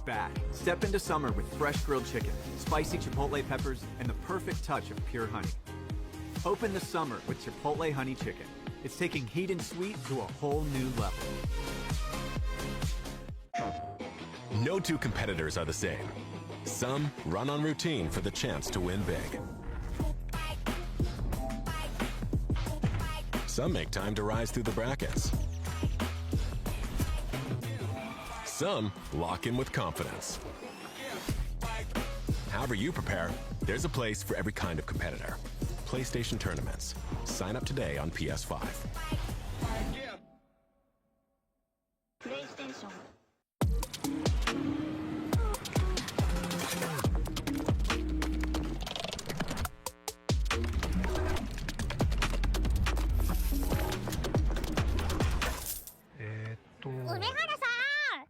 back. Step into summer with fresh grilled chicken, spicy chipotle peppers, and the perfect touch of pure honey. Open the summer with Chipotle Honey Chicken. It's taking heat and sweet to a whole new level. No two competitors are the same. Some run on routine for the chance to win big. Some make time to rise through the brackets. Some lock in with confidence. However you prepare, there's a place for every kind of competitor. PlayStation Tournaments. Sign up today on PS5. PlayStation.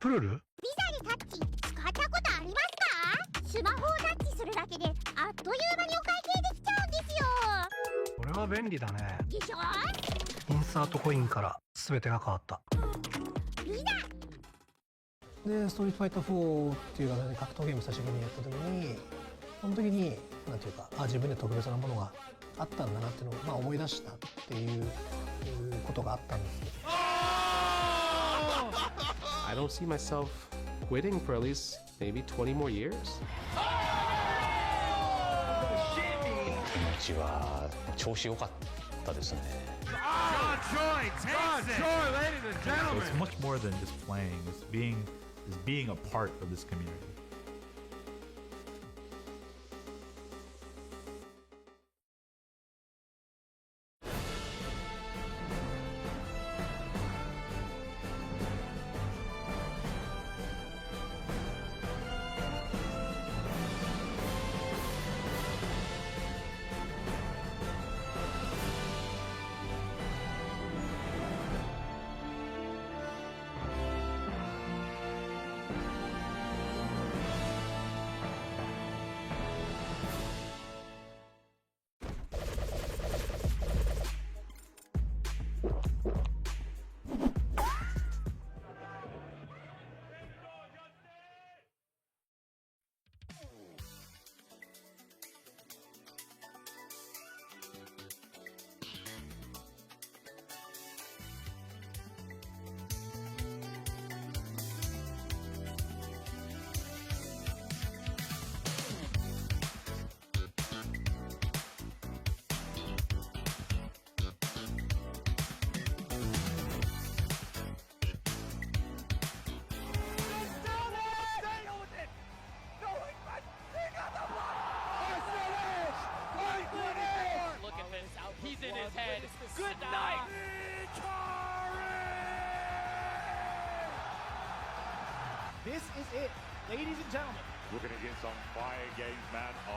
プルル？ビザにタッチ使ったことありますか？スマホをタッチするだけであっという間にお会計できちゃうんですよ。これは便利だね。でしょ？インサートコインから全てが変わった。ビザで、ストリートファイター4っていう形で格闘ゲーム久しぶりにやった時に、その時になんていうか、自分で特別なものがあったんだなっていうのを、思い出したっていうことがあったんですけど。I don't see myself quitting for at least maybe 20 more years. 気持ちは調子良かったですね。It's much more than just playing. It's being a part of this community. He's in his head. Good night. This is it, ladies and gentlemen. We're going to get some fire games, man. Oh,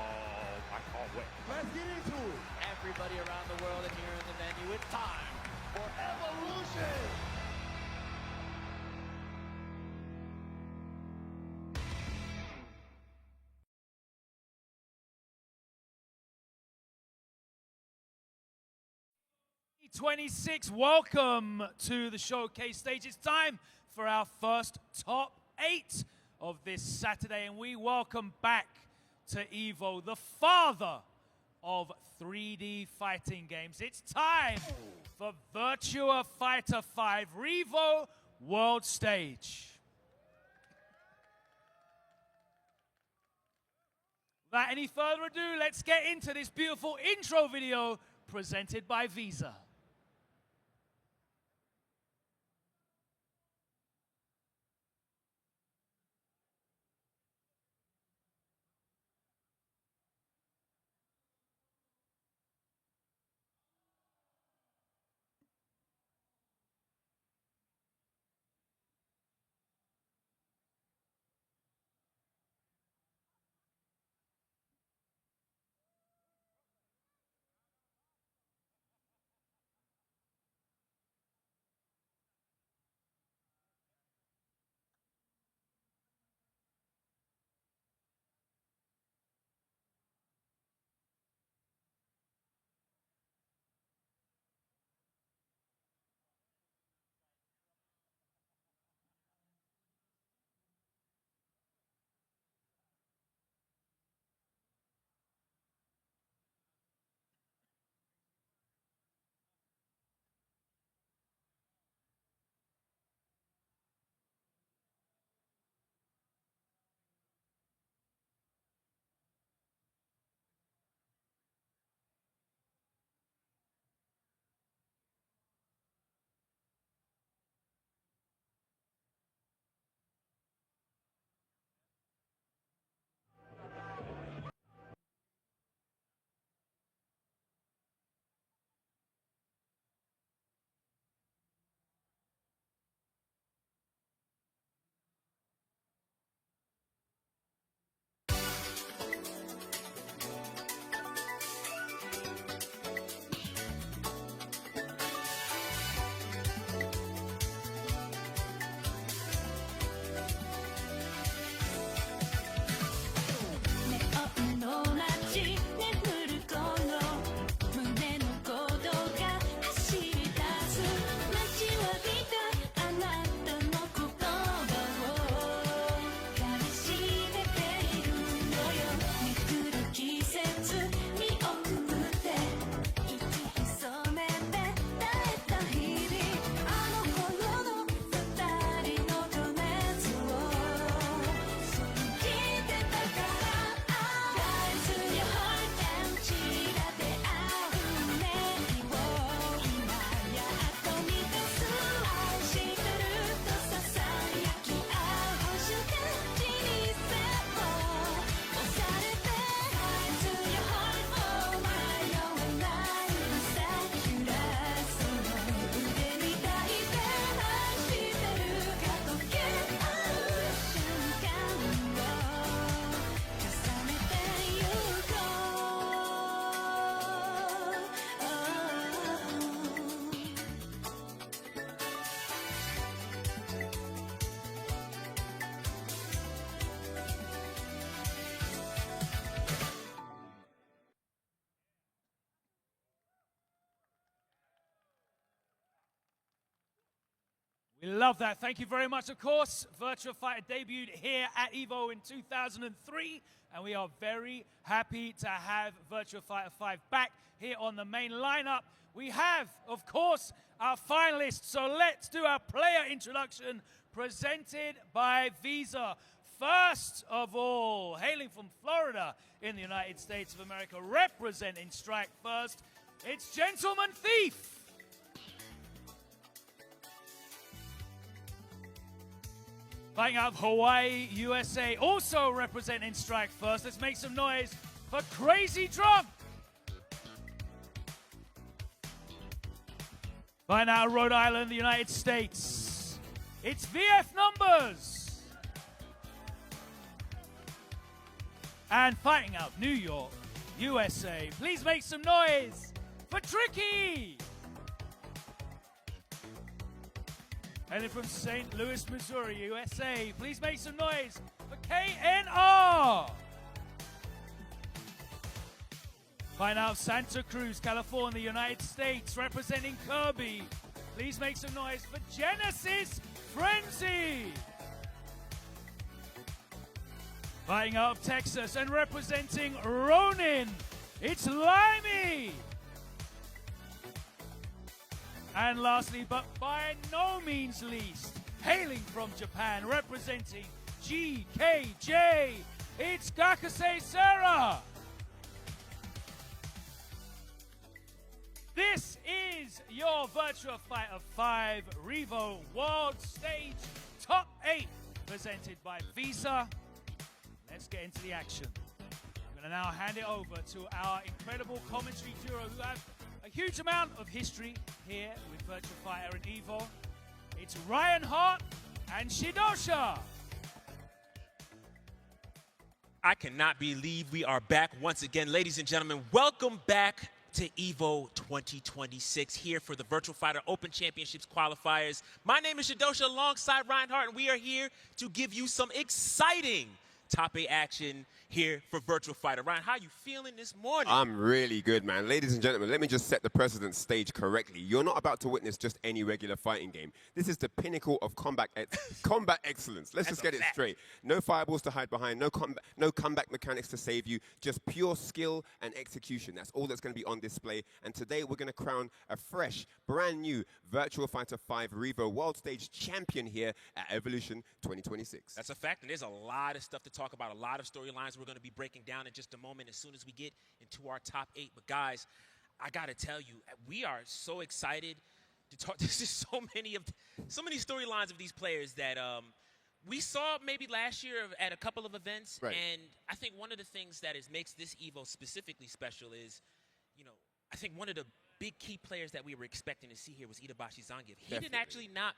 I can't wait. Let's get into it. Everybody around the world and here in the venue, it's time For Evolution. '26, welcome to the showcase stage. It's time for our first top 8 of this Saturday, and we welcome back to Evo, the father of 3D fighting games. It's time for Virtua Fighter 5 Revo World Stage. Without any further ado, let's get into this beautiful intro video presented by Visa. We love that. Thank you very much. Of course, Virtua Fighter debuted here at EVO in 2003, and we are very happy to have Virtua Fighter 5 back here on the main lineup. We have, of course, our finalists, so let's do our player introduction presented by Visa. First of all, hailing from Florida in the United States of America, representing Strike First, it's Gentleman Thief. Fighting out of Hawaii, USA, also representing Strike First. Let's make some noise for Crazy Drum. Fighting out of Rhode Island, the United States, it's VF Numbers. And fighting out of New York, USA, please make some noise for Tricky. And from St. Louis, Missouri, USA, please make some noise for KNR. Find out Santa Cruz, California, United States, representing Kirby. Please make some noise for Genesis Frenzy. Fighting out of Texas and representing Ronin, it's Limey. And lastly, but by no means least, hailing from Japan, representing GKJ, it's Gakase Sera. This is your Virtua Fighter 5 Revo World Stage Top 8, presented by Visa. Let's get into the action. I'm going to now hand it over to our incredible commentary duo who have a huge amount of history here with Virtua Fighter and EVO. It's Ryan Hart and Shidosha. I cannot believe we are back once again. Ladies and gentlemen, welcome back to EVO 2026 here for the Virtua Fighter Open Championships qualifiers. My name is Shidosha alongside Ryan Hart, and we are here to give you some exciting Top 8 action here for Virtua Fighter. Ryan, how you feeling this morning? I'm really good, man. Ladies and gentlemen, let me just set the precedent stage correctly. You're not about to witness just any regular fighting game. This is the pinnacle of combat excellence. Let's just get it straight. No fireballs to hide behind, no comeback mechanics to save you, just pure skill and execution. That's all that's going to be on display. And today we're going to crown a fresh, brand new Virtua Fighter 5 Revo World Stage champion here at Evolution 2026. That's a fact, and there's a lot of stuff to talk about, a lot of storylines we're going to be breaking down in just a moment as soon as we get into our top 8. But guys, I got to tell you, we are so excited to talk. There's just so many storylines of these players that we saw maybe last year at a couple of events. Right. And I think one of the things that makes this EVO specifically special is, I think one of the big key players that we were expecting to see here was Itabashi Zangief. He didn't actually not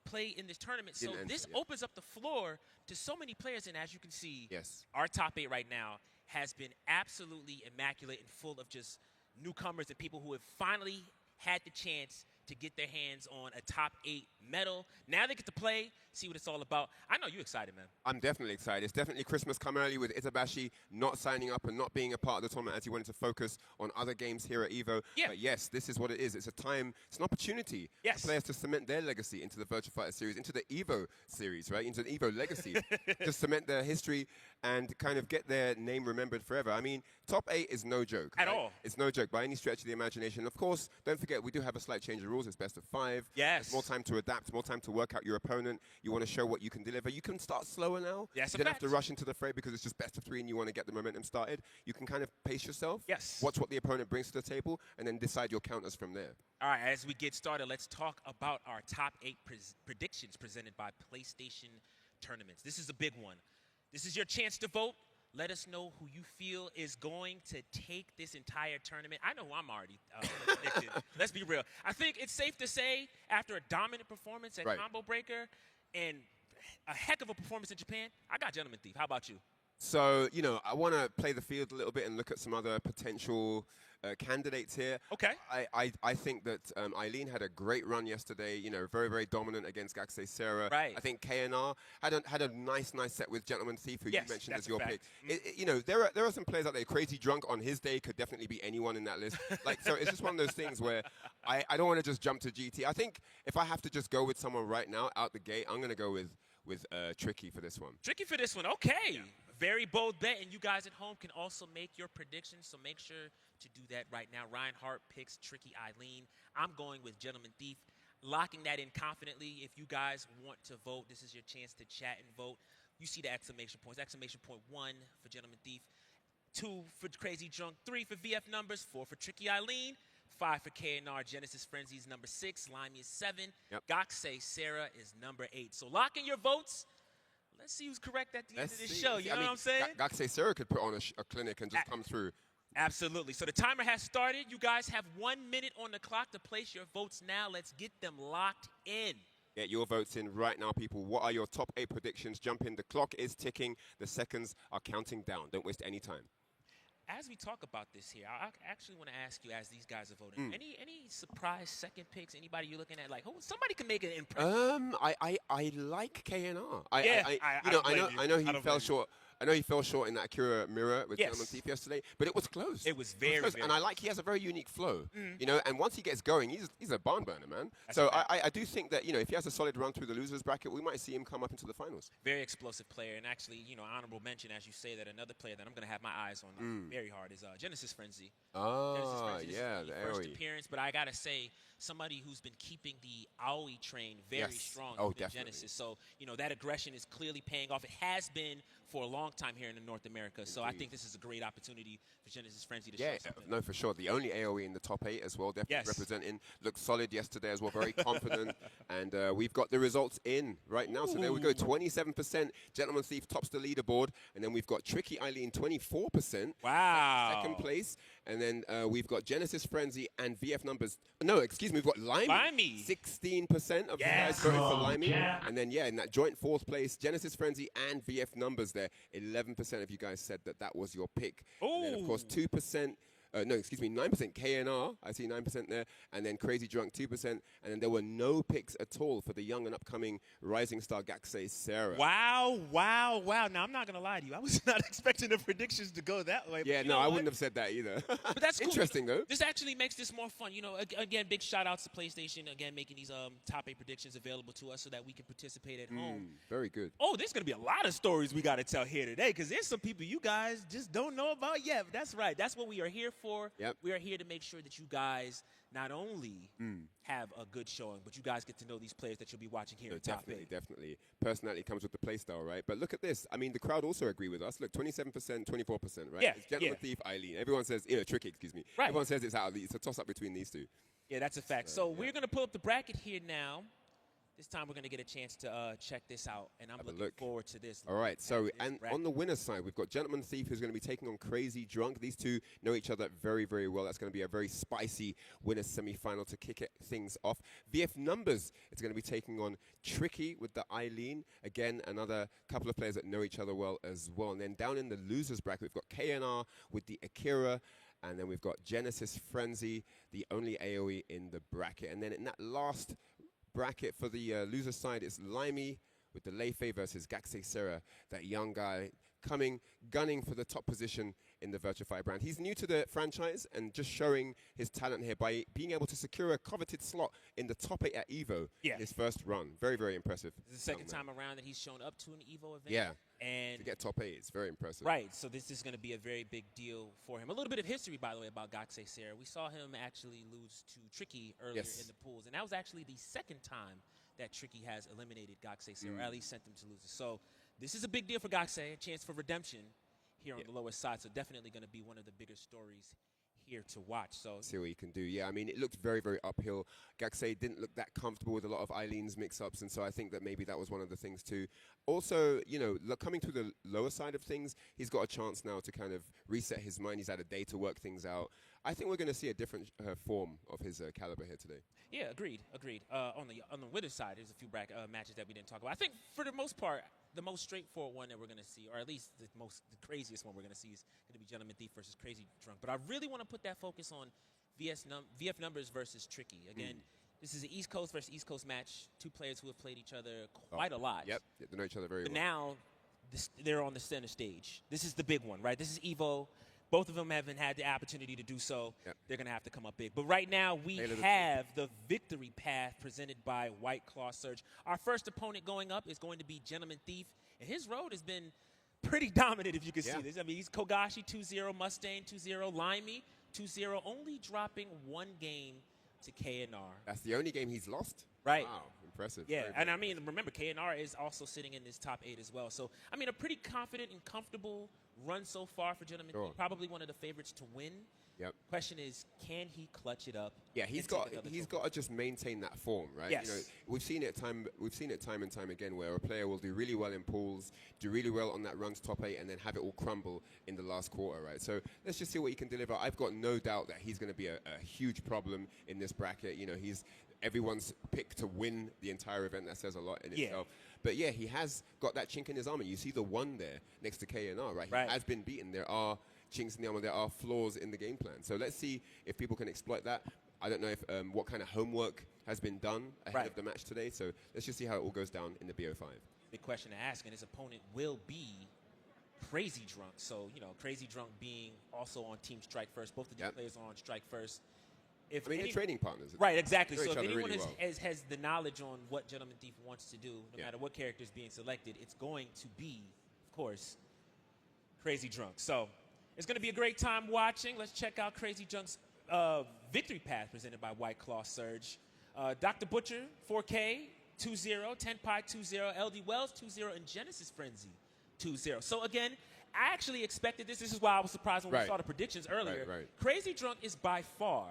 play in this tournament, so this opens up the floor to so many players. And as you can see, our top 8 right now has been absolutely immaculate and full of just newcomers and people who have finally had the chance to get their hands on a top 8 medal. Now they get to play, see what it's all about. I know you're excited, man. I'm definitely excited. It's definitely Christmas come early with Itabashi not signing up and not being a part of the tournament as he wanted to focus on other games here at EVO. Yeah. But yes, this is what it is. It's a time, it's an opportunity for players to cement their legacy into the Virtua Fighter series, into the EVO series, right? Into the EVO legacy. To cement their history and kind of get their name remembered forever. I mean, top 8 is no joke. At all. It's no joke by any stretch of the imagination. Of course, don't forget, we do have a slight change of rules. It's best of 5. Yes. There's more time to adapt, more time to work out your opponent. You want to show what you can deliver. You can start slower now. Yes, you don't have to rush into the fray because it's just best of 3 and you want to get the momentum started. You can kind of pace yourself. Yes. Watch what the opponent brings to the table and then decide your counters from there. All right, as we get started, let's talk about our top 8 predictions presented by PlayStation Tournaments. This is a big one. This is your chance to vote. Let us know who you feel is going to take this entire tournament. I know who I'm already predicting. Let's be real. I think it's safe to say, after a dominant performance at Combo Breaker and a heck of a performance in Japan, I got Gentleman Thief. How about you? So, you know, I want to play the field a little bit and look at some other potential candidates here. Okay. I think that Eileen had a great run yesterday, you know, very, very dominant against Gaxay Sarah. Right. I think KNR had a nice set with Gentleman Thief, who Yes, you mentioned that's as your a pick. fact. You know, there are some players out there, Crazy Drunk on his day could definitely be anyone in that list. Like, so it's just one of those things where I don't want to just jump to GT. I think if I have to just go with someone right now out the gate, I'm going to go with Tricky for this one. Tricky for this one. Okay. Yeah. Very bold bet, and you guys at home can also make your predictions, so make sure to do that right now. Ryan Hart picks Tricky Eileen. I'm going with Gentleman Thief, locking that in confidently. If you guys want to vote, this is your chance to chat and vote. You see the exclamation points. Exclamation point 1 for Gentleman Thief, 2 for Crazy Drunk, 3 for VF Numbers, 4 for Tricky Eileen, 5 for KNR. Genesis Frenzy is number 6. Limey is 7. Yep. Gaxay Sarah is number 8. So lock in your votes. Let's see who's correct at the end of this show. You know what I'm saying? Gaxay Sarah could put on a clinic and just come through. Absolutely. So the timer has started. You guys have 1 minute on the clock to place your votes now. Let's get them locked in. Get your votes in right now, people. What are your top 8 predictions? Jump in. The clock is ticking. The seconds are counting down. Don't waste any time. As we talk about this here, I actually want to ask you, as these guys are voting, any surprise second picks? Anybody you're looking at? Like, somebody can make an impression. I like KNR. I know he fell short. I know he fell short in that Akira mirror with Gentleman Thief yesterday, but it was close. It was very close. And I like he has a very unique flow, you know, and once he gets going, he's a barn burner, man. So I do think that, you know, if he has a solid run through the losers bracket, we might see him come up into the finals. Very explosive player, and actually, you know, honorable mention, as you say, that another player that I'm going to have my eyes on very hard is Genesis Frenzy. Genesis Frenzy, yeah, the first appearance, but I got to say, somebody who's been keeping the Aoi train very strong in Genesis. So, you know, that aggression is clearly paying off. It has been for a long time here in North America. So I think this is a great opportunity for Genesis Frenzy to show something. No, for sure. The only AoE in the top 8 as well, definitely representing. Looked solid yesterday as well, very confident. And we've got the results in right now. So there we go, 27%. Gentleman Thief tops the leaderboard. And then we've got Tricky Eileen, 24%. Wow. Second place. And then we've got Genesis Frenzy and VF Numbers. No, excuse me, we've got Limey. 16% of you guys voted for Limey. And then, in that joint 4th place, Genesis Frenzy and VF Numbers there. 11% of you guys said that was your pick. And then, of course, 2%. 9% KNR. I see 9% there. And then Crazy Drunk, 2%. And then there were no picks at all for the young and upcoming rising star Gaxay Sarah. Wow. Now, I'm not going to lie to you. I was not expecting the predictions to go that way. Yeah, no, I wouldn't have said that either. But that's cool. Interesting, though. This actually makes this more fun. You know, again, big shout-outs to PlayStation, again, making these top 8 predictions available to us so that we can participate at home. Very good. Oh, there's going to be a lot of stories we got to tell here today because there's some people you guys just don't know about yet. But that's right. That's what we are here for. We are here to make sure that you guys not only have a good showing, but you guys get to know these players that you'll be watching here in Top 8. Definitely. Personality comes with the playstyle, right? But look at this. I mean, the crowd also agree with us. Look, 27%, 24%, right? Yeah, it's Gentleman Thief, Eileen. Everyone says, Tricky, excuse me. Right. Everyone says it's a toss-up between these two. Yeah, that's a fact. So we're going to pull up the bracket here now. This time we're going to get a chance to check this out, and I'm looking forward to this. All right, so and on the winner's side, we've got Gentleman Thief, who's going to be taking on Crazy Drunk. These two know each other very, very well. That's going to be a very spicy winner's semi-final to kick things off. VF Numbers is going to be taking on Tricky with the Eileen. Again, another couple of players that know each other well as well. And then down in the losers bracket, we've got KNR with the Akira. And then we've got Genesis Frenzy, the only AoE in the bracket. And then in that last bracket for the loser side, it's Limey with the Leifei versus Gaxay Sarah, that young guy gunning for the top position in the Virtua5 brand. He's new to the franchise and just showing his talent here by being able to secure a coveted slot in the top 8 at EVO in his first run. Very, very impressive. This is the second time around that he's shown up to an EVO event. Yeah, and to get top 8, it's very impressive. Right, so this is going to be a very big deal for him. A little bit of history, by the way, about Gaxay Sarah. We saw him actually lose to Tricky earlier in the pools, and that was actually the second time that Tricky has eliminated Gaxay Sarah, or at least sent them to losers. So this is a big deal for Gaxay, a chance for redemption here on the lower side. So definitely going to be one of the bigger stories here to watch. So see what he can do. Yeah, I mean, it looked very, very uphill. Gaxay didn't look that comfortable with a lot of Eileen's mix-ups, and so I think that maybe that was one of the things too. Also, you know, coming to the lower side of things, he's got a chance now to kind of reset his mind. He's had a day to work things out. I think we're going to see a different form of his caliber here today. Yeah, agreed. On the winner's side, there's a few matches that we didn't talk about. I think for the most part, the most straightforward one that we're going to see, or at least the craziest one we're going to see is going to be Gentleman Thief versus Crazy Drunk. But I really want to put that focus on VF Numbers versus Tricky. Again, this is an East Coast versus East Coast match. Two players who have played each other quite a lot. Yep, they know each other very well. But now they're on the center stage. This is the big one, right? This is EVO. Both of them haven't had the opportunity to do so. Yep. They're going to have to come up big. But right now, we have the victory path presented by White Claw Surge. Our first opponent going up is going to be Gentleman Thief. And his road has been pretty dominant, if you can see this. I mean, he's Kogashi 2-0, Mustang 2-0, Limey 2-0, only dropping one game to KNR. That's the only game he's lost? Right. Wow, impressive. Yeah, very, and very I mean, remember, KNR is also sitting in this top 8 as well. So, I mean, a pretty confident and comfortable run so far for Gentleman Thief. Probably one of the favorites to win. Yep. Question is, can he clutch it up? Yeah, he's got to just maintain that form, right? Yes. You know, we've seen it time and time again where a player will do really well in pools, do really well on that run to top 8, and then have it all crumble in the last quarter, right? So let's just see what he can deliver. I've got no doubt that he's going to be a huge problem in this bracket. You know, he's everyone's pick to win the entire event. That says a lot in itself. But yeah, he has got that chink in his armor. You see the 1 there next to KNR, right? He has been beaten. There are chinks in the armor. There are flaws in the game plan. So let's see if people can exploit that. I don't know if what kind of homework has been done ahead of the match today. So let's just see how it all goes down in the BO5. Big question to ask, and his opponent will be Crazy Drunk. So, you know, Crazy Drunk being also on Team Strike First. Both of these players are on Strike First. I mean, they're training partners. Right, exactly. So if anyone anyone has the knowledge on what Gentleman Thief wants to do, no matter what character is being selected, it's going to be, of course, Crazy Drunk. So it's going to be a great time watching. Let's check out Crazy Drunk's victory path presented by White Claw Surge. Dr. Butcher, 4K, 2-0, Tenpai 2-0, LD Wells 2-0, and Genesis Frenzy 2-0. So again, I actually expected this. This is why I was surprised when we saw the predictions earlier. Crazy Drunk is by far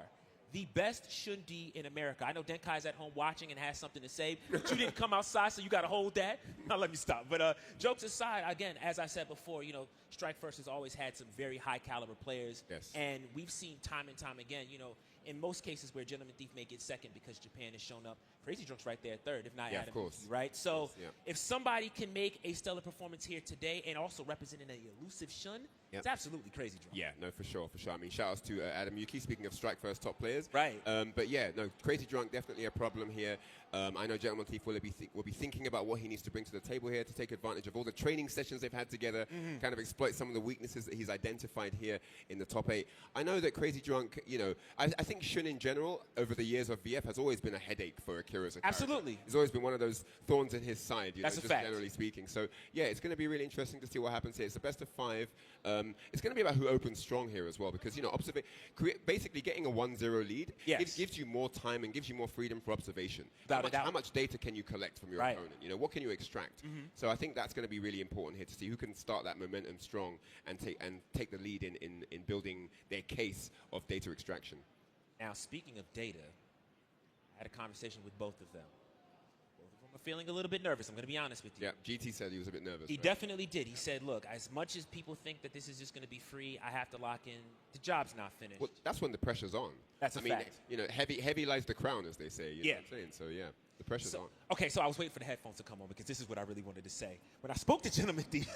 the best Shundi in America. I know Denkai's at home watching and has something to say, but you didn't come outside, so you got to hold that. Now let me stop. But jokes aside, again, as I said before, you know, Strike First has always had some very high caliber players. Yes. And we've seen time and time again, you know, in most cases where Gentleman Thief may get second because Japan has shown up, Crazy Drunk's right there at third, if not Adam, of course. right? So if somebody can make a stellar performance here today and also representing an elusive Shun, it's absolutely Crazy Drunk. Yeah, no, for sure. I mean, shout outs to Adam Yuki, speaking of Strike First top players. Right. But yeah, no, Crazy Drunk, definitely a problem here. I know Gentleman Thief will be thinking about what he needs to bring to the table here to take advantage of all the training sessions they've had together, kind of exploit some of the weaknesses that he's identified here in the top 8. I know that Crazy Drunk, you know, I think Shun in general, over the years of VF, has always been a headache for Akira as a character. Absolutely. He's always been one of those thorns in his side, you know, That's a just fact. generally speaking. So, yeah, it's going to be really interesting to see what happens here. It's the best of 5. It's going to be about who opens strong here as well, because, you know, basically getting a 1-0 lead gives you more time and gives you more freedom for observation. How much data can you collect from your opponent? You know, what can you extract? So I think that's going to be really important here to see who can start that momentum strong and take the lead in building their case of data extraction. Now, speaking of data, I had a conversation with both of them. Both of them are feeling a little bit nervous. I'm going to be honest with you. Yeah, GT said he was a bit nervous. He definitely did. He said, look, as much as people think that this is just going to be free, I have to lock in. The job's not finished. Well, that's when the pressure's on. That's a fact. You know, heavy lies the crown, as they say. You know what I'm saying? So, yeah. The pressure's on. Okay, so I was waiting for the headphones to come on because this is what I really wanted to say. When I spoke to Gentleman Thief,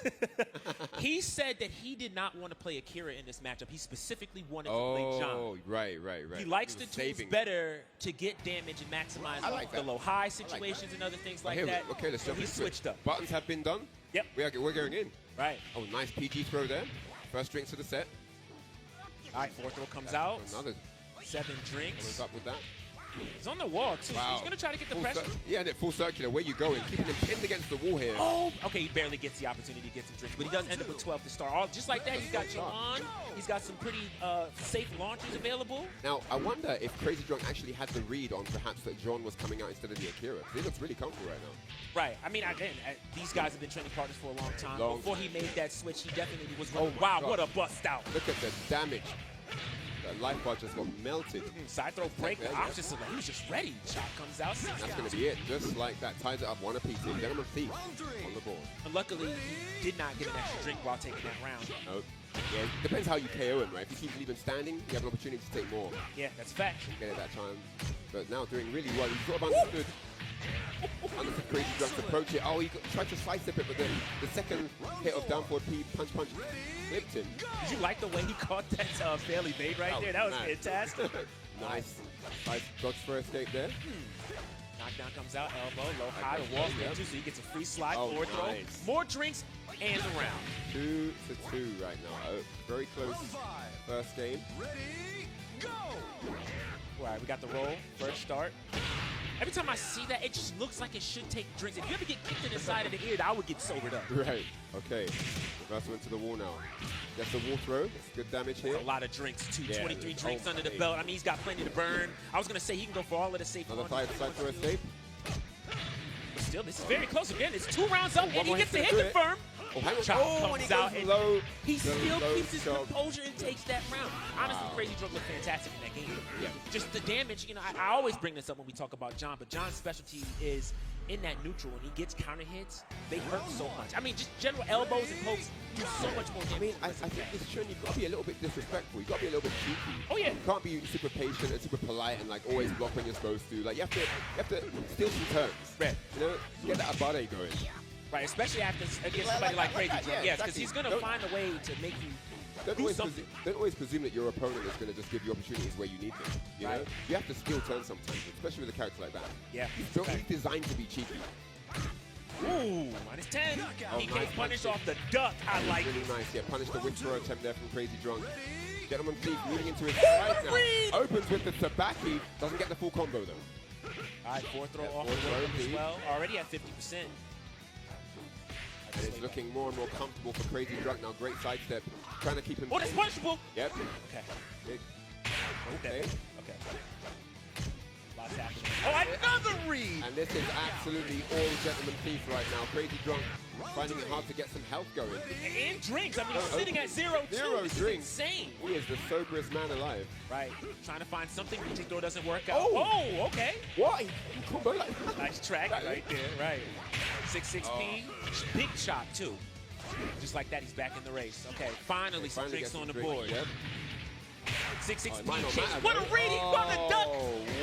he said that he did not want to play Akira in this matchup. He specifically wanted to play John. Oh, right. He likes the tools better to get damage and maximize the low-high situations and other things like that. Okay, let's jump He into switched up. Buttons have been done. Yep. We're going in. Right. Oh, nice PG throw there. First drinks of the set. All right, fourth throw comes out. Another 7 drinks. What's up with that? He's on the wall, too. Wow. He's going to try to get the pressure. Yeah, and full circular. Where you going? Keeping him pinned against the wall here. Oh, okay. He barely gets the opportunity to get some drinks, but he does end up with 12 to start. Just like that, he's got Johan. He's got some pretty safe launches available. Now, I wonder if Crazy Drunk actually had the read on perhaps that John was coming out instead of the Akira. He looks really comfortable right now. Right. I mean, again, these guys have been training partners for a long time. Before he made that switch, he definitely was going, wow, what a bust out. Look at the damage. That life bar just got melted. Side throw break. He was just ready. Chop comes out. That's going to be it. Just like that. Ties it up one apiece. Gentleman Thief on the board. And luckily, he did not get an extra drink while taking that round. Nope. Yeah, it depends how you KO him, right? If he keeps leaving standing, you have an opportunity to take more. Yeah, that's a fact. Get it that time. But now doing really well. He's sort of understood Understood Crazy Drunk's approach it. Oh, he tried to slice it, but the second hit of down forward P punch flipped him. Did you like the way he caught that fail evade right there? That was fantastic. Nice. Nice dodge for escape there. Knockdown comes out, elbow, low high, the wall's there too, so he gets a free slide, forward throw. More drinks, and the round. 2-2 right now. Very close first game. Ready, go! All right, we got the roll, first start. Every time I see that, it just looks like it should take drinks. If you ever get kicked in the side of the ear, I would get sobered up. Right. Okay. Reversal into the wall now. That's the wall throw. That's good damage here. A lot of drinks, too. 23 drinks under the belt. I mean, he's got plenty to burn. I was going to say he can go for all of the safe. Another side throw escape. But still, this is very close again. It's 2 rounds up, and he gets the hit confirm. Chop comes out, and low. He still keeps his composure and takes that round. Honestly, Crazy Drunk looked fantastic in that game. Yeah. Just the damage, you know, I always bring this up when we talk about John, but John's specialty is in that neutral. When he gets counter hits, they hurt so much. I mean, just general elbows and pokes do so much more damage. I mean, I think this Chun, you've got to be a little bit disrespectful. You've got to be a little bit cheeky. Oh, yeah. You can't be super patient and super polite and, like, always block when you're supposed to. Like, you have to steal some turns. Right. You know, get that abade going. Right, especially against somebody like Crazy Drunk. Yes, because he's going to find a way to make you don't always presume that your opponent is going to just give you opportunities where you need them. You know? You have to steal turns sometimes, especially with a character like that. Yeah. He's designed to be cheeky. Ooh, -10. PK punish off the duck. I like really nice. Yeah, punish the whip throw attempt there from Crazy Drunk. Gentleman Thief moving into his strike now. Opens with the Sabaki. Doesn't get the full combo though. All right, fourth throw off the rope as well. Already at 50%. And it's looking more and more comfortable for Crazy Drunk now. Great sidestep. Trying to keep him. Oh, that's punishable. Yep. Okay. Okay. Okay. Lots happening. Oh, another read! And this is absolutely all Gentleman Thief right now. Crazy Drunk finding it hard to get some health going. And drinks. I mean, he's sitting at 0-2. This drinks. Is insane. He is the soberest man alive. Right. Trying to find something. DJ throw doesn't work out. Oh, okay. What? Combo like that. Nice track right there. Right. 6-6P. Big chop, too. Just like that, he's back in the race. Okay, finally some drinks on the board. Yep. 6-6P chase. What a read! He caught the duck!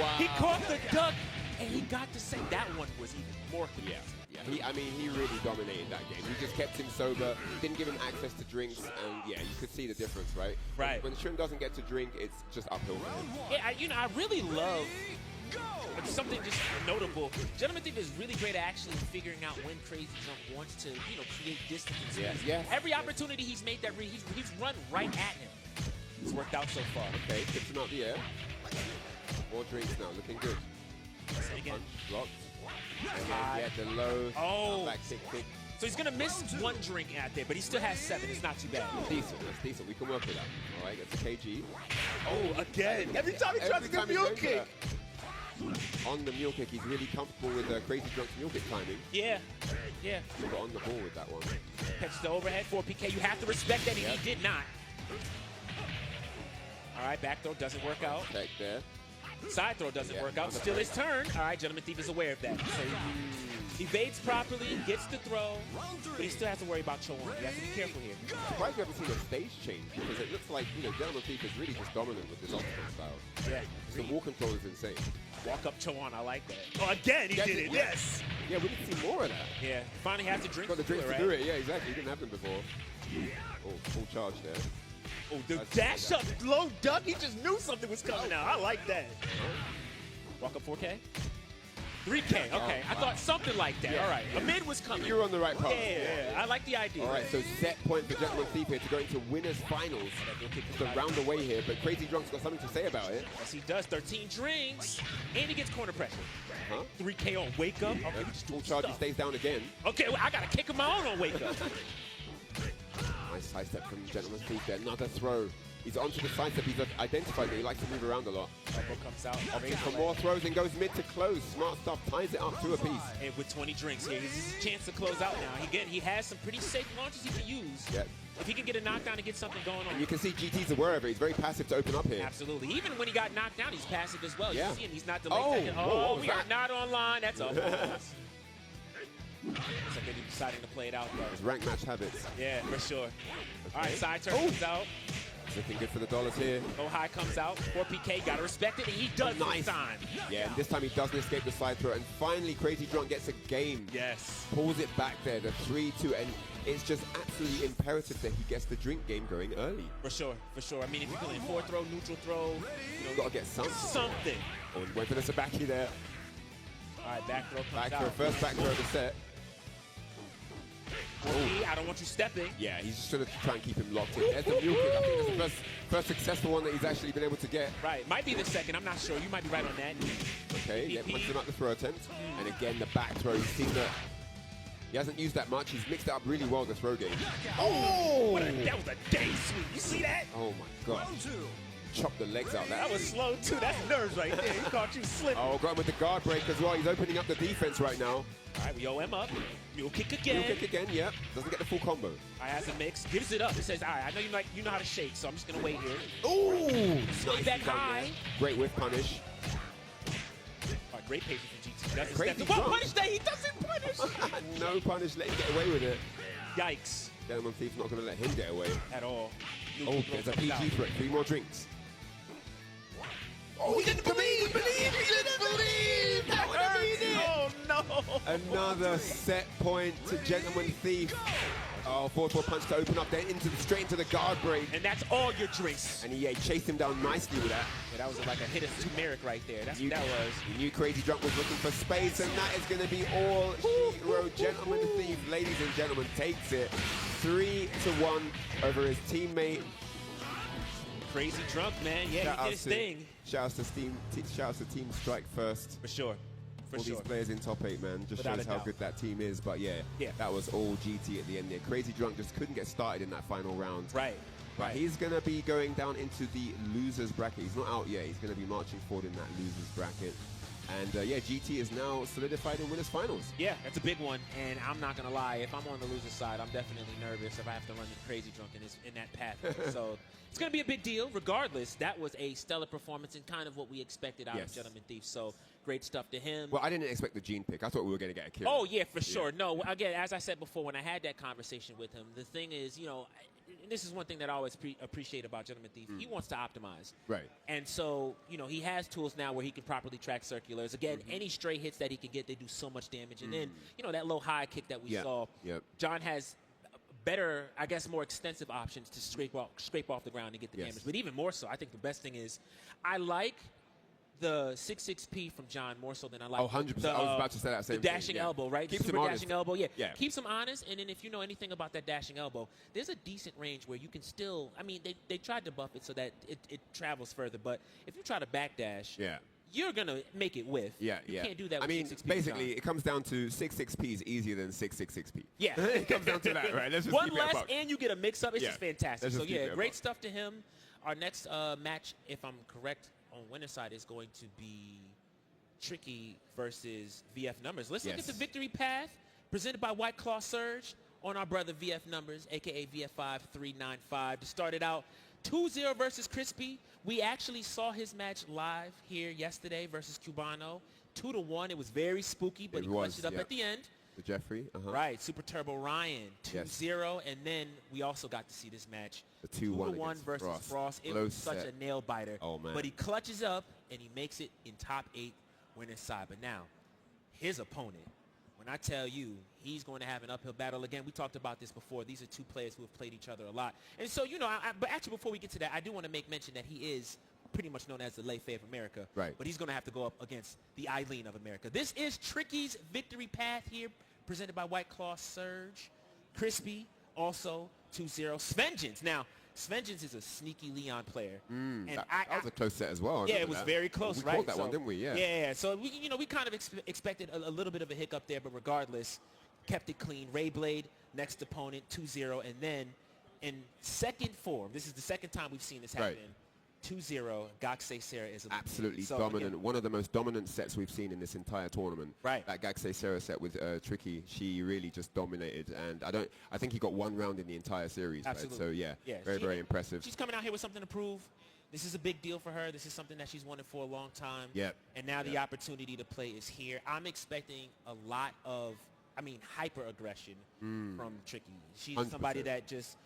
Wow. He caught the duck, and he got to say that one was even more convincing. Yeah. He really dominated that game. He just kept him sober, didn't give him access to drinks, and yeah, you could see the difference, right? Right. When Shun doesn't get to drink, it's just uphill for him. Yeah, I really love something just notable. Gentleman Thief is really great at actually figuring out when Crazy Drunk wants to, create distance. Yeah. Every opportunity he's made that read, he's run right at him. It's worked out so far. Okay, tips him out the air. More drinks now, looking good. Again. Punch, blocked. And then get the low. Back kick. So he's going to miss one drink out there, but he still has 7. It's not too bad. That's decent. We can work with that. All right, gets a KG. Oh, again. Every time he tries to do mule kick. On the mule kick, he's really comfortable with Crazy Drunk's mule kick timing. Yeah. He got on the ball with that one. Catches the overhead for PK. You have to respect that, and he did not. All right, back throw doesn't work out. Check there. Side throw doesn't work out. Still his turn. All right, Gentleman Thief is aware of that. So he evades properly, gets the throw, but he still has to worry about Cho-On. You have to be careful here. I'm surprised we haven't seen a stage change because it looks like, Gentleman Thief is really just dominant with this octagon style. Yeah. The wall control is insane. Walk up Cho-On, I like that. Oh, again, he did it. Yes. Yeah, we didn't see more of that. Yeah, finally has to drink. Got the drinks to right? do it. Yeah, exactly. He didn't have them before. Oh, full charge there. Oh, the dash up low duck. He just knew something was coming out. I like that. Walk up 4K? 3K. Okay, I thought something like that. Yeah. All right, a mid was coming. You're on the right path. Yeah, I like the idea. All right, so set point for Gentleman Thief here to go into winners finals. It's a round away here, but Crazy Drunk's got something to say about it. Yes, he does. 13 drinks, and he gets corner pressure. 3K on wake up. Okay, full charge, he stays down again. Okay, well, I got to kick him out on wake up. Nice side step from Gentleman Thief there. Another throw. He's onto the side step. He's identified that he likes to move around a lot. Elbow comes out. Opting for more throws and goes mid to close. Smart stuff. Ties it up to a piece. And with 20 drinks here, this is his chance to close out now. Again, he has some pretty safe launches he can use. Yeah. If he can get a knockdown and get something going on. And you can see GT's aware of it. He's very passive to open up here. Absolutely. Even when he got knocked down, he's passive as well. Yeah. You see him. He's not delayed. We are not online. That's all. Looks like they're deciding to play it out, though. It's rank match habits. Yeah, for sure. Okay. All right, side turn comes out. Looking good for the dollars here. Low high comes out. 4PK, gotta respect it, and he does Nice. this time. Yeah, and this time he doesn't escape the side throw. And finally, Crazy Drunk gets a game. Yes. Pulls it back there, the 3-2. And it's just absolutely imperative that he gets the drink game going early. For sure, for sure. I mean, if you're playing forward throw, neutral throw, You've got to get something. something. Oh, he went for the Sabaki there. All right, back throw comes Back out. throw, first back throw of the set. I don't want you stepping. Yeah, he's just going to try and keep him locked in. There's the mule kick. I think that's the first successful one that he's actually been able to get. Right, might be the second. I'm not sure. You might be right on that. Okay, yeah, punches him out the throw attempt. And again, the back throw. He's seen that. He hasn't used that much. He's mixed it up really well, the throw game. Oh! That was a day sweep. You see that? Oh, my God. Chop the legs out. That was slow, too. That's nerves right there. He caught you slipping. Oh, got him with the guard break as well. He's opening up the defense right now. All right, we owe him up. Mule kick again. Mule kick again, yeah. Doesn't get the full combo. All right, has a mix. Gives it up. It says, all right, I know you know how to shake, so I'm just going to wait here. Ooh! Swing back high. Great whiff punish. All right, great patience for GT. Doesn't Crazy step. drunk. What punish that? He doesn't punish. No punish. Let him get away with it. Yikes. Gentleman Thief not going to let him get away. At all. Oh, there's a PG threat. 3 more drinks. Oh, he didn't believe! He didn't believe! That hurts! Oh, no! Another set point to Gentleman Thief. Oh, 4-4 punch to open up, then straight into the guard break. And that's all your drinks. And he chased him down nicely with that. Yeah, that was like a hit of turmeric right there. That's what that was. You knew Crazy Drunk was looking for space, and that is going to be all she wrote. Gentleman Thief, ladies and gentlemen, takes it 3-1 over his teammate. Crazy Drunk, man. Yeah, he did his thing. Shouts to Team Strike First. For sure. All these players in top 8, man. Just Without shows a how doubt. good that team is. But yeah, that was all GT at the end there. Crazy Drunk just couldn't get started in that final round. Right. But he's going to be going down into the losers bracket. He's not out yet. He's going to be marching forward in that losers bracket. And yeah, GT is now solidified in winners finals. Yeah, that's a big one. And I'm not going to lie, if I'm on the loser side, I'm definitely nervous if I have to run the Crazy Drunk in that path. So it's going to be a big deal. Regardless, that was a stellar performance and kind of what we expected out of Gentleman Thief. So great stuff to him. Well, I didn't expect the Gene pick. I thought we were going to get a kill. Oh, yeah, for sure. No, again, as I said before, when I had that conversation with him, the thing is, you know, this is one thing that I always appreciate about Gentleman Thief. He wants to optimize. Right. And so, you know, he has tools now where he can properly track circulars. Again, any stray hits that he can get, they do so much damage. And then, you know, that low high kick that we saw, John has better, I guess, more extensive options to scrape off the ground and get the damage. But even more so, I think the best thing is I like the 6-6P from John more so than I like 100%. I was about to say that same the dashing thing, elbow, right? Keeps Super him dashing honest. elbow, keeps him honest. And then if you know anything about that dashing elbow, there's a decent range where you can still, I mean, they tried to buff it so that it travels further. But if you try to backdash, you're going to make it whiff. You can't do that with 6-6P. Basically, it comes down to 6-6P is easier than 6-6-6P. Yeah. It comes down to that, right? Let's just One keep it a less, buck. and you get a mix-up. It's just fantastic. So, yeah, great buck. stuff to him. Our next match, if I'm correct, on winner's side is going to be Tricky versus VF Numbers. Let's look at the victory path presented by White Claw Surge on our brother VF Numbers, a.k.a. VF5 395. To start it out, 2-0 versus Crispy. We actually saw his match live here yesterday versus Cubano. 2-1. It was very spooky, but he clutched it up at the end. The Jeffrey. Right, Super Turbo Ryan, 2-0. And then we also got to see this match. The 2-1 versus Frost. It was such a nail biter. Oh, man. But he clutches up, and he makes it in top 8 winner's side. But now, his opponent, when I tell you he's going to have an uphill battle again, we talked about this before. These are two players who have played each other a lot. And so, you know, but actually before we get to that, I do want to make mention that he is pretty much known as the Lei Fei of America. Right. But he's going to have to go up against the Eileen of America. This is Tricky's victory path here, presented by White Claw Surge. Crispy, also 2-0. Svengeance. Now, Svengeance is a sneaky Leon player. And that was a close set as well. Yeah, it was very close, right? We called that one, didn't we? Yeah. Yeah. So we kind of expected a little bit of a hiccup there, but regardless, kept it clean. Ray Blade, next opponent, 2-0, and then in second form, this is the second time we've seen this happen. 2-0, Gakusei Sarah is absolutely dominant. One of the most dominant sets we've seen in this entire tournament. Right. That Gakusei Sarah set with Tricky, she really just dominated, and I think he got one round in the entire series. Absolutely. Right? So yeah, very impressive. She's coming out here with something to prove. This is a big deal for her. This is something that she's wanted for a long time. Yep. And now the opportunity to play is here. I'm expecting a lot of, hyper aggression from Tricky. She's 100%. somebody that just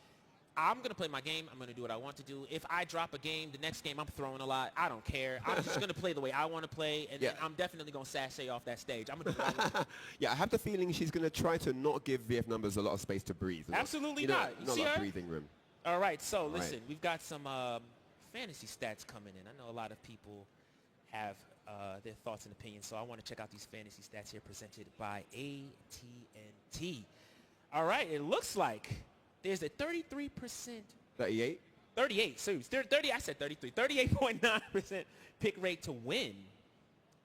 I'm going to play my game. I'm going to do what I want to do. If I drop a game, the next game I'm throwing a lot. I don't care. I'm just going to play the way I want to play, and then I'm definitely going to sashay off that stage. I'm going to do what I want. Yeah, I have the feeling she's going to try to not give VF Numbers a lot of space to breathe. Absolutely not. You not see a lot her? of breathing room. All right, so listen, we've got some fantasy stats coming in. I know a lot of people have their thoughts and opinions, so I want to check out these fantasy stats here presented by AT&T. All right, it looks like there's a 33%. 38? 38, so 30, I said 33. 38.9% pick rate to win.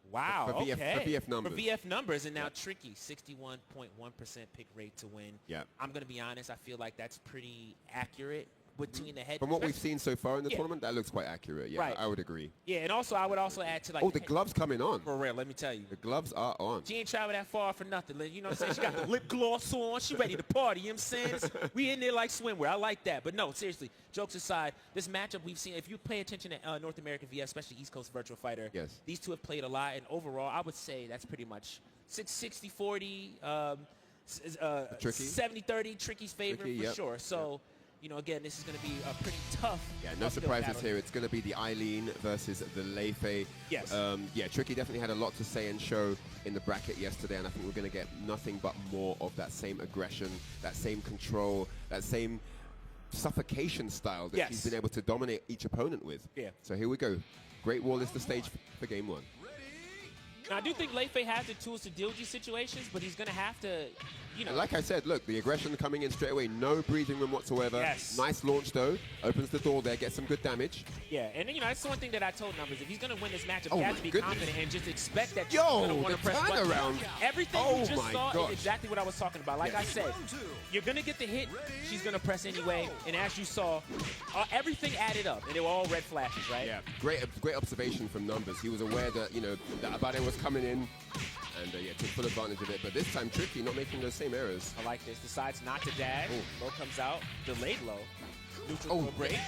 Wow, for VF Numbers. For VF Numbers, and now Tricky, 61.1% pick rate to win. Yeah. I'm going to be honest, I feel like that's pretty accurate between the head. From what we've seen so far in the tournament, that looks quite accurate. Yeah, I would agree. Yeah, and also I would also add to like. Oh, the gloves coming on. For real, let me tell you. The gloves are on. She ain't traveled that far for nothing. You know what I'm saying? She got the lip gloss on. She ready to party. You know what I'm saying? We in there like swimwear. I like that. But no, seriously, jokes aside, this matchup we've seen, if you pay attention to North American VF, especially East Coast Virtual Fighter, these two have played a lot. And overall, I would say that's pretty much 60-40, 70-30, Tricky's favorite for sure. So. You know, again, this is going to be a pretty tough. Yeah, no surprises here. It's going to be the Eileen versus the Lei. Yes. Yeah, Tricky definitely had a lot to say and show in the bracket yesterday, and I think we're going to get nothing but more of that same aggression, that same control, that same suffocation style that she's been able to dominate each opponent with. Yeah. So here we go. Great Wall is the stage for game one. Now, I do think Lei has the tools to deal with these situations, but he's going to have to, you know. Like I said, look, the aggression coming in straight away. No breathing room whatsoever. Yes. Nice launch, though. Opens the door there, gets some good damage. Yeah, and, you know, that's the one thing that I told Numbers. If he's going to win this matchup, he has to be confident and just expect that you're going to want to press buttons. Turnaround. Everything you just saw is exactly what I was talking about. Like I said, you're going to get the hit. She's going to press anyway. And as you saw, everything added up. And they were all red flashes, right? Yeah, great observation from Numbers. He was aware that, you know, that Abade was coming in. And yeah, took full advantage of it. But this time, Tricky not making those same errors. I like this. Decides not to dash. Low comes out. Delayed low. Neutral throw break.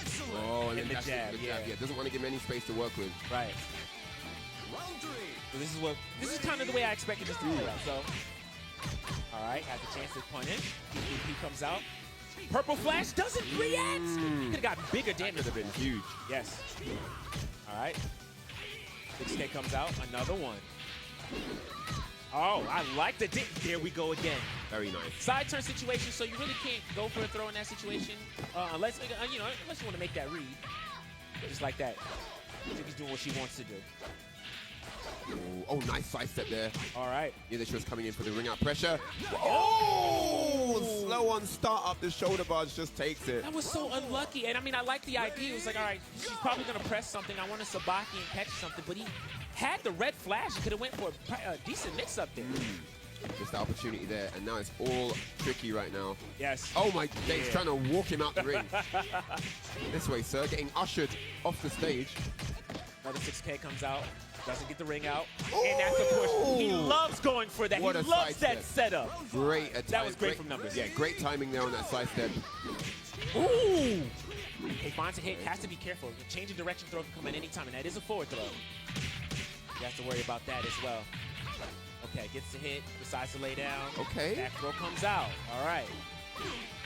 Oh, and then the jab. Yeah, doesn't want to give him any space to work with. Right. So this is kind of the way I expected this to play out. So, all right, has a chance to punish. He comes out. Purple flash doesn't react. Could have gotten bigger damage. Could have been huge. Yes. All right. 6K comes out. Another one. Oh, I like the dip. There we go again. Very nice. Side turn situation, so you really can't go for a throw in that situation unless you know, unless you want to make that read. Just like that. I think he's doing what she wants to do. Oh, nice side step there. All right. Yeah, that she was coming in for the ring out pressure. Oh, slow on start up. The shoulder barge just takes it. That was so unlucky. And I mean, I like the idea. It was like, all right, she's probably going to press something. I want to Sabaki and catch something. But he had the red flash. He could have went for a decent mix up there. Just the opportunity there. And now it's all Tricky right now. Yes. Oh, my days, trying to walk him out the ring. This way, sir. Getting ushered off the stage. Another 6K comes out. Doesn't get the ring out. Ooh. And that's a push. He loves going for that. What he loves that setup. Great attack. That was great from Numbers. Yeah, great timing there on that side step. Ooh! He finds a hit. Has to be careful. The change of direction throw can come at any time, and that is a forward throw. You have to worry about that as well. Okay, gets the hit. Decides to lay down. Okay. Back throw comes out. All right.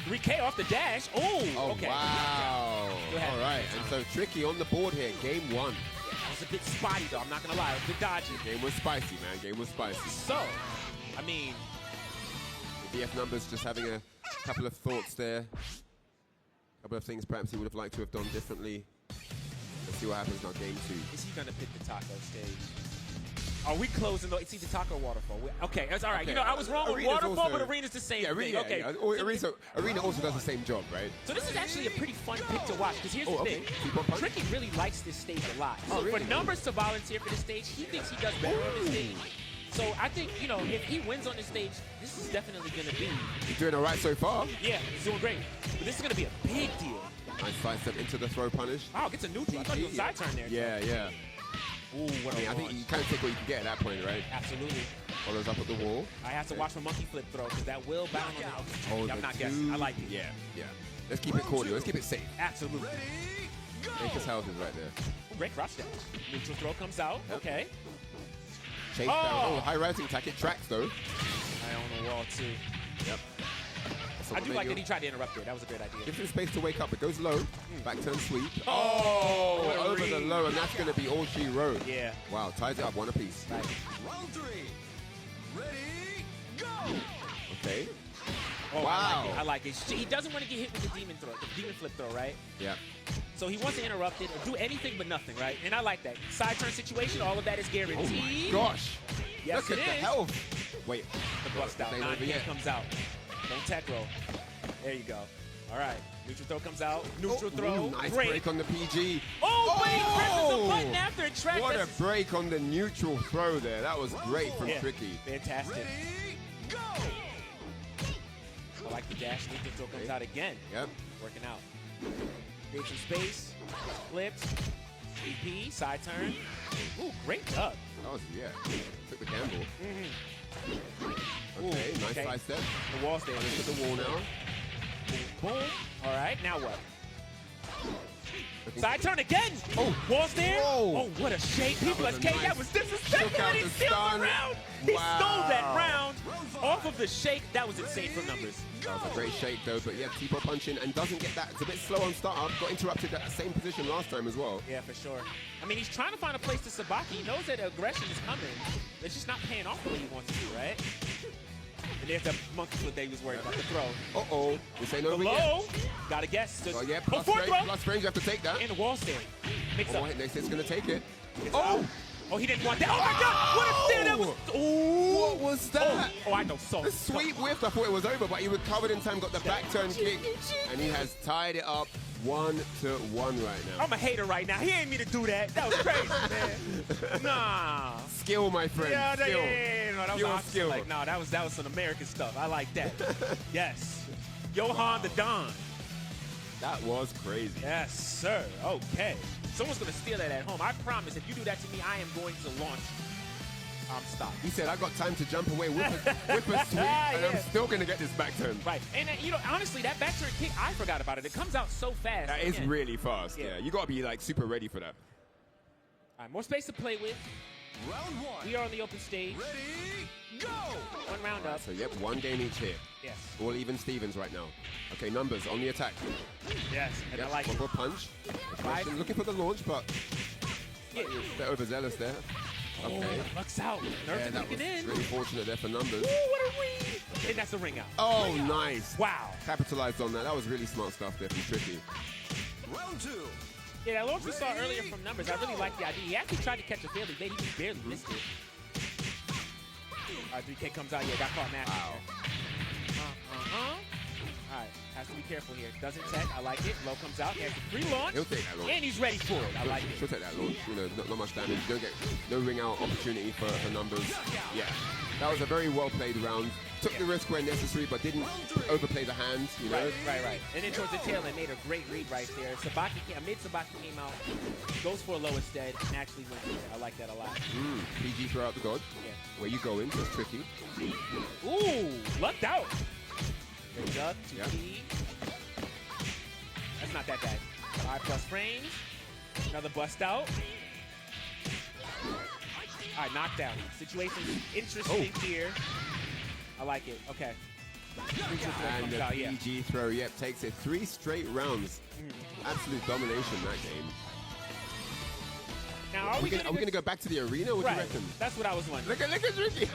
3K off the dash. Oh, okay. Wow. All right, and so Tricky on the board here. Game one. That was a bit spotty, though. I'm not going to lie. It was a bit dodgy. Game was spicy, man. Game was spicy. So, I mean, the VF Numbers just having a couple of thoughts there. A couple of things perhaps he would have liked to have done differently. Let's see what happens now, game two. Is he going to pick the taco stage? Are we closing though? It's either taco or waterfall. Okay, that's all right. Okay. You know, I was wrong with waterfall, also, but arena's the same thing. Okay. Yeah. Arena also does the same job, right? So this is actually a pretty fun pick to watch, because here's the thing. Tricky really likes this stage a lot. So for Numbers to volunteer for this stage, he thinks he does better on this stage. So I think, you know, if he wins on this stage, this is definitely going to be... He's doing all right so far. Yeah, he's doing great. But this is going to be a big deal. Nice side step into the throw punish. Wow, gets a neutral. I thought he was side turn there. Yeah. Ooh, what I think you kind of take what you can get at that point, right? Absolutely. Follows up at the wall. I have to watch for monkey flip throw, because that will bound on the I'm not guessing. I like it. Yeah. Let's keep it cordial. Let's keep it safe. Absolutely. Baker's houses right there. Great cross dash. Neutral throw comes out. Yep. Okay. Chase down. Oh, high rising attack. It tracks, though. High on the wall, too. Yep. I do like that he tried to interrupt there. That was a great idea. Gives him space to wake up. It goes low. Back turn sweep. Oh, what a over read. the low, and that's going to be all she wrote. Yeah. Wow, ties it up, one apiece. Right. Round 3. Ready, go! Okay. Oh, Wow. I like it. He doesn't want to get hit with the demon throw, the demon flip throw, right? Yeah. So he wants to interrupt it or do anything but nothing, right? And I like that. Side turn situation, all of that is guaranteed. Oh my gosh. Yes, Look at it the is. health. Wait. The bust out. Ain't over 9K yet. comes out. Don't tech roll. There you go. All right. Neutral throw comes out. Neutral throw. Nice break. break on the PG. Oh, but he presses the button after it track. What a break on the neutral throw there. That was great from Tricky. Fantastic. Ready, go! I like the dash. Neutral throw comes out again. Yep. Working out. Create some space. Flipped. EP. Side turn. Ooh, great dub. That was, yeah. Took the gamble. Mm-hmm. Okay, nice okay. side step. The wall stay. Into the wall now. Boom. All right, now what? Side turn again. Oh, wall stare. Whoa. Oh, what a shake. People was are a K. nice- That was disrespectful. Took out He the steals stun. the round. He Wow. stole that round off of the shake. That was insane for numbers. That was a great shake though, but yeah, T-pop punching and doesn't get that. It's a bit slow on startup. Got interrupted at that same position last time as well. Yeah, for sure. I mean, he's trying to find a place to Sabaki. He knows that aggression is coming. It's just not paying off the way he wants to, right? And there's the monkey flip that he was worried about, the throw. Uh-oh. This ain't over Below, yet. gotta guess. Oh, yeah, oh, plus fourth range, throw. plus range, you have to take that. And the wall stare. Mix One up. more hit, next hit's going to take it. It's Oh! out. Oh, he didn't want that. Oh, my God. What a stare that was. Ooh. What was that? Oh, I know. So. The sweep whiff, I thought it was over, but he recovered in time, got the back turn kick, and he has tied it up 1-1 right now. I'm a hater right now. He ain't mean to do that. That was crazy, man. Nah. Skill, my friend. Yeah, skill. no, that was Skill, awesome. skill. Like, no, that was some American stuff. I like that. Yes. Johan the Don. That was crazy. Yes, sir. Okay. Someone's going to steal that at home. I promise, if you do that to me, I am going to launch. Stop. He said, I got time to jump away, whip a sweep, and I'm still going to get this back turn. Right. And, you know, honestly, that back turn kick, I forgot about it. It comes out so fast. That is Again. really fast, yeah. You got to be, like, super ready for that. All right, more space to play with. Round 1. We are on the open stage. Ready, go! One round up. So, yep, one game each here. Yes. All even Stevens right now. Okay, numbers on the attack. Yes, and Yep, I like one it. for punch. Looking for the launch, but Yeah. a bit overzealous there. Okay. Oh, Lux out. Nerf Yeah, to that kick was it in. really fortunate there for numbers. Ooh, what a read. And that's a ring out. Oh, nice. Wow. Capitalized on that. That was really smart stuff there from Tricky. Round 2. Yeah, that launch we saw earlier from numbers, I really like the idea. He actually tried to catch a fairly late. He just barely missed it. All right, 3K comes out. Yeah, got caught matching. Wow. All right, has to be careful here. Doesn't tech. I like it. Low comes out. He has a free launch. He'll take that launch. And he's ready for it. I like She'll it. take that launch. You know, not much damage. You don't get no ring out opportunity for numbers. Yeah. That was a very well played round. Took the risk where necessary, but didn't overplay the hands, you know? Right. And then towards the tail end, made a great read right there. Sabaki mid Sabaki came out, goes for a low instead, and actually wins it. I like that a lot. PG throw out the god. Yeah. Where you going? So it's tricky. Ooh, lucked out. Great up, 2P. Yeah. That's not that bad. 5+ frames. Another bust out. All right, knockdown. Situation's interesting here. I like it. Okay. And the PG throw, yep, takes it 3 straight rounds. Absolute domination that game. Now, Are we going to go back to the arena? What do you reckon? That's what I was wondering. Look at Tricky.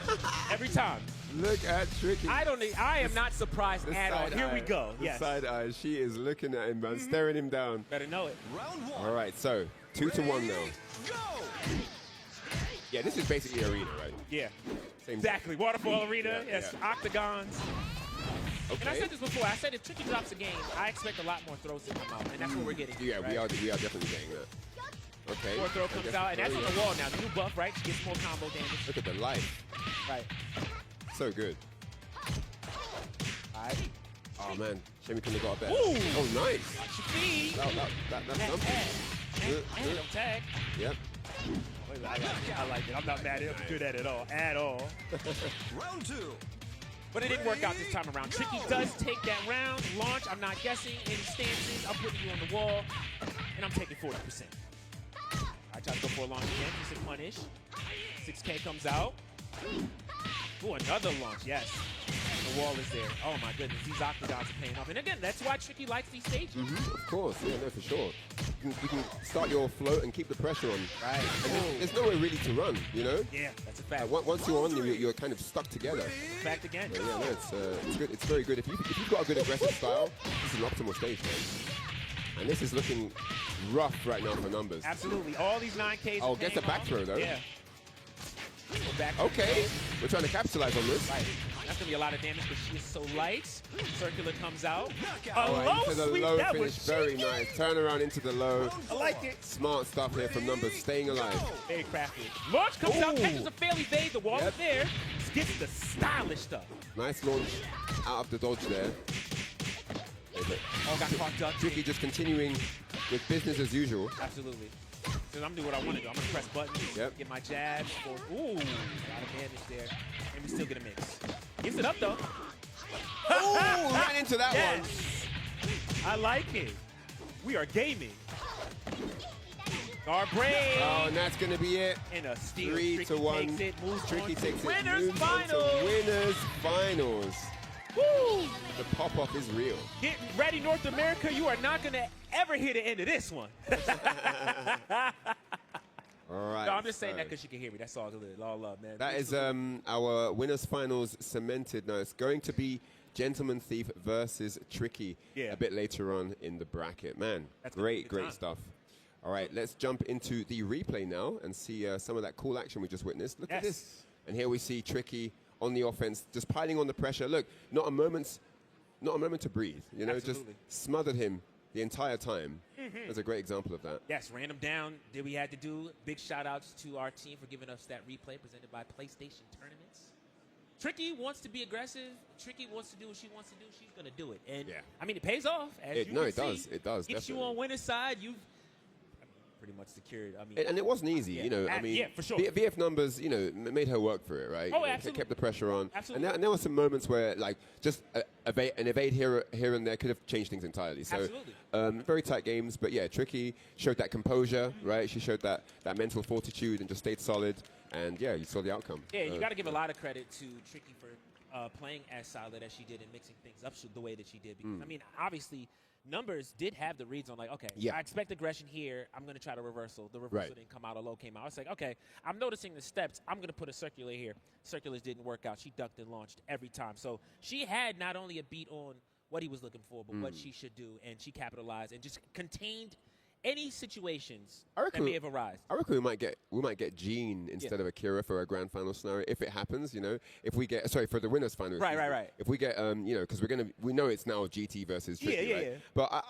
Every time. Look at Tricky. I am not surprised at all. Here we go. The Yes. side eye. She is looking at him, man, staring him down. Better know it. Round 1. All right, so 2-1 now. Go! Yeah, this is basically arena, right? Yeah. Same Exactly. Waterfall arena. Yeah, Yes. yeah. Octagons. Okay. And I said this before. I said if Tricky drops a game, I expect a lot more throws to come out, and that's what we're getting. Yeah, right? we are definitely getting that. Okay. Fourth throw comes out, and that's on the wall now. The new buff, right? She gets more combo damage. Look at the life. Right. So good. All right. Oh, man. Shame we couldn't have got a bet. Ooh. Oh, nice. Shafi. That's something. And don't tag. Yep. I like it. I'm not mad at it. I'm good at it all. At all. Round 2. But it didn't work out this time around. Tricky does take that round. Launch. I'm not guessing any stances. I'm putting you on the wall. And I'm taking 40%. I try to go for a launch again. Just a punish. 6K comes out. Ooh, another launch. Yes. The wall is there. Oh my goodness, these octagons are paying off. And again, that's why Tricky likes these stages. Of course, yeah, no, for sure. You can start your float and keep the pressure on. Right. And there's nowhere really to run, you know? Yeah, that's a fact. Once you're on, you're kind of stuck together. Fact again. But yeah, no, it's good. It's very good. If you've got a good aggressive style, this is an optimal stage, man. And this is looking rough right now for numbers. Absolutely. All these 9Ks. Oh, gets a back throw though. Yeah. Okay, we're trying to capitalize on this. Right. That's gonna be a lot of damage because she is so light. Circular comes out. Into the low finish, very nice. Turn around into the low. I like it. Smart stuff here from numbers, staying alive. Very crafty. Launch comes out, catches a fairly evade. The wall is there. Gets the stylish stuff. Nice launch out of the dodge there. Oh, got caught up. Tricky just continuing with business as usual. Absolutely. So I'm doing what I want to do. I'm gonna press buttons, get my jabs. Ooh, a lot of damage there. And we still get a mix. Gives it up though. Oh, right into that one. I like it. We are gaming. Our brain. Oh, and that's gonna be it. And a steal. 3-1. Takes it, moves Tricky takes it. Winners moves on to finals. Winners finals. Woo! The pop-off is real. Get ready, North America. You are not going to ever hear the end of this one. All right. No, I'm just saying that because you can hear me. That's all good. All love, man. That is our winners finals cemented. Now it's going to be Gentleman Thief versus Tricky a bit later on in the bracket. Man, That's great stuff. All right, let's jump into the replay now and see some of that cool action we just witnessed. Look at this. And here we see Tricky on the offense, just piling on the pressure. Look, not a moment to breathe. You know, Absolutely. just smothered him the entire time. That's a great example of that. Yes, ran him down. Did we had to do. Big shout outs to our team for giving us that replay presented by PlayStation Tournaments. Tricky wants to be aggressive. Tricky wants to do what she wants to do. She's going to do it. And, I mean, it pays off. As you can see. It does. Gets you on winner's side. You've pretty much secured. I mean, and it wasn't easy, you know. I mean, for sure. VF numbers, you know, made her work for it, right? Oh, you know, absolutely. kept the pressure on. Absolutely. And there were some moments where, like, just an evade here and there could have changed things entirely. So, very tight games. But yeah, Tricky showed that composure, right? She showed that mental fortitude and just stayed solid. And yeah, you saw the outcome. Yeah, you got to give a lot of credit to Tricky for playing as solid as she did and mixing things up the way that she did. Because I mean, obviously, numbers did have the reads on like, okay, I expect aggression here. I'm going to try the reversal. The reversal didn't come out. A low came out. I was like, okay, I'm noticing the steps. I'm going to put a circular here. Circulars didn't work out. She ducked and launched every time. So she had not only a beat on what he was looking for, but what she should do, and she capitalized and just contained any situations that may have arisen. I reckon we might get Jean instead of Akira for a grand final scenario if it happens. You know, if we get for the winners final. Right. If we get you know, because we know it's now GT versus Tricky, right? But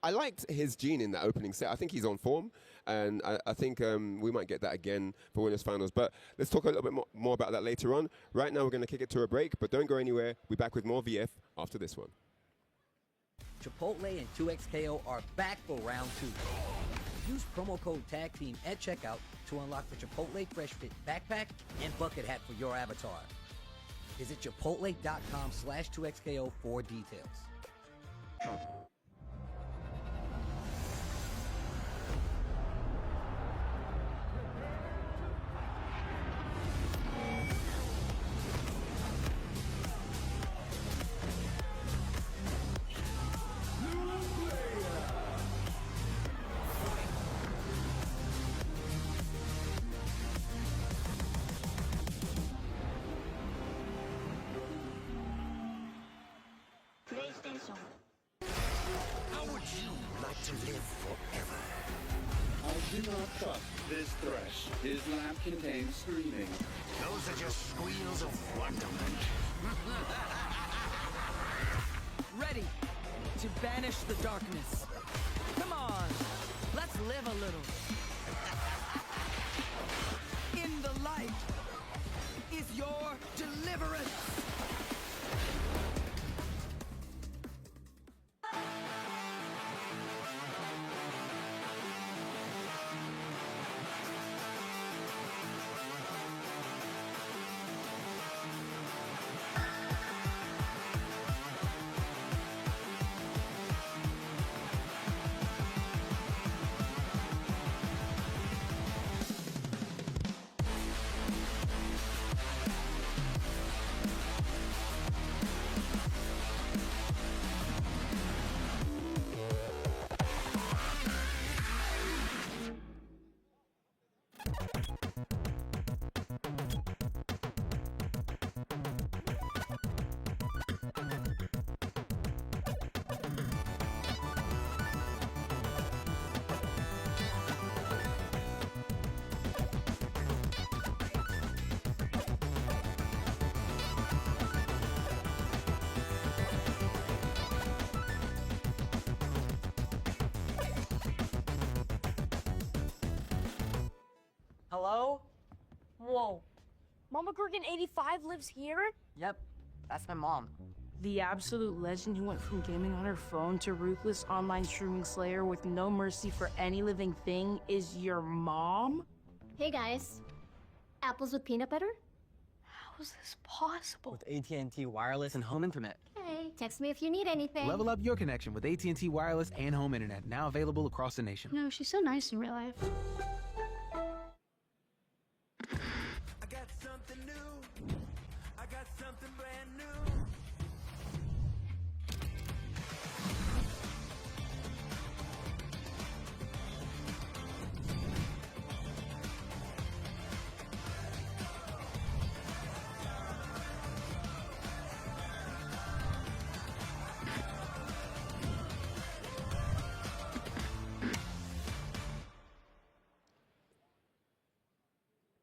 I liked his Jean in that opening set. I think he's on form, and I think we might get that again for winners finals. But let's talk a little bit more about that later on. Right now we're going to kick it to a break, but don't go anywhere. We'll be back with more VF after this one. Chipotle and 2XKO are back for round 2. Use promo code TAGTEAM at checkout to unlock the Chipotle Fresh Fit backpack and bucket hat for your avatar. Visit chipotle.com/2XKO for details. How would you like to live forever? I do not trust this thresh. His lamp contains screaming. Those are just squeals of wonderment. Ready to banish the darkness. Come on, let's live a little. In the light is your deliverance. Whoa. Mama Gurgan 85 lives here? Yep, that's my mom. The absolute legend who went from gaming on her phone to ruthless online streaming slayer with no mercy for any living thing is your mom? Hey guys. Apples with peanut butter? How is this possible? With AT&T Wireless and Home Internet. Hey, text me if you need anything. Level up your connection with AT&T Wireless and Home Internet, now available across the nation. No, she's so nice in real life. I got something new. I got something brand new.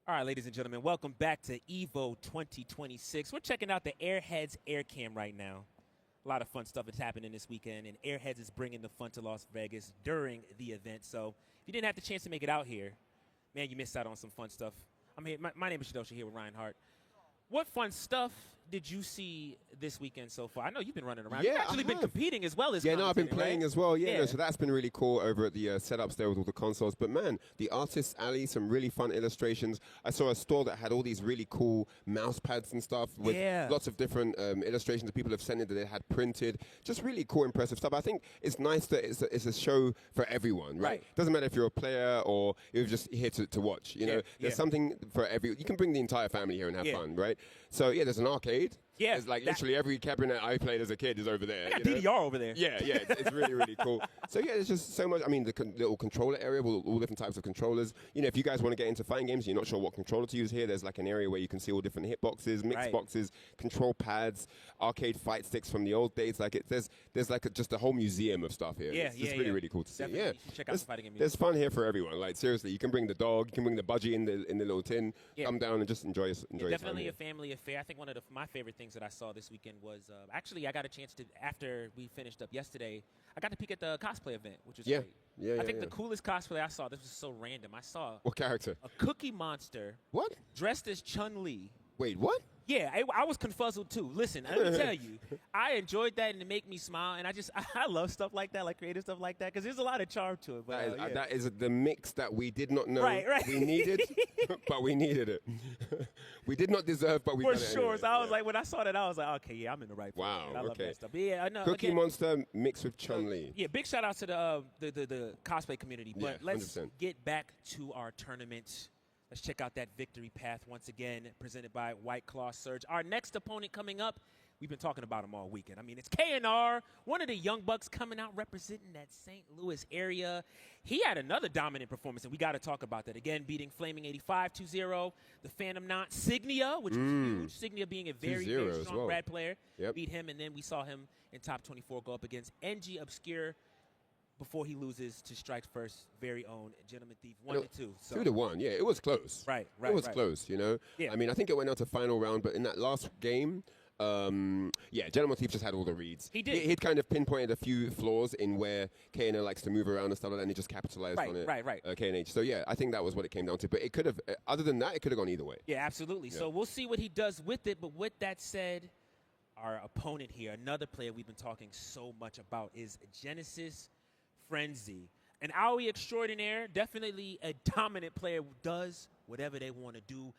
All right, ladies and gentlemen, welcome back to EVO 2026. We're checking out the Airheads Air Cam right now. A lot of fun stuff is happening this weekend, and Airheads is bringing the fun to Las Vegas during the event. So if you didn't have the chance to make it out here, man, you missed out on some fun stuff. I'm here. My name is Shadosha here with Ryan Hart. What fun stuff did you see this weekend so far? I know you've been running around. Yeah, You've actually been competing as well as Yeah, no, I've been playing right? as well. Yeah, no, so that's been really cool over at the setups there with all the consoles. But man, the Artist's Alley, some really fun illustrations. I saw a store that had all these really cool mouse pads and stuff with lots of different illustrations that people have sent in that they had printed. Just really cool, impressive stuff. I think it's nice that it's a show for everyone, right? Doesn't matter if you're a player or you're just here to watch. You know, there's something for every. You can bring the entire family here and have fun, right? So yeah, there's an arcade. Yeah, it's like literally every cabinet I played as a kid is over there. I got DDR over there. Yeah, it's really, really cool. So yeah, there's just so much. I mean, the little controller area with all different types of controllers. You know, if you guys want to get into fighting games, you're not sure what controller to use here. There's like an area where you can see all different hitboxes, mix boxes, control pads, arcade fight sticks from the old days. Like there's like just a whole museum of stuff here. It's really, really cool to see. Definitely. Yeah, You should check out the fighting game. there's fun here for everyone. Like seriously, you can bring the dog, you can bring the budgie in the little tin, come down and just enjoy your Definitely time a family affair. I think one of my favorite things that I saw this weekend was actually I got a chance to, after we finished up yesterday, I got to peek at the cosplay event, which was great. I think the coolest cosplay I saw, this was so random, I saw What character? a Cookie Monster dressed as Chun-Li. Wait, what? Yeah, I was confuzzled too. Listen, let me tell you, I enjoyed that and it made me smile, and I love stuff like that, like creative stuff like that, because there's a lot of charm to it. But That is the mix that we did not know we needed, but we needed it. We did not deserve, but we for got it sure. anyway. So I was like, when I saw that, I was like, okay, yeah, I'm in the right place. Wow, I love okay. that stuff. But yeah, I know. Cookie again, Monster mixed with Chun-Li. Yeah, big shout out to the cosplay community. But Yeah, let's 100%. get back to our tournament. Let's check out that victory path once again, presented by White Claw Surge. Our next opponent coming up, we've been talking about him all weekend. I mean, it's KNR, one of the young bucks coming out representing that St. Louis area. He had another dominant performance, and we got to talk about that. Again, beating Flaming 85 2-0, the Phantom Knot, Signia, which was huge. Signia being a very, 2-0 very as strong well. Brad player, Yep. beat him, and then we saw him in top 24 go up against NG Obscure before he loses to Strike's first very own Gentleman Thief 1-2. So 2-1, yeah, it was close. Right. It was close, you know. Yeah. I mean, I think it went out to final round, but in that last game, Gentleman Thief just had all the reads. He did. He'd kind of pinpointed a few flaws in where KNO likes to move around and stuff like that, and he just capitalized on it. Right. KNH. So yeah, I think that was what it came down to. But it could have, other than that, it could have gone either way. Yeah, absolutely. Yeah. So we'll see what he does with it. But with that said, our opponent here, another player we've been talking so much about, is Genesis Frenzy. An AOE extraordinaire, definitely a dominant player who does whatever they want to do.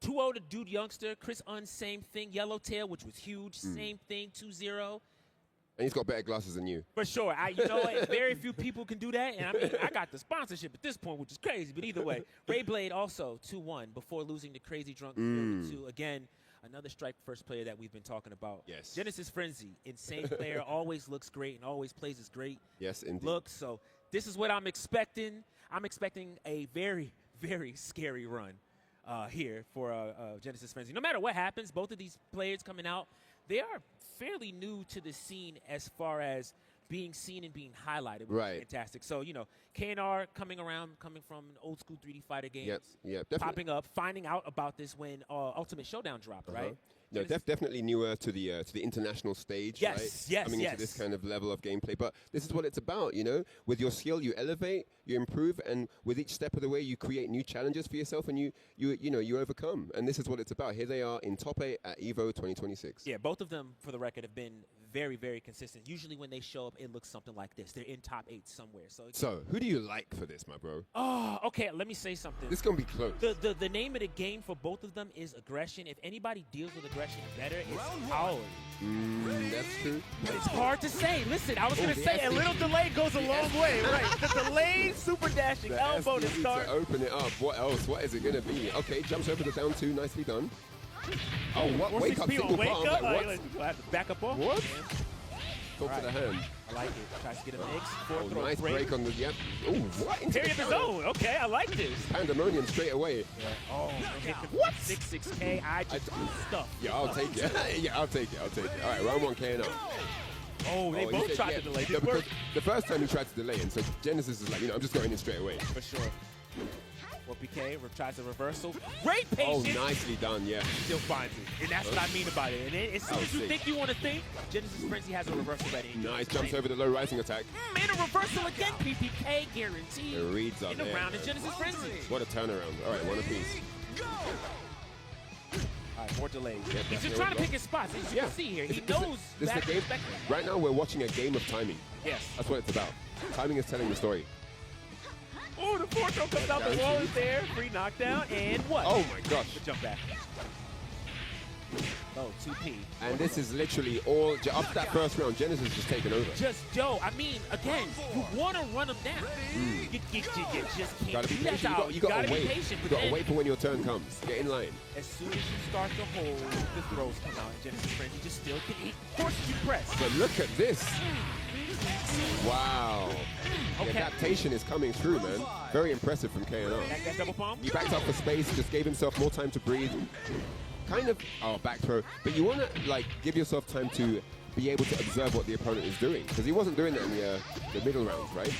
2-0 to Dude Youngster. Chris Un, same thing. Yellowtail, which was huge, same thing, 2-0. And he's got better glasses than you. For sure. You know what? Very few people can do that. And I mean, I got the sponsorship at this point, which is crazy. But either way, Ray Blade also 2-1 before losing to Crazy Drunk 2. Again, another Strike first player that we've been talking about. Yes. Genesis Frenzy, insane player, always looks great and always plays his great Yes, indeed. look. So this is what I'm expecting. I'm expecting a very, very scary run here for Genesis Frenzy. No matter what happens, both of these players coming out, they are fairly new to the scene as far as being seen and being highlighted, which is fantastic. So, you know, KNR coming from an old school 3D fighter games, Yep, definitely. popping up, finding out about this when Ultimate Showdown dropped, right? No, definitely newer to the international stage. Yes, right? yes, Coming into this kind of level of gameplay, but this is what it's about. You know, with your skill, you elevate, you improve, and with each step of the way, you create new challenges for yourself, and you overcome. And this is what it's about. Here they are in top 8 at Evo 2026. Yeah, both of them, for the record, have been very, very consistent. Usually when they show up, it looks something like this. They're in top 8 somewhere. So who do you like for this, my bro? Oh, okay. Let me say something. This is gonna be close. The name of the game for both of them is aggression. If anybody deals with aggression better, it's ours. That's true. But it's hard to say. Listen, I was going to say a little delay goes a long way. Right. The delayed super dashing elbow to start. To open it up. What else? What is it going to be? Okay, jumps over the down 2. Nicely done. Oh, what? Wake up, single palm. Like, what? Back up off. What? Talk to the hand. I like it. Tries to get a mix. Oh, nice break on the, yep. Oh, what? Parry of the zone. Okay, I like this. Pandemonium straight away. Yeah. Oh, what? 6K. I just stuff. Yeah, I'll take it. Yeah, I'll take it. All right, round 1 KO. Oh, they both tried to delay. Because the first time he tried to delay, and so Genesis is like, I'm just going in straight away. For sure. 4PK tries a reversal. Great patience. Oh, nicely done, yeah. Still finds it. And that's what I mean about it. And as soon as you think you want to think, Genesis Frenzy has a reversal ready. Nice, jumps over the low rising attack. And a reversal again. PPK guaranteed. It reads up in the round is Genesis Frenzy. What a turnaround. All right, one apiece. All right, more delays. Yep, he's just trying to pick his spots. As you can see here, he knows this that the game. Right now, we're watching a game of timing. Yes. That's what it's about. Timing is telling the story. Oh, the fourth throw comes out. The wall is there. Free knockdown. And what? Oh, my gosh. Good jump back. Oh, 2P. And this is literally all, after that first round, Genesis is taking over. I mean, again, you want to run them down. You just can't gotta be do patient. that. You gotta wait. Be patient. You gotta wait for when your turn comes. Get in line. As soon as you start to hold, the throws come out. Genesis Frenzy just still can eat. Forces you press. But look at this. Wow. Okay. The adaptation is coming through, man. Very impressive from KNR. That double palm? He backed up for space, just gave himself more time to breathe. Kind of, back throw. But you want to, give yourself time to be able to observe what the opponent is doing. Because he wasn't doing that in the middle rounds, right?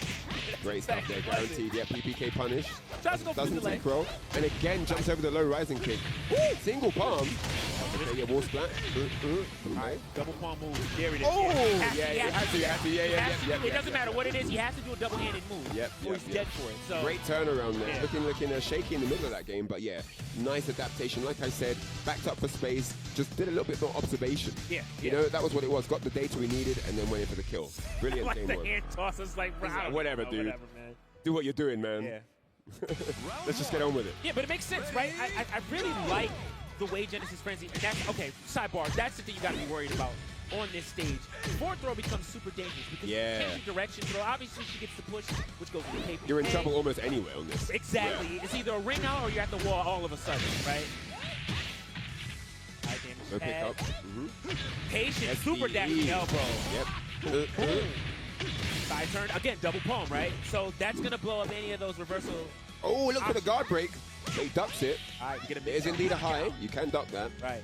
Great stuff there, guaranteed. Yeah, PPK punish. Doesn't take roll. And again, jumps over the low rising kick. Single palm. Okay, yeah, wall splat. Alright, double palm move. There it is. Oh, It doesn't matter what it is, he has to do a double-handed move. Yep. Or he's dead for it. So. Great turnaround there. Yeah. Looking shaky in the middle of that game, but yeah, nice adaptation. Like I said, backed up for space, just did a little bit more observation. Yeah. You know, that was what it was. Got the data we needed, and then went in for the kill. Brilliant like game the work. hand toss is like, whatever, dude. Whatever, man. Do what you're doing, man. Yeah. Let's just get on with it. Yeah, but it makes sense, right? I really like the way Genesis Frenzy, and that's, okay, sidebar, that's the thing you got to be worried about on this stage. Forward throw becomes super dangerous because you change your direction throw. Obviously, she gets the push, which goes to the paper. You're in trouble almost anywhere on this. Exactly. Yeah. It's either a ring out or you're at the wall all of a sudden, right? High damage. No pick up. Patient, super dashing elbow. Yep. Side turn. Again, double palm, right? So that's going to blow up any of those reversal. Oh, look for the guard break. He ducks it. All right, you get a It is indeed a high. You can duck that. Right.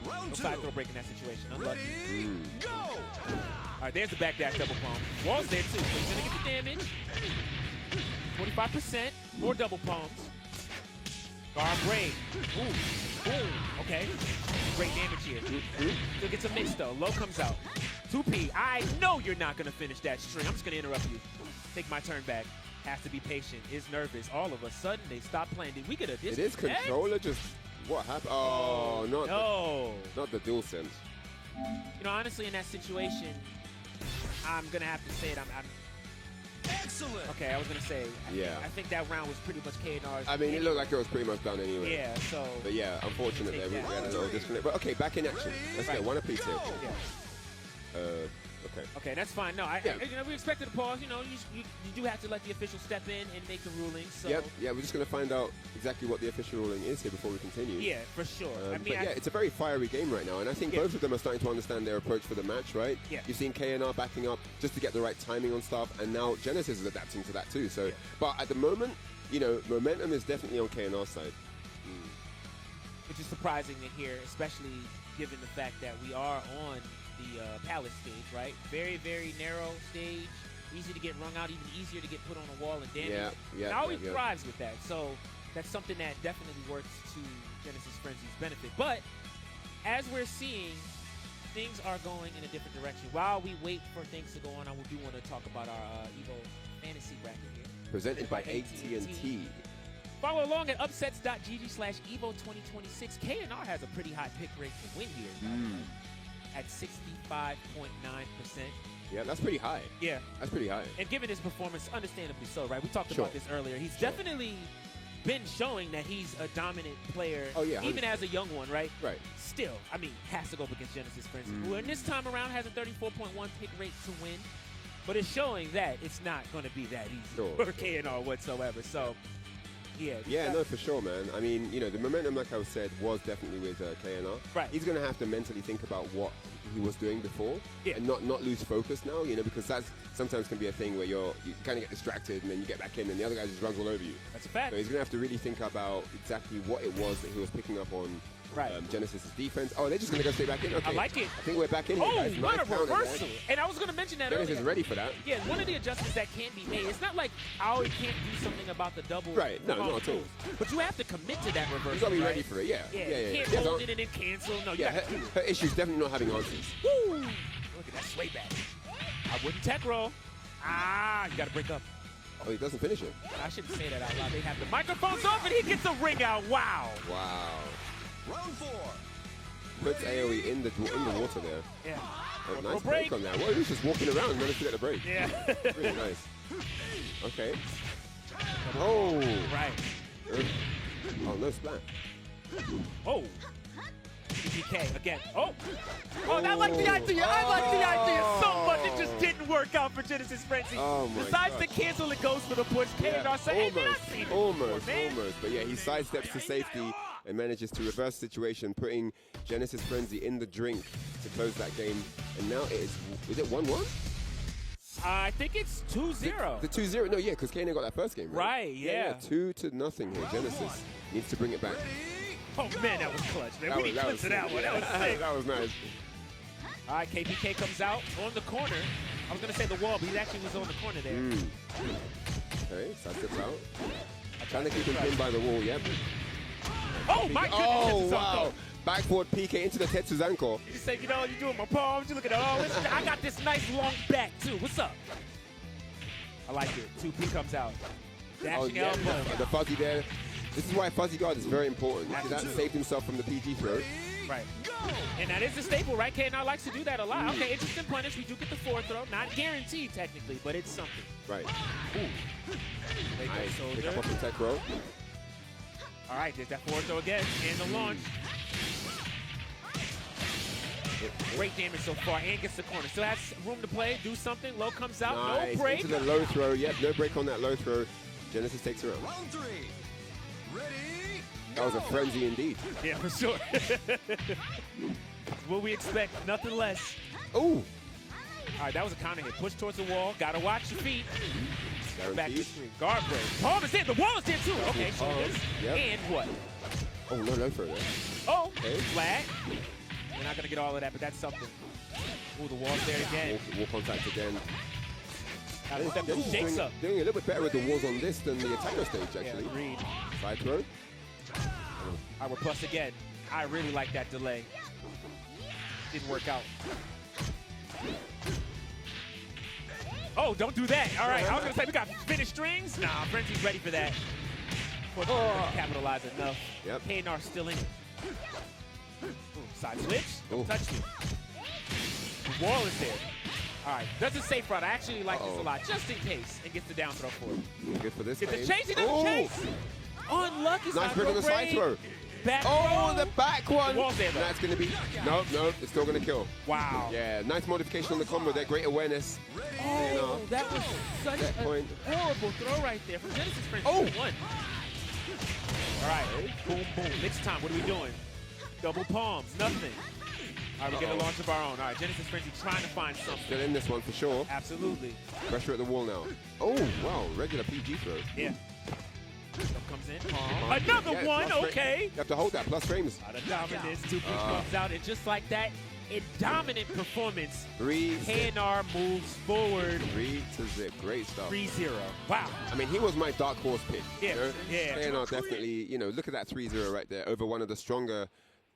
No side throw break in that situation. Unlucky. Go! All right, there's the back dash double palm. Wall's there too, so he's going to get the damage. 45%. More double palms. Guard break. Ooh. Okay. Great damage here. Still gets a mix though. Low comes out. 2P. I know you're not going to finish that string. I'm just going to interrupt you. Take my turn back. Has to be patient. Is nervous. All of a sudden, they stop playing. Did we get a disconnect? It is controller just... What happened? Oh, not the dual sense. You know, honestly, in that situation, I'm going to have to say it. I'm Excellent. Okay, I was going to say, I think that round was pretty much KNR's. I mean, it looked like it was pretty much done anyway. Yeah, so. But yeah, unfortunately, we had a little disconnect. But okay, back in action. Let's go. One apiece here. Yeah. Okay. Okay, that's fine. No, we expected a pause. You know, you do have to let the official step in and make the ruling. So. Yep. Yeah, we're just going to find out exactly what the official ruling is here before we continue. Yeah, for sure. But it's a very fiery game right now, and I think both of them are starting to understand their approach for the match, right? Yeah. You've seen KNR backing up just to get the right timing on stuff, and now Genesis is adapting to that too. So, but at the moment, you know, momentum is definitely on KNR's side. Which is surprising to hear, especially given the fact that we are on the Palace stage, right? Very, very narrow stage. Easy to get rung out, even easier to get put on a wall and damage. It always thrives with that. So that's something that definitely works to Genesis Frenzy's benefit. But as we're seeing, things are going in a different direction. While we wait for things to go on, I do want to talk about our Evo fantasy bracket here. Presented by AT&T. Follow along at upsets.gg/Evo2026. KNR has a pretty high pick rate to win here at 65.9%. Yeah, that's pretty high. Yeah. That's pretty high. And given his performance, understandably so, right? We talked about this earlier. He's definitely been showing that he's a dominant player, even as a young one, right? Right. Still, I mean, has to go up against Genesis Frenzy, who in this time around has a 34.1 pick rate to win, but it's showing that it's not going to be that easy for KNR whatsoever. So, yeah, no, for sure, man. I mean, you know, the momentum, like I said, was definitely with KNR. Right. He's going to have to mentally think about what he was doing before and not lose focus now, you know, because that's sometimes can be a thing where you kind of get distracted and then you get back in and the other guy just runs all over you. That's a fact. So he's going to have to really think about exactly what it was that he was picking up on Genesis' defense. Oh, they're just going to go straight back in? Okay. I like it. I think we're back in here, guys. What a Nice reversal. And I was going to mention that Genesis earlier. is ready for that. Yeah, one of the adjustments that can be made. It's not like Aoi can't do something about the double. Right, no, not at all. But you have to commit to that reversal. You got to be ready for it, You can't hold it and then cancel. No, you got to do it. Her issue is definitely not having answers. Woo! Look at that sway back. I wouldn't tech roll. You got to break up. Oh, he doesn't finish it. I shouldn't say that out loud. They have the microphones off and he gets a ring out. Wow. Wow. Round 4. Puts AoE in the water there. Yeah. Oh, nice break on that. Well, he was just walking around and managed to get the break. Yeah. Really nice. Okay. Oh. Right. Oh, no splat. Oh. PK again. Oh, I like the idea. I like the idea so much. It just didn't work out for Genesis Frenzy. Oh my Decides gosh. to cancel and goes for the push. KNR saying, almost. But yeah, he sidesteps to safety and manages to reverse the situation, putting Genesis Frenzy in the drink to close that game. And now is it 1-1? I think it's 2-0. The 2-0. No, yeah, because KNR got that first game, right? Right, yeah. 2-0 here. Genesis needs to bring it back. Oh, man, that was clutch, man. We need clips of that one. That was sick. That was nice. All right, KPK comes out on the corner. I was going to say the wall, but he actually was on the corner there. Okay, side steps out. Trying to keep him pinned by the wall, yep. Oh, my goodness. Oh, wow. Backboard PK into the Tetsuzanko. You say, you know, you're doing my palms. You look at it. Oh, I got this nice long back, too. What's up? I like it. 2P comes out. Dashing elbow. The fuzzy there. This is why fuzzy guard is very important. That saved himself from the PG throw. Right. And that is a staple, right? KNR likes to do that a lot. Okay, interesting punish. We do get the 4 throw. Not guaranteed, technically, but it's something. Right. Ooh. Nice. Pick up off the tech row. All right, there's that 4 throw again. And the launch. Great damage so far. And gets the corner. Still has room to play. Do something. Low comes out. Nice. No break. Into the low throw. Yep, no break on that low throw. Genesis takes her out. Round 3. Ready? That was a frenzy indeed. Yeah, for sure. What we expect, nothing less. Ooh. All right, that was a counter hit. Push towards the wall. Gotta watch your feet. Back to the Guaranteed. screen. Guard break. Palm is in. The wall is there too. Okay, shoulders. Yep. And what? Oh, no low throw there. Oh, flag. We're not gonna get all of that, but that's something. Ooh, the wall's there again. Wall contact again. Now step the shakes up. Doing a little bit better with the walls on this than the attacker stage, actually. Yeah, agreed. Side throw. I will plus again. I really like that delay. Didn't work out. Oh, don't do that. All right, I was going to say we got finished strings. Nah, Frenzy's ready for that. Capitalize enough. Yep. KNR still in it. Ooh, side switch. Don't touch me. The wall is there. All right, that's a safe route. I actually like this a lot, just in case. And gets the down throw for it. Good for this Get the game. chase, he doesn't chase. Unlucky. Nice break on the side throw. Back the back one. The wall's there, though. That's going to be... No, it's still going to kill. Wow. Yeah, nice modification on the combo there. Great awareness. Oh, that was such a horrible throw right there from Genesis Frenzy. Oh. 1. All right, boom, boom. Next time, what are we doing? Double palms, nothing. All right, we get a launch of our own. All right, Genesis Frenzy trying to find something. Still in this one for sure. Absolutely. Pressure at the wall now. Oh, wow. Regular PG throw. Yeah. Comes in. Another one, okay. You have to hold that, plus frames. Out of dominance, 2P comes out, and just like that, in dominant performance, KNR moves forward. 3-0. Great stuff. 3-0. Wow. I mean, he was my dark horse pick. Yeah, You know? yeah. KNR definitely, look at that 3-0 right there over one of the stronger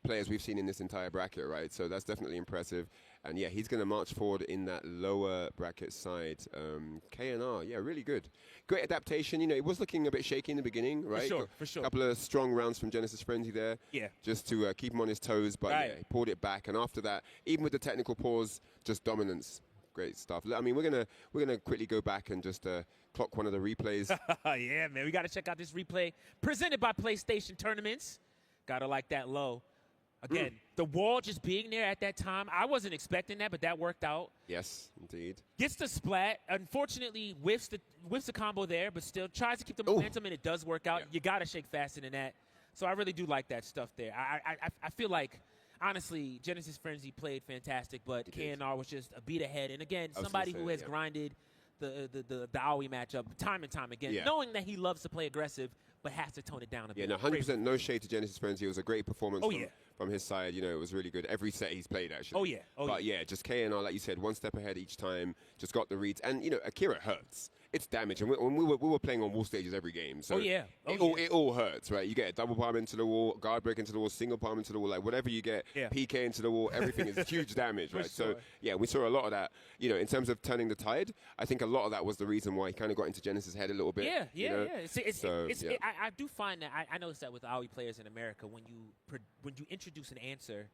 players we've seen in this entire bracket, right? So that's definitely impressive. And yeah, he's going to march forward in that lower bracket side. KNR, yeah, really good. Great adaptation. You know, it was looking a bit shaky in the beginning, right? For sure. A couple of strong rounds from Genesis Frenzy there. Yeah. Just to keep him on his toes. But yeah, he pulled it back. And after that, even with the technical pause, just dominance. Great stuff. I mean, we're gonna quickly go back and just clock one of the replays. Yeah, man, we got to check out this replay presented by PlayStation Tournaments. Gotta like that low. Again, the wall just being there at that time, I wasn't expecting that, but that worked out. Yes, indeed. Gets the splat. Unfortunately, whiffs the combo there, but still tries to keep the momentum, and it does work out. Yeah. You got to shake faster than that. So I really do like that stuff there. I feel like, honestly, Genesis Frenzy played fantastic, but KNR was just a beat ahead. And again, somebody who has grinded the Aoi matchup time and time again, knowing that he loves to play aggressive, but has to tone it down a bit. Yeah, no, 100% no shade to Genesis Frenzy. It was a great performance from his side. You know, it was really good. Every set he's played, actually. But yeah, just KNR, like you said, one step ahead each time, just got the reads. And, you know, Akira hurts. It's damage. And we were playing on wall stages every game. So it all hurts, right? You get a double palm into the wall, guard break into the wall, single palm into the wall, like whatever you get, PK into the wall, everything is huge damage, right? So, yeah, we saw a lot of that. You know, in terms of turning the tide, I think a lot of that was the reason why he kind of got into Genesis' head a little bit. I do find that, I noticed that with Aoi players in America, when you introduce an answer,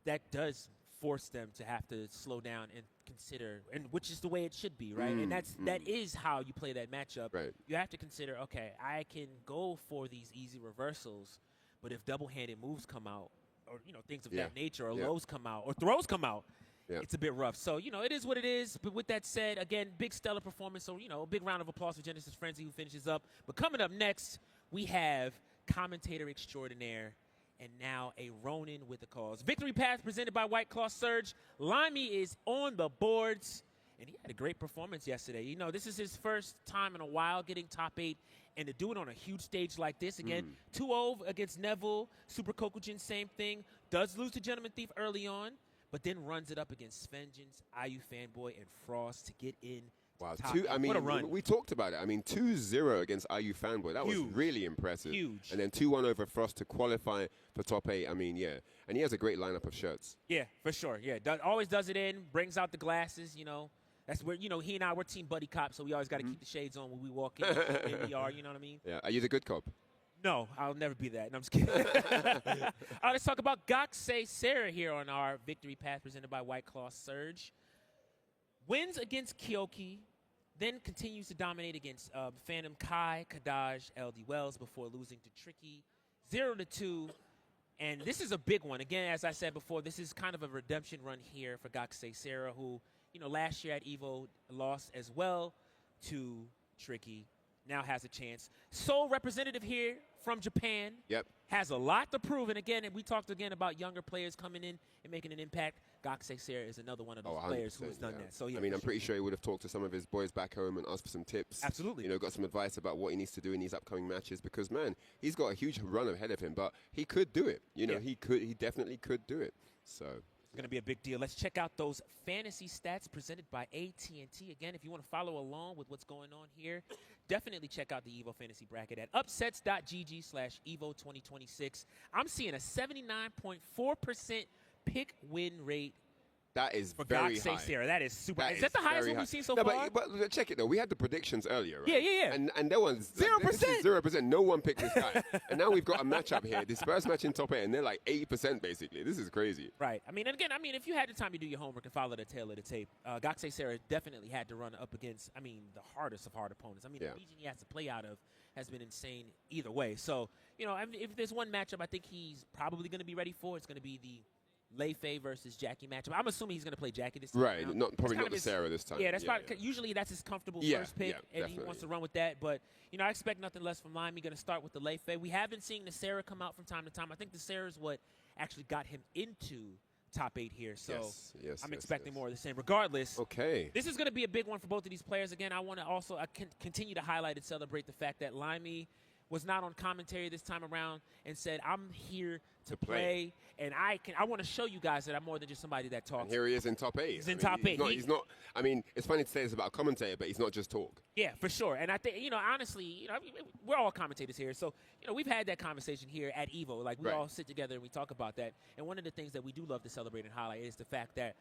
that does force them to have to slow down and consider, and which is the way it should be, right? And that is how you play that matchup. Right. You have to consider, okay, I can go for these easy reversals, but if double-handed moves come out, or things of that nature, or lows come out, or throws come out, it's a bit rough. So it is what it is. But with that said, again, big stellar performance. So a big round of applause for Genesis Frenzy, who finishes up. But coming up next, we have commentator extraordinaire, and now a Ronin with the cause. Victory Path presented by White Claw Surge. Limey is on the boards, and he had a great performance yesterday. This is his first time in a while getting top 8, and to do it on a huge stage like this. Again, 2-0 against Neville. Super Kokujin, same thing. Does lose to Gentleman Thief early on, but then runs it up against Svengeance, IU Fanboy, and Frost to get in. Wow, what a run. We talked about it. I mean, 2-0 against IU Fanboy. That was really impressive. Huge. And then 2-1 over Frost to qualify for top 8. I mean, yeah. And he has a great lineup of shirts. Yeah, for sure. Yeah, always does it in, brings out the glasses, That's where, he and I, we're team buddy cop, so we always got to keep the shades on when we walk in VR, you know what I mean? Yeah. Are you the good cop? No, I'll never be that. No, I'm just kidding. All right, let's talk about Gakusei Sarah here on our Victory Path presented by White Claw Surge. Wins against Kyoki, then continues to dominate against Phantom Kai, Kadaj, LD Wells before losing to Tricky 0-2. And this is a big one. Again, as I said before, this is kind of a redemption run here for Gakusei Sarah, who, last year at EVO lost as well to Tricky. Now has a chance. Sole representative here from Japan. Yep. Has a lot to prove. And again, we talked again about younger players coming in and making an impact. Gakusei Sarah is another one of those players who has done that. So, yeah, I mean, I'm pretty sure he would have talked to some of his boys back home and asked for some tips. Absolutely. Got some advice about what he needs to do in these upcoming matches because, man, he's got a huge run ahead of him, but he could do it. He definitely could do it. So it's going to be a big deal. Let's check out those fantasy stats presented by AT&T. Again, if you want to follow along with what's going on here, definitely check out the EVO Fantasy Bracket at upsets.gg/EVO2026. I'm seeing a 79.4% pick win rate. That is for very Gakusei high. Sarah. That is super. Is that the highest one we've seen so far? But check it though. We had the predictions earlier, right? Yeah. And that one's 0%. 0%. No one picked this guy. And now we've got a matchup here. This first match in top 8, and they're like 80% basically. This is crazy. Right. I mean, if you had the time to do your homework and follow the tail of the tape, Gakusei Sarah definitely had to run up against, the hardest of hard opponents. The region he has to play out of has been insane either way. So, if there's one matchup I think he's probably going to be ready for, it's going to be the Lei Fei versus Jackie matchup. I'm assuming he's going to play Jackie this time. Right, probably not the Sarah this time. Yeah, that's probably usually that's his comfortable first pick, and he wants to run with that. But I expect nothing less from Limey. Going to start with the Lei Fei. We have been seeing the Sarah come out from time to time. I think the Sarah is what actually got him into top 8 here. So I'm expecting more of the same. Regardless, this is going to be a big one for both of these players. Again, I want to also continue to highlight and celebrate the fact that Limey was not on commentary this time around and said, I'm here to play, and I want to show you guys that I'm more than just somebody that talks. And here he is in top 8. He's in top 8. He's not, I mean, it's funny to say this about a commentator, but he's not just talk. Yeah, for sure. And I think, honestly, we're all commentators here. So, we've had that conversation here at EVO. Like, we all sit together and we talk about that. And one of the things that we do love to celebrate and highlight is the fact that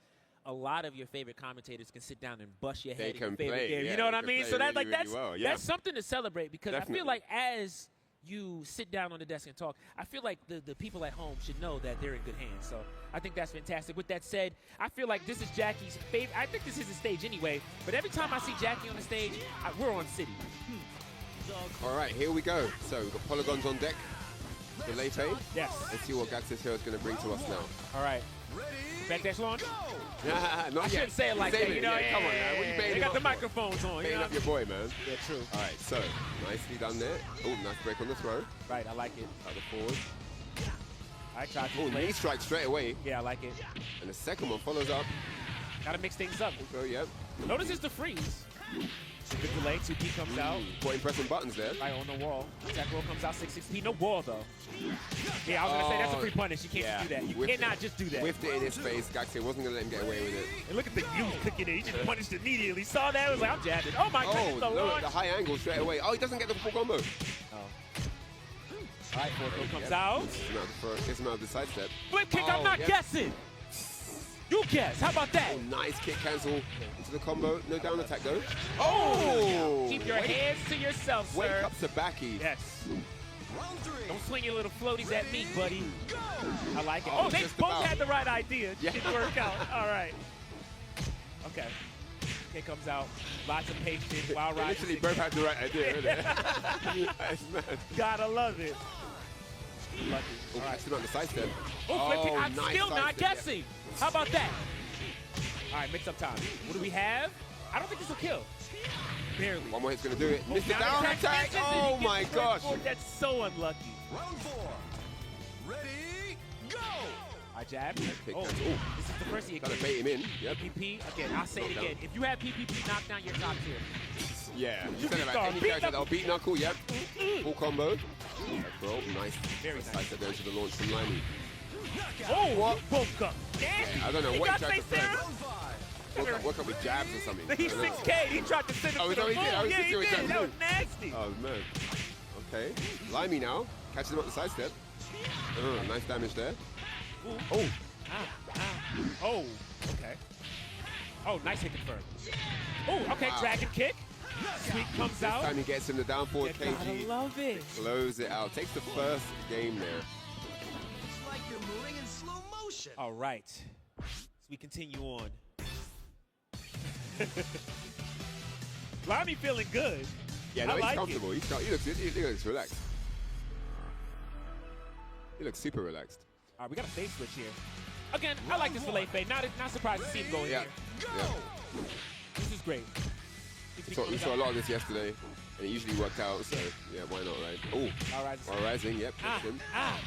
a lot of your favorite commentators can sit down and bust your head in your favorite game. You know what I mean? So that's something to celebrate, because I feel like as you sit down on the desk and talk, I feel like the people at home should know that they're in good hands. So I think that's fantastic. With that said, I feel like this is Jackie's favorite. I think this is the stage anyway, but every time I see Jackie on the stage, we're on City. All right, here we go. So we've got polygons on deck. The late fade. Yes. Let's see what Gax's Hero is going to bring to us now. All right. Backdash launch? Not I shouldn't say it like that. Come on, man. What are you baiting They got up the for? microphones on. Baiting up your boy, man. Yeah, true. All right, so nicely done there. Oh, nice break on the throw. Right, I like it. Out the forward. I tried to. Oh, knee strike straight away. Yeah, I like it. And the second one follows up. Got to mix things up. Oh, yep. Notice it's the freeze. Good delay. 2P comes out. Putting pressing buttons there. Right on the wall. Attack roll comes out 6-6P. No wall, though. Yeah, I was going to say that's a free punish. You can't just do that. You cannot just do that. Whiffed it in his face. Gaxe wasn't going to let him get away with it. And look at the you cooking it. He just punished immediately. Saw that. It was like, I'm jabbing. Oh, my goodness. The no, launch. the high angle straight away. Oh, he doesn't get the full combo. Oh. All right, fourth throw comes out. Gets him out of the sidestep. Flip kick, I'm not guessing. You guess. How about that? Oh, nice kick cancel into the combo. No down attack, though. Oh! Keep your hands to yourself, sir. Wake up Sabaki. Yes. Don't swing your little floaties at me, buddy. I like it. Oh, they both had the right idea. Yeah. Didn't work out. All right. Okay. Kick comes out. Lots of patience. Wild ride. Literally both had the right idea, really. That's mad. Gotta love it. Lucky. Oh, all right. Still on the sidestep. Oh, I'm nice still not sidestep, guessing. Yeah. How about that? All right, mix up time. What do we have? I don't think this will kill. Barely. One more hit's going to do it. Missed the down attack. Oh, my gosh. That's so unlucky. Round 4. Ready, go! I jab. Oh, this is the first he got to bait him in. Yep. PPP. Again, I'll say it again. If you have PPP knockdown, you're top tier. Yeah. You said about any character that'll beat Knuckle. Yep. Full combo. Bro, nice. Very nice. Sidestep there to the launch from Limey. Oh, what? Woke up. Yeah, I don't know what he tried to say. Sarah. Woke up with jabs or something. He's 6K. He tried to send him to the moon. Yeah, he did. That was nasty. Oh, man. Okay. Limey now. Catches him up the sidestep. Nice damage there. Oh. Oh. Okay. Oh, nice hit confirmed. Oh, okay. Wow. Dragon kick. Sweep comes out. This time he gets him the down forward KG. I love it. Close it out. Takes the first game there. It's like you're moving in slow motion. All right. So we continue on. Limey feeling good. Yeah, no, I he's like comfortable. He looks relaxed. He looks super relaxed. All right, we got a phase switch here. Again, I like this delay fade. Not surprised to see him going here. Yeah. This is great. We saw a lot of this yesterday, and it usually worked out. So yeah, why not, right? Oh, while rising. Yep.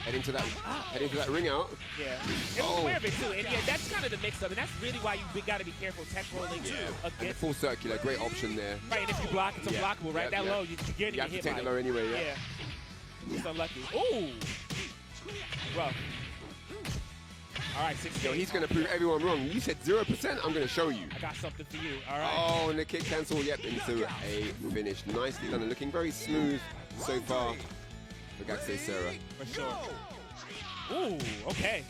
Heading to that ring out. Yeah. It was aware of it too, and yeah, that's kind of the mix-up, and that's really why you got to be careful tech rolling too. And the full circular, great option there. Right, and if you block, it's unblockable, right? That low, you get you have to take the low anyway. Yeah. It's unlucky. Ooh. Well. All right, 6K. Yo, he's going to prove everyone wrong. You said 0%. I'm going to show you. I got something for you. All right. Oh, and the kick cancel. Yep, into a finish. Nicely done. And looking very smooth so far for Gaxe Sarah. For sure. Ooh, okay.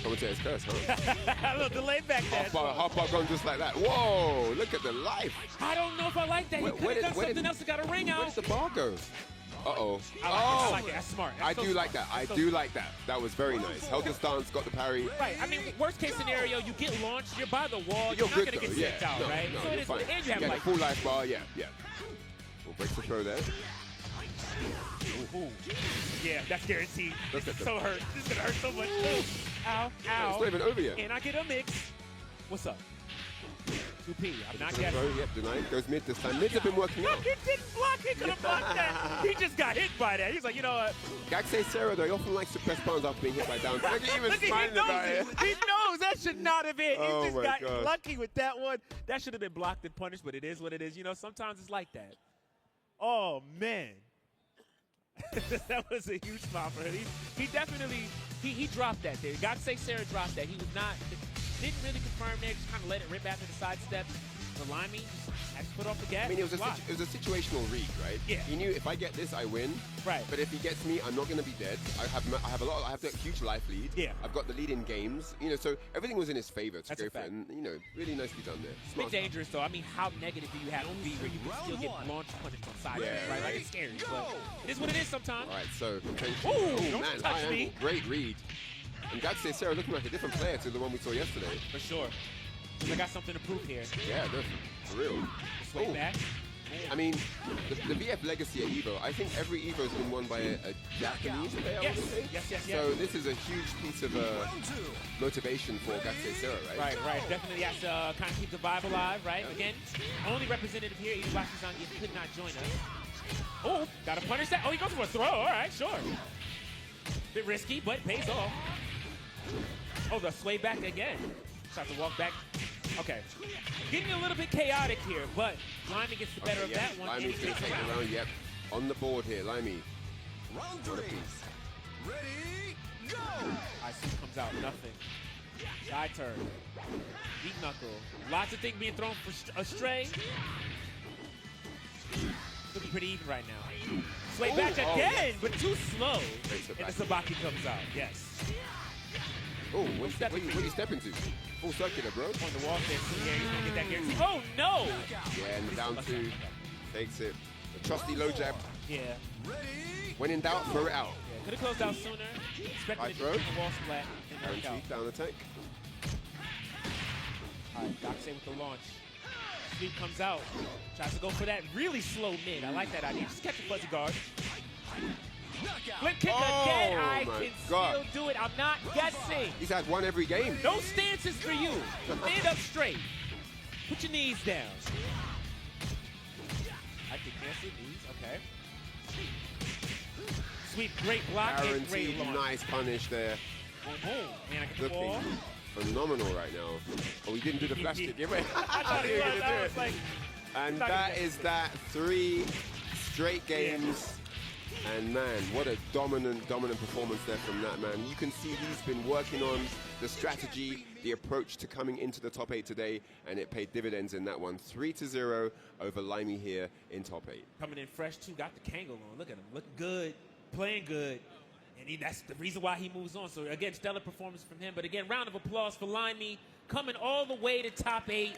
Commentator's curse, huh? A little delay back there. Half bar gone just like that. Whoa, look at the life. I don't know if I like that. He could have done something else that got a ring out. Where did the bar go? Uh-oh. I like it. That's smart. I do like that. I do like that. That was very nice. Held the stance, got the parry. Right. I mean, worst case scenario, you get launched, you're by the wall, you're not good going to get sent out, right? No, so you're fine. And you have like full life bar, yeah. We'll break the throw there. Ooh. Yeah, that's guaranteed. This is so hurt. This is going to hurt so much. Ooh. Ow, ow. It's not even over yet. Can I get a mix? What's up? 2P. I'm not guessing. Yep, denied. Goes mid this time. Mids have been working out. He didn't block. He could have blocked that. He just got hit by that. He's like, you know what? Gaxe Sarah, though, he often likes to press buttons after being hit by down. Look at even smiling about it. He knows that should not have hit. Oh he just got gosh. lucky with that one. That should have been blocked and punished, but it is what it is. You know, sometimes it's like that. Oh, man. That was a huge spot for him. He definitely he dropped that there. Got to say Sarah dropped that. He was not didn't really confirm there. Just kind of let it rip after the sidestep. The Limey had to put off the gas. I mean, it was a situational read, right? Yeah. He knew if I get this, I win. Right. But if he gets me, I'm not going to be dead. I have a huge life lead. Yeah. I've got the lead in games. You know, so everything was in his favor to That's go a for it. fact. And, you know, really nicely done there. It's Smart dangerous, though. I mean, how negative do you have to be where you can still get launched punches on side, right? Like, it's scary, but it is what it is sometimes. All right, so potential. Ooh, oh, don't man, touch high me. angle, great read. And got to say, Sarah looking like a different player to the one we saw yesterday. For sure. I got something to prove here. Yeah, for real. Sway back. I mean, the VF legacy at EVO, I think every EVO has been won by a Japanese player, I would say. Yes. So this is a huge piece of motivation for Gatsé Sarah, right? Right. Definitely has to kind of keep the vibe alive, right? Again, only representative here, Iidabashi Zangief, could not join us. Oh, got to punish that. Oh, he goes for a throw. All right, sure. Bit risky, but pays off. Oh, the sway back again. Tries to walk back. Okay. Getting a little bit chaotic here, but Limey gets the better of that one. Limey's going to take the round, yep. On the board here, Limey. Round 3. Ready, go! IC comes out, nothing. Side turn. Deep knuckle. Lots of things being thrown for astray. Looking pretty even right now. Sway back again, but too slow. And the Sabaki comes out, yes. Oh, what you step into? Full circular, bro. On the wall there, so yeah, he's gonna get that guarantee. Oh no! Yeah, and down two. Takes it. The trusty low jab. Yeah. When in doubt, throw it out. Yeah, could have closed out sooner. Expected to get the wall splat. Guaranteed down attack. Alright, Doxay with the launch. Sweep comes out. Tries to go for that really slow mid. I like that idea. Just catch a fuzzy guard. Flip kick again. I can still do it. I'm not guessing. He's had one every game. No stances for you. Stand up straight. Put your knees down. I can cancel knees. Okay. Sweet, great block and great launch. Nice punish there. Man, I get the wall. Phenomenal right now. Oh, he didn't do the flash kick. I thought he was. I was like, and that is that 3 straight games. And man, what a dominant performance there from that man. You can see he's been working on the strategy, the approach to coming into the top 8 today, and it paid dividends in that one. 3-0 over Limey here in top 8. Coming in fresh too, got the Kangol on. Look at him, looking good, playing good. And that's the reason why he moves on. So again, stellar performance from him. But again, round of applause for Limey, coming all the way to top 8,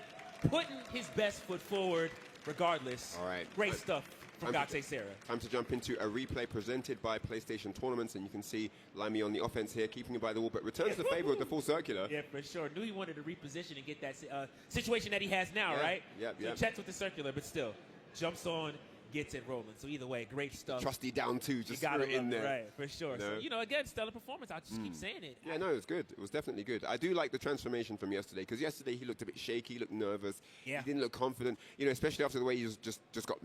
putting his best foot forward regardless. All right. Great stuff from Gatsé Sarah. Time to jump into a replay presented by PlayStation Tournaments, and you can see Limey on the offense here, keeping it by the wall, but returns the favor with the full circular. Yeah, for sure. Knew he wanted to reposition and get that situation that he has now, right? Yep. So checks with the circular, but still jumps on, gets it rolling. So either way, great stuff. Trusty down two, just threw it in there. Right, for sure. No. So, again, stellar performance. I'll just keep saying it. Yeah, no, it was good. It was definitely good. I do like the transformation from yesterday, because yesterday he looked a bit shaky, he looked nervous. Yeah. He didn't look confident, especially after the way he was just got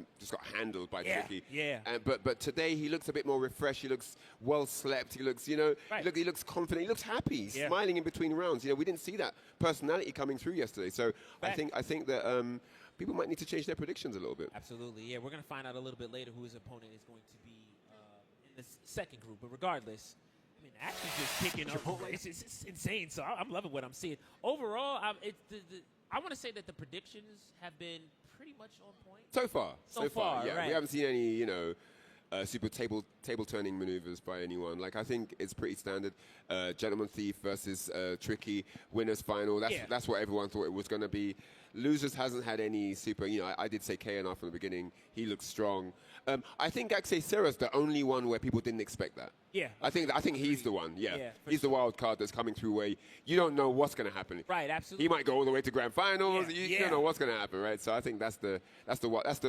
handled by Tricky. Yeah. But today he looks a bit more refreshed. He looks well slept. He looks, he looks confident. He looks happy, smiling in between rounds. We didn't see that personality coming through yesterday. So I think that people might need to change their predictions a little bit. Absolutely, yeah. We're going to find out a little bit later who his opponent is going to be in the second group. But regardless, I mean, action's just picking up. It's insane. So I'm loving what I'm seeing. Overall, I want to say that the predictions have been pretty much on point. So far, yeah. Right. We haven't seen any, super table turning maneuvers by anyone. Like, I think it's pretty standard. Gentleman Thief versus Tricky, winners final. That's what everyone thought it was going to be. Losers hasn't had any super, I did say KNR from the beginning. He looks strong. I think Gatsé Sarah's the only one where people didn't expect that. Yeah. I think he's the one, he's the wild card that's coming through where you don't know what's going to happen. Right, absolutely. He might go all the way to grand finals. You don't know what's going to happen, right? So I think that's the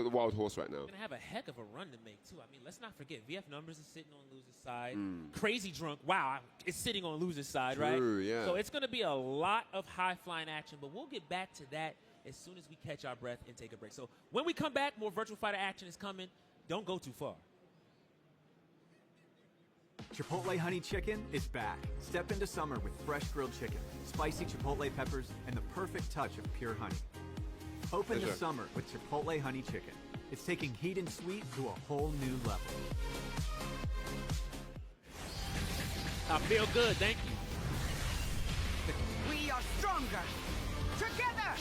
wild horse right now. Going to have a heck of a run to make, too. I mean, let's not forget, VF Numbers is sitting on loser's side. Crazy Drunk, wow, is sitting on loser's side, right? True, yeah. So it's going to be a lot of high-flying action, but we'll get back to that as soon as we catch our breath and take a break. So when we come back, more Virtual Fighter action is coming. Don't go too far. Chipotle Honey Chicken is back. Step into summer with fresh grilled chicken, spicy Chipotle peppers, and the perfect touch of pure honey. Open the summer with Chipotle Honey Chicken. It's taking heat and sweet to a whole new level. I feel good, thank you. We are stronger together.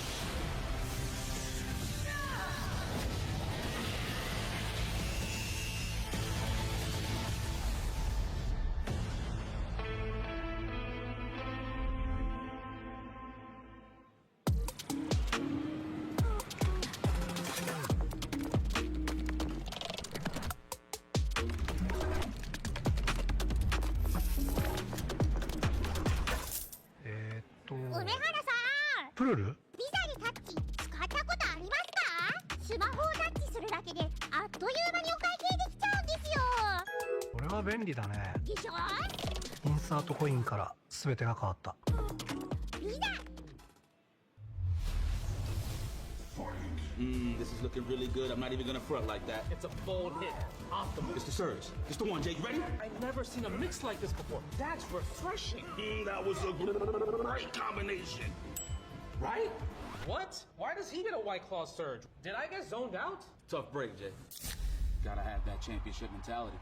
プルル？ビザにタッチ使ったことありますか？スマホをタッチするだけであっという間にお会計できちゃうんですよ。これは便利だね。でしょ？インサートコインから全てが変わった。ビザ。This is looking really good. I'm not even gonna front like that. It's a full hit. Optimal. It's the surge. It's the one, Jake. You ready? I've never seen a mix like this before. That's refreshing. That was a great combination. Right? What? Why does he get a White Claw surge? Did I get zoned out? Tough break, Jay. Gotta have that championship mentality.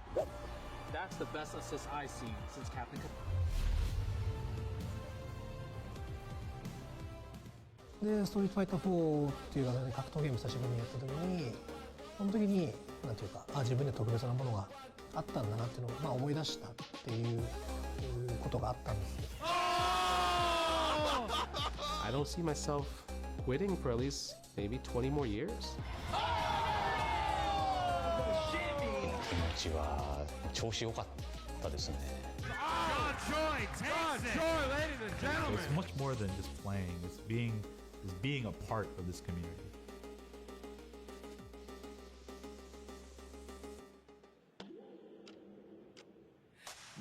That's the best assist I've seen since Captain. でストリートファイター4っていう形で格闘ゲーム久しぶりにやった時にその時になんていうか自分で特別なものがあったんだなっていうのを、思い出したっていうことがあったんですけど。I don't see myself quitting for at least maybe 20 more years. 気持ちは調子良かったですね。It's much more than just playing. It's being a part of this community.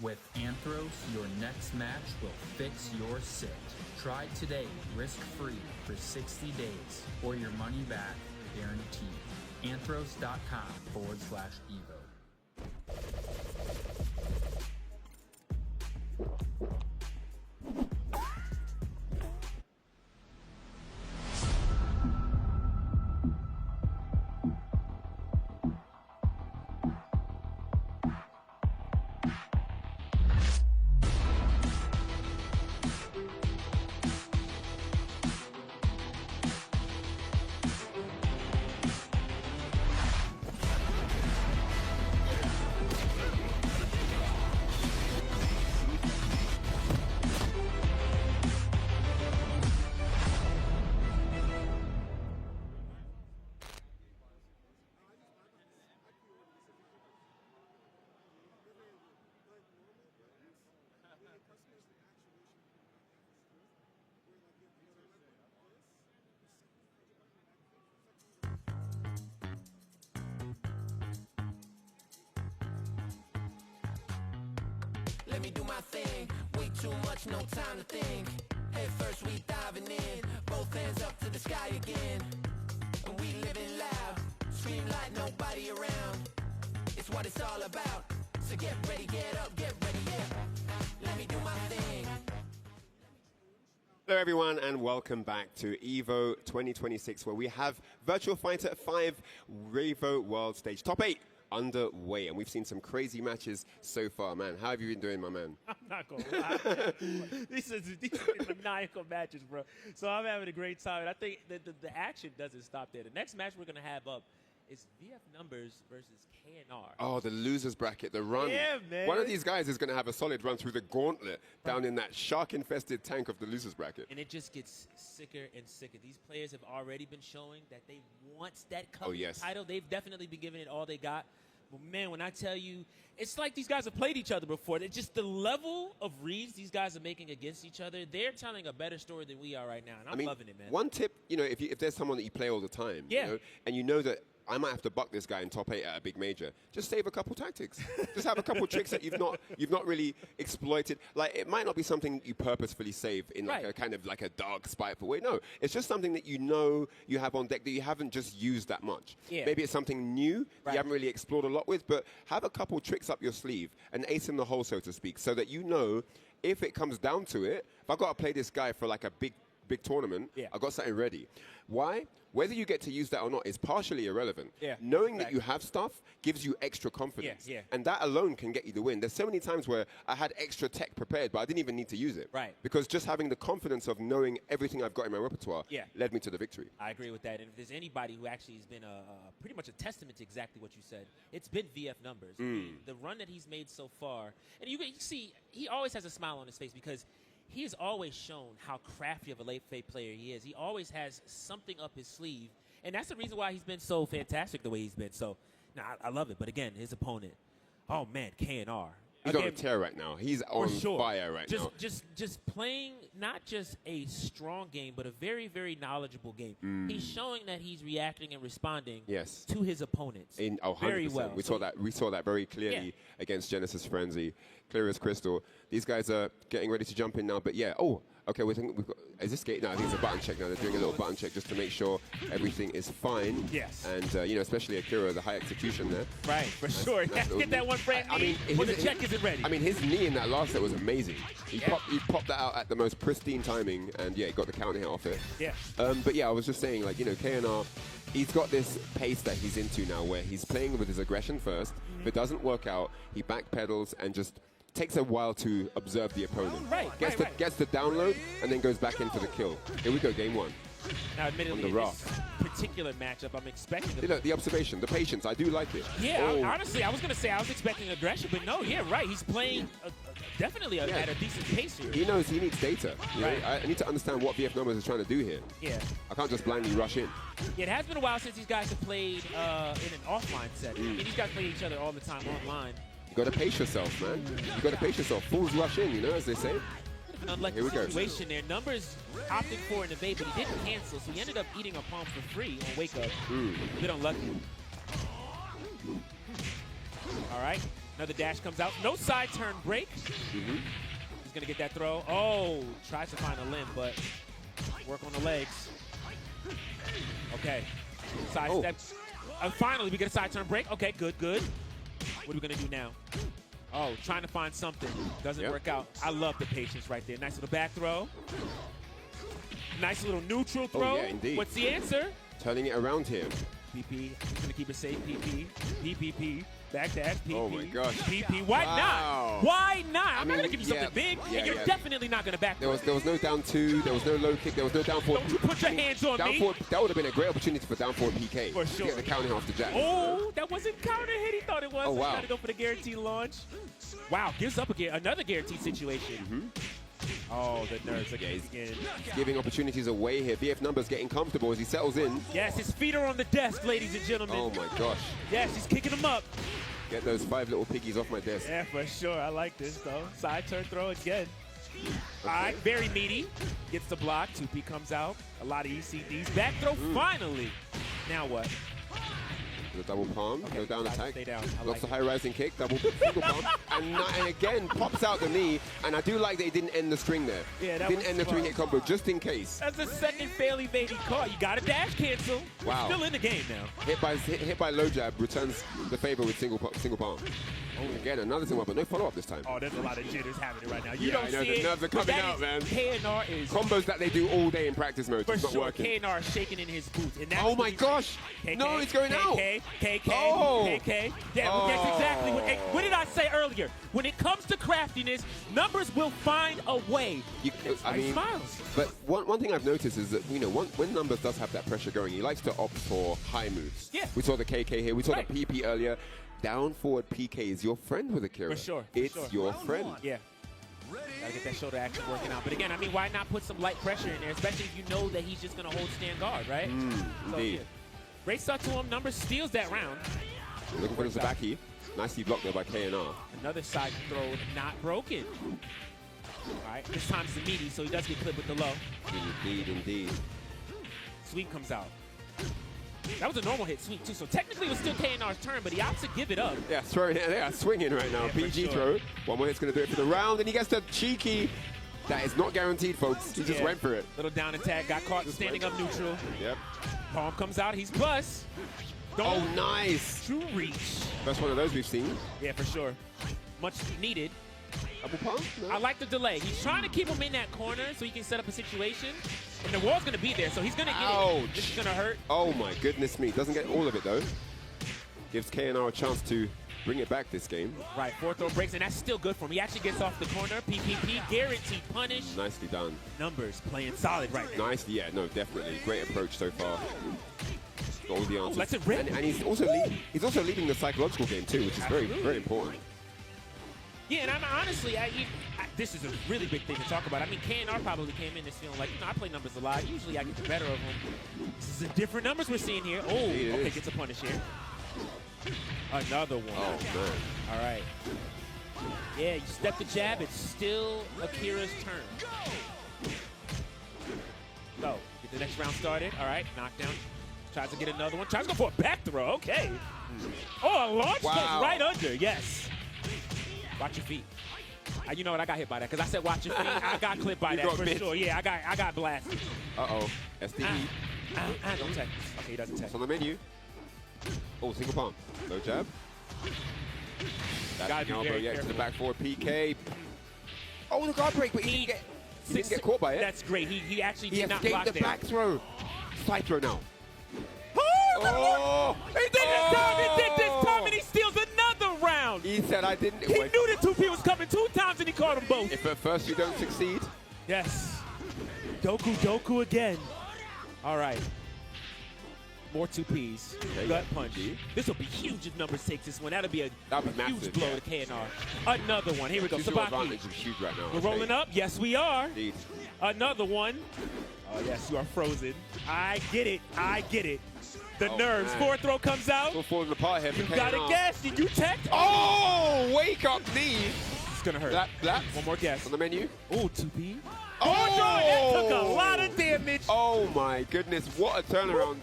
With Anthros, your next match will fix your sit. Try today, risk-free for 60 days, or your money back guaranteed. Anthros.com/Evo. Let me do my thing. Way too much, no time to think. Head first, we diving in. Both hands up to the sky again. And we living loud. Scream like nobody around. It's what it's all about. So get ready, get up, get ready, yeah. Let me do my thing. Hello everyone and welcome back to EVO 2026 where we have Virtual Fighter 5 Revo World Stage Top 8 underway, and we've seen some crazy matches so far, man. How have you been doing, my man? I'm not going to lie. These are maniacal matches, bro. So I'm having a great time, and I think that the action doesn't stop there. The next match we're going to have up is VF Numbers versus KNR. Oh, the losers bracket, the run. Yeah, man. One of these guys is going to have a solid run through the gauntlet down in that shark-infested tank of the losers bracket. And it just gets sicker and sicker. These players have already been showing that they want that title. They've definitely been giving it all they got. But, man, when I tell you, it's like these guys have played each other before. It's just the level of reads these guys are making against each other, they're telling a better story than we are right now. And I'm loving it, man. One tip, if there's someone that you play all the time, and you know that I might have to buck this guy in top 8 at a big major, just save a couple tactics. Just have a couple tricks that you've not really exploited. Like, it might not be something you purposefully save in like a kind of like a dark, spiteful way. No, it's just something that you know you have on deck that you haven't just used that much. Yeah. Maybe it's something new that you haven't really explored a lot with, but have a couple tricks up your sleeve, an ace in the hole, so to speak, so that you know if it comes down to it, if I've got to play this guy for like a big big tournament, I got something ready. Why? Whether you get to use that or not is partially irrelevant. Yeah, Knowing that you have stuff gives you extra confidence. Yeah. And that alone can get you the win. There's so many times where I had extra tech prepared, but I didn't even need to use it. Right. Because just having the confidence of knowing everything I've got in my repertoire led me to the victory. I agree with that. And if there's anybody who actually has been pretty much a testament to exactly what you said, it's been VF Numbers. I mean, the run that he's made so far, and you see, he always has a smile on his face because he has always shown how crafty of a late fate player he is. He always has something up his sleeve, and that's the reason why he's been so fantastic the way he's been. So, I love it. But again, his opponent, oh man, KNR. He's on a tear right now. He's on fire right now. Just playing not just a strong game, but a very, very knowledgeable game. He's showing that he's reacting and responding to his opponents very well. We saw that very clearly against Genesis Frenzy, clear as crystal. These guys are getting ready to jump in now, but okay, we've got, is this gate? No, I think it's a button check now. They're doing a little button check just to make sure everything is fine. Yes. And, especially Akira, the high execution there. Right, for sure. Get that one frame knee when the check isn't ready. I mean, his knee in that last set was amazing. He popped that out at the most pristine timing, and, he got the counter hit off it. Yeah. But, I was just saying, KNR, he's got this pace that he's into now where he's playing with his aggression first. If it doesn't work out, he backpedals and just takes a while to observe the opponent. Gets the download and then goes back in for the kill. Here we go, game one. Now, admittedly, in this particular matchup, I'm expecting the observation, the patience. I do like it. Yeah, honestly, I was going to say I was expecting aggression, but no, right. He's playing definitely at a decent pace here. He knows he needs data. I need to understand what VF Numbers is trying to do here. Yeah. I can't just blindly rush in. Yeah, it has been a while since these guys have played in an offline setting. I mean, these guys play each other all the time online. You got to pace yourself, man. You got to pace yourself. Fools rush in, as they say. An unlucky situation there. Numbers opted for an evade, but he didn't cancel, so he ended up eating a palm for free on wake up. A bit unlucky. All right, another dash comes out. No side turn break. He's gonna get that throw. Oh, tries to find a limb, but work on the legs. Okay, side step. Finally, we get a side turn break. Okay, good. What are we gonna do now? Oh, trying to find something. Doesn't work out. I love the patience right there. Nice little back throw. Nice little neutral throw. Oh, yeah, indeed. What's the answer? Turning it around here. PP. He's going to keep it safe. PP. PPP. Back dash. PP. Oh, my gosh. PP. Why not? Why not? I'm not going to give you something big. Yeah, and you're definitely not going to back there was no down two. There was no low kick. There was no down forward. Don't you put your hands on me. That would have been a great opportunity for down forward PK. For sure. To get the counter off the jack. Oh, that wasn't counter hit. He thought it was. Oh, wow. He's trying to go for the guaranteed launch. Wow, gives up again. Another guaranteed situation. Oh, the nerves again. He's giving opportunities away here. VF Numbers getting comfortable as he settles in. Yes, his feet are on the desk, ladies and gentlemen. Oh, my gosh. Yes, he's kicking them up. Get those 5 little piggies off my desk. Yeah, for sure. I like this, though. Side turn throw again. All right, very meaty. Gets the block. 2P comes out. A lot of ECDs. Back throw finally. Now what? The double palm, no down attack. Stay down. Lots of high rising kick, single palm, and again pops out the knee. And I do like that he didn't end the string there. Yeah, that didn't end the 3-hit combo just in case. That's the second fail evade he caught. You got a dash cancel. Wow. Still in the game now. Hit by low jab returns the favor with single palm. Oh, again, another single palm, but no follow up this time. Oh, there's a lot of jitters happening right now. You don't I know, see the it. nerves are coming out, man. KNR is combos that they do all day in practice mode. For it's not sure, working. KNR is shaking in his boots. And oh my gosh! No, it's going out. KK. Yeah, that's exactly what did I say earlier? When it comes to craftiness, Numbers will find a way. I mean, smiles. But one thing I've noticed is that when Numbers does have that pressure going, he likes to opt for high moves. Yeah. We saw the KK here. We saw the PP earlier. Down forward PK is your friend with Akira. For sure. It's your friend. Yeah. Gotta get that shoulder action working out. But again, I mean, why not put some light pressure in there, especially if you know that he's just gonna hold stand guard, right? Indeed. Yeah. Great start to him. Numbers steals that round. Looking for the Zabaki. Nicely blocked there by KNR. Another side throw, not broken. All right, this time it's the meaty, so he does get clipped with the low. Indeed. Sweep comes out. That was a normal hit sweep, too. So technically it was still KNR's turn, but he opts to give it up. Yeah, they are swinging right now. PG throw. One more hit's going to do it for the round, and he gets the cheeky. That is not guaranteed, folks. He just went for it. Little down attack. Got caught standing up neutral. Yep. Palm comes out. He's plus. Oh, nice. True reach. First one of those we've seen. Yeah, for sure. Much needed. Double palm? No. I like the delay. He's trying to keep him in that corner so he can set up a situation. And the wall's going to be there, so he's going to get it. This is going to hurt. Oh my goodness me. Doesn't get all of it though. Gives KNR a chance to bring it back this game. Right, 4 throw breaks, and that's still good for him. He actually gets off the corner. PPP, guaranteed punish. Nicely done. Numbers playing solid right now. Nicely, yeah, no, definitely. Great approach so far. Got all the answers. Let's it rip. And he's also leading the psychological game too, which is very important. Yeah, and honestly, this is a really big thing to talk about. I mean, KNR probably came in this feeling like, I play numbers a lot. Usually I get the better of them. This is the different numbers we're seeing here. Oh, okay, gets a punish here. Another one. Oh, man. All right. Yeah, you step the jab. It's still Akira's turn. Go. Get the next round started. All right, knockdown. Tries to get another one. Tries to go for a back throw. Okay. Oh, a launch goes right under. Yes. Watch your feet. You know what? I got hit by that because I said watch your feet. I got clipped by that for sure. Yeah, I got blasted. Uh-oh. SDE. Don't tech. Okay, he doesn't tech. It's on the menu. Oh, single palm. No jab. That's elbow, yeah, to the back forward. PK. Oh, the guard break, but he didn't get caught by it. That's great. He actually did not block escaped the there. back throw. Side throw now. Oh! He did this time! He did this time, and he steals another round! He said I didn't. He knew the 2P was coming 2 times, and he caught them both. If at first you don't succeed. Yes. Doku again. All right. More 2Ps. Gut punch. This will be huge if Numbers takes this one. That'll be a huge massive, blow to KNR. Another one. Here we go. Sabaki. Is huge right now. We're rolling up. Yes, we are. Indeed. Another one. Oh, yes, you are frozen. I get it. The nerves. Man. 4th throw comes out. Still falling apart here for You got a guess. Did you check? Oh, wake up knee. It's going to hurt. One more guess. On the menu. Oh, 2P. Oh! That took a lot of damage. Oh, my goodness. What a turnaround.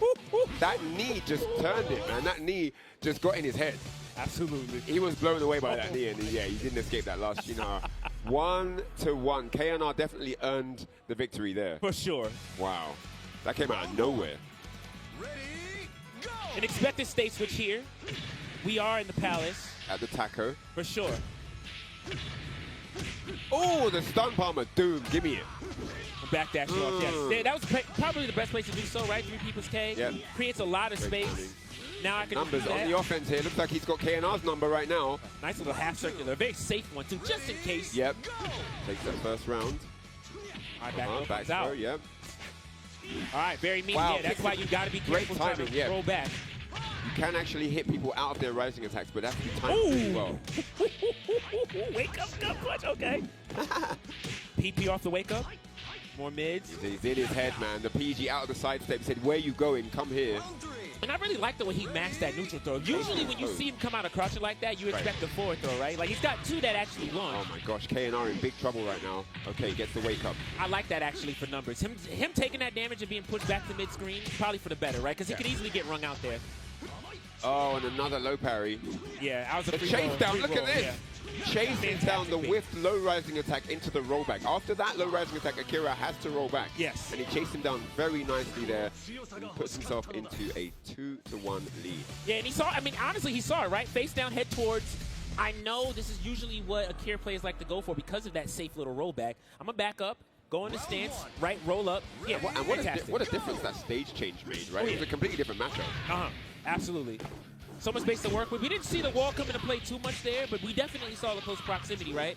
That knee just turned it, man. That knee just got in his head. Absolutely. He was blown away by that knee, and yeah, he didn't escape that last Shinar. 1-1. KNR definitely earned the victory there. For sure. Wow. That came out of nowhere. An expected state switch here. We are in the palace. At the taco. For sure. Oh, the stun palm of doom. Give me it. Backdash off, yes. Yeah, that was probably the best place to do so, right? 3 people's K. Yep. Creates a lot of space. Now I can Numbers do that. on the offense here. Looks like he's got KNR's number right now. Nice little half circular. Very safe one, too, just in case. Yep. Takes that first round. All right, back throw, out. yep. All right, very mean. Wow. Yeah, that's why you got to be Great careful timing, trying to yeah. roll back. You can actually hit people out of their rising attacks, but that's the time pretty well. Wake up, gut punch, okay. PP off the wake up. More mids. He's in his head, man. The PG out of the side step. He said, where you going? Come here. And I really like the way he maxed that neutral throw. Usually when you see him come out of crouching like that, you expect the forward throw, right? Like, he's got 2 that actually launch. Oh, my gosh. KNR in big trouble right now. Okay, gets the wake up. I like that, actually, for Numbers. Him taking that damage and being pushed back to mid-screen, probably for the better, right? Because he could easily get rung out there. Oh, and another low parry. Yeah, I was a the free chase roll, down. free Look roll, at this. yeah. Chasing down the whiffed low rising attack into the rollback. After that low rising attack, Akira has to roll back. Yes. And he chased him down very nicely there and puts himself into a 2-1 lead. Yeah, and he saw, I mean, honestly, he saw it, right? Face down, head towards. I know this is usually what Akira players like to go for because of that safe little rollback. I'm going to back up, go in the stance, right, roll up. Yeah, and what a difference that stage change made, right? Oh, yeah. It was a completely different matchup. Uh-huh, absolutely. So much space to work with. We didn't see the wall come into play too much there, but we definitely saw the close proximity, right?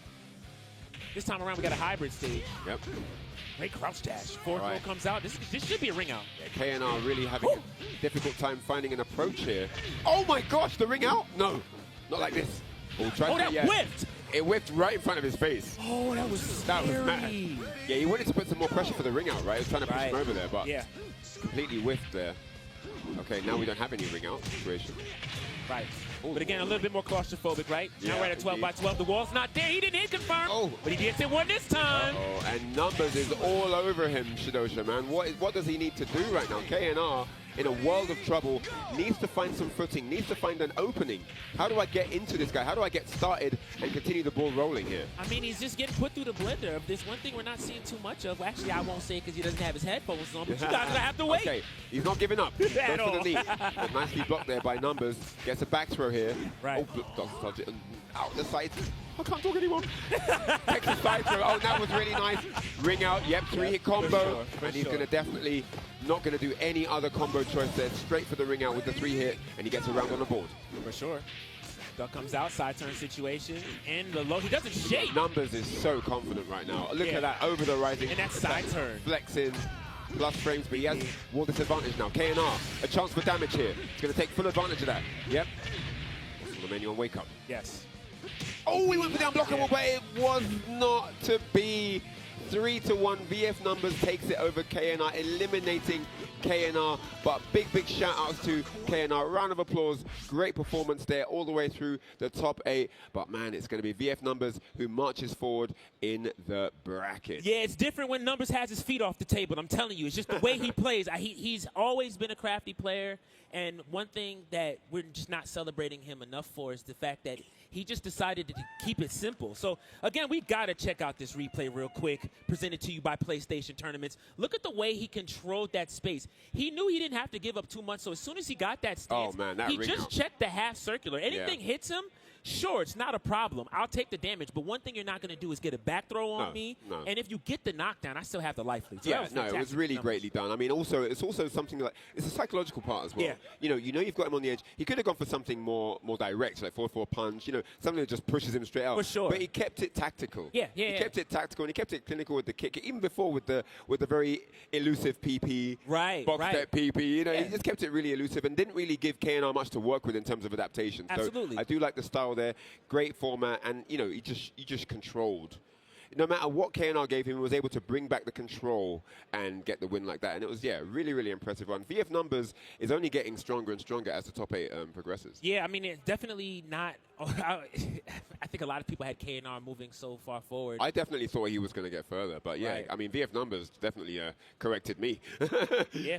This time around, we got a hybrid stage. Yep. Great crouch dash. 4th roll comes out. This should be a ring out. Yeah, KNR really having a difficult time finding an approach here. Oh my gosh, the ring out? No, not like this. That whiffed! It whiffed right in front of his face. Oh, that was scary. mad. Yeah, he wanted to put some more pressure for the ring out, right? He was trying to push him over there, but completely whiffed there. Okay, now we don't have any ring out situation. Right. But again, a little bit more claustrophobic, right? Yeah, now we're at a 12 by 12. The wall's not there. He didn't hit confirm. But he did hit one this time. And Numbers is all over him, Shidosha, man. What does he need to do right now? KNR, in a world of trouble, needs to find some footing, needs to find an opening. How do I get into this guy? How do I get started and continue the ball rolling here? I mean, he's just getting put through the blender. If there's one thing we're not seeing too much of, actually, I won't say it because he doesn't have his headphones on, but you guys are going to have to wait. Okay, he's not giving up. Goes At for all. the knee. But nicely blocked there by Numbers. Gets a back throw here. Right. Oh, doesn't touch it. And out the side. I can't talk anymore. Texas side throw. Oh, that was really nice. Ring out. Yep, 3-hit combo. And he's going to definitely not going to do any other combo choice there. Straight for the ring out with the 3-hit, and he gets a round on the board. For sure. Duck comes out, side turn situation, and the low. He doesn't shake. Numbers is so confident right now. Look at that over the rising. And that side turn. Flexing. Plus frames, but he has wall disadvantage now. KNR, a chance for damage here. He's going to take full advantage of that. Yep. What's on the menu on Wake Up? Yes. Oh, he went for the unblockable, but it was not to be. 3-1. VF Numbers takes it over KNR, eliminating KNR. But big shout outs to KNR. Round of applause. Great performance there all the way through the top 8. But man, it's going to be VF Numbers who marches forward in the bracket. Yeah, it's different when Numbers has his feet off the table. I'm telling you, it's just the way he plays. He's always been a crafty player. And one thing that we're just not celebrating him enough for is the fact that he just decided to keep it simple. So, again, we got to check out this replay real quick, presented to you by PlayStation Tournaments. Look at the way he controlled that space. He knew he didn't have to give up too much, so as soon as he got that stance, he just checked the half circular. Anything hits him, sure, it's not a problem. I'll take the damage, but one thing you're not going to do is get a back throw on me. No. And if you get the knockdown, I still have the life lead. So Yeah, no, it was really greatly done. I mean, it's also something like, it's a psychological part as well. Yeah. You know you've got him on the edge. He could have gone for something more direct, like 4-4 punch, something that just pushes him straight out. For sure. But he kept it tactical. He kept it tactical, and he kept it clinical with the kick, even before with the very elusive PP, box step PP. He just kept it really elusive and didn't really give KNR much to work with in terms of adaptation. Absolutely. So I do like the style there. Great format, and he just controlled. No matter what KNR gave him, he was able to bring back the control and get the win like that. And it was, really, really impressive run. VF Numbers is only getting stronger and stronger as the top 8 progresses. Yeah, I mean, it's definitely not. I think a lot of people had KNR moving so far forward. I definitely thought he was going to get further, but I mean, VF Numbers definitely corrected me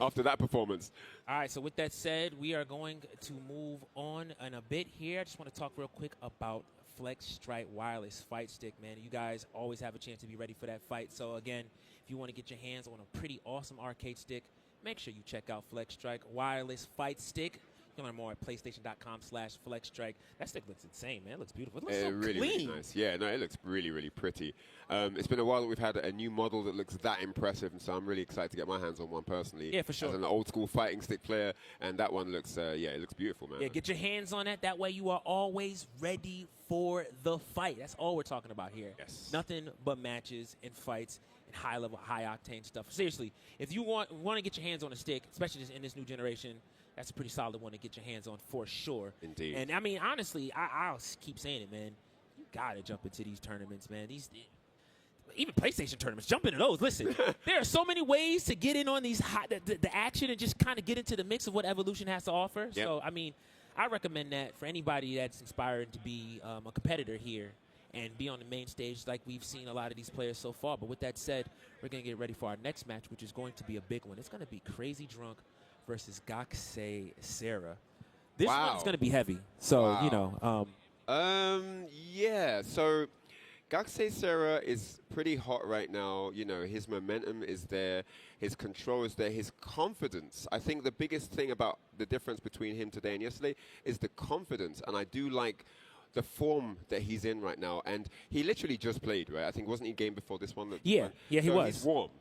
after that performance. All right, so with that said, we are going to move on in a bit here. I just want to talk real quick about Flex Strike Wireless Fight Stick, man. You guys always have a chance to be ready for that fight. So again, if you want to get your hands on a pretty awesome arcade stick, make sure you check out Flex Strike Wireless Fight Stick. You can learn more at PlayStation.com/FlexStrike. That stick looks insane, man. It looks beautiful. It looks so really, clean. really nice. Yeah, no, it looks really, really pretty. It's been a while that we've had a new model that looks that impressive, and so I'm really excited to get my hands on one personally. Yeah, for sure. As an old school fighting stick player, and that one looks, it looks beautiful, man. Yeah, get your hands on that. That way you are always ready for the fight. That's all we're talking about here. Yes. Nothing but matches and fights and high-level, high-octane stuff. Seriously, if you want to get your hands on a stick, especially in this new generation, that's a pretty solid one to get your hands on for sure. Indeed. And, I mean, honestly, I'll keep saying it, man. You got to jump into these tournaments, man. Even PlayStation tournaments, jump into those. Listen, there are so many ways to get in on these the action and just kind of get into the mix of what Evolution has to offer. Yep. So, I mean, I recommend that for anybody that's inspired to be a competitor here and be on the main stage like we've seen a lot of these players so far. But with that said, we're going to get ready for our next match, which is going to be a big one. It's going to be Crazy Drunk versus Gakusei Sarah. This one's going to be heavy. So, yeah, so Gakusei Sarah is pretty hot right now. His momentum is there. His control is there. His confidence. I think the biggest thing about the difference between him today and yesterday is the confidence. And I do like the form that he's in right now. And he literally just played, right? I think, wasn't he game before this one? Yeah, he was.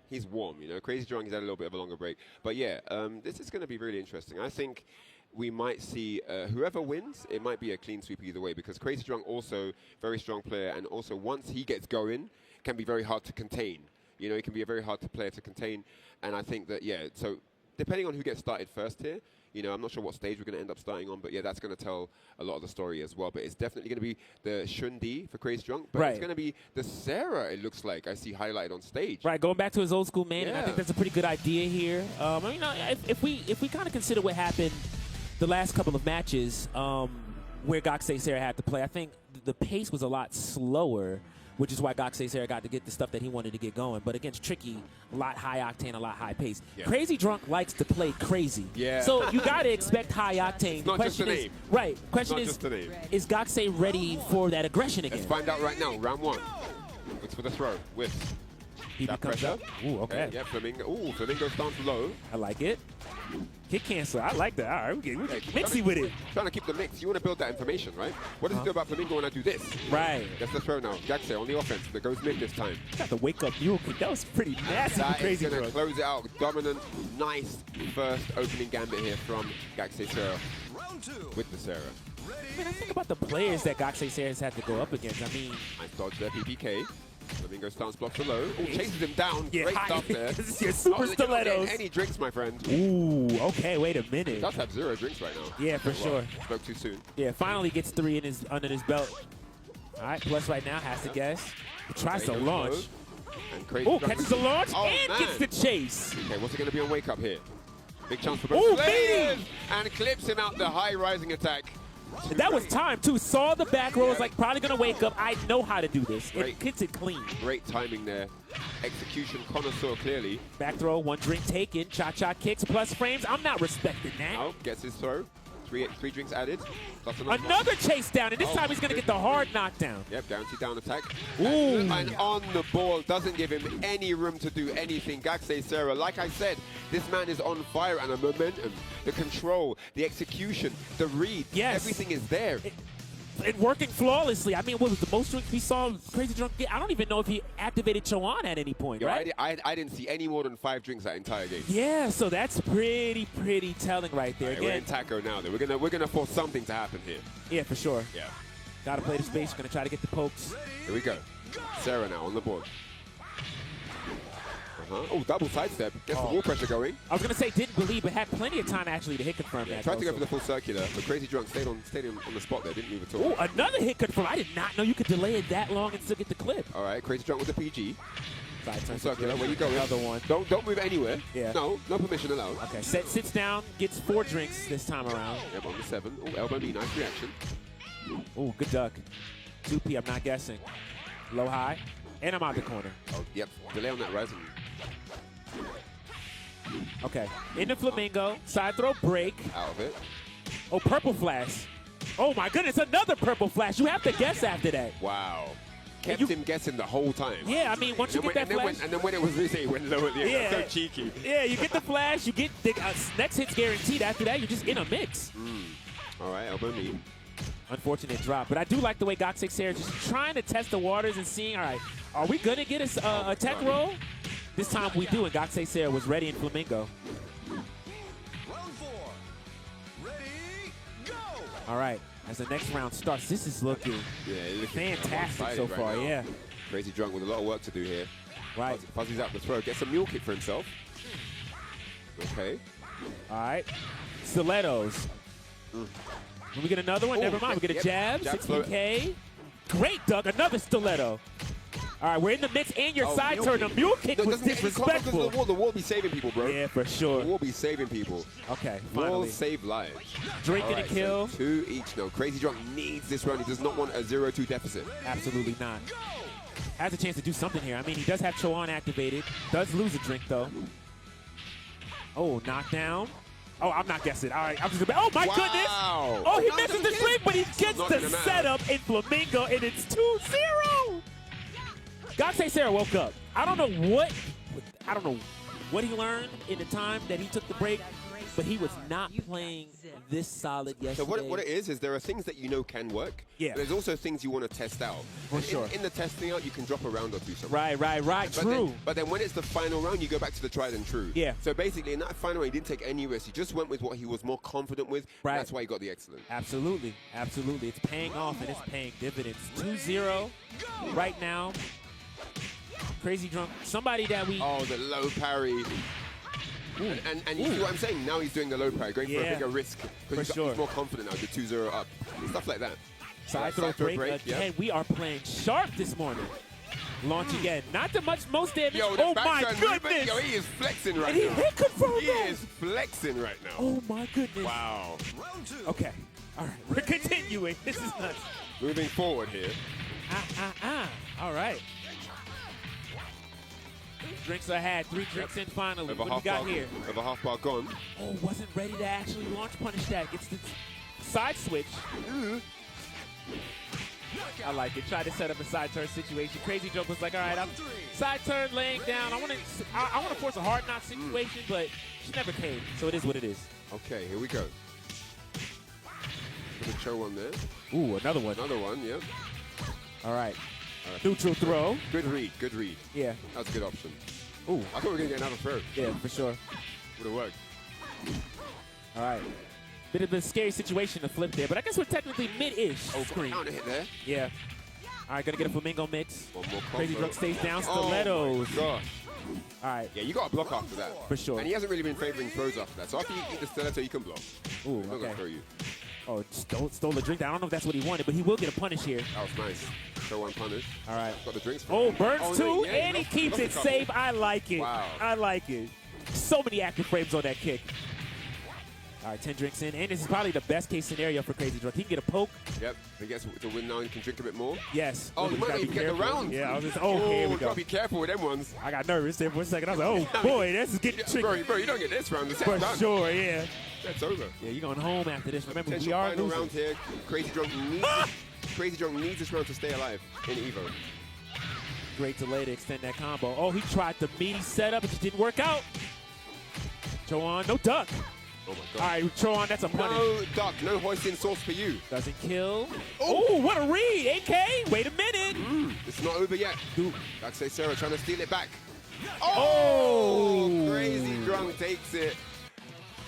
He's warm. Crazy Drunk, he's had a little bit of a longer break. But yeah, this is going to be really interesting. I think we might see whoever wins, it might be a clean sweep either way, because Crazy Drunk also very strong player, and also once he gets going, can be very hard to contain. He can be a very hard player to contain, and I think that, so depending on who gets started first here, I'm not sure what stage we're going to end up starting on, but yeah, that's going to tell a lot of the story as well. But it's definitely going to be the Shundi for Crazy Drunk, but it's going to be the Sarah, it looks like, I see highlighted on stage. Right, going back to his old school man, and I think that's a pretty good idea here. If we kind of consider what happened the last couple of matches where Gakusei Sarah had to play, I think the pace was a lot slower, which is why Gakusei Sarah got to get the stuff that he wanted to get going. But against Tricky, a lot high octane, a lot high pace. Yeah. Crazy Drunk likes to play crazy. Yeah. So you got to expect high octane. Not just the name. Right. Question is Gakusei ready for that aggression again? Let's find out right now. Round one. Looks for the throw with that pressure. Ooh, okay. Yeah, Flamingo. Ooh, Flamingo stance low. I like it. Kick cancel. I like that. All right, we get mixy with it. Trying to keep the mix. You want to build that information, right? What does it do about Flamingo when I do this? Right. That's the throw now. Gaxe on the offense. That goes mid this time. Got the wake up mule kick. That was pretty nasty. That Crazy is going to Drunk. close it out. Dominant, nice first opening gambit here from Gaxe Sarah with the Sarah. Man, I think about the players that Gaxe Sarah's had to go up against. I mean, Nice dodge there, PPK. Flamingo stance blocks below. Ooh, chases him down. Yeah, Great stuff there. This is your super stilettos. Any drinks, my friend? Ooh, okay, wait a minute. He does have 0 drinks right now. Yeah, for sure. Spoke too soon. Yeah, finally gets 3 in his under his belt. All right, plus right now has to guess. He tries to launch. Oh, catches the launch and gets the chase. Okay, what's it going to be on wake up here? Big chance for both Ooh, players. And clips him out the high rising attack. That was time, too. Saw the back row, was like, probably going to wake up. I know how to do this. It hits it clean. Great timing there. Execution connoisseur, clearly. Back throw, 1 drink taken. Cha-cha kicks plus frames. I'm not respecting that. Oh, gets his throw. Three drinks added. Plus Another chase down, and this time he's going to get the hard knockdown. Yep, guaranteed down attack. Ooh. And on the ball, doesn't give him any room to do anything. Gaxe Sarah, like I said, this man is on fire, and the momentum, the control, the execution, the read, everything is there. And working flawlessly. I mean, what was the most drinks we saw Crazy Drunk get? I don't even know if he activated Cho'An at any point, right? I didn't see any more than 5 drinks that entire game. Yeah, so that's pretty telling right there. Right, we're in taco now. Though. We're gonna force something to happen here. Yeah, for sure. Yeah. Gotta play the space. Gonna try to get the pokes. Here we go. Sarah now on the board. Oh, double sidestep. Gets the wall pressure going. I was gonna say didn't believe, but had plenty of time actually to hit confirm that. Tried to go for the full circular, but Crazy Drunk stayed on the spot there. Didn't move at all. Oh, another hit confirm. I did not know you could delay it that long and still get the clip. All right, Crazy Drunk with the PG. Side turn circular. Where you go? Another one. Don't move anywhere. Yeah. No permission allowed. Okay. Sits down, gets 4 drinks this time around. Yep, on the 7. Oh, elbow knee, nice reaction. Oh, good duck. 2P, I'm not guessing. Low high, and I'm out the corner. Oh, yep. Delay on that rising. Okay. Into Flamingo. Side throw break. Out of it. Oh, purple flash. Oh my goodness, another purple flash. You have to guess after that. Wow. Kept him guessing the whole time. Yeah, I mean, once you get that flash. And then when it was easy, it went low at the end. Yeah. That's so cheeky. Yeah, you get the flash, you get the next hit's guaranteed. After that, you're just in a mix. All right, elbow knee. Unfortunate drop. But I do like the way Gaxe Sarah just trying to test the waters and seeing, all right, are we going to get a tech roll? This time we do, and Gaxe Sarah was ready in Flamingo. Round 4. Ready, go! All right, as the next round starts, this is looking fantastic so far, yeah. Crazy Drunk with a lot of work to do here. Right. Fuzzy's out the throw, gets a mule kick for himself. Okay. All right, stilettos. Can we get another one? Never mind, we get a jab, 16K. Great duck, another stiletto. All right, we're in the mix, and your side turn. A mule kick was disrespectful. The wall be saving people, bro. Yeah, for sure. The wall be saving people. Okay, Wall finally. save lives. Drinking All a kill. So 2 each now. Crazy Drunk needs this round. He does not want a 0-2 deficit. Absolutely not. Has a chance to do something here. I mean, he does have Cho'An activated. Does lose a drink, though. Oh, knockdown. Oh, I'm not guessing. All right, I'm just oh my goodness! Oh, he misses the drink, but he gets the setup in Flamingo, and it's 2-0. Gaxe Sarah woke up. I don't know what he learned in the time that he took the break, but he was not playing this solid yesterday. So what it is there are things that you know can work. Yeah. But there's also things you want to test out. For sure. In the testing out, you can drop a round or two sometimes. Right. True. But then when it's the final round, you go back to the tried and true. Yeah. So basically, in that final round, he didn't take any risks. He just went with what he was more confident with. Right. That's why he got the excellent. Absolutely. It's paying off, and it's paying dividends. 2-0 right now. Crazy Drunk. Somebody that we... Oh, the low parry. And you see what I'm saying? Now he's doing the low parry, going for a bigger risk. Because he's more confident now, the 2-0 up. Stuff like that. Side throw break again. Yeah. We are playing sharp this morning. Launch again. Not too much, most damage. Yo, oh my movement, goodness. yo, he is flexing right and now. And he hit confirmed. He is flexing right now. Oh my goodness. Wow. Okay. All right. We're continuing. This is nuts. Moving forward here. All right. Drinks I had. 3 drinks in finally. What do we got here? Over half bar gone. Oh, wasn't ready to actually launch punish that. Gets the side switch. I like it. Tried to set up a side turn situation. Crazy Joke was like, all right, I'm side turn, laying down. I want to force a hard knot situation, but she never came. So it is what it is. Okay, here we go. Put a Cho one there. Ooh, another one. Another one, yep. All right. Neutral throw. Good read, good read. Yeah. That was a good option. Ooh. I thought we were going to get another throw. Yeah, for sure. Would have worked. All right. Bit of a scary situation to flip there, but I guess we're technically mid-ish. Oh, screen. counter hit there. Yeah. All right, gonna get a flamingo mix. One more Crazy combo. Drunk stays down. Oh Stilettos. my gosh. All right. Yeah, you got to block after that. For sure. And he hasn't really been favoring throws after that. So after you eat the stiletto, you can block. Ooh, He's not okay. going to throw you. Oh, stole the drink. I don't know if that's what he wanted, but he will get a punish here. That was nice. Show one punish. All right. Got the drinks. Oh, burns no, too, yeah, and he keeps it safe. I like it. Wow. I like it. So many active frames on that kick. All right, 10 drinks in, and this is probably the best case scenario for Crazy Drunk. He can get a poke. Yep, he gets to win now and he can drink a bit more. Yes. Oh, But he he's might gotta not be even get the careful. round. Yeah, I was just, here we go. Got to be careful with them ones. I got nervous there for a second. I was like, oh, boy, this is getting tricky. Bro, you don't get this round. The set's For done. sure, yeah. That's over. Yeah, you're going home after this. Remember, we Potential are final losing. round here. Crazy Drunk needs this round to stay alive in Evo. Great delay to extend that combo. Oh, he tried the meaty setup. It just didn't work out. Choan, no duck. Oh, my God. All right, Choan, that's a punish. No duck, no hoisting sauce for you. Doesn't kill. Oh, what a read. AK, wait a minute. It's not over yet. Like say Sarah trying to steal it back. Oh! Crazy Drunk takes it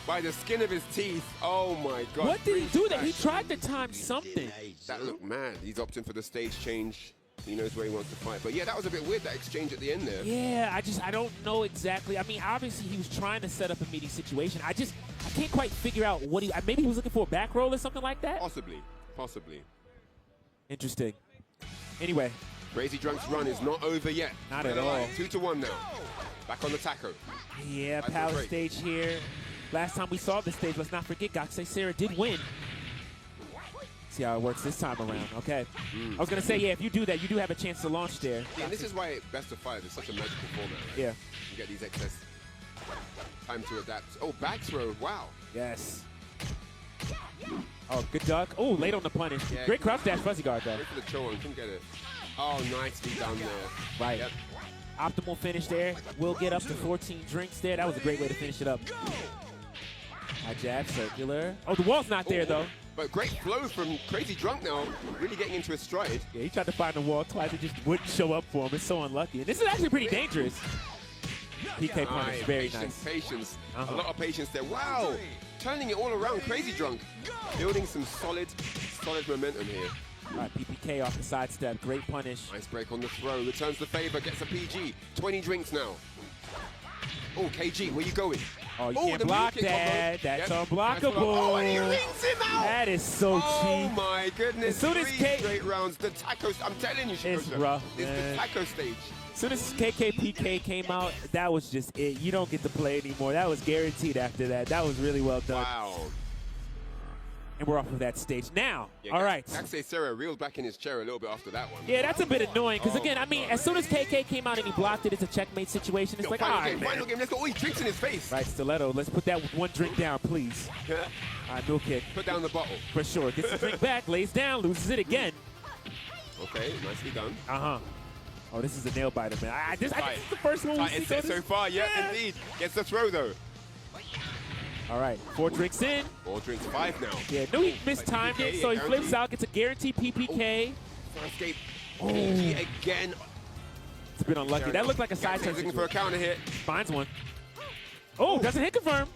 by the skin of his teeth. Oh, my God. What did he do that? He tried to time something. That looked mad. He's opting for the stage change. He knows where he wants to fight. But yeah, that was a bit weird, that exchange at the end there. Yeah, I don't know exactly. I mean, obviously he was trying to set up a meaty situation. I can't quite figure out what maybe he was looking for a back roll or something like that. Possibly. Interesting. Anyway. Crazy Drunk's run is not over yet. Not at all. 2-1 now. Back on the taco. Yeah, Palace stage here. Last time we saw this stage, let's not forget, Gakusei Sarah did win. See how it works this time around. Okay. I was going to say, yeah, if you do that, you do have a chance to launch there. Yeah, and this is why best of 5 is such a magical format. Right? Yeah. You get these excess time to adapt. Oh, back throw. Wow. Yes. Oh, good duck. Oh, late on the punish. Yeah, Great crouch dash fuzzy guard, though. Wait for the Choan. Couldn't get it. Oh, nicely done there. Right. Yep. Optimal finish there. We'll get up to 14 drinks there. That was a great way to finish it up. High jab, circular. Oh, the wall's not there, though. But great flow from Crazy Drunk now, really getting into his stride. Yeah, he tried to find the wall twice. It just wouldn't show up for him. It's so unlucky. And this is actually pretty dangerous. PK punish, very nice. Patience. A lot of patience there. Wow. Turning it all around. Crazy Drunk. Building some solid momentum here. All right, PPK off the sidestep. Great punish. Nice break on the throw. Returns the favor. Gets a PG. 20 drinks now. Oh, KG, where you going? Oh, you can't block that. That's unblockable. Oh, and he rings him out. That is so cheap. Oh, my goodness. As soon as 3 straight rounds. The taco, I'm telling you, it's rough, it's man. the taco stage. As soon as KKPK came out, that was just it. You don't get to play anymore. That was guaranteed after that. That was really well done. Wow. And we're off of that stage now. Yeah, all right. Gakusei Sarah reeled back in his chair a little bit after that one. Yeah, that's a bit annoying because, again, I mean, as soon as KK came out and he blocked it, it's a checkmate situation. It's like, all right, final game, let's go. Oh, he drinks in his face. Right, Stiletto, let's put that one drink down, please. Yeah. All right, no kick. Put down the bottle. For sure. Gets the drink back, lays down, loses it again. Okay, nicely done. Uh-huh. Oh, this is a nail biter, man. I think this is the first one we see. So far, yeah, indeed. Gets the throw, though. All right, 4 drinks in. 4 drinks, 5 now. Yeah, no, he mistimed it, so he flips out, gets a guaranteed PPK. Escape. PG again. It's been unlucky. That looked like a side turn. Looking for a counter hit. Finds one. Oh, doesn't hit confirm.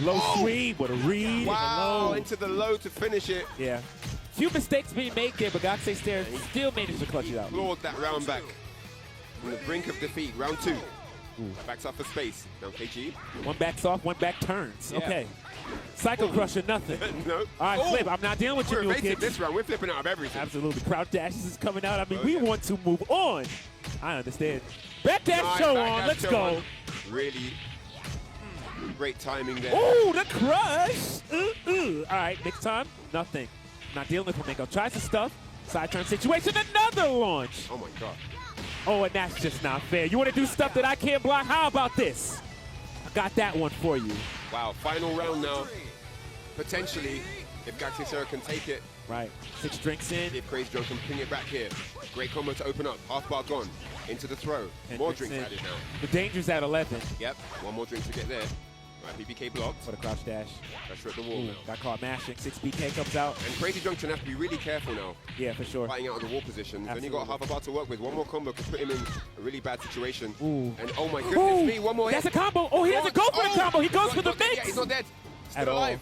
Low sweep, what a read. Wow, into the low to finish it. Yeah. Few mistakes being made there, but Gakusei Sarah still managed to clutch it out. Clawed that round back. On the brink of defeat, round 2. Backs up for space. Now KG. One backs off, one back turns. Yeah. Okay. Psycho Crusher, nothing. No. All right, flip. I'm not dealing with your new kids. This round, we're flipping out of everything. Absolutely. Crowd dashes is coming out. I mean, we want to move on. I understand. Back dash show on. Let's go. Really great timing there. Ooh, the crush. All right, next time, nothing. Not dealing with Flamenco. Tries to stuff. Side turn situation. Another launch. Oh, my God. Oh, and that's just not fair. You want to do stuff that I can't block? How about this? I got that one for you. Wow, final round now. Potentially, if Gakusei Sarah can take it, Right. 6 drinks in. If Crazy Drunk can ping it back here. Great combo to open up. Half bar gone. Into the throw. More drinks in. added now. The danger's at 11. Yep. One more drink to get there. Right, BBK blocked. For the crouch dash. Pressure at the wall. Got caught mashing. 6BK comes out. And Crazy Drunk can have to be really careful now. Yeah, for sure. Fighting out of the wall position. Absolutely. Then you got half a bar to work with. One more combo could put him in a really bad situation. Ooh. And oh my goodness me, one more hit. That's a combo. Oh, he doesn't go for the combo. He goes for the mix. Yeah, he's not dead. Still At alive.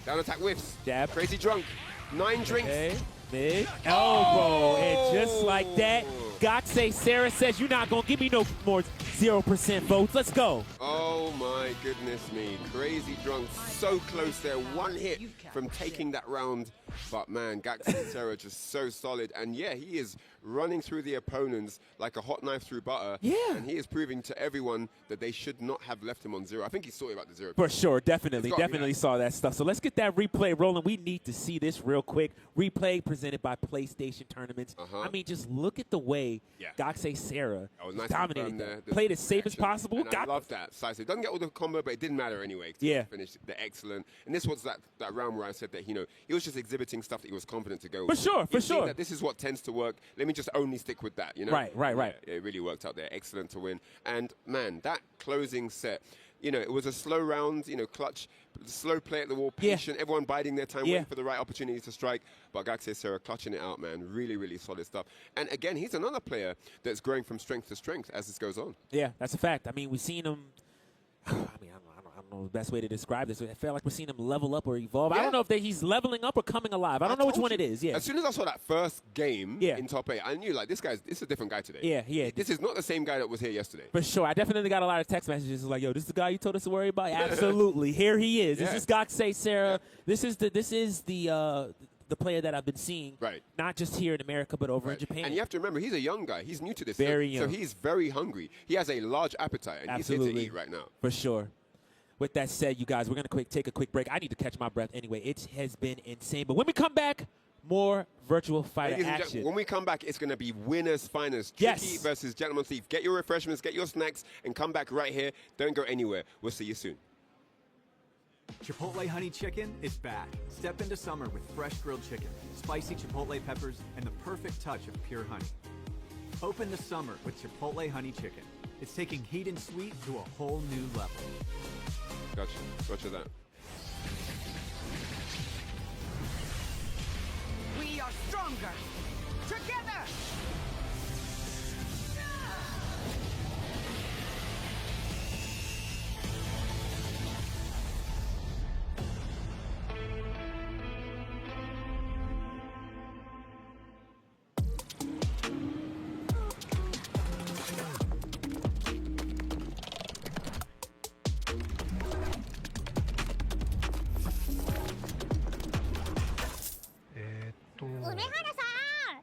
Down attack whiffs. Jab. Crazy Drunk. 9 drinks. Okay. Mid. Elbow. And just like that, Gotsei Sarah says, you're not going to give me no more 0% votes. Let's go. Oh my goodness me. Crazy Drunk so close there. One hit from taking that round. But man, Gotsei Sarah just so solid. And yeah, he is running through the opponents like a hot knife through butter. Yeah. And he is proving to everyone that they should not have left him on 0. I think he's sorry about the 0. For sure, definitely saw that stuff. So let's get that replay rolling. We need to see this real quick. Replay presented by PlayStation Tournaments. I mean, just look at the way Gotsei Sarah dominated that. Played as safe as possible. And I love that. It doesn't get all the combo, but it didn't matter anyway. Yeah. Finished the excellent. And this was that round where I said that, you know, he was just exhibiting stuff that he was confident to go with. For sure. That this is what tends to work. Let me just only stick with that, you know? Right. Yeah, it really worked out there. Excellent to win. And, man, that closing set, you know, it was a slow round, you know, clutch, slow play at the wall, patient, everyone biding their time, waiting for the right opportunity to strike. But Gotsei Sarah clutching it out, man. Really, really solid stuff. And, again, he's another player that's growing from strength to strength as this goes on. Yeah, that's a fact. I mean, we've seen him. I don't know the best way to describe this. I feel like we're seeing him level up or evolve. I don't know if he's leveling up or coming alive. I don't know which one it is. Yeah. As soon as I saw that first game in top 8, I knew, like, this is a different guy today. Yeah. This is not the same guy that was here yesterday. For sure. I definitely got a lot of text messages like, yo, this is the guy you told us to worry about? Absolutely. Here he is. This is Gotsei Sarah. This is the player that I've been seeing, not just here in America, but over in Japan. And you have to remember, he's a young guy. He's new to this. Very young. So he's very hungry. He has a large appetite, and he's here to eat right now. For sure. With that said, you guys, we're going to take a quick break. I need to catch my breath anyway. It has been insane. But when we come back, more virtual fighter action. When we come back, it's going to be winners, finals. Tricky versus Gentleman Thief. Get your refreshments, get your snacks, and come back right here. Don't go anywhere. We'll see you soon. Chipotle Honey Chicken is back. Step into summer with fresh grilled chicken, spicy Chipotle peppers, and the perfect touch of pure honey. Open the summer with Chipotle Honey Chicken. It's taking heat and sweet to a whole new level. Gotcha that. We are stronger together.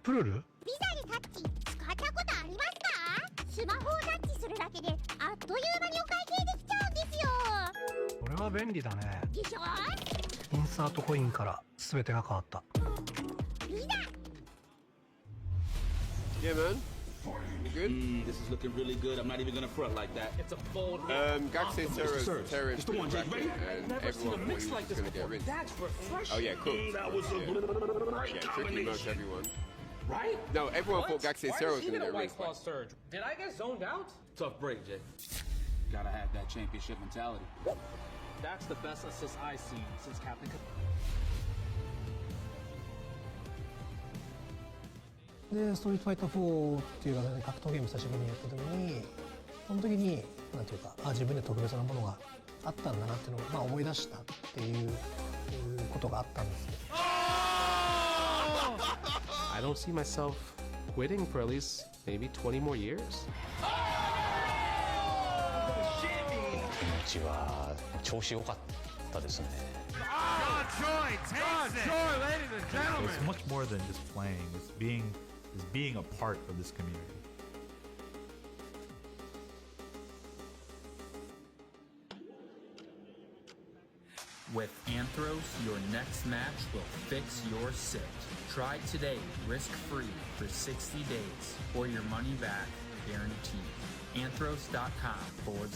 プルルビザでタッチ使ったことありますか？スマホをタッチするだけであっという間にお会計できちゃうんですよ。これは便利だね。でしょ？インサートコインから全てが変わった。ビザ Yeah, man. You good? This is looking really good. I'm not even gonna front like that. It's a bold. Gotsei Sarah's tearing through the bracket, and everyone thought he was just gonna get rinsed. That's refreshing. Oh yeah, cool. That was a Tricky most everyone. Right? No, everyone thought Gotsei Sarah was gonna get rinsed. Surge. Did I get zoned out? Tough break, Jay. Gotta have that championship mentality. That's the best assist I've seen since Captain. でストリートファイター4っていう形で格闘ゲーム久しぶりにやった時にその時になんていうか自分で特別なものがあったんだなっていうのを、思い出したっていうことがあったんですね。I don't see myself quitting for at least maybe 20 more years. 気持ちは調子良かったですね。It's much more than just playing. It's being a part of this community. With Anthros, your next match will fix your sit. Try today, risk-free for 60 days, or your money back guaranteed. Anthros.com/Evo.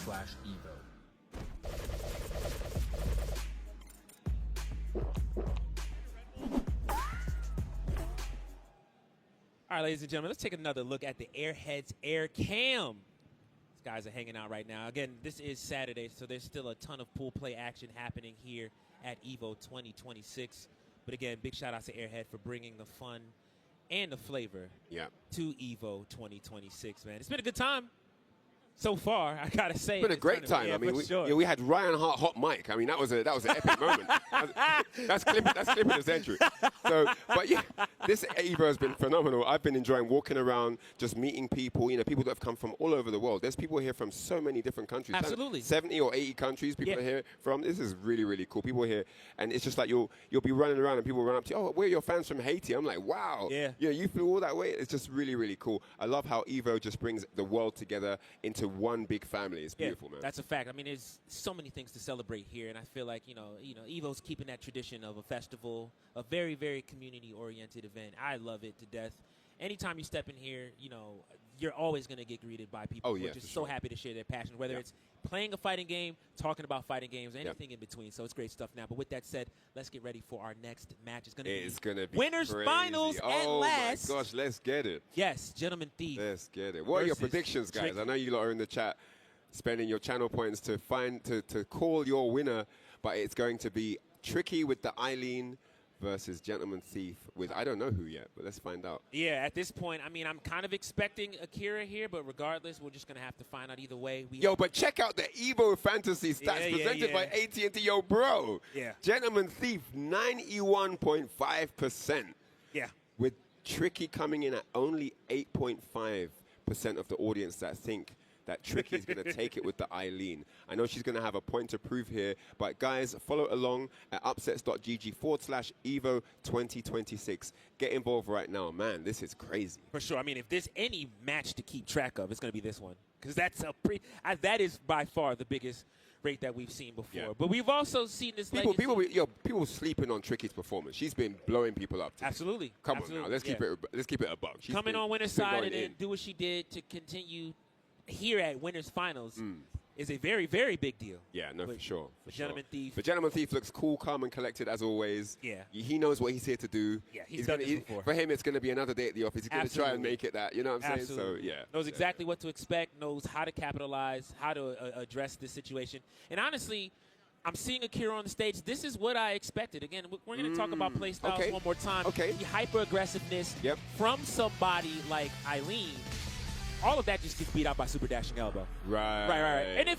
All right, ladies and gentlemen, let's take another look at the Airheads Air Cam. These guys are hanging out right now. Again, this is Saturday, so there's still a ton of pool play action happening here at EVO 2026. But again, big shout out to Airhead for bringing the fun and the flavor to EVO 2026, man. It's been a good time. So far, I gotta say, it's been a great time. I mean, we had Ryan Hart hot mic. I mean, that was an epic moment. That's clipping the century. So, but yeah, this EVO has been phenomenal. I've been enjoying walking around, just meeting people. You know, people that have come from all over the world. There's people here from so many different countries. Absolutely, 70 or 80 countries. People are here from. This is really, really cool. People are here, and it's just like you'll be running around, and people run up to you. Oh, we're your fans from Haiti. I'm like, wow. Yeah, you flew all that way. It's just really, really cool. I love how EVO just brings the world together into one big family. It's beautiful, man. That's a fact. I mean, there's so many things to celebrate here, and I feel like you know, EVO's keeping that tradition of a festival, a very, very community-oriented event. I love it to death. Anytime you step in here, you know, you're always going to get greeted by people who are just so happy to share their passion, whether it's playing a fighting game, talking about fighting games, anything in between. So it's great stuff now. But with that said, let's get ready for our next match. It's going to be winners crazy. Finals at last. Oh my gosh, let's get it. Yes, Gentleman Thief. Let's get it. What are your predictions, guys? I know you lot are in the chat spending your channel points to call your winner, but it's going to be Tricky with the Eileen versus Gentleman Thief with I don't know who yet, but let's find out. Yeah, at this point, I mean, I'm kind of expecting Akira here, but regardless, we're just going to have to find out either way. But check out the EVO Fantasy stats presented by AT&T. Yo, bro. Yeah. Gentleman Thief, 91.5%. Yeah. With Tricky coming in at only 8.5% of the audience that think that Tricky is going to take it with the Eileen. I know she's going to have a point to prove here, but guys, follow along at upsets.gg/EVO 2026. Get involved right now. Man, this is crazy. For sure. I mean, if there's any match to keep track of, it's going to be this one. Because that's that is by far the biggest rate that we've seen before. Yeah. But we've also seen this people sleeping on Tricky's performance. She's been blowing people up. Absolutely. Come on now. Let's keep it above. She's coming on winner's side and then do what she did to continue here at Winners Finals is a very, very big deal. Yeah, no, for sure. Gentleman Thief. The Gentleman Thief looks cool, calm, and collected as always. Yeah. He knows what he's here to do. Yeah, he's done this before. For him, it's going to be another day at the office. He's going to try and make it that. You know what I'm saying? So, yeah. Knows exactly what to expect, knows how to capitalize, how to address this situation. And honestly, I'm seeing Akira on the stage. This is what I expected. Again, we're going to talk about play styles one more time. Okay. The hyper-aggressiveness from somebody like Eileen. All of that just gets beat out by super dashing elbow. Right. And if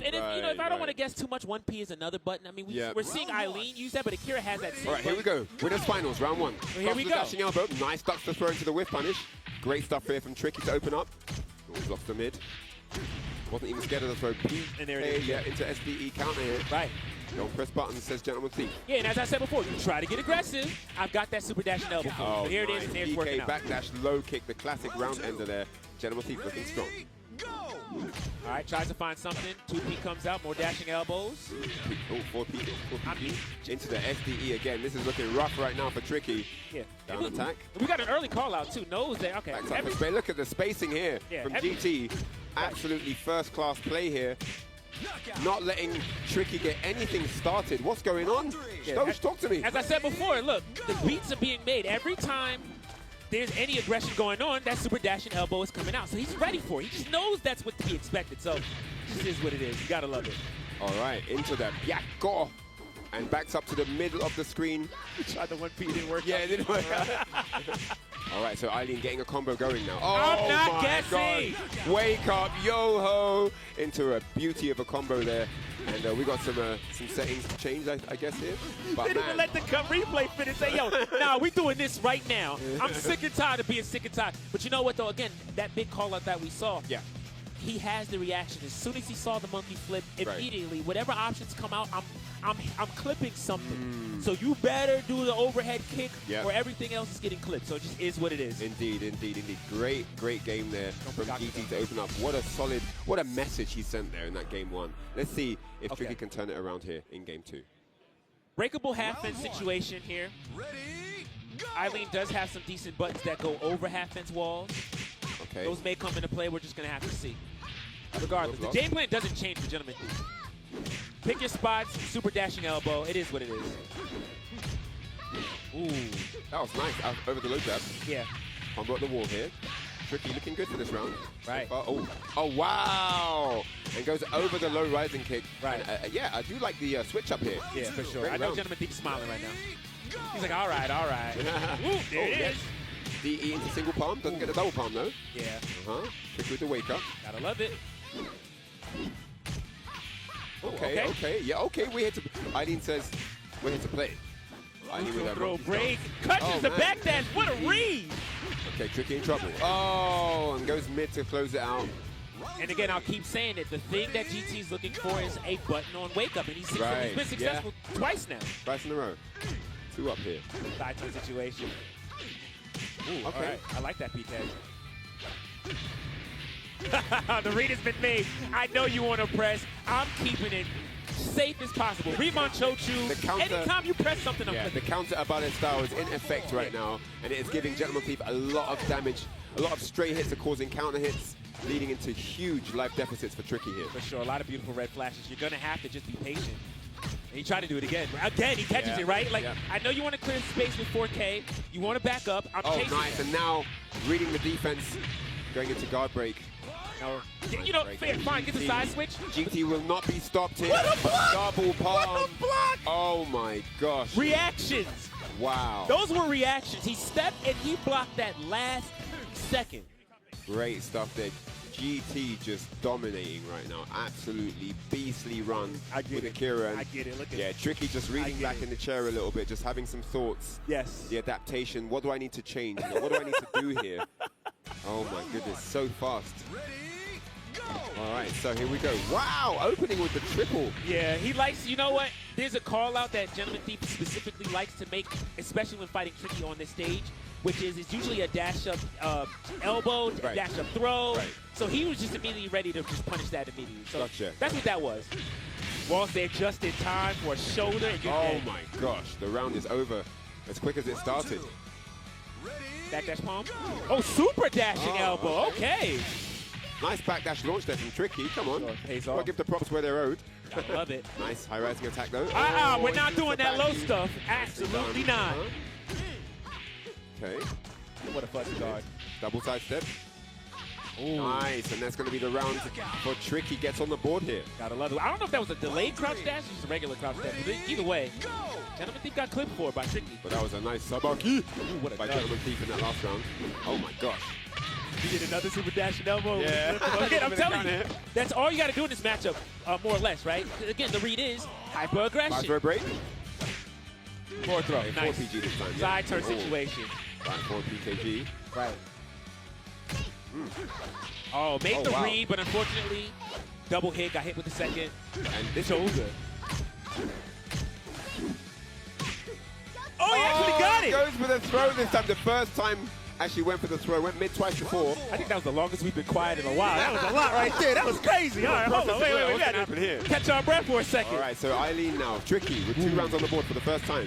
I don't want to guess too much, 1P is another button. I mean, we're seeing Eileen use that, but Akira has that same All right, here we go. Winners Finals, round one. Well, here we go. Dashing elbow. Nice ducks to throw into the whiff punish. Great stuff here from Tricky to open up. Blocks the mid. Wasn't even scared of the throw. And there it is. Into SDE counter here. Right. Don't press buttons, says Gentleman Thief. Yeah, and as I said before, you try to get aggressive. I've got that super dashing elbow. But here it is, and there's working out. Backdash low kick, the classic round ender there. Gentleman Thief looking strong. All right, tries to find something. 2P comes out, more dashing elbows. 4P into the SDE again. This is looking rough right now for Tricky. Yeah. Down attack. We got an early call out too. Knows that. Okay. Look at the spacing here from GT. Absolutely first class play here. Not letting Tricky get anything started. What's going on? Stoach, talk to me. As I said before, look, the beats are being made every time there's any aggression going on, that super dashing elbow is coming out. So he's ready for it. He just knows that's what to be expected. So this is what it is. You got to love it. All right, into the Byakko. And backs up to the middle of the screen. Tried the 1P, didn't work. Yeah, it didn't work. All right, so Eileen getting a combo going now. Oh, I'm not my guessing. God. Wake up, yo-ho. Into a beauty of a combo there. And we got some settings to change, I guess, here. But they didn't let the replay finish. Say, yo, nah, we doing this right now. I'm sick and tired of being sick and tired. But you know what, though? Again, that big call-out that we saw. Yeah. He has the reaction. As soon as he saw the monkey flip, immediately, whatever options come out, I'm clipping something. So you better do the overhead kick or everything else is getting clipped. So it just is what it is. Indeed. Great game there from GT to open up. What a message he sent there in that game one. Let's see if Tricky can turn it around here in game two. Breakable half fence situation here. Eileen does have some decent buttons that go over half fence walls. Okay. Those may come into play. We're just going to have to see. Regardless, the game plan doesn't change for Gentleman Thief. Pick your spots, super dashing elbow. It is what it is. Ooh. That was nice. Over the low jab. Yeah. Combo at the wall here. Tricky looking good for this round. Right. Oh, wow. And goes over the low rising kick. Right. And, yeah, I do like the switch up here. Yeah, for sure. Great I know round. Gentleman Thief's smiling right now. He's like, all right, all right. Ooh, there it is. DE into single palm. Doesn't get a double palm, though. Yeah. Tricky with the wake up. Gotta love it. Okay. Yeah, okay. We're here to... Eileen says we're here to play. Eileen with her Throw monkey break. stance. Catches the back dash. What a read. Okay, Tricky in trouble. Oh, and goes mid to close it out. And again, I'll keep saying it. The thing that GT is looking for is a button on wake up, and he's been successful twice now. Twice in a row. 2 up here. Side turn situation. Ooh, okay. All right. I like that PK. The read has been made. I know you want to press. I'm keeping it safe as possible. Remon Chochu. Anytime you press something, I'm the counter Abale style is in effect right now, and it is giving Gentleman Thief a lot of damage. A lot of stray hits are causing counter hits, leading into huge life deficits for Tricky here. For sure, a lot of beautiful red flashes. You're going to have to just be patient. And he tried to do it again. Again, he catches it, right? Like, I know you want to clear space with 4K. You want to back up. I'm chasing nice. And now reading the defense, going into guard break. No. You know, fair, fine, get the side switch. GT will not be stopped here. What a block! Double palm. What a block! Oh my gosh. Reactions. Wow. Those were reactions. He stepped and he blocked that last second. Great stuff there. GT just dominating right now. Absolutely beastly run with Akira. I get it. Look at it. Tricky just reading back in the chair a little bit, just having some thoughts. Yes. The adaptation. What do I need to change? You know, what do I need to do here? Oh my goodness, so fast. All right, so here we go. Wow, opening with the triple. Yeah, he likes, you know what? There's a call out that Gentleman Thief specifically likes to make, especially when fighting Tricky on this stage, which is it's usually a dash up elbow, dash up throw. Right. So he was just immediately ready to just punish that immediately. So Gotcha. that's what that was. Walls there just in time for a shoulder. And you're dead. My gosh, the round is over as quick as it started. Backdash palm. Oh, super dashing elbow. Okay. Nice backdash launch there from Tricky. Come on. Pays I'll off. give the props where they're owed. I love it. Nice high rising attack though. We're not doing that low stuff. Absolutely not. Okay. What a fuzzy guard. Double side step. Nice, and that's going to be the round for Tricky. Gets on the board here. Gotta love it. I don't know if that was a delayed crouch dash or just a regular crouch dash. But either way, Gentleman Thief got clipped for by Tricky. But that was a nice sabaki by dud. Gentleman Thief in that last round. Oh my gosh. He did another super dash and elbow. Yeah. Again, I'm telling you, that's all you got to do in this matchup, more or less, right? Again, the read is hyper-aggression. Hyper break. More throw. Okay, Nice. 4 PG this time. Side turn situation. Right, 4 PKG. Right. Oh, made the read, but unfortunately, double hit, got hit with the second. And this shoulder. Oh, he actually got it! Goes for the throw this time. The first time actually went for the throw. Went mid twice before. I think that was the longest we've been quiet in a while. That was a lot right there. That was crazy. All right, hold on. Wait. We got to happen here. catch our breath for a second. All right, so Eileen now. Tricky with 2 rounds on the board for the first time.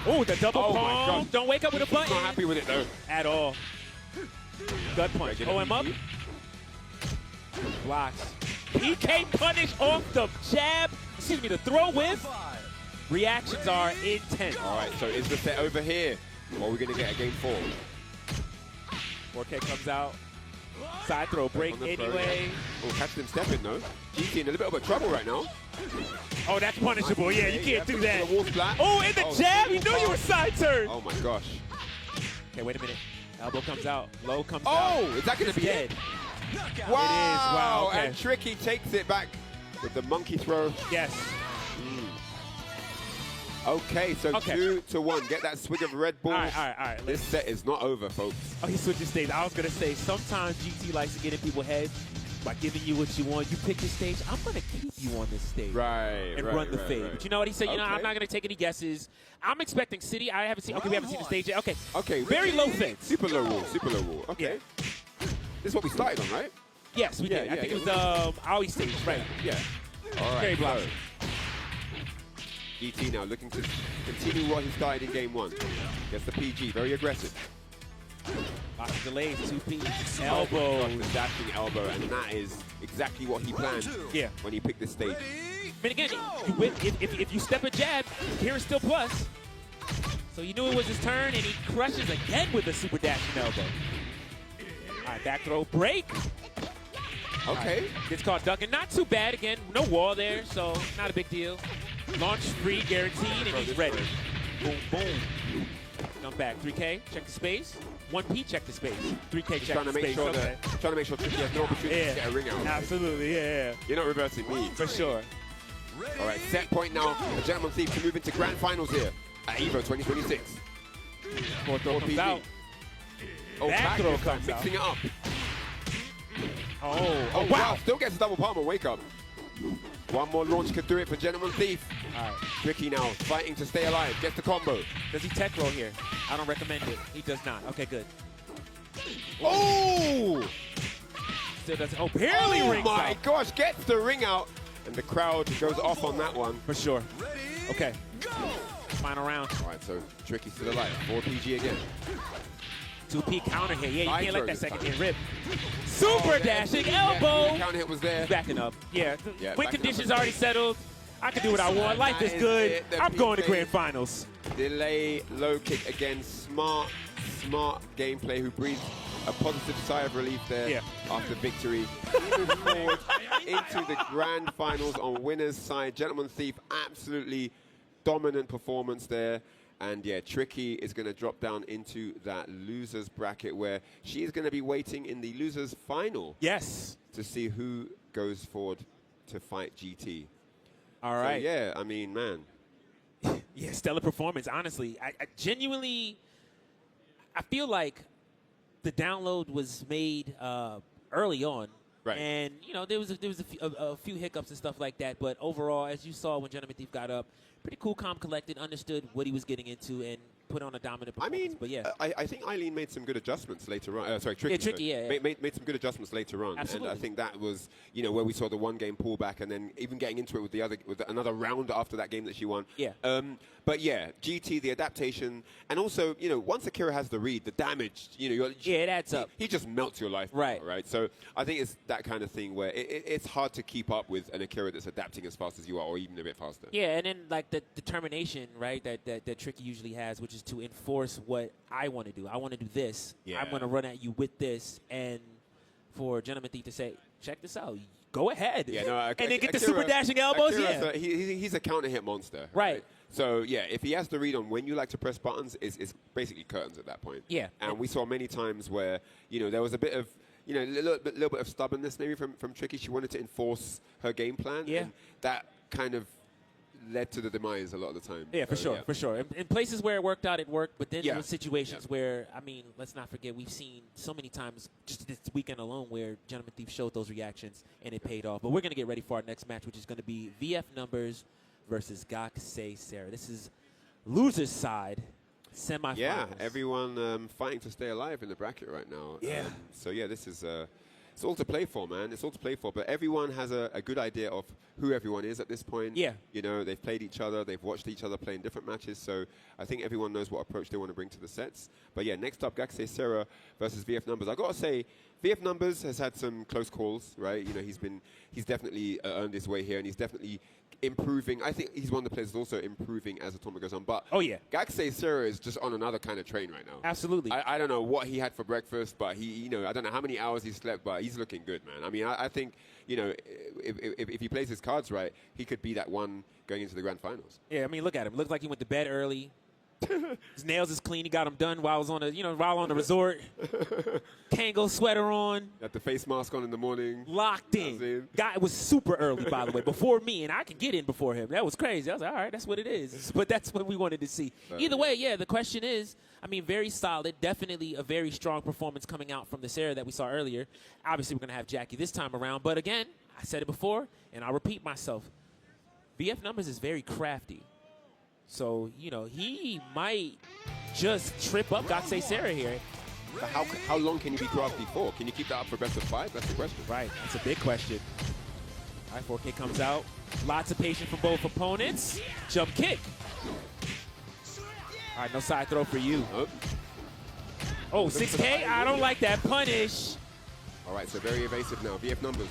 Oh, the double Oh, my palm. God. Don't wake up with a button. Not happy with it, though. At all. Gut punch. Regular OM up. PG. Blocks. PK punish off the jab. Excuse me, the throw with. Reactions are intense. All right, so is the set over here? Or are we going to get a game 4? 4K comes out. Side throw break On the throw, anyway. yeah. Oh, catch them stepping, though. GT in a little bit of trouble right now. Oh, that's punishable. Nice. Yeah, you can't do that. The wall splat. Oh, and the jab. You knew you were side turn. Oh, my gosh. Okay, wait a minute. Elbow comes out. Low comes Oh, out. is that going to be dead? it? It is. Wow. Wow, okay. And Tricky takes it back with the monkey throw. Yes. Okay, so 2-1. Get that swig of Red Bull. All right. This set is not over, folks. Oh, he switches stage. I was going to say, sometimes GT likes to get in people's heads by giving you what you want. You pick your stage. I'm going to keep you on this stage. Right, And run the fade. But you know what he said? You know, I'm not going to take any guesses. I'm expecting City. I haven't seen. Okay, we haven't seen the stage yet. Okay. Okay. Very low fence. Super low wall. Super low wall. Okay. This is what we started on, right? Yes, we did. I think it was Aoi stage, right? Yeah. All right. Very blocked. GT now looking to continue what he started in game 1. Gets the PG. Very aggressive. Lots of delays, 2P. Elbow. The dashing elbow. And that is exactly what he planned when he picked this stage. But again, if you step a jab, here is still plus. So he knew it was his turn, and he crushes again with a super dash and elbow. right, back throw break. Okay. Right. Gets caught ducking. Not too bad. Again, no wall there, so not a big deal. Launch free guaranteed, and he's ready. Boom, boom. Jump back. 3K, check the space. 1P, check the space. 3K, check the space. Trying to make sure Tricky has no opportunity to get a ring out. Absolutely, yeah. You're not reversing me. For sure. All right, set point now. The Gentleman Thief to move into grand finals here at EVO 2026. Fourth throw comes out. Oh, back throw comes out. Mixing it up. Oh, wow. Still gets a double palm and wake up. One more launch could do it for Gentleman Thief. All right. Tricky now, fighting to stay alive. Gets the combo. Does he tech roll here? I don't recommend it. He does not. Okay, good. Oh! Still doesn't. Oh, barely rings out. Oh my gosh, gets the ring out. And the crowd goes off on that one. For sure. Okay. Final round. All right, so Tricky still alive. 4 PG again. 2P counter hit. Yeah, you can't let that second hit rip. Oh, Super dashing elbow. Counter hit was there. He's backing up. Yeah. Win conditions up. Already settled. I can do what I want. Life is good. I'm going to grand finals. Delay, low kick again. Smart gameplay who breathes a positive sigh of relief there after victory. He moves forward into the grand finals on winner's side. Gentleman Thief, absolutely dominant performance there. And yeah, Tricky is going to drop down into that loser's bracket where she is going to be waiting in the loser's final. Yes. To see who goes forward to fight GT. All right. So, yeah, I mean, man. Yeah, stellar performance. Honestly, I genuinely, I feel like the download was made early on. Right. And, you know, there was a few hiccups and stuff like that. But overall, as you saw when Gentleman Thief got up, pretty cool, calm, collected, understood what he was getting into, and put on a dominant performance. I mean, but yeah. I think Eileen made some good adjustments later on. Sorry, Tricky. Yeah, Tricky, yeah. Made some good adjustments later on. Absolutely. And I think that was, you know, where we saw the one game pullback and then even getting into it with another round after that game that she won. Yeah. But yeah, GT, the adaptation, and also, you know, once Akira has the read, the damage, you know, it adds up. He just melts your life. Right. Right. So I think it's that kind of thing where it's hard to keep up with an Akira that's adapting as fast as you are, or even a bit faster. Yeah, and then like the determination, right, that Tricky usually has, which is to enforce what I want to do. I want to do this. Yeah. I'm going to run at you with this, and for Gentleman Thief to say, check this out. Go ahead. Yeah, no, and then get the Akira, super dashing elbows. Akira's Yeah. he's a counter hit monster. Right. So, yeah, if he has to read on when you like to press buttons, it's basically curtains at that point. Yeah. And we saw many times where, you know, there was a bit of, you know, a little bit of stubbornness maybe from Tricky. She wanted to enforce her game plan. Yeah. And that kind of led to the demise a lot of the time. Yeah, for sure, for sure. In places where it worked out, it worked. But then there were situations Yeah. where, I mean, let's not forget, we've seen so many times just this weekend alone where Gentleman Thief showed those reactions and it paid off. But we're going to get ready for our next match, which is going to be VF Numbers versus Gakusei Sarah. This is loser's side, semifinals. Yeah, everyone fighting to stay alive in the bracket right now. Yeah. So, yeah, this is... it's all to play for, man. It's all to play for. But everyone has a good idea of who everyone is at this point. Yeah. You know, they've played each other. They've watched each other play in different matches. So I think everyone knows what approach they want to bring to the sets. But, yeah, next up, Gakusei Sarah versus VF Numbers. I got to say, VF Numbers has had some close calls, right? You know, he's definitely earned his way here, and he's definitely improving. I think he's one of the players also improving as the tournament goes on. But oh yeah, Gakusei Sarah is just on another kind of train right now. Absolutely. I don't know what he had for breakfast, but I don't know how many hours he slept, but he's looking good, man. I mean, I think, you know, if he plays his cards right, he could be that one going into the grand finals. Yeah, I mean, look at him. Looks like he went to bed early. His nails is clean. He got them done while on the resort. Tango sweater on. Got the face mask on in the morning. Locked in. Guy was super early, by the way, before me, and I can get in before him. That was crazy. I was like, all right, that's what it is. But that's what we wanted to see. Either way, yeah, the question is, I mean, very solid. Definitely a very strong performance coming out from the Sarah that we saw earlier. Obviously, we're going to have Jackie this time around. But again, I said it before, and I'll repeat myself. VF Numbers is very crafty. So, you know, he might just trip up Gakusei Sarah here. But how long can you be crafty for? Can you keep that up for best of 5? That's the question. Right. That's a big question. All right, 4K comes out. Lots of patience from both opponents. Jump kick. All right, no side throw for you. Oh, 6K? I don't like that punish. All right, so very evasive now. VF Numbers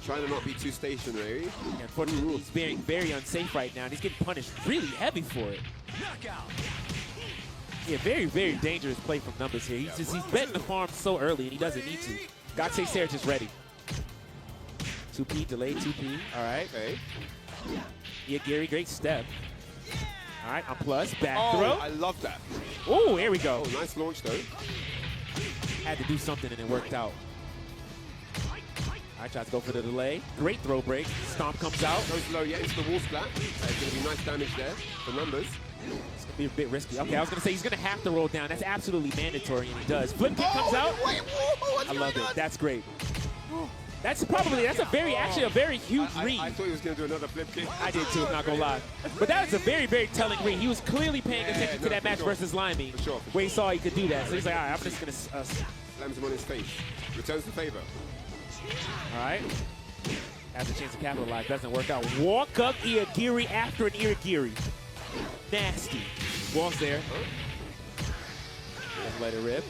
trying to not be too stationary. Yeah, unfortunately, he's very, very unsafe right now, and he's getting punished really heavy for it. Yeah, very, very dangerous play from Numbers here. He's betting the farm so early, and he doesn't need to. Gaksei Sarah just ready. 2P, delayed 2P. All right. Okay. Yeah, Gary, great step. All right, on plus, back Oh, throw. I love that. Oh, here we go. Oh, nice launch, though. Had to do something, and it worked out. All right, tries to go for the delay. Great throw break. Stomp comes out. Goes low, yeah, into the wall splat. There's going to be nice damage there for Numbers. It's going to be a bit risky. Okay, I was going to say he's going to have to roll down. That's absolutely mandatory, and he does. Flip kick comes out. I love it. That's great. That's a very huge read. I thought he was going to do another flip kick. I did too, I'm not going to lie. But that is a very, very telling read. He was clearly paying attention to that match versus Limey, where he saw he could do that. So he's like, all right, I'm just going to... Slams him on his face. Returns the favor. All right. Has a chance to capitalize. Doesn't work out. Walk up Iagiri after an Iagiri. Nasty. Wall's there. Just let it rip.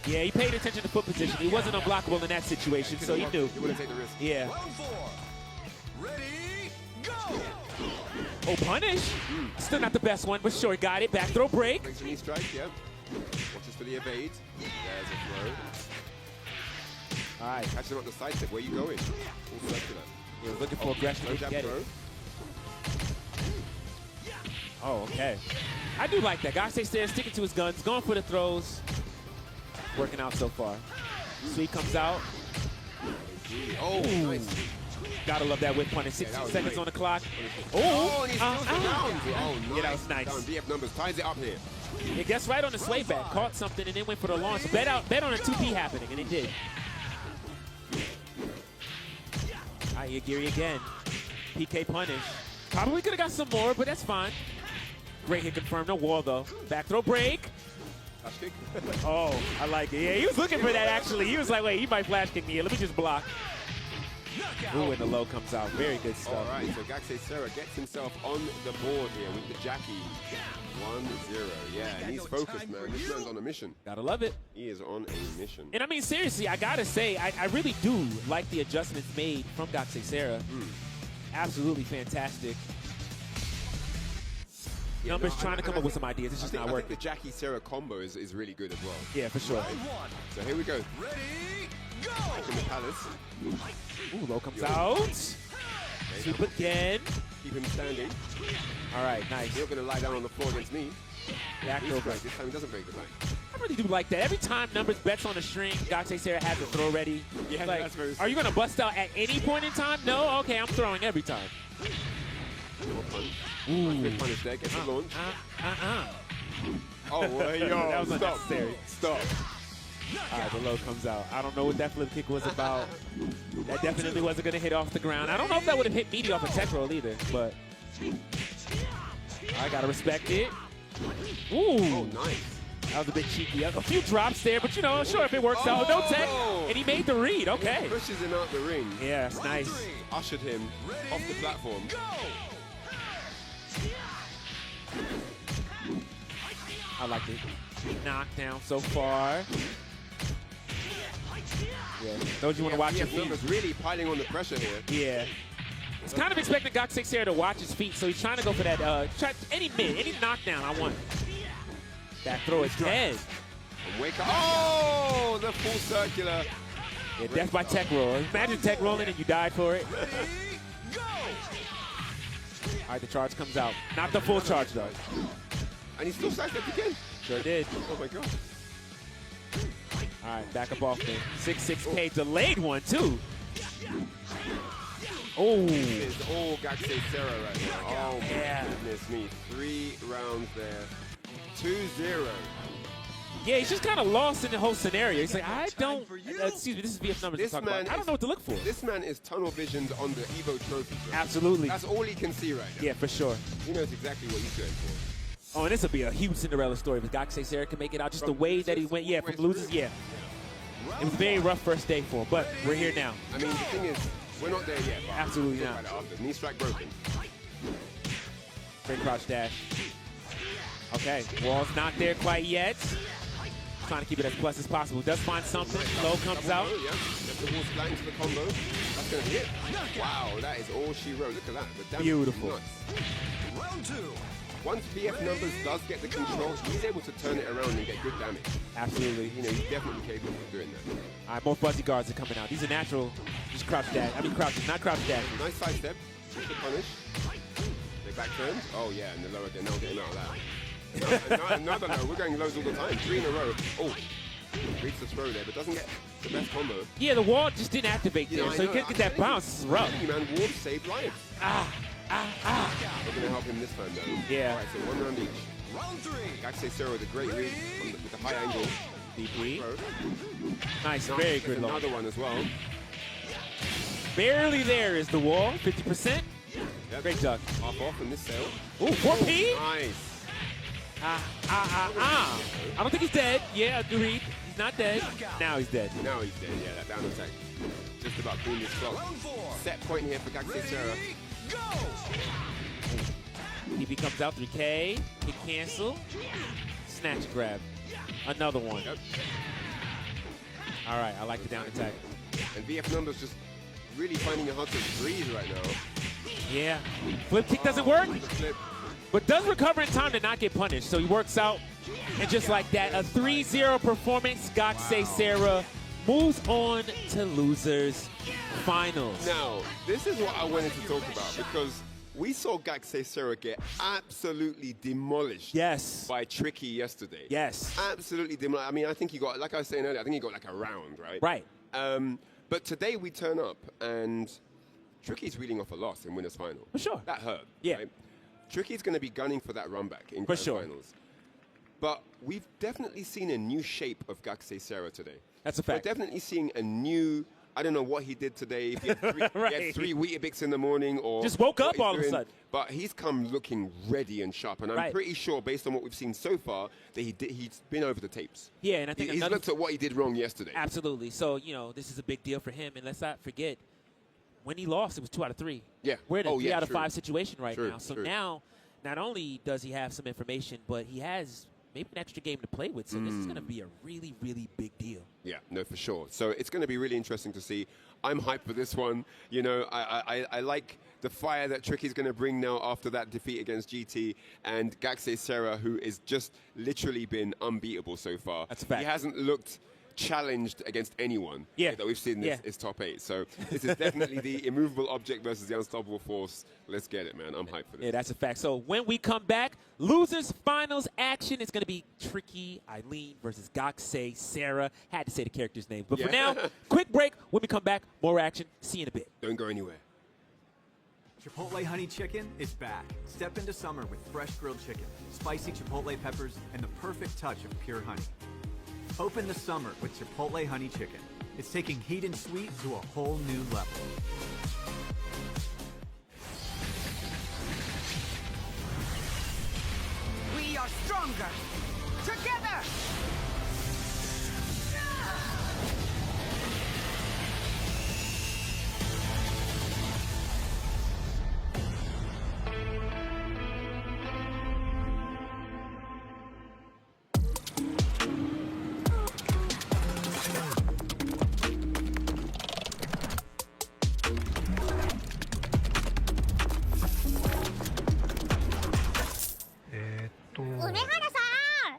Yeah, he paid attention to foot position. He wasn't unblockable in that situation, so he knew. You want to take the risk. Yeah. Oh, punish. Still not the best one, but sure, got it. Back throw break. Breaks a knee strike, yep. Watches for the evade. There's a throw. All right. Catch him up the side step. Where you going? All circular. He was looking for aggression. No jab Get throw. it. Oh, okay. I do like that. Gaksei Sarah sticking to his guns, going for the throws. Working out so far. Sweet comes out. Oh, nice. Gotta love that whip punish. 16 seconds great. on the clock. Oh, and he steals the round. Oh, nice. Yeah, that was nice. Down VF Numbers. Ties it up here. It gets right on the sway back. Caught something and then went for the launch. Bet on a 2P happening, and it did. All right, Iagiri again. PK punish. Probably could have got some more, but that's fine. Great hit confirmed. No wall, though. Back throw break. Flash kick. Oh, I like it. Yeah, he was looking for that, actually. He was like, wait, he might flash kick me here. Let me just block. Ooh, and the low comes out. Very good stuff. All right, so Gaksei Sarah gets himself on the board here with the Jackie. 1-0. Yeah, and he's focused, man. This man's on a mission. Gotta love it. He is on a mission. And I mean, seriously, I gotta say, I really do like the adjustments made from Gaksei Sarah. Absolutely fantastic. Yeah, Numbers trying to come up with some ideas. It's just not I working. think the Jackie Sarah combo is really good as well. Yeah, for sure. So here we go. Ready, go! From the Palace. Ooh, low comes out. Sweep again. Keep him standing. All right, nice. He's not going to lie down on the floor against me. Back throw break. This time he doesn't break the back. I really do like that. Every time Numbers bets on a string, Gaksei Sarah has a throw ready. Yeah, like, that's very are you going to bust out at any point in time? No? Okay, I'm throwing every time. Ooh. Good punish there. Gets the launch. Oh, well, yo, that was stop. unnecessary. Stop. All right, the low comes out. I don't know what that flip kick was about. That definitely wasn't going to hit off the ground. I don't know if that would have hit Meaty off a tech roll either, but I got to respect it. Ooh. Oh, nice. That was a bit cheeky. A few drops there, but, you know, sure, if it works out. No tech. And he made the read. Okay. He pushes him out the ring. Yeah, it's nice. Ushered him off the platform. I like it. Knockdown so far. Yeah, those you want to watch your feet. Numbers really piling on the pressure here. Yeah. He's kind of expecting Gaksei Sarah to watch his feet, so he's trying to go for that, any knockdown I want. Back throw is dead. And wake up. Oh, the full circular. Yeah, death by tech roll. Imagine tech rolling and you died for it. All right, the charge comes out. Not the full charge, though. And he still sidestepped again. Sure did. Oh, my God. All right, back up off there. 6-6K delayed one, too. Oh. It's all Gaksei Sarah right now. Oh, my goodness me. 3 rounds there. 2-0. Yeah, he's just kind of lost in the whole scenario. He's like, I don't, excuse me, this is VF Numbers. This man I don't know what to look for. This man is tunnel visioned on the Evo trophy. Bro. Absolutely. That's all he can see right now. Yeah, for sure. He knows exactly what he's going for. Oh, and this will be a huge Cinderella story if Gaksei Sarah can make it out. Just the way that he went, yeah, from losers, yeah. It was a very rough first day for him, but we're here now. I mean, the thing is, we're not there yet. But Absolutely not. Knee strike broken. Great crouch dash. Okay, wall's not there quite yet. Trying to keep it as plus as possible. Does find something. Low comes out. Yeah, that's the wall splat into the combo. That's going to hit. Wow, that is all she wrote. Look at that. The damage Beautiful. is nuts. Round 2. once VF Numbers does get the control, he's able to turn it around and get good damage. Absolutely. You know, he's definitely capable of doing that. All right, more fuzzy guards are coming out. These are natural. Just crouch dash. I mean crouches, not crouch dash. Nice side step. Just to punish. They back turns. Oh yeah, and the lower they're now getting out of that. Another low. We're going lows all the time. 3 in a row. Oh, reads the throw there, but doesn't get the best combo. Yeah, the wall just didn't activate there, so he couldn't get that bounce. It's rough. Man, Warp saved lives. We're going to help him this time, though. Yeah. All right, so 1 round each. Round 3. Gakusei Sera with a great read with the high angle. DP. Nice, very good low. Another one as well. Barely there is the wall, 50%. Yep. Great duck. Half off in this sail. Ooh, 4P? Nice. I don't think he's dead. Yeah, agreed. He's not dead. Now he's dead. Now he's dead, yeah, that down attack. Just about clean this clock. Set point here for Gakusei Sera. DP comes out, 3K. Hit cancel. Snatch grab. Another one. Yep. All right, I like the down attack. And VF Numbers just really finding it hard to breathe right now. Yeah. Flip kick doesn't work, Flip. but does recover in time to not get punished. So he works out. And just like that, a 3-0 performance. Gakusei Sera moves on to losers finals. Now, this is what I wanted to talk about because we saw Gakusei Sera get absolutely demolished by Tricky yesterday. Yes. Absolutely demolished. I mean, I think he got, like I was saying earlier, I think he got like a round, right? Right. But today we turn up and Tricky's reeling off a loss in winners final. For sure. That hurt. Yeah. Right? Tricky's going to be gunning for that run back in For grand sure. finals. But we've definitely seen a new shape of Gakusei Sera today. That's a fact. We're definitely seeing a new, I don't know what he did today. If he had 3, Right. he had 3 Weetabix in the morning or Just woke what up he's all of a doing. sudden. But he's come looking ready and sharp. And I'm Right. pretty sure, based on what we've seen so far, that he's been over the tapes. Yeah, and I think he's another- looked at what he did wrong yesterday. Absolutely. So, you know, this is a big deal for him. And let's not forget, when he lost, it was 2 out of 3. Yeah. We're in a 3 out of true. 5 situation right True, now. So true. now, not only does he have some information, but he has maybe an extra game to play with. So this is going to be a really, really big deal. Yeah, no, for sure. So it's going to be really interesting to see. I'm hyped for this one. You know, I like the fire that Tricky's going to bring now after that defeat against GT, and Gakusei Sera, who is just literally been unbeatable so far. That's a fact. He hasn't looked challenged against anyone that we've seen in his top 8. So this is definitely the immovable object versus the unstoppable force. Let's get it, man. I'm hyped for this. Yeah, that's a fact. So when we come back, losers finals action is going to be Tricky Eileen versus Gakusei Sera. Had to say the character's name. But for now, quick break. When we come back, more action. See you in a bit. Don't go anywhere. Chipotle Honey Chicken is back. Step into summer with fresh grilled chicken, spicy Chipotle peppers, and the perfect touch of pure honey. Open the summer with Chipotle Honey Chicken. It's taking heat and sweet to a whole new level. We are stronger together.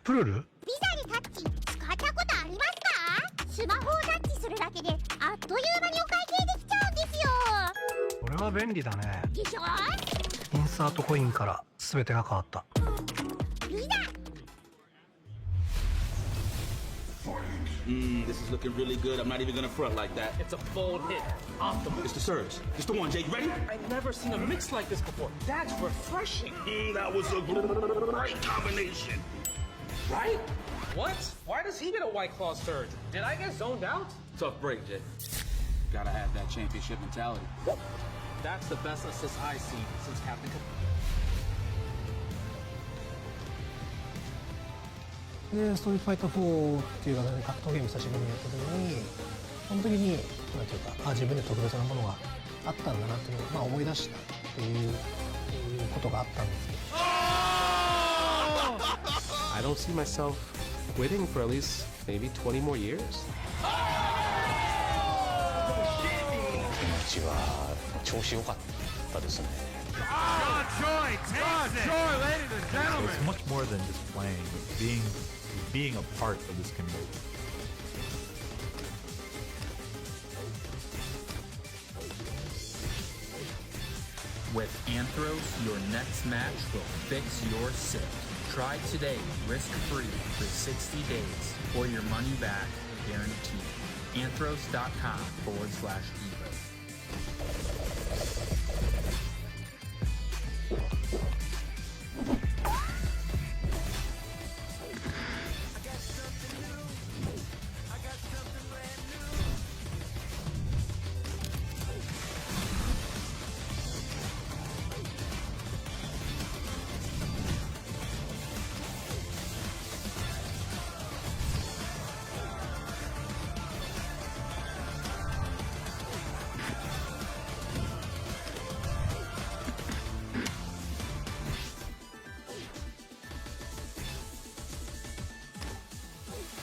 プルルビザにタッチ使ったことありますか？スマホをタッチするだけであっという間にお会計できちゃうんですよ。これは便利だね。でしょ？インサートコインから全てが変わった。ビザ This is looking really good. I'm not even gonna front like that. It's a bold hit. Optimal. It's the surge. It's the one, Jay. You ready? I've never seen a mix like this before. That's refreshing. That was a great combination. Right? What? Why does he get a White Claw surge? Did I get zoned out? Tough break, Jay. Gotta have that championship mentality. That's the best assist I've seen since Captain. で、ストリートファイター4っていう形で格闘ゲーム久しぶりにやった時に、その時に、なんていうか、自分で特別なものがあったんだなっていうのを、まあ、思い出したっていうことがあったんですけど。I don't see myself quitting for at least maybe 20 more years. 気持ちは調子良かったですね。Joy, ladies and gentlemen. It's much more than just playing. It's being a part of this community. With Anthros, your next match will fix your sit. Try today, risk-free for 60 days, or your money back guaranteed. Anthros.com/Evo.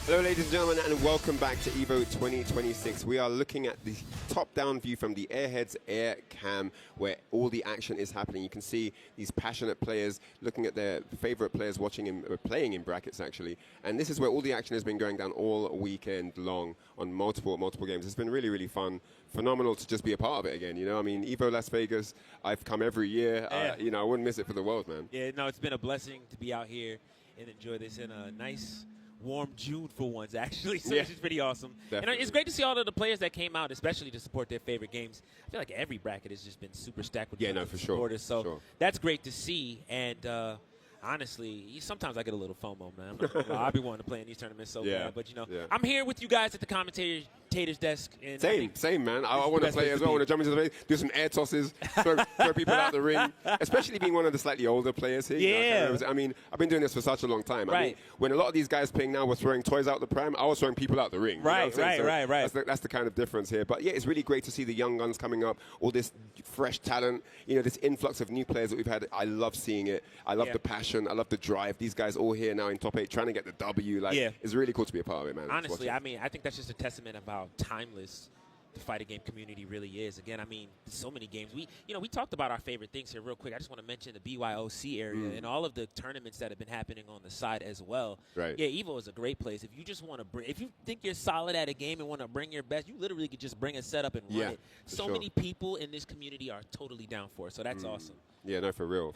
Hello ladies and gentlemen, and welcome back to EVO 2026. We are looking at the top-down view from the Airheads Air Cam, where all the action is happening. You can see these passionate players looking at their favorite players playing in brackets actually. And this is where all the action has been going down all weekend long on multiple games. It's been really fun. Phenomenal to just be a part of it again, you know. I mean, EVO Las Vegas, I've come every year. Yeah. You know, I wouldn't miss it for the world, man. Yeah, no, it's been a blessing to be out here and enjoy this in a nice, warm June for once, actually. So Yeah. it's just pretty awesome. Definitely. And it's great to see all of the players that came out, especially to support their favorite games. I feel like every bracket has just been super stacked with for sure. supporters. So Sure. that's great to see. And honestly, sometimes I get a little FOMO, man. I'm not gonna lie. I'll be wanting to play in these tournaments so bad. But, you know, I'm here with you guys at the commentator's desk. And Same, man. I want to best play place as to well. I be. want to jump into the race, do some air tosses, throw people out the ring, especially being one of the slightly older players here. You know, I mean, I've been doing this for such a long time. I mean, when a lot of these guys playing now were throwing toys out the pram, I was throwing people out the ring. You know what I'm saying? So that's the kind of difference here. But yeah, it's really great to see the young guns coming up, all this fresh talent, you know, this influx of new players that we've had. I love seeing it. I love the passion. I love the drive. These guys all here now in top 8 trying to get the W. Like, it's really cool to be a part of it, man. Honestly, I mean, I think that's just a testament of how timeless the fighting game community really is. Again, I mean, so many games. We talked about our favorite things here real quick. I just want to mention the BYOC area and all of the tournaments that have been happening on the side as well. Right. Yeah, Evo is a great place. If you just want to if you think you're solid at a game and want to bring your best, you literally could just bring a setup and run it. So many people in this community are totally down for it. So that's awesome. Yeah, no, for real.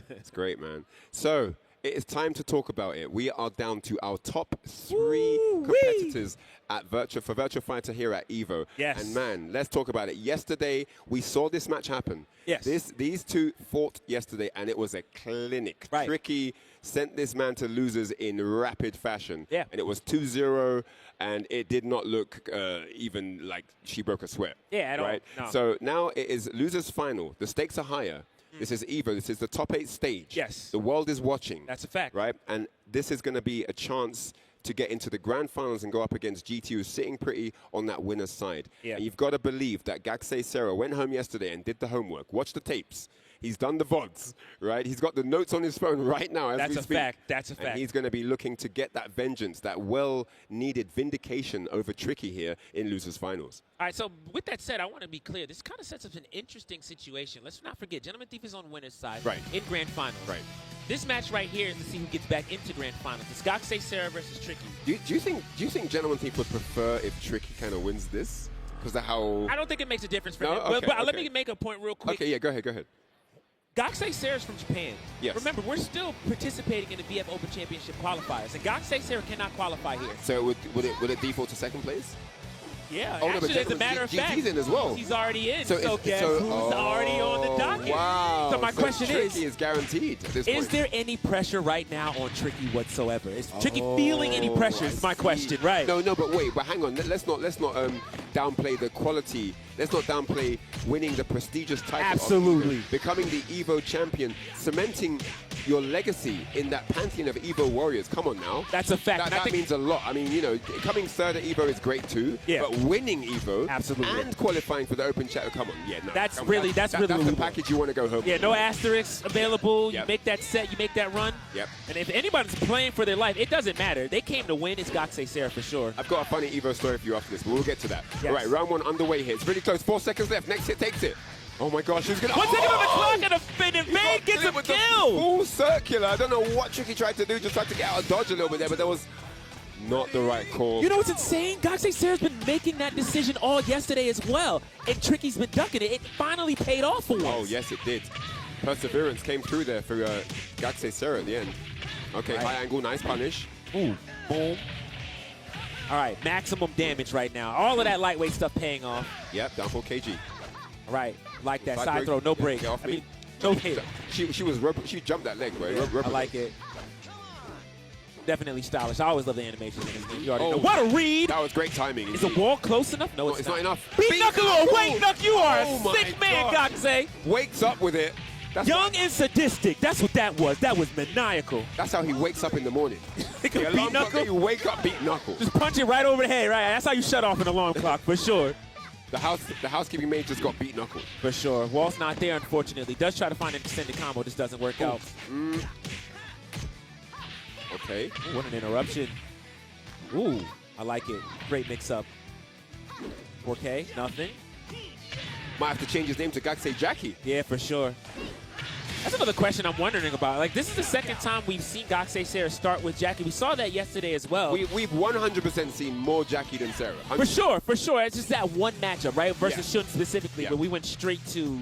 It's great, man. So it is time to talk about it. We are down to our top 3 competitors at for Virtua Fighter here at EVO. Yes. And man, let's talk about it. Yesterday, we saw this match happen. Yes. These two fought yesterday, and it was a clinic. Right. Tricky sent this man to losers in rapid fashion. Yeah. And it was 2-0, and it did not look even like she broke a sweat. Yeah, at all. Right? No. So now it is losers final. The stakes are higher. This is EVO. This is the top 8 stage. Yes. The world is watching. That's a fact. Right? And this is going to be a chance to get into the grand finals and go up against GT, who's sitting pretty on that winner's side. Yeah. And you've got to believe that Gaksei Serra went home yesterday and did the homework, watched the tapes. He's done the VODs, right? He's got the notes on his phone right now as we speak. That's a fact. And he's going to be looking to get that vengeance, that well-needed vindication over Tricky here in losers finals. All right, so with that said, I want to be clear. This kind of sets up an interesting situation. Let's not forget, Gentleman Thief is on winner's side in grand finals. Right. This match right here is to see who gets back into grand finals. It's Gaksei Serra versus Tricky. Do you think Gentleman Thief would prefer if Tricky kind of wins this? Because of how... I don't think it makes a difference for No? him. Okay, but let okay. me make a point real quick. Okay, yeah, go ahead. Gaksei Serra's from Japan. Yes. Remember, we're still participating in the VF Open Championship qualifiers, and Gaksei Serra cannot qualify here. So would it default to second place? Yeah, Oh, no, but actually, as a matter of fact, GT's in as well. he's already in. So So, if- guess so- who's already on the docket? Wow. So my question Tricky is guaranteed at this point. is there any pressure right now on Tricky whatsoever? Is Tricky feeling any pressure? Is my question, right? No, but wait, but hang on. Let's not downplay the quality. Let's not downplay winning the prestigious title. Absolutely. Of EVO, becoming the EVO champion, cementing your legacy in that pantheon of EVO warriors. Come on now. That's a fact. That, And I that think- means a lot. I mean, you know, coming third at EVO is great too. Yeah. But winning EVO Absolutely. and qualifying for the Open Chat, come on. Yeah, no. That's come on. really That's what the we package you want to go home Yeah, with. no asterisks available. Yep. You make that set, you make that run. Yep. And if anybody's playing for their life, it doesn't matter. They came to win. It's Gaksei Serra for sure. I've got a funny EVO story for you after this, but we'll get to that. Yes. All right, round 1 underway here. It's really close. 4 seconds left. Next hit takes it. Oh my gosh, he's gonna. One second on the clock and Evade gets a kill. Full circular. I don't know what Tricky tried to do, just tried to get out of dodge a little bit there, but that was not the right call. You know what's insane? Gaksei Sarah's been making that decision all yesterday as well, and Tricky's been ducking it. It finally paid off for once. Oh, yes, it did. Perseverance came through there for Gaksei Sarah at the end. Okay, high angle, nice punish. Ooh, boom. All right, maximum damage right now. All of that lightweight stuff paying off. Yep, down for KG. All right, like that side throw, no break. Get off me. No hit. She jumped that leg, right? Yeah, I like it. Definitely stylish. I always love the animations in this game. You already know. Oh, What a read! That was great timing. Is the wall close enough? No, it's not enough. Beat Knuckle! Wait, Knuck, you are a my sick man, God. Gaksei. Wakes up with it. Young and sadistic. That's what that was. That was maniacal. That's how he wakes up in the morning. He could beat Knuckle. You wake up, beat Knuckle. Just punch it right over the head, right? That's how you shut off an alarm clock, for sure. The housekeeping maid just got beat Knuckle. For sure. Wall's not there, unfortunately. Does try to find an extended combo. Just doesn't work out. Okay. Ooh, what an interruption. Ooh, I like it. Great mix-up. 4K, nothing. Might have to change his name to Gaksei Jackie. Yeah, for sure. That's another question I'm wondering about. Like, this is the second time we've seen Gaksei Sarah start with Jackie. We saw that yesterday as well. We've 100% seen more Jackie than Sarah. 100%. For sure, for sure. It's just that one matchup, right? Versus Shun specifically, Yeah. but we went straight to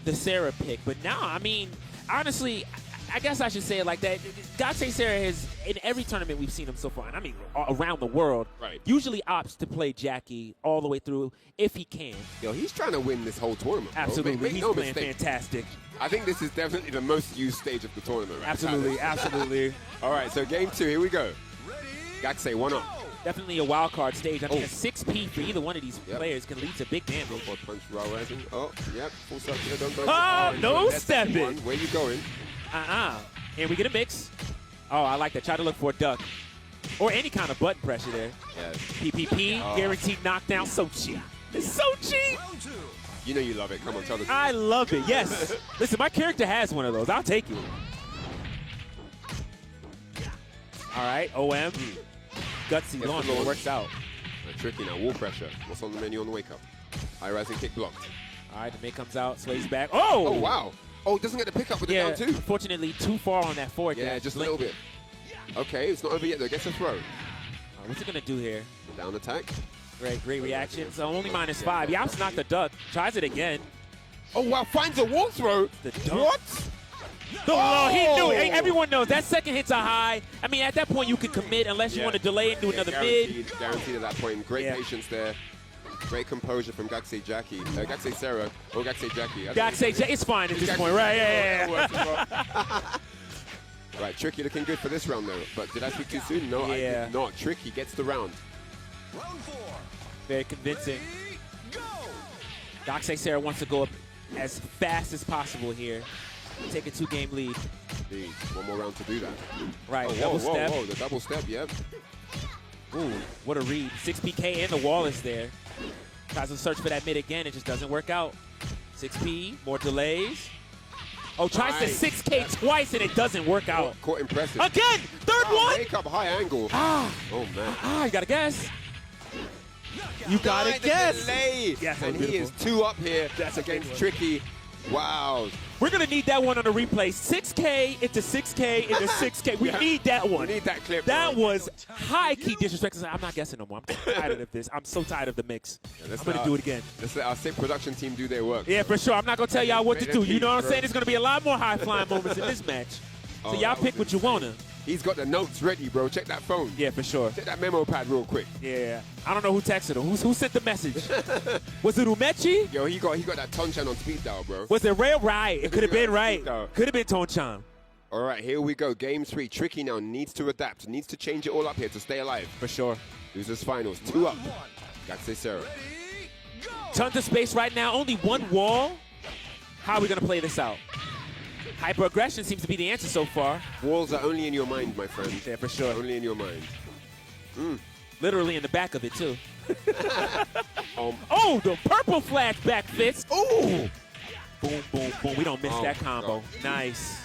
the Sarah pick. But now, I mean, honestly, I guess I should say it like that. Gaksei Sarah has, in every tournament we've seen him so far, and I mean around the world, usually opts to play Jackie all the way through if he can. Yo, he's trying to win this whole tournament, bro. Absolutely. Make He's no playing mistake. fantastic. I think this is definitely the most used stage of the tournament. Right? Absolutely, absolutely. All right, so game 2, here we go. Gaksei, 1-up. Definitely a wild card stage. I mean, a 6P for either one of these players can lead to big damage. Punch raw rising. Oh, yep, full circular, don't go. No that's stepping. Where you going? And we get a mix. Oh, I like that. Try to look for a duck. Or any kind of button pressure there. Yeah. PPP, guaranteed knockdown. So cheap. It's so cheap. You know you love it. Come on, tell the truth. I love it, yes. Listen, my character has one of those. I'll take it. All right, OM. Gutsy launch. It works out. Tricky now. Wall pressure. What's on the menu on the wake up? High rising kick blocked. All right, the mate comes out, sways back. Oh! Oh, wow. Oh, doesn't get the pickup with the down two. Unfortunately, too far on that forward. Yeah, just a little bit. Okay, it's not over yet though. Gets a throw. What's he gonna do here? Down attack. Great reaction. So only -5. Yap's not the duck. Tries it again. Oh wow, finds a wall throw. The dunk. What? Oh, he knew it. Hey, everyone knows that second hit's a high. I mean, at that point you can commit unless you want to delay and do another mid. Guaranteed at that point. Great patience there. Great composure from Gaksei Jackie. Gaksei Sarah or Gaksei Jackie. Gaksei Jackie. It's fine at this point, right? Yeah. Right, Tricky looking good for this round though. But did I speak too soon? No, I did not. Tricky gets the round. Very convincing. Gaksei Sarah wants to go up as fast as possible here. Take a 2-game lead. Indeed. One more round to do that. Right, oh, double step. Whoa, the double step, yep. Ooh, what a read. 6PK and the wall is there. Tries to search for that mid again. It just doesn't work out. 6P, more delays. Oh, tries to 6K twice and it doesn't work out. Caught impressive. Again, third one. Wake up high angle. Oh, man. You got to guess. You got to guess. Delay. Yes, and he is 2 up here. That's against Tricky. Wow. We're going to need that one on the replay. 6K into 6K into 6K. We need that one. We need that clip. That was high-key disrespect. I'm not guessing no more. I'm tired of this. I'm so tired of the mix. I'm going to do it again. Let's let our sick production team do their work. Yeah, for sure. I'm not going to tell y'all what to do. You know what I'm saying? There's going to be a lot more high-flying moments in this match. So y'all pick what you want to. He's got the notes ready, bro. Check that phone. Yeah, for sure. Check that memo pad real quick. Yeah. I don't know who texted him. Who sent the message? Was it Umechi? Yo, he got that Tonchan on speed dial, bro. Was it Rail? Right. It could have been right. Could have been Tonchan. All right, here we go. Game 3. Tricky now needs to adapt. Needs to change it all up here to stay alive. For sure. Losers finals. 2 up. Gaksei Sarah. Tons of space right now. Only one wall. How are we going to play this out? Hyper-aggression seems to be the answer so far. Walls are only in your mind, my friend. Yeah, for sure. Only in your mind. Literally in the back of it, too. Oh, the purple flash back fist. Ooh. Boom, boom, boom. We don't miss that combo. God. Nice.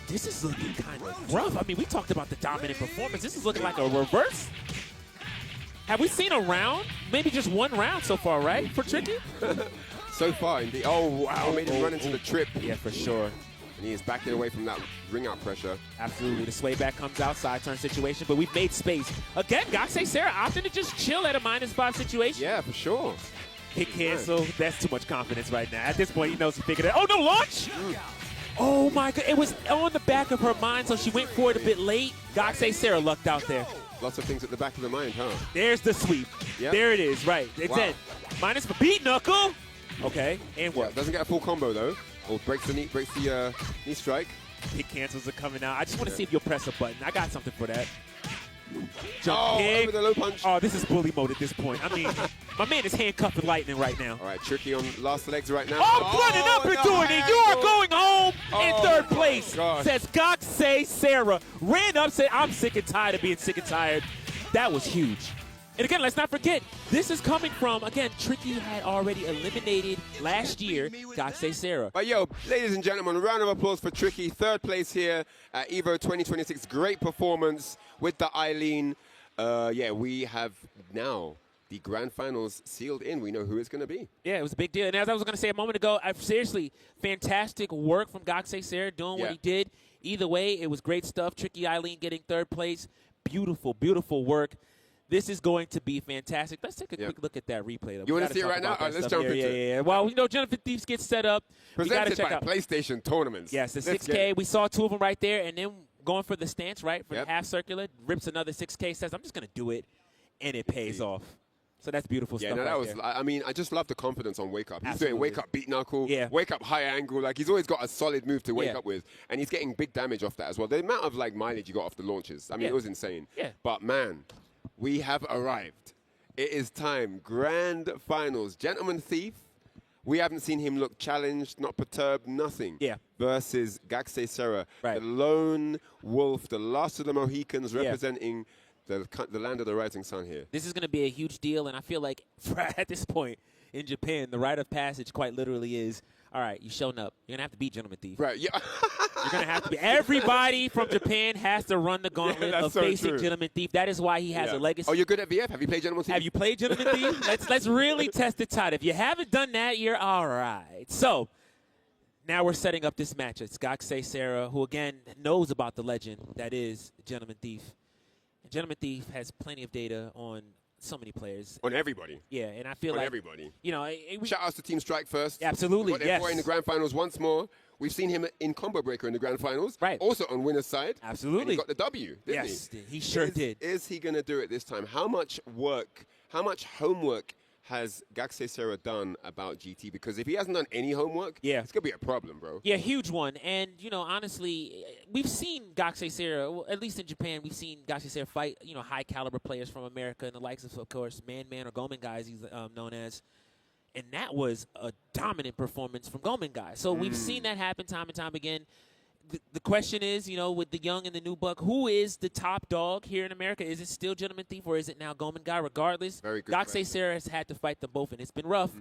This is looking kind of rough. I mean, we talked about the dominant performance. This is looking like a reverse. Have we seen a round? Maybe just one round so far, right, for Tricky? So far, indeed. Oh, wow. Made him run into the trip. Yeah, for sure. And he is backing away from that ring-out pressure. Absolutely. The sway back comes out, side turn situation, but we've made space. Again, Gakusei Sarah opting to just chill at a -5 situation. Yeah, for sure. Hit cancel. That's too much confidence right now. At this point, he knows he figured it out. Oh, no, launch! Oh, my God. It was on the back of her mind, so she went for it a bit late. Gakusei Sarah lucked out there. Lots of things at the back of the mind, huh? There's the sweep. Yep. There it is, right. It's in. Minus for beat knuckle. Okay, and what? Yeah, doesn't get a full combo, though. Oh, breaks the knee strike. Hit cancels are coming out. I just want to see if you'll press a button. I got something for that. Jump over the low punch. Oh, this is bully mode at this point. I mean, my man is handcuffed with lightning right now. All right, Tricky on last legs right now. Oh, running up and doing it. You are going home in third place, says Gakusei Sarah. Ran up, said, I'm sick and tired of being sick and tired. That was huge. And again, let's not forget, this is coming from, again, Tricky had already eliminated last year Gakusei Sarah. But yo, ladies and gentlemen, a round of applause for Tricky. Third place here at EVO 2026. Great performance with the Eileen. Yeah, we have now the grand finals sealed in. We know who it's going to be. Yeah, it was a big deal. And as I was going to say a moment ago, seriously, fantastic work from Gakusei Sarah doing what he did. Either way, it was great stuff. Tricky Eileen getting third place. Beautiful, beautiful work. This is going to be fantastic. Let's take a quick look at that replay. You want to see it right now? All right, let's jump into it. Yeah. Well, you know, Jonathan Thieves gets set up. Presented by PlayStation Tournaments. Yes, the 6K. We saw two of them right there, and then going for the stance, right, for the half circular, rips another 6K, says, I'm just going to do it, and it pays off. So that's beautiful stuff. Yeah, no, that was, I mean, I just love the confidence on Wake Up. He's doing Wake Up, beat knuckle, Wake Up, high angle. Like, he's always got a solid move to wake up with, and he's getting big damage off that as well. The amount of, like, mileage you got off the launches, I mean, it was insane. Yeah. But, man, we have arrived. It is time. Grand finals. Gentleman Thief. We haven't seen him look challenged, not perturbed, nothing. Yeah. Versus Gakusei Sarah, the lone wolf, the last of the Mohicans, representing the land of the rising sun here. This is going to be a huge deal, and I feel like at this point in Japan, the rite of passage quite literally is, all right, you shown up. You're going to have to beat Gentleman Thief. Right, yeah. You're going to have to be. Everybody from Japan has to run the gauntlet of facing Gentleman Thief. That is why he has a legacy. Oh, you're good at VF? Have you played Gentleman Thief? Have you played Gentleman Thief? Let's really test it out. If you haven't done that, you're all right. So now we're setting up this match. It's Gakusei Sarah, who, again, knows about the legend that is Gentleman Thief. And Gentleman Thief has plenty of data on so many players. On everybody. Yeah, and I feel like everybody. You know, shout outs to Team Strike first. Absolutely, Got their boy in the grand finals once more. We've seen him in Combo Breaker in the grand finals. Right. Also on winner's side. Absolutely. And he got the W, didn't he? Yes, he sure did. Is he going to do it this time? How much work, how much homework has Gakusei Sarah done about GT? Because if he hasn't done any homework, it's going to be a problem, bro. Yeah, huge one. And, you know, honestly, we've seen Gakusei Sarah, well, at least in Japan, we've seen Gakusei Sarah fight, you know, high-caliber players from America and the likes of course, Man or Gomen Guys, he's known as. And that was a dominant performance from Gomen Guys. So we've seen that happen time and time again. The question is, you know, with the young and the new buck, who is the top dog here in America? Is it still Gentleman Thief or is it now Gomen Guy? Regardless, Gakusei Sarah has had to fight them both, and it's been rough.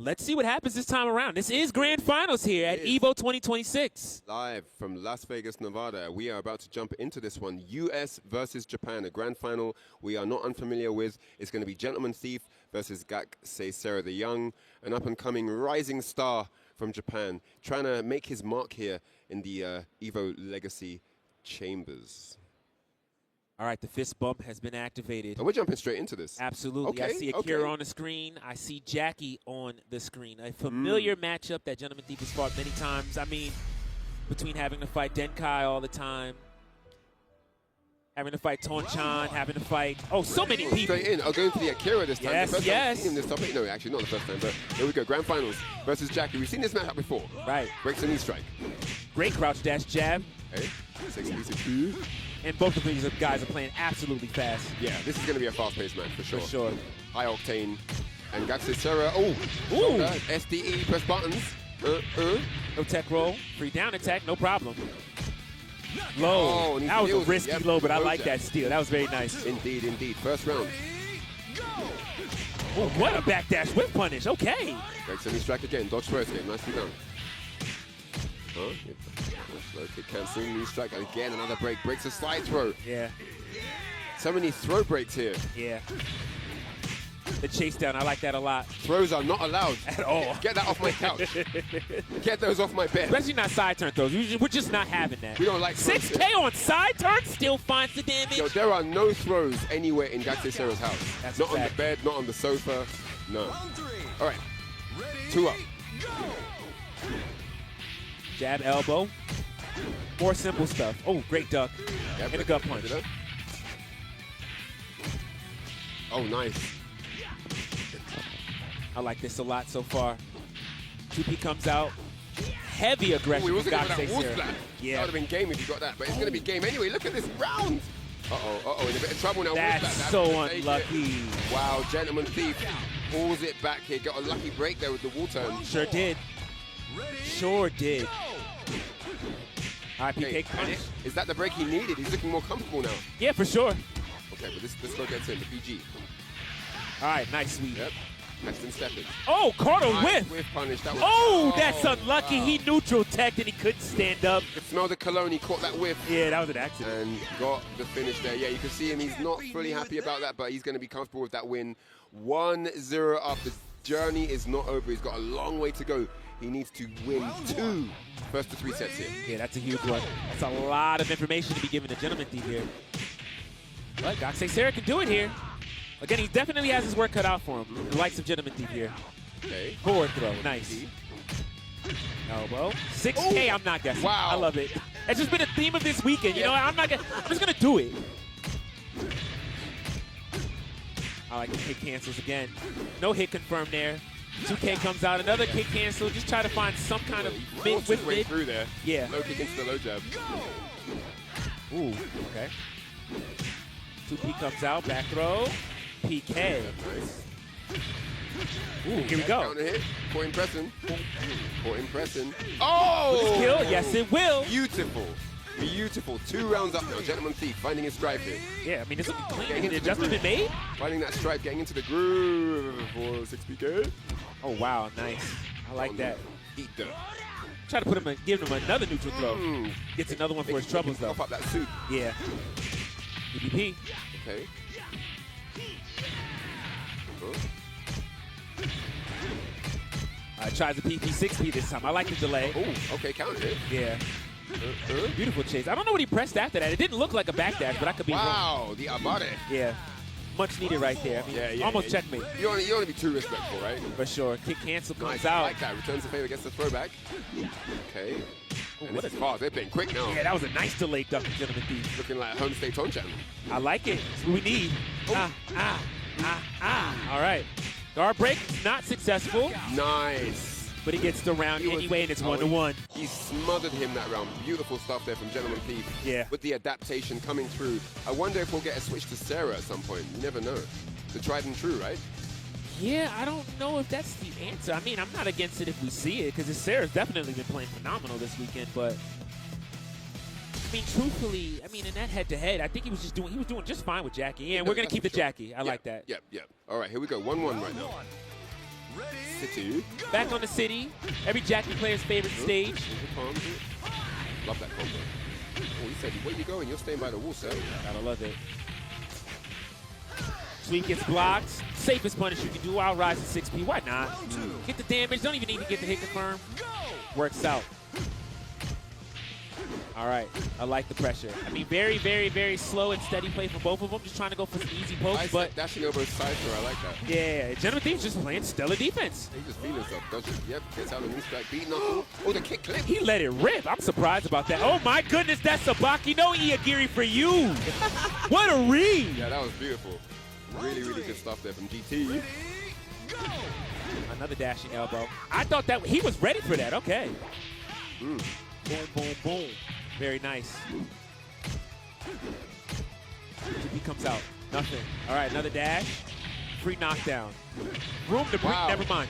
Let's see what happens this time around. This is Grand Finals here at EVO 2026. Live from Las Vegas, Nevada. We are about to jump into this one. US versus Japan, a grand final we are not unfamiliar with. It's going to be Gentleman Thief versus Gakusei Sarah, the young and up-and-coming rising star from Japan, trying to make his mark here in the EVO Legacy Chambers. All right, the fist bump has been activated. And we're jumping straight into this. Absolutely. Okay, I see Akira on the screen. I see Jackie on the screen. A familiar matchup that Gentleman Thief has fought many times. I mean, between having to fight Denkai all the time, having to fight Tonchan, having to fight, so many people. Straight in. Going for the Akira this time. Yes, the first time we've seen him this topic. No, actually not the first time, but here we go. Grand Finals versus Jackie. We've seen this matchup before. Right. Breaks a knee strike. Great crouch dash jab. Hey, 6 And both of these guys are playing absolutely fast. Yeah, this is going to be a fast-paced match for sure. For sure. High octane. And Gakusei Sarah, SDE, press buttons. No tech roll. Free down attack, no problem. Low. That was a risky low, but I like that steal. That was very nice. Indeed, indeed. First round. Oh, what a backdash whip punish. Okay. Breaks a knee strike again. Dodge first game. Nicely done. Low kick cancel, knee strike again, another break. Breaks a slide throw. Yeah. So many throw breaks here. Yeah. The chase down, I like that a lot. Throws are not allowed. At all. Get that off my couch. Get those off my bed. Especially not side turn throws. We're just not having that. We don't like 6K on side turn still finds the damage. Yo, there are no throws anywhere in Gaxi Sero's house. That's not on the bed, not on the sofa. No. All right. 2 up. Jab, elbow. More simple stuff. Oh, great duck. Yep, and a gut punch. Oh, nice. I like this a lot so far. 2P comes out. Heavy aggression from Gaxi Sero. Yeah. That would have been game if you got that, but it's going to be game anyway. Look at this round. Uh-oh, in a bit of trouble now. That's so unlucky. Wow, Gentleman Thief pulls it back here. Got a lucky break there with the wall turn. Sure did. Sure did. All right, PK punish. Is that the break he needed? He's looking more comfortable now. Yeah, for sure. Okay, but this go gets in, the PG. All right, nice sweep. Yep. Next in stepping. Oh, caught a whiff. Whiff punish. That was that's unlucky. Wow. He neutral teched and he couldn't stand up. You could smell the cologne. He caught that whiff. Yeah, that was an accident. And got the finish there. Yeah, you can see him. He's not fully happy about that, but he's going to be comfortable with that win. 1-0 up. The journey is not over. He's got a long way to go. He needs to win 2 first to 3 sets here. Yeah, that's a huge one. That's a lot of information to be given to Gentleman Thief here. But Gaxi Sero can do it here. Again, he definitely has his work cut out for him. The likes of Gentleman Thief here. Okay. Forward throw, nice. Elbow. 6K, I'm not guessing. Wow. I love it. That's just been a theme of this weekend. You know, I'm just gonna do it. I like the kick cancels again. No hit confirmed there. 2K comes out, another kick cancel. Just try to find some kind of mid with way mid. through there. Yeah. Low kick into the low jab. Ooh, okay. 2P comes out, back throw. PK. Ooh, here we go. Counter hit. Caught him pressing. Caught him pressing. Oh! Will this kill? Yes, it will. Beautiful. Beautiful. 2 rounds up now. Gentleman Thief finding his stride here. Yeah, I mean, this will be clean. The adjustment been made? Finding that stride, getting into the groove for 6PK. Oh, wow. Nice. I like that. Eat that. Try to put him, give him another neutral throw. Gets another one for his troubles, though. Pop up that suit. Yeah. BBP. Okay. Tries the PP 6P this time. I like the delay. Oh, okay, counter hit. Yeah. Beautiful chase. I don't know what he pressed after that. It didn't look like a backdash, but I could be wrong. Wow, the abare. Yeah. Much needed right there. I mean, almost checkmate. You don't want to be too respectful, right? For sure. Kick cancel comes I out. like that. Returns the favor, gets the throwback. Okay. And what this is fast. They're playing quick now. Yeah, that was a nice delayed duck, Gentleman Thief. Looking like home state on channel. I like it. That's what we need. All right. Guard break, not successful. Nice. But he gets the round anyway, and it's 1-1. He smothered him that round. Beautiful stuff there from Gentleman Thief. Yeah. With the adaptation coming through. I wonder if we'll get a switch to Sarah at some point. You never know. The tried and true, right? Yeah, I don't know if that's the answer. I mean, I'm not against it if we see it, because Sarah's definitely been playing phenomenal this weekend. But I mean, truthfully, I mean, in that head-to-head, I think he was doing just fine with Jackie. Yeah, we're gonna keep the Jackie. I like that. Yep. All right, here we go. 1-1 right now. City. Back on the city. Every Jackie player's favorite stage. Love that combo. Oh, he said, where you going? You're staying by the wall, sir. Gotta love it. Sweep gets blocked. Safest punish you can do. I'll rise to 6P. Why not? Get the damage. Don't even need to get the hit confirmed. Works out. All right. I like the pressure. I mean, very, very, very slow and steady play from both of them. Just trying to go for some easy pokes. But dashing over his side throw. I like that. Yeah. Gentleman Thief's just playing stellar defense. He just feeling himself, doesn't he? Yep. Gets out of the strike. Beat knuckle. Oh, the kick clip. He let it rip. I'm surprised about that. Oh, my goodness. That's Sabaki. No Iagiri for you. What a read. Yeah, that was beautiful. Really, really good stuff there from GT. Another dashing elbow. I thought that he was ready for that. Okay. Boom, boom, boom. Very nice. He comes out. Nothing. All right, another dash. Free knockdown. Room to breathe. Never mind.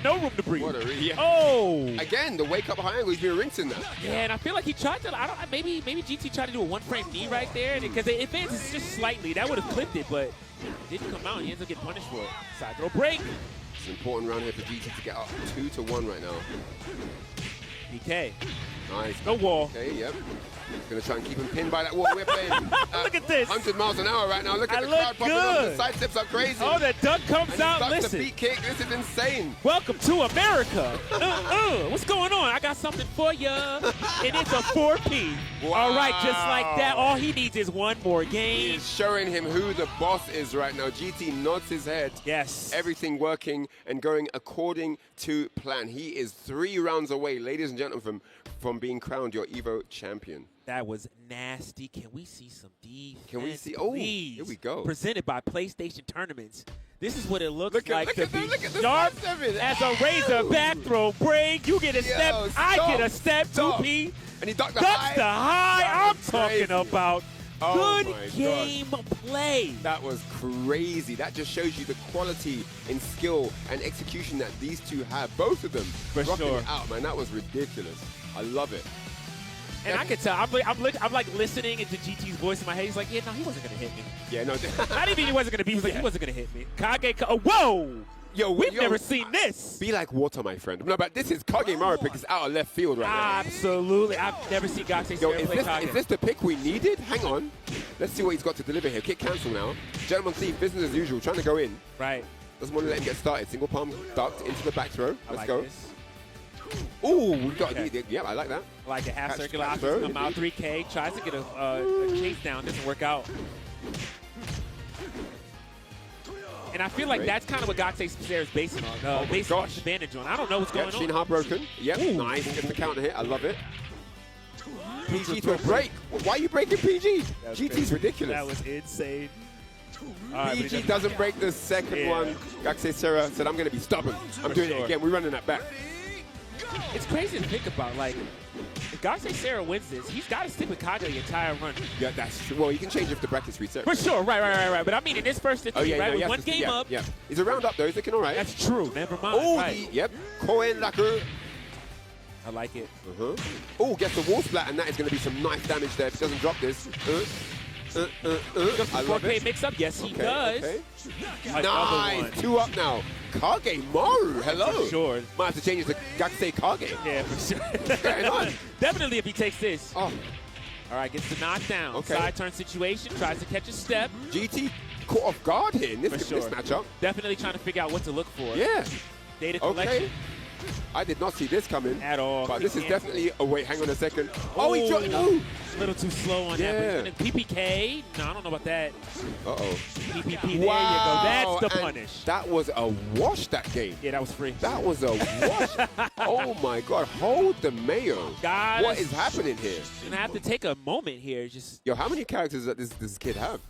No room to breathe. What a read. Yeah. Oh! Again, the wake up high angle. He's been rinsing that. Yeah, and I feel like he tried to. Maybe GT tried to do a one-frame knee right there, because it advances just slightly. That would have clipped it, but it didn't come out. He ends up getting punished for it. Side throw break. It's an important round here for GT to get up 2-1 right now. PK. Nice. No wall. Okay, yep. Gonna try and keep him pinned by that wall. We're playing Look at this. 100 miles an hour right now. Look at I the look crowd popping up. The good. side steps are crazy. Oh, the duck comes and out. He ducks Listen. the beat kick. This is insane. Welcome to America. What's going on? I got something for you. And it's a 4P. Wow. All right, just like that. All he needs is one more game. He's showing him who the boss is right now. GT nods his head. Yes. Everything working and going according to plan. He is 3 rounds away, ladies and gentlemen, from being crowned your EVO champion. That was nasty. Can we see some defense? Can we see? Oh, please? here we go. Presented by PlayStation Tournaments. This is what it looks like to be look at the sharp side step. as a razor back throw break. You get a step, I get a step, 2P. And he ducked the Ducks high. the high. That I'm was talking crazy. about Oh good my game play. That was crazy. That just shows you the quality in skill and execution that these two have. Both of them For rocking sure. it out, man. That was ridiculous. I love it. And I can tell, I'm like listening into GT's voice in my head. He's like, yeah, no, he wasn't going to hit me. Yeah, no. I didn't think he wasn't going to be. He was like, he wasn't going to hit me. Whoa! Yo, We've never seen this. Be like water, my friend. No, but this is Kagemaru pick. It's out of left field right now. Absolutely. I've never seen Gakusei Yo, play Kage. is this the pick we needed? Hang on. Let's see what he's got to deliver here. Kick cancel now. Gentleman Thief, business as usual, trying to go in. Right. Doesn't want to let him get started. Single palm ducked into the back throw. I Let's like go. this. Ooh, we got yeah, I like that. I like a half Catch, circular catch option throw, come out, indeed. 3K, tries to get a chase down, doesn't work out. And I feel like that's kind of what Gakusei Sarah is basing on, basing his advantage on. I don't know what's going Yep, on. Shin heartbroken. Yep, Ooh. nice. Getting the counter hit. I love it. PG to a break. Why are you breaking PG? GT's ridiculous. That was insane. PG doesn't break the second one. Gakusei Sarah said, I'm going to be stubborn. I'm doing it again. We're running that back. It's crazy to think about. Like, if Gakusei Sarah wins this, he's got to stick with Kage the entire run. Yeah, that's true. Well, you can change if the brackets reset. For sure, right. But I mean, in this first instance, right, with one game up. Yeah, he's a round up, though. He's looking all right. That's true. Never mind. Oh, right. yep. Koen Laku. I like it. Oh, gets the wall splat, and that is going to be some nice damage there if he doesn't drop this. I love 4K it. mix up. Yes, he does. Okay. Another one. Nice. 2 up now. Kagemaru, hello. For sure. Might have to change it to Gakusei Kage. Yeah, for sure. What's going on? Definitely if he takes this. Oh. All right, gets the knockdown. Okay. Side turn situation, tries to catch a step. GT caught off guard here in this, For sure. this matchup. Definitely trying to figure out what to look for. Yeah. Data collection. Okay. I did not see this coming. At all. But this is Yeah. definitely... Oh, wait, hang on a second. Oh, he dropped... No. A little too slow on that. But he's gonna PPK. No, I don't know about that. Uh-oh. PPP, there you go. Wow. That's the And punish. that was a wash, that game. Yeah, that was free. That was a wash. Oh, my God. Hold the mayo. Guys, What is happening here? Gonna have to take a moment here. Just Yo, how many characters does this kid have?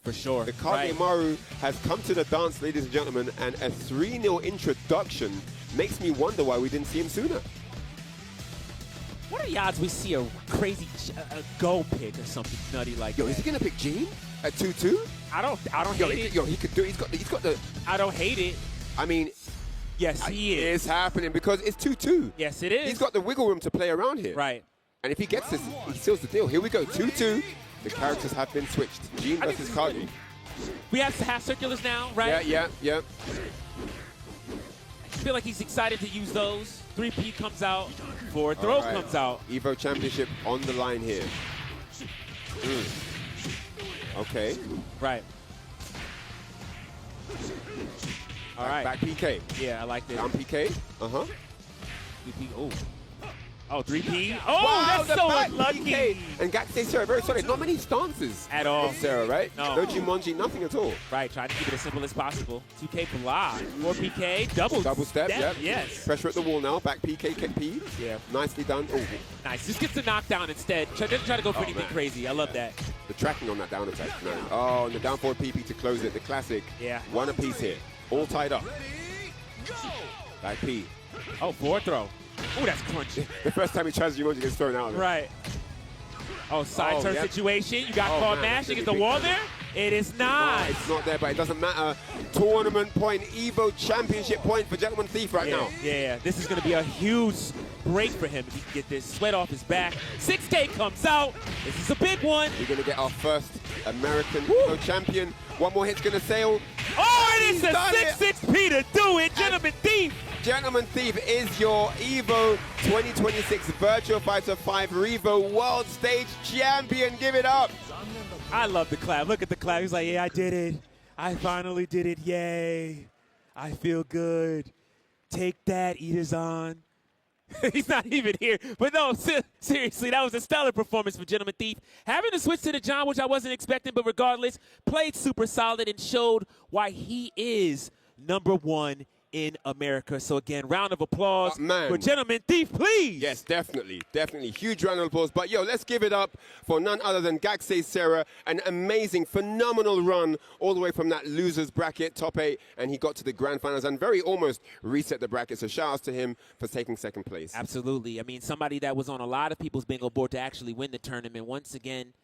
For sure. The Kagemaru has come to the dance, ladies and gentlemen, and a 3-0 introduction makes me wonder why we didn't see him sooner. What are the odds we see a crazy a go pick or something nutty like Yo, that? is he gonna pick Gene at 2-2? I don't Yo, hate it. Yo, he could do. He's got the. I don't hate it. I mean, Yes, he is. It's happening because it's 2-2. Yes, it is. He's got the wiggle room to play around here. Right. And if he gets this, he seals the deal. Here we go, 2-2. The characters have been switched. Gene versus Kage. We have half circulars now, right? Yeah. I feel like he's excited to use those. 3P comes out. 4 throw All right. comes out. EVO Championship on the line here. Okay. Right. All right. Back PK. Yeah, I like this. Down PK. 3P. Oh, 3P. Oh, Wow, that's the so back unlucky. PK. And Gakusei Sarah, very solid. Not many stances. At all. From Sarah, right? No. Jumonji, nothing at all. Right, trying to keep it as simple as possible. 2K block. 4PK. Double step, yep. Yes. Pressure at the wall now. Back PK, KP. Yeah. Nicely done. Oh, Nice. Just gets the knockdown instead. Doesn't try to go for Oh, anything man. crazy. I love that. the tracking on that down attack. No. Oh, and the down forward PP to close it. The classic. Yeah. One apiece here. All tied up. Back P. Oh, 4 throw. Oh, that's crunchy. The first time he tries Jumonji gets thrown out of it. Right. Oh, side turn yep. situation. You got Oh, called man, mashing. that's Is the really wall big. there? It is No, not. it's not there, but it doesn't matter. Tournament point, EVO Championship point for Gentleman Thief right now. Yeah. This is going to be a huge break for him if he can get this sweat off his back. 6K comes out. This is a big one. We're going to get our first American EVO champion. One more hit's going to sail. Oh, and it's He's done a 6-6P to do it. Gentleman Thief. Gentleman Thief is your EVO 2026 Virtual Fighter 5 Revo World Stage Champion. Give it up. I love the clap. Look at the clap. He's like, yeah, I did it. I finally did it. Yay. I feel good. Take that, Itazan. He's not even here. But no, seriously, that was a stellar performance for Gentleman Thief. Having to switch to the John, which I wasn't expecting, but regardless, played super solid and showed why he is #1 in America. So again, round of applause for Gentleman Thief, please. Yes, definitely. Huge round of applause. But yo, let's give it up for none other than Gaksei Serra. An amazing, phenomenal run all the way from that loser's bracket, top 8, and he got to the grand finals and very almost reset the bracket. So shout outs to him for taking second place. Absolutely. I mean, somebody that was on a lot of people's bingo board to actually win the tournament. Once again,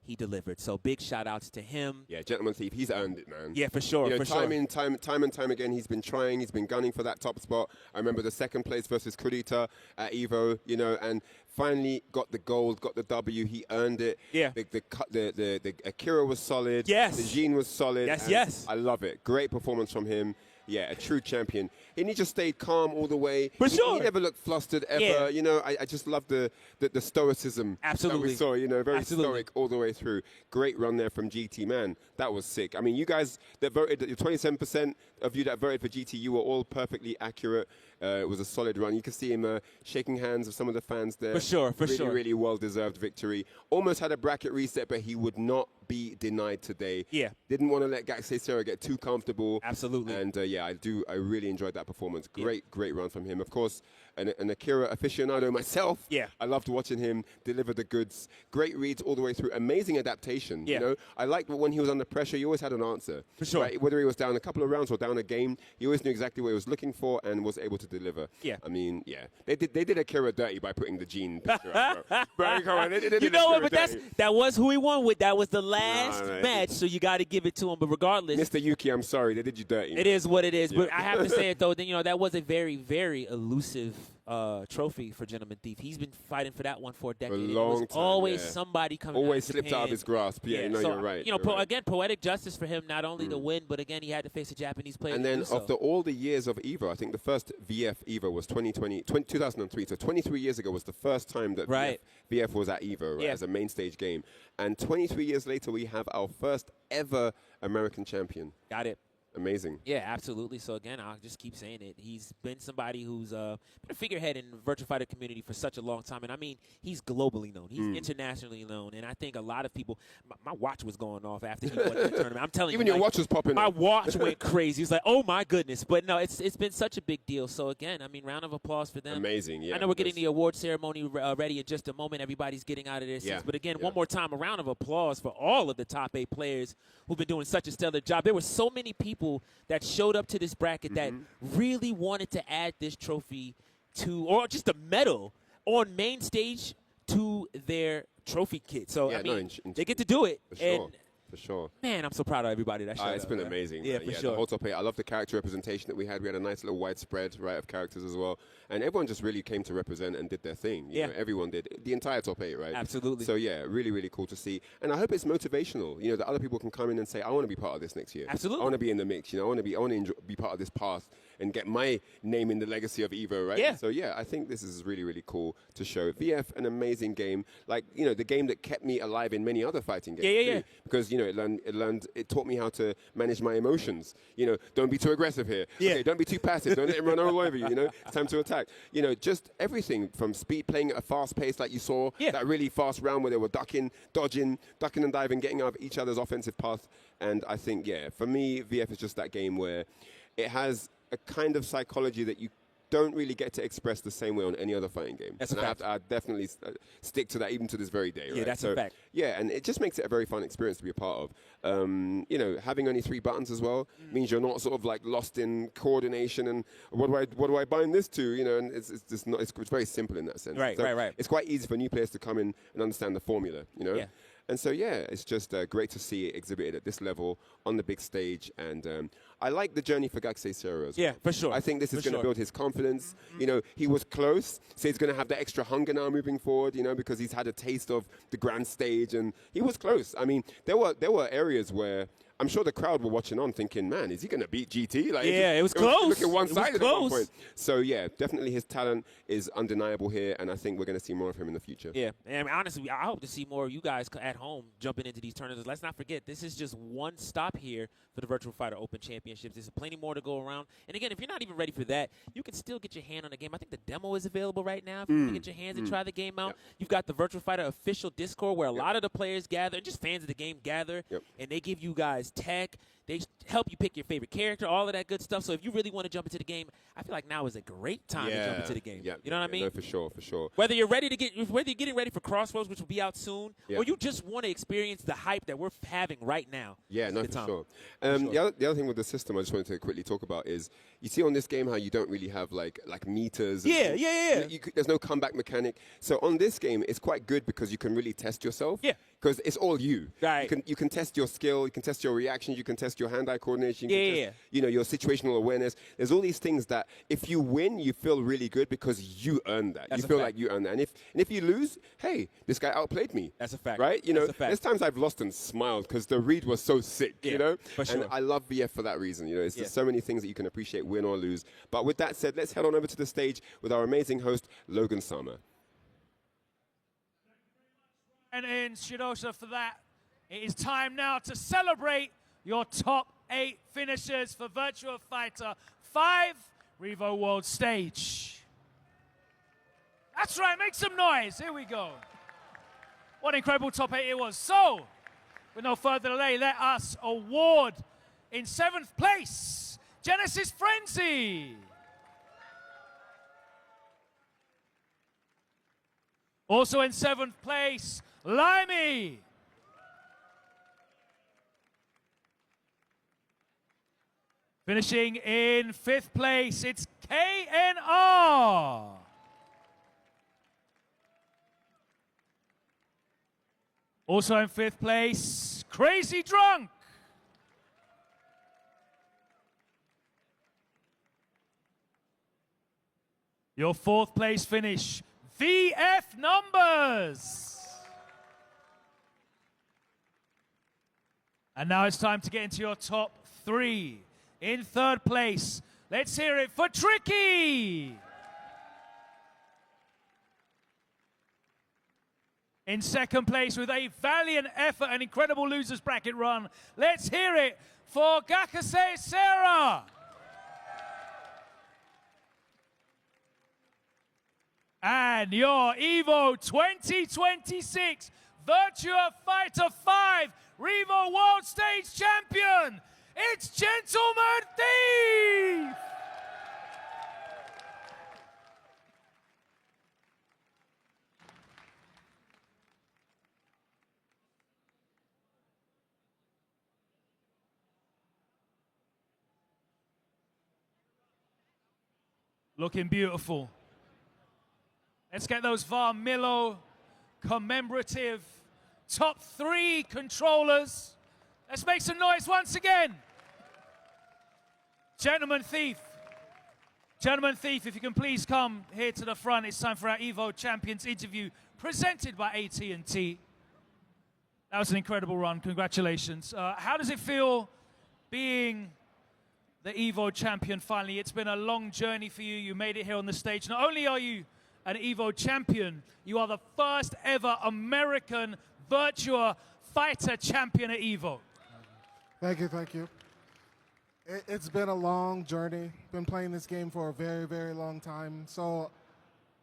he delivered. So big shout outs to him. Yeah, Gentleman Thief, he's earned it, man. Yeah, for sure. Time and time again, he's been trying, he's been gunning for that top spot. I remember the second place versus Kurita at Evo, and finally got the gold, got the W. He earned it. Yeah. The Akira was solid. Yes. The Jean was solid. Yes. I love it. Great performance from him. Yeah, a true champion. And he just stayed calm all the way. For sure. He never looked flustered ever. Yeah. I just love the stoicism Absolutely. that we saw, very Absolutely. stoic all the way through. Great run there from GT, man. That was sick. I mean, you guys that voted, 27% of you that voted for GT, you were all perfectly accurate. It was a solid run. You can see him shaking hands with some of the fans there. For sure. Really well-deserved victory. Almost had a bracket reset, but he would not be denied today. Yeah. Didn't want to let Gaksei Serra get too comfortable. Absolutely. And I really enjoyed that performance. Great run from him. Of course, an Akira aficionado myself. Yeah. I loved watching him deliver the goods. Great reads all the way through. Amazing adaptation. Yeah. I liked when he was under pressure, he always had an answer. For sure. Right? Whether he was down a couple of rounds or down a game, he always knew exactly what he was looking for and was able to deliver. Yeah. I mean, yeah. They did Akira dirty by putting the Jean picture up, bro. Bro, come on. They did You know what? Akira But dirty. that was who he won with. That was the last No. match, so you got to give it to him. But regardless, Mr. Yuki, I'm sorry. They did you dirty. it is what it is. Yeah. But I have to say it, though, that was a very, very elusive trophy for Gentleman Thief. He's been fighting for that one for a decade. For a It long was time, always yeah. somebody coming Always out of slipped out of Japan. his grasp. Yeah, So, you're right. You're right. again, poetic justice for him, not only to win, but again, he had to face a Japanese player. And to then do so. after all the years of EVO, I think the first VF EVO was 2003. So 23 years ago was the first time that VF was at EVO as a main stage game. And 23 years later, we have our first ever American champion. Got it. Amazing. Yeah, absolutely. So again, I'll just keep saying it. He's been somebody who's been a figurehead in the virtual fighter community for such a long time, and I mean, he's globally known. He's internationally known, and I think a lot of people. My watch was going off after he won the tournament. I'm telling you, Even your watch was popping. My watch went crazy. He's like, oh my goodness. But no, it's been such a big deal. So again, I mean, round of applause for them. Amazing. Yeah. I know we're getting the award ceremony ready in just a moment. Everybody's getting out of their seats. But again, one more time, a round of applause for all of the top 8 players who've been doing such a stellar job. There were so many people that showed up to this bracket that really wanted to add this trophy to, or just a medal on main stage to their trophy kit. So, I mean, they get to do it. For sure. For sure. Man, I'm so proud of everybody that showed up. It's been amazing. Yeah, for sure. The whole top 8. I love the character representation that we had. We had a nice little widespread, of characters as well. And everyone just really came to represent and did their thing. You know, everyone did. The entire top 8, right? Absolutely. So, yeah, really, really cool to see. And I hope it's motivational, that other people can come in and say, I want to be part of this next year. Absolutely. I want to be in the mix. I want to be part of this path and get my name in the legacy of EVO, right? Yeah. So, yeah, I think this is really, really cool to show. VF, an amazing game. Like, the game that kept me alive in many other fighting games. Yeah. Because, it taught me how to manage my emotions. Don't be too aggressive here. Yeah. Okay, don't be too passive. Don't let him run all over you. It's time to attack. Just everything from speed, playing at a fast pace like you saw. Yeah. That really fast round where they were ducking, dodging and diving, getting out of each other's offensive path. And I think, for me, VF is just that game where it has a kind of psychology that you don't really get to express the same way on any other fighting game. That's and a fact. I definitely stick to that even to this very day. Yeah, right? that's a fact. Yeah, and it just makes it a very fun experience to be a part of. Having only 3 buttons as well means you're not sort of like lost in coordination and what do I bind this to? And it's just not. It's very simple in that sense. Right. It's quite easy for new players to come in and understand the formula. Yeah. And so, it's just great to see it exhibited at this level on the big stage. And I like the journey for Gaksei Serra as well. Yeah, for sure. I think this is For going to sure. build his confidence. He was close, so he's going to have that extra hunger now moving forward, because he's had a taste of the grand stage. And he was close. I mean, there were areas where I'm sure the crowd were watching on thinking, man, is he going to beat GT? Like, yeah, it was close. Looking one-sided at one point. Close. So, yeah, definitely his talent is undeniable here, and I think we're going to see more of him in the future. Yeah, and honestly, I hope to see more of you guys at home jumping into these tournaments. Let's not forget, this is just one stop here for the Virtual Fighter Open Championships. There's plenty more to go around. And again, if you're not even ready for that, you can still get your hand on the game. I think the demo is available right now. If you want to get your hands and try the game out, you've got the Virtual Fighter official Discord where a lot of the players gather, and just fans of the game gather, and they give you guys tech. They help you pick your favorite character, all of that good stuff. So if you really want to jump into the game, I feel like now is a great time to jump into the game. Yeah, you know what I mean? No, for sure. Whether you're getting ready for Crossroads, which will be out soon, or you just want to experience the hype that we're having right now. Yeah, no, for sure. The other thing with the system I just wanted to quickly talk about is you see on this game how you don't really have like meters. There's no comeback mechanic. So on this game, it's quite good because you can really test yourself. Yeah. Because it's all you. Right. You can test your skill, you can test your reactions, you can test your hand-eye coordination, you can test, your situational awareness. There's all these things that if you win, you feel really good because you earned that. That's you feel like you earned that. And if you lose, hey, this guy outplayed me. That's a fact. Right? That's a fact. There's times I've lost and smiled because the read was so sick, for sure. And I love VF for that reason. It's just so many things that you can appreciate, win or lose. But with that said, let's head on over to the stage with our amazing host, Logan Sama. And in Shirosha for that. It is time now to celebrate your top 8 finishers for Virtua Fighter 5 Revo World Stage. That's right, make some noise. Here we go. What an incredible top 8 it was. So, with no further delay, let us award in 7th place, Genesis Frenzy. Also in 7th place, Limey. Finishing in 5th place, it's KNR. Also in 5th place, Crazy Drunk. Your 4th place finish, VF Numbers. And now it's time to get into your top 3. In 3rd place, let's hear it for Tricky. In 2nd place, with a valiant effort and incredible losers bracket run, let's hear it for Gakase Sarah. And your EVO 2026 Virtua Fighter 5 Revo World Stage Champion, it's Gentleman Thief! Looking beautiful. Let's get those VAR Milo commemorative top 3 controllers. Let's make some noise once again. Gentleman Thief. Gentleman Thief, if you can please come here to the front. It's time for our EVO Champions interview presented by AT&T. That was an incredible run. Congratulations. How does it feel being the EVO champion finally? It's been a long journey for you. You made it here on the stage. Not only are you an EVO champion, you are the first ever American Virtua Fighter champion at EVO. Thank you. It's been a long journey. Been playing this game for a very, very long time. So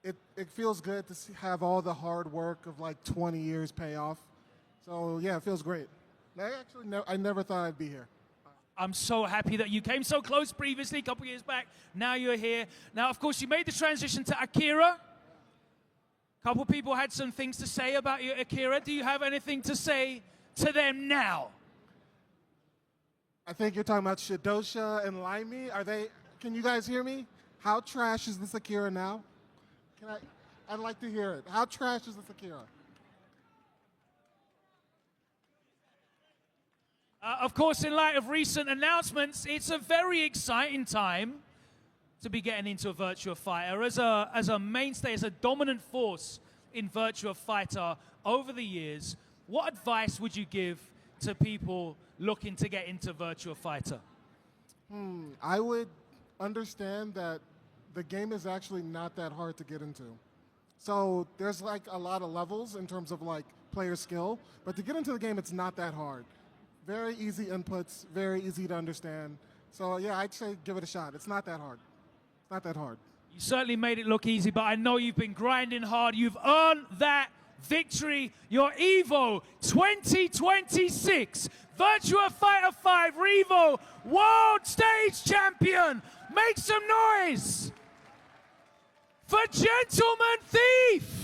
it feels good to have all the hard work of like 20 years pay off. So yeah, it feels great. I never thought I'd be here. I'm so happy that you came so close previously, a couple years back. Now you're here. Now, of course, you made the transition to Akira. A couple people had some things to say about you, Akira. Do you have anything to say to them now? I think you're talking about Shidosha and Limey. Can you guys hear me? How trash is this Akira now? I'd like to hear it. How trash is this Akira? Of course, in light of recent announcements, it's a very exciting time to be getting into a Virtua Fighter. As a mainstay, as a dominant force in Virtua Fighter over the years, what advice would you give to people looking to get into Virtua Fighter? I would understand that the game is actually not that hard to get into. So there's like a lot of levels in terms of like player skill, but to get into the game, it's not that hard. Very easy inputs, very easy to understand. So yeah, I'd say give it a shot. It's not that hard. It's not that hard. You certainly made it look easy, but I know you've been grinding hard. You've earned that victory. Your EVO 2026 Virtua Fighter 5 Revo World Stage Champion. Make some noise for Gentleman Thief.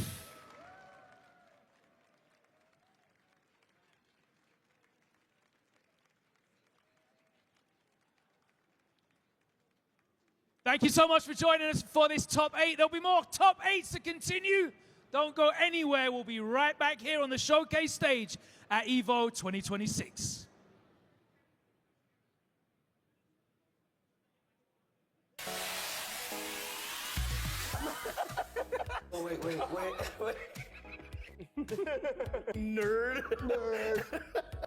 Thank you so much for joining us for this top 8. There'll be more top 8s to continue. Don't go anywhere. We'll be right back here on the showcase stage at EVO 2026. Oh, wait. Nerd.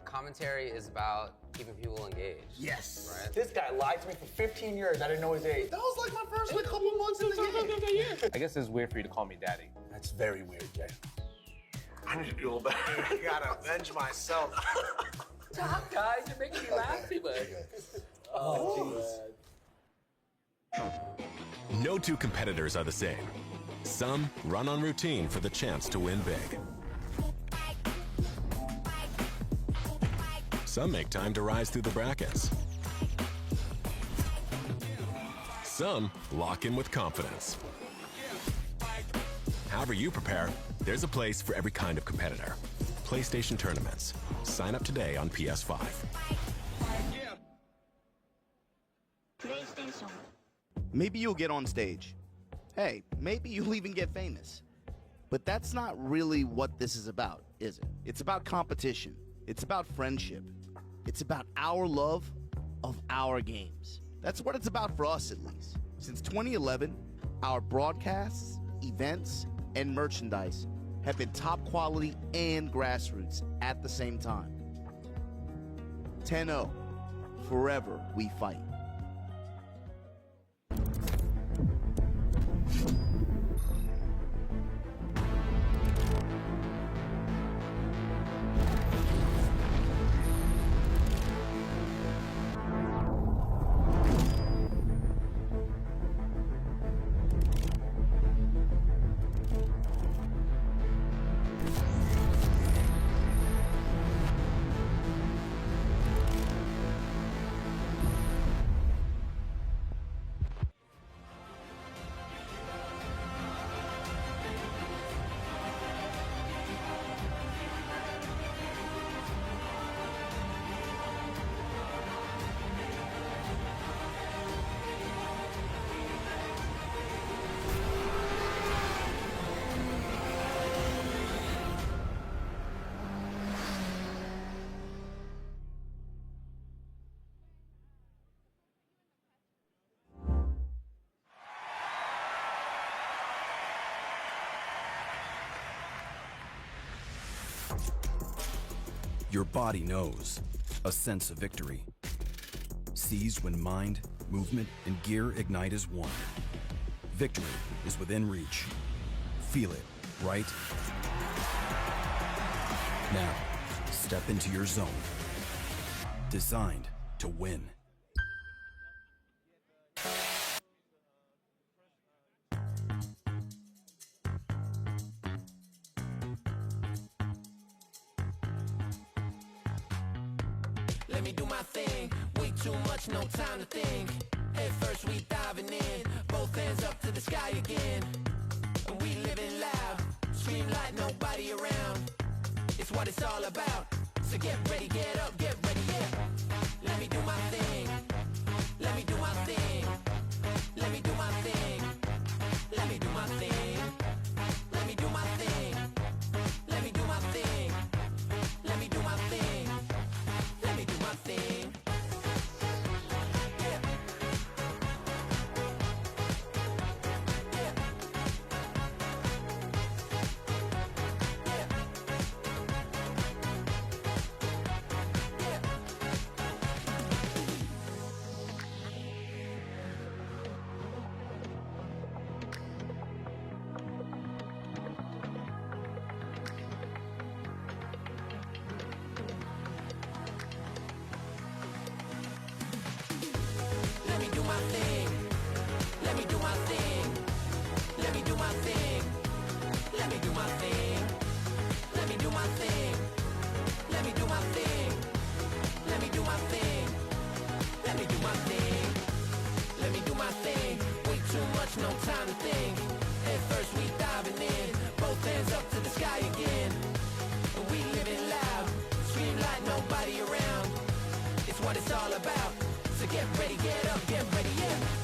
Commentary is about keeping people engaged. Yes. Right? This guy lied to me for 15 years. I didn't know his age. That was like my first couple months in the game. I guess it's weird for you to call me daddy. That's very weird, Jay. I need to do a little better. I gotta avenge myself. Stop, guys. You're making me laugh too much. Oh, No two competitors are the same. Some run on routine for the chance to win big. Some make time to rise through the brackets. Some lock in with confidence. However you prepare, there's a place for every kind of competitor. PlayStation Tournaments. Sign up today on PS5. PlayStation. Maybe you'll get on stage. Hey, maybe you'll even get famous. But that's not really what this is about, is it? It's about competition. It's about friendship. It's about our love of our games. That's what it's about for us, at least. Since 2011, our broadcasts, events, and merchandise have been top quality and grassroots at the same time. 10-0, forever we fight. Your body knows. A sense of victory. Seized when mind, movement, and gear ignite as one. Victory is within reach. Feel it, right? Now, step into your zone. Designed to win. Let me do my thing. Way too much, no time to think. Head first, we diving in. Both hands up to the sky again. And we living loud. Scream like nobody around. It's what it's all about. So get ready, get up, get ready, yeah. Let me do my thing. Let me do my thing. Let me do my thing. Let me do my thing. Let me do my thing. Let me do my thing. Let me do my thing. Let me do my thing. Yeah. Yeah. much, no time to think. Head first we diving in, both hands up to the sky again. And we living loud, scream like nobody around. It's what it's all about. So get ready, get up, get ready, yeah.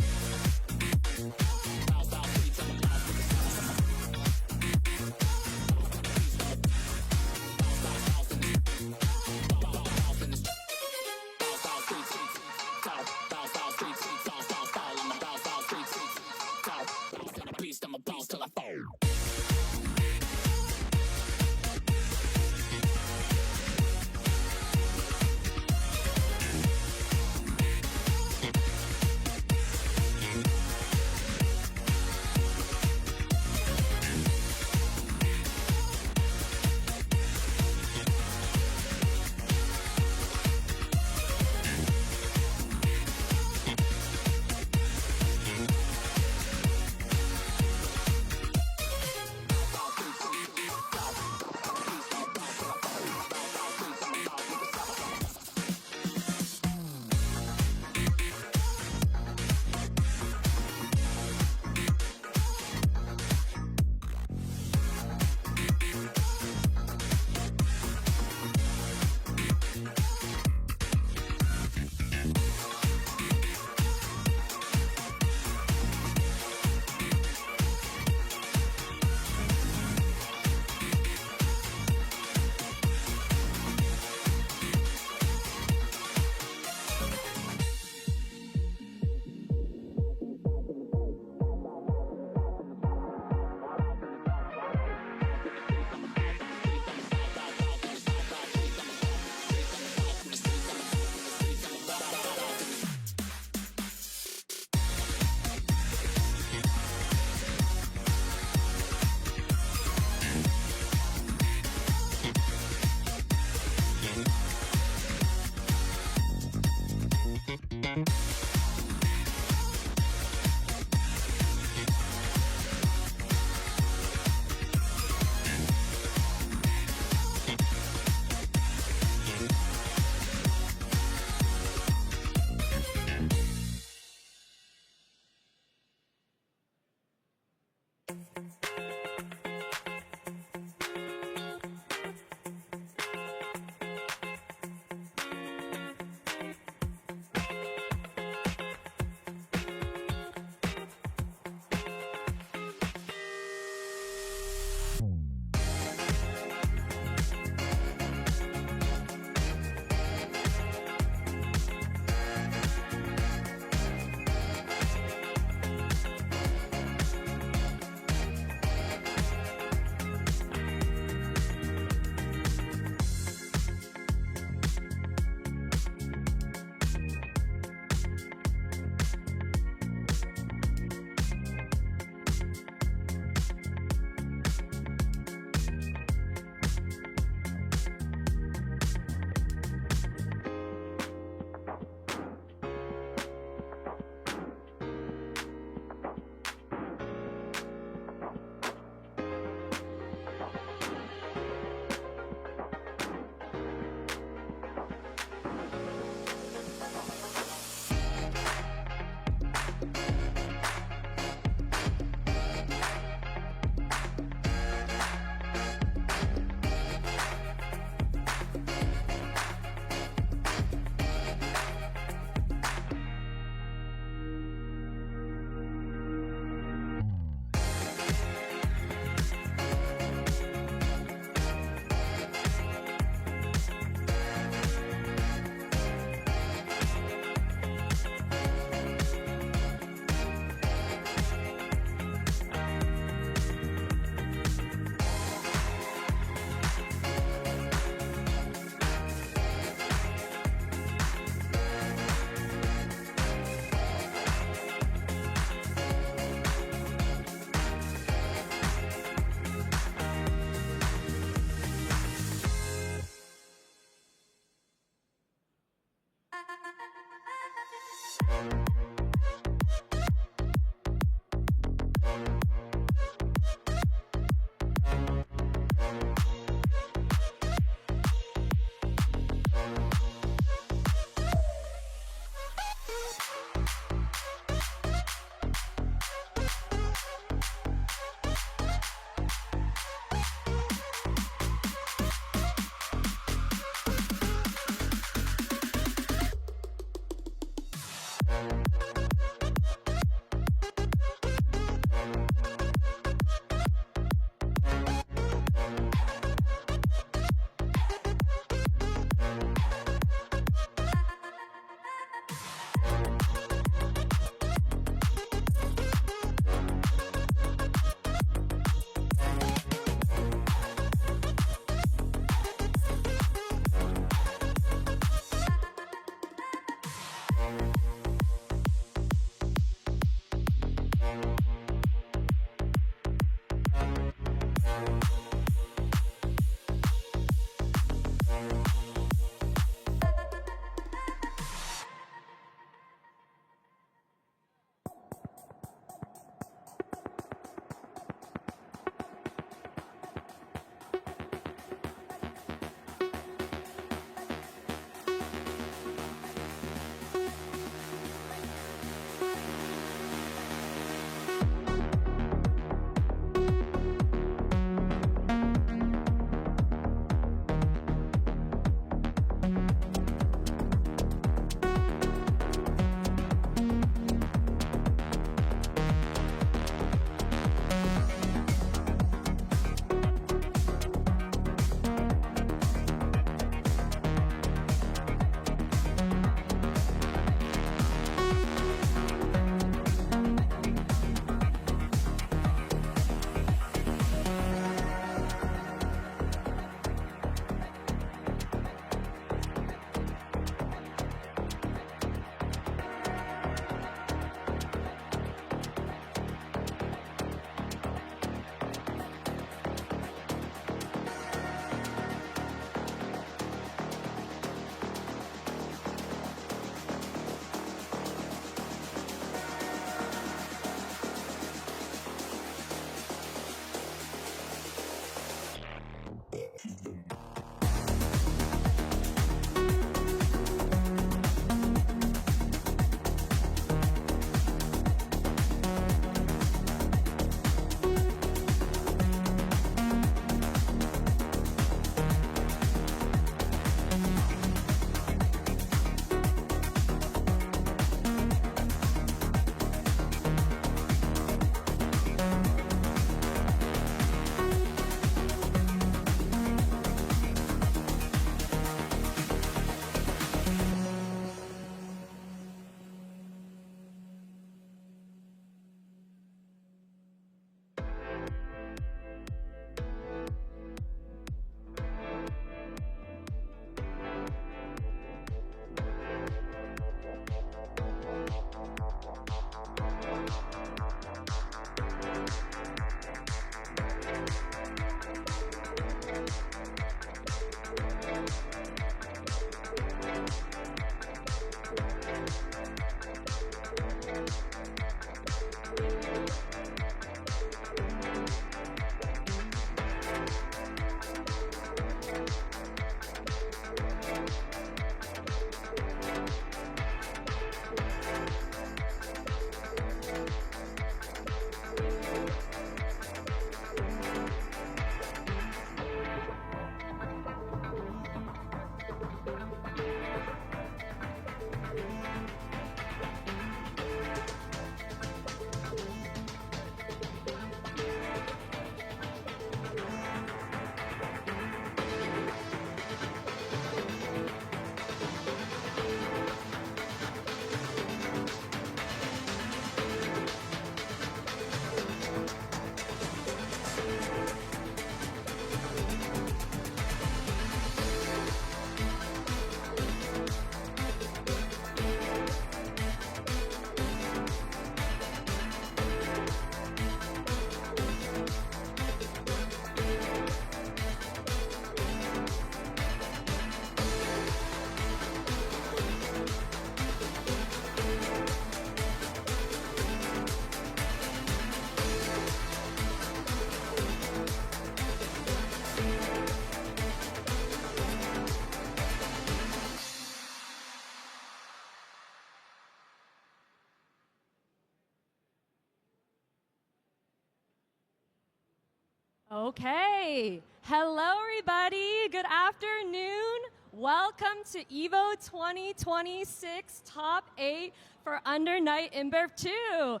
Okay. Hello, everybody. Good afternoon. Welcome to EVO 2026 Top 8 for Under Night in Birth 2. How you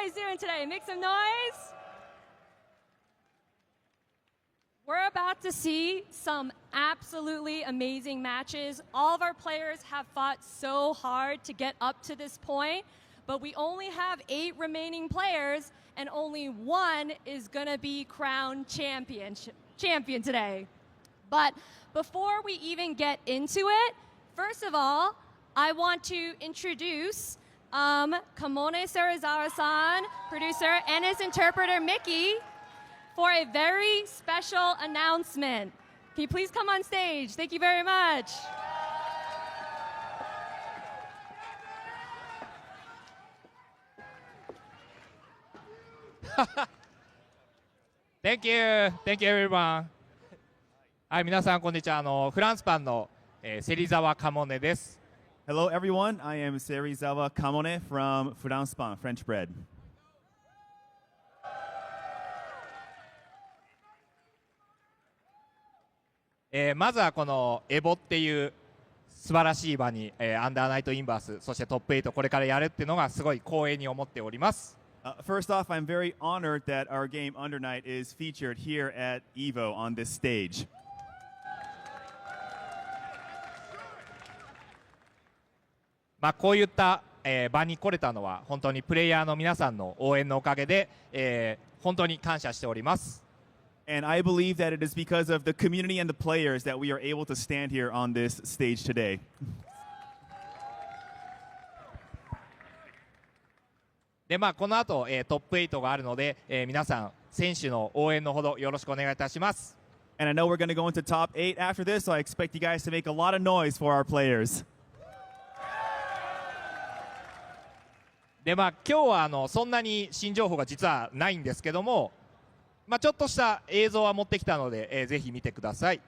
guys doing today? Make some noise. We're about to see some absolutely amazing matches. All of our players have fought so hard to get up to this point, but we only have 8 remaining players, and only one is gonna be crowned champion today. But before we even get into it, first of all, I want to introduce Kamone Sarazawa-san, producer, and his interpreter, Mickey, for a very special announcement. Can you please come on stage? Thank you very much. Thank you everyone. はい、皆さんこんにちは。フランスパンの、芹沢カモネです。Hello everyone, I am Serizawa Kamone from France Pan, French bread. まずはこのエボっていう素晴らしい場に、アンダーナイトインバース、そしてトップ8これからやるっていうのがすごい光栄に思っております。First off, I'm very honored that our game Under Night is featured here at EVO on this stage. まあこういった、場に来れたのは本当にプレイヤーの皆さんの応援のおかげで、本当に感謝しております。And I believe that it is because of the community and the players that we are able to stand here on this stage today. でまあこの後、トップ8があるので、皆さん選手の応援のほどよろしくお願いいたします。And I know we're going to go into top 8 after this, so I expect you guys to make a lot of noise for our players. でまあ今日はそんなに新情報が実はないんですけども、まあちょっとした映像は持ってきたので、ぜひ見てください。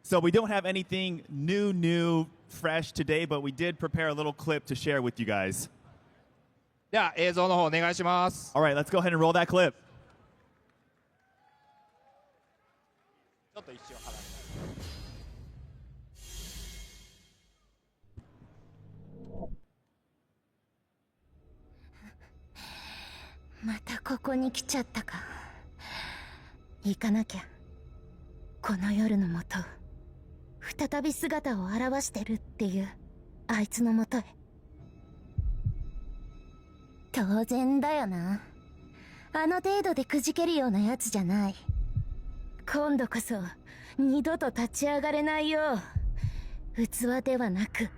So we don't have anything new, fresh today, but we did prepare a little clip to share with you guys. では映像の方お願いします。All right, let's go ahead and roll that clip. ちょっと一瞬離れて。またここに来ちゃったか。行かなきゃ。この夜のもと、再び姿を現してるっていうあいつのもとへ。当然だよな。あの程度でくじけるようなやつじゃない。今度こそ二度と立ち上がれないよう、器ではなく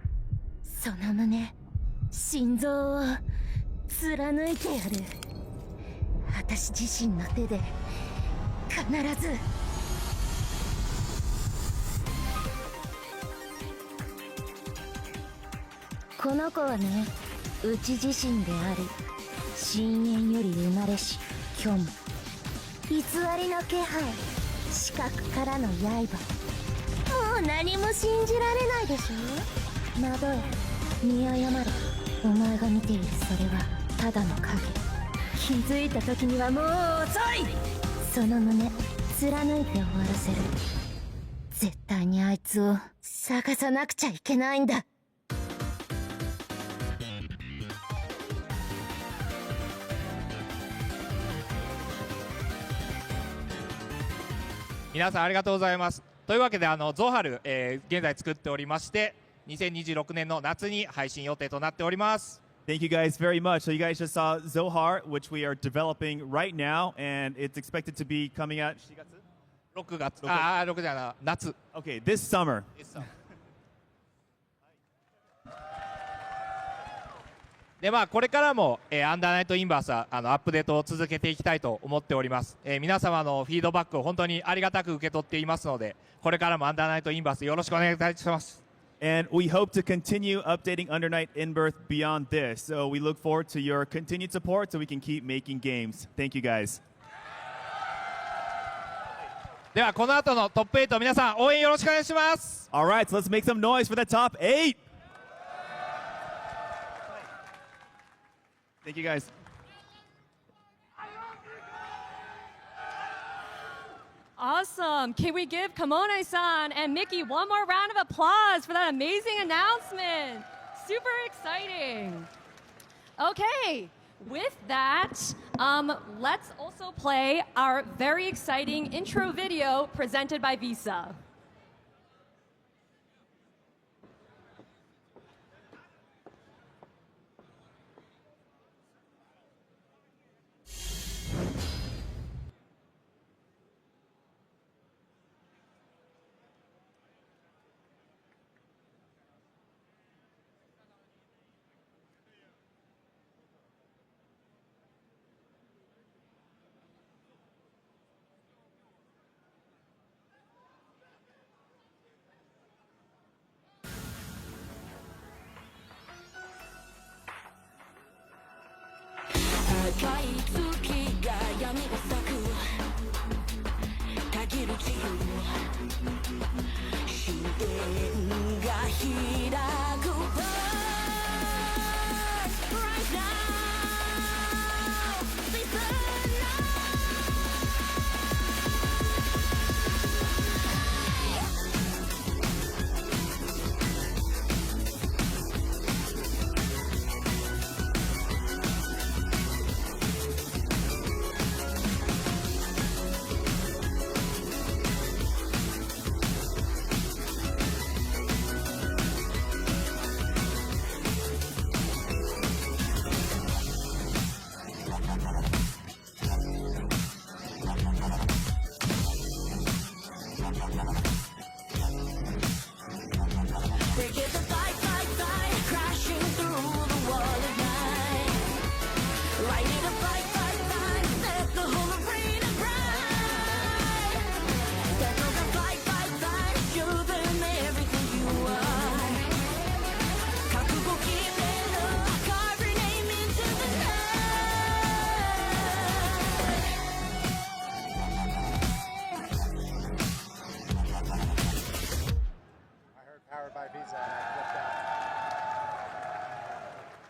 その胸、心臓を貫いてやる。私自身の手で必ず。この子はね、うち自身であり、深淵より生まれし虚無、偽りの気配、視覚からの刃。もう何も信じられないでしょ。窓へ見誤れ。お前が見ているそれはただの影。気づいた時にはもう遅い。その胸貫いて終わらせる。絶対にあいつを探さなくちゃいけないんだ。皆さんありがとうございます。というわけでゾハル、現在作っておりまして、2026年の夏に配信予定となっております。Thank you guys very much. So you guys just saw Zohar, which we are developing right now, and it's expected to be coming out 6月。ああ、6じゃない、夏。Okay, this summer. でまあこれからも、アンダーナイトインバースはアップデートを続けていきたいと思っております。皆様のフィードバックを本当にありがたく受け取っていますので、これからもアンダーナイトインバースよろしくお願いいたします。And we hope to continue updating Under Night In-Birth beyond this. So we look forward to your continued support so we can keep making games. Thank you guys. ではこの後のトップ8皆さん応援よろしくお願いします。All right, so let's make some noise for the top 8. Thank you guys. Awesome. Can we give Kamone-san and Mickey one more round of applause for that amazing announcement? Super exciting. Okay, with that, let's also play our very exciting intro video presented by Visa.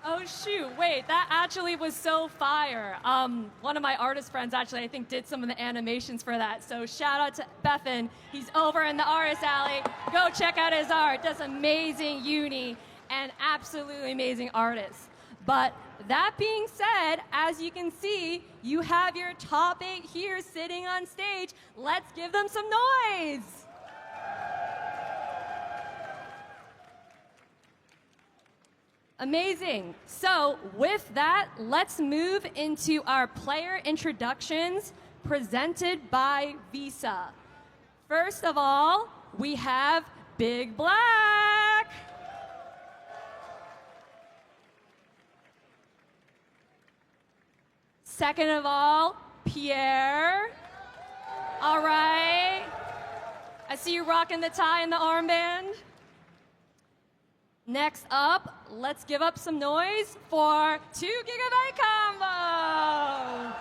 Oh shoot, wait, that actually was so fire. One of my artist friends actually, I think, did some of the animations for that. So shout out to Bethan. He's over in the artist alley. Go check out his art. Does amazing uni and absolutely amazing artists. But that being said, as you can see, you have your top 8 here sitting on stage. Let's give them some noise. Amazing. So with that, let's move into our player introductions presented by Visa. First of all, we have Big Black. Second of all, Pierre. All right. I see you rocking the tie and the armband. Next up, let's give up some noise for 2 GB combo.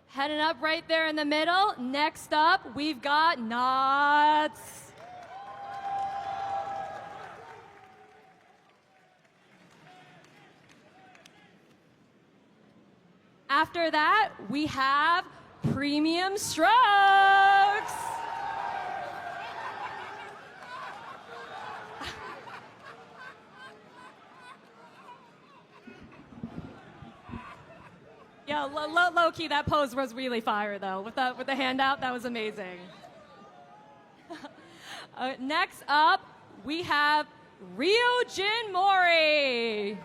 Heading up right there in the middle. Next up, we've got Knots. After that, we have Premium Strokes. Yeah, low key, that pose was really fire though. With the handout, that was amazing. Next up, we have Ryujin Mori.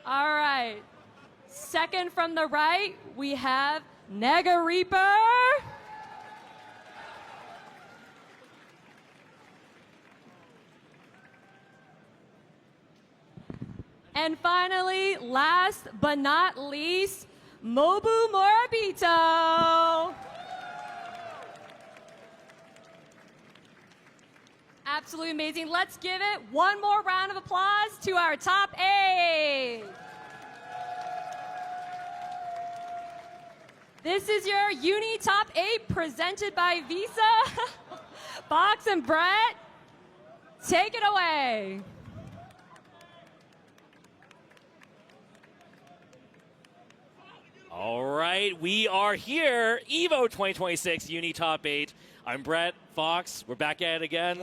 All right. Second from the right, we have Nega Reaper. And finally, last but not least, Mobu Morabito. Absolutely amazing. Let's give it one more round of applause to our top 8. This is your Uni Top 8 presented by Visa. Fox and Brett, take it away. All right, we are here. EVO 2026 Uni Top 8. I'm Brett, Fox. We're back at it again.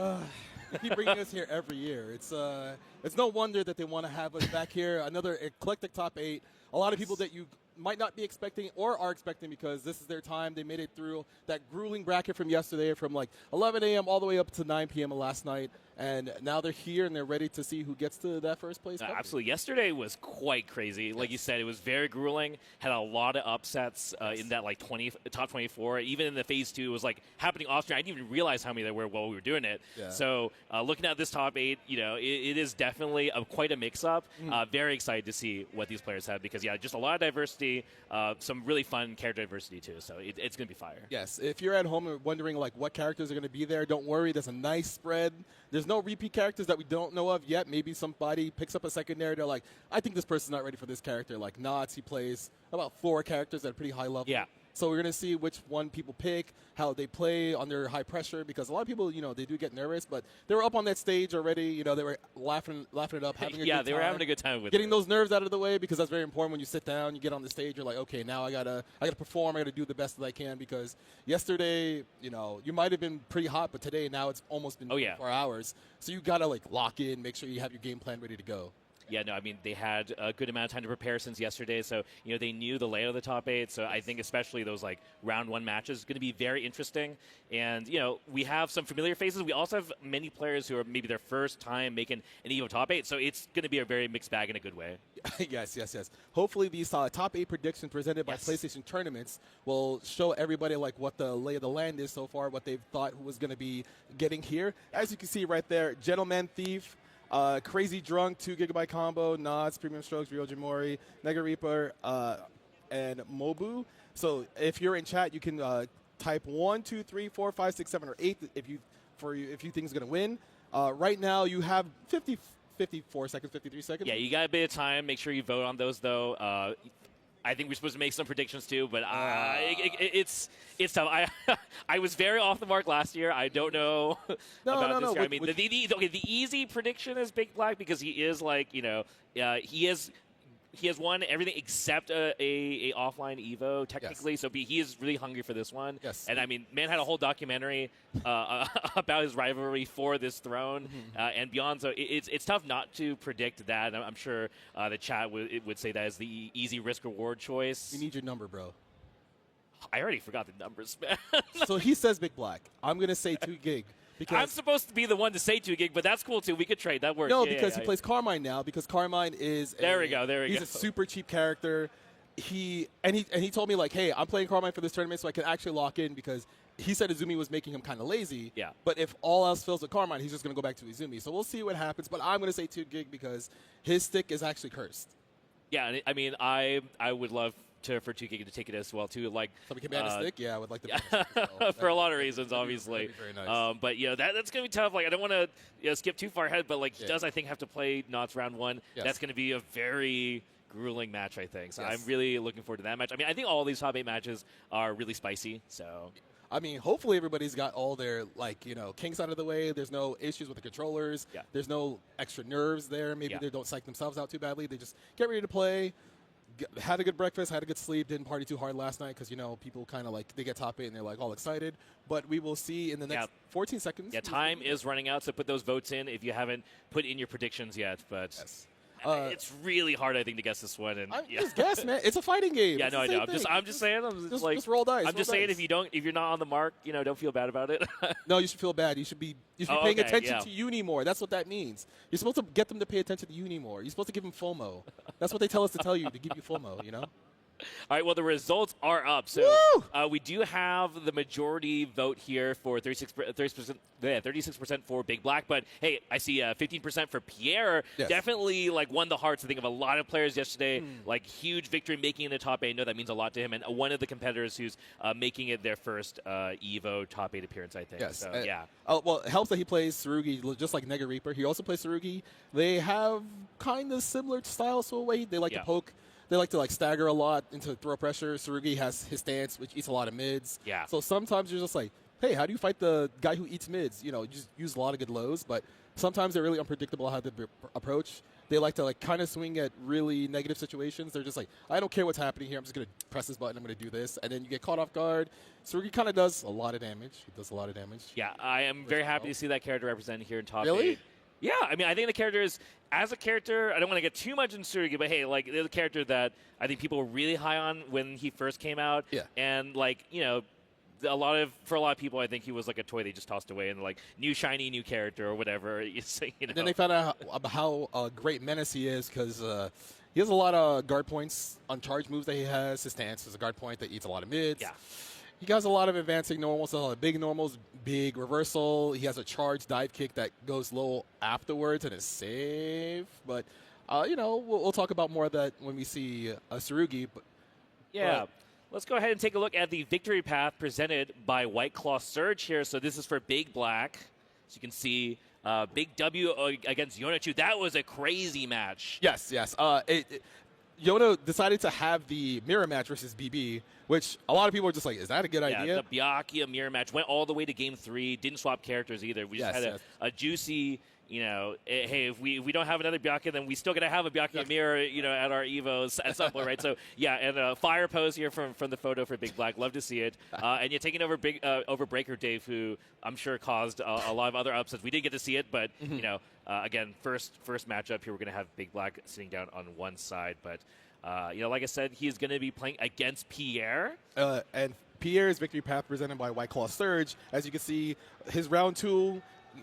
They keep bringing us here every year. It's no wonder that they want to have us back here. Another eclectic top 8. A lot of people that you might not be expecting or are expecting because this is their time. They made it through that grueling bracket from yesterday from like 11 a.m. all the way up to 9 p.m. last night. And now they're here and they're ready to see who gets to that first place. Absolutely. Yesterday was quite crazy. Like you said, it was very grueling. Had a lot of upsets in that like top 24. Even in the phase 2, it was like happening off screen. I didn't even realize how many there were while we were doing it. Yeah. So looking at this top 8, you know, it is definitely quite a mix-up. Very excited to see what these players have because, yeah, just a lot of diversity, some really fun character diversity too. So it's going to be fire. Yes. If you're at home and wondering like what characters are going to be there, don't worry. There's a nice spread. There's no repeat characters that we don't know of yet. Maybe somebody picks up a secondary. They're like, I think this person's not ready for this character. Like Knots, he plays about 4 characters at a pretty high level. Yeah. So we're going to see which one people pick, how they play under high pressure, because a lot of people, you know, they do get nervous, but they were up on that stage already. You know, they were laughing it up, having a good time. Yeah, they were having a good time with getting it. those nerves out of the way, because that's very important when you sit down, you get on the stage, you're like, okay, now I gotta perform, I gotta do the best that I can, because yesterday, you know, you might have been pretty hot, but today now it's almost been 4 hours. So you gotta like lock in, make sure you have your game plan ready to go. Yeah, no, I mean, they had a good amount of time to prepare since yesterday, so, you know, they knew the layout of the top 8, so I think especially those, like, round 1 matches is going to be very interesting. And, you know, we have some familiar faces. We also have many players who are maybe their first time making an EVO top 8, so it's going to be a very mixed bag in a good way. Yes. Hopefully these top 8 predictions presented by PlayStation Tournaments will show everybody, like, what the lay of the land is so far, what they've thought was going to be getting here. As you can see right there, Gentleman Thief, Crazy Drunk, 2 GB combo, Nods, Premium Strokes, Ryo Jimori, Nega Reaper, and Mobu. So if you're in chat, you can type 1, 2, 3, 4, 5, 6, 7, or 8 if you think is going to win. Right now you have 54 seconds, 53 seconds. Yeah, you got a bit of time. Make sure you vote on those, though. I think we're supposed to make some predictions too, but it's tough. I was very off the mark last year. I don't know about this year. I mean, the easy prediction is Big Black because he is like, you know, he has won everything except a offline Evo technically. Yes. So he is really hungry for this one. Yes. And I mean, man had a whole documentary about his rivalry for this throne and beyond. So it's tough not to predict that. I'm sure the chat would say that is the easy risk reward choice. You need your number, bro. I already forgot the numbers, man. So he says Big Black. I'm gonna say 2 gig. Because I'm supposed to be the one to say 2 gig, but that's cool too. We could trade. That works. No, because he plays Carmine now. Because Carmine is there we go. He's a super cheap character. He told me like, hey, I'm playing Carmine for this tournament, so I can actually lock in because he said Izumi was making him kind of lazy. Yeah. But if all else fails with Carmine, he's just gonna go back to Izumi. So we'll see what happens. But I'm gonna say 2 gig because his stick is actually cursed. Yeah, I mean, I would love for 2 gig to take it as well too. Like somebody can ban a stick. Yeah, I would like to ban a stick as well. For a lot of reasons, obviously. That'd be very nice. But you know that's gonna be tough. Like I don't want to skip too far ahead, but like he does, I think, have to play Knots round 1. Yes. That's gonna be a very grueling match, I think. So Yes. I'm really looking forward to that match. I mean, I think all these top 8 matches are really spicy. So. I mean, hopefully everybody's got all their, like, you know, kinks out of the way. There's no issues with the controllers. Yeah. There's no extra nerves there. Maybe they don't psych themselves out too badly. They just get ready to play. Had a good breakfast, had a good sleep, didn't party too hard last night because, you know, people kind of like, they get top 8 and they're like all excited. But we will see in the next 14 seconds. Yeah, time is running out, so put those votes in if you haven't put in your predictions yet. But it's really hard, I think, to guess this one. And just guess, man. It's a fighting game. Yeah, it's no, I know. I'm just saying. Just roll dice. I'm just saying if you're not on the mark, you know, don't feel bad about it. No, you should feel bad. You should be paying attention to Uni more. That's what that means. You're supposed to get them to pay attention to Uni more. You're supposed to give them FOMO. That's what they tell us to tell you, to give you FOMO, you know? All right, well, the results are up. So we do have the majority vote here for 36% for Big Black. But, hey, I see 15% for Pierre. Yes. Definitely, like, won the hearts, I think, of a lot of players yesterday. Like, huge victory making it in the top 8. I know that means a lot to him. And one of the competitors who's making it their first EVO top 8 appearance, I think. Yes. So, yeah. Well, it helps that he plays Tsurugi just like Nega Reaper. He also plays Tsurugi. They have kind of similar styles to a way. They like to poke they like to like stagger a lot into throw pressure. Tsurugi has his stance, which eats a lot of mids. Yeah. So sometimes you're just like, hey, how do you fight the guy who eats mids? You know, just use a lot of good lows, but sometimes they're really unpredictable how they approach. They like to like kind of swing at really negative situations. They're just like, I don't care what's happening here. I'm just going to press this button. I'm going to do this. And then you get caught off guard. Tsurugi kind of does a lot of damage. He does a lot of damage. Yeah, I am very happy to see that character represented here in top Really? 8. Yeah, I mean, I think the character is, as a character, I don't want to get too much into Tsurugi, but hey, like, there's a character that I think people were really high on when he first came out. Yeah. And, like, you know, for a lot of people, I think he was like a toy they just tossed away and like new shiny new character or whatever. You know. And then they found out how great menace he is because he has a lot of guard points on charge moves that he has. His stance is a guard point that eats a lot of mids. Yeah. He has a lot of advancing normals, a lot of big normals, big reversal. He has a charge dive kick that goes low afterwards and is safe. But, you know, we'll talk about more of that when we see Tsurugi. Yeah. Let's go ahead and take a look at the victory path presented by White Claw Surge here. So this is for Big Black. As you can see, big W against UNI2. That was a crazy match. Yes. Yona decided to have the mirror match versus BB, which a lot of people are just like, is that a good idea? Yeah, the Byakuya mirror match went all the way to game 3. Didn't swap characters either. We just had a juicy, you know, hey, if we don't have another Byakuya, then we still got to have a Byakuya mirror, you know, at our Evos at some point, right? So, yeah, and a fire pose here from the photo for Big Black. Love to see it. And you're taking over over Breaker Dave, who I'm sure caused a lot of other upsets. We did get to see it, but, you know, again, first matchup here, we're going to have Big Black sitting down on one side. But, you know, like I said, he's going to be playing against Pierre. And Pierre's victory path presented by White Claw Surge. As you can see, his round 2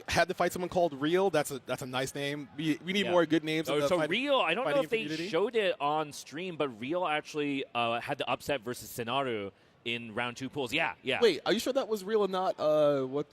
had to fight someone called Real. That's a nice name. We need more good names. So Real, I don't know if they showed it on stream, but Real actually had the upset versus Senaru in round 2 pools. Yeah. Wait, are you sure that was Real and not or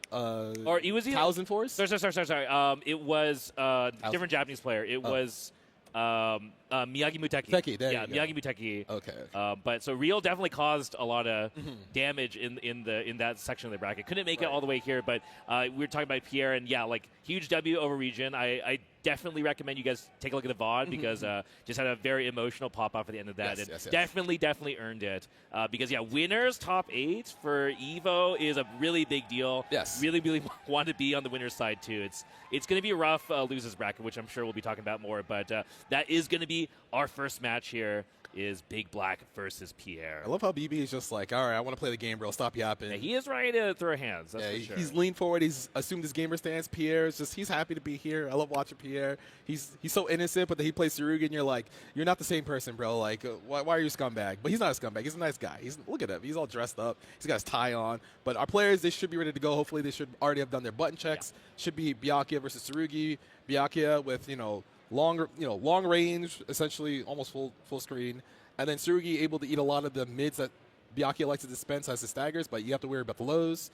it was Thousand Force? Sorry. It was a different Japanese player. It was Miyagi Muteki. Miyagi Muteki. Okay. But so Real definitely caused a lot of damage in that section of the bracket. Couldn't make it all the way here, but we were talking about Pierre, and yeah, like huge W over region. I definitely recommend you guys take a look at the VOD because just had a very emotional pop off at the end of that. Yes. Definitely earned it because winners top 8 for Evo is a really big deal. Yes. Really want to be on the winner's side too. It's going to be a rough losers bracket, which I'm sure we'll be talking about more, but that is going to be our first match here. Is Big Black versus Pierre. I love how BB is just like, all right, I want to play the game, bro. Stop yapping. Yeah, he is ready to throw hands. That's for sure. He's leaned forward. He's assumed his gamer stance. Pierre is just, he's happy to be here. I love watching Pierre. He's so innocent, but then he plays Tsurugi, and you're like, you're not the same person, bro. Like, why are you a scumbag? But he's not a scumbag. He's a nice guy. Look at him. He's all dressed up. He's got his tie on. But our players, they should be ready to go. Hopefully, they should already have done their button checks. Should be Byakuya versus Tsurugi. Byakuya with, long range, essentially almost full screen. And then Tsurugi able to eat a lot of the mids that Byakuya likes to dispense as his staggers, but you have to worry about the lows.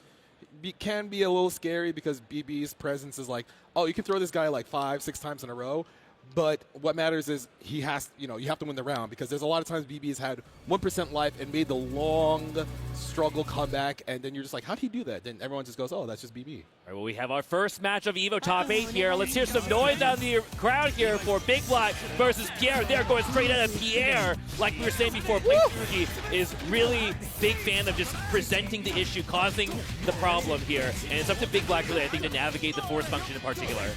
Can be a little scary because BB's presence is like, oh, you can throw this guy like 5-6 times in a row. But what matters is he has, you have to win the round because there's a lot of times BB has had 1% life and made the long struggle comeback, and then you're just like, how did he do that? Then everyone just goes, oh, that's just BB. All right, well, we have our first match of Evo Top 8 here. Let's hear some noise out in the crowd here for Big Black versus Pierre. They're going straight at Pierre. Like we were saying before, Tsurugi is really big fan of just presenting the issue, causing the problem here. And it's up to Big Black, really, I think, to navigate the force function in particular.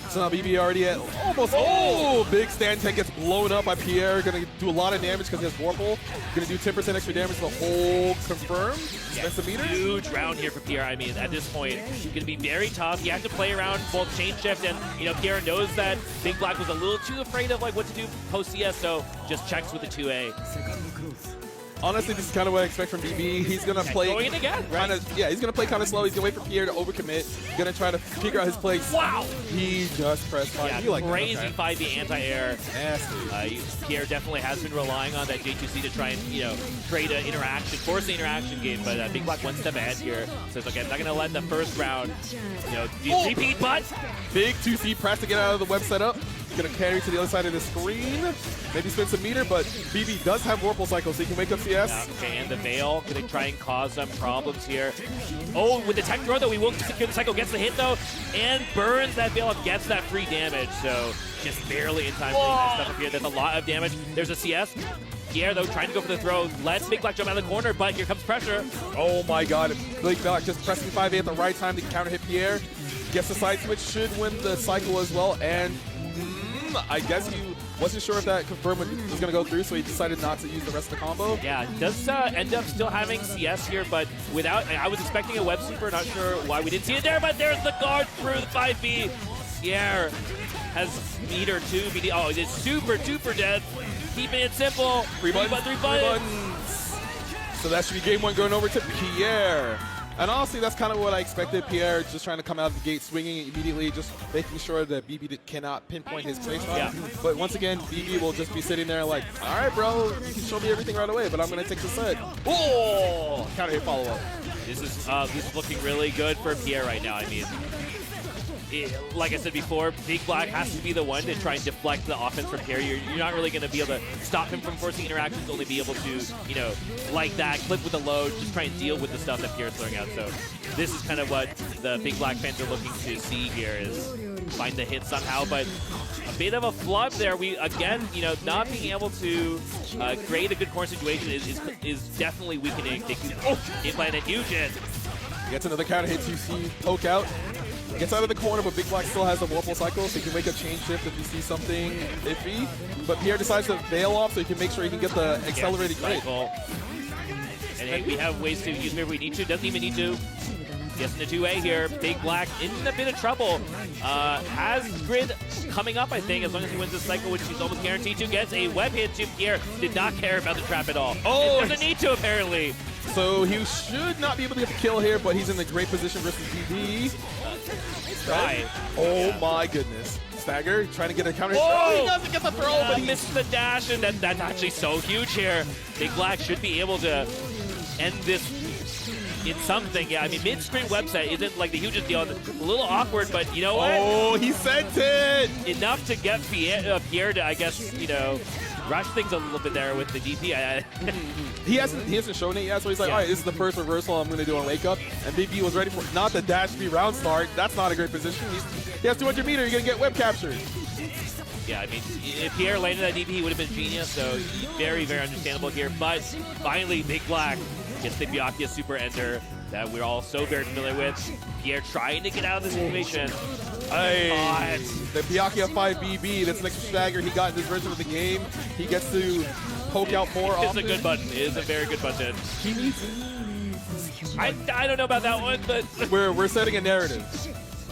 So now BB already at almost, big stand tech gets blown up by Pierre. Going to do a lot of damage because he has Vorpal. Going to do 10% extra damage to the whole confirmed. Huge round here for Pierre. I mean, at this point, it's going to be very tough. He has to play around both chain shift, and Pierre knows that Big Black was a little too afraid of what to do post CS, so just checks with the 2A. Honestly, this is kind of what I expect from BB. He's going to play going in again, right? He's going to play kind of slow. He's going to wait for Pierre to overcommit. He's going to try to figure out his plays. Wow! He just pressed fire. Yeah, crazy 5B anti-air. Pierre definitely has been relying on that J2C to try and, create an interaction, force the interaction game, but Big Black one step ahead here. Says, okay, I'm not going to let the first round, repeat, but big 2C press to get out of the web setup. Gonna carry to the other side of the screen. Maybe spin some meter, but BB does have Warple Cycle, so he can wake up CS. Yeah, okay, and the Veil gonna try and cause some problems here. Oh, with the tech throw though, we will secure the cycle, gets the hit though, and burns that Veil up, gets that free damage. So just barely in time to that stuff up here. There's a lot of damage. There's a CS. Pierre, though, trying to go for the throw. Lets Big Black jump out of the corner, but here comes pressure. Oh my god. Big Black just pressing 5A at the right time to counter hit Pierre. Gets the side switch, should win the cycle as well. And I guess he wasn't sure if that confirm was going to go through, so he decided not to use the rest of the combo. Yeah, does end up still having CS here, but without, I was expecting a web sweeper, not sure why we didn't see it there, but there's the guard through the 5B. Pierre has meter 2, BD, oh, it is super duper dead. Keeping it simple. Three buttons. So that should be game 1 going over to Pierre. And honestly, that's kind of what I expected. Pierre just trying to come out of the gate swinging immediately, just making sure that BB cannot pinpoint his play shot. Yeah. But once again, BB will just be sitting there like, all right, bro, you can show me everything right away, but I'm going to take the set. Oh! Counter hit follow-up. This is looking really good for Pierre right now. I mean, like I said before, Big Black has to be the one to try and deflect the offense from Pierre. You're not really going to be able to stop him from forcing interactions, only be able to, like that, clip with the load, just try and deal with the stuff that Pierre's throwing out. So this is kind of what the Big Black fans are looking to see here, is find the hit somehow. But a bit of a flub there. We, again, not being able to create a good corner situation is definitely weakening. It landed huge in. Gets another counter hit. You see poke out. Gets out of the corner, but Big Black still has the Warple Cycle, so he can make a chain shift if you see something iffy. But Pierre decides to veil off so he can make sure he can get the accelerated grid. And hey, we have ways to use him if we need to. Doesn't even need to. Gets into 2A here. Big Black in a bit of trouble. Has grid coming up, I think, as long as he wins this cycle, which he's almost guaranteed to. Gets a web hit to Pierre. Did not care about the trap at all. Oh, doesn't need to, apparently. So he should not be able to get the kill here, but he's in a great position versus BB. Right. Oh my goodness. Stagger trying to get a counter. Oh, he doesn't get the throw, but he misses the dash, and that's actually so huge here. Big Black should be able to end this in something. Yeah, I mean, mid-screen website isn't like the hugest deal. A little awkward, but you know what? Oh, he sent it! Enough to get Pierre to, I guess, rush things a little bit there with the DP. He hasn't shown it yet, so he's like, all right, this is the first reversal I'm going to do on Wake Up. And BB was ready for not the dash B round start. That's not a great position. He has 200 meter. You're going to get web captured. Yeah, I mean, if Pierre landed that DP, he would have been genius, so very, very understandable here. But finally, Big Black gets the Byakuya Super Ender that we're all so very familiar with. Pierre trying to get out of this situation. Hey, the Byakuya 5 BB, that's an extra stagger he got in this version of the game. He gets to poke out more often. It's a good button. It is a very good button. He needs I don't know about that one, but we're setting a narrative.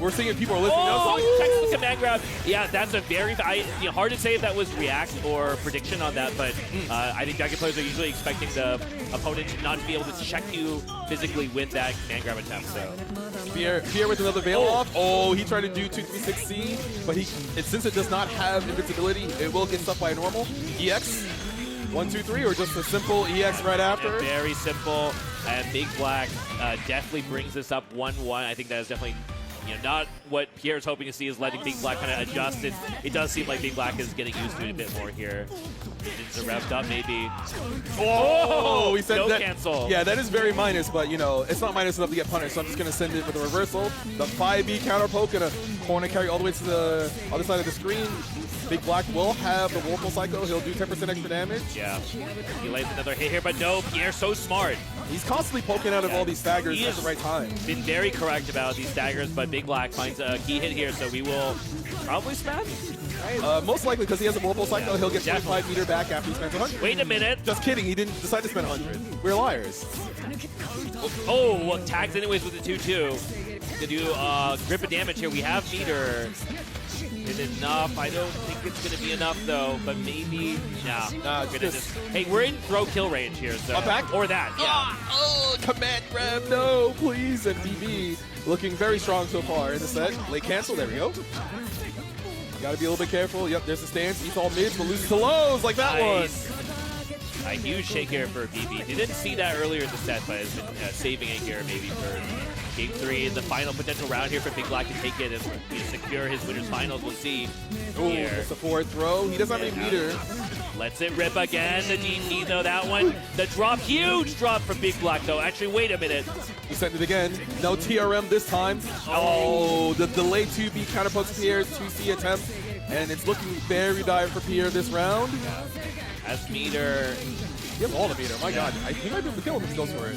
We're seeing if people are listening. Oh, checks the command grab. Yeah, that's a very hard to say if that was react or prediction on that, but I think Dragon players are usually expecting the opponent to not be able to check you physically with that command grab attempt. So Pierre with another veil off. Oh, he tried to do 236C, but since it does not have invincibility, it will get stuck by a normal EX. 1, 2, 3, or just a simple EX right after? Yeah, very simple. And Big Black definitely brings this up 1-1. I think that is definitely not what Pierre's hoping to see, is letting Big Black kind of adjust. It does seem like Big Black is getting used to it a bit more here. It's revved up, maybe. Oh, we said no that. Cancel. Yeah, that is very minus, but it's not minus enough to get punished, so I'm just going to send it with a reversal. The 5B counter poke and a corner carry all the way to the other side of the screen. Big Black will have the Warple Cycle. He'll do 10% extra damage. Yeah. He lands another hit here, but no, Pierre's so smart. He's constantly poking out of all these staggers at the right time. Been very correct about these staggers, but Big Black finds a key hit here, so we will probably spend. Most likely, because he has a Warple Cycle, he'll get 25 meter back after he spends 100. Wait a minute. Just kidding. He didn't decide to spend 100. We're liars. Oh, well, tags anyways with the 2-2 to do grip of damage here. We have meter. Is it enough? I don't think it's going to be enough, though, but maybe. Nah, hey, we're in throw kill range here, so. Back? Or that, yeah. Command grab, no, please. And BB looking very strong so far in the set. Late cancel, there we go. Gotta be a little bit careful. Yep, there's the stance. Eats all mids, but loses to lows like that one. A huge shake here for BB. Didn't see that earlier in the set, but has been saving it here maybe for Game 3 in the final potential round here for Big Black to take it and secure his winner's finals. We'll see. Here. It's a forward throw. He doesn't have any meter. Lets it rip again. The DP though, that one. The drop, huge drop from Big Black though. Actually, wait a minute. He sent it again. No TRM this time. Oh, the delayed 2B counter pokes Pierre's 2C attempt. And it's looking very dire for Pierre this round. As meter. He has all the meter. My God. He might be able to kill him if he goes for it.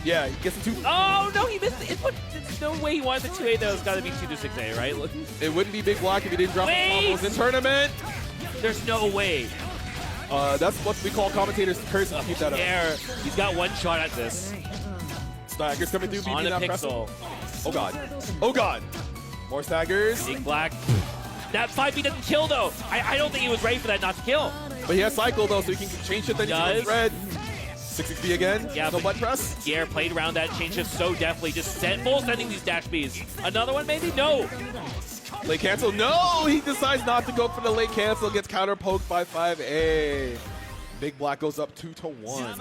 Yeah, he gets the 2. Oh, no, he missed it. There's no way he wanted the 2A though. It's got to be 2 to 6A, right? Look. It wouldn't be Big Black if he didn't drop the combos in tournament. There's no way. That's what we call commentators curse. Keep that up. He's got one shot at this. Staggers coming through. On BB a not pixel. Oh, God. Oh, God. More staggers. Big Black. That 5B doesn't kill, though. I don't think he was ready for that not to kill. But he has cycle, though, so he can change it. Then he goes red. 660 again. Yeah, no butt press. Pierre played around that change shift so deftly. Just full sending these dash Bs. Another one, maybe? No. Late cancel. No! He decides not to go for the late cancel. Gets counter poked by 5A. Big Black goes up 2-1.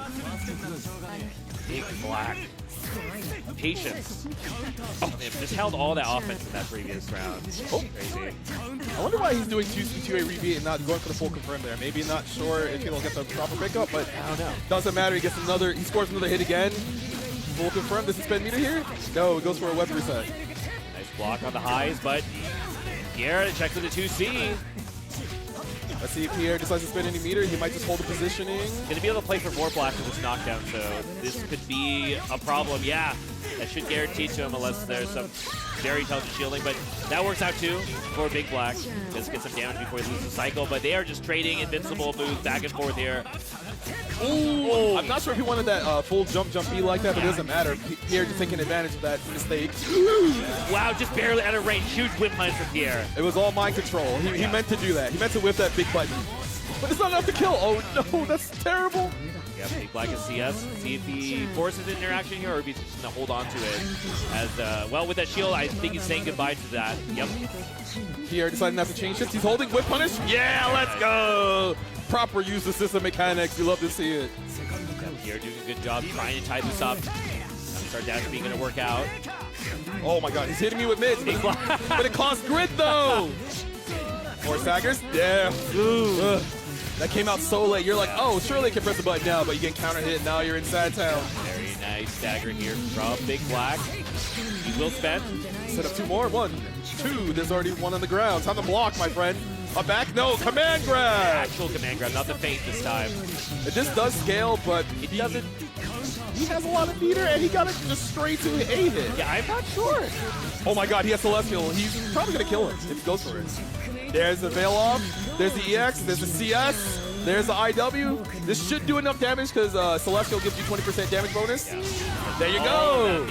Big Black. Patience. Oh, man, just held all that offense in that previous round. Oh, crazy. I wonder why he's doing 2A rebeat and not going for the full confirm there. Maybe not sure if he'll get the proper pickup, but I don't know. Doesn't matter. He gets another. He scores another hit again. Full confirm. Does he spend meter here? No, it goes for a web reset. Nice block on the highs, but Pierre checks with the 2C. Let's see if Pierre decides to spend any meter. He might just hold the positioning. Going to be able to play for 4 blocks with this knockdown, so this could be a problem. Yeah, that should guarantee to him unless there's some very intelligent shielding, but that works out too for Big Black. Just get some damage before he loses the cycle, but they are just trading invincible moves back and forth here. Ooh, I'm not sure if he wanted that full jump B like that, but it doesn't matter. Pierre just taking advantage of that mistake. Wow, just barely out of range. Huge whip punch from Pierre. It was all mind control. He meant to do that. He meant to whip that big button. But it's not enough to kill. Oh no, that's terrible. Yeah, Big Black is CS. See if he forces interaction here or if he's just going to hold on to it. As well, with that shield, I think he's saying goodbye to that. Yep. Pierre decided not to change shifts. He's holding whip punish. Yeah, let's go. Proper use of system mechanics. We love to see it. Yeah, Pierre doing a good job trying to tie this up. Start dash being going to work out. Oh my God, he's hitting me with mids, but it costs grid though. More staggers. Yeah. That came out so late. You're like, oh, surely I can press the button now, but you get counter hit. Now you're in sad town. Very nice stagger here from Big Black. He will spend. Set up 2 more. 1, 2. There's already 1 on the ground. Time to block, my friend. A back? No, command grab. Actual command grab, not the feint this time. This does scale, but it doesn't. He has a lot of meter, and he got it just straight to A hit. Yeah, I'm not sure. Oh my God, he has Celestial. He's probably gonna kill him if he goes for it. There's the Veil Off. There's the EX. There's the CS. There's the IW. This should do enough damage because Celestial gives you 20% damage bonus. Yeah. There you go.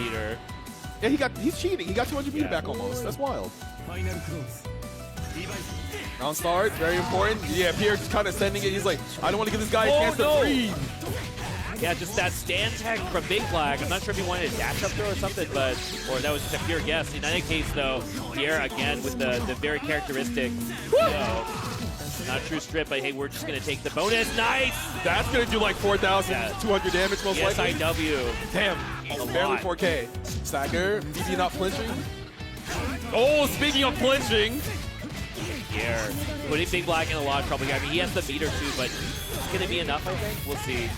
Yeah, he's cheating. He got 200 meter back almost. That's wild. Round start, very important. Yeah, Pierre just kind of sending it. He's like, I don't want to give this guy a chance to breathe. Yeah, just that stand tech from Big Black. I'm not sure if he wanted a dash up throw or something, or that was just a pure guess. In any case, though, Pierre again with the very characteristic, not true strip, but hey, we're just going to take the bonus. Nice! That's going to do like 4,200 damage most likely. IW. Damn, barely 4K. Stagger, BB not flinching. Oh, speaking of flinching. Pierre putting Big Black in a lot of trouble here. I mean, he has the meter too, but it's going to be enough, I think. We'll see.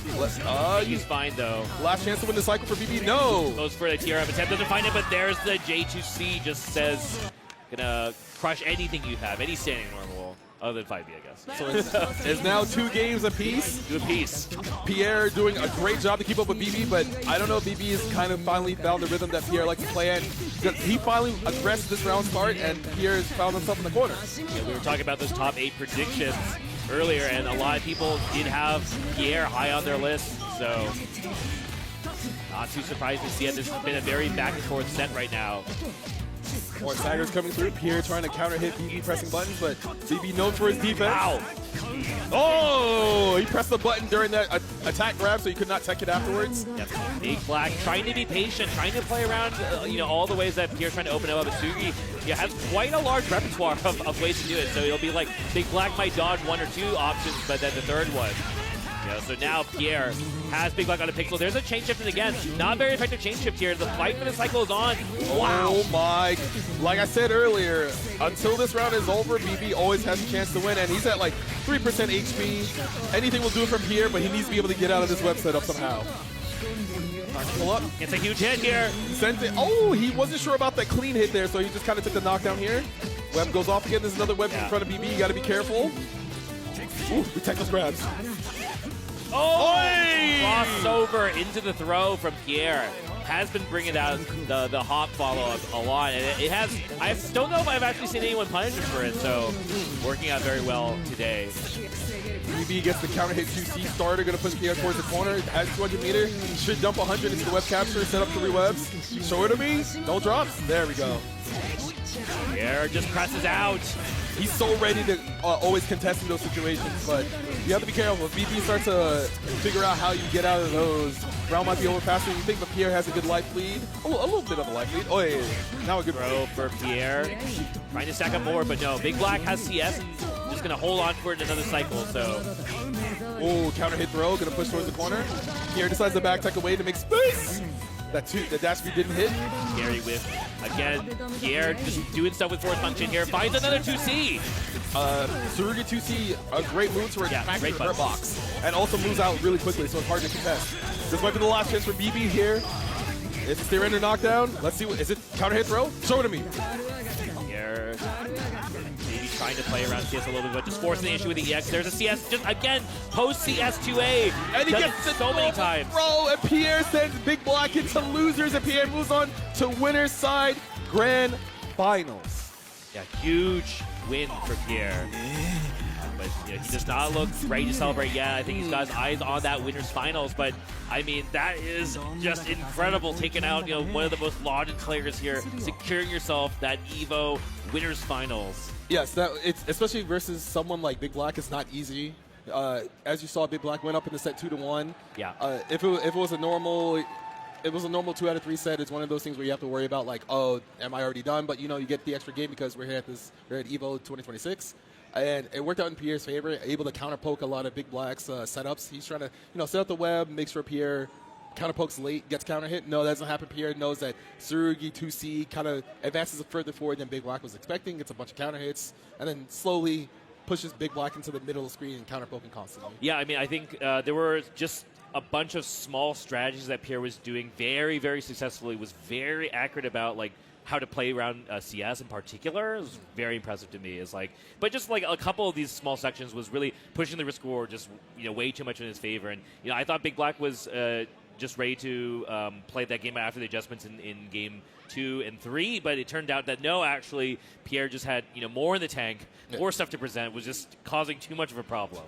He's fine, though. Last chance to win the cycle for BB. No. Goes for the TRM attempt. Doesn't find it, but there's the J2C. Just says, gonna crush anything you have, any standing normal, other than 5B, I guess. So it's now 2 games apiece. 2 apiece. Pierre doing a great job to keep up with BB, but I don't know if BB has kind of finally found the rhythm that Pierre likes to play at. He finally aggressed this round start, and Pierre has found himself in the corner. Yeah, we were talking about those top 8 predictions earlier, and a lot of people did have Pierre high on their list, so not too surprised to see it. This has been a very back and forth set right now. More staggers coming through. Pierre trying to counter hit BB pressing buttons, but BB known for his defense. Wow. Oh, he pressed the button during that attack grab, so he could not tech it afterwards. Yep. Big Black trying to be patient, trying to play around, all the ways that Pierre's trying to open up. But Sugi has quite a large repertoire of ways to do it. So it'll be like Big Black might dodge 1 or 2 options, but then the third one, Yeah, so now Pierre has Big Black on a pixel. There's a chain shift, and again, not very effective chain shift here. The fight for the cycle is on. Wow. Oh my. Like I said earlier, until this round is over, BB always has a chance to win, and he's at like 3% HP. Anything will do from here, but he needs to be able to get out of this web setup somehow. Pull up. It's a huge hit here. Sends it. Oh, he wasn't sure about that clean hit there, so he just kind of took the knockdown here. Web goes off again. There's another web in front of BB. You got to be careful. Ooh, the Texas grabs. Oh! Crossover into the throw from Pierre. Has been bringing out the hop follow-up a lot, and it has. I don't know if I've actually seen anyone punish him for it, so working out very well today. BB gets the counter hit 2C starter, going to push Pierre towards the corner. Has 200 meter, should dump 100 into the web capture, set up 3 webs. Show it to me, no drops. There we go. Pierre just presses out. He's so ready to always contest in those situations, but you have to be careful. If BB starts to figure out how you get out of those, round might be over faster than you think, but Pierre has a good life lead. Oh, a little bit of a life lead. Oh, yeah. Now a good throw for Pierre. Trying to stack up more, but no. Big Black has CS and just going to hold on for it in another cycle, so. Oh, counter hit throw, going to push towards the corner. Pierre decides to back tech away to make space. The dash speed didn't hit. Scary whiff. Again, Pierre just doing stuff with force function here. Finds another 2C. Tsurugi 2C, a great move to retract your hurt box. And also moves out really quickly, so it's hard to contest. This might be the last chance for BB here. Is it stay render knockdown? Let's see. Is it counter hit throw? Show it to me. Pierre maybe trying to play around CS a little bit, but just forcing the issue with the EX. There's a CS, just again, post CS 2A. And he gets the so many times. Throw, and Pierre sends Big Black into losers, and Pierre moves on to winner's side grand finals. Yeah, huge win for Pierre. But you know, he does not look ready to celebrate yet. I think he's got his eyes on that winner's finals. But I mean, that is just incredible. Taking out one of the most lauded players here, securing yourself that Evo winner's finals. Yes, it's especially versus someone like Big Black. It's not easy. As you saw, Big Black went up in the set 2-1. Yeah. If it was a normal. It was a normal 2 out of 3 set. It's one of those things where you have to worry about, like, oh, am I already done? But, you get the extra game because we're at EVO 2026. And it worked out in Pierre's favor, able to counter-poke a lot of Big Black's setups. He's trying to, set up the web, make sure Pierre counter-pokes late, gets counter-hit. No, that doesn't happen. Pierre knows that Tsurugi 2C kind of advances further forward than Big Black was expecting, gets a bunch of counter-hits, and then slowly pushes Big Black into the middle of the screen and counter-poking constantly. Yeah, I mean, I think there were just a bunch of small strategies that Pierre was doing very, very successfully, was very accurate about, like, how to play around CS in particular. It was very impressive to me. But just like a couple of these small sections was really pushing the risk score just way too much in his favor. And I thought Big Black was just ready to play that game after the adjustments in game 2 and 3, but it turned out that no, actually Pierre just had more in the tank, more stuff to present, was just causing too much of a problem.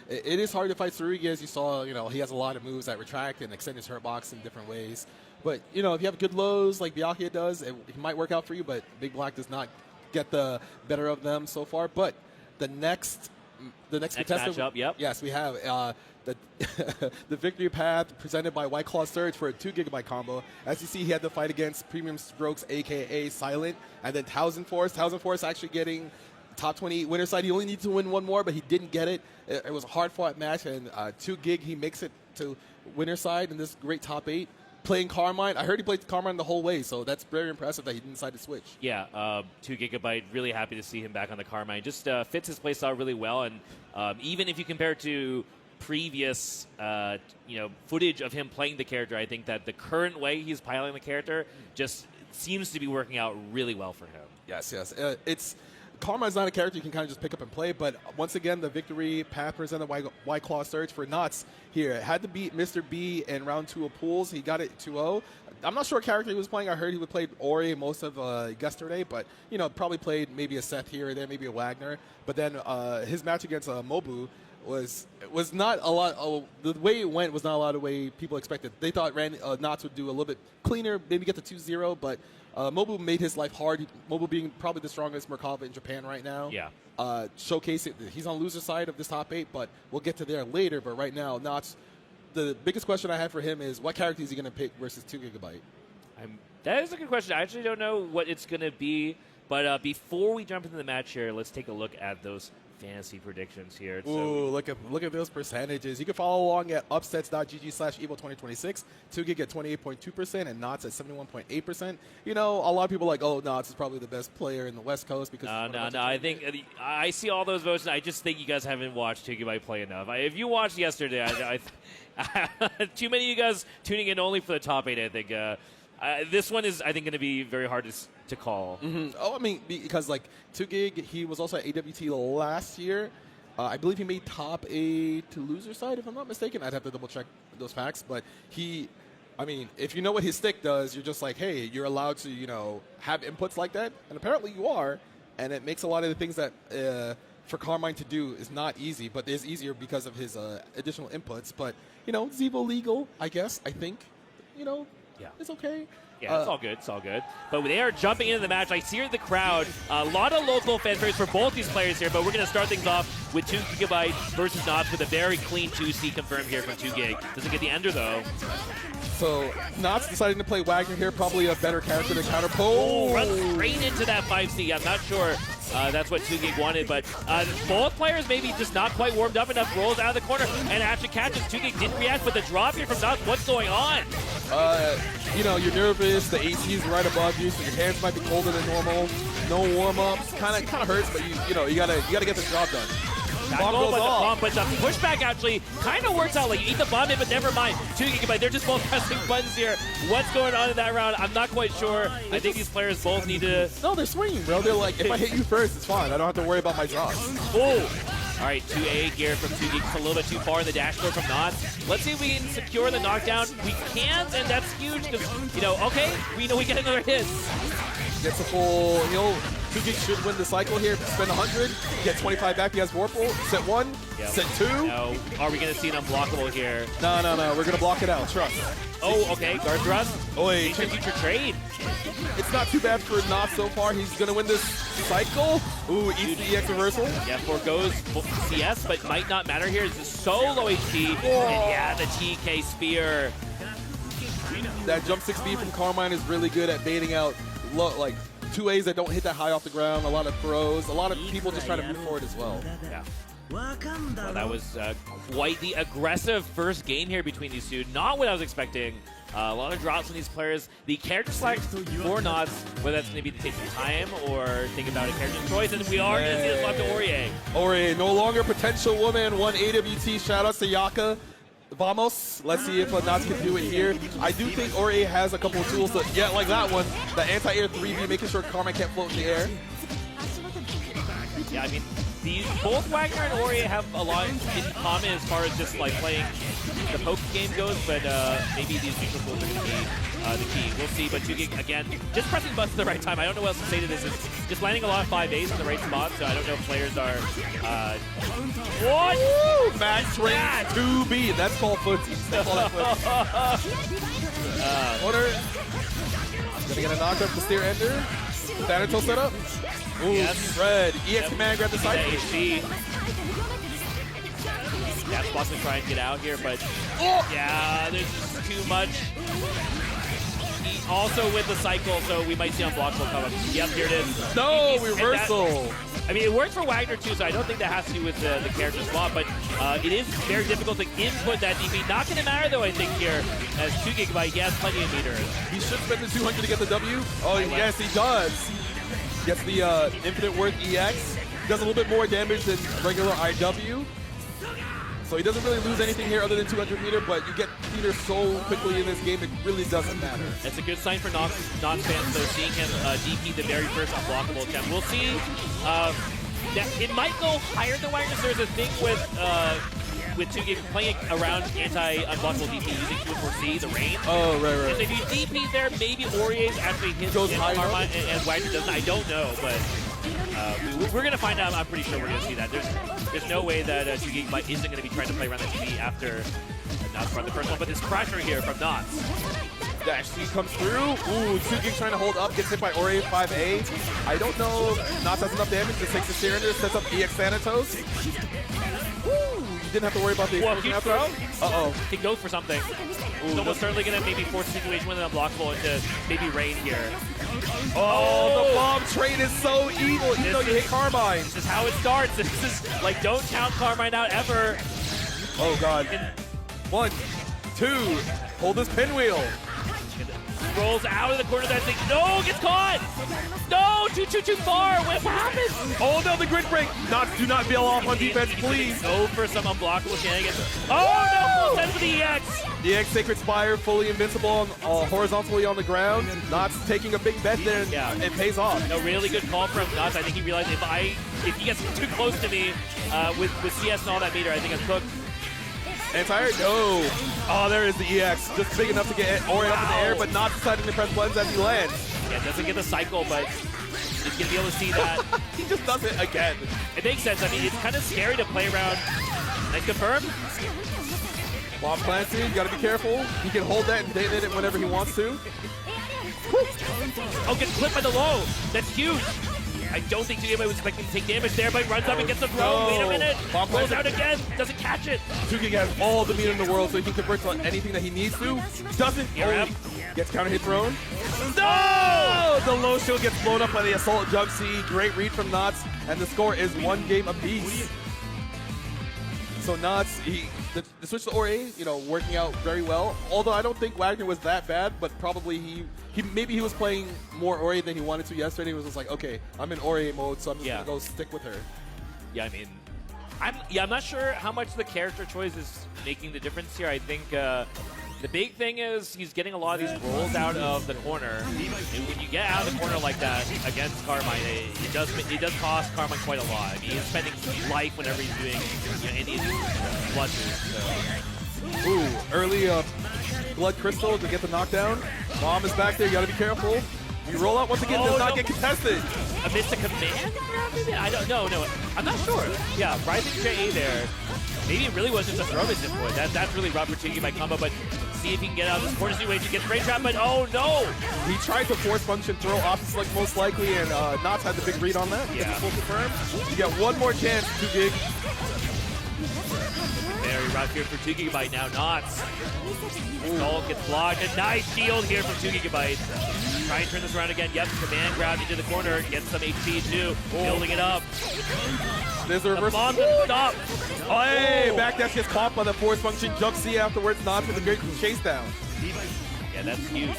It is hard to fight Tsurugi, as you saw. He has a lot of moves that retract and extend his hurt box in different ways. But, if you have good lows like Byakuya does, it might work out for you, but Big Black does not get the better of them so far. But the next matchup, yep. Yes, we have the the victory path presented by White Claw Surge for a 2 GB combo. As you see, he had to fight against Premium Strokes, a.k.a. Silent, and then Thousand Force. Thousand Force actually getting top 28 winner side. He only needs to win one more, but he didn't get it. It was a hard-fought match, and 2 gig, he makes it to winner side in this great top 8. Playing Carmine. I heard he played Carmine the whole way, so that's very impressive that he didn't decide to switch. Yeah, 2 GB, really happy to see him back on the Carmine. Just fits his playstyle really well, and even if you compare it to previous footage of him playing the character, I think that the current way he's piloting the character just seems to be working out really well for him. Yes. Carmine's not a character you can kind of just pick up and play, but once again, the victory path presented by White Claw Surge for Knots here. Had to beat Mr. B in round 2 of pools. He got it 2-0. I'm not sure what character he was playing. I heard he would play Ori most of yesterday, but, probably played maybe a Seth here or there, maybe a Wagner. But then his match against Mobu was not a lot. The way it went was not a lot of the way people expected. They thought Knots would do a little bit cleaner, maybe get to 2-0, but Mobu made his life hard. Mobu being probably the strongest Merkava in Japan right now. Yeah. Showcase it. He's on loser side of this top 8, but we'll get to there later. But right now, Knots, the biggest question I have for him is what character is he going to pick versus 2 GB? That is a good question. I actually don't know what it's going to be. But before we jump into the match here, let's take a look at those fantasy predictions here. Ooh, look at those percentages. You can follow along at upsets.gg/evo2026. 2GIG at 28.2% and Knots at 71.8%. You know, a lot of people are like, oh, Knots is probably the best player in the West Coast because. No. I think I see all those votes, and I just think you guys haven't watched 2GIG play enough. If you watched yesterday, too many of you guys tuning in only for the top 8. I think this one is, I think, going to be very hard to call. Mm-hmm. Oh, I mean, because like 2GIG, he was also at AWT last year. I believe he made top 8 to loser side, if I'm not mistaken. I'd have to double check those facts, but I mean, if you know what his stick does, you're just like, hey, you're allowed to, you know, have inputs like that, and apparently you are, and it makes a lot of the things that for Carmine to do is not easy, but is easier because of his additional inputs. But you know, Zevo legal, I guess. I think, you know, it's okay. Yeah, it's all good. It's all good. But they are jumping into the match. I see the crowd. A lot of local fanfares for both these players here, but we're going to start things off with 2GIG versus Knots with a very clean 2C confirmed here from 2GIG. Doesn't get the ender, though. So, Knots deciding to play Wagner here, probably a better character to counter. Oh, runs straight into that 5C. I'm not sure that's what 2GIG wanted, but both players maybe just not quite warmed up enough. Rolls out of the corner and actually catches. 2GIG didn't react, but the drop here from Knots, what's going on? You know, you're nervous, the AC is right above you, so your hands might be colder than normal. No warm-ups, kind of hurts, but you gotta get the job done. Bomb goes off. But the pushback actually kind of works out. Like, you eat the bomb in, but never mind. 2GIG, they're just both pressing buttons here. What's going on in that round? I'm not quite sure. I think these players both need to... No, they're swinging, bro. They're like, if I hit you first, it's fine. I don't have to worry about my drops. Oh! All right, 2A here from 2GIG. Just a little bit too far in the dashboard from Knots. Let's see if we can secure the knockdown. We can't, and that's huge because, you know, okay, we know we get another hit. Gets a full, you know, 2GIG should win the cycle here. Spend 100, get 25 back. He has Vorpal. Set 1, set 2. No. Are we going to see an unblockable here? No. We're going to block it out. Trust. Oh, okay. Guard thrust. Oh, wait. Change future trade. It's not too bad for Knots so far. He's going to win this cycle. Ooh, eats the EX reversal. Yeah, foregoes CS, but might not matter here. It's so low HP. And yeah, the TK spear. That jump 6B from Carmine is really good at baiting out like 2As that don't hit that high off the ground, a lot of throws, a lot of people just trying to move forward as well. Yeah. Well, that was quite the aggressive first game here between these two. Not what I was expecting. A lot of drops from these players. The character select for Knots, whether that's maybe to take some time or think about a character choice, and we are going to see this left to Aurier. Aurier, no longer potential woman, 1 AWT. Shoutouts to Yaka. Vamos. Let's see if Knots can do it here. I do think Aurier has a couple of tools to, like that one, the anti-air 3V, making sure Carmine can't float in the air. Yeah, I mean, both Wagner and Aurier have a lot in common as far as just like playing the poke game goes, but maybe these neutral tools are going to be the key. We'll see, but 2GIG, again, just pressing buttons at the right time. I don't know what else to say to this. It's just landing a lot of 5As in the right spot, so I don't know if players are... what? Woo! Max range 2B, that's called footsie. They call that footsie. Order. Gonna get a knock-up to steer ender. Thanatos set up. Ooh, yes. Red. EX command, grab the side. That's supposed to try and get out here, but yeah, there's just too much. Also with the cycle, so we might see unblockable come up. Yep, here it is. No, reversal. I mean, it works for Wagner too, so I don't think that has to do with the character swap, but it is very difficult to input that DP. Not going to matter though, I think, here, as 2GIG, he has plenty of meters. He should spend the 200 to get the W. Oh, yes, he does. Gets the infinite worth EX. Does a little bit more damage than regular IW. So he doesn't really lose anything here other than 200 meter, but you get meter so quickly in this game, it really doesn't matter. It's a good sign for Knots fans, though, seeing him DP the very first unblockable attempt. We'll see. It might go higher than Wagner. There's a thing with 2GIG playing around anti-unblockable DP using 2-4C, the range. Oh, right. And if you DP there, maybe Aurier's actually hits Carmine and Wagner doesn't. I don't know, but we're going to find out. I'm pretty sure we're going to see that. There's no way that 2GIG isn't going to be trying to play around the DP after Knots run the first one, but there's pressure here from Knots. Dash C comes through. Ooh, 2GIG trying to hold up, gets hit by Aurier 5A. I don't know if Knots has enough damage to take the Cylinder, sets up EX Thanatos. Woo! He didn't have to worry about the Well, huge after. throw. Uh-oh. He goes for something. He's almost certainly going to maybe force a situation with an unblockable into maybe rain here. Oh, the bomb trade is so evil, even though you hit Carmine. This is how it starts. This is like, don't count Carmine out ever. Oh, God. 1, 2, hold this pinwheel. Rolls out of the corner of that thing. No, gets caught. No, too far. What happened? Oh, no, the grid break. Do not bail off on defense, please. Go for some unblockable shenanigans. Oh, no, full send for the EX. The EX Sacred Spire, fully invincible, horizontally on the ground. Knott's taking a big bet there, and it pays off. A really good call from Knott's. I think he realized if he gets too close to me with CS and all that meter, I think I'm cooked. Anti-air? No. Oh, there is the EX. Just big enough to get Ori up in the air, but not deciding to press buttons as he lands. Yeah, doesn't get the cycle, but he's going to be able to see that. He just does it again. It makes sense. I mean, it's kind of scary to play around. Nice confirm. Bomb planted. You got to be careful. He can hold that and detonate it whenever he wants to. Oh, gets clipped by the low. That's huge. I don't think Tugigibite was expecting to take damage there, but runs up and gets the throw. Wait a minute. Bomb rolls out again. Doesn't catch it. Tugig has all the meter in the world, so he can convert to anything that he needs to. Doesn't. Gets counter hit thrown. No! The low shield gets blown up by the assault jump C. Great read from Knott's, and the score is 1 game apiece. So Knott's, the switch to Ori, working out very well. Although I don't think Wagner was that bad, but probably maybe he was playing more Ori than he wanted to yesterday. He was just like, okay, I'm in Ori mode, so I'm just gonna go stick with her. Yeah, I mean, I'm not sure how much the character choice is making the difference here. I think the big thing is he's getting a lot of these rolls out of the corner. And when you get out of the corner like that against Carmine, it does cost Carmine quite a lot. I mean, he's spending life whenever he's doing any of these flushes. So. Ooh, early blood crystal to get the knockdown. Bomb is back there. You got to be careful. You roll out once again, does not get contested. Amidst a command? I don't know. No, I'm not sure. Yeah, rising JA there. Maybe it really was just a throw at this point. That's really rough for Tugigibite combo, but see if he can get out of this corner situation. Gets brain trap, but oh no! He tried to force function throw off select most likely, and Knott's had the big read on that. Yeah. Full confirm. You get one more chance, Tugig. Very rough here for Tugigibite now. Knott's. Gold gets blocked. A nice shield here from Tugigibite. Try and turn this around again. Yep, command grab into the corner. Gets some HP too. Building it up. There's a reverse. Bomb doesn't stop. Oh, hey, back dash gets caught by the force function. Jump C afterwards. Knott's with a great chase down. Yeah, that's huge.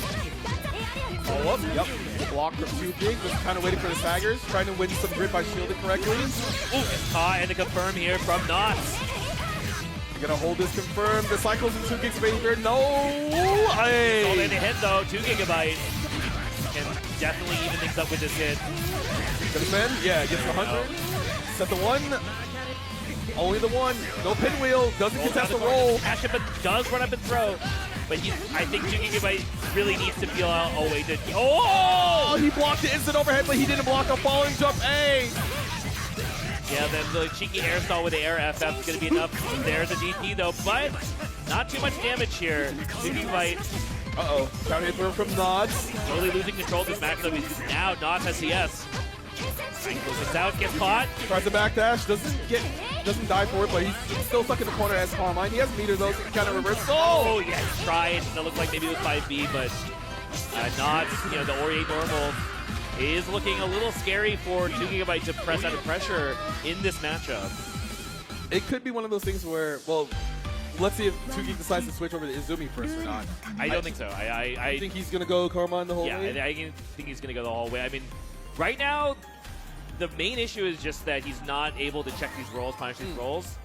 Follow up. Yep. Block from Tugig. Just kind of waiting for the staggers. Trying to win some grid by shielding correctly. Ooh, caught and a confirm here from Knott's. Gonna hold this confirmed. The cycles in Tugig's favor. No! Hey! Oh, they hit though. Tugigibite can definitely even things up with this hit. Gonna spin? Yeah, gets the 100. Set the 1. Only the 1. No pinwheel. Doesn't contest the roll. Cash it, but does run up and throw. But I think Tugigibite really needs to feel out a way to. Oh! He blocked the instant overhead, but he didn't block a falling jump. Hey! Yeah, then the cheeky air stall with the air FF is going to be enough. There's a DP though, but not too much damage here. Tugigibite. Uh-oh. Counter hit throw from Knott's. Slowly losing control of this match though. Now Knott's has CS. Goes out, gets caught. Tries to backdash, doesn't die for it, but he's still stuck in the corner as Carmine. He has meter though, so he can kind of reverse. Oh, yeah, he tried. It looked like maybe it was 5B, but Knott's, the Ori normal is looking a little scary for Tugigibite to press out of pressure in this matchup. It could be one of those things where, well, let's see if Tugig decides to switch over to Izumi first or not. I don't think so. I think he's going to go Carmine the whole way? Yeah, I think he's going to go the whole way. I mean, right now, the main issue is just that he's not able to check these rolls, punish these rolls.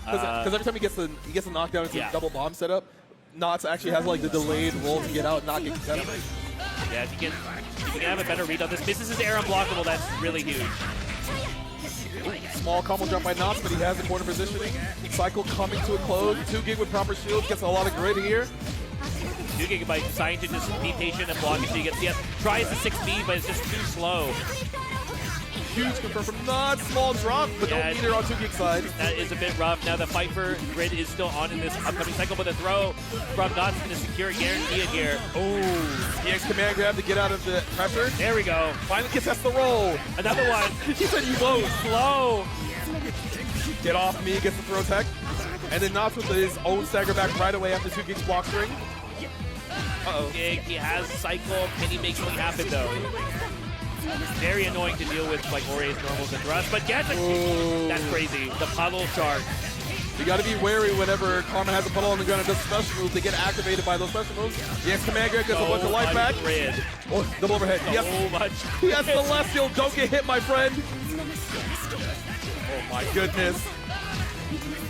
Because every time he gets a knockdown into a double bomb setup, Knott's actually has like the delayed roll to get out and not get contested. Yeah, if he can have a better read on this. Misses his air unblockable, that's really huge. Ooh, small combo jump by Knott's, but he has the corner positioning. Cycle coming to a close. Tugig with proper shield gets a lot of grid here. Tugigibite deciding to just be patient and block until he gets CS. Tries the 6B, but it's just too slow. Huge confirm from Knott's. Small drop, but no meter on Tugig's side. That is a bit rough. Now the fight for grid is still on in this upcoming cycle, but the throw from Knott's going to secure guarantee it here. Oh, EX command grab to get out of the pressure. There we go. Finally gets the roll. Another one. He said you low. Slow. Get off me, gets the throw tech. And then Knots with his own stagger back right away after 2Gig's block string. Uh-oh. He has cycle. Can he make something happen, though? Very annoying to deal with, like Ori's normals and thrust, but gets it. That's crazy. The puddle shark. You got to be wary whenever Karma has a puddle on the ground and does special moves. They get activated by those special moves. Yes, Command Grab gets a bunch of life back. Oh, double overhead. So much. Yes, Celestial. Don't get hit, my friend. Oh, my goodness.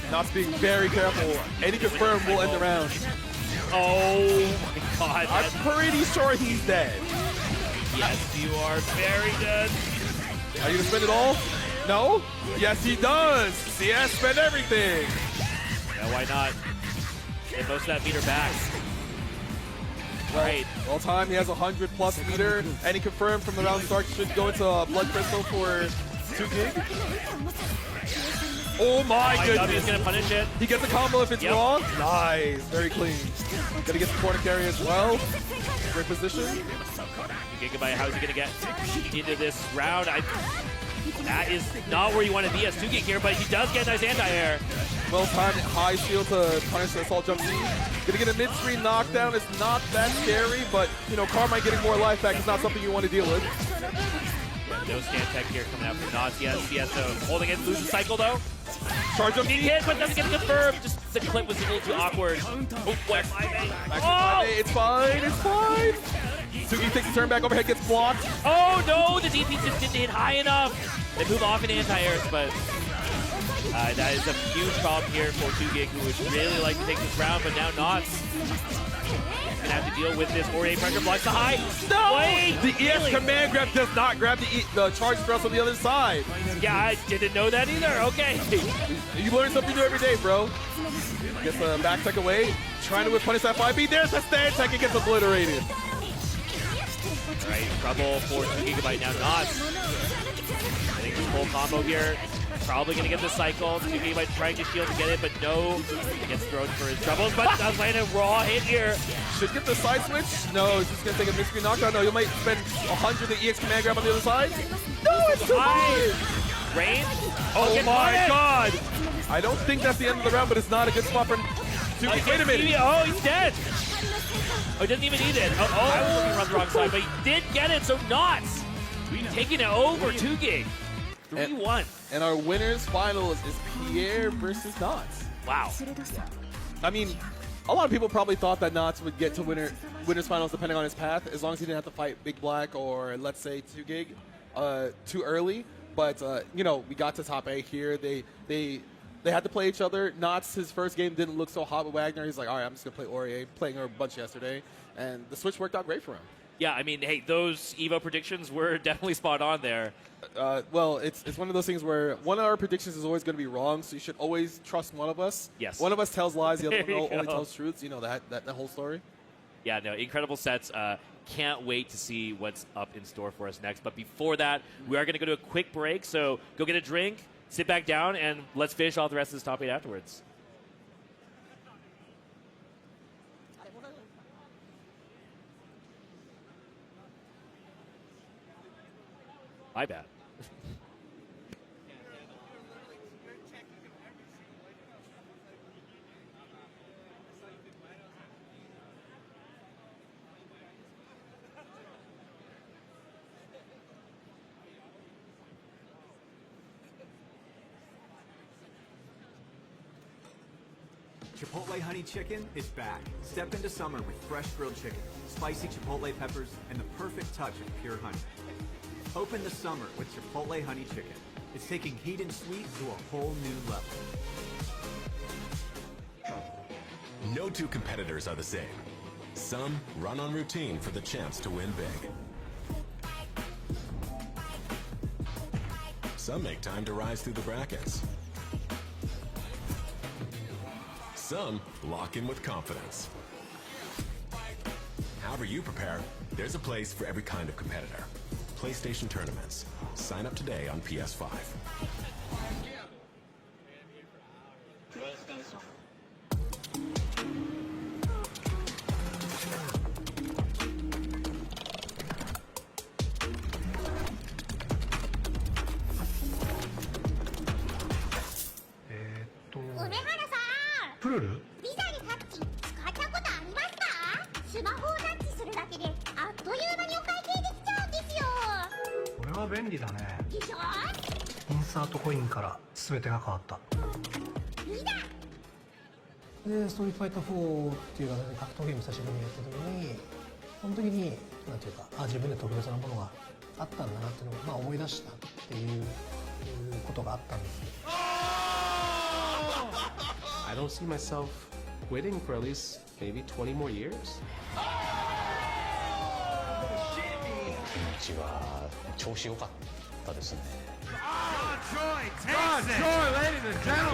Knots being very careful. Any confirm will end the round. Oh, my God. I'm pretty sure he's dead. Yes, you are very good. Are you going to spend it all? No? Yes, he does. CS spent everything. Yeah, why not? Get most of that meter back. Right. Well, time he has 100+ meter, and he confirmed from the round start should go into Blood Crystal for 2Gig. Oh my goodness. He's going to punish it. He gets a combo if it's raw. Nice. Very clean. Gonna get the corner carry as well. Great position. Gigabyte, how's he going to get into this round? That is not where you want to be as 2Gig here, but he does get a nice anti-air. Well timed high shield to punish the assault jump C. Gonna get a mid-screen knockdown. It's not that scary, but you know, Carmine getting more life back is not something you want to deal with. No stand tech here coming out from Nas. Yes, CSO holding it, loses cycle though. Charge jump. He hit, but doesn't get confirmed. Just the clip was a little too awkward. Oh, what? It's fine. It's fine. 2Gig takes a turn back overhead, gets blocked. Oh no, the DP just didn't hit high enough. They move off in anti-airs, but that is a huge problem here for 2Gig, who would really like to take this round, but now not. Gonna have to deal with this. Ori pressure blocks the high. No! Wait, the ES really? command grab does not grab the charge thrust on the other side. Yeah, I didn't know that either. Okay. You learn something new every day, bro. Gets the back tech away. Trying to punish that 5B. There's the stand tech. It gets obliterated. Right, trouble for 2Gig now. Not. I think this full combo here. Probably going to get the cycle. 2Gig trying to shield to get it, but no. He gets thrown for his troubles, but does land a raw hit here. Should get the side switch. No, he's just going to take a mid-screen knockdown. No, you might spend 100 the EX command grab on the other side. No, it's too high. Range? Oh my God. I don't think that's the end of the round, but it's not a good spot for 2Gig. Wait a minute. Oh, he's dead. Oh, he doesn't even need it. Oh, I was looking around the wrong side, but he did get it, so Knots taking it over 2Gig. 3-1. And our winners final is Pierre versus Knots. Wow. I mean, a lot of people probably thought that Knots would get to winners finals depending on his path, as long as he didn't have to fight Big Black or, let's say, 2Gig too early. But, you know, we got to top 8 here. They had to play each other. Knots, his first game didn't look so hot with Wagner. He's like, all right, I'm just going to play Ori, playing her a bunch yesterday. And the switch worked out great for him. Yeah, I mean, hey, those EVO predictions were definitely spot on there. Well, it's one of those things where one of our predictions is always going to be wrong, so you should always trust one of us. Yes. One of us tells lies, the other one only tells truths. You know that whole story? Yeah, no, incredible sets. Can't wait to see what's up in store for us next. But before that, we are going to go to a quick break, so go get a drink, sit back down, and let's finish off the rest of this top 8 afterwards. My bad. Chipotle Honey Chicken is back. Step into summer with fresh grilled chicken, spicy Chipotle peppers, and the perfect touch of pure honey. Open the summer with Chipotle Honey Chicken. It's taking heat and sweet to a whole new level. No two competitors are the same. Some run on routine for the chance to win big. Some make time to rise through the brackets. Some lock in with confidence. However you prepare, there's a place for every kind of competitor. PlayStation Tournaments. Sign up today on PS5. プルルビザでタッチ使ったことありますか？スマホをタッチするだけであっという間にお会計できちゃうんですよ。これは便利だね。でしょ？インサートコインから全てが変わった。ビザで、ストリートファイター4っていう格闘ゲーム久しぶりにやった時に、その時になんていうか、自分で特別なものがあったんだなっていうのを、思い出したっていうことがあったんです。I don't see myself quitting for at least maybe 20 more years. 気持ちは調子良かったですね。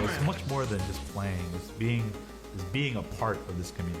It's much more than just playing. It's being a part of this community.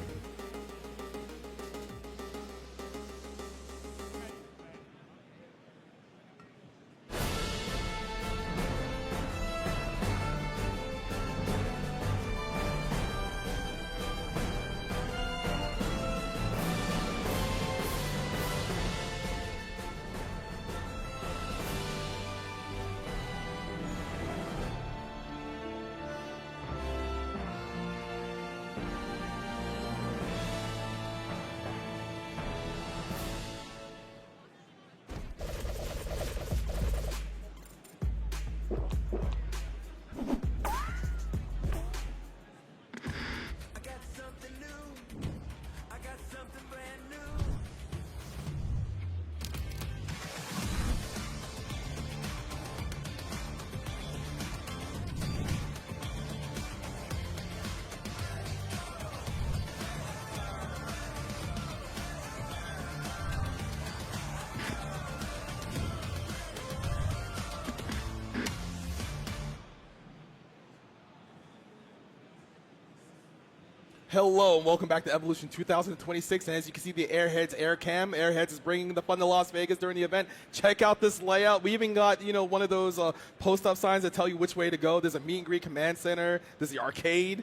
Hello and welcome back to Evolution 2026. And as you can see, the Airheads is bringing the fun to Las Vegas during the event. Check out this layout. We even got, one of those post-up signs that tell you which way to go. There's a meet and greet command center. There's the arcade.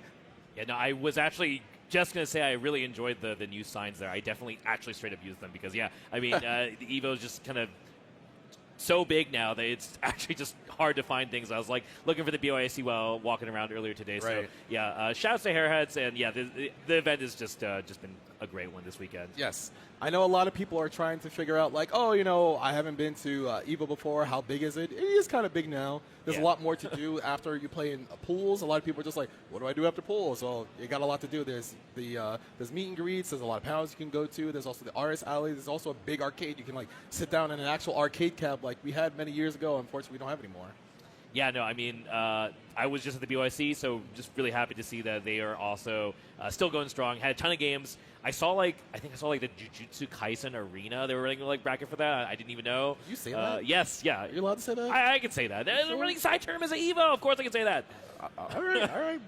Yeah, no, I was actually just going to say I really enjoyed the new signs there. I definitely actually straight up used them because, yeah, I mean, the Evo is just kind of so big now that it's actually just hard to find things. I was like looking for the BYC while walking around earlier today. So Right. yeah, shouts to Hairheads, and yeah, the event has just been a great one this weekend. Yes. I know a lot of people are trying to figure out, like, oh, I haven't been to Evo before. How big is it? It is kind of big now. There's a lot more to do after you play in pools. A lot of people are just like, what do I do after pools? Well, you got a lot to do. There's there's meet and greets. There's a lot of panels you can go to. There's also the RS Alley. There's also a big arcade. You can, like, sit down in an actual arcade cab like we had many years ago. Unfortunately, we don't have anymore. Yeah, no, I mean, I was just at the BYC, so just really happy to see that they are also still going strong. Had a ton of games. I think I saw the Jujutsu Kaisen Arena. They were running like bracket for that. I didn't even know. Did you say that? Yes, yeah. You're allowed to say that? I can say that. They're running side tournaments at Evo. Of course I can say that. All right.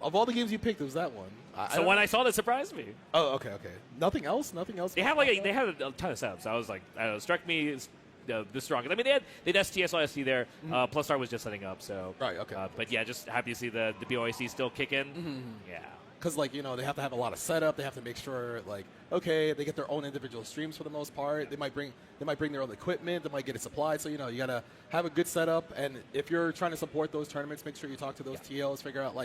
Of all the games you picked, it was that one. I saw that surprised me. Oh, okay. Nothing else. They had they had a ton of setups. I was like, I don't know, struck me as the strongest. I mean, they had STS OSC there. Plus Star was just setting up. So right. Okay. But yeah, just happy to see the BOIC still kicking. Yeah. Because, they have to have a lot of setup. They have to make sure, okay, they get their own individual streams for the most part. They might bring their own equipment. They might get it supplied. So, you got to have a good setup. And if you're trying to support those tournaments, make sure you talk to those TLs, figure out,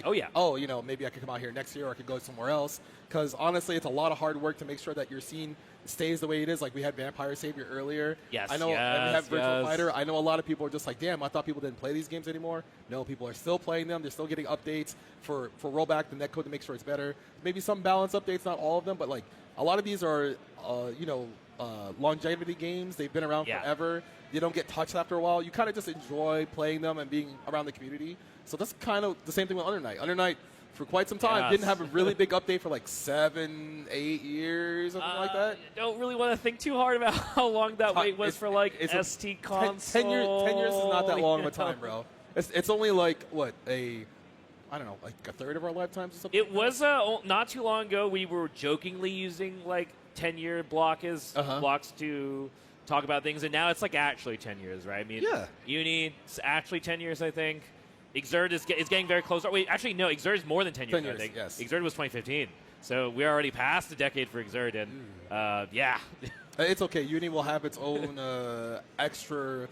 maybe I could come out here next year or I could go somewhere else. Because, honestly, it's a lot of hard work to make sure that your scene stays the way it is. Like, we had Vampire Savior earlier. Yes, I know, and we have Virtual Fighter. I know a lot of people are just like, damn, I thought people didn't play these games anymore. No, people are still playing them. They're still getting updates for rollback, the netcode to make sure it's better. Maybe some balance updates, not all of them, but, a lot of these are, longevity games. They've been around forever. They don't get touched after a while. You kind of just enjoy playing them and being around the community. So that's kind of the same thing with Under Night. Under Night, for quite some time, didn't have a really big update for 7, 8 years, something like that. Don't really want to think too hard about how long that wait was for ST console. 10 years is not that long of a time, bro. It's only I don't know, a third of our lifetimes or something. It was not too long ago. We were jokingly using 10-year blocks to talk about things, and now it's actually 10 years, right? I mean, Uni, it's actually 10 years, I think. Exert is getting very close. Wait, actually, no, Exert is more than 10 years, 10 years, I think. yes. Exert was 2015. So we're already past a decade for Exert, and yeah. It's okay. Uni will have its own extra,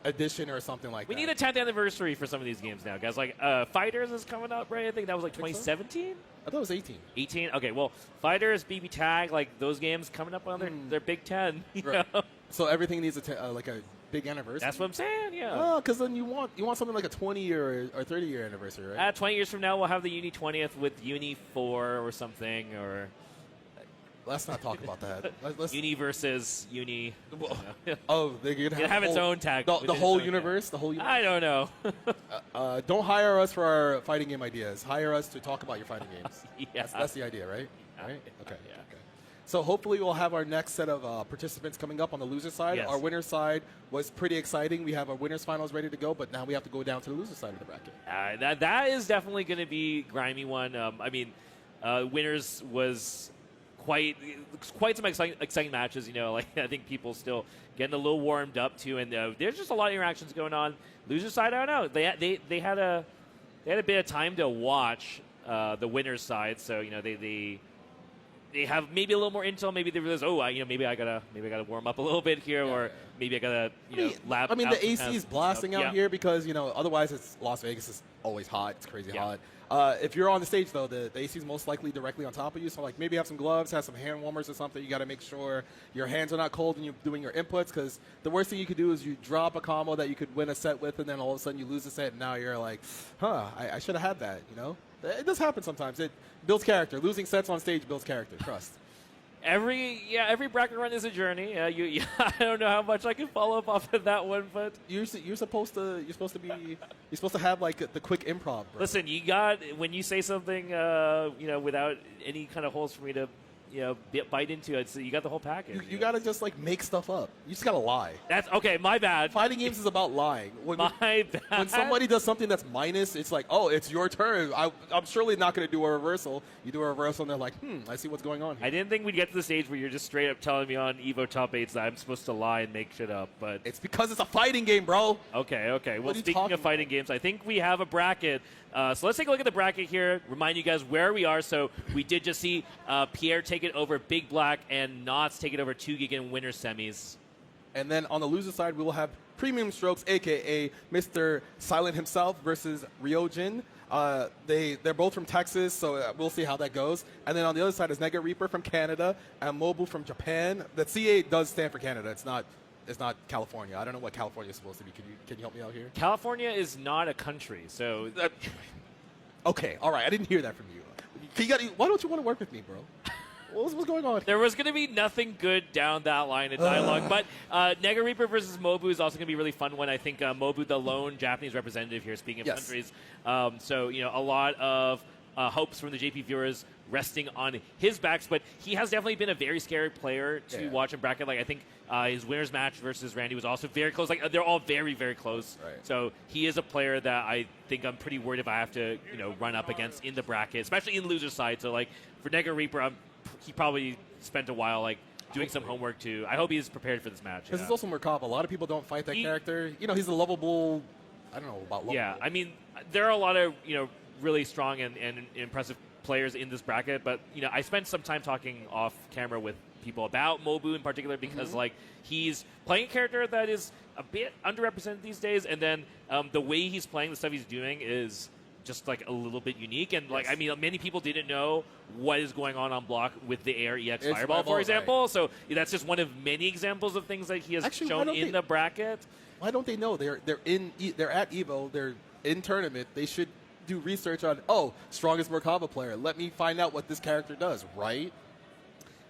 edition or something like We that. need a 10th anniversary for some of these games now, guys. Like Fighters is coming up, right? I think that was like 2017. I thought it was 18. 18. Okay, well, Fighters, BB Tag, like those games coming up on their Big 10. You know? So everything needs like a big anniversary. That's what I'm saying. Yeah. Oh, because then you want something like a 20-year or 30-year anniversary, right? 20 years from now, we'll have the Uni 20th with Uni 4 or something, or. Let's not talk about that. Let's Uni versus Uni. Oh, they're gonna have its own tag. The whole universe. The whole universe. I don't know. Don't hire us for our fighting game ideas. Hire us to talk about your fighting games. Yeah. That's the idea, right? Right. Okay. Yeah. Okay. So hopefully we'll have our next set of participants coming up on the loser side. Yes. Our winner side was pretty exciting. We have our winners finals ready to go, but now we have to go down to the loser side of the bracket. That is definitely going to be grimy one. I mean, winners was quite some exciting matches. You know, like I think people still getting a little warmed up too, and there's just a lot of interactions going on. Loser side, I don't know. They had a bit of time to watch the winners side, so you know they have maybe a little more intel. Maybe they realize, maybe I gotta warm up a little bit here, or maybe I gotta lab. I mean, out the some AC is tests. blasting out Yeah. here because otherwise it's Las Vegas is always hot. It's crazy Yeah. hot. If you're on the stage though, the AC is most likely directly on top of you. So like maybe have some gloves, have some hand warmers or something. You got to make sure your hands are not cold when you're doing your inputs, because the worst thing you could do is you drop a combo that you could win a set with, and then all of a sudden you lose the set, and now you're like, I should have had that. It does happen sometimes. It builds character. Losing sets on stage builds character. Trust. Every bracket run is a journey. I don't know how much I can follow up off of that one, but you're supposed to have like the quick improv, bro. Listen, when you say something, without any kind of holes for me to, bite into it, so you got the whole package. You got to just like make stuff up. You just got to lie. That's okay. My bad. Fighting games is about lying. My bad. When somebody does something that's minus, it's like, oh, it's your turn. I'm surely not going to do a reversal. You do a reversal, and they're like, I see what's going on here. I didn't think we'd get to the stage where you're just straight up telling me on Evo Top 8s that I'm supposed to lie and make shit up, but it's because it's a fighting game, bro. Okay. Well, speaking of fighting games, I think we have a bracket. So let's take a look at the bracket here. Remind you guys where we are. So we did just see Pierre take it over Big Black and Knots take it over 2 Gig in winner semis. And then on the loser side, we will have Premium Strokes, a.k.a. Mr. Silent himself, versus Ryojin. They're both from Texas, so we'll see how that goes. And then on the other side is Nega Reaper from Canada and Mobu from Japan. The CA does stand for Canada. It's not California. I don't know what California is supposed to be. Can you help me out here? California is not a country, so... Okay, all right. I didn't hear that from you. Why don't you want to work with me, bro? What's going on? There was going to be nothing good down that line of dialogue, but Nega Reaper versus Mobu is also going to be a really fun one. I think Mobu, the lone Japanese representative here, speaking of countries. So, a lot of hopes from the JP viewers resting on his backs, but he has definitely been a very scary player to watch in bracket. Like, I think his winner's match versus Randy was also very close. Like, they're all very, very close. Right. So he is a player that I think I'm pretty worried if I have to, run up against in the bracket, especially in the loser side. So, like, for Nega Reaper, he probably spent a while, like, doing some homework too. I hope he's prepared for this match. Because it's also Murkov. A lot of people don't fight that character. He's a lovable. I don't know about lovable. Yeah, I mean, there are a lot of really strong and impressive players in this bracket, but I spent some time talking off camera with people about Mobu in particular because like he's playing a character that is a bit underrepresented these days, and then the way he's playing, the stuff he's doing is just like a little bit unique, and like I mean, many people didn't know what is going on block with the Air EX Fireball, for example. Right. So that's just one of many examples of things that he has shown in the bracket. Why don't they know? They're at Evo. They're in tournament. They should do research on strongest Merkava player. Let me find out what this character does. Right.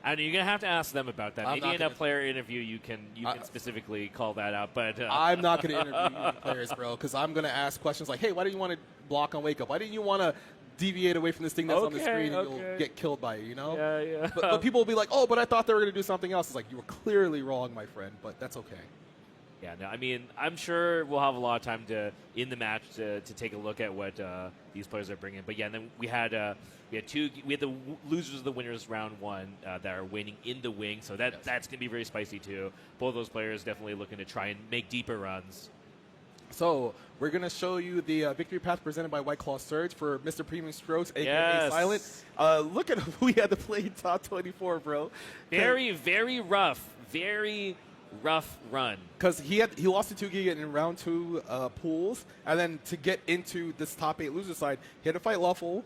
And you're gonna have to ask them about that. Maybe in a player interview, you can specifically call that out. But I'm not gonna interview players, bro, because I'm gonna ask questions like, "Hey, why didn't you want to block on wake up? Why didn't you want to deviate away from this thing that's on the screen and you'll get killed by it?" Yeah. But people will be like, "Oh, but I thought they were gonna do something else." It's like, you were clearly wrong, my friend. But that's okay. Yeah, no, I mean, I'm sure we'll have a lot of time in the match to take a look at what these players are bringing. But yeah, and then we had the losers of the winners round 1 that are winning in the wing, so that's gonna be very spicy too. Both of those players definitely looking to try and make deeper runs. So we're gonna show you the victory path presented by White Claw Surge for Mr. Premium Strokes, aka Silent. Look at who we had to play top 24, bro. Very, very rough. Very rough run. Because he lost to 2Giga in round 2 pools, and then to get into this top 8 loser side, he had to fight Luffle.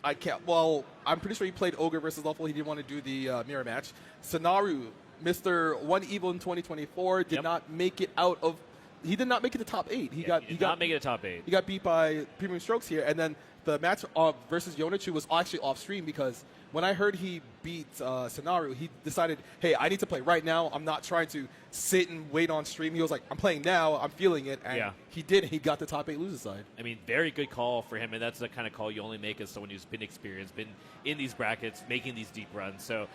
I'm pretty sure he played Ogre versus Luffle. He didn't want to do the mirror match. Sonaru, Mr. One Evil in 2024, did not make it out of. He did not make it to top 8. He did not make it to top 8. He got beat by Premium Strokes here, and then the match versus UNI2 was actually off stream because when I heard he beat Sonaru, he decided, hey, I need to play right now. I'm not trying to sit and wait on stream. He was like, I'm playing now. I'm feeling it. And he did. He got the top 8 loser side. I mean, very good call for him, and that's the kind of call you only make as someone who's been experienced, been in these brackets, making these deep runs. So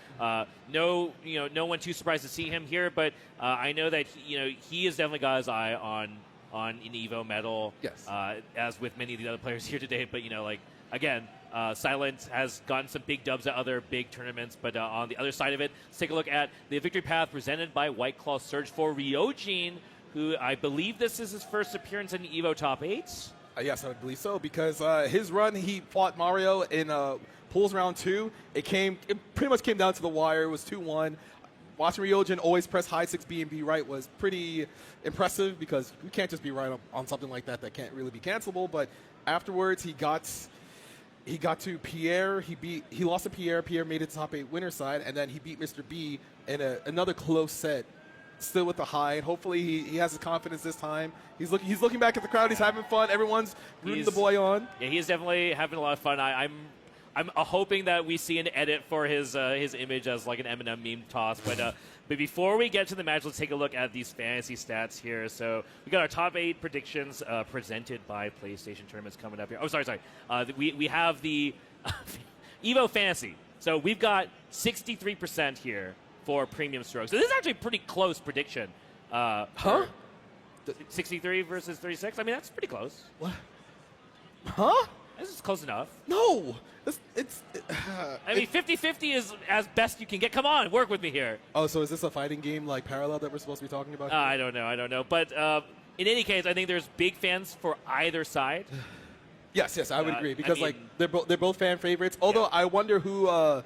no one too surprised to see him here, but I know that he has definitely got his eye on an EVO medal. Yes. As with many of the other players here today, but again. Silent has gotten some big dubs at other big tournaments, but on the other side of it, let's take a look at the victory path presented by White Claw Surge for Ryojin, who I believe this is his first appearance in the EVO Top 8. Yes, I believe so, because his run, he fought Mario in pools round 2. It pretty much came down to the wire. It was 2-1. Watching Ryojin always press high 6B and be right was pretty impressive because you can't just be right on something like that can't really be cancelable. But afterwards, he got to Pierre. He lost to Pierre. Pierre made it top 8 winner side, and then he beat Mr. B in another close set, still with the high. And hopefully he has his confidence this time. He's looking back at the crowd. He's having fun. Everyone's rooting the boy on. Yeah, he's definitely having a lot of fun. I'm hoping that we see an edit for his image as like an Eminem meme toss. But before we get to the match, let's take a look at these fantasy stats here. So we got our top 8 predictions presented by PlayStation Tournaments coming up here. Oh, sorry. We have the EVO Fantasy. So we've got 63% here for Premium Strokes. So this is actually a pretty close prediction. 63 versus 36? I mean, that's pretty close. What? Huh? This is close enough. No. I mean, 50-50 is as best you can get. Come on, work with me here. Oh, so is this a fighting game like Parallel that we're supposed to be talking about? I don't know. But in any case, I think there's big fans for either side. Yes, I would agree because they're both fan favorites. Although I wonder who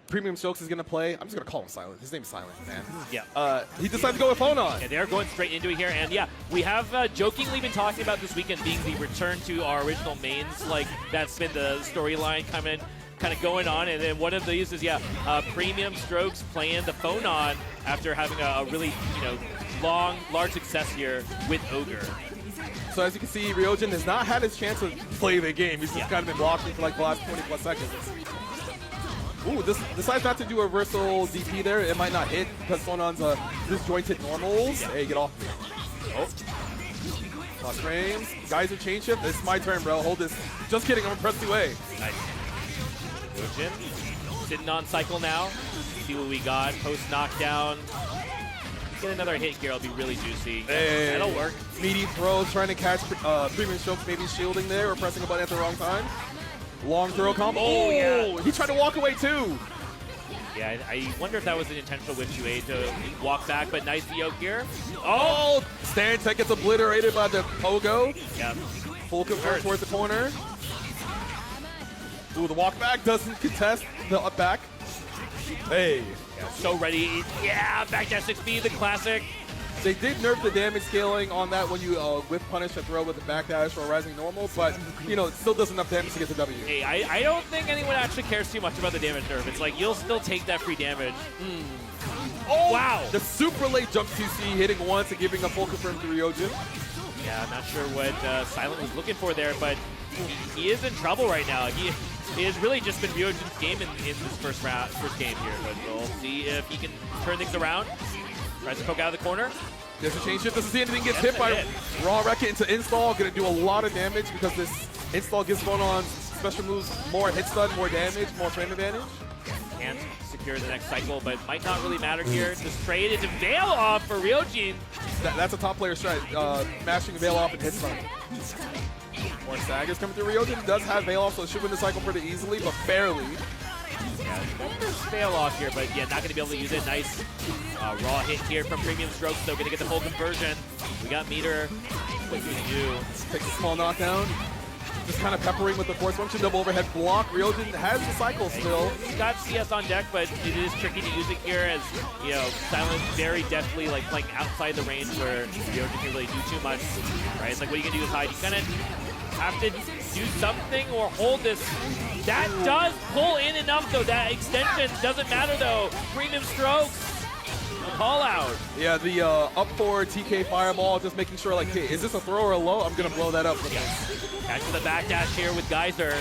Premium Strokes is going to play. I'm just going to call him Silent. His name's Silent, man. Yeah. He decided to go with phone on. Yeah, they're going straight into it here. And we have jokingly been talking about this weekend being the return to our original mains. Like, that's been the storyline kind of going on. And then one of these is, Premium Strokes playing the phone on after having a really, large success here with Ogre. So as you can see, Ryojin has not had his chance to play the game. He's just kind of been blocking for like the last 20+ seconds. Ooh, this decides not to do a reversal DP there. It might not hit because Sonon's disjointed normals. Hey, get off me. Oh. Lost frames. Guys are chain shift. It's my turn, bro. Hold this. Just kidding. I'm going to press 2A. Nice. Ryojin sitting on cycle now. See what we got. Post knockdown. Get another hit here. It'll be really juicy. Hey. That'll work. Meaty throw. Trying to catch Premium Strokes. Maybe shielding there or pressing a button at the wrong time. Long throw combo. Oh, yeah. He tried to walk away, too. Yeah, I wonder if that was an intentional whip 2A to walk back, but nice VO here. Oh! Stand tech gets obliterated by the Pogo. Yeah. Full convert towards the corner. Ooh, the walk back doesn't contest the up back. Hey. Yeah, so ready. Yeah, back dash 6B, the classic. They did nerf the damage scaling on that when you whip punish a throw with the backdash or a rising normal, but it still does enough damage to get the W. Hey, I don't think anyone actually cares too much about the damage nerf. It's like you'll still take that free damage. Oh, wow! The super late jump 2C hitting once and giving a full confirm to Ryojin. Yeah, I'm not sure what Silent was looking for there, but he is in trouble right now. He has really just been Ryojin's game in this first game here, but we'll see if he can turn things around. Tries to poke out of the corner. There's a chain shift. Doesn't see anything. Gets hit by Raw Wreck It into install. Going to do a lot of damage because this install gives going on special moves more hit stun, more damage, more frame advantage. Can't secure the next cycle, but might not really matter here. Just trade it to Veil off for Ryojin. That's a top player strat. Mashing Veil off and hit stun. More Sagas coming through. Ryojin does have Veil off, so it should win the cycle pretty easily, but barely. Fail off here, but not going to be able to use it. Nice raw hit here from Premium Strokes, so going to get the full conversion. We got meter. What do you do? Takes a small knockdown. just kind of peppering with the force function, double overhead block. Ryojin has the cycle still. He's got CS on deck, but it is tricky to use it here as, you know, Silent very deftly like playing outside the range where Ryojin can really do too much, right? It's like what you can do is hide. You kind of have to do something or hold this. That does pull in enough though. That extension doesn't matter though. Premium strokes. Call out. Yeah, the up forward TK fireball, just making sure like, hey, is this a throw or a low? I'm gonna blow that up. Catch the backdash here with Geyser.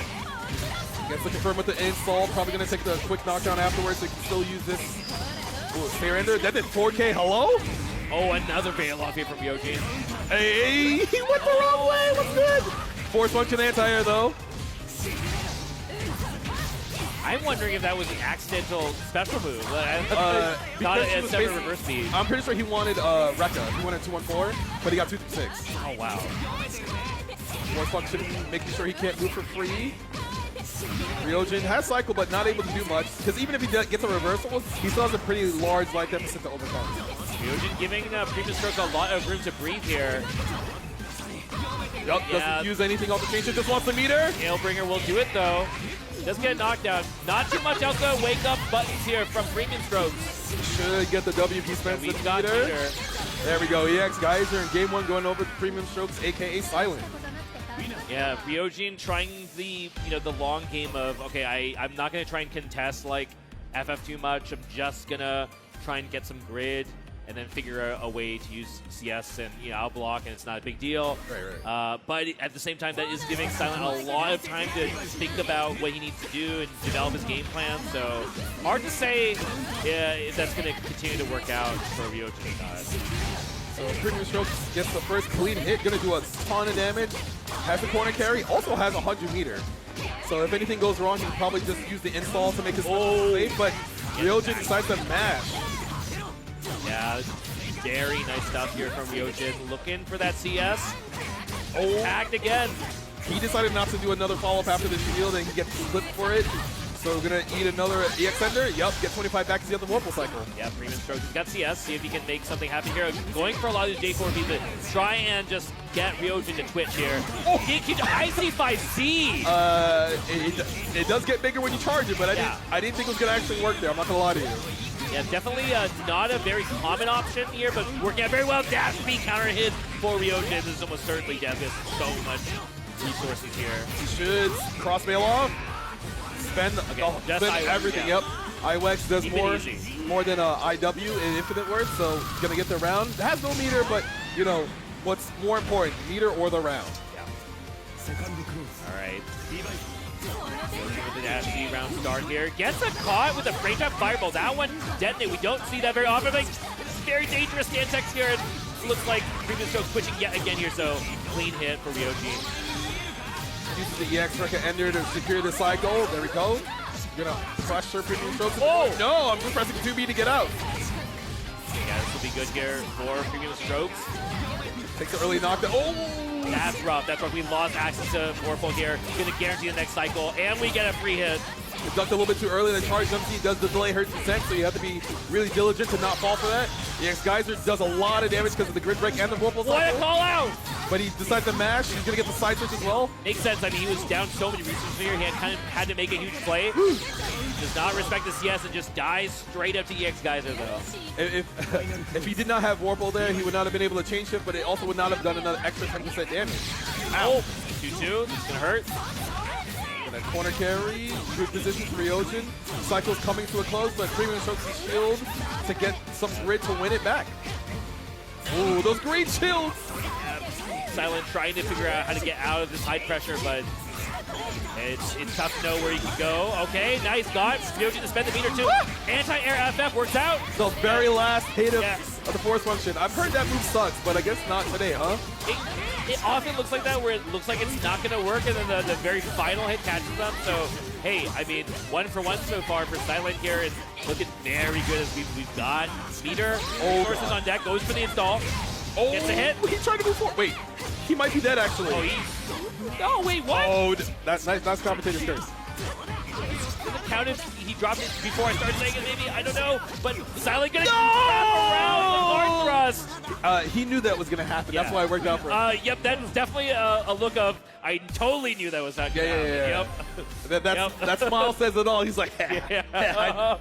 Gets the confirm with the install. Probably gonna take the quick knockdown afterwards. So you can still use this. Ooh, Fair Ender. That did 4K. Hello? Oh, another bail off here from Ryojin. Hey, he went the wrong way. What's good? Force function anti-air though. I'm wondering if that was an accidental special move. Not a separate reverse speed. I'm pretty sure he wanted Rekka. He wanted 2-1-4, but he got 2-6. Oh, wow. Force function, making sure he can't move for free. Ryojin has cycle, but not able to do much. Because even if he gets a reversal, he still has a pretty large life deficit to overcome. Ryojin giving Premium Strokes a lot of room to breathe here. Yup, doesn't use anything off the chain, just wants the meter. Nailbringer will do it, though. Does get knocked down. Not too much else to wake up buttons here from Premium Strokes. Should get the WP Spence We've got meter. meter. There we go. EX Geyser in game 1 going over the Premium Strokes, aka Silent. Yeah, Ryojin trying the the long game of, okay, I'm not going to try and contest like FF too much. I'm just going to try and get some grid and then figure out a way to use CS and out block, and it's not a big deal. Right. But at the same time, that is giving Silent a lot of time to think about what he needs to do and develop his game plan. So hard to say if that's going to continue to work out for Ryojin or not. So Premium Strokes gets the first clean hit, gonna do a ton of damage. Has the corner carry, also has 100 meter. So if anything goes wrong, he can probably just use the install to make his safe, but Ryojin decides to mash. Yeah, very nice stuff here from Ryojin. Looking for that CS. Oh, tagged again. He decided not to do another follow-up after the shield, and he gets flipped for it. So we're gonna eat another EX Ender. Yup, get 25 back to the other Warple cycle. Yeah, Premium Strokes. He's got CS. See if he can make something happen here. Going for a lot of these J4 to try and just get Ryojin to twitch here. Oh, IC5Z! It does get bigger when you charge it, but I didn't think it was gonna actually work there. I'm not gonna lie to you. Yeah, definitely not a very common option here, but working out very well. Dash B counter hit for Ryojin. This is almost certainly Devis. So much resources here. He should cross bail off. Spend everything. Yep. IWEX does more than IW in Infinite Worth, so gonna get the round. It has no meter, but what's more important, meter or the round? Yeah. All right. With the Dash B round start here. Gets a caught with a frame trap fireball. That one detonate. We don't see that very often. Like, very dangerous Stantex here. It looks like Premium Strokes switching yet again here, so clean hit for Ryojin. Uses the EX Rekka Ender to secure the cycle. There we go. Gonna pressure Premium Strokes. Oh! No, I'm just pressing 2B to get out. Yeah, this will be good here for Premium Strokes. Takes the early knockdown. Oh! That's rough. That's rough. We lost access to Warple here. Gonna guarantee the next cycle, and we get a free hit. It ducked a little bit too early. The charge jump does the delay hurt descent, so you have to be really diligent to not fall for that. The EX Geyser does a lot of damage because of the grid break and the Warple cycle. What a call out! But he decides to mash. He's going to get the side switch as well. Makes sense. I mean, he was down so many resources here. He had to make a huge play. Does not respect the CS and just dies straight up to EX Geyser, though. If he did not have Warple there, he would not have been able to change shift, but it also would not have done another extra 10% damage. Ow! 2-2. This is going to hurt. Gonna corner carry. Good position for Ryojin. Cycle's coming to a close, but Premium Strokes his shield to get some grid to win it back. Ooh, those great shields! Silent trying to figure out how to get out of this high pressure, but it's tough to know where he can go. Okay, nice got. Ryojin to spend the meter too. Anti-air FF works out. The very last hit of the force function. I've heard that move sucks, but I guess not today, huh? It often looks like that, where it looks like it's not going to work, and then the very final hit catches them. So, hey, I mean, 1 for 1 so far for Silent here, and looking very good as we've got meter. Resources on deck, goes for the install. Oh, gets a hit. He's trying to move forward. Wait, he might be dead actually. Oh, wait, what? Oh, that's nice commentator's curse. counted. He dropped it before I started saying it, maybe. I don't know. But Silent gonna wrap around the hard thrust. He knew that was going to happen. Yeah. That's why it worked out for him. Yep, that's definitely a look of, I totally knew that was not going to happen. Yep. That smile says it all. He's like, Yeah.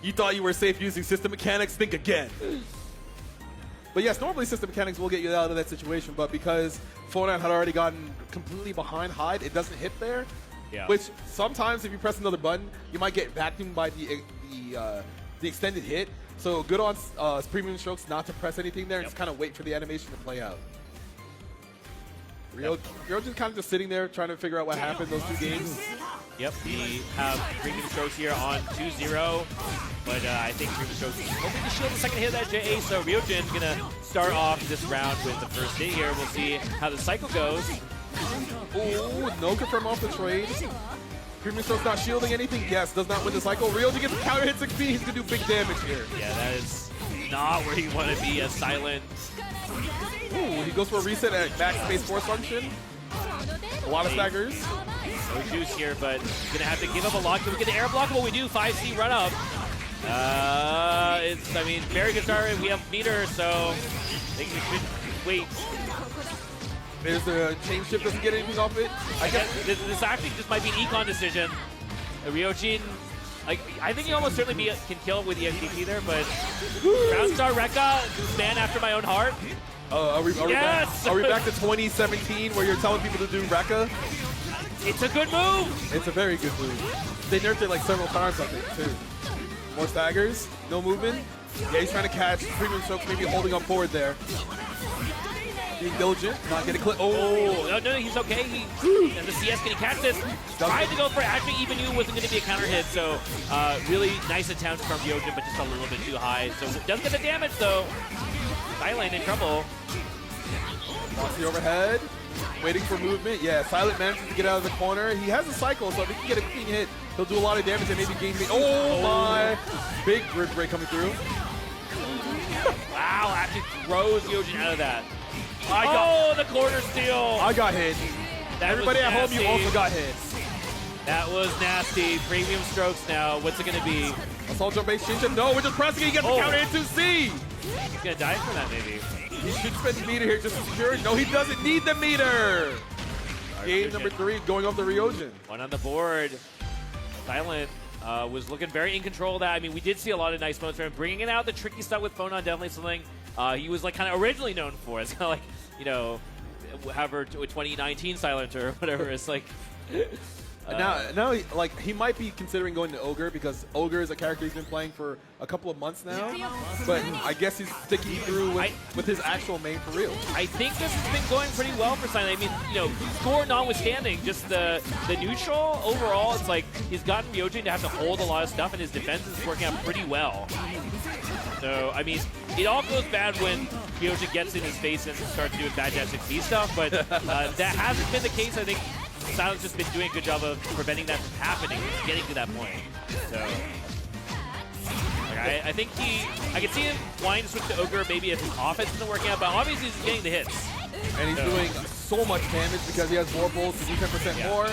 you thought you were safe using system mechanics? Think again. But yes, normally system mechanics will get you out of that situation, but because Phonon had already gotten completely behind Hyde, it doesn't hit there. Yeah. Which sometimes if you press another button, you might get vacuumed by the extended hit. So good on Premium Strokes not to press anything there and just kind of wait for the animation to play out. Ryojin's kind of just sitting there trying to figure out what happened those 2 games. Yep, we have Premium Strokes here on 2-0, but I think Premium Strokes is hoping to shield the second hit of that JA, so Ryojin's going to start off this round with the first hit here. We'll see how the cycle goes. Ooh, no confirm off the trade. Premium Strokes not shielding anything. Yes, does not win the cycle. Ryojin gets a counter hit 6B. He's going to do big damage here. Yeah, that is not where you want to be as Silent. Ooh, he goes for a reset at max space force function. A lot of staggers. No juice here, but he's going to have to give up a lot. Can we get the air blockable? We do. 5C run up. I mean, very good start. We have meter, so I think we should wait. There's the chain shift, doesn't get anything off it. I guess this actually just might be an econ decision. Ryojin, like, I think he almost certainly can kill with the SDT there, but Ground Star Rekka, man after my own heart. Are we back to 2017 where you're telling people to do Rekka? It's a good move. It's a very good move. They nerfed it like several times, I think, too. More staggers, no movement. Yeah, he's trying to catch Premium Strokes, maybe holding up forward there. Being diligent, not getting clipped. Oh, no, he's okay. And the CS, can he catch this? Tried to go for it. Actually, even you wasn't going to be a counter hit, so really nice attempt from Ryojin, but just a little bit too high. So does get the damage, though. Silent in trouble. Watch the overhead. Waiting for movement. Yeah, Silent manages to get out of the corner. He has a cycle, so if he can get a clean hit, he'll do a lot of damage and maybe gain. Oh my! Big bridge break coming through. Wow, actually throws Ryojin out of that. The corner steal. I got hit. Everybody at home, you also got hit. That was nasty. Premium Strokes now. What's it going to be? Assault jump base change. No, we're just pressing it. He gets the counter into C. He's going to die for that, maybe. He should spend the meter here just to secure it. No, he doesn't need the meter. Game number 3 going off the Ryojin. One on the board. Silent was looking very in control of that. I mean, we did see a lot of nice moments from him. Bringing out the tricky stuff with Phonon, definitely something he was like kind of originally known for. It's kind of like, you know, however, 2019 Silent or whatever. It's like... now, like, he might be considering going to Ogre because Ogre is a character he's been playing for a couple of months now. But I guess he's sticking through with his actual main for real. I think this has been going pretty well for Silent. I mean, you know, score notwithstanding, just the neutral overall, it's like he's gotten Ryojin to have to hold a lot of stuff, and his defense is working out pretty well. So, I mean, it all goes bad when Ryojin gets in his face and starts doing bad dash 6B stuff, but that hasn't been the case. I think Silent's just been doing a good job of preventing that from happening, getting to that point. So, like, I think I could see him wanting to switch to Ogre maybe if his offense isn't working out, but obviously he's getting the hits. And he's doing so much damage because he has Warbles to do 10% more.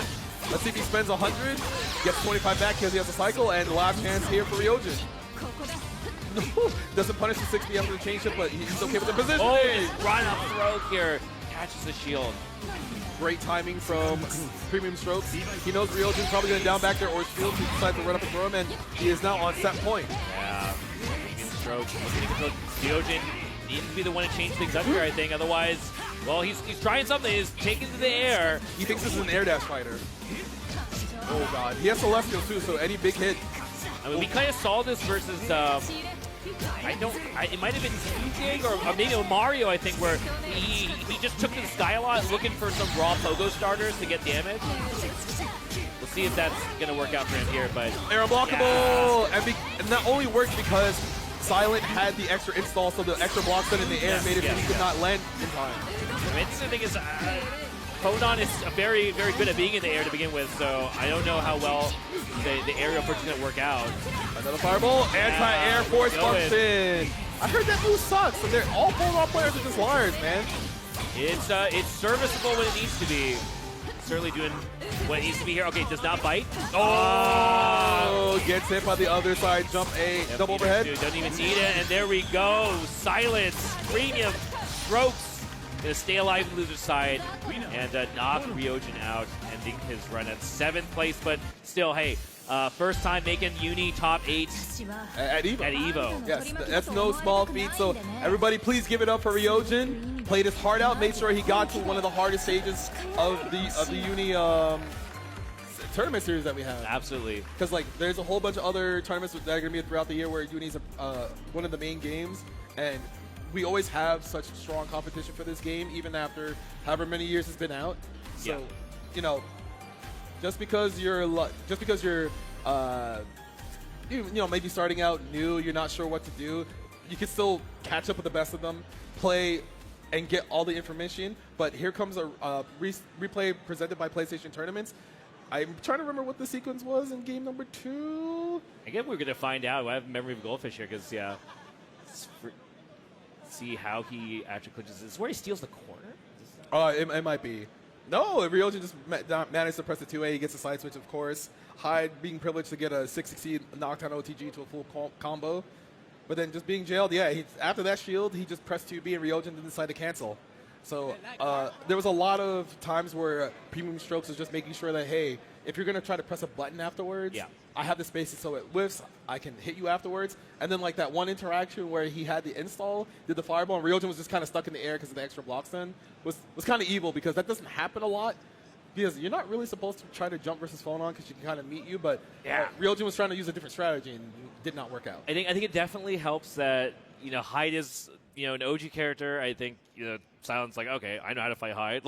Let's see if he spends 100, gets 25 back because he has a cycle, and last chance here for Ryojin. No, doesn't punish the 6B after the change shift, but he's okay with the position. Oh, just run up throw here. Catches the shield. Great timing from Premium Strokes. He knows Ryojin's probably going to down back there or shield, so he decides to run up and throw him, and he is now on set point. Yeah, Premium Strokes. Ryojin needs to be the one to change things up here, I think. Otherwise, well, he's trying something. He's taking to the air. He thinks this is an air dash fighter. Oh, God. He has Celestial, too, so any big hit. I mean, we kind of saw this versus... it might have been TJ or maybe Mario, I think, where he just took to the sky a lot looking for some raw pogo starters to get damage. We'll see if that's going to work out for him here, but... Air blockable! Yeah. And that only worked because Silent had the extra install, so the extra blocks in the air made it so he could not land in time. The interesting thing is, Phonon is very, very good at being in the air to begin with, so I don't know how well the aerial approach is going to work out. Another fireball, anti-air force function. I heard that move sucks, so they're all Phonon players are just liars, man. It's serviceable when it needs to be. certainly doing what needs to be here. Okay, does not bite. Oh, gets hit by the other side. Jump A, Yep, double overhead. Doesn't even need it, and there we go. Silence, premium strokes. Gonna stay alive on the loser's side and knock Ryojin out, ending his run at 7th place. But still, hey, first time making Uni top 8 at Evo. At Evo. Yes, that's no small feat. So everybody, please give it up for Ryojin. Played his heart out, made sure he got to one of the hardest stages of the Uni tournament series that we have. Absolutely. Because like there's a whole bunch of other tournaments that are gonna be throughout the year where Uni's one of the main games, and we always have such strong competition for this game, even after however many years it's been out. So, you know, just because you're maybe starting out new, you're not sure what to do, you can still catch up with the best of them, play, and get all the information. But here comes a replay presented by PlayStation Tournaments. I'm trying to remember what the sequence was in game number 2. I guess we're gonna find out. I have Memory of Goldfish here because see how he actually clinches. Is this where he steals the corner? It might be. No, Ryojin just managed to press the 2A. He gets a side switch, of course. Hyde being privileged to get a 660 knockdown OTG to a full combo. But then just being jailed, after that shield, he just pressed 2B and Ryojin didn't decide to cancel. So there was a lot of times where Premium Strokes was just making sure that, hey, if you're going to try to press a button afterwards, I have the spaces so it whiffs, I can hit you afterwards. And then like that one interaction where he had the install, did the fireball, and Ryojin was just kind of stuck in the air because of the extra blocks then, was kind of evil because that doesn't happen a lot. Because you're not really supposed to try to jump versus phone on because she can kind of meet you, but Ryojin was trying to use a different strategy and did not work out. I think it definitely helps that Hyde is an OG character. I think Silent's like, okay, I know how to fight Hyde,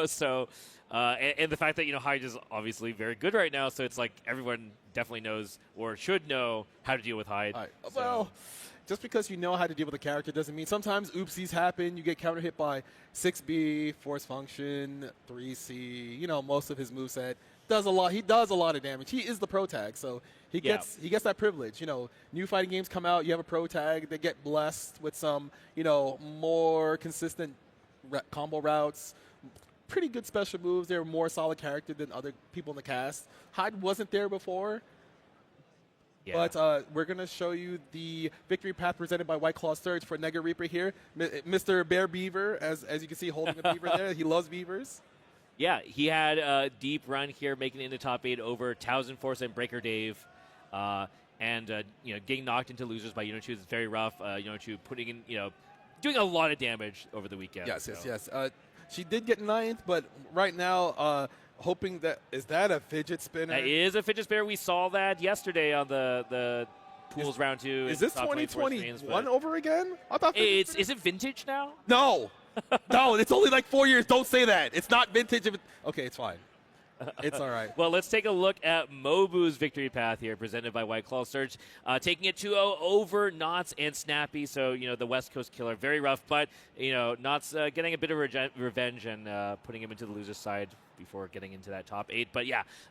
so. And the fact that Hyde is obviously very good right now, so it's like everyone definitely knows or should know how to deal with Hyde. So. Well, just because you know how to deal with a character doesn't mean sometimes oopsies happen. You get counter hit by 6B, Force Function, 3C. Most of his moveset does a lot. He does a lot of damage. He is the pro tag, so he gets that privilege. New fighting games come out. You have a pro tag. They get blessed with some more consistent combo routes. Pretty good special moves. They're more solid character than other people in the cast. Hyde wasn't there before, but we're going to show you the victory path presented by White Claw Surge for Nega Reaper here. Mr. Bear Beaver, as you can see, holding a beaver there. He loves beavers. Yeah, he had a deep run here, making it into top 8 over Towson Force and Breaker Dave. And getting knocked into losers by UNI2 is very rough. UNI2 putting in, doing a lot of damage over the weekend. Yes. She did get 9th, but right now, hoping that – is that a fidget spinner? That is a fidget spinner. We saw that yesterday on the Pools round 2. Is this 2021 over again? I thought is it vintage now? No. No, it's only like 4 years. Don't say that. It's not vintage. Okay, it's fine. It's all right. Well, let's take a look at Mobu's victory path here, presented by White Claw Surge. Taking it 2-0 over Knots and Snappy. So, the West Coast killer, very rough. But, Knots getting a bit of revenge and putting him into the loser's side before getting into that top 8. But,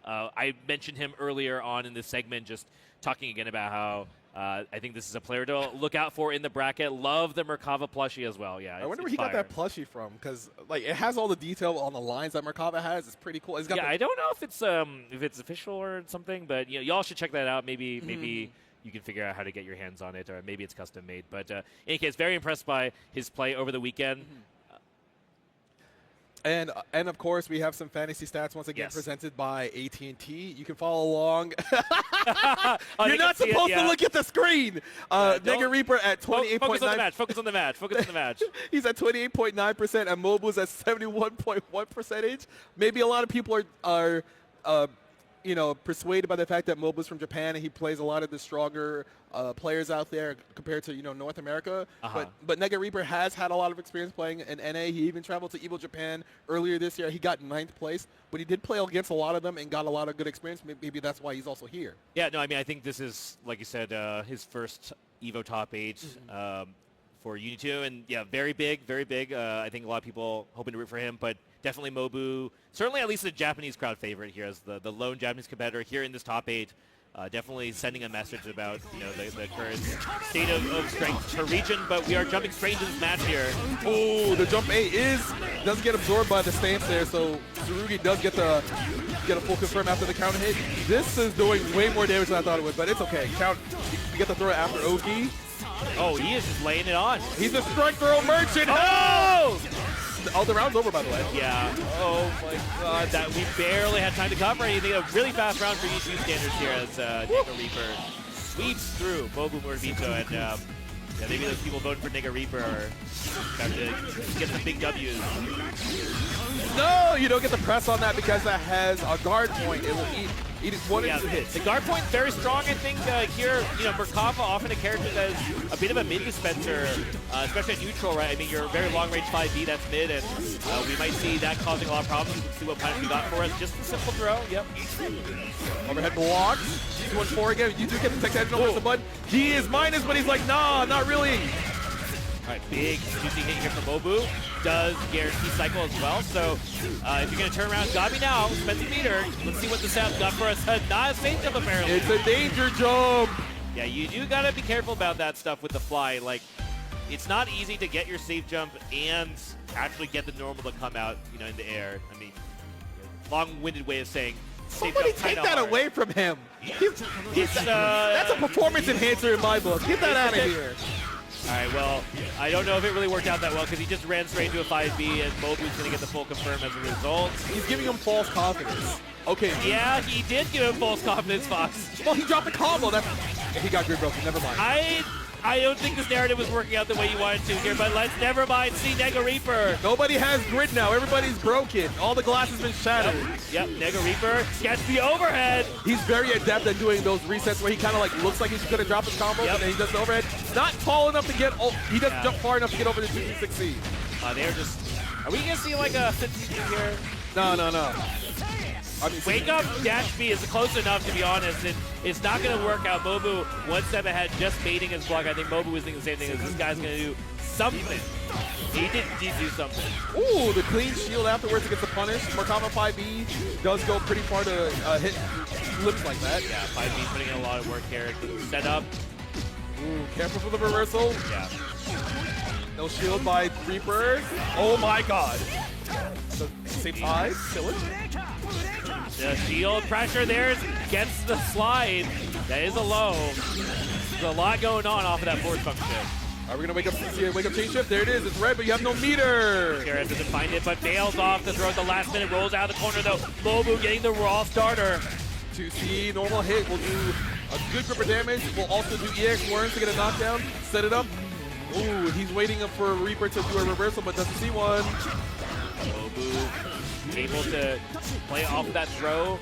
I mentioned him earlier on in this segment, just talking again about how I think this is a player to look out for in the bracket. Love the Merkava plushie as well. Yeah, I wonder where he got that plushie from, because it has all the detail on the lines that Merkava has. It's pretty cool. I don't know if it's official or something, but y'all should check that out. Maybe you can figure out how to get your hands on it, or maybe it's custom made. But in any case, very impressed by his play over the weekend. And of course, we have some fantasy stats once again presented by AT&T. You can follow along. You're not supposed to look at the screen. Nega Reaper at 28.9%. Focus on the match. Focus on the match. Focus on the match. He's at 28.9%, and Mobu's at 71.1%. Maybe a lot of people are persuaded by the fact that Mobu's from Japan and he plays a lot of the stronger players out there compared to North America. But Nega Reaper has had a lot of experience playing in NA. He even traveled to Evo Japan earlier this year. He got 9th place, but he did play against a lot of them and got a lot of good experience. Maybe that's why he's also here. Yeah, no, I think this is, like you said, his first Evo top 8 for UNI2, and very big, very big. I think a lot of people hoping to root for him, but definitely Mobu, certainly at least the Japanese crowd favorite here as the lone Japanese competitor here in this top 8. definitely sending a message about the current state of strength per region. But we are jumping straight into this match here. Oh, the jump A doesn't get absorbed by the stance there, so Tsurugi does get a full confirm after the counter hit. This is doing way more damage than I thought it would, but it's okay. You get the throw after Oki. Oh, he is just laying it on. He's a strike throw merchant. Oh! Oh, the round's over, by the way. Yeah. Oh my God, that we barely had time to cover anything. A really fast round for UNI2 standards here as Nega Reaper sweeps through Bobu Moribito, and yeah, maybe those people voting for Nega Reaper are about to get some big W's. No, you don't get the press on that because that has a guard point. It will eat one or two hits. The guard point very strong, I think. Here, Merkava, often a character that is a bit of a mid dispenser, especially at neutral, right? I mean, you're a very long range 5B, that's mid, and we might see that causing a lot of problems. Let's see what punish we got for us. Just a simple throw, yep. Overhead blocks. 2-1-4 again. You do get the tech edge on the button. He is minus, but he's like, nah, not really. All right, big juicy hit here from Mobu. Does guarantee cycle as well. So if you're going to turn around Gabi now, spend the meter. Let's see what the sound's got for us. Not a safe jump, apparently. It's a danger jump. Yeah, you do got to be careful about that stuff with the fly. Like, it's not easy to get your safe jump and actually get the normal to come out, in the air. I mean, long-winded way of saying safe somebody jump take that hard. away from him. That's a performance enhancer in my book. Get that out of here. All right, well, I don't know if it really worked out that well because he just ran straight into a 5B, and Mobu's going to get the full confirm as a result. He's giving him false confidence. Okay. Yeah, he did give him false confidence, Fox. Well, he dropped the combo. He got grid broken. Never mind. I don't think this narrative was working out the way you wanted to here, but let's never mind see Nega Reaper. Nobody has grid now. Everybody's broken. All the glass has been shattered. Yep, Nega Reaper gets the overhead. He's very adept at doing those resets where he kind of like looks like he's going to drop his combo, and then he does the overhead. Not tall enough to get, he doesn't jump far enough to get over the 2-6C. They're just, are we going to see like a 50 here? No. I mean, Wake up dash B is close enough, to be honest, and it's not going to work out. Mobu one step ahead, just baiting his block. I think Mobu was thinking the same thing as this guy's going to do something. He did do something. Ooh, the clean shield afterwards to get the punish. Merkava 5B does go pretty far to hit lips like that. Yeah, 5B putting in a lot of work here. Set up. Ooh, careful for the reversal. Yeah. No shield by Reaper. Oh my God. So, same ties, kill it. The shield pressure there gets the slide. That is a low. There's a lot going on off of that force function. Are we going to wake up chain shift? There it is. It's red, but you have no meter. Garrett doesn't find it, but bails off the throw at the last minute. Rolls out of the corner, though. Mobu getting the raw starter. 2C, normal hit will do a good grip of damage. We'll also do EX worms to get a knockdown. Set it up. Ooh, he's waiting up for Reaper to do a reversal, but doesn't see one. Mobu able to play off of that throw.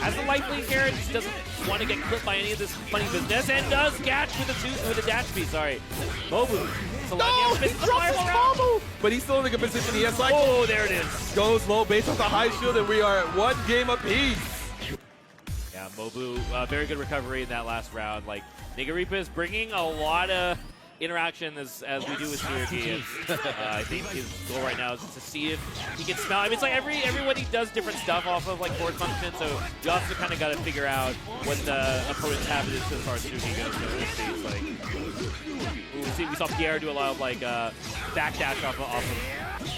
As a life lead, Garrett doesn't want to get clipped by any of this funny business, and does catch with a dash speed. Sorry, Mobu. No, he dropped his combo, but he's still in a good position. He has cycle. Oh, there it is. Goes low based off the high shield, and we are at one game apiece. Yeah, Mobu, very good recovery in that last round. Like, Nega Reaper is bringing a lot of interaction as we do with Tsurugi. I think his goal right now is to see if he can smell. I mean, it's like everybody does different stuff off of like force function, so you also kind of got to figure out what the opponent's habit is as far as Tsurugi goes. So we'll see. Like, we saw Pierre do a lot of like backdash off of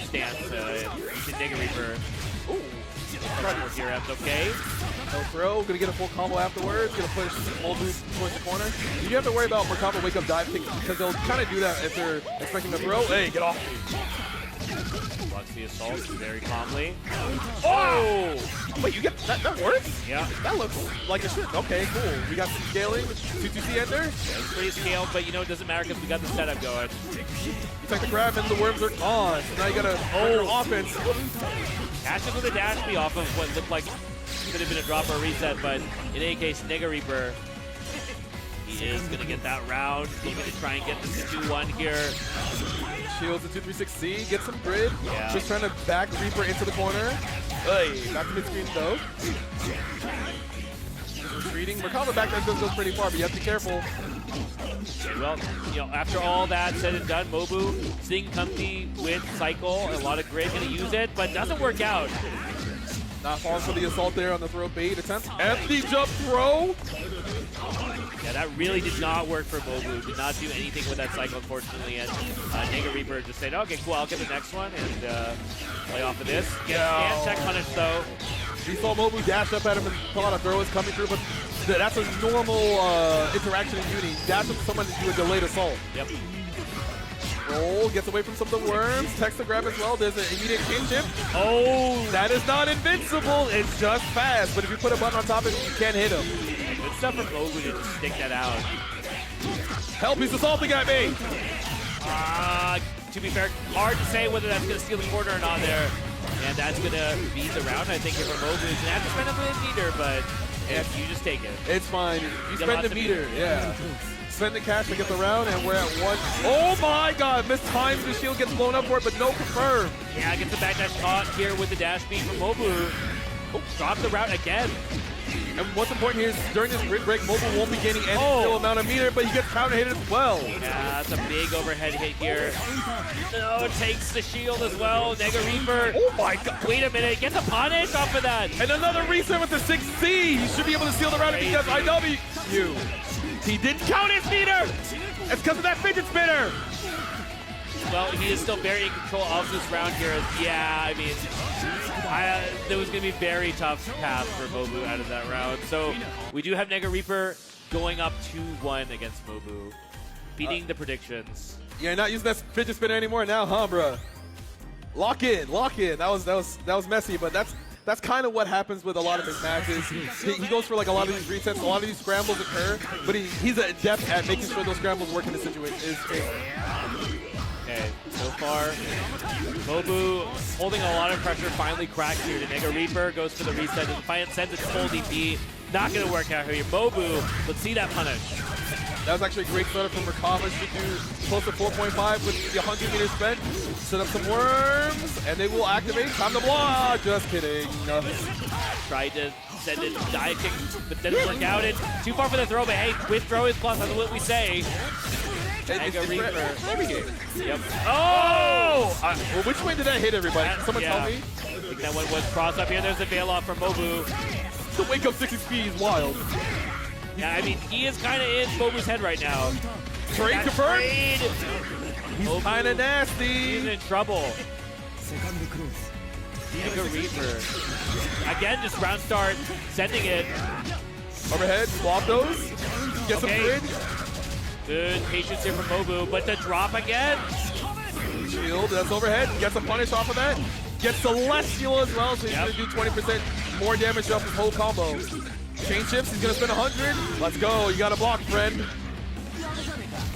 stance to Nega Reaper. Ooh. Here, that's okay. No throw, gonna get a full combo afterwards, gonna push old move towards the corner. You have to worry about Merkava wake up dive kick because they'll kind of do that if they're expecting to throw. Hey, get off. Blocks the assault very calmly. Oh! Wait, you get that works? Yeah. That looks like a shit. Okay, cool. We got some scaling. 2-2C enter. Yeah, it's pretty scaled, but it doesn't matter because we got the setup going. You take the grab and the worms are on. So now you gotta offense. Catches with a dash B off of what looked like could have been a drop or a reset, but in any case, Nega Reaper, he is going to get that round. He's going to try and get this to 2-1 here. Shields the 2-3-6C, get some grid. Yeah. Just trying to back Reaper into the corner. Hey, back to mid-screen though. Retreating. Merkava back there goes pretty far, but you have to be careful. Well, after all that said and done, Mobu sitting comfy with cycle, a lot of grid, going to use it, but doesn't work out. Not falling for the assault there on the throw bait attempt. Empty jump throw. that really did not work for Mobu. Did not do anything with that cycle, unfortunately. And Nega Reaper just said, okay, cool, I'll get the next one and play off of this. Get tech punish, though. You saw Mobu dash up at him and thought a throw was coming through, but that's a normal interaction in Uni. Dash up to someone to do a delayed assault. Yep. Roll, gets away from some of the worms. Text to grab as well. There's an immediate chain chip. Oh! That is not invincible. It's just fast. But if you put a button on top of it, you can't hit him. Good stuff from Mobu to just stick that out. Help, he's assaulting at me. To be fair, hard to say whether that's going to steal the corner or not there. And that's going to be the round, I think, for Mobu. He's going to have to spend a bit meter, but you just take it. It's fine. You spend the meter, yeah. Spend the cash to get the round, and we're at 1. Oh my god, mistimes the shield, gets blown up for it, but no confirm. Yeah, gets the backdash caught here with the dash beat from Mobu. Oh, drop the route again. And what's important here is during this grid break, Mobu won't be gaining any real amount of meter, but he gets counter hit as well. Yeah, that's a big overhead hit here. No, takes the shield as well. Nega Reaper. Oh my god. Wait a minute, gets a punish off of that. And another reset with the 6C. He should be able to steal the round if he does IW. He didn't count his meter! It's because of that fidget spinner! Well, he is still very in control of this round here. Yeah, I mean, it was going to be a very tough path for Mobu out of that round. So we do have Nega Reaper going up 2-1 against Mobu, beating the predictions. Yeah, not using that fidget spinner anymore now, huh, bro? Lock in, lock in. That was messy, but that's kind of what happens with a lot of his matches. He goes for like a lot of these resets, a lot of these scrambles occur, but he's adept at making sure those scrambles work in the situation. Okay, so far, Mobu holding a lot of pressure, finally cracks here to Nega Reaper, goes for the reset, and sends it full DP. Not going to work out here. Mobu, let's see that punish. That was actually a great setup from Rakava. Should do close to 4.5 with the 100 meters spent. Set up some worms, and they will activate. Time to block. Just kidding. Tried to send it die kick, but didn't work out. It's too far for the throw, but hey, with throw is plus. That's what we say. Nega Reaper. Every game. Yep. Oh! Well, which way did that hit, everybody? Someone tell me. I think that one was crossed up here. There's a veil off from Mobu. The wake up 60 speed is wild. Yeah, I mean, he is kind of in Mobu's head right now. Trade confirmed. He's kind of nasty. He's in trouble. Nega Reaper. Again, just round start, sending it. Overhead, swap those. Get some grid. Good patience here from Mobu, but the drop again. Shield, that's overhead. Gets a punish off of that. Gets Celestial as well, so he's going to do 20% more damage off his whole combo. Chain chips, he's going to spend 100. Let's go, you got to block, friend.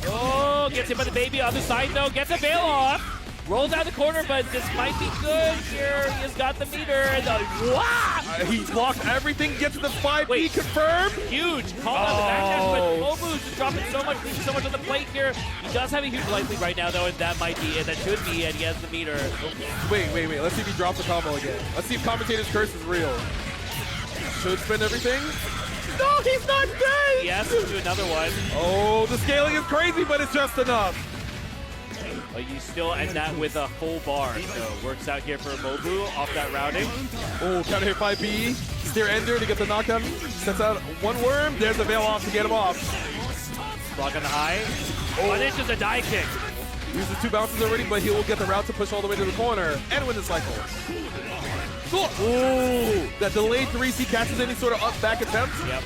Oh, gets hit by the baby. Other side, though, gets a veil off. Rolls out the corner, but this might be good here. He has got the meter. And he blocked everything, gets the 5B confirmed. Huge. Call out the backdash, but Mobu's just dropping so much on the plate here. He does have a huge life lead right now, though, and that might be it. That should be it. He has the meter. Wait. Let's see if he drops the combo again. Let's see if Commentator's Curse is real. Should spin everything. No, he's not dead! Yes, we'll do another one. Oh, the scaling is crazy, but it's just enough. But you still end that with a full bar. So works out here for Mobu off that routing. Oh, counter hit 5B. Steer Ender to get the knockdown. Sets out one worm. There's the veil off to get him off. Block on the high. Punishes a die kick. Uses 2 bounces already, but he will get the route to push all the way to the corner and win the cycle. Ooh, that delayed 3C catches any sort of up-back attempt. Yep.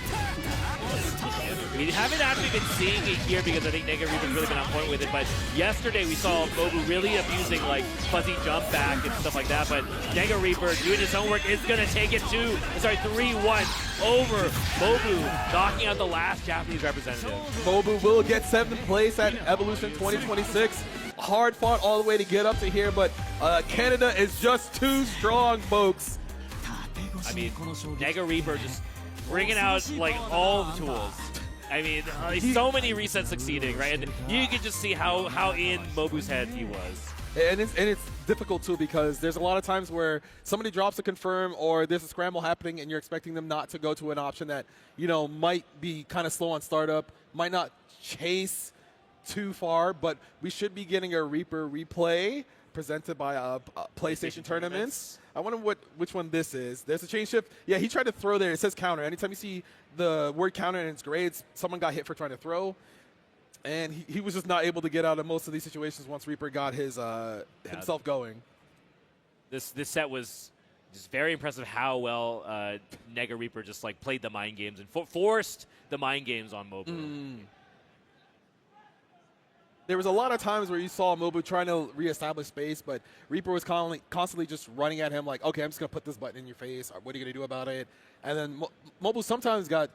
We haven't actually been seeing it here because I think Nega Reaper's really been on point with it, but yesterday we saw Mobu really abusing like fuzzy jump back and stuff like that, but Nega Reaper doing his own work is going to take it 3-1 over Mobu, knocking out the last Japanese representative. Mobu will get 7th place at Evolution 2026. Hard fought all the way to get up to here, but Canada is just too strong, folks. I mean, Nega Reaper just bringing out like all the tools. I mean, so many resets succeeding, right? And you can just see how in Mobu's head he was. And it's difficult, too, because there's a lot of times where somebody drops a confirm or there's a scramble happening and you're expecting them not to go to an option that, you know, might be kind of slow on startup, might not chase too far, but we should be getting a Reaper replay presented by PlayStation Tournaments. I wonder which one this is. There's a chain shift. Yeah, he tried to throw there. It says counter. Anytime you see the word counter and it's grades, someone got hit for trying to throw. And he was just not able to get out of most of these situations once Reaper got his himself going. This set was just very impressive how well Nega Reaper just like played the mind games and forced the mind games on Mobu. There was a lot of times where you saw Mobu trying to reestablish space, but Reaper was constantly just running at him like, okay, I'm just going to put this button in your face. What are you going to do about it? And then Mobu sometimes got,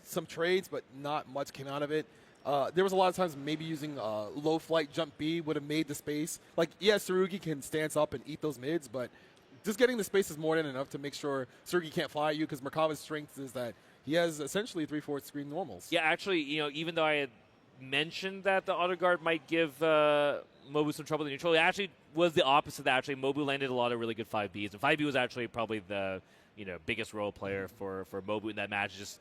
some trades, but not much came out of it. There was a lot of times maybe using low flight jump B would have made the space. Like, yeah, Tsurugi can stance up and eat those mids, but just getting the space is more than enough to make sure Tsurugi can't fly at you, because Merkava's strength is that he has essentially 3/4 screen normals. Yeah, actually, even though I had mentioned that the auto guard might give Mobu some trouble in neutral, it actually was the opposite. That actually Mobu landed a lot of really good 5Bs, and 5B was actually probably the biggest role player for Mobu in that match. Just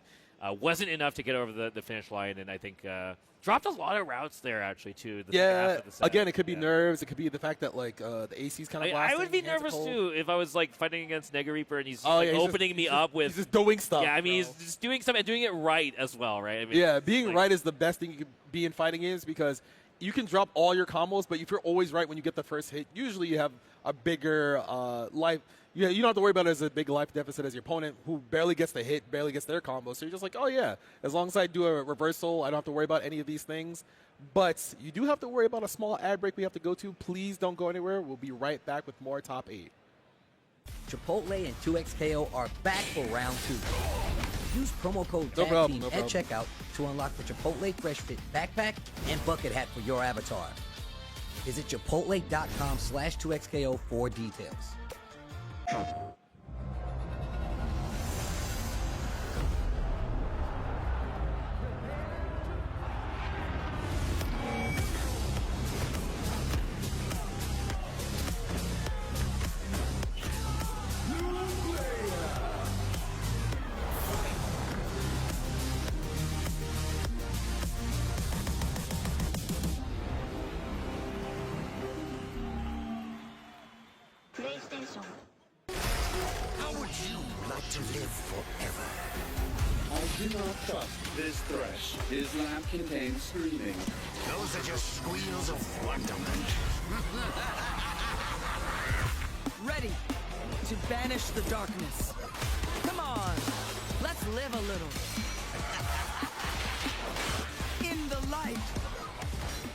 wasn't enough to get over the finish line, and I think dropped a lot of routes there actually too. Yeah, again, it could be nerves. It could be the fact that the AC's kind of blasting. I would be nervous too if I was like fighting against Nega Reaper and he's opening me up with. He's just doing stuff. Yeah, I mean he's just doing stuff and doing it right as well, right? I mean, yeah, being right is the best thing you could be in fighting games, because you can drop all your combos, but if you're always right when you get the first hit, usually you have a bigger life. Yeah, you don't have to worry about it as a big life deficit as your opponent, who barely gets the hit, barely gets their combo. So you're just like, oh yeah, as long as I do a reversal, I don't have to worry about any of these things. But you do have to worry about a small ad break we have to go to. Please don't go anywhere. We'll be right back with more Top 8. Chipotle and 2XKO are back for round 2. Use promo code TAGTEAM at checkout to unlock the Chipotle Fresh Fit backpack and bucket hat for your avatar. Visit chipotle.com/2XKO for details. How would you like to live forever? I do not trust this thresh. His lamp contains screaming. Those are just squeals of wonderment. Ready to banish the darkness. Come on, let's live a little. In the light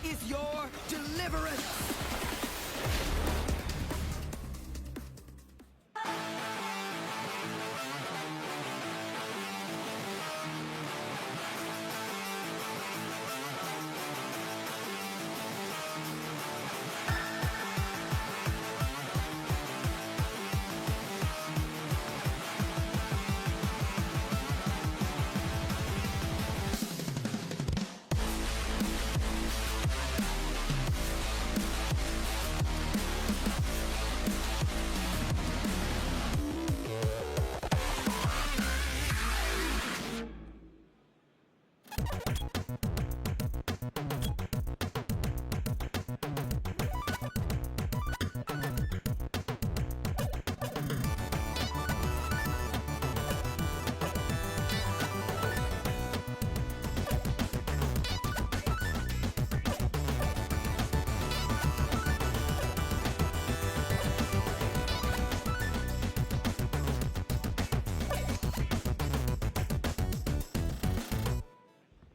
is your deliverance.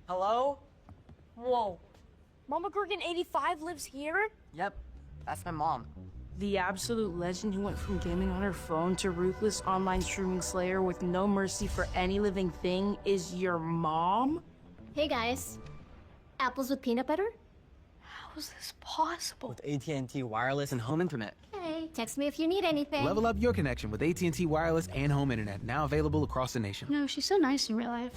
Hello? Whoa. Mama Gurgan 85 lives here? Yep, that's my mom. The absolute legend who went from gaming on her phone to ruthless online streaming slayer with no mercy for any living thing is your mom? Hey guys. Apples with peanut butter? How is this possible? With AT&T Wireless and Home Internet. Hey, text me if you need anything. Level up your connection with AT&T Wireless and Home Internet, now available across the nation. No, she's so nice in real life.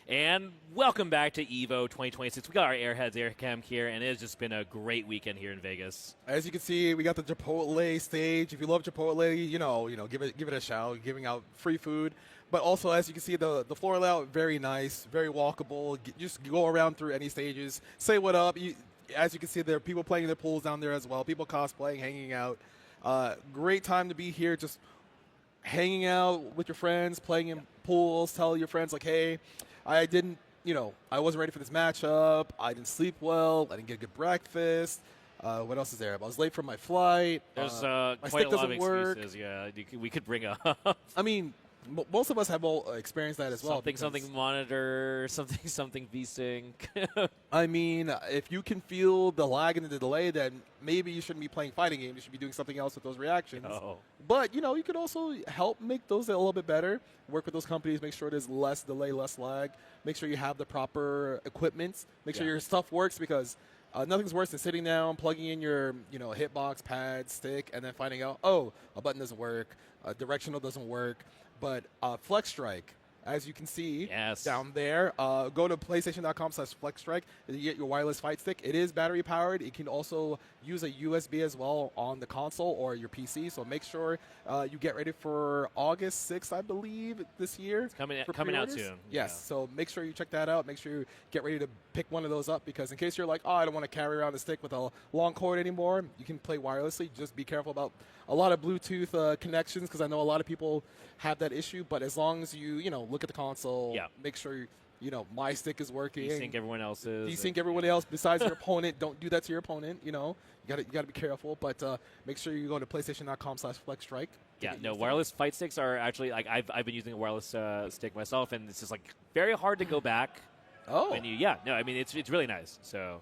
And welcome back to EVO 2026. We got our Airheads Aircam here, and it has just been a great weekend here in Vegas. As you can see, we got the Chipotle stage. If you love Chipotle, give it a shout, giving out free food. But also, as you can see, the floor layout, very nice, very walkable. Just go around through any stages, say what up. As you can see, there are people playing their pools down there as well, people cosplaying, hanging out. Great time to be here, just hanging out with your friends, playing in pools, tell your friends, like, hey, I wasn't ready for this matchup. I didn't sleep well. I didn't get a good breakfast. What else is there? I was late for my flight. There's my quite stick a lot of doesn't work. excuses. Yeah, we could bring up. I mean, most of us have all experienced that as well. Something monitor, something VSync. I mean, if you can feel the lag and the delay, then maybe you shouldn't be playing fighting games. You should be doing something else with those reactions. Oh. But, you could also help make those a little bit better. Work with those companies, make sure there's less delay, less lag. Make sure you have the proper equipment. Make sure your stuff works, because nothing's worse than sitting down, plugging in your, hitbox, pad, stick, and then finding out, oh, a button doesn't work, a directional doesn't work. But Flex Strike, as you can see down there, go to PlayStation.com/Flex Strike. You get your wireless fight stick. It is battery powered. It can also use a USB as well on the console or your PC. So make sure you get ready for August 6th, I believe, this year. It's coming out soon. Yes. So make sure you check that out. Make sure you get ready to pick one of those up, because in case you're like, oh, I don't want to carry around a stick with a long cord anymore, you can play wirelessly. Just be careful about a lot of Bluetooth connections, because I know a lot of people have that issue. But as long as you look at the console, make sure my stick is working. Desync everyone else's. Desync everyone else besides your opponent. Don't do that to your opponent. You gotta be careful. But make sure you go to PlayStation.com/Flex Strike. Yeah, no, wireless fight sticks are actually, like, I've been using a wireless stick myself, and it's just like very hard to go back. Oh. I mean, it's really nice. So,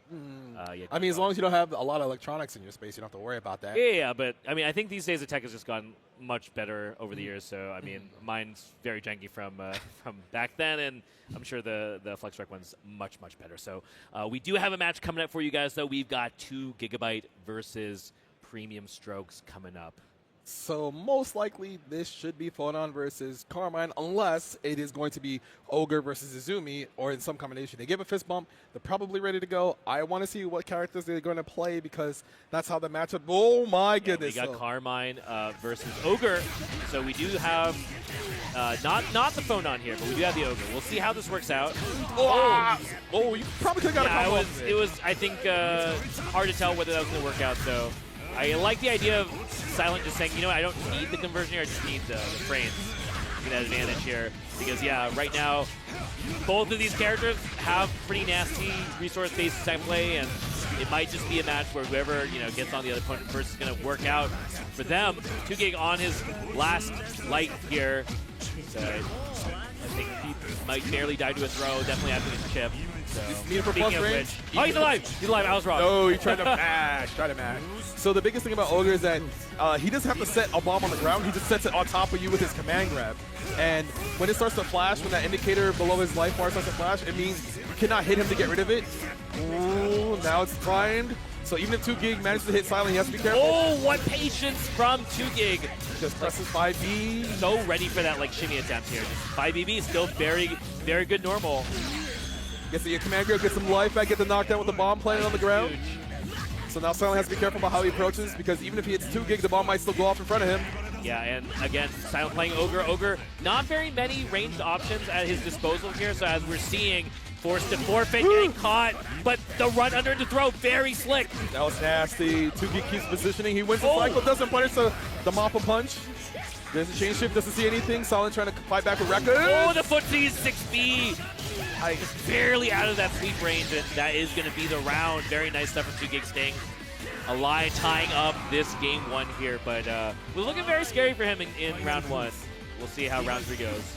I mean, as long as you don't have a lot of electronics in your space, you don't have to worry about that. Yeah, but I mean, I think these days the tech has just gotten much better over the years. So, I mean, mine's very janky from back then, and I'm sure the Flex Strike one's much better. So, we do have a match coming up for you guys, though. We've got 2 GB versus Premium Strokes coming up. So most likely this should be Photon versus Carmine, unless it is going to be Ogre versus Izumi, or in some combination. They give a fist bump. They're probably ready to go. I want to see what characters they're going to play, because that's how the matchup. Oh my goodness! We got Carmine versus Ogre. So we do have not the Photon here, but we do have the Ogre. We'll see how this works out. Oh, you probably could have got a combo. It was I think hard to tell whether that was going to work out. So I like the idea of Silent just saying, I don't need the conversion here, I just need the frames. Get that advantage here. Because, right now, both of these characters have pretty nasty resource-based tech play, and it might just be a match where whoever, gets on the other opponent first is going to work out for them. 2Gig on his last life here. So I think he might barely die to a throw, definitely having his chip. So, need for plus range. Oh, he's alive! He's alive, I was wrong. No, he tried to mash. So the biggest thing about Ogre is that he doesn't have to set a bomb on the ground. He just sets it on top of you with his command grab. And when it starts to flash, when that indicator below his life bar starts to flash, it means you cannot hit him to get rid of it. Ooh, now it's primed. So even if 2Gig manages to hit Silent, he has to be careful. Oh, what patience from 2Gig. Just presses 5B. So ready for that shimmy attempt here. 5BB, still very, very good normal. Gets the command grab, gets some life back, gets the knockdown with the bomb planted on the ground. Huge. So now Silent has to be careful about how he approaches, because even if he hits 2Gig, the bomb might still go off in front of him. Yeah, and again, Silent playing Ogre. Ogre, not very many ranged options at his disposal here, so as we're seeing, forced to forfeit, getting caught, but the run under the throw, very slick. That was nasty. 2Gig keeps positioning. He wins the cycle, doesn't punish the Mappa punch. There's a chain shift, doesn't see anything. Silent trying to fight back with Rekka. Oh, the footsie 6B. Just barely out of that sweep range, and that is going to be the round. Very nice stuff from 2Gig staying alive, tying up this game 1 here, but it was looking very scary for him in round 1. We'll see how round 3 goes.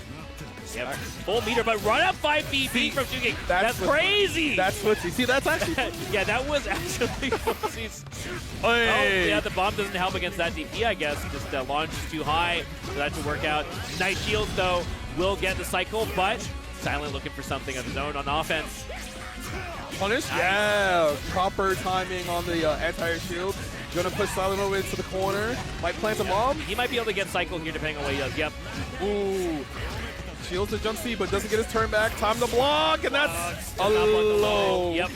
Yep, full meter, but run up 5BB from 2Gig. That's crazy. That's footsie. See, that's actually yeah, that was actually footsie's. Oh, yeah, the bomb doesn't help against that DP, I guess. Just the launch is too high for that to work out. Nice shields, though, will get the cycle, but Silent looking for something of his own on offense. Punish? Yeah, proper timing on the anti-air shield. Gonna push Silent over into the corner. Might plant a bomb. He might be able to get cycle here depending on what he does. Yep. Ooh. shields the jump C, but doesn't get his turn back. Time to block, and that's a low. Yep.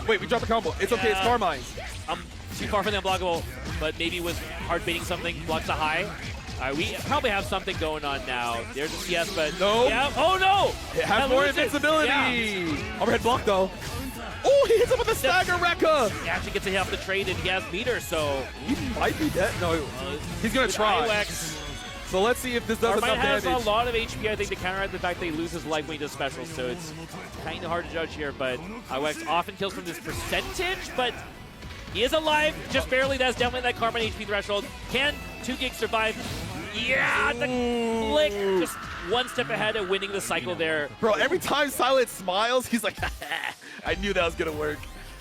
Wait, we dropped a combo. It's okay, it's Carmine. Too far from the unblockable, but maybe was hard baiting something. Blocks a high. We probably have something going on now. There's a CS, but no. Yeah. Oh no! It has more invincibility. Yeah. Overhead block though. Oh, he hits him with a stagger Rekka. He actually gets a hit off the trade, and he has meter, so he might be dead. No, he's gonna try. IWX, so let's see if this does enough has damage. a lot of HP, I think, to counteract the fact that he loses life when he does specials, so it's kind of hard to judge here. But IWX often kills from this percentage, but he is alive, just barely. That's definitely that Carmine HP threshold. Can 2GIG survive? Yeah, the click, just one step ahead of winning the cycle there. Bro, every time Silent smiles, he's like, I knew that was going to work.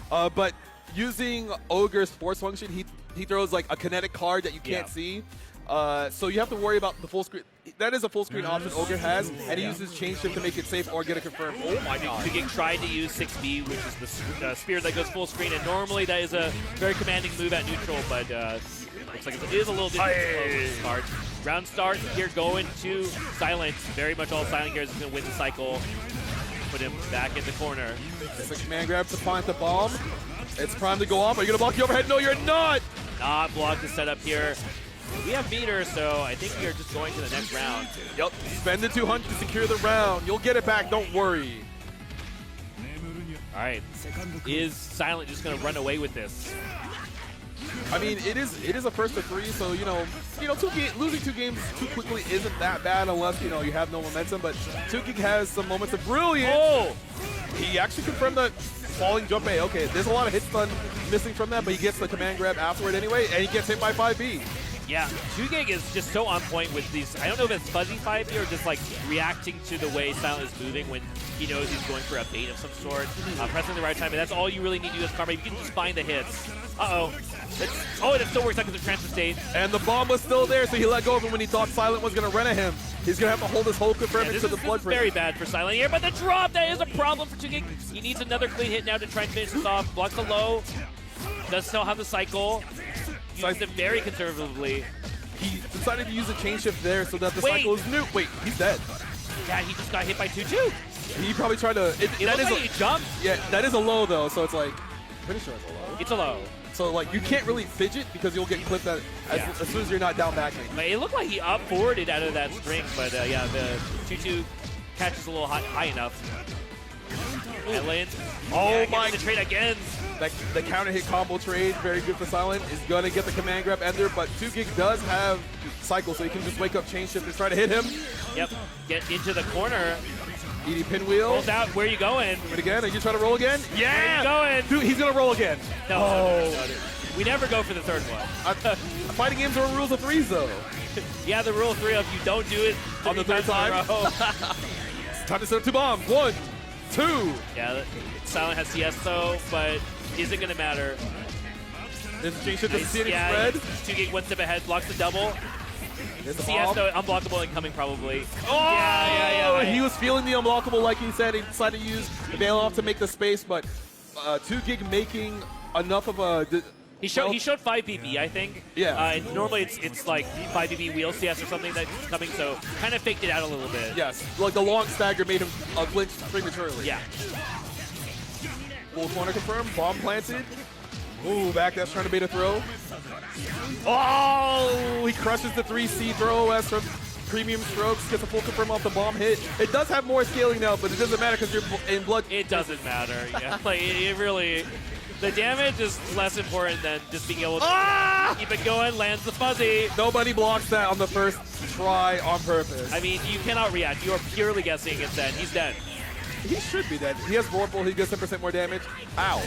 But using Ogre's force function, he throws like a kinetic card that you can't see. So you have to worry about the full screen. That is a full screen option Ogre has, and he uses chain shift to make it safe or get it confirmed. Oh my god. 2GIG tried to use 6B, which is the spear that goes full screen, and normally that is a very commanding move at neutral, but looks like it is a little bit slow start. Round start here going to Silent. Very much all Silent Gears is going to win the cycle. Put him back in the corner. It's a command grab to plant the bomb. It's time to go off. Are you going to block the overhead? No, you're not! Not block the setup here. We have meter, so I think we are just going to the next round. Yep. Spend the 200 to secure the round. You'll get it back, don't worry. All right. Is Silent just going to run away with this? I mean, it is a first to 3, so losing 2 games too quickly isn't that bad unless you have no momentum. But 2GIG has some moments of brilliance. Oh, he actually confirmed the falling jump A. Okay, there's a lot of hit stun missing from that, but he gets the command grab afterward anyway, and he gets hit by 5B. Yeah, 2GIG is just so on point with these. I don't know if it's fuzzy 5B or just like reacting to the way Silent is moving when he knows he's going for a bait of some sort. Pressing the right time, and that's all you really need to do as Karma. You can just find the hits. Uh-oh. It still works out because of transfer state. And the bomb was still there, so he let go of it when he thought Silent was going to run at him. He's going to have to hold his whole confirmation to the blood print. Very bad for Silent here, but the drop, that is a problem for 2GIG. He needs another clean hit now to try and finish this off. Blocks the low. Does still have the cycle. Uses it very conservatively. He decided to use a chain shift there so that the cycle is new. Wait, he's dead. Yeah, he just got hit by 2-2. He probably tried to... He jumped. Yeah, that is a low, though, so it's like... Pretty sure it's a low. It's a low. So, like, you can't really fidget because you'll get clipped as soon as you're not down back. But it looked like he up forwarded out of that string, but yeah, the 2-2 catches a little high enough. Ellen. Oh my! The trade again. The counter hit combo trade, very good for Silent, is going to get the command grab ender, but 2GIG does have cycle, so he can just wake up chain shift and try to hit him. Yep, get into the corner. ED pinwheel. Pulls out, where are you going? Do it again, are you trying to roll again? Yeah! Where are you going? Dude, he's going to roll again. No. We never go for the third one. Fighting games are rules of 3s, though. Yeah, the rule of 3 of you don't do it on the third time. It's time to set up 2 bombs. 1, 2. Yeah, Silent has CS though, but is it going to matter? There's a chain shift to see it spread. 2GIG one step ahead, blocks the double. CS though, unblockable incoming probably. Oh! Yeah. He was feeling the unblockable like he said. He decided to use the bail off to make the space, but 2GIG making enough of a... He showed 5 BB, I think. Yeah. Normally it's like 5 BB wheel CS or something that's coming, so kind of faked it out a little bit. Yes, like the long stagger made him glitch prematurely. Yeah. Full corner confirmed, bomb planted. Ooh, back dash trying to bait a throw. Oh, he crushes the 3C throw as from premium strokes, gets a full confirm off the bomb hit. It does have more scaling now, but it doesn't matter because you're in blood. It doesn't matter. Yeah, like it really. The damage is less important than just being able to keep it going, lands the fuzzy. Nobody blocks that on the first try on purpose. I mean, you cannot react. You are purely guessing it's dead. He's dead. He should be dead. He has Vorpal. He gets 10% more damage. Ow.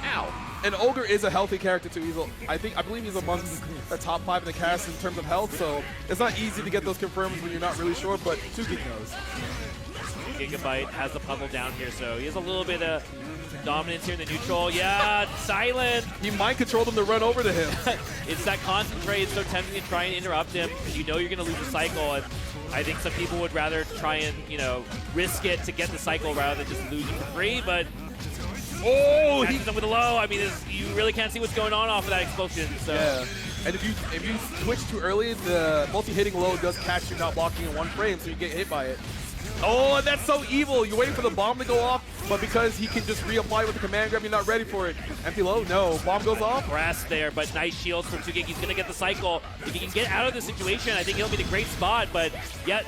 Ow. And Ogre is a healthy character too. I believe he's amongst the top 5 in the cast in terms of health, so it's not easy to get those confirms when you're not really sure, but 2GIG knows. Gigabyte has the puzzle down here, so he has a little bit of dominance here in the neutral. Yeah, Silent. He might control them to run over to him. It's that concentrate. It's so tempting to try and interrupt him. You know you're going to lose the cycle, and I think some people would rather try and, risk it to get the cycle rather than just lose it for free, but catches him with a low. I mean, you really can't see what's going on off of that explosion. So. Yeah, and if you switch too early, the multi-hitting low does catch you not blocking in 1 frame, so you get hit by it. Oh, and that's so evil. You're waiting for the bomb to go off, but because he can just reapply with the command grab, you're not ready for it. Empty low, no. Bomb goes off. Press there, but nice shields from 2Gig. He's going to get the cycle. If he can get out of the situation, I think he'll be in a great spot, but yet...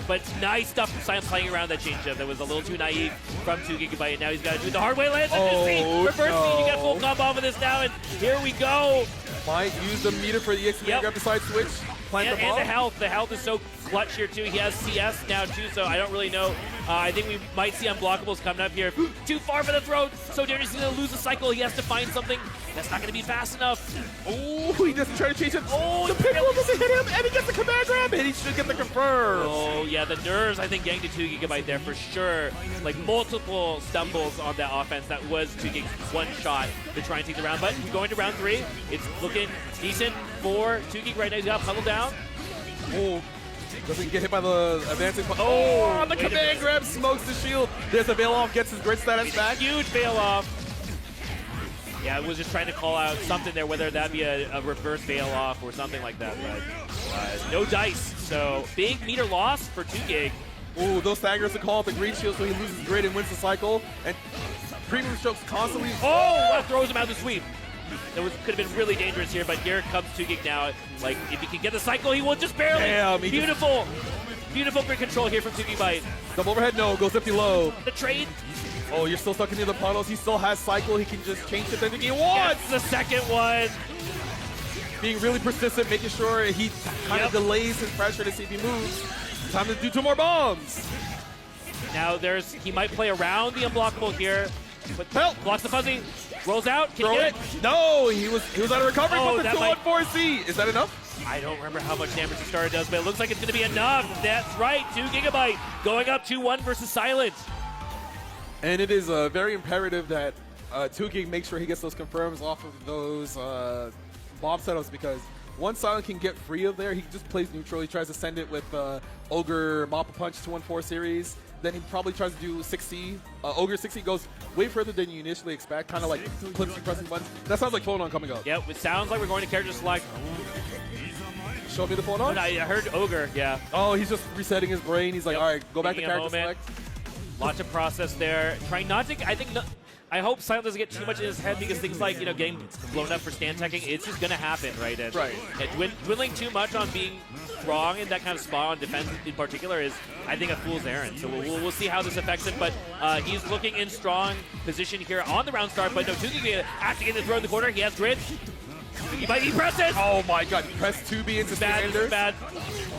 But nice stuff from Silence playing around that changeup. That was a little too naive from 2Gig, and now he's got to do it the hard way. Lands reverse speed. You get full combo off of this now, and here we go. Might use the meter for the EX grab the side switch. And the health. The health is so clutch here, too. He has CS now, too, so I don't really know. I think we might see unblockables coming up here. Too far for the throw. So Darius is going to lose the cycle. He has to find something that's not going to be fast enough. Oh, he doesn't try to change it. Oh, the pickle doesn't hit him, and he gets the command grab, and he should get the confirm. Oh, yeah, the nerves, I think, getting to 2Gig there for sure. Like, multiple stumbles on that offense. That was 2Gig's one shot to try and take the round. But going to round 3, it's looking decent for 2Gig right now. He's got puddle down. Oh, doesn't get hit by the advancing. Oh, the command grab smokes the shield. There's a veil off, gets his grid status back. Huge veil off. Yeah, I was just trying to call out something there, whether that be a reverse veil off or something like that, but no dice. So big meter loss for 2Gig. Ooh, those staggers to call out the green shield so he loses grid and wins the cycle. And Premium Strokes constantly. Oh, that throws him out of the sweep. That could have been really dangerous here, but here comes 2Gig now. Like, if he can get the cycle, he will just barely. Damn, Beautiful. Beautiful grid control here from 2Gig. Double overhead, no. Goes empty low. The trade. Oh, you're still stuck in the other puddles. He still has cycle. He can just change it. Then he wants the second one. Being really persistent, making sure he kind of delays his pressure to see if he moves. Time to do 2 more bombs. Now he might play around the unblockable here. But help! Blocks the fuzzy. Rolls out. Can Throw he get it? No, he was out of recovery from the 2-1-4C. Is that enough? I don't remember how much damage the starter does, but it looks like it's going to be enough. That's right. 2Gig going up 2-1 versus Silent. And it is very imperative that 2Gig makes sure he gets those confirms off of those bomb setups, because once Silent can get free of there, he just plays neutral. He tries to send it with Ogre Mappa Punch 2-1-4 series. Then he probably tries to do 6C. Ogre 6C goes way further than you initially expect, kind of like flips you pressing buttons. That sounds like Phonon coming up. Yep, it sounds like we're going to character select. Show me the Phonon? I heard Ogre, yeah. Oh, he's just resetting his brain. He's like, all right, go back to character select. Lots of process there. Trying not to, I hope Silent doesn't get too much in his head, because things like, getting blown up for stand teching, it's just going to happen, right? And dwindling too much on being strong in that kind of spot on defense in particular is, I think, a fool's errand. So we'll see how this affects him, but he's looking in strong position here on the round start, but no, 2Gig actually getting the throw in the corner. He has grid. He might be presses. Oh my god, press 2B into standard. Bad.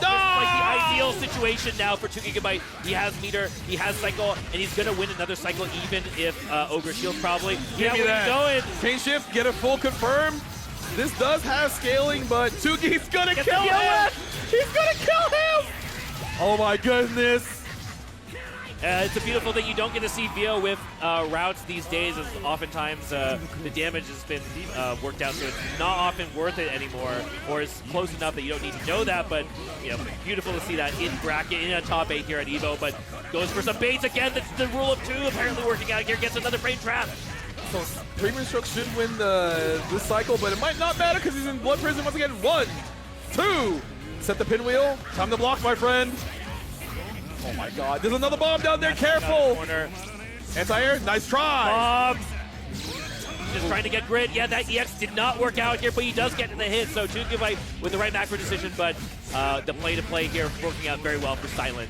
No! Like the ideal situation now for 2Gig. He has meter, he has cycle, and he's going to win another cycle even if Ogre shield probably. Give me that. Going. Chain shift, get a full confirm. This does have scaling, but 2Gig's going to kill him. He's going to kill him. Oh my goodness. It's a beautiful thing. You don't get to see VO with routes these days, as oftentimes the damage has been worked out, so it's not often worth it anymore, or it's close enough that you don't need to know that. But beautiful to see that in bracket, in a top 8 here at Evo. But goes for some baits again. That's the rule of 2 apparently working out here. Gets another frame trap. So Premium Stroke should win this cycle, but it might not matter because he's in Blood Prison once again. 1, 2. Set the pinwheel. Time to block, my friend. Oh my god, there's another bomb down there, careful! Anti-air, nice try! Bomb! Just trying to get grid. Yeah, that EX did not work out here, but he does get in the hit, so 2Gig with the right macro decision, but the play-to-play here working out very well for Silent.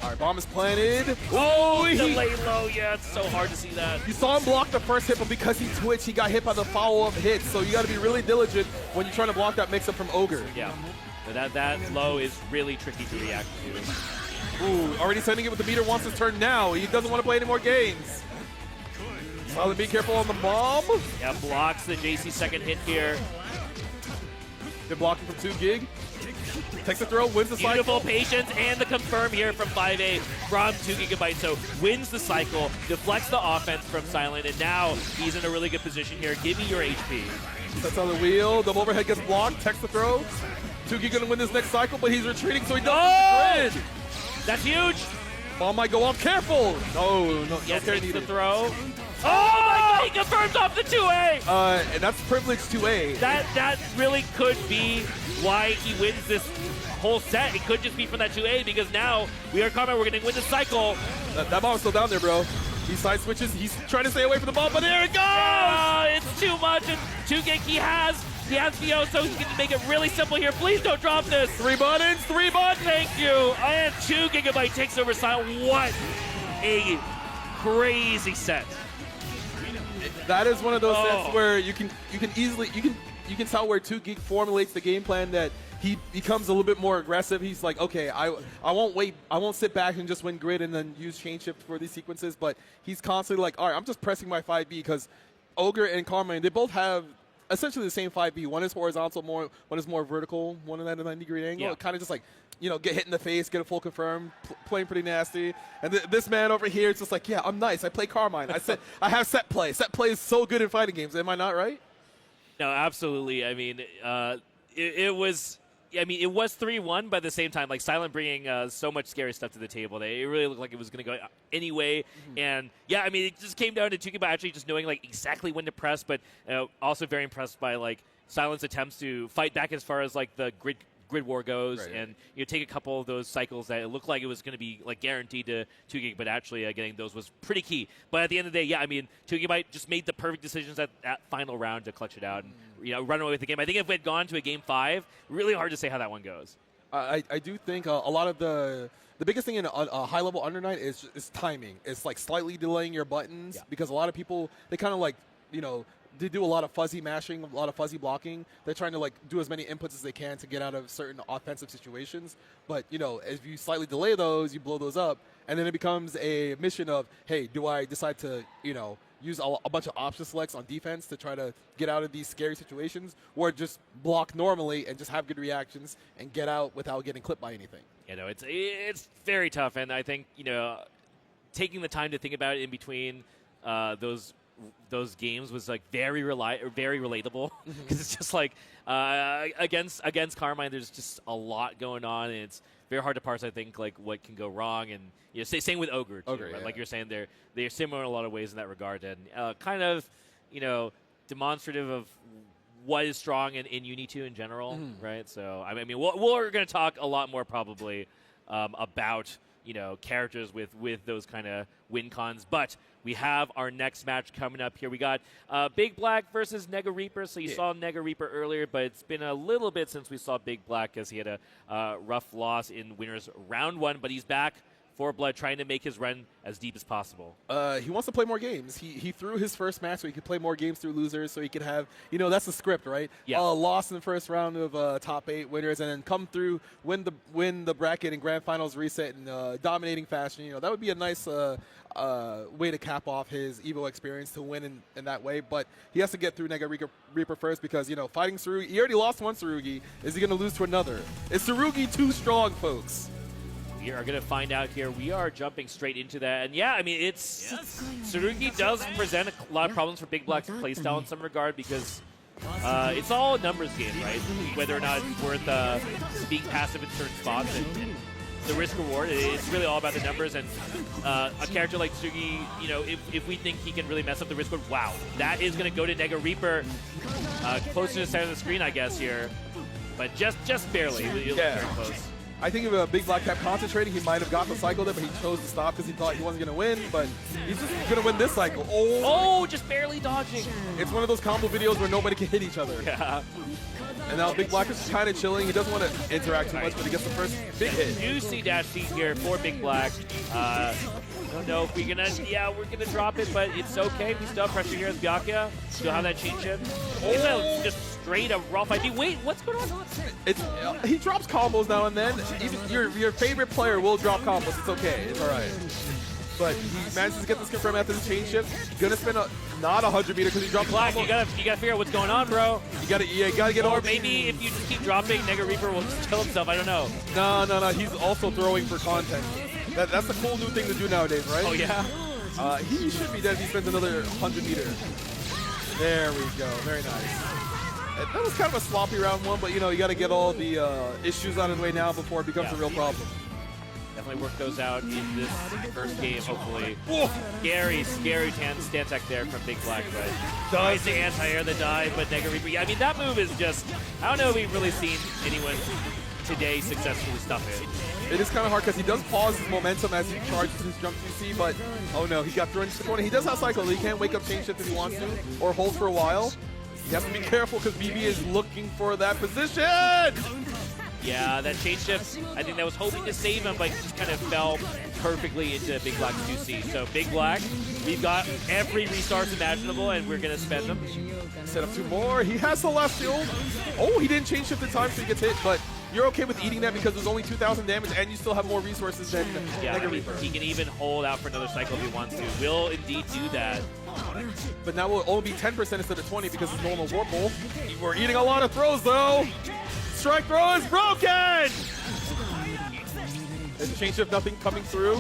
Alright, bomb is planted. Oh, the lay low, yeah, it's so hard to see that. You saw him block the first hit, but because he twitched, he got hit by the follow-up hit, so you gotta be really diligent when you're trying to block that mix-up from Ogre. Yeah, but that low is really tricky to react to. Ooh, already sending it with the meter, wants his turn now. He doesn't want to play any more games. Silent, be careful on the bomb. Yeah, blocks the JC second hit here. Good blocking from 2Gig. Takes the throw, wins the cycle. Beautiful patience and the confirm here from 5A from 2Gig. So wins the cycle, deflects the offense from Silent, and now he's in a really good position here. Give me your HP. Sets on the wheel, double overhead gets blocked, takes the throw. 2Gig gonna win this next cycle, but he's retreating, so he doesn't grid. That's huge. Ball might go off. Careful. No yes, carry needs needed. the throw. Oh my he confirms off the 2A! And that's privilege 2A. That really could be why he wins this whole set. It could just be from that 2A, because now we are Karma, we're going to win the cycle. That bomb's still down there, bro. He side switches, he's trying to stay away from the bomb, but there it goes! It's too much, and 2Gig he has VO, so he can make it really simple here. Please don't drop this. 3 buttons. Thank you. And 2 GB takes over Silent. What a crazy set. That is one of those sets where you can easily tell where 2Gig formulates the game plan, that he becomes a little bit more aggressive. He's like, okay, I won't wait, I won't sit back and just win grid and then use chain shift for these sequences, but he's constantly like, all right, I'm just pressing my 5B, because Ogre and Carmine, they both have essentially the same 5B. One is horizontal, one is more vertical, one at a 90-degree angle. Yeah. It kind of just like, get hit in the face, get a full confirm, playing pretty nasty. And this man over here is just like, yeah, I'm nice. I play Carmine. I have set play. Set play is so good in fighting games. Am I not right? No, absolutely. I mean, it was 3-1, but at the same time, like Silent bringing so much scary stuff to the table. It really looked like it was going to go anyway. And yeah, I mean, it just came down to 2Gig actually just knowing like exactly when to press, but also very impressed by like Silent's attempts to fight back as far as like the grid war goes, right. And take a couple of those cycles that it looked like it was going to be like guaranteed to 2Gig, but actually getting those was pretty key. But at the end of the day, yeah, I mean, 2Gig just made the perfect decisions at that final round to clutch it out and run away with the game. I think if we had gone to a game 5, really hard to say how that one goes. I do think a lot of the biggest thing in a high level Under Night is timing. It's like slightly delaying your buttons, because a lot of people, they kind of like they do a lot of fuzzy mashing, a lot of fuzzy blocking. They're trying to like do as many inputs as they can to get out of certain offensive situations. But if you slightly delay those, you blow those up, and then it becomes a mission of, hey, do I decide to use a bunch of option selects on defense to try to get out of these scary situations, or just block normally and just have good reactions and get out without getting clipped by anything? It's very tough, and I think taking the time to think about it in between those games was like very relatable, because it's just like against Carmine, there's just a lot going on, and it's very hard to parse, I think, like what can go wrong. And same with Ogre too, right? Yeah. Like you're saying, they're similar in a lot of ways in that regard, and kind of demonstrative of what is strong in UNI2 in general, right? So I mean, we're going to talk a lot more probably about characters with those kind of win cons, but we have our next match coming up here. We got Big Black versus Nega Reaper. So you saw Nega Reaper earlier, but it's been a little bit since we saw Big Black, as he had a rough loss in winners round 1, but he's back for Blood, trying to make his run as deep as possible. He wants to play more games. He threw his first match so he could play more games through losers, so he could have, that's the script, right? Yeah. Lost in the first round of top 8 winners, and then come through, win the bracket and grand finals reset in dominating fashion. That would be a nice way to cap off his EVO experience, to win in that way. But he has to get through Nega Reaper first, because fighting Tsurugi, he already lost one Tsurugi. Is he going to lose to another? Is Tsurugi too strong, folks? We are going to find out here. We are jumping straight into that. And yeah, I mean, Tsurugi does present a lot of problems for Big Black's playstyle in some regard, because it's all a numbers game, right? Whether or not it's worth being passive in certain spots and the risk reward. It's really all about the numbers. And a character like Tsurugi, if we think he can really mess up the risk reward, wow, that is going to go to Nega Reaper, close to the center of the screen, I guess, here. But just barely. It very close. I think if Big Black kept concentrating, he might have got the cycle there, but he chose to stop because he thought he wasn't going to win. But he's just going to win this cycle. Oh, just barely dodging. It's one of those combo videos where nobody can hit each other. Yeah. And now Big Black is kind of chilling. He doesn't want to interact too much, but he gets the first big hit. Juicy dash feed here for Big Black. I don't know if we're gonna drop it, but it's okay. We still have pressure here as Byakuya. Still have that chain shift. It's just straight up raw fight. Wait, what's going on? He drops combos now and then. Even your favorite player will drop combos. It's okay. It's all right. But he manages to get this confirmed after the chain shift. Gonna spin not 100 meter because he dropped Black. You gotta figure out what's going on, bro. You gotta get Or maybe if you just keep dropping, Nega Reaper will just kill himself. I don't know. No. He's also throwing for content. That's a cool new thing to do nowadays, right? Oh yeah. He should be dead if he spends another 100 meter. There we go. Very nice. That was kind of a sloppy round 1, but you gotta get all the issues out of the way now before it becomes a real problem. Definitely work those out in this first game, hopefully. Scary stance tech there from Big Black, but tries to anti-air the dive, but Nega Reaper. Yeah, I mean, that move is just, I don't know if we've really seen anyone today successfully stuff it. It is kind of hard because he does pause his momentum as he charges his jump CC, but oh no, he got thrown into the corner. He does have cycle. He can't wake up chain shift if he wants to, or hold for a while. You have to be careful because BB is looking for that position! Yeah, that chain shift, I think that was hoping to save him, but just kind of fell perfectly into Big Black's 2C. So Big Black, we've got every restart imaginable, and we're going to spend them. Set up 2 more. He has the last shield. Oh, he didn't chain shift in time, so he gets hit, but you're okay with eating that because there's only 2,000 damage, and you still have more resources than Nega Reaper. He can even hold out for another cycle if he wants to. Will indeed do that. But now will only be 10% instead of 20 because it's normal Warple. We're eating a lot of throws, though. Strike throw is broken! There's chain shift, nothing coming through.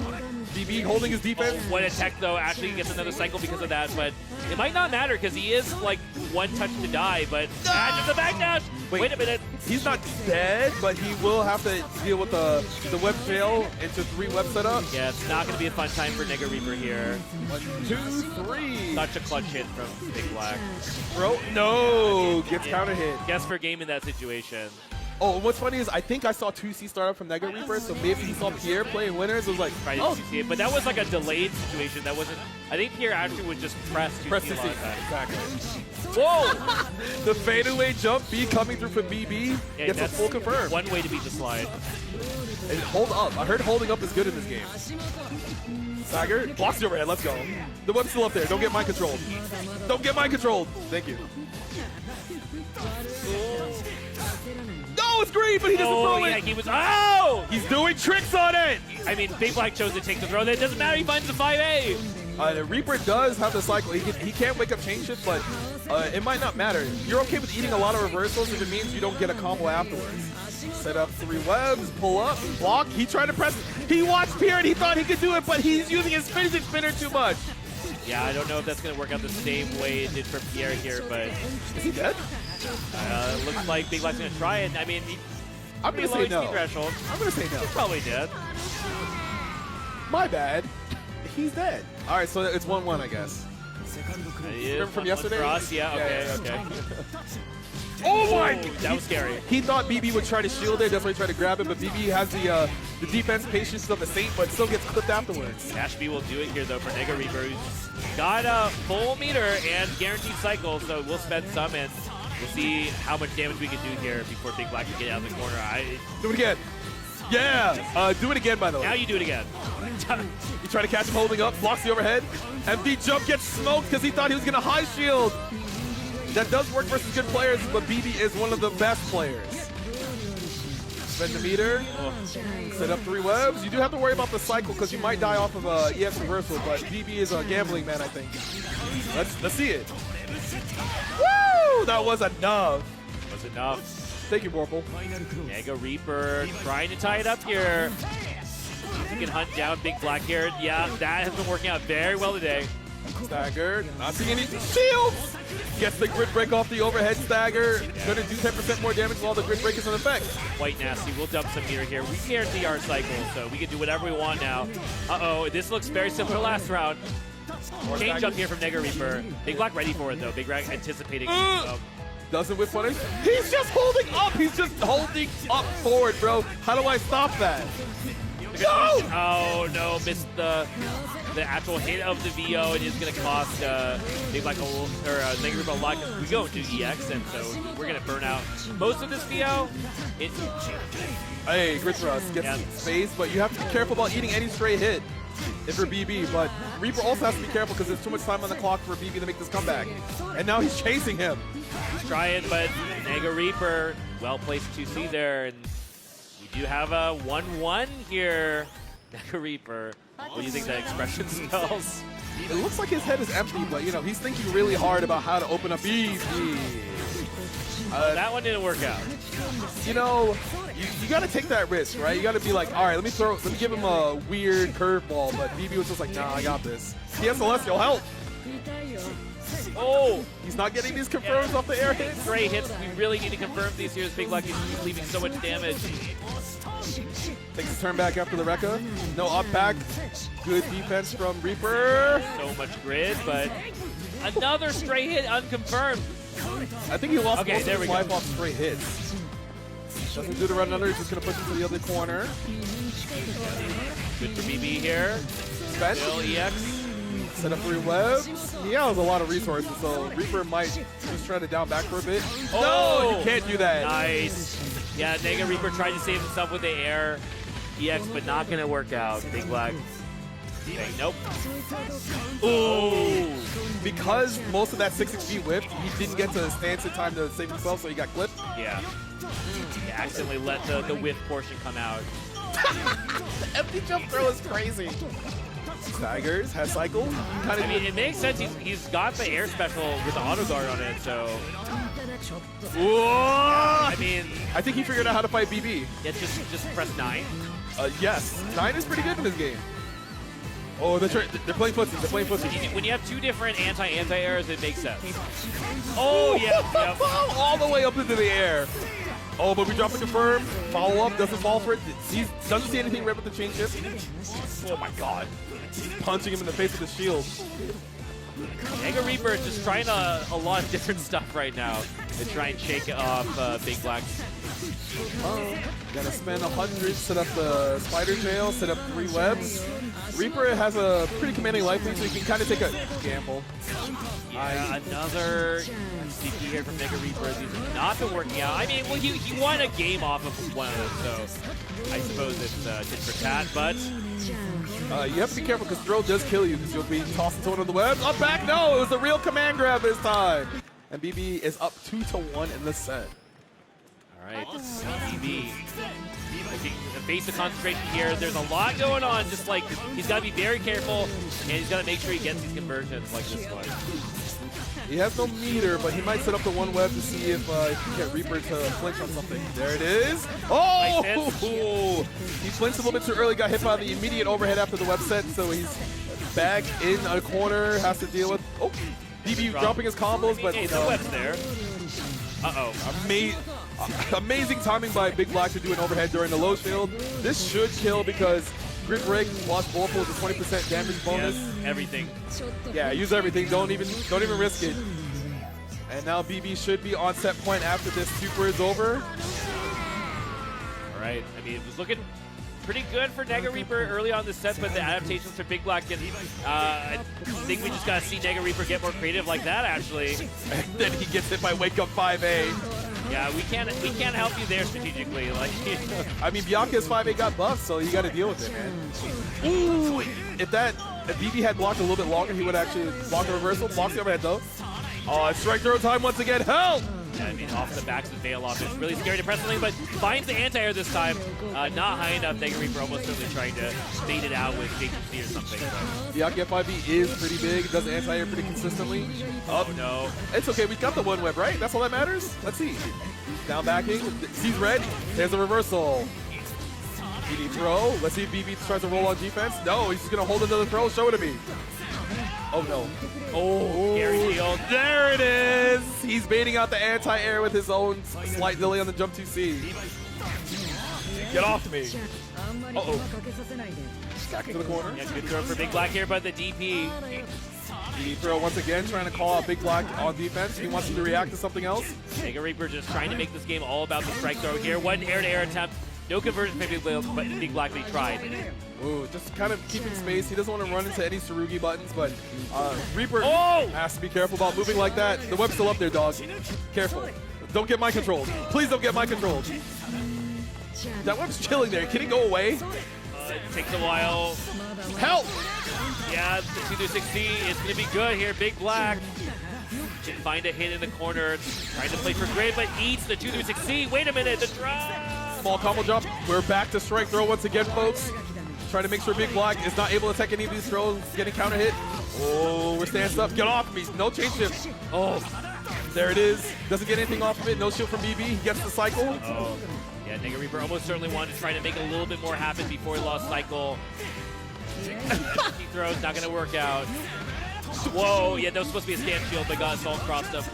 BB holding his defense. Oh, what a tech, though. Actually gets another cycle because of that, but it might not matter because he is like 1 touch to die, but just the backdash! Wait a minute. He's not dead, but he will have to deal with the web fail into 3 web setup. Yeah, it's not going to be a fun time for Nega Reaper here. 1, 2, 3. Such a clutch hit from Big Black. Bro, no! Gets counter hit. Guess for game in that situation. Oh, and what's funny is I think I saw 2C start up from Nega Reaper, so maybe he saw Pierre playing winners. It was like, oh, it, but that was like a delayed situation. That wasn't. I think Pierre actually would just press 2C. Press 2C. Exactly. Whoa! The fadeaway jump B coming through from BB gets a full confirm. One way to beat the slide. And hold up. I heard holding up is good in this game. Stagger blocks the overhead. Let's go. The web's still up there. Don't get mind controlled. Don't get mind controlled. Thank you. No, it's green, but he doesn't throw it. Yeah, he was. Oh! He's doing tricks on it. I mean, Big Black chose to take the throw. That doesn't matter. He finds the 5A. The Reaper does have the cycle. He can't wake up chain shift, but it might not matter. You're okay with eating a lot of reversals if it means you don't get a combo afterwards. Set up 3 webs, pull up, block. He tried to press. He watched Pierre and he thought he could do it, but he's using his finishing spinner too much. Yeah, I don't know if that's going to work out the same way it did for Pierre here, but... Is he dead? Looks like Big Black's going to try it. I mean, I'm going to say no. Threshold. I'm going to say no. He's probably dead. My bad. He's dead. All right, so it's 1-1, I guess. Remember from yesterday? For us, yeah, okay. Oh my! That was scary. He thought BB would try to shield it. That's why he tried to grab it. But BB has the defense patience of a saint, but still gets clipped afterwards. Dash B will do it here though for Nega Reaper, who's got a full meter and guaranteed cycle, so we'll spend some and we'll see how much damage we can do here before Big Black can get out of the corner. Do it again. Yeah. Do it again, by the way. Now you do it again. You try to catch him holding up, blocks the overhead, and B jump gets smoked because he thought he was going to high shield. That does work versus good players, but BB is one of the best players. Spend the meter, set up 3 webs. You do have to worry about the cycle because you might die off of EX reversal, but BB is a gambling man, I think. Let's see it. Woo! That was enough. Was enough. Thank you, Warple. Nega Reaper trying to tie it up here. You can hunt down Big Black here. Yeah, that has been working out very well today. Staggered, not seeing any shields. Gets the grid break off the overhead stagger. Gonna do 10% more damage while the grid break is in effect. Quite nasty. We'll dump some meter here. We guarantee our cycle, so we can do whatever we want now. Uh-oh, this looks very similar to last round. Change up here from Nega Reaper. Big Black ready for it, though. Big Black anticipating. Doesn't whip punish. He's just holding up. He's just holding up forward, bro. How do I stop that? No! Oh, no. Missed the actual hit of the VO, and it's going to cost Big Black Nega Reaper a lot because we go into EX, and so we're going to burn out most of this VO. Hey, Grid Thrust gets space, but you have to be careful about eating any stray hit if you're BB. But Reaper also has to be careful because there's too much time on the clock for BB to make this comeback. And now he's chasing him. He's trying, but Nega Reaper, well-placed 2C there, and we do have a 1-1 here. Nega Reaper. What do you think that expression spells? It looks like his head is empty, but, you know, he's thinking really hard about how to open up BB. That one didn't work out. You know, you got to take that risk, right? You got to be like, all right, let me give him a weird curveball, but BB was just like, nah, I got this. He has Celestial help. Oh! He's not getting these confirms off the air hits. Stray hits. We really need to confirm these here as Big Black is leaving so much damage. Takes a turn back after the Rekka. No up back. Good defense from Reaper. So much grid, but another stray hit unconfirmed. I think he lost most there of we his go. life off stray hits. Doesn't do the run under. He's just going to push him to the other corner. Good for BB here. Spent. Still EX. Set up 3 webs. He has a lot of resources, so Reaper might just try to down back for a bit. Oh! No, you can't do that. Nice. Yeah, Nega Reaper tried to save himself with the air EX, but not going to work out. Big Black. Okay, nope. Ooh. Because most of that 6-6 whipped, he didn't get to stance in time to save himself, so he got clipped. Yeah. He accidentally let the whiff portion come out. The empty jump throw is crazy. Staggers, has cycle. I mean, it makes sense. He's got the air special with the auto guard on it, so. Whoa! I mean, I think he figured out how to fight BB. Yeah, just press 9. Yes, 9 is pretty good in this game. Oh, they're playing footsie. They're playing footsie. When you have 2 different anti-airs, it makes sense. Oh, yeah. All the way up into the air. Oh, but we drop the confirm. Follow up, doesn't fall for it. He doesn't see anything right with the chain shift. Oh my god. Punching him in the face with the shield. Mega Reaper is just trying a lot of different stuff right now to try and shake off Big Black. Gotta spend 100, set up the spider jail, set up 3 webs. Reaper has a pretty commanding life lead, so he can kind of take a gamble. Yeah, another CP here from Mega Reaper. These have not been working out. I mean, well, he won a game off of one of those, so I suppose it's tit for tat, but you have to be careful because throw does kill you because you'll be tossed into one of the webs. Up back, no, it was a real command grab this time. And BB is up 2-1 in the set. All right, BB. I think the face of concentration here. There's a lot going on. Just like he's got to be very careful, and he's got to make sure he gets these conversions like this one. He has no meter, but he might set up the one web to see if he can get Reaper to flinch on something. There it is. Oh! Nice He flinched a little bit too early, got hit by the immediate overhead after the web set, so he's back in a corner, has to deal with. Oh, BB dropping his combos, but hey, the web's there. Uh-oh. Amazing timing by Big Black to do an overhead during the low shield. This should kill because Grid Break plus Bullful is a 20% damage bonus. Yes, everything. Yeah, use everything. Don't even risk it. And now BB should be on set point after this super is over. All right. I mean, it was looking pretty good for Nega Reaper early on this set, but the adaptations for Big Black, I think we just got to see Nega Reaper get more creative like that, actually. And then he gets hit by Wake Up 5A. Yeah, we can't help you there strategically. Like, I mean, Bianca's 5A got buffed, so you got to deal with it, man. Ooh, if BB had blocked a little bit longer, he would actually block the reversal. Blocks the overhead though. Oh, it's strike throw time once again. Help! Yeah, I mean, off the backs of Veil off. It's really scary to press something, but finds the anti-air this time. Not high enough. Nega Reaper almost certainly trying to bait it out with JTC or something. But. Bianca 5B is pretty big. Does anti-air pretty consistently. Oh, no. It's okay. We got the one web, right? That's all that matters? Let's see. Down backing. He's red. There's a reversal. BB throw. Let's see if BB tries to roll on defense. No, he's just going to hold another throw. Show it to me. Oh, no. Oh, Gary Shield. There it is. He's baiting out the anti-air with his own slight delay on the jump 2C. Get off me. Uh-oh. Back to the corner. Yeah, good throw for Big Black here, but the DP. BB throw once again, trying to call out Big Black on defense. He wants him to react to something else. Mega Reaper just trying to make this game all about the strike throw here. One air-to-air attempt. No conversion for Big Black, but he tried. Ooh, just kind of keeping space. He doesn't want to run into any Tsurugi buttons, but Reaper has to be careful about moving like that. The web's still up there, dog. Careful. Don't get mind controlled. Please don't get mind controlled. That web's chilling there. Can it go away? It takes a while. Help! Yeah, the 2-6C is going to be good here. Big Black can find a hit in the corner. Trying to play for grid, but eats the 2-6C. Wait a minute, the drop! Small combo jump. We're back to strike throw once again, folks. Trying to make sure Big Black is not able to take any of these throws, getting counter hit. Oh, we're standing up. Get off me. No chain shift. Oh, there it is. Doesn't get anything off of it. No shield from BB. He gets the cycle. Oh, yeah, Nega Reaper almost certainly wanted to try to make a little bit more happen before he lost cycle. He throws, not going to work out. Whoa, yeah, that was supposed to be a stand shield, but got assault crossed him.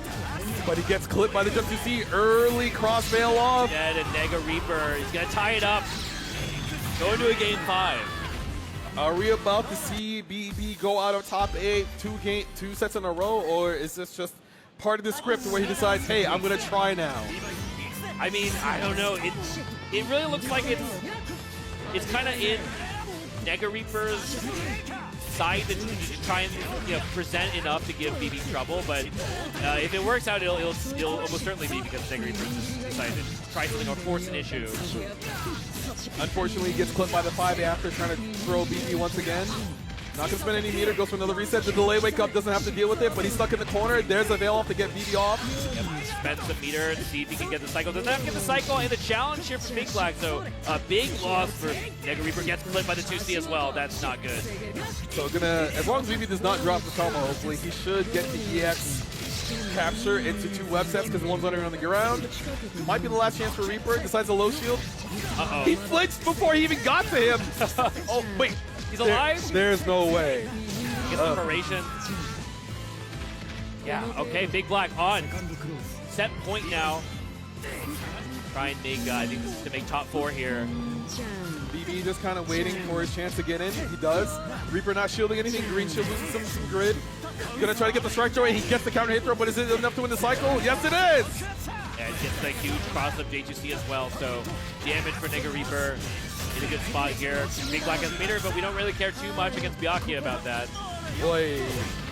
But he gets clipped by the jump. You see early cross veil off. Dead and Nega Reaper. He's going to tie it up. Going to a game 5. Are we about to see BB go out of top 8 two sets in a row, or is this just part of the script where he decides, hey, I'm going to try now? I mean, I don't know. It really looks like it's kind of in Nega Reaper's side to try and present enough to give BB trouble, but if it works out, it'll almost certainly be because Nega Reaper decided to try something or force an issue. Unfortunately, he gets clipped by the 5 after trying to throw BB once again. Not going to spend any meter, goes for another reset. The delay wake up doesn't have to deal with it, but he's stuck in the corner. There's a veil off to get BB off. Yep, spend some meter to see if he can get the cycle. Doesn't have to get the cycle, and the challenge here for Big Black, so a big loss for Nega Reaper. Gets clipped by the 2C as well. That's not good. So as long as BB does not drop the combo, hopefully, he should get the EX capture into 2 web sets because the one's running on the ground. Might be the last chance for Reaper. Decides a low shield. Uh-oh. He flinched before he even got to him. Oh, wait. He's alive? There's no way. Gets inspiration. Yeah, okay, Big Black on. Set point now. Try and make, I think this is to make top 4 here. BB just kind of waiting for his chance to get in. He does. Reaper not shielding anything. Green shield loses some grid. Gonna try to get the strike throw. He gets the counter hit throw, but is it enough to win the cycle? Yes, it is! And gets a huge cross of J2C as well, so damage for Nega Reaper in a good spot here. Big Black has meter, but we don't really care too much against Byakuya about that. Boy,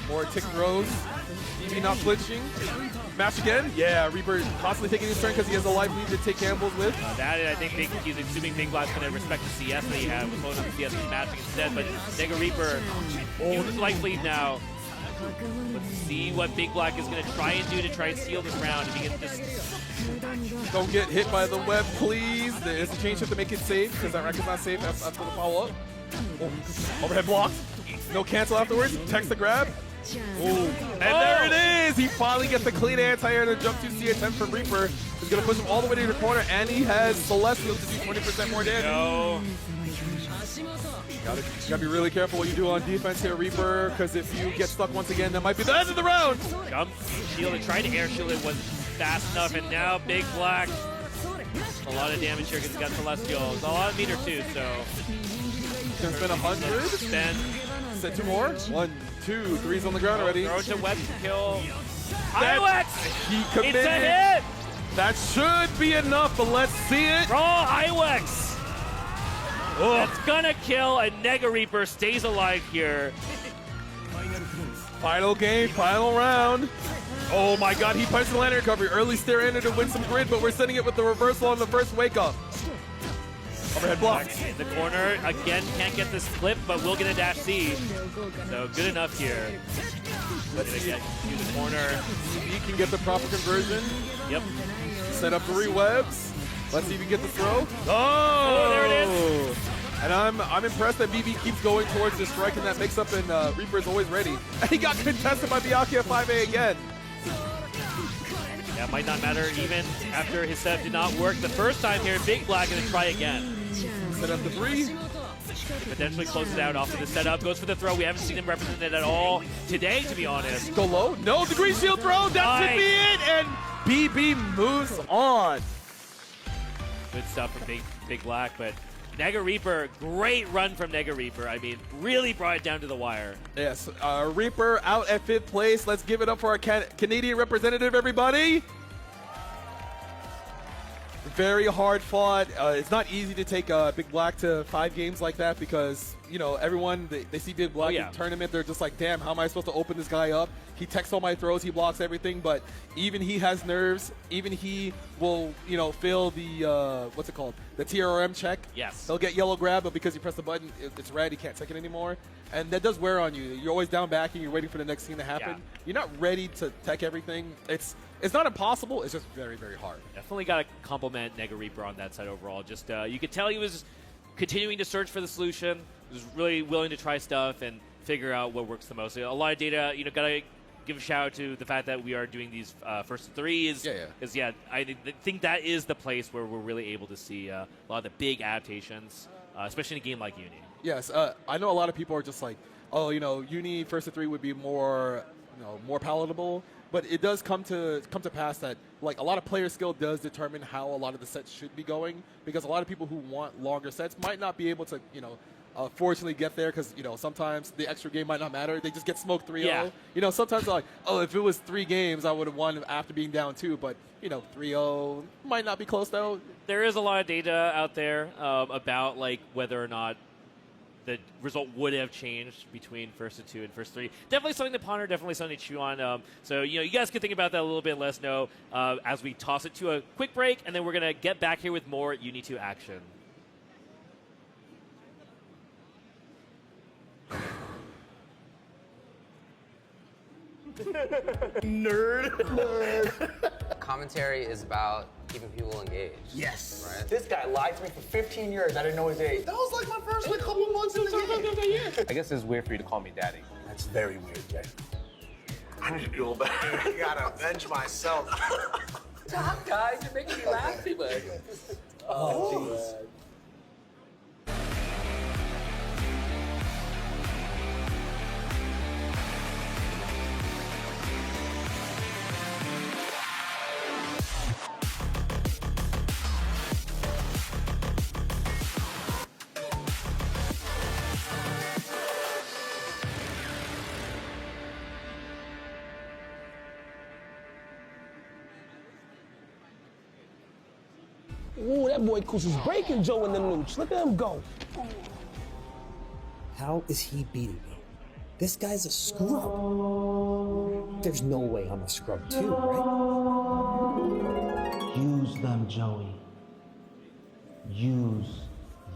more tick throws. BB not flinching. Match again? Yeah, Reaper constantly taking his turn because he has a life lead to take gambles with. That, I think he's assuming Big Black's going to respect the CS that he had. Was holding up the CS and matching instead, but Nega Reaper uses life lead now. Let's see what Big Black is going to try and do to try and steal this round. If he can just... Don't get hit by the web, please. There's a change shift to make it safe because that rack is not safe after the follow-up. Oh, overhead block. No cancel afterwards. Text the grab. Ooh. And there it is! He finally gets the clean anti-air to jump to C attempt from Reaper. He's going to push him all the way to the corner, and he has Celestial to do 20% more damage. No. Gotta be really careful what you do on defense here, Reaper, because if you get stuck once again, that might be the end of the round. Jump, shield, and tried to air shield it, wasn't fast enough, and now Big Black. A lot of damage here because he's got Celestial. There's a lot of meter too, so. Gonna spend 100. Spend. Set 2 more. 1, 2, 3's on the ground already. Throw to web kill. Iwex! He committed. It's a hit! That should be enough, but let's see it. Raw Iwex! That's gonna kill, and Nega Reaper stays alive here. Final game, final round. Oh my god, he punched the landing recovery. Early steer ender to win some grid, but we're sending it with the reversal on the first wake up. Overhead block. In the corner, again, can't get this clip, but will get a dash C. So good enough here. Let's see. Get to the corner. He can get the proper conversion. Yep. Set up 3 webs. Let's see if he can get the throw. Oh, there it is. And I'm impressed that BB keeps going towards the strike, and that makes up, and Reaper is always ready. And he got contested by Byakuya 5A again. That might not matter even after his setup did not work the first time here. Big Black going to try again. Set up the 3. Potentially closes out off of the setup. Goes for the throw. We haven't seen him represented at all today, to be honest. Go low. No, the green shield throw. That should be it. And BB moves on. Good stuff from Big Black, but Nega Reaper, great run from Nega Reaper. I mean, really brought it down to the wire. Yes, Reaper out at 5th place. Let's give it up for our Canadian representative, everybody. Very hard fought. It's not easy to take Big Black to 5 games like that because, you know, everyone, they see Big Black in the tournament, they're just like, damn, how am I supposed to open this guy up? He techs all my throws, he blocks everything, but even he has nerves. Even he will, you know, fail the, what's it called? The TRM check. Yes. He'll get yellow grab, but because you press the button, it's red, he can't take it anymore. And that does wear on you. You're always down back and you're waiting for the next thing to happen. Yeah. You're not ready to tech everything. It's not impossible, it's just very, very hard. Definitely got to compliment Nega Reaper on that side overall. Just you could tell he was continuing to search for the solution. He was really willing to try stuff and figure out what works the most. A lot of data, you know, got to give a shout out to the fact that we are doing these first 3s. I think that is the place where we're really able to see a lot of the big adaptations especially in a game like Uni. Yes, I know a lot of people are just like, oh, Uni first to 3 would be more, more palatable. But it does come to pass that like a lot of player skill does determine how a lot of the sets should be going, because a lot of people who want longer sets might not be able to, fortunately get there because, sometimes the extra game might not matter. They just get smoked 3-0. Yeah. Sometimes they're like, oh, if it was 3 games, I would have won after being down 2. But, 3-0 might not be close, though. There is a lot of data out there about like whether or not the result would have changed between first to 2 and first 3. Definitely something to ponder, definitely something to chew on. So, you guys can think about that a little bit. Let us know as we toss it to a quick break, and then we're going to get back here with more UNI2 action. Nerd. Commentary is about keeping people engaged. Yes. Right? This guy lied to me for 15 years. I didn't know his age. That was like my first couple months in the game. I guess it's weird for you to call me daddy. That's very weird, Jay. I need to do better. I gotta avenge myself. Stop, guys. You're making me laugh too much. Oh, jeez. Ooh, that boy Kus is breaking Joe in the nooch. Look at him go. How is he beating me? This guy's a scrub. There's no way I'm a scrub too, right? Use them, Joey. Use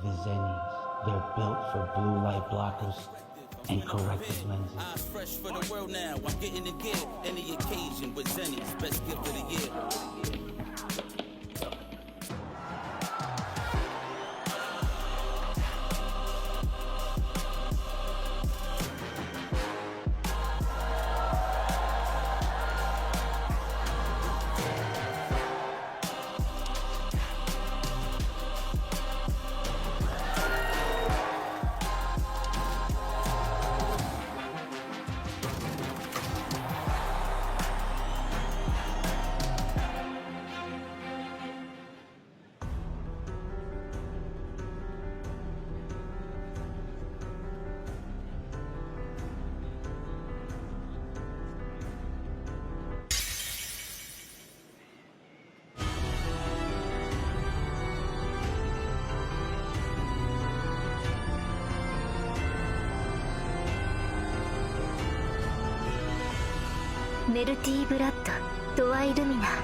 the Zennies. They're built for blue light blockers and corrective lenses. I'm fresh for the world now. I'm getting to get any occasion with Zennies. Best gift of the year. Melty Blood, Toa Illumina.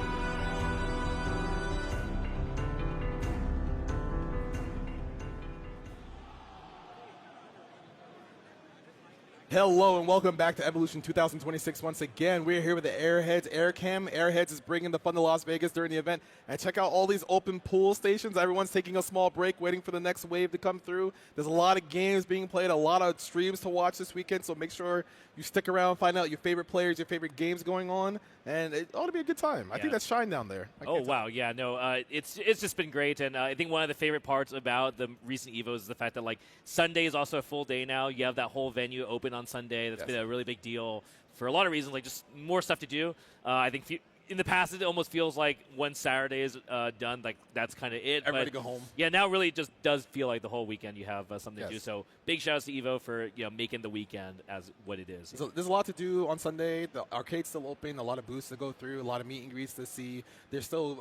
Hello and welcome back to Evolution 2026 once again. We're here with the Airheads Aircam. Airheads is bringing the fun to Las Vegas during the event. And check out all these open pool stations. Everyone's taking a small break, waiting for the next wave to come through. There's a lot of games being played, a lot of streams to watch this weekend, so make sure you stick around, find out your favorite players, your favorite games going on, and it ought to be a good time. I think that's Shine down there. Oh, wow. Yeah, no, it's just been great. And I think one of the favorite parts about the recent EVOs is the fact that, like, Sunday is also a full day now. You have that whole venue open on Sunday. That's been a really big deal for a lot of reasons, like just more stuff to do. I think in the past, it almost feels like when Saturday is done, like that's kind of it. Everybody go home. Yeah, now really it just does feel like the whole weekend you have something to do. So big shout outs to Evo for making the weekend as what it is. So there's a lot to do on Sunday. The arcade's still open. A lot of booths to go through. A lot of meet and greets to see. There's still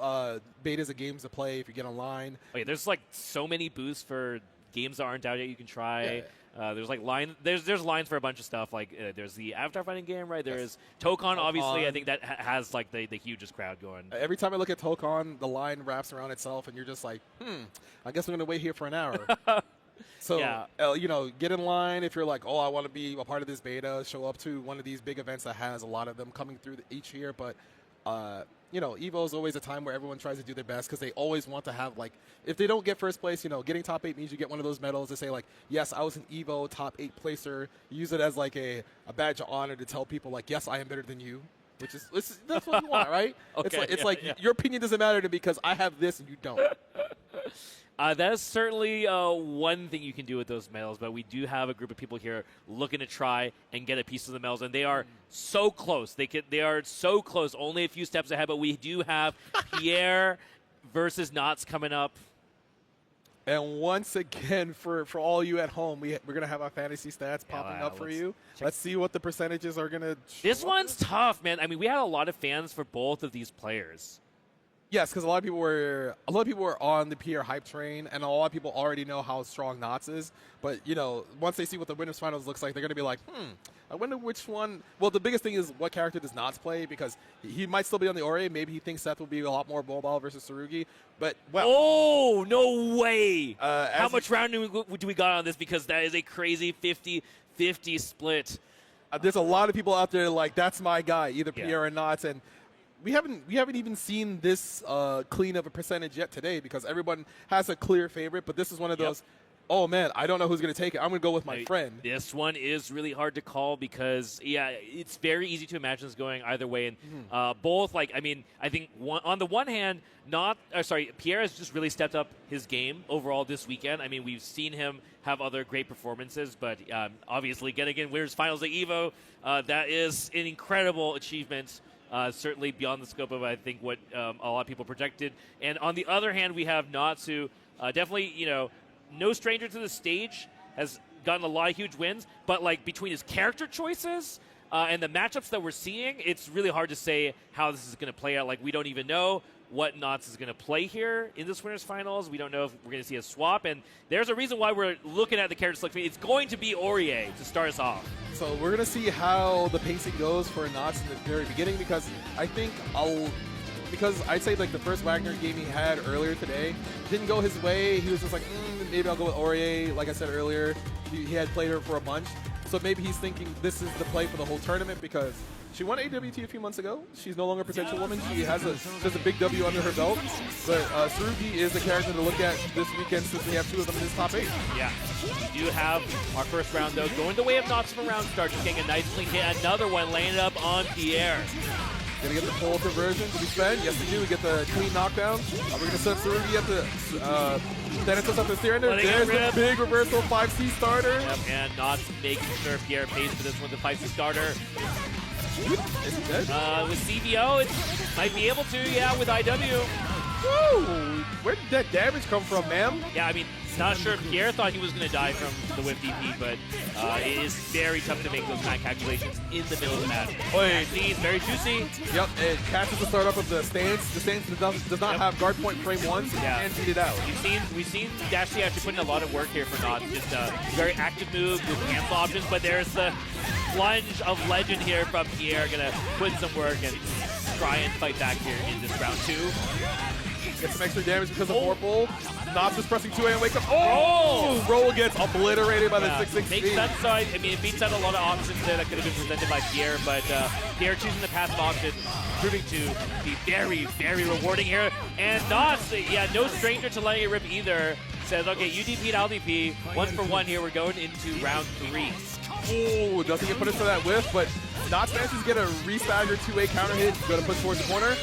betas of games to play if you get online. Oh, yeah, there's like so many booths for games that aren't out yet you can try. There's like there's lines for a bunch of stuff. Like there's the Avatar fighting game, right? There's Tokon, obviously. I think that has like the hugest crowd going. Every time I look at Tokon, the line wraps around itself, and you're just like, I guess we're gonna wait here for an hour. So get in line if you're like, oh, I want to be a part of this beta. Show up to one of these big events that has a lot of them coming through each year, but. Evo is always a time where everyone tries to do their best because they always want to have, like, if they don't get first place, getting top 8 means you get one of those medals to say, like, yes, I was an Evo top 8 placer. Use it as, like, a badge of honor to tell people, like, yes, I am better than you, which is, that's what you want, right? Okay, it's like your opinion doesn't matter to me because I have this and you don't. That is certainly one thing you can do with those medals, but we do have a group of people here looking to try and get a piece of the medals, and they are so close. They are so close, only a few steps ahead, but we do have Pierre versus Knots coming up. And once again, for all you at home, we're going to have our fantasy stats popping up for you. Let's see what the percentages are going to show. This one's tough, man. I mean, we had a lot of fans for both of these players. Yes, because a lot of people were on the Pierre hype train, and a lot of people already know how strong Knots is. But once they see what the winners finals looks like, they're going to be like, I wonder which one. Well, the biggest thing is what character does Knots play, because he might still be on the Ori. Maybe he thinks Seth will be a lot more mobile versus Tsurugi. But oh, no way! How much rounding do we got on this? Because that is a crazy 50-50 split. There's a lot of people out there like, that's my guy, either Pierre or Knots, and we haven't even seen this clean of a percentage yet today, because everyone has a clear favorite. But this is one of those, oh man, I don't know who's going to take it. I'm going to go with my friend. This one is really hard to call because, it's very easy to imagine this going either way. And both, I think on the one hand, Pierre has just really stepped up his game overall this weekend. I mean, we've seen him have other great performances, but obviously getting in Winners Finals at EVO, that is an incredible achievement. Certainly beyond the scope of, I think, what a lot of people projected. And on the other hand, we have Natsu, definitely, no stranger to the stage, has gotten a lot of huge wins. But, between his character choices and the matchups that we're seeing, it's really hard to say how this is going to play out. We don't even know what Knots is going to play here in this Winners Finals. We don't know if we're going to see a swap. And there's a reason why we're looking at the character selection. It's going to be Aurier to start us off. So we're going to see how the pacing goes for Knots in the very beginning, because I think I'd say the first Wagner game he had earlier today didn't go his way. He was just like, maybe I'll go with Aurier. Like I said earlier, he had played her for a bunch. So maybe he's thinking this is the play for the whole tournament, because she won AWT a few months ago. She's no longer a potential woman. She has a big W under her belt. But Tsurugi is the character to look at this weekend, since we have two of them in this top 8. Yeah. We do have our first round, though, going the way of Knots from a round start. Just getting a nice clean hit. Another one laying up on Pierre. Gonna get the full conversion. Do we spend? Yes, we do. We get the clean knockdown. We're gonna set Tsurugi at the Thanatos up the surrender. There's the big reversal 5C starter. Yep, and Knots making sure Pierre pays for this one, the 5C starter. Is he dead? With CVO, it might be able to, with IW. Woo! Where did that damage come from, ma'am? Yeah, not sure. Pierre thought he was going to die from the whip DP, but it is very tough to make those kind of calculations in the middle of the match. He's very juicy. Yep, it catches the start up of the stance. The stance does not have guard point frame once, and beat it out. We've seen Dash C actually putting a lot of work here for Knots. Just a very active move with cancel options, but there's the plunge of legend here from Pierre. Gonna put in some work and try and fight back here in this round 2. Get some extra damage because of Vorpal. Knots is pressing 2A and wake up. Oh! Roll gets obliterated by the 6-6. Makes sense. So, it beats out a lot of options there that could have been presented by Pierre, but Pierre choosing the passive option, proving to be very, very rewarding here. And Knots, no stranger to letting it rip either. Says, okay, you DP'd, I'll DP. 1 for 1 here. We're going into round 3. Oh, doesn't get punished for that whiff, but Knots manages to get a re-stagger 2A counter hit. Going to push towards the corner.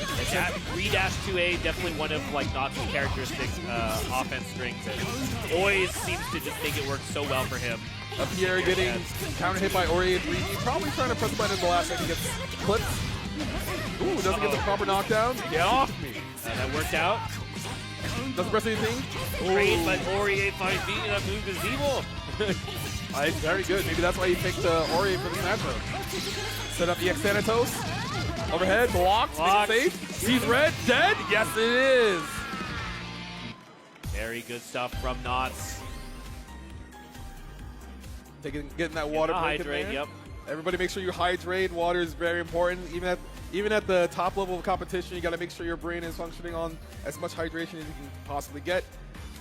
Re-dash 2A, definitely one of Knots' characteristic offense strengths. And always seems to just make it work so well for him. Pierre getting counter hit by Ori and 3D. Probably trying to press the button at the last second. Gets clipped. Ooh, doesn't get the proper knockdown. Get off me. That worked out. Doesn't press anything. Great, but Ori 5B, that move is evil. It's very good. Maybe that's why he picked Ori for this matchup. Set up EX Thanatos. Overhead, blocked, safe. He's red, dead. Yes, it is. Very good stuff from Knots. Getting that water break in there. Yep. Everybody make sure you hydrate. Water is very important. Even at the top level of competition, you got to make sure your brain is functioning on as much hydration as you can possibly get.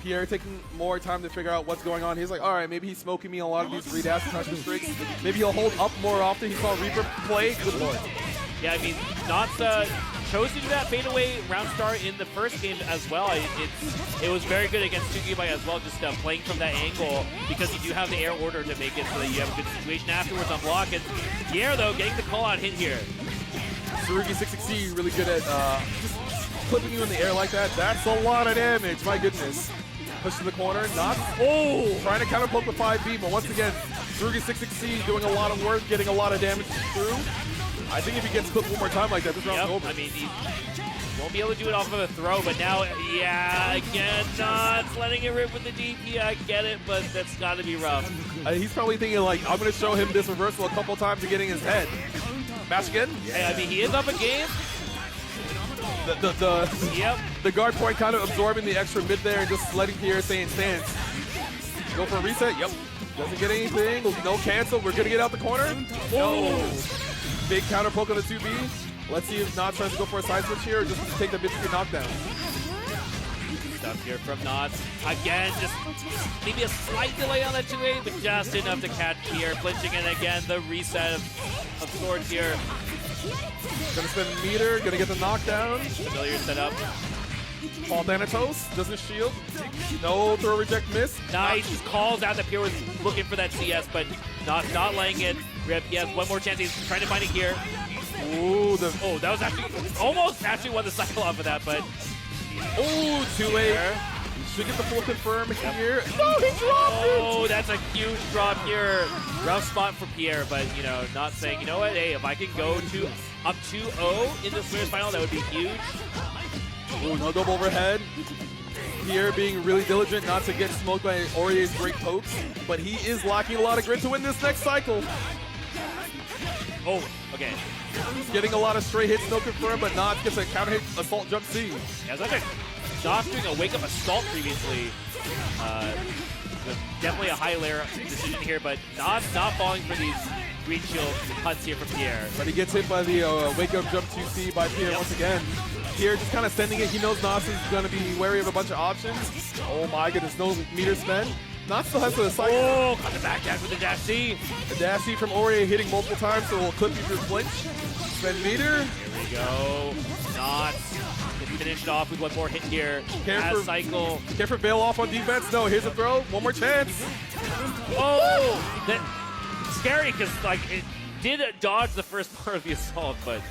Pierre taking more time to figure out what's going on. He's like, all right, maybe he's smoking me a lot of these redash pressure streaks. Maybe he'll hold up more often. He saw Reaper play. Good lord. Yeah, Knots chose to do that fadeaway round start in the first game as well. It was very good against 2GB as well, just playing from that angle, because you do have the air order to make it so that you have a good situation afterwards on block. And Pierre, though, getting the call-out hit here. Tsurugi 660 really good at just clipping you in the air like that. That's a lot of damage, my goodness. Push to the corner, not. Oh! Trying to counter poke the 5B, but once again, Tsurugi 66C doing a lot of work, getting a lot of damage through. I think if he gets cooked one more time like that, this round's over. I mean, he won't be able to do it off of a throw, but now, yeah, again, not letting it rip with the DP. I get it, but that's got to be rough. He's probably thinking, like, I'm going to show him this reversal a couple times to getting his head. Match again? Hey, I mean, he is up a game. The guard point kind of absorbing the extra mid there and just letting Pierre stay in stance. Go for a reset. Yep. Doesn't get anything. No cancel. We're going to get out the corner. No. Big counter poke on the 2B. Let's see if Nod tries to go for a side switch here or just take the mid-3 knockdown. Stuff here from Nod. Again, just maybe a slight delay on that 2A, but just enough to catch Pierre. Flinching, and again, the reset of swords here. Gonna spend a meter, gonna get the knockdown. Familiar setup. Paul Thanatos doesn't shield. No throw reject miss. Nice. Calls out that Pierre was looking for that CS, but not letting it rip. He has one more chance. He's trying to find it here. Ooh, that was actually won the cycle off of that, but. Oh, 2A. Should get the full confirm here. No, he dropped it! Oh, that's a huge drop here. Rough spot for Pierre, but, you know, not saying, you know what, hey, if I can go to up 2-0 in this winners final, that would be huge. Ooh, no double overhead. Pierre being really diligent not to get smoked by Aurier's great pokes, but he is lacking a lot of grit to win this next cycle. Oh, okay. Getting a lot of straight hits, no confirm, but Nod gets a counter hit assault jump C. Yeah, it's like Josh doing a wake up assault previously. Definitely a high layer decision here, but not falling for these green shield cuts here from Pierre. But he gets hit by the wake up jump 2C by Pierre once again. Pierre just kind of sending it. He knows Nas is going to be wary of a bunch of options. Oh my goodness, no meter spend. Nas still has to cycle. Oh, got the back dash with the dash C. The dash C from Aurier hitting multiple times, so we'll clip you through flinch. Spend meter. Here we go. Not finished off with one more hit here. Cycle. Care for bail off on defense. No, here's a throw. One more chance. Oh, that scary because like it did dodge the first part of the assault, but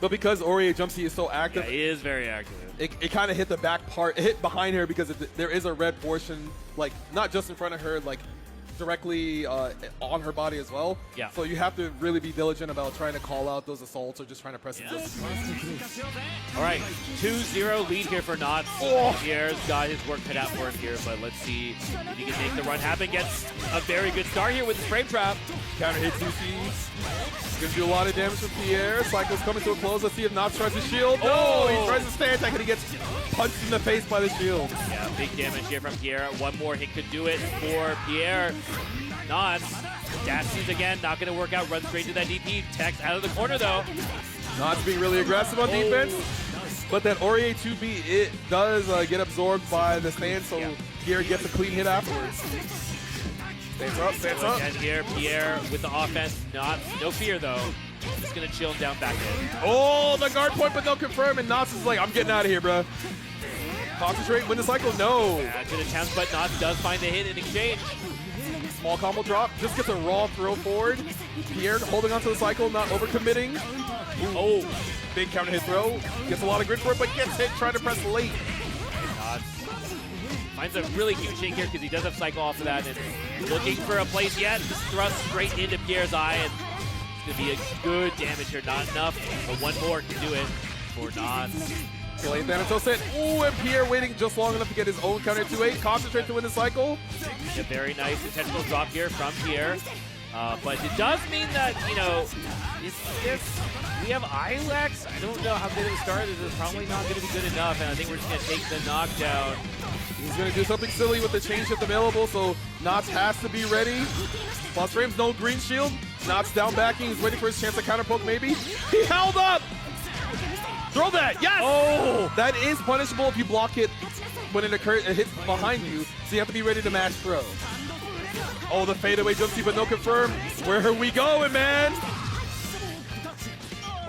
because Aurier jump C is so active, yeah, he is very active. It kind of hit the back part. It hit behind her because there is a red portion, like not just in front of her, like directly on her body as well. Yeah. So you have to really be diligent about trying to call out those assaults or just trying to press it. All right, 2-0 lead here for Nod. Pierre's got his work cut out for him here, but let's see if he can make the run happen. Gets a very good start here with the frame trap. Counter hit 2C. Gonna do a lot of damage for Pierre. Cycle's coming to a close. Let's see if Nod tries to shield. No, he tries to stand attack and he gets punched in the face by the shield. Yeah, big damage here from Pierre. One more hit could do it for Pierre. Nod, dash C's again, not gonna work out. Runs straight to that DP. Text out of the corner though. Nod's being really aggressive on defense. But that Aurier 2B, it does get absorbed by the stand, so Pierre gets a clean hit afterwards. Stands up. Again here, Pierre with the offense. No fear though. Just gonna chill him down back in. Oh, the guard point, but no confirm, and Knots is like, I'm getting out of here, bro. Concentrate, win the cycle, no. Yeah, good attempt, but Knots does find the hit in exchange. Small combo drop, just gets a raw throw forward. Pierre holding onto the cycle, not overcommitting. Oh, big counter hit throw. Gets a lot of grit for it, but gets hit trying to press late. Knots finds a really huge hit here because he does have cycle off of that. And looking for a place yet, just thrust straight into Pierre's eye. And it's going to be a good damage here. Not enough, but one more can do it for Knots. Late Thanatos hit. Ooh, and Pierre waiting just long enough to get his own counter 2-8. Concentrate to win the cycle. A very nice intentional drop here from Pierre. But it does mean that, you know, we have Ilex. I don't know how good of a start it is. It's probably not going to be good enough, and I think we're just going to take the knockdown. He's going to do something silly with the change shift available, so Knots has to be ready. Plus frames, no green shield. Knots down backing. He's waiting for his chance to counter poke, maybe. He held up! Throw that! Yes! Oh! That is punishable if you block it when it hits behind you, so you have to be ready to mash throw. Oh, the fadeaway jump C, but no confirm. Where are we going, man?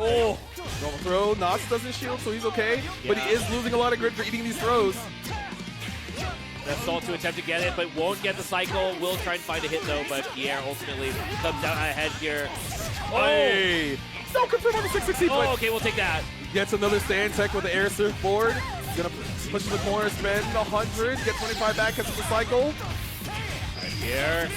Oh, normal throw. Knots doesn't shield, so he's okay. But he is losing a lot of grit for eating these throws. Assault to attempt to get it, but won't get the cycle. Will try and find a hit, though, but Pierre ultimately comes out ahead here. Oh! Hey. No confirm on the 660. Oh, okay, we'll take that. Gets another stand tech with the air surfboard. Gonna pushes the corner, spin 100, get 25 back, catches the cycle. Here,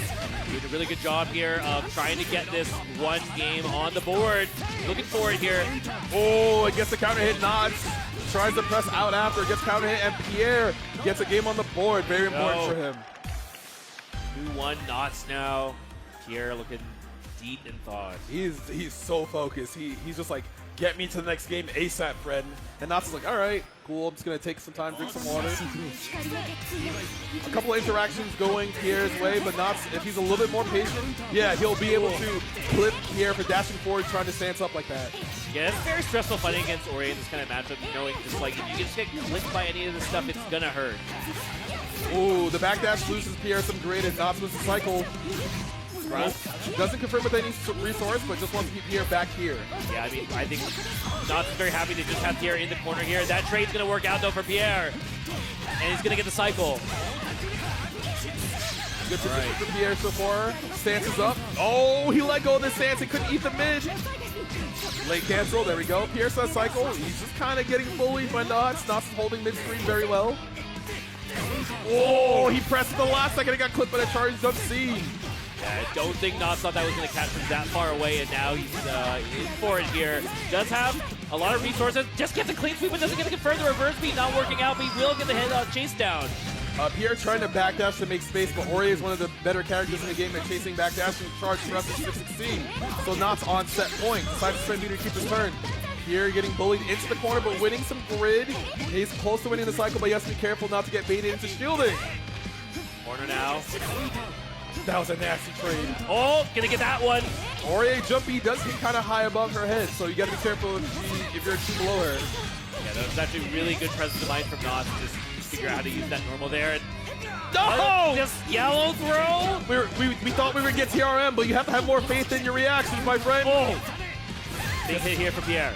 doing a really good job here of trying to get this one game on the board. Looking for it here. Oh, it gets the counter hit, Knots. Tries to press out after, gets counter hit, and Pierre gets a game on the board. Very important for him. 2-1 Knots now. Pierre looking deep in thought. He's so focused. He's just like, get me to the next game ASAP, friend. And Knots is like, all right, cool. I'm just going to take some time, drink some water. A couple of interactions going Pierre's way, but Knots, if he's a little bit more patient, yeah, he'll be able to clip Pierre for dashing forward, trying to stance up like that. Yeah, it's very stressful fighting against Ori in this kind of matchup, knowing just like, if you just get clipped by any of this stuff, it's going to hurt. Ooh, the backdash loses Pierre some grid, and Knots wins the cycle. Doesn't confirm with any resource, but just wants to keep Pierre back here. Yeah, I mean, I think Knots is very happy to just have Pierre in the corner here. That trade's going to work out, though, for Pierre. And he's going to get the cycle. Good position for Pierre so far. Stance is up. Oh, he let go of the stance. He couldn't eat the mid. Late cancel. There we go. Pierre says cycle. He's just kind of getting bullied by Knots. Knots is holding mid-screen very well. Oh, he pressed the last second. He got clipped by the charge jump C. Yeah, I don't think Knots thought that was going to catch him that far away, and now he's in for it here. Does have a lot of resources. Just gets a clean sweep, but doesn't get to confirm the reverse beat. Not working out, but he will get the head chase down. Pierre trying to backdash to make space, but Ori is one of the better characters in the game at chasing backdash and charge presses to succeed. So Knots on set point. Decides to spend meter to keep his turn. Pierre getting bullied into the corner, but winning some grid. He's close to winning the cycle, but he has to be careful not to get baited into shielding. Corner now. That was a nasty trade. Oh, gonna get that one. Ori jumpy does hit kind of high above her head, so you gotta be careful if you're too below her. Yeah, that was actually really good presence of mind from Knots. Just figure out how to use that normal there. And no! Just yellow throw. We thought we would get TRM, but you have to have more faith in your reactions, my friend. Oh! Big hit here for Pierre.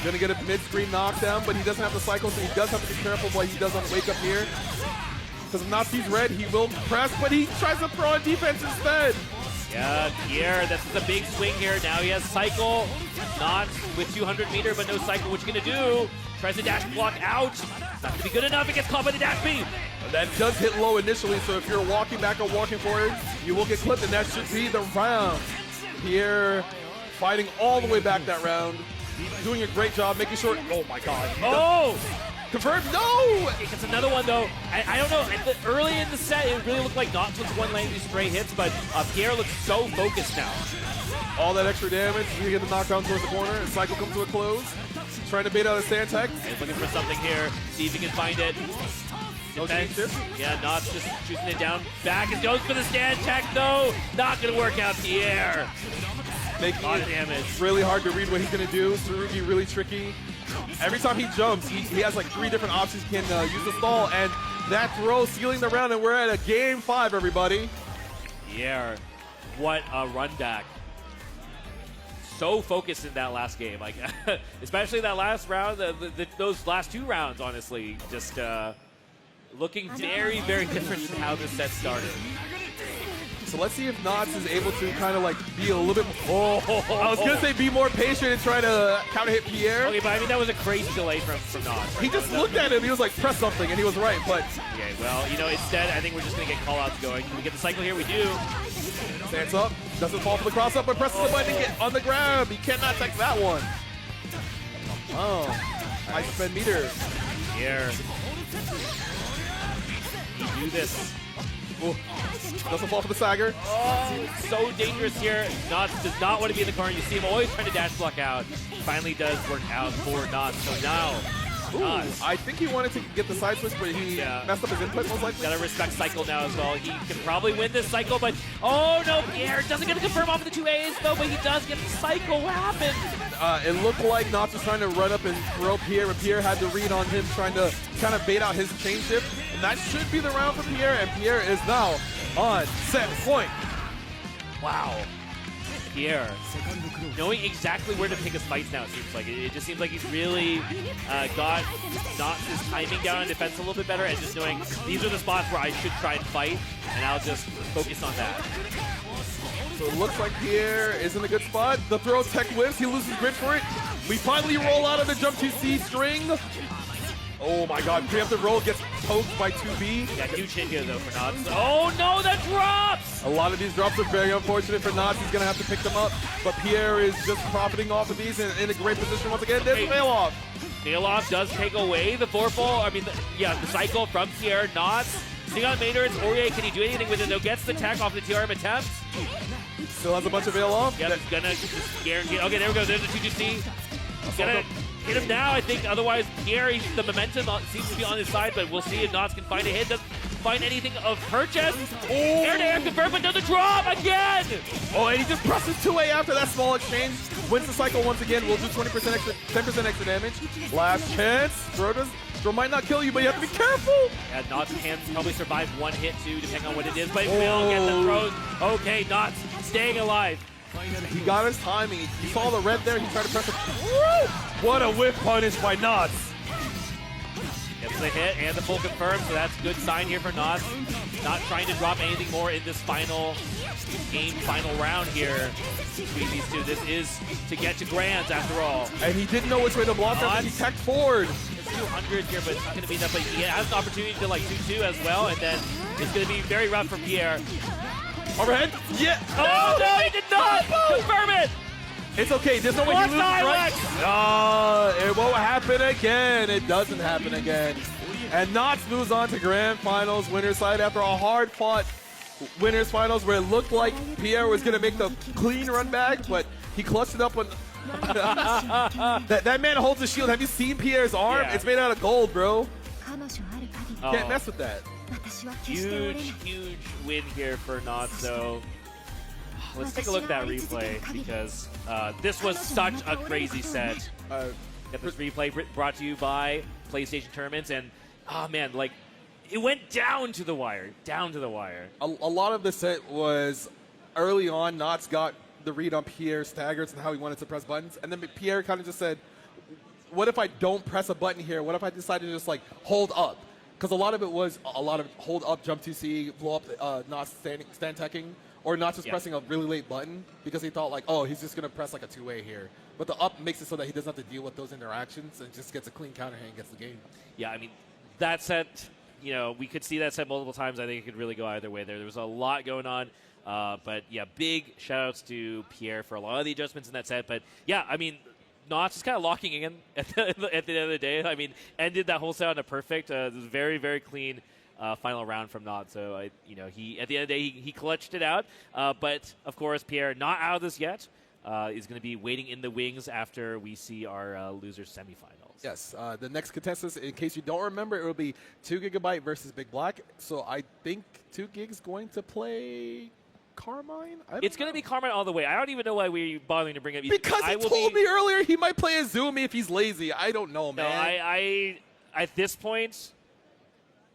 Gonna get a mid-screen knockdown, but he doesn't have the cycle, so he does have to be careful what he does on wake up here. Because if Knots sees red, he will press, but he tries to throw on defense instead. Yeah, Pierre, this is a big swing here. Now he has cycle. Knots with 200 meter, but no cycle. What you gonna do? Tries to dash block out. Not gonna be good enough. It gets caught by the dash beam. That does hit low initially, so if you're walking back or walking forward, you will get clipped, and that should be the round. Pierre fighting all the way back that round. Doing a great job, making sure. Oh my God. Oh! Confirmed, no! It gets another one, though. I don't know. Early in the set, it really looked like Knots was the one landing these stray hits, but Pierre looks so focused now. All that extra damage, you get the knockdown towards the corner, and cycle comes to a close. Trying to bait out a stand tech. He's looking for something here. See if he can find it. No defense. Yeah, Knots just shooting it down. Back and goes for the stand tech, though. Not going to work out, Pierre. Making a lot of damage. Really hard to read what he's going to do. Tsurugi really tricky. Every time he jumps, he has like 3 different options. He can use the stall, and that throw sealing the round, and we're at a game 5, everybody. Yeah, what a run back. So focused in that last game, like especially that last round, those last 2 rounds, honestly, just looking very, very different than how this set started. So let's see if Knots is able to kind of like be a little bit more, I was going to say be more patient and try to counter hit Pierre. Okay, but I mean, that was a crazy delay from Knots. He just looked at him, he was like, press something, and he was right, but. Okay, well, you know, instead, I think we're just going to get call-outs going. Can we get the cycle here? We do. Stands up, doesn't fall for the cross-up, but presses the button to get on the grab. He cannot take that one. Oh, high spend meter. Here. You do this. Ooh. Doesn't fall for the Sager. Oh, so dangerous here. Knots does not want to be in the corner. You see him always trying to dash block out. Finally does work out for Knots. So now, Knots. I think he wanted to get the side switch, but he messed up his input most likely. Gotta respect cycle now as well. He can probably win this cycle, but oh no, Pierre doesn't get to confirm off of the 2 A's though, but he does get the cycle. What happened? It looked like Knots was trying to run up and throw Pierre, but Pierre had to read on him, trying to kind of bait out his chain shift. And that should be the round for Pierre, and Pierre is now on set point. Wow. Pierre, knowing exactly where to pick his fights now, it seems like. It just seems like he's really got Knots' timing down on defense a little bit better, and just knowing these are the spots where I should try and fight, and I'll just focus on that. So it looks like Pierre is in a good spot. The throw tech whips, he loses grid for it. We finally roll out of the jump to C string. Oh my god, preemptive roll gets poked by 2B. Got huge hit here though for Knots. Oh no, that drops! A lot of these drops are very unfortunate for Knots. He's gonna have to pick them up, but Pierre is just profiting off of these and in a great position once again. There's Fail-Off. Fail-Off does take away the Vorpal, the cycle from Pierre. Knots. Sting on Maynard's. Aurier, can he do anything with it though? Gets the tech off the TRM attempt. Still has a bunch of Fail-Off. Yep, he's gonna just guarantee. Okay, there we go. There's the 2GC. He's gonna hit him now, I think. Otherwise, Pierre, the momentum seems to be on his side, but we'll see if Knots can find a hit. Doesn't find anything of purchase. Air-to-air confirmed, but another drop again! Oh, and he just presses 2A after that small exchange. Wins the cycle once again. We'll do 20% extra, 10% extra damage. Last chance. Throw might not kill you, but you have to be careful. Yeah, Knots can probably survive one hit too, depending on what it is, but he will get the throws. Okay, Knots staying alive. He got his timing. He saw the red there. He tried to press it. Woo! What a whip punish by Knots. Gets the hit and the full confirm, so that's a good sign here for Knots. Not trying to drop anything more in this final game, final round here between these two. This is to get to Grands after all. And he didn't know which way to block that, but he teched forward. 200 here, but it's not going to be enough. But he has an opportunity to like 2-2 as well, and then it's going to be very rough for Pierre. Overhead? Yeah. Oh, no, he did not confirm it. It's okay. There's no way he loses, right? It won't happen again. It doesn't happen again. And Knots moves on to Grand Finals winner's side after a hard-fought winner's finals where it looked like Pierre was going to make the clean run back, but he clutched it up on... that man holds the shield. Have you seen Pierre's arm? Yeah. It's made out of gold, bro. Oh. Can't mess with that. Huge win here for Knots, so let's take a look at that replay because this was such a crazy set. Get this replay brought to you by PlayStation Tournaments, and oh man, like it went down to the wire, A lot of the set was early on. Knots got the read on Pierre's staggers and how he wanted to press buttons, and then Pierre kind of just said, "What if I don't press a button here? What if I decide to just like hold up?" Because a lot of it was a lot of hold up, jump 2C, blow up, not stand teching, or not just pressing a really late button because he thought like, oh, he's just going to press like a 2A here. But the up makes it so that he doesn't have to deal with those interactions and just gets a clean counter hit and gets the game. Yeah, I mean, that set, we could see that set multiple times. I think it could really go either way there. There was a lot going on. But yeah, big shout outs to Pierre for a lot of the adjustments in that set. But yeah, I mean, Knots is kind of locking in at the end of the day. I mean, ended that whole set on a perfect. It was very, very clean final round from Knots. So, he at the end of the day, he clutched it out. But, of course, Pierre not out of this yet. Is going to be waiting in the wings after we see our losers semifinals. Yes, the next contestants, in case you don't remember, it will be 2GB versus Big Black. So I think 2Gig's going to play Carmine? It's going to be Carmine all the way. I don't even know why we're bothering to bring up. Because he told me earlier he might play Azumi if he's lazy. I don't know, man. No, I at this point,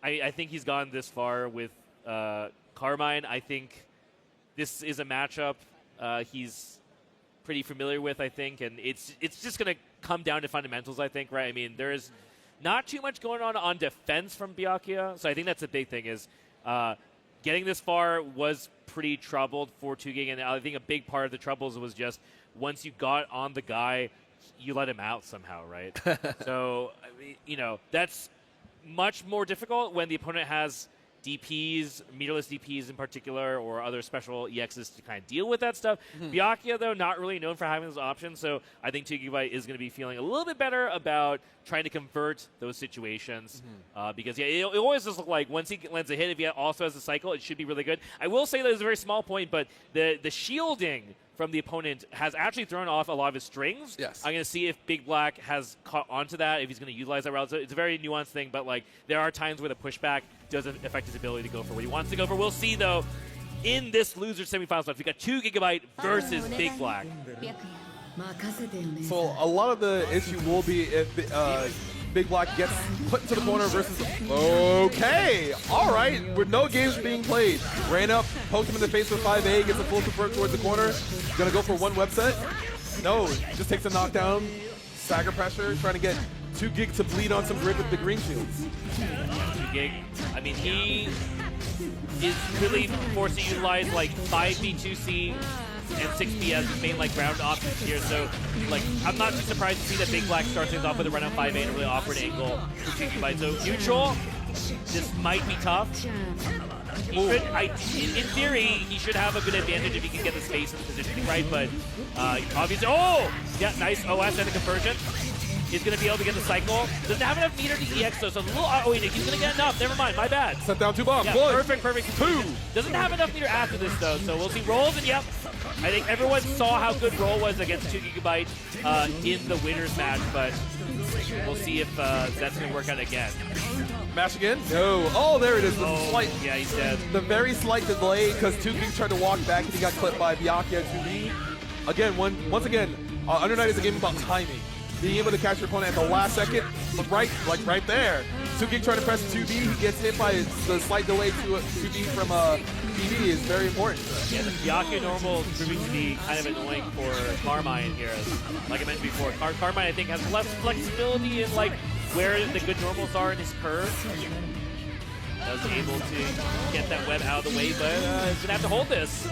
I think he's gone this far with Carmine. I think this is a matchup he's pretty familiar with, I think, and it's just going to come down to fundamentals, I think, right? I mean, there's not too much going on defense from Byakuya, so I think that's the big thing is getting this far was pretty troubled for 2Gig, and I think a big part of the troubles was just once you got on the guy, you let him out somehow, right? So, that's much more difficult when the opponent has DPs, meterless DPs in particular, or other special EXs to kind of deal with that stuff. Byakuya, though, not really known for having those options, so I think 2GB is going to be feeling a little bit better about trying to convert those situations because, it always just look like once he lands a hit, if he also has a cycle, it should be really good. I will say that it's a very small point, but the shielding from the opponent has actually thrown off a lot of his strings. Yes. I'm going to see if Big Black has caught onto that, if he's going to utilize that route. So it's a very nuanced thing, but there are times where the pushback doesn't affect his ability to go for what he wants to go for. We'll see, though, in this loser semifinals match, we got 2GB versus Big Black. So a lot of the issue will be if Big Black gets put into the corner versus... Okay, all right, with no games being played. Ran up, poked him in the face with 5A, gets a full confirm towards the corner. Gonna go for one web set. No, just takes a knockdown, stagger pressure, trying to get 2Gig to bleed on some grid with the green shields. 2Gig, I mean, he is really forced to utilize 5B2C and 6B as his main like ground options here. So like I'm not too surprised to see that Big Black starts things off with a run on 5A and a really awkward angle for 2 GB. So neutral, this might be tough. He should, in theory, he should have a good advantage if he can get the space and the positioning right, but obviously, oh! Yeah, nice OS and a conversion. He's going to be able to get the cycle. Doesn't have enough meter to EX, though, so a little, oh wait, he's going to get enough. Never mind, my bad. Set down 2 bombs. Yeah, One, perfect. 2. Doesn't have enough meter after this, though, so we'll see rolls, and yep. I think everyone saw how good Roll was against 2 GB in the winners match, but we'll see if that's going to work out again. Mash again? No. Oh, there it is. Slight, yeah, he's dead. The very slight delay because 2G tried to walk back and he got clipped by Byakuya 2B. Again, once again, Under Night is a game about timing. Being able to catch your opponent at the last second, right there. 2G trying to press 2B, he gets hit by the slight delay to 2B from BB is very important. Yeah, the Byakuya normal is proving to be kind of annoying for Carmine here. Like I mentioned before, Carmine I think has less flexibility in like where the good normals are in his curve. Was able to get that web out of the way, but he's gonna have to hold this.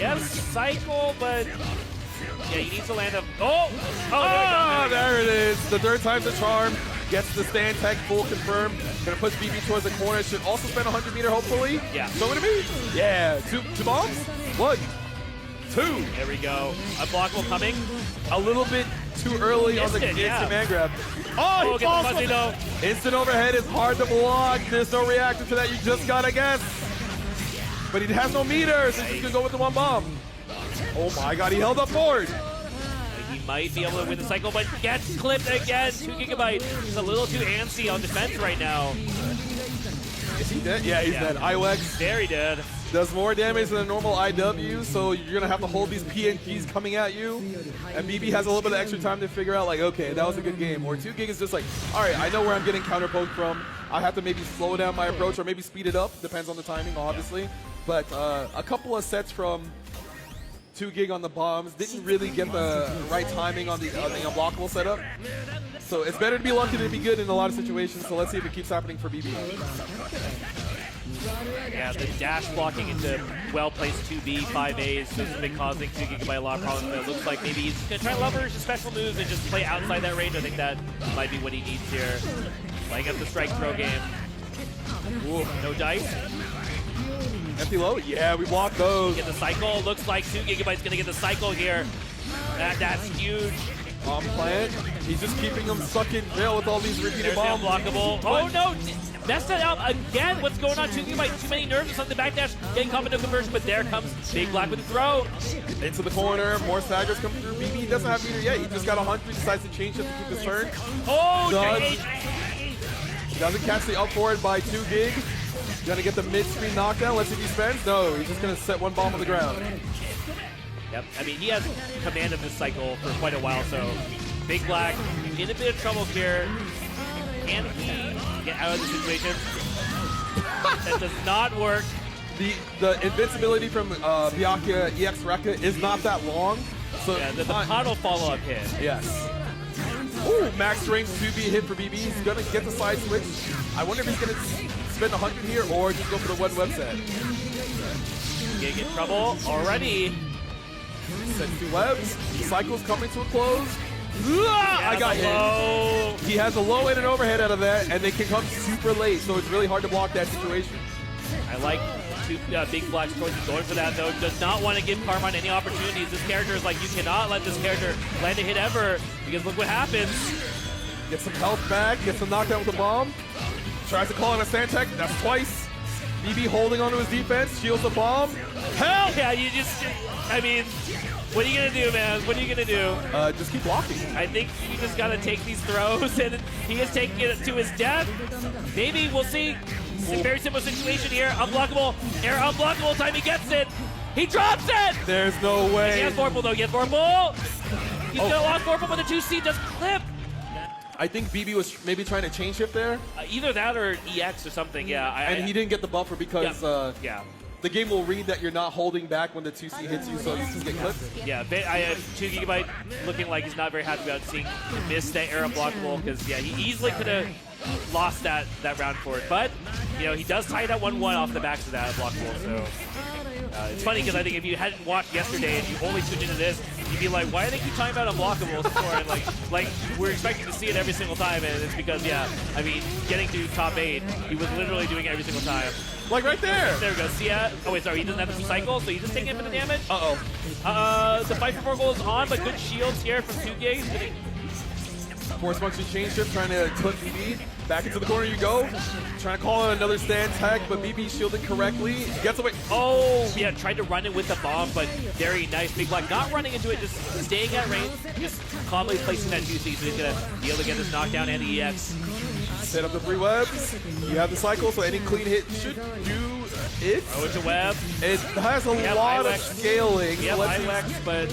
Yes, cycle, but yeah, he needs to land up. There it is. The third time's a charm. Gets the stand tech full confirmed. Gonna push BB towards the corner. Should also spend 100 meter, hopefully. Yeah. So gonna be? Yeah. Two bombs? 1, 2. There we go. Unblockable coming. A little bit too early on the instant man grab. Oh, he falls fuzzy, though. Instant overhead is hard to block. There's no reactor to that. You just gotta guess. But he has no meter, so he's gonna go with the 1 bomb. Oh my god, he held up forward. He might be able to win the cycle, but gets clipped again. 2 GB. He's a little too antsy on defense right now. Is he dead? Yeah, he's dead. IWEX. Very dead. Does more damage than a normal IW, so you're going to have to hold these PNPs coming at you. And BB has a little bit of extra time to figure out, like, okay, that was a good game. Or 2G is just like, all right, I know where I'm getting counterpoked from. I have to maybe slow down my approach or maybe speed it up. Depends on the timing, obviously. But a couple of sets from 2G on the bombs didn't really get the right timing on the unblockable setup. So it's better to be lucky than to be good in a lot of situations. So let's see if it keeps happening for BB. Yeah, the dash blocking into well-placed 2B, 5As has been causing 2 GB a lot of problems, but it looks like maybe he's going to try to leverage his special moves and just play outside that range. I think that might be what he needs here. Playing up the strike throw game. Ooh, no dice. Empty low? Yeah, we blocked those. Get the cycle. Looks like 2 GB going to get the cycle here. That's huge. Bomb plant. He's just keeping them stuck in jail with all these repeated bombs. Unblockable. Oh no! Messed it up again. What's going on? 2 GB, too many nerves on the backdash. Getting caught in the conversion, but there comes Big Black with the throw. Into the corner. More staggers come through. BB doesn't have meter yet. He just got 100. Decides to change it to keep his turn. Oh, doesn't catch the up forward by 2G. Gonna get the mid-screen knockdown. Let's see if he spends. No, he's just gonna set 1 bomb on the ground. Yep, I mean, he has command of this cycle for quite a while, so Big Black in a bit of trouble here. Can he get out of the situation? That does not work. The invincibility from Byakuya EX Rekka is not that long. So yeah, the Pano follow-up hit. Yes. Ooh, max range 2B hit for BB. He's gonna get the side switch. I wonder if he's gonna spend 100 here or just go for the 1 web set. Gonna get trouble already. Sets 2 webs. Cycle's coming to a close. Yeah, I got hit. He has a low and an overhead out of that, and they can come super late, so it's really hard to block that situation. I like Big Black's choices going for that, though. Does not want to give Carmine any opportunities. This character is like, you cannot let this character land a hit ever, because look what happens. Get some health back, get some knockdown with the bomb. Tries to call in a Sandtech, that's twice. BB holding onto his defense, shields the bomb. Help! Yeah, you just, I mean, what are you going to do, man? What are you going to do? Just keep blocking. I think you just got to take these throws, and he is taking it to his death. Maybe, we'll see. It's a very simple situation here. Unblockable, air unblockable time, he gets it. He drops it! There's no way. He has Vorpal, though. He has Vorpal. He's going to lock Vorpal, but the 2C does clip. I think BB was maybe trying to chain shift there. Either that or EX or something, yeah. And he didn't get the buffer because the game will read that you're not holding back when the 2C hits you, so you can get clipped. Yeah, I have 2 GB looking like he's not very happy about seeing him miss that air unblockable because, yeah, he easily could have lost that round for it. But, you know, he does tie that 1-1 off the backs of that unblockable, so It's funny because I think if you hadn't watched yesterday and you only tuned into this, you'd be like, why do they keep talking about unblockables before? And like we're expecting to see it every single time, and it's because, yeah, I mean, getting to top 8, he was literally doing it every single time. Like right there. There we go. See ya. Oh wait, sorry, he doesn't have the cycle, so he's just taking it for the damage. Uh-oh. The fight for 4 goals on, but good shields here from 2 gigs. Force function change shift, trying to clip BB. Back into the corner you go. Trying to call out another stand tag, but BB shielded correctly. Gets away. Oh, yeah, tried to run it with the bomb, but very nice. Big Black not running into it, just staying at range, just calmly placing that 2C, so he's going to be able to get this knockdown and the EX. Set up the 3 webs. You have the cycle, so any clean hit should do it. Oh, it's a web. It has a lot of scaling. Yeah, IWEX, but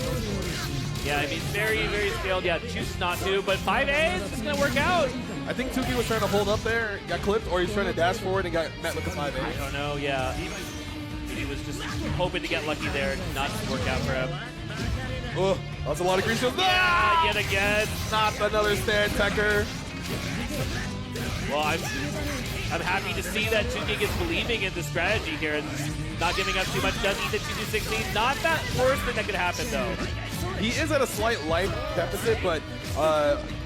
yeah, I mean, very, very scaled. Yeah, chooses not to, but 5A is just going to work out. I think Tuki was trying to hold up there, got clipped, or he's trying to dash forward and got met with the 5A. I don't know, yeah. He was just hoping to get lucky there, not to work out for him. Oh, that's a lot of green shields. Ah, yet again. Not another stand techer. Well, I'm happy to see that 2Gig is believing in the strategy here and not giving up too much. Does eat the 2-2-16. Not that worst thing that could happen, though. He is at a slight life deficit, but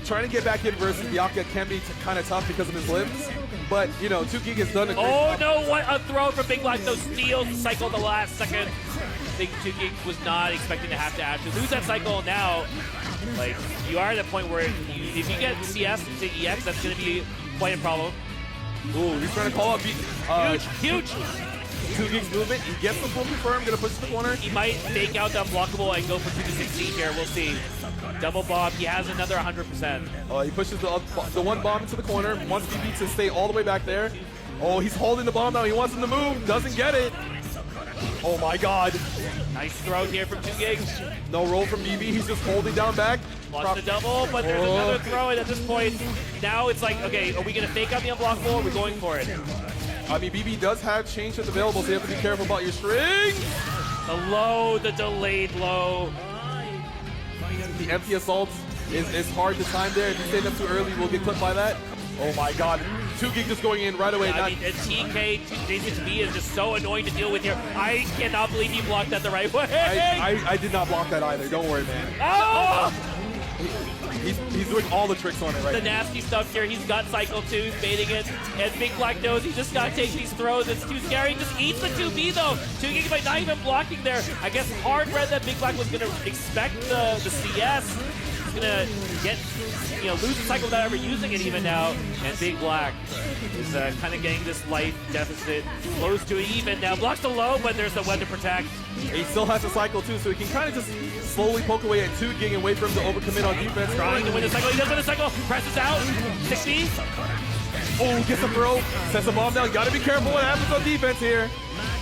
trying to get back in versus Byakuya can be kind of tough because of his limbs. But, you know, 2Gig has done a great job. No, what a throw from Big Black, though. Steals the cycle the last second. I think 2Gig was not expecting to have to actually lose that cycle now. Like, you are at a point where if you get CS to EX, that's going to be quite a problem. Ooh, he's trying to call out huge! 2Gig's movement, he gets the full confirm, gonna push to the corner. He might fake out the unblockable and go for 2-16 here, we'll see. Double bomb, he has another 100%. He pushes the one bomb into the corner, wants BB to stay all the way back there. Oh, he's holding the bomb now, he wants him to move, doesn't get it. Oh my god. Nice throw here from 2Gig. No roll from BB, he's just holding down back. Lost the double, but there's another throw, and at this point, now it's like, okay, are we gonna fake out the unblockable, or are we going for it? I mean, BB does have change hits available, so you have to be careful about your string. The low, the delayed low. The empty assault is hard to time there. If you stand up too early, we'll get clipped by that. Oh my god. 2Gig just going in right away. Yeah, I mean, TK, J6B is just so annoying to deal with here. I cannot believe you blocked that the right way. I did not block that either. Don't worry, man. Oh! He's doing all the tricks on it right now. The nasty stuff here. He's got cycle 2, he's baiting it. And Big Black knows he just gotta take these throws. It's too scary. He just eats the 2B though. 2Gig by not even blocking there. I guess hard read that Big Black was gonna expect the CS. He's gonna get, lose the cycle without ever using it even now. And Big Black is kind of getting this life deficit close to even now. Blocks the low, but there's the web to protect. He still has the cycle too, so he can kind of just slowly poke away at 2Gig and wait for him to overcommit on defense. Trying to win the cycle. He does win the cycle. Presses out. 60. Oh, gets a throw. Sets the bomb down. You gotta be careful what happens on defense here.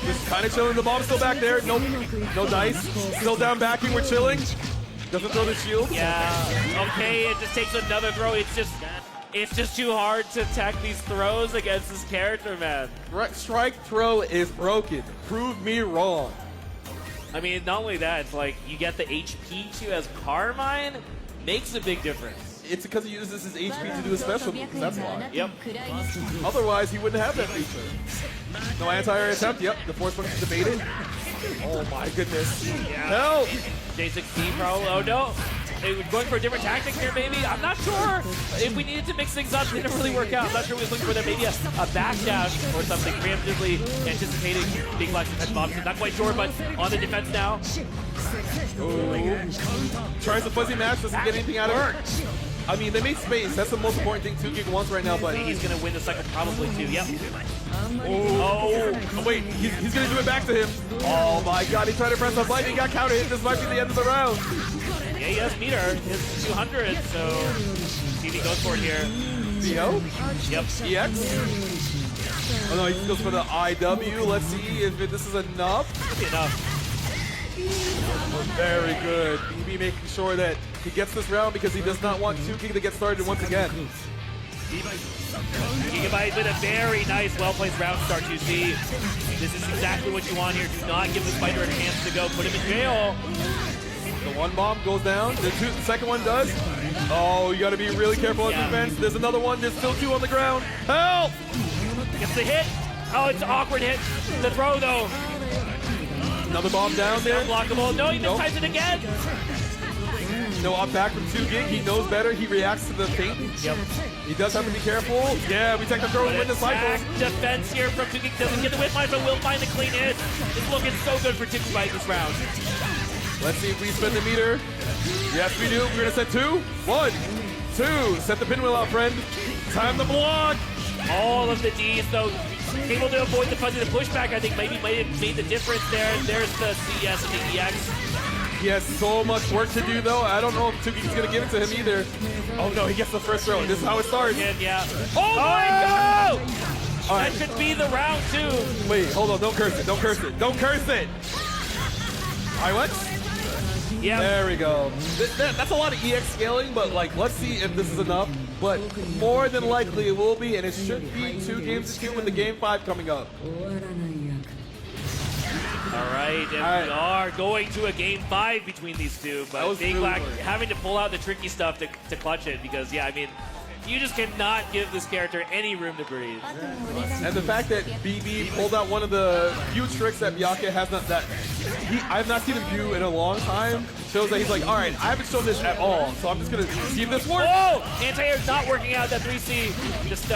Just kind of chilling. The bomb's still back there. No dice. Still down backing. We're chilling. Doesn't throw the shield. Yeah. Okay, it just takes another throw. It's just too hard to attack these throws against this character, man. Strike throw is broken. Prove me wrong. I mean, not only that, it's like you get the HP too as Carmine. Makes a big difference. It's because he uses his HP to do a special move. That's why. Yep. Otherwise, he wouldn't have that feature. No anti-air attempt. Yep. The force function debated. Oh my goodness. Yeah. Help! J6B pro. Oh no. They were going for a different tactic here, maybe. I'm not sure if we needed to mix things up. It didn't really work out. I'm not sure we was looking for that, maybe a back dash or something. Preemptively anticipating Big Black's defense option. Not quite sure, but on the defense now. Ooh. Tries the fuzzy match, doesn't get anything out of it. I mean, they made space. That's the most important thing 2Gig wants right now, but he's going to win the cycle probably too. Yep. Oh, wait, he's going to do it back to him. Oh my god, he tried to press the button, he got counted. This might be the end of the round. Yeah, he has meter. He has 200, so see if he goes for it here. CO? Yep. EX? Oh no, he goes for the IW. Let's see if this is enough. Should be enough. Oh, very good. BB making sure that he gets this round because he does not want 2Gig to get started once again. Gigabyte with a very nice, well-placed round start, you see. This is exactly what you want here. Do not give the fighter a chance to go. Put him in jail. The one bomb goes down. The second one does. Oh, you got to be really careful on defense. There's another one. There's still 2 on the ground. Help! Gets the hit. Oh, it's an awkward hit. The throw, though. Another bomb down there. Unblockable. No, he mistimes it again. No, up back from 2GIG. He knows better. He reacts to the feint. Yep. He does have to be careful. Yeah, we take the throw and win the cycle. Defense here from 2GIG. Doesn't get the whip line, but will find the clean hit. It's looking so good for Ticklebyte this round. Let's see if we spin the meter. Yes, we do. We're going to set 2. 1, 2. Set the pinwheel out, friend. Time to block. All of the Ds, though, able to avoid the fuzzy. The pushback, I think, maybe might have made the difference there. There's the CS and the EX. He has so much work to do, though. I don't know if 2GIG's going to give it to him either. Oh, no, he gets the first throw. This is how it starts. And yeah. Oh, my God! All right. That could be the round 2. Wait, hold on. Don't curse it. Don't curse it. Don't curse it. All right, what? Yeah. There we go. That's a lot of EX scaling, but like, let's see if this is enough. But more than likely it will be, and it should be 2 games to 2 with the game 5 coming up. All right, and we are going to a game 5 between these two, but Big Black having to pull out the tricky stuff to clutch it because, yeah, I mean, you just cannot give this character any room to breathe. And the fact that BB pulled out one of the few tricks that Byakuya has not, I've not seen him do in a long time, shows that he's like, all right, I haven't shown this at all, so I'm just going to see if this works. Oh! Anti-air not working out. That 3C just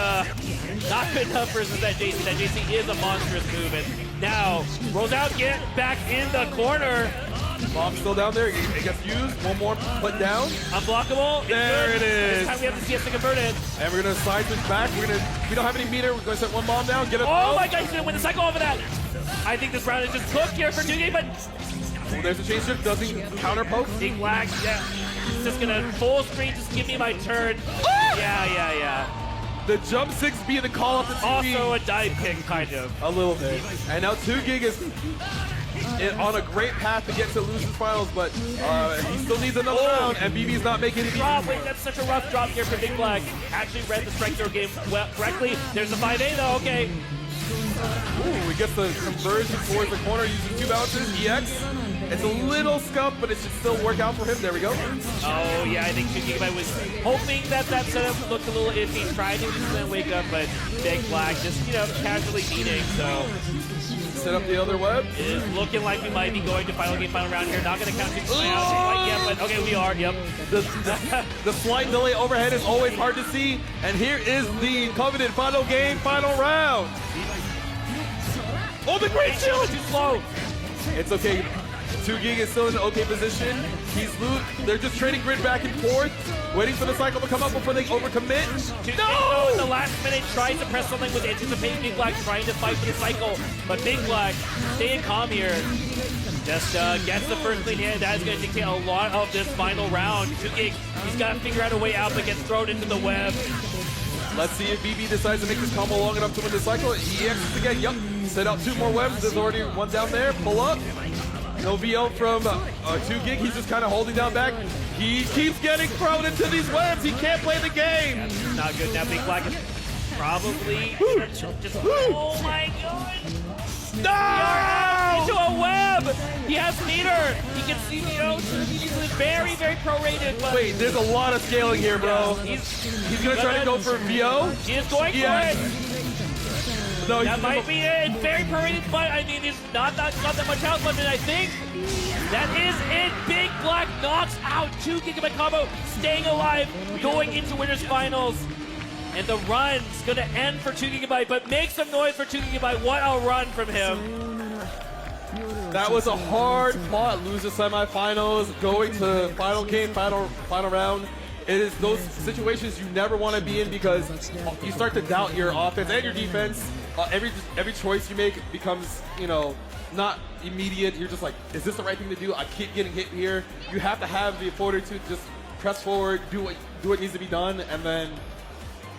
not good enough versus that JC. That JC is a monstrous move, and now rolls out, get back in the corner. Bomb's still down there. It gets used. One more put down. Unblockable. There it is. This time we have the CS to convert it. And we're going to side switch back. We don't have any meter. We're going to set one bomb down. Get it. Oh my God, he's going to win the cycle off of that. I think this round is just cooked here for 2GIG, but there's a change shift. Doesn't counter poke. Big Black, yeah. He's just going to full screen. Just give me my turn. Yeah. The jump 6B, the call up the 2B. Also a dive kick, kind of. A little bit. And now 2GIG is on a great path to get to lose his finals, but he still needs another round, and BB's not making it easy. Wait, that's such a rough drop here for Big Black. Actually read the strike throw game correctly. There's the 5A though, okay. Ooh, he gets the conversion towards the corner using 2 bounces, EX. It's a little scuff, but it should still work out for him. There we go. Oh, yeah, I think 2GIG was hoping that setup looked a little iffy, trying to just wake up, but Big Black just, casually beating, so. Set up the other web. It is looking like we might be going to final round here. Not going to count 2 out quite yet, but okay, we are, yep. The slight delay overhead is always hard to see, and here is the coveted final game, final round. Oh, the great shield! Too slow. It's okay. 2GIG is still in an okay position. They're just trading grid back and forth, waiting for the cycle to come up before they overcommit. No! In the last minute, trying to press something with anticipating Big Black trying to fight for the cycle, but Big Black staying calm here. Just gets the first clean hit. That is going to dictate a lot of this final round. 2GIG, he's got to figure out a way out, but gets thrown into the web. Let's see if BB decides to make this combo long enough to win the cycle. He exits again. Yup. Set out 2 more webs. There's already one down there. Pull up. No VL from 2GIG. He's just kind of holding down back. He keeps getting thrown into these webs. He can't play the game. That's not good. Now Big Black is probably just. Oh my God. No! Into a web! He has meter! He can see he's very, very prorated. But wait, there's a lot of scaling here, bro. He's gonna try to go for VO. He is going for it! No, that might be it. Very prorated, but I mean, it's not that much health left, and I think that is it. Big Black knocks out 2GIG combo, staying alive, going into Winners Finals. And the run's going to end for 2GIG, but make some noise for 2GIG. What a run from him. That was a hard fought, lose the semifinals, going to final game, final round. It is those situations you never want to be in because you start to doubt your offense and your defense. Every choice you make becomes, not immediate. You're just like, is this the right thing to do? I keep getting hit here. You have to have the fortitude to just press forward, do what needs to be done, and then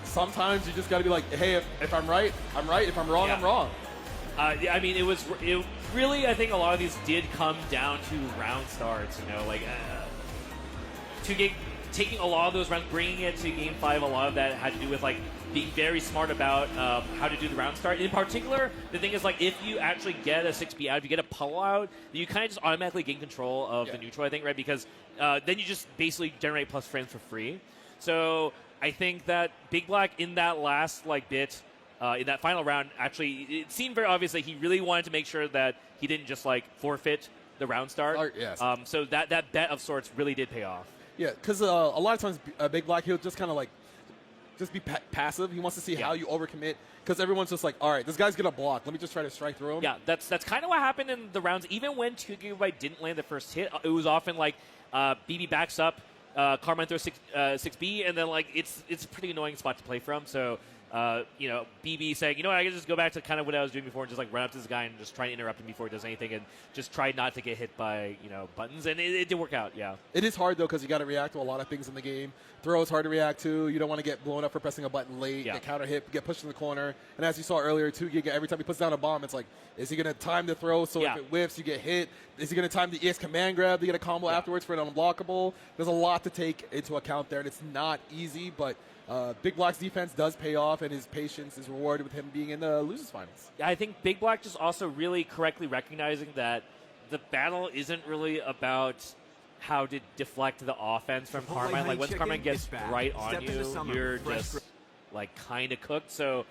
sometimes you just got to be like, hey, if I'm right, I'm right. If I'm wrong, I'm wrong. I mean, it really, I think a lot of these did come down to round starts, 2GIG taking a lot of those rounds, bringing it to game 5, a lot of that had to do with being very smart about how to do the round start. In particular, the thing is if you actually get a 6B out, if you get a pull out, you kind of just automatically gain control of the neutral, I think, right? Because then you just basically generate plus frames for free. So I think that Big Black in that last bit in that final round, actually, it seemed very obvious that he really wanted to make sure that he didn't just like forfeit the round start. Yes. So that bet of sorts really did pay off. Yeah, because a lot of times Big Black, he'll just kind of like just be passive. He wants to see how you overcommit, because everyone's just like, all right, this guy's gonna block. Let me just try to strike through him. Yeah, that's kind of what happened in the rounds. Even when 2GB didn't land the first hit, it was often like BB backs up, Carmine throws 6B, and then like it's a pretty annoying spot to play from. So BB saying, you know what, I can just go back to kind of what I was doing before and just like run up to this guy and just try to interrupt him before he does anything, and just try not to get hit by buttons, and it did work out. Yeah, it is hard though, because you got to react to a lot of things in the game. Throw is hard to react to. You don't want to get blown up for pressing a button late, get counter hit, get pushed in the corner. And as you saw earlier, 2GB, every time he puts down a bomb, it's like, is he going to time the throw so if it whiffs, you get hit? Is he going to time the EX command grab to get a combo afterwards for an unblockable? There's a lot to take into account there, and it's not easy, but Big Black's defense does pay off, and his patience is rewarded with him being in the losers finals. I think Big Black just also really correctly recognizing that the battle isn't really about how to deflect the offense from Carmine. Like once Carmine gets right on you, you're just like kind of cooked. So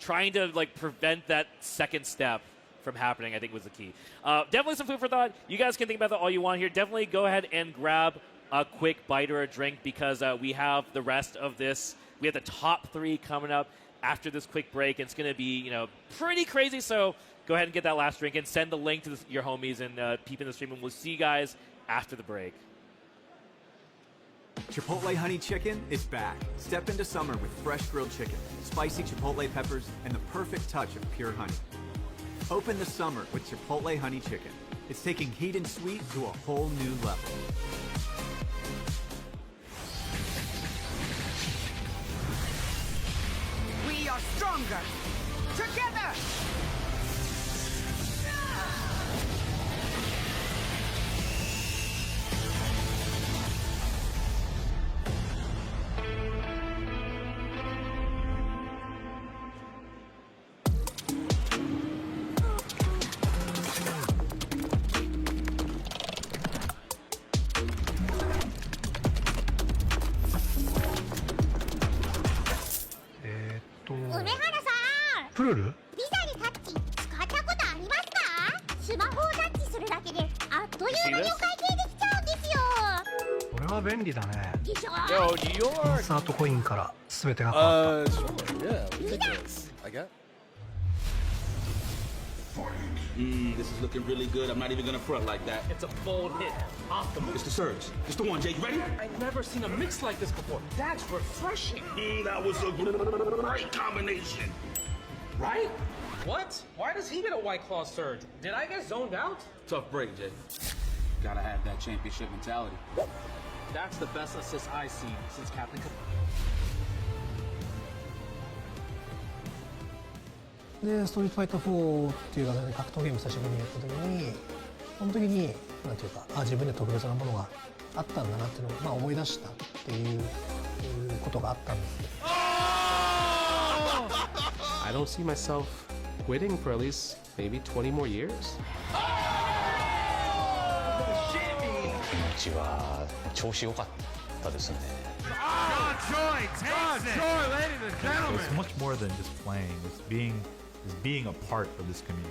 trying to like prevent that second step from happening, I think, was the key. Definitely some food for thought. You guys can think about that all you want here. Definitely go ahead and grab a quick bite or a drink, because we have the rest of this. We have the top 3 coming up after this quick break. And it's going to be, pretty crazy. So go ahead and get that last drink and send the link to your homies and peep in the stream. And we'll see you guys after the break. Chipotle Honey Chicken is back. Step into summer with fresh grilled chicken, spicy Chipotle peppers, and the perfect touch of pure honey. Open the summer with Chipotle Honey Chicken. It's taking heat and sweet to a whole new level. We are stronger together! Yo, New York! コンサートコインから全てが変わった。Yeah, we take this. I got. This is looking really good. I'm not even gonna front like that. It's a bold hit. Optimal. It's the surge. It's the one, Jay. You ready? I've never seen a mix like this before. That's refreshing. That was a great combination. Right? What? Why does he get a White Claw surge? Did I get zoned out? Tough break, Jay. Gotta have that championship mentality. That's the best assist I've seen since Captain. で、ストリートファイター4っていう格闘ゲーム久しぶりにやった時に、その時になんていうか、自分で特別なものがあったんだなっていうのを思い出したっていうことがあったんです。I don't see myself quitting for at least maybe 20 more years. うちは調子良かったですね。It's much more than just playing. It's being a part of this community.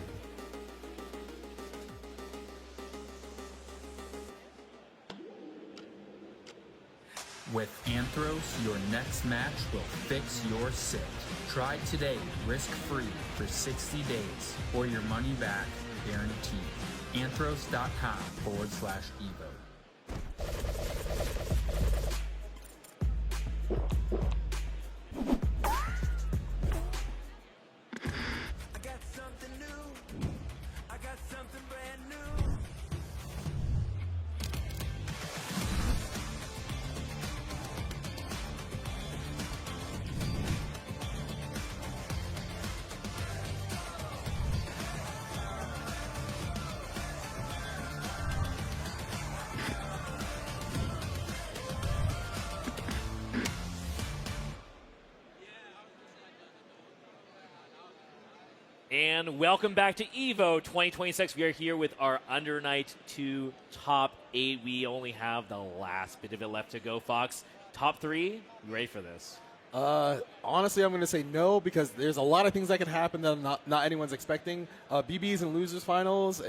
With Anthros, your next match will fix your sit. Try today, risk-free for 60 days, or your money back guaranteed. Anthros.com/evo. And welcome back to EVO 2026. We are here with our Under Night 2 top 8. We only have the last bit of it left to go, Fox. Top 3, you ready for this? Honestly, I'm going to say no because there's a lot of things that can happen that not anyone's expecting. BB's and losers finals.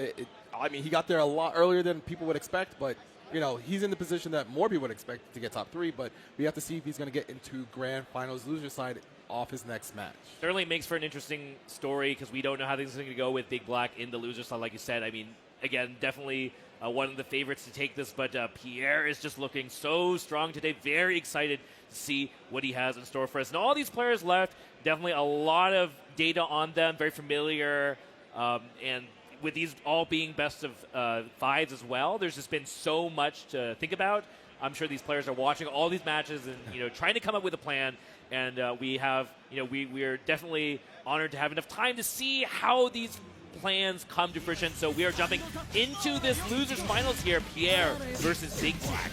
I mean, he got there a lot earlier than people would expect, but you know he's in the position that more people would expect to get top 3. But we have to see if he's going to get into grand finals loser side off his next match. Certainly makes for an interesting story because we don't know how things are going to go with Big Black in the loser side, like you said. I mean, again, definitely one of the favorites to take this, but Pierre is just looking so strong today. Very excited to see what he has in store for us. And all these players left, definitely a lot of data on them, very familiar, and with these all being best of 5s as well, there's just been so much to think about. I'm sure these players are watching all these matches and trying to come up with a plan. And we have, we are definitely honored to have enough time to see how these plans come to fruition. So we are jumping into this losers finals here. Pierre versus Big Black.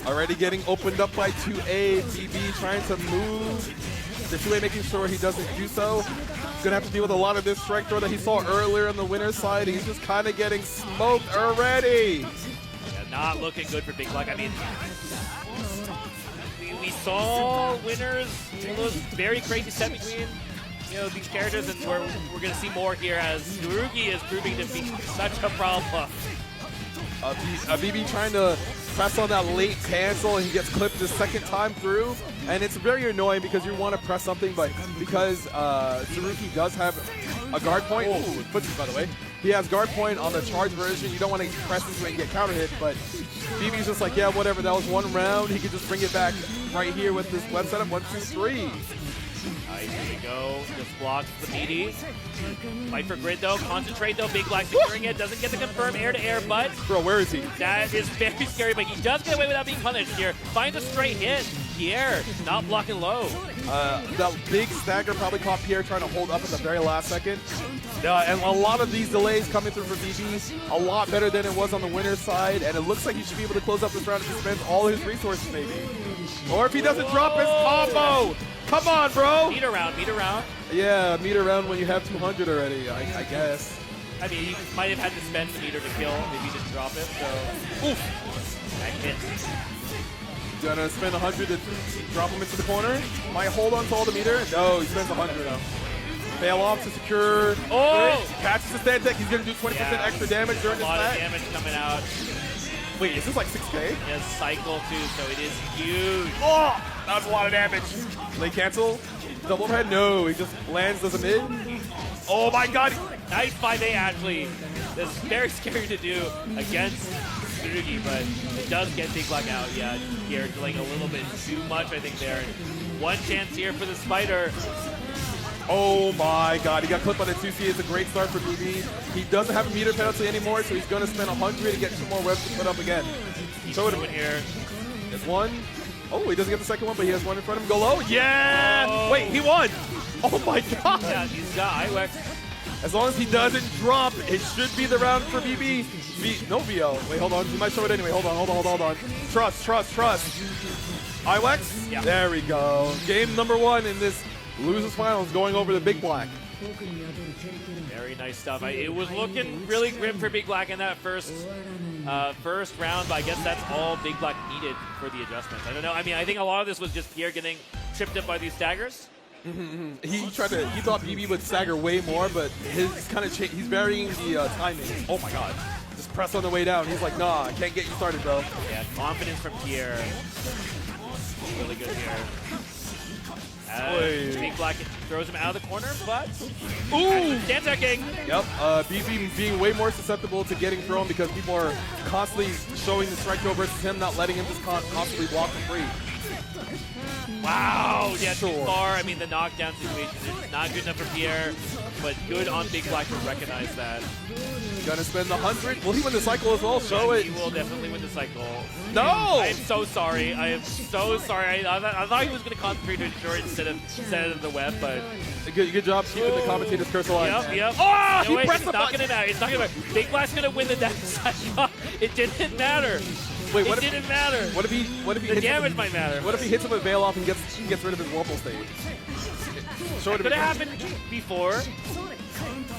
Already getting opened up by 2A. BB trying to move. The 2A making sure he doesn't do so. He's going to have to deal with a lot of this strike throw that he saw earlier on the winner's side. He's just kind of getting smoked already. Yeah, not looking good for Big Black. I mean, we saw winners, those very crazy set between these characters, and we're going to see more here as Tsurugi is proving to be such a problem. BB trying to press on that late cancel, and he gets clipped the second time through, and it's very annoying because you want to press something, but because Tsurugi does have a guard point, by the way, he has guard point on the charge version. You don't want to press into it and get counter hit, but BB's just like, yeah, whatever, that was one round. He could just bring it back right here with this web setup, 1, 2, 3. Nice, here we go. Just blocks the meaty. Fight for grid though. Concentrate though. Big Black securing it. Doesn't get the confirm air to air, but bro, where is he? That is very scary, but he does get away without being punished here. Finds a straight hit. Pierre not blocking low. That big stagger probably caught Pierre trying to hold up at the very last second. And a lot of these delays coming through for BB, a lot better than it was on the winner's side, and it looks like he should be able to close up this round if he spends all his resources maybe. Or if he doesn't drop his combo. Come on, bro! Meter round. Yeah, meter round when you have 200 already, I guess. I mean, he might have had to spend the meter to kill if he didn't drop it, so... Oof! That hits. Gonna spend 100 to drop him into the corner. Might hold on to all the meter. No, he spends 100 now. Fail off to secure. Oh! Catches the stand tech. He's gonna do 20% extra damage during this match. A lot of damage coming out. Wait, is this like 6K? Yes, cycle too, so it is huge. Oh! That was a lot of damage. Late cancel. Double overhead. No, he just lands as a mid. Oh my god. Nice 5A actually. That's very scary to do against Tsurugi, but it does get Big Black out. Yeah, Pierre delaying a little bit too much, I think, there. One chance here for the Spider. Oh my god, he got clipped by the 2C. It's a great start for BB. He doesn't have a meter penalty anymore, so he's going to spend 100 to get 2 more webs to put up again. So it here. There's one. Oh, he doesn't get the second one, but he has one in front of him. Go low. Yeah! Oh. Wait, he won! Oh my god! Yeah, he's got IWEX. As long as he doesn't drop, it should be the round for BB. No VO. Wait, hold on. He might show it anyway. Hold on. Trust. IWEX? Yeah. There we go. Game number 1 in this losers finals going over the Big Black. Very nice stuff. It was looking really grim for Big Black in that first round, but I guess that's all Big Black needed for the adjustments. I don't know. I mean, I think a lot of this was just Pierre getting tripped up by these staggers. He thought BB would stagger way more, but he's varying the timing. Oh my god. Just press on the way down. He's like, nah, I can't get you started, bro. Yeah, confidence from Pierre. Really good here. Big Black throws him out of the corner, but stand attacking. Yep, BB being way more susceptible to getting thrown because people are constantly showing the strike throw versus him, not letting him just constantly block for free. Wow, yeah, too far. I mean, the knockdown situation is not good enough for Pierre, but good on Big Black to recognize that. Gonna spend 100. Will he win the cycle as well? Show it. He will definitely win the cycle. No! I am so sorry. I thought he was going to concentrate to ensure it instead of the web, but... Good job keeping the commentator's curse alive. Yep. Oh, no, he pressed the button. It's not going to matter. Big Black's going to win the cycle. It didn't matter. Wait, it didn't matter. What if he the damage might matter. What if he hits him with Veil off and gets rid of his Whirlpool stage? It could have happened before.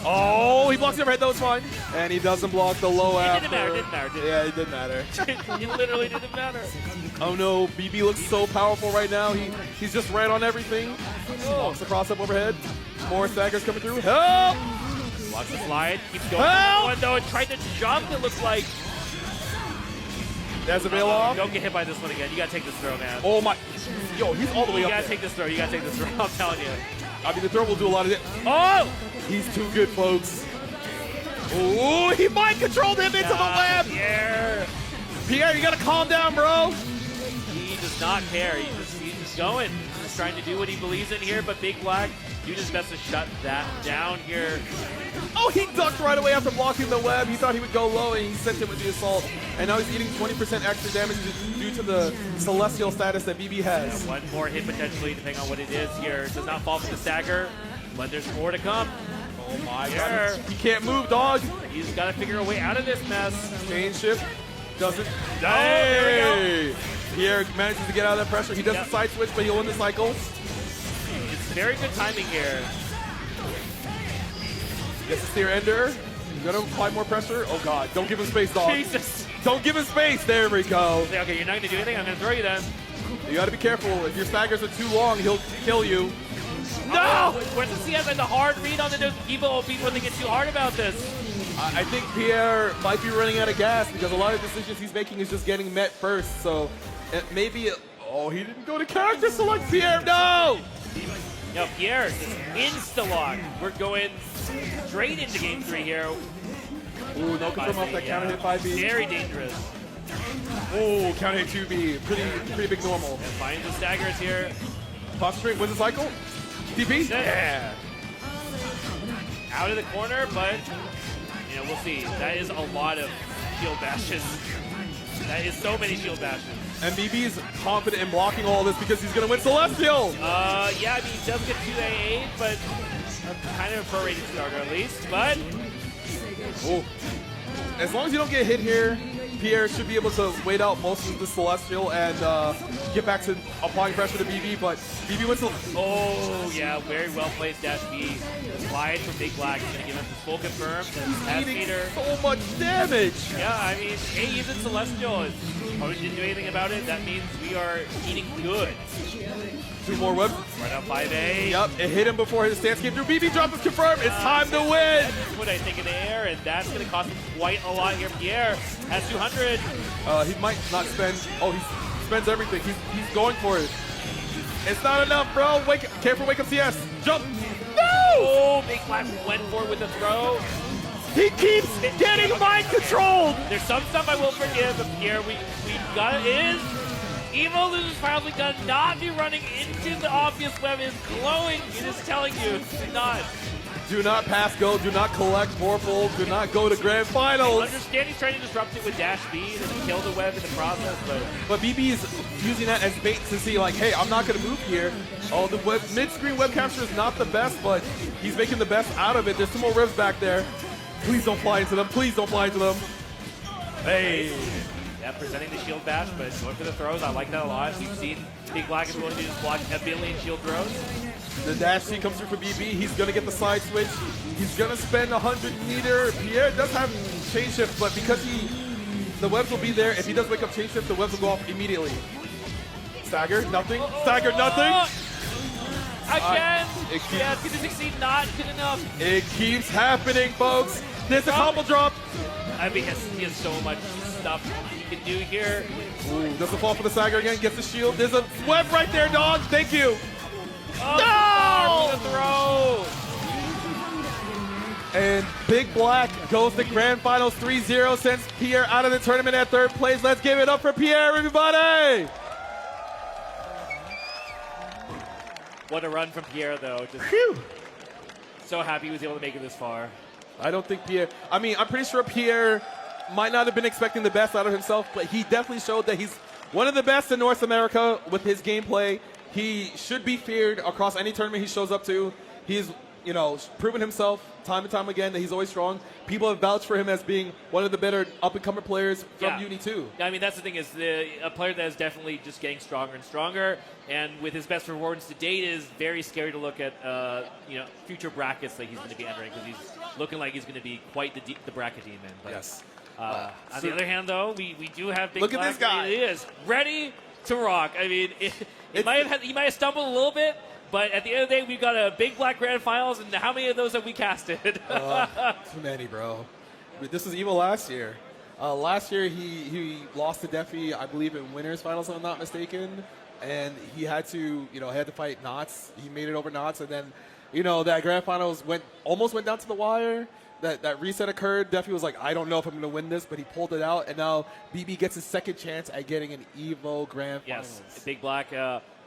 Oh, he blocks the overhead. That was fine. And he doesn't block the low after. Didn't matter. Yeah, it didn't matter. It literally didn't matter. Oh no, BB looks so powerful right now. He's just right on everything. Blocks the cross up overhead. More staggers coming through. Help! Blocks the slide. Keeps going. Help! One though, and tried to jump. It looks like. There's a veil off. Don't get hit by this one again. You gotta take this throw, man. Oh my. Yo, he's all the way up. You gotta there. take this throw. You gotta take this throw. I'm telling you. I mean, the throw will do a lot of it. Oh! He's too good, folks. Oh, he mind controlled him into the web. Pierre, you gotta calm down, bro. He does not care. He's just going. He's just trying to do what he believes in here. But Big Black, you just best to shut that down here. Oh, he ducked right away after blocking the web. He thought he would go low, and he sent him with the assault. And now he's eating 20% extra damage due to the celestial status that BB has. Yeah, one more hit potentially, depending on what it is here. It does not fall from the stagger, but there's more to come. Oh my God. He can't move, dog. He's got to figure a way out of this mess. Chain shift. Doesn't. Oh, there we go. Pierre manages to get out of that pressure. He doesn't side switch, but he'll win the cycle. It's very good timing here. Gets the steer ender. He's gonna apply more pressure. Oh God, don't give him space, dog. Jesus. Don't give him space. There we go. Okay, you're not gonna do anything. I'm gonna throw you then. You gotta be careful. If your staggers are too long, he'll kill you. No! Where's the CS and the hard read on the Evo before they get too hard about this? I think Pierre might be running out of gas because a lot of decisions he's making is just getting met first. So maybe. Oh, he didn't go to character select. Pierre, no! No, Pierre is insta-lock. We're going straight into game 3 here. Ooh, no confirm off that counter hit 5B. Very dangerous. Ooh, counter hit 2B. Pretty big normal. And finds the staggers here. Concentrate, wins the cycle. DP? Yeah. Out of the corner, but we'll see. That is a lot of shield bashes. That is so many shield bashes. And BB is confident in blocking all this because he's going to win Celestial. Yeah, I mean, he does get 2A8, but kind of a prorated starter at least. But ooh. As long as you don't get hit here, Pierre should be able to wait out most of the Celestial and get back to applying pressure to BB, but BB wins the... Oh, yeah, very well placed dash B. The slide from Big Black is going to give him the full confirm. He's eating so much damage. Yeah, I mean, A using Celestial. Opponent didn't do anything about it. That means we are eating good. 2 more webs. Right up 5A. Yep, it hit him before his stance came through. BB drop is confirmed. It's time to win. What I think in the air, and that's going to cost him quite a lot here. Pierre has 200. He might not spend. Oh, he spends everything. He's going for it. It's not enough, bro. Careful, wake up CS. Jump. No! Oh, Big Black went for it with the throw. He keeps getting mind controlled. There's some stuff I will forgive, but Pierre, we got it. Evo loses probably does not be running into the obvious web. Is glowing. It is telling you, do not. Do not pass go. Do not collect Vorpal. Do not go to grand finals. I understand he's trying to disrupt it with dash B and kill the web in the process, but BB is using that as bait to see, like, hey, I'm not going to move here. Oh, the mid-screen web capture is not the best, but he's making the best out of it. There's some more revs back there. Please don't fly into them. Please don't fly into them. Hey. Yeah, presenting the shield bash, but going for the throws. I like that a lot. We've seen Big Black is willing to just block a billion shield throws. The dash C comes through for BB. He's going to get the side switch. He's going to spend 100 meter. Pierre does have chain shift, but because the webs will be there, if he does wake up chain shift, the webs will go off immediately. Stagger, nothing. Stagger, nothing. Again. Yeah, it's going to succeed. Not good enough. It keeps happening, folks. There's a combo drop. I mean, he has so much stuff he can do here. Ooh, doesn't fall for the stagger again. Gets the shield. There's a web right there, dog. Thank you. Oh, no! The throw! And Big Black goes to Grand Finals 3-0, sends Pierre out of the tournament at 3rd place. Let's give it up for Pierre, everybody! What a run from Pierre, though. Just so happy he was able to make it this far. I don't think Pierre... I mean, I'm pretty sure Pierre might not have been expecting the best out of himself, but he definitely showed that he's one of the best in North America with his gameplay. He should be feared across any tournament he shows up to. He's, you know, proven himself time and time again that he's always strong. People have vouched for him as being one of the better up-and-coming players from UNI2. Yeah, I mean, that's the thing is a player that is definitely just getting stronger and stronger, and with his best performance to date, is very scary to look at, you know, future brackets that he's going to be entering because he's looking like he's going to be quite the bracket demon. But, yes. On the other hand, though, we do have Big Look Black. at this guy. He is ready to rock. I mean, he might have stumbled a little bit, but at the end of the day, we've got a Big Black Grand Finals, and how many of those have we casted? Too many, bro. This was Evo last year. Last year, he lost to Defi, I believe, in winners finals, if I'm not mistaken, and he had to, you know, fight Knots. He made it over Knots, and then, you know, that Grand Finals almost went down to the wire. That reset occurred. Defi was like, I don't know if I'm going to win this, but he pulled it out, and now BB gets his second chance at getting an Evo Grand Finals. Yes, Big Black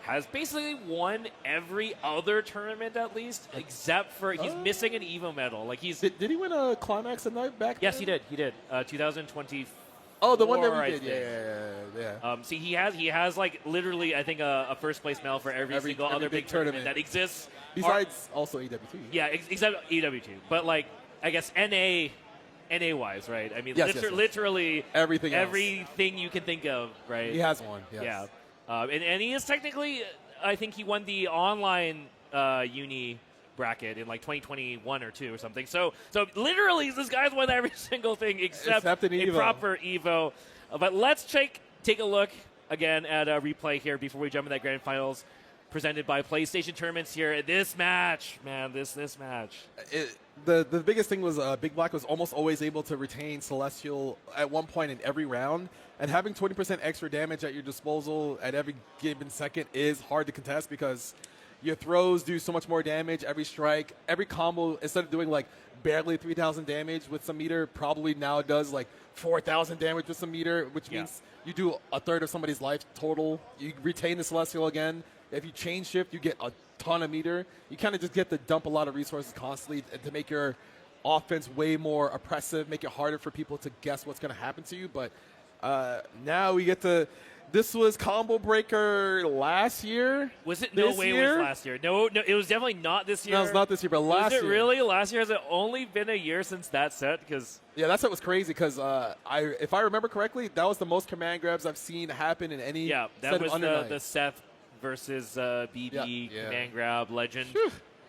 has basically won every other tournament at least, except for he's missing an Evo medal. Like did he win a Climax at night back? Yes, he did. He did. 2020. Oh, the one that we did. Yeah. See, he has like literally, I think a first place medal for every single other big tournament that exists. Besides also EW2. Yeah, except EW2. But like, I guess NA wise, right? I mean, literally everything you can think of, right? He has one. Yes. Yeah. And he is technically, I think he won the online uni bracket in like 2021 or 2 or something. So literally, this guy's won every single thing except a proper Evo. But let's take a look again at a replay here before we jump into that grand finals presented by PlayStation Tournaments here. This match, man, this match. The biggest thing was Big Black was almost always able to retain Celestial at one point in every round, and having 20% extra damage at your disposal at every given second is hard to contest because your throws do so much more damage. Every strike, every combo, instead of doing like barely 3,000 damage with some meter, probably now does like 4,000 damage with some meter, which means you do a third of somebody's life total. You retain the Celestial again. If you change shift, you get a ton of meter. You kind of just get to dump a lot of resources constantly to make your offense way more oppressive, make it harder for people to guess what's going to happen to you. But now we get to. This was Combo Breaker last year. Was it? No way it was last year. No, it was definitely not this year. No, it's not this year, but last year. Was it really last year? Has it only been a year since that set? Because that set was crazy because if I remember correctly, that was the most command grabs I've seen happen in any set that was under the Seth versus BB command grab legend.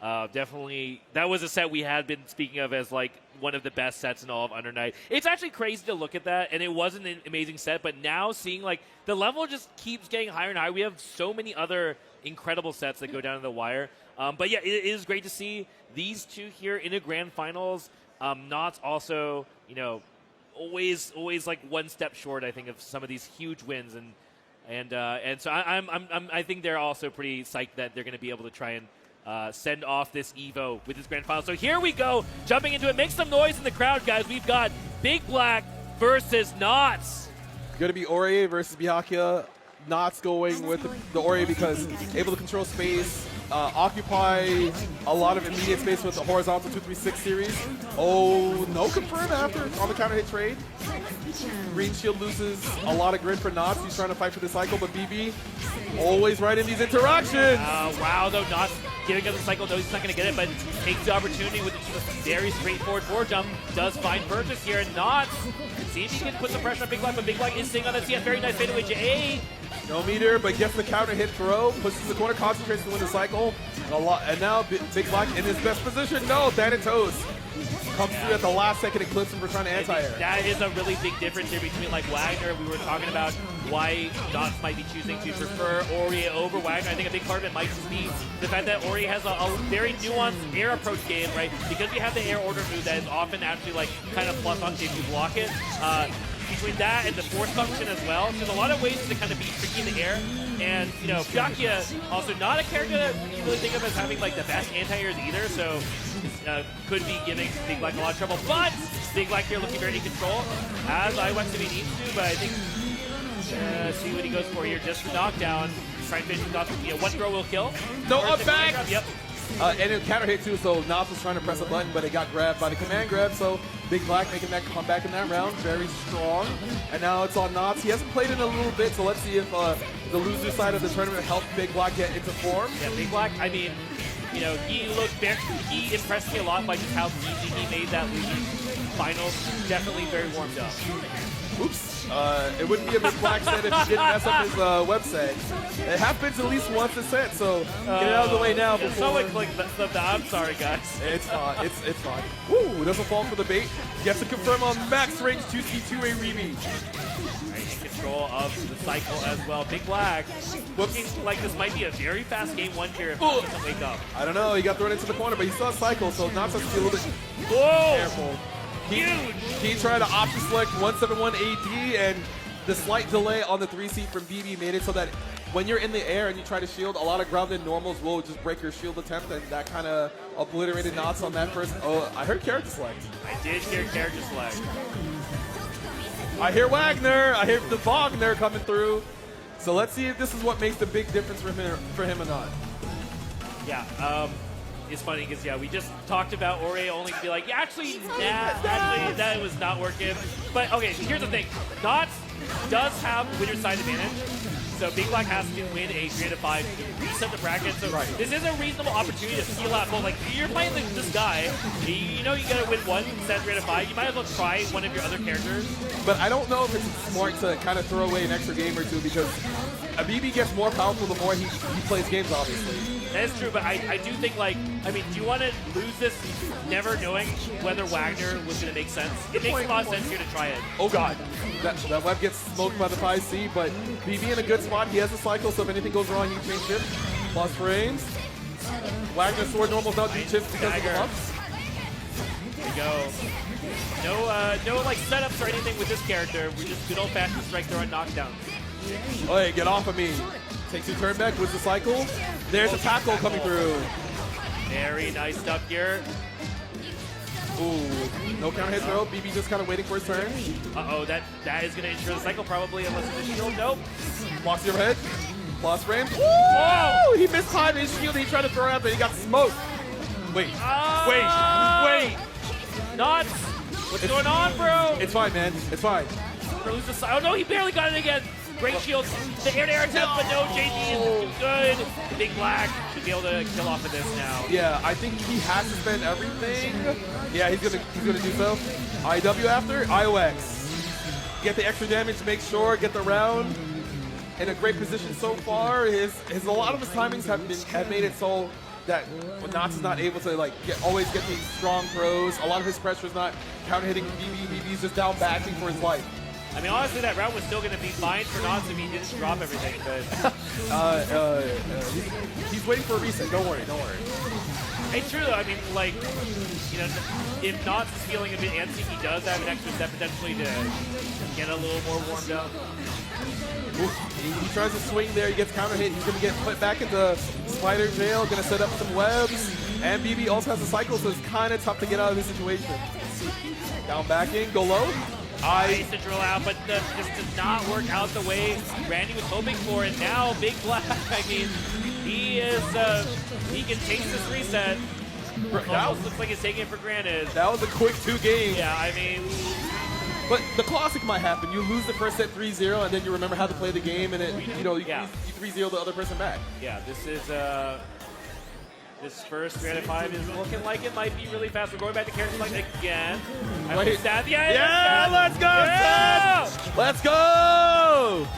Definitely, that was a set we had been speaking of as like one of the best sets in all of Under Night. It's actually crazy to look at that, and it wasn't an amazing set, but now seeing like the level just keeps getting higher and higher. We have so many other incredible sets that go down to the wire. But yeah, it is great to see these two here in a grand finals. Knott's also, you know, always like one step short, I think, of some of these huge wins, and so I think they're also pretty psyched that they're going to be able to try and send off this Evo with this grand final. So here we go, jumping into it. Make some noise in the crowd, guys. We've got Big Black versus Knots. Going to be Ori versus Byakuya. Knots going with the Ori because able to control space, occupy a lot of immediate space with the horizontal 236 series. Oh, no confirm after on the counter hit trade. Green Shield loses a lot of grid for Knots. He's trying to fight for the cycle, but BB always right in these interactions. Wow, though, Knots giving up the cycle. No, he's not going to get it, but takes the opportunity with a very straightforward forward jump. Does find purchase here, and Knots see if he can put some pressure on Big Black, but Big Black is staying on the CS. Very nice fadeaway J. No meter, but gets the counter hit throw, pushes the corner, concentrates to win the cycle. And now Big Black in his best position. No, Thanatos comes through at the last second and clips him for trying to anti-air. That is a really big difference here between like Wagner. We were talking about why Knots might be choosing to prefer Ori over Wagner. I think a big part of it might just be the fact that Ori has a very nuanced air approach game, right? Because we have the air order move that is often actually like kind of plus on if you block it. Between that and the force function as well, so there's a lot of ways to kind of be tricky in the air. And, you know, Byakuya, also not a character that you really think of as having, like, the best anti-airs either, so could be giving Big Black a lot of trouble. But Big Black here looking very in control, as Iwex if he needs to, but I think, see what he goes for here, just the knockdown. Try and finish Knots with, one throw will kill. No, up back! Yep. And it counter hit too, so Knots was trying to press a button, but it got grabbed by the command grab, so Big Black making that comeback in that round, very strong. And now it's on Knots. He hasn't played in a little bit, so let's see if the loser side of the tournament helped Big Black get into form. Yeah, Big Black, I mean, you know, he impressed me a lot by just how easy he made that losing finals. Definitely very warmed up. Oops. It wouldn't be a big black set if he didn't mess up his website. It happens at least once a set, so get it out of the way now. Before Someone clicked the I'm sorry, guys. It's fine. It's fine. Woo! Doesn't fall for the bait. Gets to confirm on max range 2C2A Remy. In control of the cycle as well. Big Black looking like this might be a very fast game one here if he doesn't wake up. I don't know. He got thrown into the corner, but he saw a cycle, so Knox has to be a little bit careful. He tried to option select 171 AD, and the slight delay on the 3C from BB made it so that when you're in the air and you try to shield, a lot of grounded normals will just break your shield attempt, and that kind of obliterated Knox on that first. Oh, I heard character select. I did hear character select. I hear Wagner. I hear the Wagner coming through. So let's see if this is what makes the big difference for him or not. Yeah. It's funny because, yeah, we just talked about Ore only to be like, yeah, actually, that was not working. But, okay, here's the thing. Knots does have winner's side advantage. So Big Black has to win a 3-5 to reset the bracket. So this is a reasonable opportunity to steal out both. Like, you're playing this guy, you know you gotta win one set 3-5. You might as well try one of your other characters. But I don't know if it's smart to kind of throw away an extra game or two because a BB gets more powerful the more he plays games, obviously. That is true, but I do think, like, I mean, do you want to lose this never knowing whether Wagner was going to make sense? It makes a lot of sense here to try it. Oh, God. That web gets smoked by the 5C, but BB in a good spot. He has a cycle, so if anything goes wrong, he can change shift. Plus frames. Wagner's sword normals now do chips because of the buffs. There we go. No, like, setups or anything with this character. We're just good old-fashioned strike throw and knockdown. Oh, hey, get off of me. Takes a turn back with the cycle. There's a tackle coming through. Very nice stuff here. Ooh, no counter hit throw. BB just kind of waiting for his turn. Uh-oh, that is going to ensure the cycle probably, unless it's a shield. Nope. Blocks your head. Plus frame. Whoa! He missed time his shield. He tried to throw it out there. He got smoked. Wait. Wait. Nuts. What's going on, bro? It's fine, man. It's fine. Oh, no, he barely got it again. Great shield. The air-to-air attempt, but no, JD is too good. Big Black should be able to kill off of this now. Yeah, I think he has to spend everything. Yeah, he's gonna do so. IW after IOX. Get the extra damage, make sure, get the round. In a great position so far. A lot of his timings have made it so that Knox is not able to always get these strong throws. A lot of his pressure is not counter hitting BB. BB's just down backing for his life. I mean, honestly, that round was still going to be fine for Knox if he didn't drop everything, but... he's waiting for a reset. Don't worry. It's true, though. I mean, like, you know, if Knox is feeling a bit antsy, he does have an extra step potentially to get a little more warmed up. He tries to swing there. He gets counter hit. He's going to get put back into spider jail. Going to set up some webs. And BB also has a cycle, so it's kind of tough to get out of this situation. Down backing. Go low. Nice to drill out, but this does not work out the way Randy was hoping for. And now Big Black, I mean, he can take this reset. Almost looks like he's taking it for granted. That was a quick 2 games. Yeah, I mean... But the classic might happen. You lose the first set 3-0, and then you remember how to play the game, and you 3-0 the other person back. Yeah, this is... This first 3-5 is looking like it might be really fast. We're going back to character select again. Yeah, let's go! Yeah! Let's go!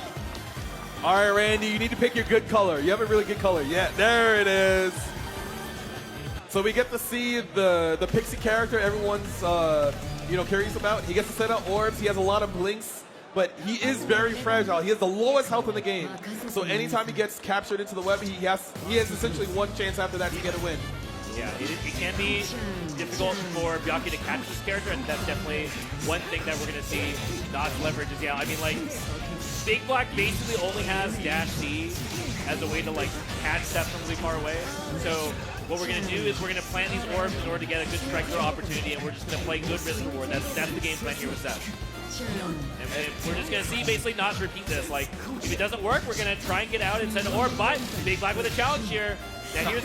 All right, Randy, you need to pick your good color. You have a really good color. Yeah, there it is. So we get to see the Pixie character everyone's curious about. He gets to set up orbs. He has a lot of blinks. But he is very fragile. He has the lowest health in the game. So anytime he gets captured into the web, he has essentially one chance after that to get a win. Yeah, it can be difficult for Byakuya to catch this character, and that's definitely one thing that we're going to see Knox leverage is, I mean, like, Big Black basically only has dash D as a way to, like, catch stuff from really far away. So what we're going to do is we're going to plant these orbs in order to get a good strike throw opportunity, and we're just going to play good risk reward. That's the game plan here with Seth. And we're just going to see basically Knox repeat this. Like, if it doesn't work, we're going to try and get out and send an orb, but Big Black with a challenge here. Now here's...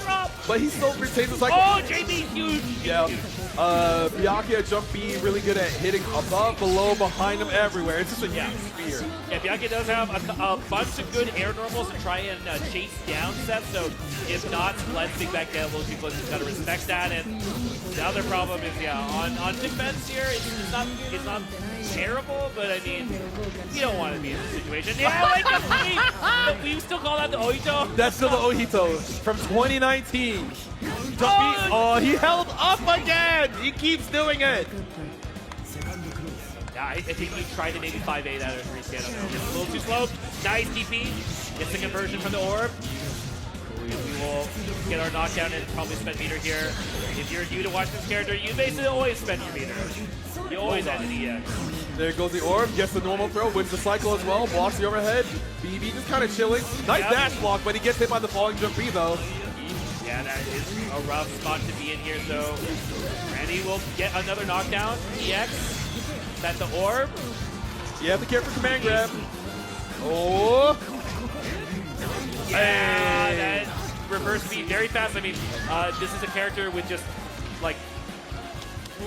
drop! But he still retains the cycle. Oh, JB, huge! Yeah. Huge. Byakuya jump B really good at hitting above, below, behind him, everywhere. It's just a huge spear. Yeah, Byakuya does have a bunch of good air normals to try and chase down Seth, so if not, let's big back down. Those people just gotta respect that. And the other problem is, on defense here, it's not terrible, but I mean, you don't want to be in this situation. Yeah, like but we still call that the Ohito. That's still the Ohito from 2019. Oh, he held up again. He keeps doing it. Yeah, I think he tried to maybe 5-8 out of 3 scan. Just a little too slow. Nice DP. Gets the conversion from the orb. And we will get our knockdown and probably spend meter here. If you're new to watch this character, you basically always spend your meter. You always end an EX. There goes the orb, gets the normal throw, wins the cycle as well, blocks the overhead. BB just kind of chilling. Nice dash block, but he gets hit by the falling jump B though. Yeah, that is a rough spot to be in here, so Randy will get another knockdown. EX, that's the orb. You have to care for command grab. Oh! Yeah, that reverse speed very fast. I mean, this is a character with just, like,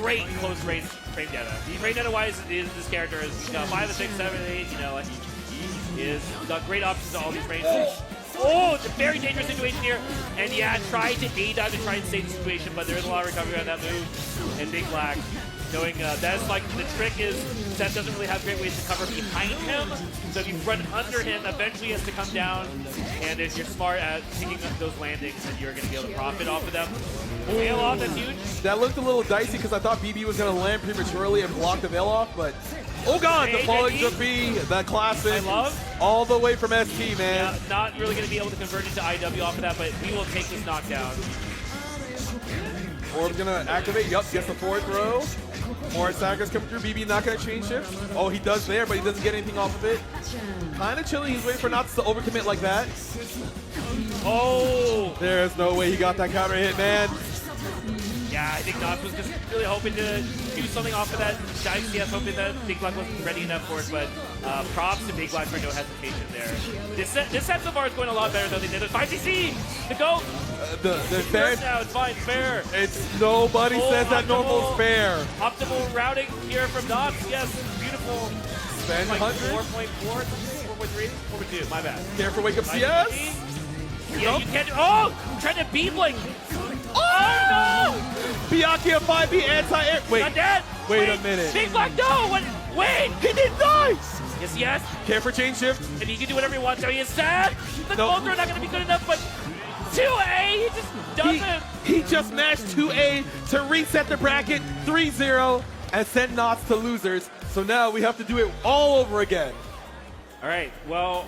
great close range frame data. Frame data wise, this character is 5, 6, 7, 8, you know, is got great options to all these ranges. Oh, it's a very dangerous situation here. And yeah, tried to A-dive to try and save the situation, but there is a lot of recovery on that move. And Big Black, knowing that's like the trick is Seth doesn't really have great ways to cover behind him. So if you run under him, eventually he has to come down. And if you're smart at picking up those landings, then you're going to be able to profit off of them. Veil off, that's huge. That looked a little dicey because I thought BB was going to land prematurely and block the veil off, but oh god, the falling jump B, that classic. I love. All the way from ST, man. Yeah, not really going to be able to convert into IW off of that, but we will take this knockdown. Orb's going to activate. Yup, gets the forward throw. More saggers coming through. BB not going to chain shift. Oh, he does there, but he doesn't get anything off of it. Kind of chilling. He's waiting for Knots to overcommit like that. Oh! There's no way he got that counter hit, man. Yeah, I think Knox was just really hoping to do something off of that dive CS, hoping that Big Black wasn't ready enough for it, but props to Big Black for no hesitation there. This set so far is going a lot better though. They did it. 5cc! The GOAT! The fair now, it's fine, fair. It's nobody says that normal's fair. Optimal routing here from Knox, yes, beautiful. Spend like 100. 4.4, 4.3, 4.2, my bad. Careful, wake up CS. Yeah, you can't do, oh! Trying to B-blink! Oh no! Byakuya 5B anti-air. Wait. Not dead. Wait a minute. Big Black, no! What? Wait! He didn't die! Yes, yes. Care for chain shift. And he can do whatever he wants. Now he is sad. The gold throw not going to be good enough, but 2A, he just doesn't. He just mashed 2A to reset the bracket 3-0 and send Knots to losers. So now we have to do it all over again. All right, well,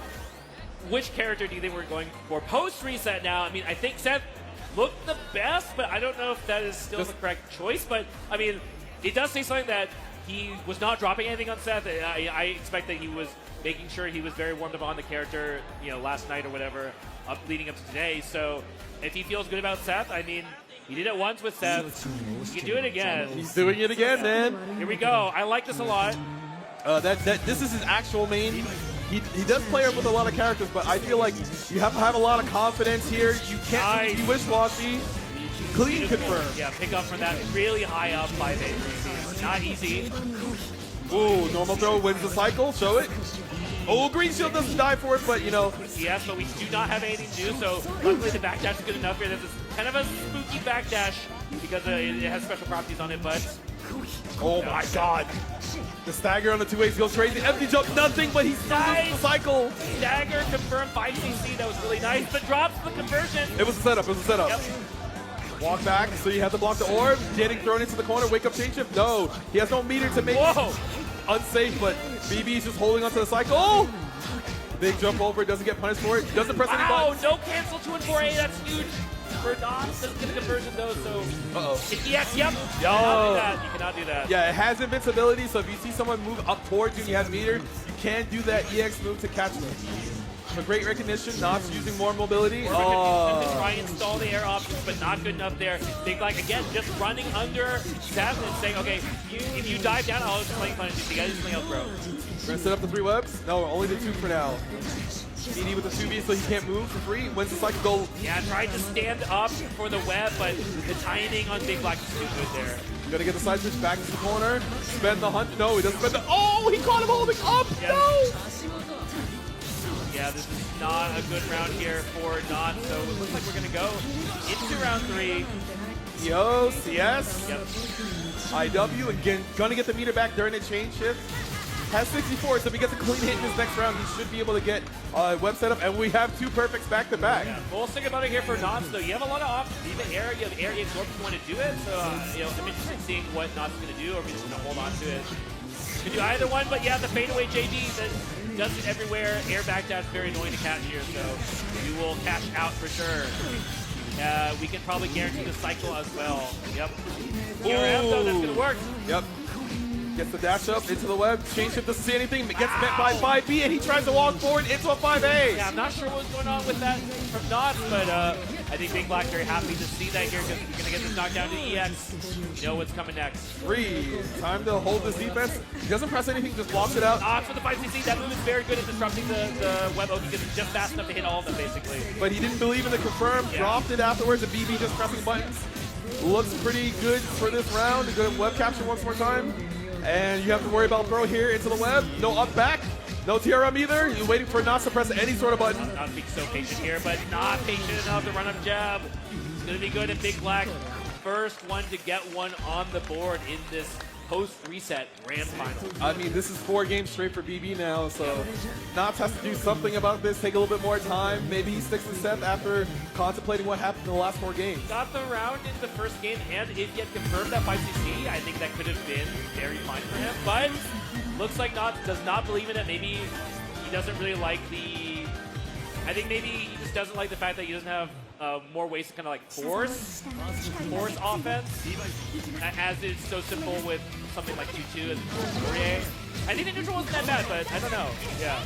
which character do you think we're going for post-reset now? I mean, I think Seth looked the best, but I don't know if that is still the correct choice. But, I mean, it does say something that he was not dropping anything on Seth. I expect that he was making sure he was very warmed up on the character, you know, last night or whatever, leading up to today. So if he feels good about Seth, I mean, he did it once with Seth. He can do it again. He's doing it again, man. Here we go. I like this a lot. This is his actual main. He does play with a lot of characters, but I feel like you have to have a lot of confidence here. You can't be wishy-washy. Clean confirm. Yeah, pick up from that really high up 5-8. Not easy. Ooh, normal throw wins the cycle. Show it. Oh, Green Shield doesn't die for it, but you know. Yes, but we do not have anything to do, so luckily the backdash is good enough here. This is kind of a spooky backdash because it has special properties on it, but. Oh my god. The stagger on the 2-8 goes crazy. Empty jump, nothing, but he still loses the cycle. Stagger confirmed 5cc. That was really nice, but drops the conversion. It was a setup. It was a setup. Yep. Walk back, so you have to block the orb. Getting thrown into the corner. Wake up chain shift. No, he has no meter to make it unsafe, but BB is just holding onto the cycle. Oh! Big jump over. Doesn't get punished for it. Doesn't press any buttons. No cancel 2 and 4A. That's huge. For Knox, doesn't get a conversion though, so. EX, yep. You cannot do that. You cannot do that. Yeah, it has invincibility, so if you see someone move up towards you and you have meter, you can't do that EX move to catch them. For great recognition, Knox using more mobility. Try and install the air options, but not good enough there. Big Black, again, just running under Seth and saying, okay, if you dive down, I'll just play punish you. You guys just play out, bro. We're going to set up the 3 webs? No, only the 2 for now. BD with the 2B so he can't move for free. Wins the cycle goal. Yeah, tried to stand up for the web, but the timing on Big Black is too good there. Gonna get the side switch back to the corner. Spend the hunt. No, he doesn't spend the. Oh, he caught him holding up. Yes. No. Yeah, this is not a good round here for Not. So it looks like we're gonna go into round 3. Yo, CS. Yep. IW again, gonna get the meter back during the chain shift. Has 64, so if he gets a clean hit in his next round, he should be able to get web setup, and we have 2 perfects back to back. Yeah, full stick about it here for Knots, though. You have a lot of options. Even air, you have air absorb if you want to do it. So, you know, I'm interested in seeing what Knots is going to do, or if he's just going to hold on to it. Could do either one, but yeah, the fadeaway JB that does it everywhere. Air backdash very annoying to catch here, so you will cash out for sure. We can probably guarantee the cycle as well. Yep. ERM, though, that's going to work. Yep. Gets the dash up into the web. Chain shift doesn't see anything. Gets met by 5B, and he tries to walk forward into a 5A. Yeah, I'm not sure what's going on with that from Knots, but I think Big Black very happy to see that here because he's going to get this knockdown to EX. You know what's coming next. Freeze. Time to hold this defense. He doesn't press anything, just blocks it out. Knots with the 5cc. That move is very good at disrupting the web oak because it's just fast enough to hit all of them, basically. But he didn't believe in the confirm. Yeah. Dropped it afterwards, and BB just pressing buttons. Looks pretty good for this round. A good web capture once more time. And you have to worry about throw here into the web. No up back. No TRM either. You're waiting for Knots to press any sort of button. Not being so patient here, but not patient enough to run up jab. It's going to be good at Big Black. First one to get one on the board in this post-reset grand final. I mean, this is 4 games straight for BB now, so Knots has to do something about this, take a little bit more time. Maybe he sticks to Seth after contemplating what happened in the last 4 games. Got the round in the first game, and if he had confirmed that 5cc, I think that could have been very fine for him. But looks like Knots does not believe in it. Maybe he doesn't really like the... I think maybe he just doesn't like the fact that he doesn't have more ways to kind of like force offense, as it's so simple with something like 2-2 and Fourier. I think the neutral wasn't that bad, but I don't know. Yeah.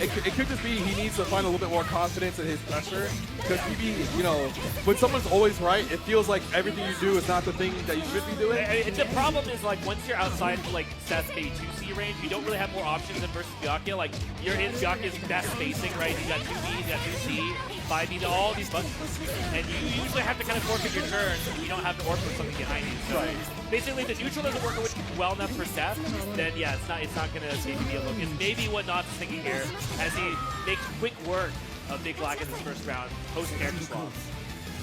It could just be he needs to find a little bit more confidence in his pressure. Because BB, you know, when someone's always right, it feels like everything you do is not the thing that you should be doing. The problem is, like, once you're outside, like, Seth's maybe 2C range, you don't really have more options than versus Byakuya. Like, you're in Byakuya's best spacing, right? You got 2B, you got 2C, 5B, all these buttons. And you usually have to kind of forfeit your turn if you don't have the orb with something behind you. So basically, the neutral doesn't work well enough for Seth, then yeah, it's not going to maybe be a look. It's maybe what Knots is thinking here as he makes quick work of Big Black in this first round, post-character swap.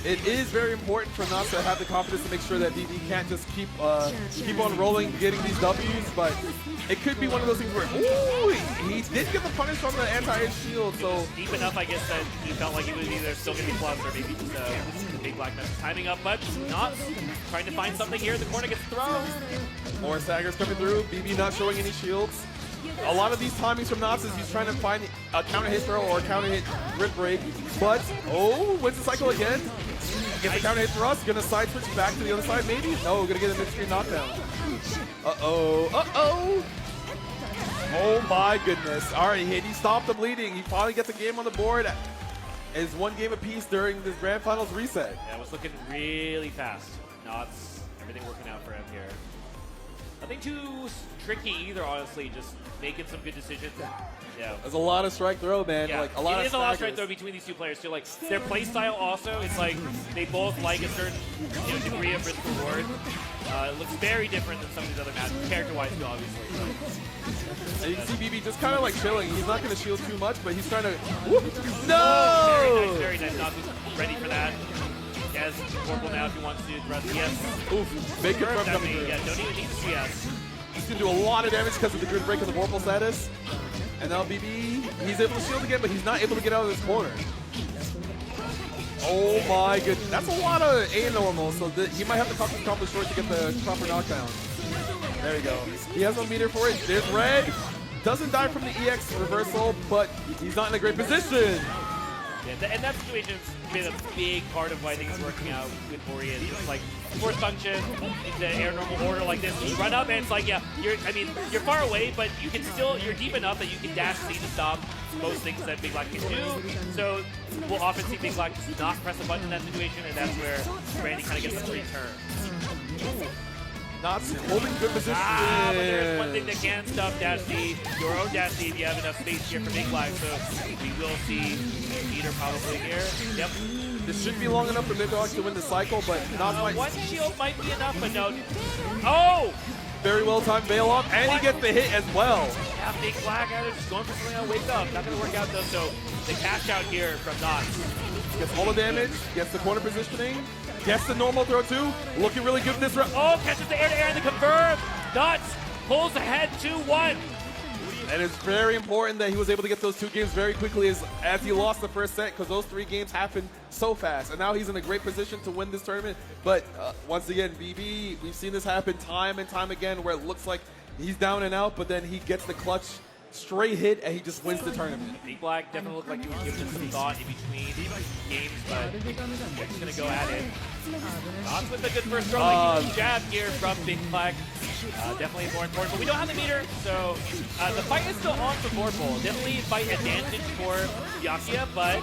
It is very important for Knots to have the confidence to make sure that BB can't just keep on rolling, getting these W's, but it could be one of those things where, ooh, he did get the punish from the anti-air shield, so... Deep enough, I guess, that he felt like he was either still going to be plus or maybe just Big Black mess timing up, but Knots trying to find something here. The corner gets thrown. More staggers coming through, BB not showing any shields. A lot of these timings from Knots is he's trying to find a counter hit throw or a counter hit rip break, but, oh, wins the cycle again. Gets a counter hit thrust, gonna side switch back to the other side, maybe? No, gonna get a mid-screen knockdown. Uh-oh, uh-oh! Oh my goodness. Alright, he stopped the bleeding. He finally gets a game on the board. It's 1 game apiece during this grand finals reset. Yeah, it was looking really fast. Knots, everything working out for him here. Nothing too tricky either, honestly. Just making some good decisions. Yeah. There's a lot of strike throw, man. Yeah. Like a lot it of is a lot of strike throw between these 2 players too. Like their play style also, it's like they both like a certain degree of risk reward. It looks very different than some of these other matches, character-wise too, obviously. And you can see BB just kind of like chilling. He's not going to shield too much, but he's trying to. Whoop. No! Oh, very nice. Not ready for that. He has Vorpal now if he wants to do the rest. Yes. Oof. Big confirm coming through. Yeah, don't even need the CS. He's going to do a lot of damage because of the grid break of the Vorpal status. And now BB, he's able to shield again, but he's not able to get out of this corner. Oh my goodness. That's a lot of A normal, so he might have to accomplish short to get the proper knockdown. There we go. He has no meter for it. There's red. Doesn't die from the EX reversal, but he's not in a great position. Yeah, and that situation's been a big part of why I think it's working out with Ori. It's just like force function into air normal order like this. You run up and it's like, yeah, you're far away, but you can still, you're deep enough that you can dash C to stop most things that Big Black can do. So we'll often see Big Black not press a button in that situation, and that's where Randy kind of gets the free turn. Not holding good position. But there's one thing that can stop dash D, your own dash D if you have enough space here for Big Black. So we will see Peter probably here. Yep. This should be long enough for Midrock to win the cycle, but not quite. One shield might be enough, but no. Oh! Very well timed bail off, and he gets the hit as well. Yeah, big flag out just going for something on wake up. Not going to work out though, so the cash out here from Knots. Gets all the damage, gets the corner positioning, gets the normal throw too. Looking really good this round. Oh, catches the air-to-air and the confirm. Knots pulls ahead 2-1. And it's very important that he was able to get those 2 games very quickly as he lost the first set, because those 3 games happened so fast. And now he's in a great position to win this tournament. But once again, BB, we've seen this happen time and time again where it looks like he's down and out, but then he gets the clutch straight hit and he just wins the tournament. Big Black definitely looked like he was giving some thought in between games, but they're just going to go at it. Knots with a good first throw, like huge jab here from Big Black. Definitely more important, but we don't have the meter, so the fight is still on for Vorpal. Definitely fight advantage for Byakuya, but...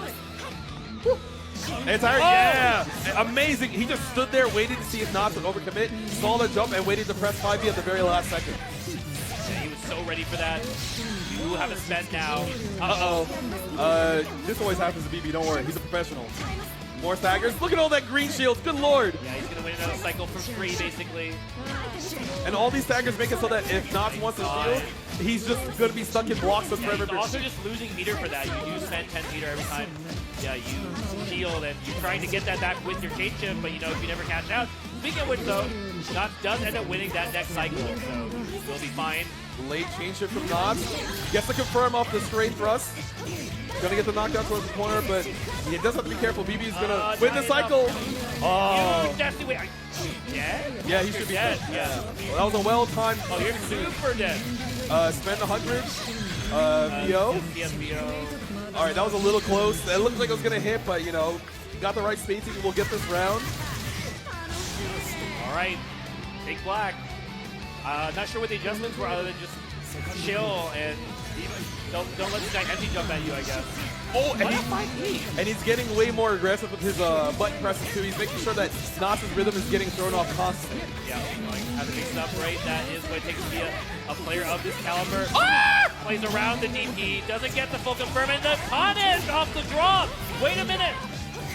Entire, yeah! Amazing! He just stood there, waited to see if Knots would overcommit, saw the jump, and waited to press 5B at the very last second. Yeah, he was so ready for that. You have a spend now. This always happens to BB, don't worry, he's a professional. More staggers. Look at all that green shields, good lord! Yeah, he's gonna win another cycle for free, basically. And all these staggers make it so that if Knots wants to shield, he's just gonna be stuck in blocks with forever. He's also just losing meter for that. You do spend 10 meter every time. Yeah, you shield, and you're trying to get that back with your change shift, but you know, if you never cash out. Speaking of which, though, Knots does end up winning that next cycle, so we'll be fine. Late change shift from Knots. Gets to confirm off the straight thrust. Gonna get the knockdown towards the corner, but he does have to be careful. BB's gonna win the cycle. Oh. Yeah, he should be dead. Yeah. Well, that was a well-timed. Oh, you're super dead. Spend 100. VO. VO. All right, that was a little close. It looked like it was gonna hit, but you know, got the right spacing. We'll get this round. All right, Big Black. Not sure what the adjustments were other than just chill and don't let this guy empty jump at you, I guess. Oh, and he's getting way more aggressive with his button presses too. He's making sure that Knots' rhythm is getting thrown off constantly. Yeah, like have to mix it up right. That is what it takes to be a player of this caliber. Plays around the DP, doesn't get the full confirm, and the punish off the drop. Wait a minute.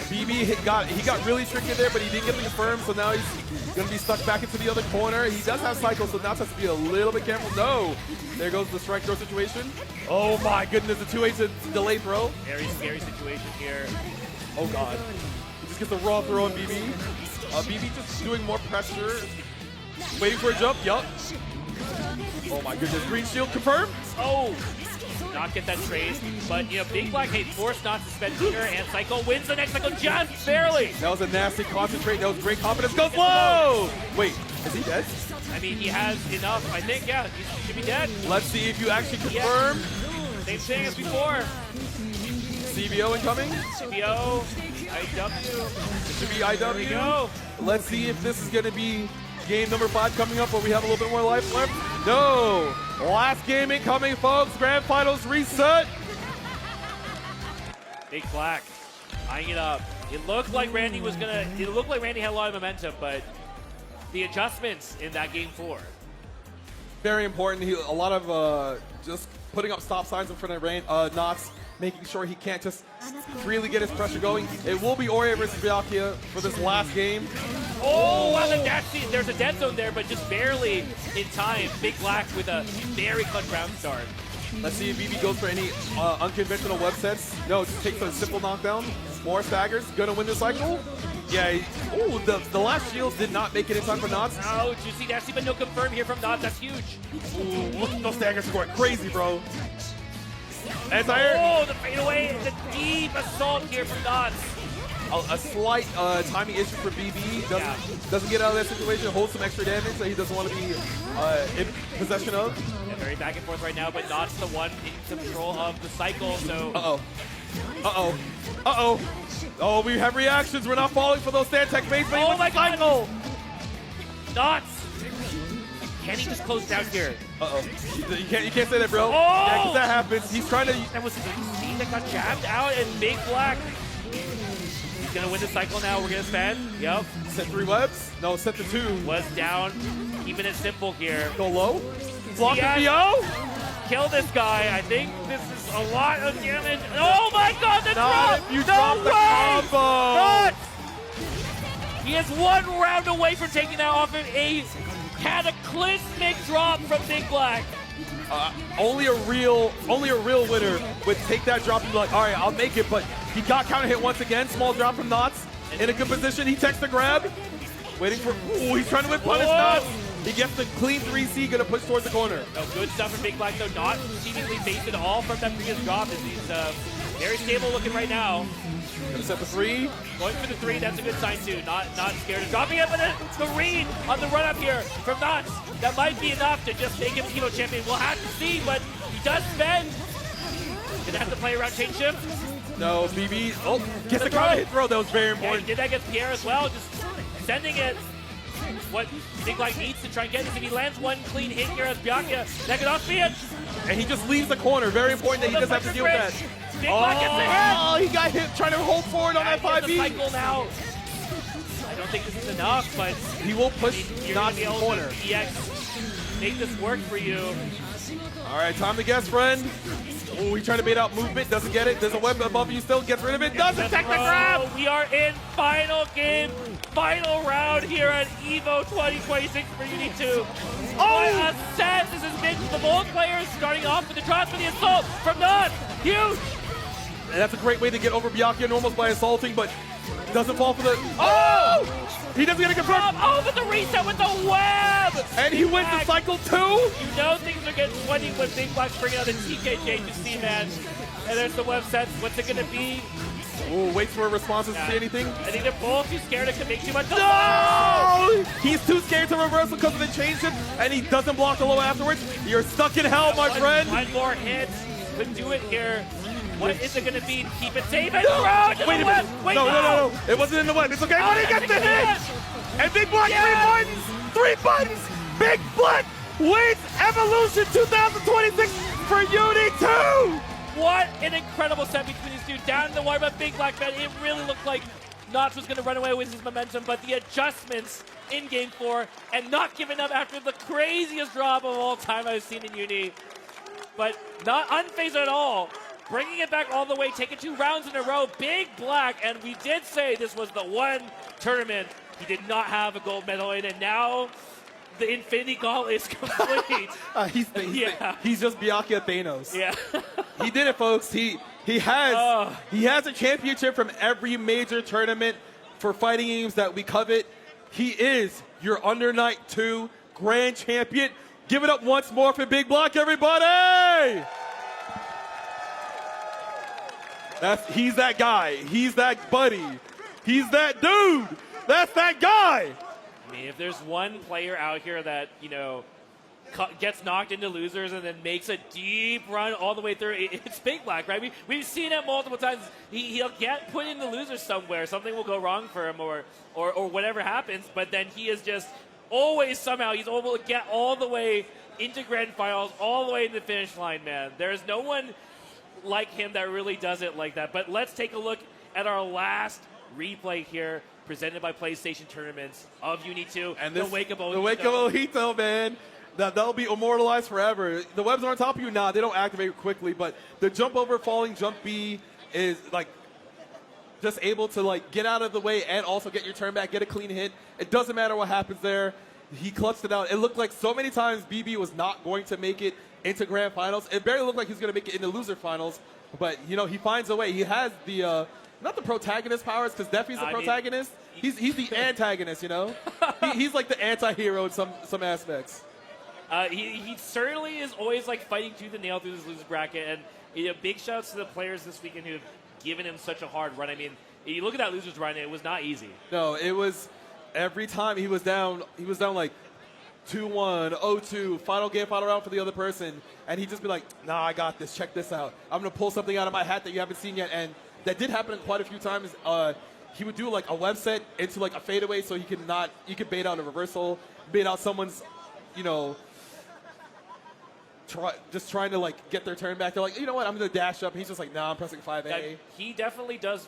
BB got really tricky there, but he didn't get the confirm, so now he's gonna be stuck back into the other corner. He does have cycles, so Knots has to be a little bit careful. No, there goes the strike throw situation. Oh my goodness, the 2-8 to delay throw. Very scary situation here. Oh god, he just gets the raw throw on BB. BB just doing more pressure, waiting for a jump. Yup. Oh my goodness, green shield confirmed. Oh. Not get that trade, but you know, Big Black forced Knots to spend meter and cycle, wins the next cycle just barely. That was a nasty concentrate. That was great confidence. Goes low. Wait, is he dead? I mean, he has enough. I think, yeah, he should be dead. Let's see if you actually confirm. Yeah. Same thing as before. CBO incoming. CBO, IW. It should be IW. There we go. Let's see if this is going to be game number 5 coming up where we have a little bit more life left. No. Last game incoming, folks. Grand Finals reset. Big Black eyeing it up. It looked like Randy was gonna. It looked like Randy had a lot of momentum, but the adjustments in that game 4. Very important. A lot of just putting up stop signs in front of Knots, making sure he can't just freely get his pressure going. It will be Ore versus Byakuya for this last game. Oh, wow, there's a dead zone there, but just barely in time. Big Black with a very clutch round start. Let's see if BB goes for any unconventional web sets. No, just takes a simple knockdown. More staggers. Gonna win the cycle. Yeah. Ooh, the last shields did not make it in time for Knots. Oh, juicy nasty, but no confirm here from Knots. That's huge. Ooh, look at those staggers going crazy, bro. Oh, the fadeaway, the deep assault here from Knots. A slight timing issue for BB. Doesn't get out of that situation. Holds some extra damage that he doesn't want to be in possession of. Yeah, very back and forth right now, but Knots the one in control of the cycle. So. Oh, we have reactions. We're not falling for those stand tech baits, but oh my god! Knots. Can he just close down here? You can't say that, bro. Oh! Yeah, because that happens. He's trying to. That was the speed that got jabbed out, and Big Black. He's gonna win the cycle now. We're gonna spend. Yep. Set 3 webs. No, set the 2. Was down. Keeping it simple here. Go low. Block the VO. kill this guy. I think this is a lot of damage. Oh my god, the drop! You No dropped the way! combo! Not! He is one round away from taking that off of a cataclysmic drop from Big Black. Only a real winner would take that drop and be like, all right, I'll make it, but he got counter hit once again. Small drop from Knots. In a good position, he takes the grab. Waiting for, ooh, he's trying to whip punish Knots. He gets the clean 3C, gonna push towards the corner. No, good stuff from Big Black, though. Not seemingly based at all from that previous drop. He's very stable looking right now. Gonna set the 3. Going for the 3, that's a good sign too. Not scared of dropping it, but the read on the run up here from Knots. That might be enough to just make him Evo champion. We'll have to see, but he does spend. Gonna have to play around chain shift. No, BB. Oh, gets the counter hit throw. That was very important. Yeah, he did that against Pierre as well. Just sending it. What Big Black needs to try and get is if he lands one clean hit here as Byakuya, that could also be it. And he just leaves the corner. Very important that he doesn't have to deal with that. Big Black gets the hit. Oh, he got hit trying to hold forward on that 5B. Cycle now. I don't think this is enough, but he will push Knots in the corner. EX, make this work for you. All right, time to guess, friend. Oh, he's trying to bait out movement. Doesn't get it. There's a web above you still. Gets rid of it. Doesn't take the grab. We are in final game, final round here at EVO 2026 for UNI2. What a set this has been for the both players, starting off with the drops for the assault from Knots. Huge. And that's a great way to get over Byakuya normals by assaulting, but doesn't fall for the... Oh! He doesn't get a confirm. Oh, but the reset with the web! And he wins the cycle 2? You know things are getting sweaty when Big Black's bringing out the TKJ to see, man. And there's the web sets. What's it going to be? Oh, waits for a response to see anything. I think they're both too scared to commit too much. No! He's too scared to reversal because of the chain shift, and he doesn't block the low afterwards. You're stuck in hell, my friend. One more hit could do it here. What is it going to be? Keep it safe and throw to Wait the a web. minute. Wait, No. It wasn't in the web. It's okay. But he gets the hit. And Big Black, 3 buttons. Big Black wins Evolution 2026 for UNI2. What an incredible set between these two. Down in the wire, but Big Black, man, it really looked like Knots was going to run away with his momentum, but the adjustments in Game 4 and not giving up after the craziest drop of all time I've seen in Uni. But not unfazed at all. Bringing it back all the way, taking 2 rounds in a row. Big Black, and we did say this was the one tournament he did not have a gold medal in, and now the Infinity Gauntlet is complete. He's just Byakuya Thanos. Yeah. He did it, folks. He has a championship from every major tournament for fighting games that we covet. He is your Under Night 2 Grand Champion. Give it up once more for Big Black, everybody! He's that guy. He's that buddy. He's that dude. That's that guy. I mean, if there's one player out here that, you know, gets knocked into losers and then makes a deep run all the way through, it's Big Black, right? We've seen it multiple times. He'll get put in the losers somewhere. Something will go wrong for him or whatever happens, but then he is just always somehow, he's able to get all the way into grand finals, all the way to the finish line, man. There's no one like him that really does it like that. But let's take a look at our last replay here, presented by PlayStation Tournaments of UNI2. And the Wake of Ojito. The Wake of Ojito, man. That'll be immortalized forever. The webs are on top of you now. They don't activate quickly, but the jump over falling jump B is like just able to like get out of the way and also get your turn back, get a clean hit. It doesn't matter what happens there. He clutched it out. It looked like so many times BB was not going to make it into grand finals. It barely looked like he was going to make it into loser finals, but you know, he finds a way. He has the not the protagonist powers, because Defi's the protagonist. He's the antagonist, you know. He's like the anti-hero in some aspects. He certainly is always like fighting tooth and nail through this loser bracket, and you know, big shouts to the players this weekend who have given him such a hard run. I mean, you look at that losers run; it was not easy. No, it was every time he was down like 2-1, 0-2, final game, final round for the other person, and he'd just be like, "Nah, I got this. Check this out. I'm gonna pull something out of my hat that you haven't seen yet." And that did happen quite a few times. He would do like a web set into like a fadeaway, so you could bait out a reversal, bait out someone's, you know, trying to like get their turn back. They're like, you know what, I'm going to dash up. He's just like, nah, I'm pressing 5A. Yeah, he definitely does,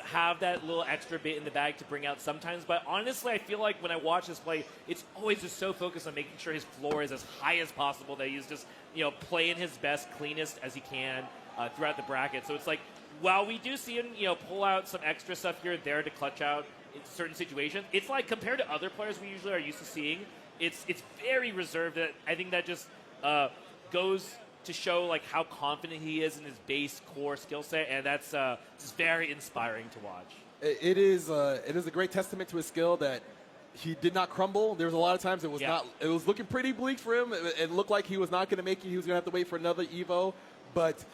have that little extra bit in the bag to bring out sometimes. But honestly, I feel like when I watch this play, it's always just so focused on making sure his floor is as high as possible that he's just, playing his best, cleanest as he can throughout the bracket. So it's like, while we do see him, pull out some extra stuff here and there to clutch out in certain situations, it's like compared to other players we usually are used to seeing, it's very reserved. That I think that just goes to show like how confident he is in his base core skill set, and that's just very inspiring to watch. It is a great testament to his skill that he did not crumble. There was a lot of times it was looking pretty bleak for him. It looked like he was not going to make it. He was going to have to wait for another Evo, but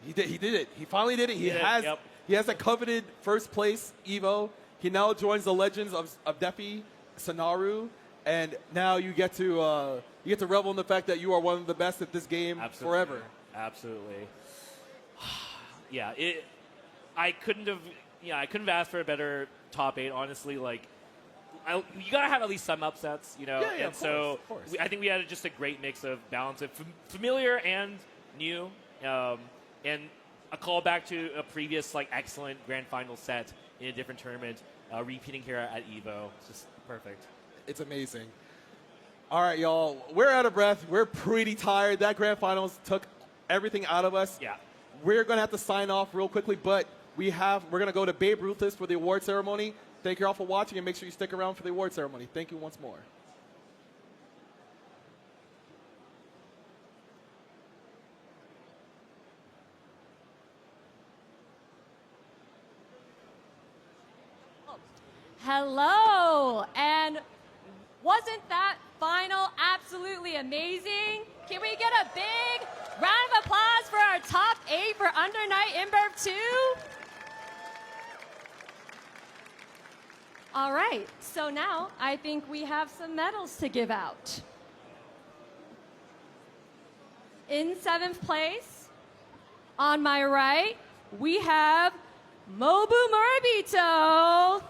he did it. He finally did it. He has that coveted first place Evo. He now joins the legends of Defi, Sonaru, and now you get to revel in the fact that you are one of the best at this game forever. Absolutely. Yeah, I couldn't have asked for a better top 8. Honestly, like you gotta have at least some upsets, Yeah, and of course. I think we had just a great mix of balance of familiar and new, and a callback to a previous like excellent grand final set in a different tournament, repeating here at Evo. It's just perfect. It's amazing. All right, y'all. We're out of breath. We're pretty tired. That grand finals took everything out of us. Yeah. We're going to have to sign off real quickly, but we're going to go to Babe Ruthless for the award ceremony. Thank you all for watching, and make sure you stick around for the award ceremony. Thank you once more. Hello, and wasn't that final absolutely amazing? Can we get a big round of applause for our top 8 for Under Night Inverb 2? All right, so now I think we have some medals to give out. In 7th place, on my right, we have Mobu Moribito.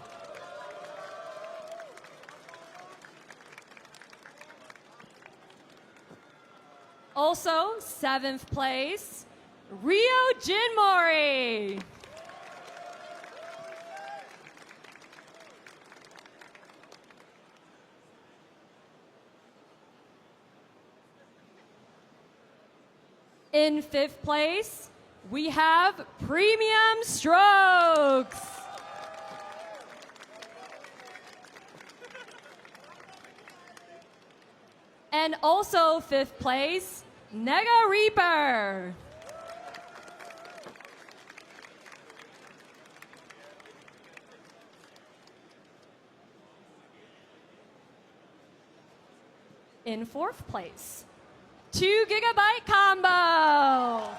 Also, 7th place, Ryo Jinmori. In 5th place, we have Premium Strokes. And also 5th place, Nega Reaper. In 4th place, 2 GB Combo.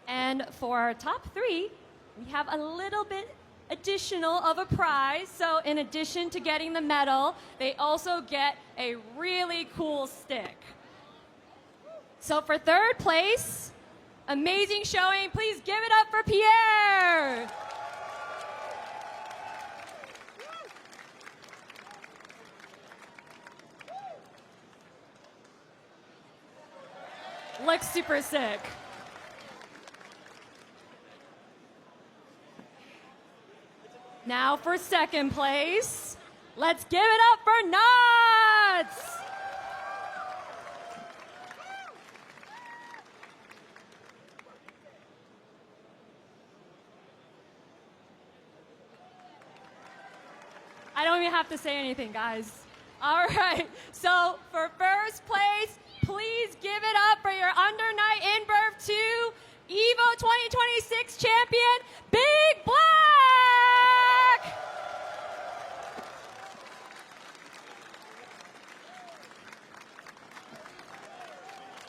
And for our top 3, we have a little bit additional of a prize. So in addition to getting the medal, they also get a really cool stick. So for 3rd place, amazing showing. Please give it up for Pierre. Looks super sick. Now for 2nd place, let's give it up for Nuts! I don't even have to say anything, guys. All right, so for 1st place, please give it up for your Under Night Inverb 2 EVO 2026 champion, Big Black!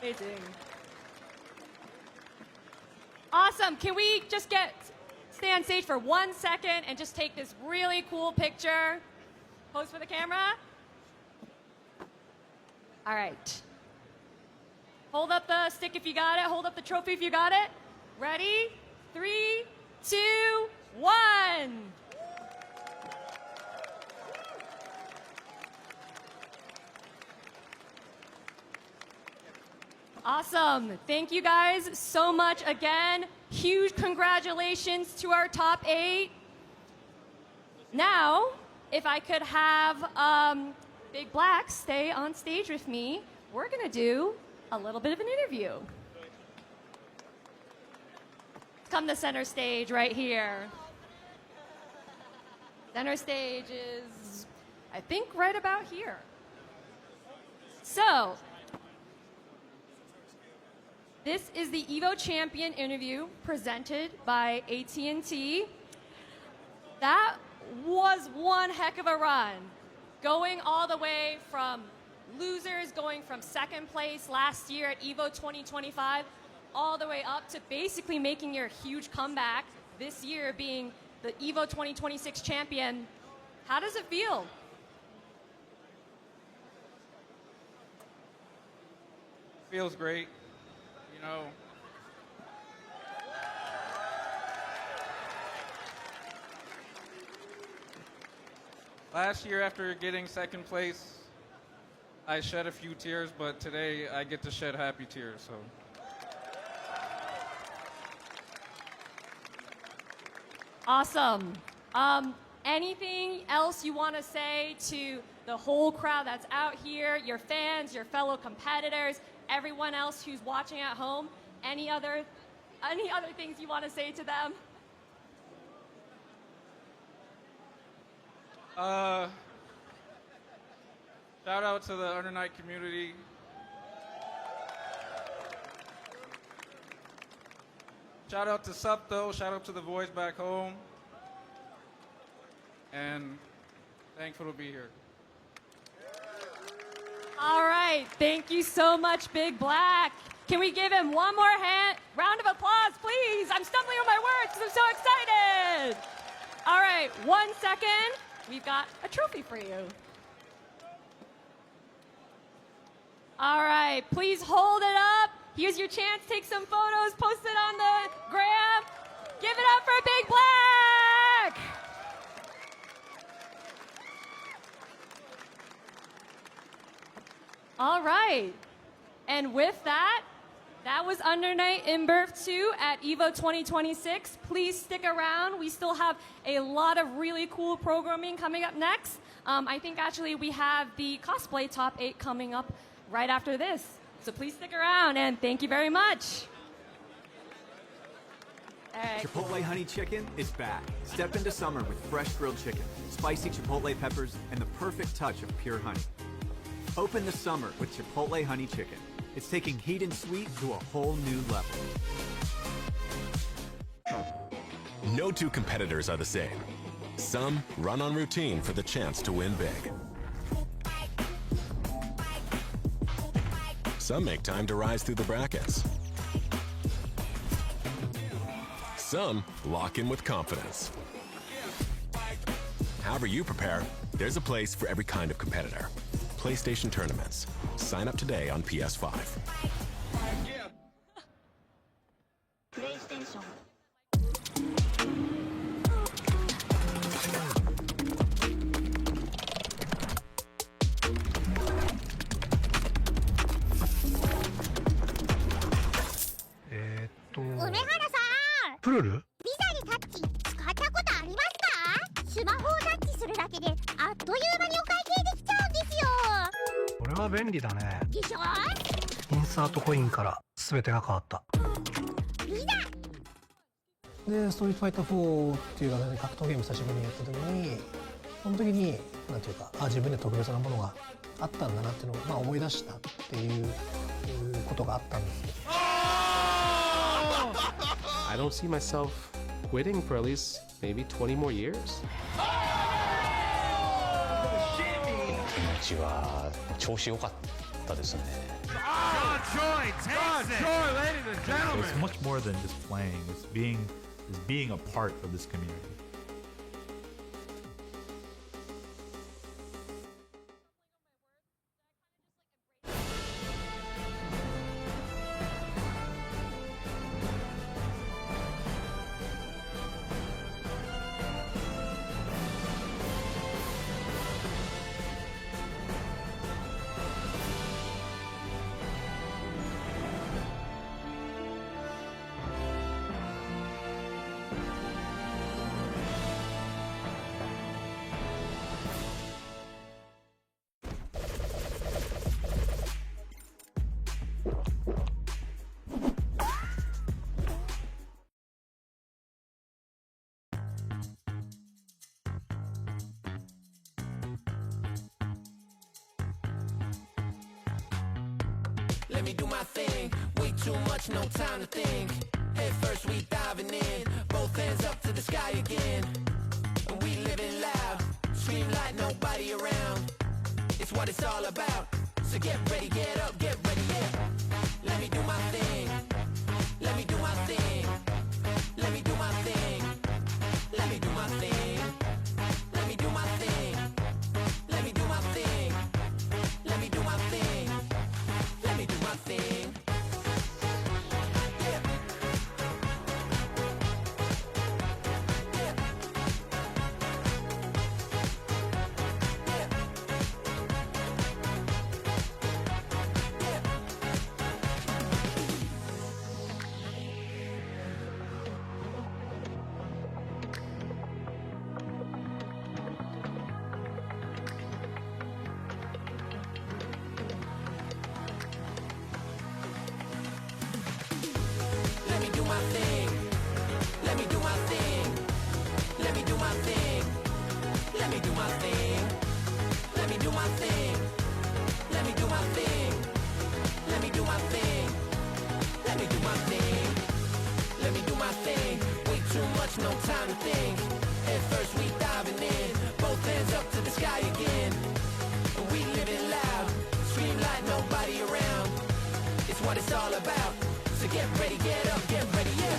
Amazing. Awesome. Can we just stay on stage for 1 second and just take this really cool picture? Pose for the camera. All right. Hold up the stick if you got it. Hold up the trophy if you got it. Ready? 3, 2, 1. Awesome. Thank you guys so much again. Huge congratulations to our top 8. Now, if I could have Big Black stay on stage with me, we're going to do a little bit of an interview. Come to center stage right here. Center stage is, I think, right about here. So, this is the EVO Champion interview presented by AT&T. That was one heck of a run. Going all the way from losers, going from second place last year at EVO 2025, all the way up to basically making your huge comeback this year, being the EVO 2026 champion. How does it feel? Feels great. You know, last year after getting second place, I shed a few tears, but today I get to shed happy tears, so. Awesome. Anything else you want to say to the whole crowd that's out here, your fans, your fellow competitors, everyone else who's watching at home? Any other things you want to say to them? Shout out to the under-night community. Shout out to Supto, shout out to the boys back home. And thankful to be here. All right, thank you so much, Big Black. Can we give him one more round of applause, please? I'm stumbling on my words because I'm so excited. All right, 1 second. We've got a trophy for you. All right, please hold it up. Here's your chance. Take some photos, post it on the gram. Give it up for Big Black. All right. And with that, that was Under Night in Birth 2 at EVO 2026. Please stick around. We still have a lot of really cool programming coming up next. I think actually we have the Cosplay Top 8 coming up right after this. So please stick around, and thank you very much. Chipotle Honey Chicken is back. Step into summer with fresh grilled chicken, spicy Chipotle peppers, and the perfect touch of pure honey. Open the summer with Chipotle Honey Chicken. It's taking heat and sweet to a whole new level. No two competitors are the same. Some run on routine for the chance to win big. Some make time to rise through the brackets. Some lock in with confidence. However you prepare, there's a place for every kind of competitor. PlayStation Tournaments. Sign up today on PS5. PlayStation. 梅原さん、プルル？ビザでタッチ使ったことありますか？スマホをタッチするだけであっという間にお会計できちゃうんですよ。これは便利だね。でしょ？インサートコインから全てが変わった。ビザ。で、ストリートファイター4っていう格闘ゲーム久しぶりにやった時に、その時になんていうか、自分で特別なものがあったんだなっていうのを思い出したっていうことがあったんです。I don't see myself quitting for at least maybe 20 more years. 気持ちは調子良かったですね。It's much more than just playing. It's being a part of this community. let me do my thing. Way too much, no time to think. Head first, we diving in. Both hands up to the sky again. And we living loud. Scream like nobody around. It's what it's all about. So get ready, get up, get ready, yeah. Let me do my thing. Let me do my thing. Let me do my thing. Let me do my thing. Let me do my thing. Let me do my thing. Let me do my thing. Let me do my thing. Let me do my thing. Let me do my thing. Let me do my thing. Let me do my thing. Let me do my thing. Let me do my thing. Let me do my thing. Let me do my thing. Let me do my thing. Way too much, no time to think. Head first, we diving in. Both hands up to the sky again. And we living loud. Scream like nobody around. It's what it's all about. So get ready, get up, get ready, yeah.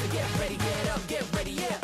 So get ready, get up, get ready, yeah.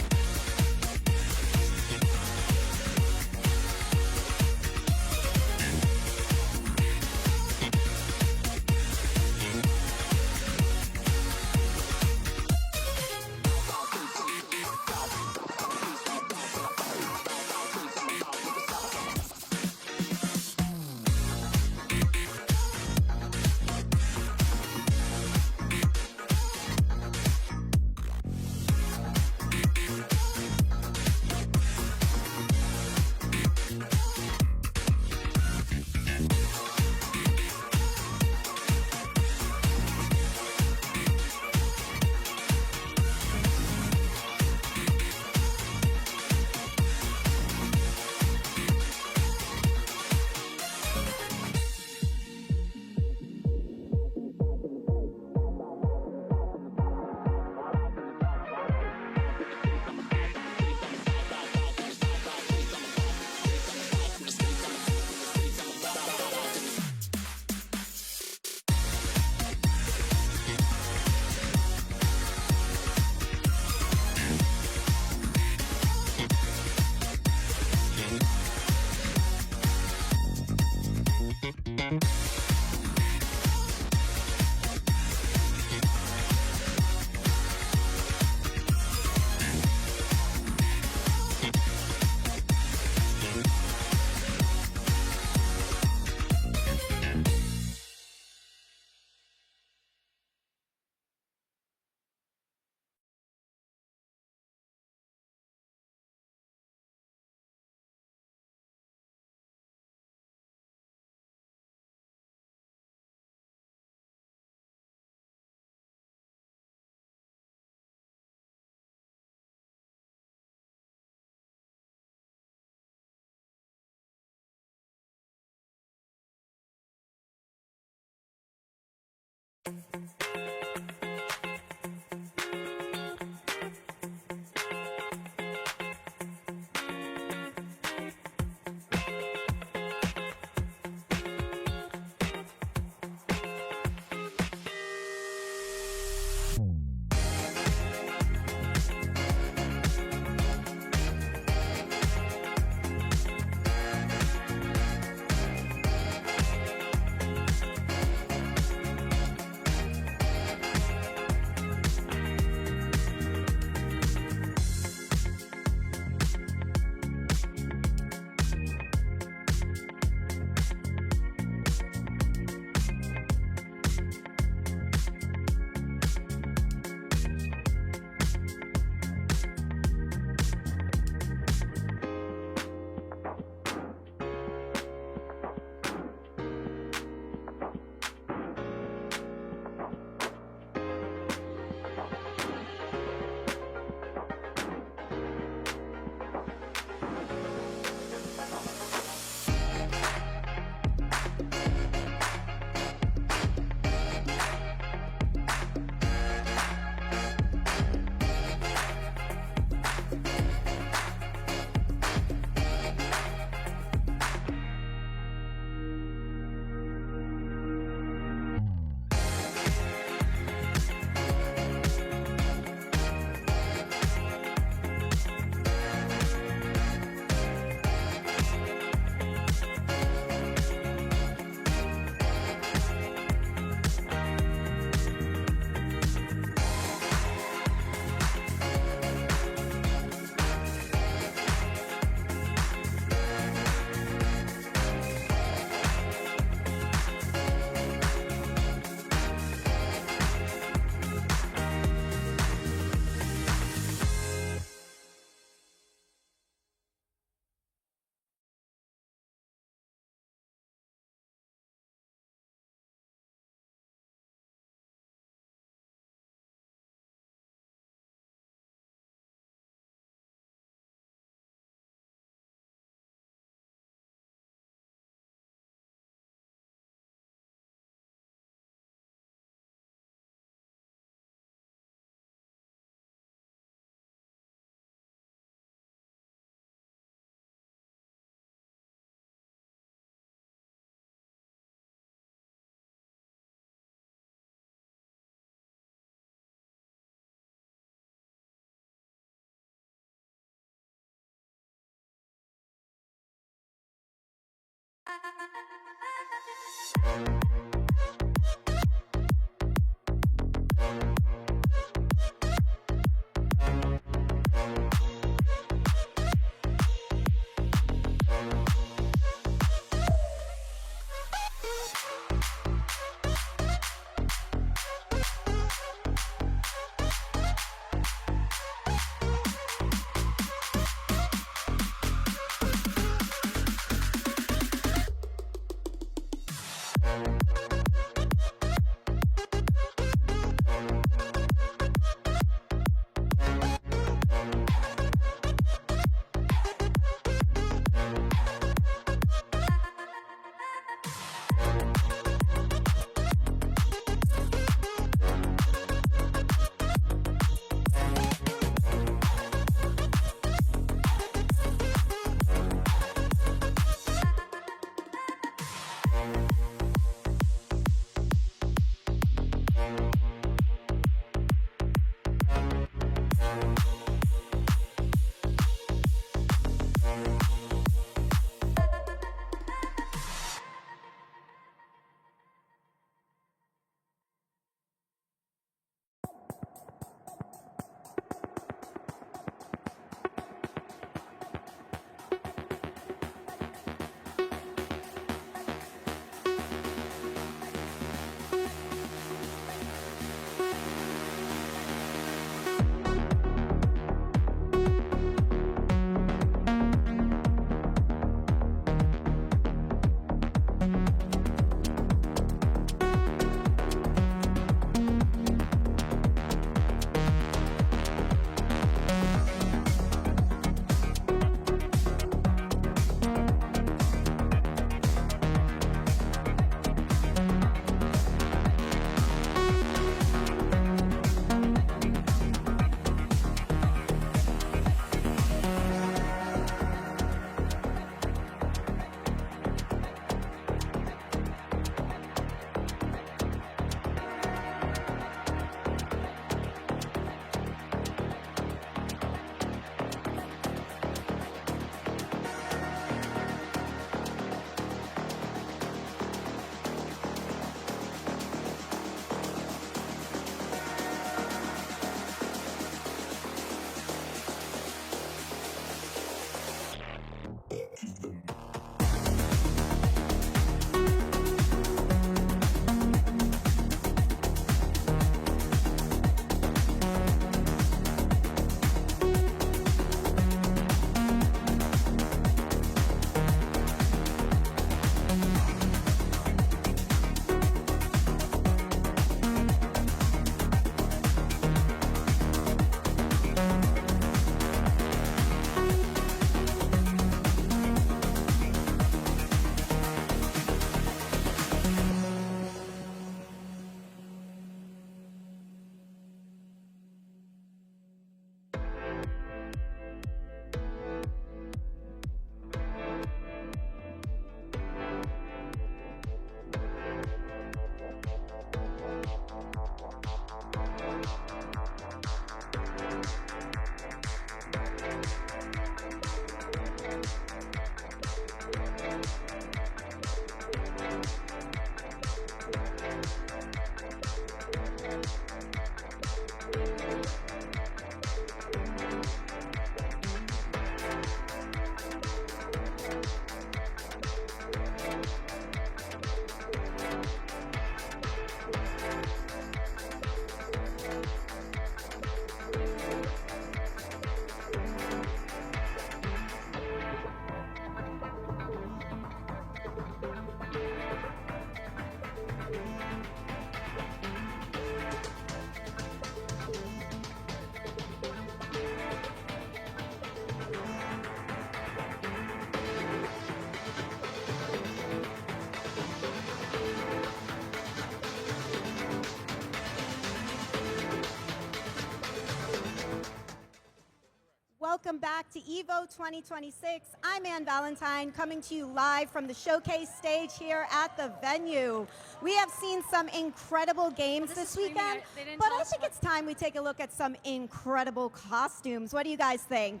to EVO 2026. I'm Ann Valentine, coming to you live from the showcase stage here at the venue. We have seen some incredible games this weekend, but I think it's time we take a look at some incredible costumes. What do you guys think?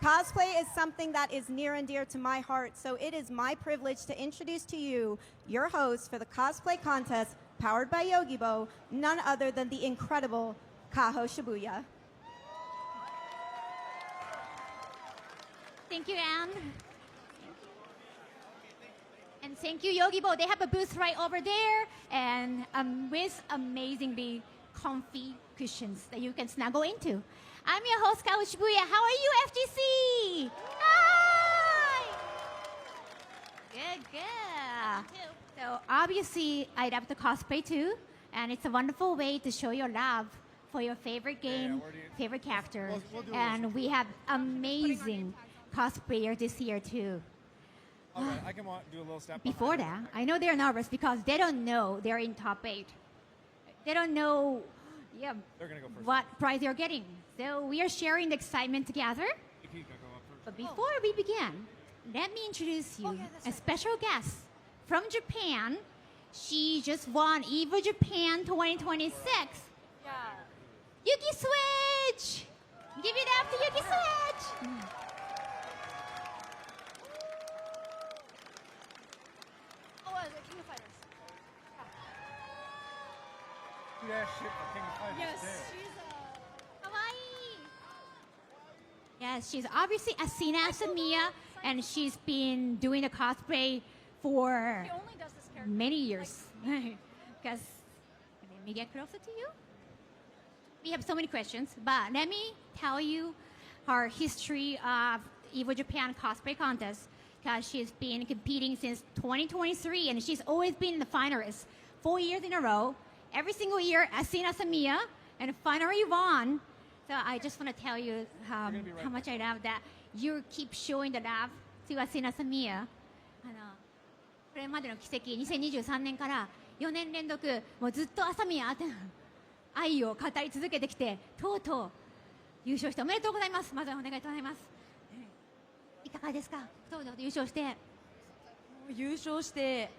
Cosplay is something that is near and dear to my heart, so it is my privilege to introduce to you your host for the cosplay contest powered by Yogibo, none other than the incredible Kaho Shibuya. Thank you, Anne. And thank you, Yogibo. They have a booth right over there, and with amazingly comfy cushions that you can snuggle into. I'm your host, Kaho Shibuya. How are you, FGC? Hi! Good, good. So obviously, I love to cosplay too, and it's a wonderful way to show your love for your favorite game, favorite character. And we have amazing cosplayers this year too. All right, I can do a little step. Before that, I know they're nervous because they don't know they're in top 8. They don't know They're gonna go first. what prize they're getting. So we are sharing the excitement together. But before we begin, let me introduce you a special guest from Japan. She just won EVO Japan 2026. Yeah. Yuki Switch! Give it up to Yuki Switch! The King of Fighters. Do that shit for King of Fighters. Yes, Damn. she's Yes, she's obviously Asina Samiya, and she's been doing a cosplay for many years. Because, let me get closer to you. We have so many questions, but let me tell you her history of EVO Japan cosplay contest. Because she's been competing since 2023, and she's always been in the finalists 4 years in a row. Every single year, Asina Samiya, and finally won. So I just want to tell you how much I love that you keep showing the love to Asina Samiya. これまでの奇跡、2023年から4年連続、もうずっとアサミヤって愛を語り続けてきて、とうとう優勝しておめでとうございます。まずはお願いとうございます。いかがですか？とうとう優勝して。優勝して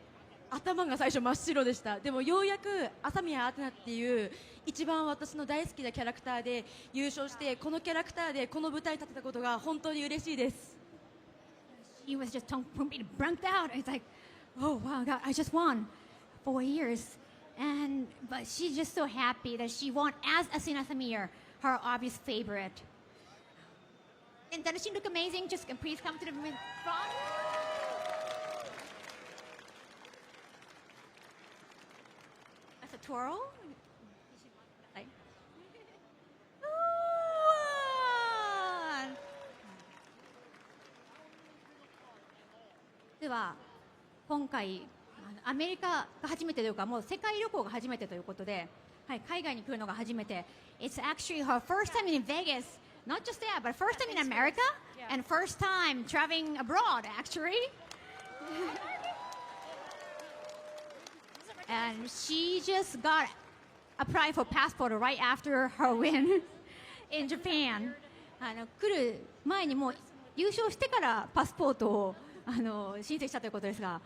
頭が最初真っ白でした。でもようやく朝宮アテナっていう一番私の大好きなキャラクターで優勝して、このキャラクターでこの舞台に立てたことが本当に嬉しいです。She was just completely burnt out. It's like, oh wow, God, I just won 4 years, but she's just so happy that she won as Asina Samir, her obvious favorite. And doesn't she look amazing? Just please come to the front. That's a twirl. Like,では今回アメリカが初めてというかもう世界旅行が初めてということで、はい、海外に来るのが初めて。It's actually her first time in Vegas. Not just that, but first time in America and first time traveling abroad, actually. And she just got applied for passport right after her win in Japan. 来る前にもう優勝してからパスポートを申請したということですが。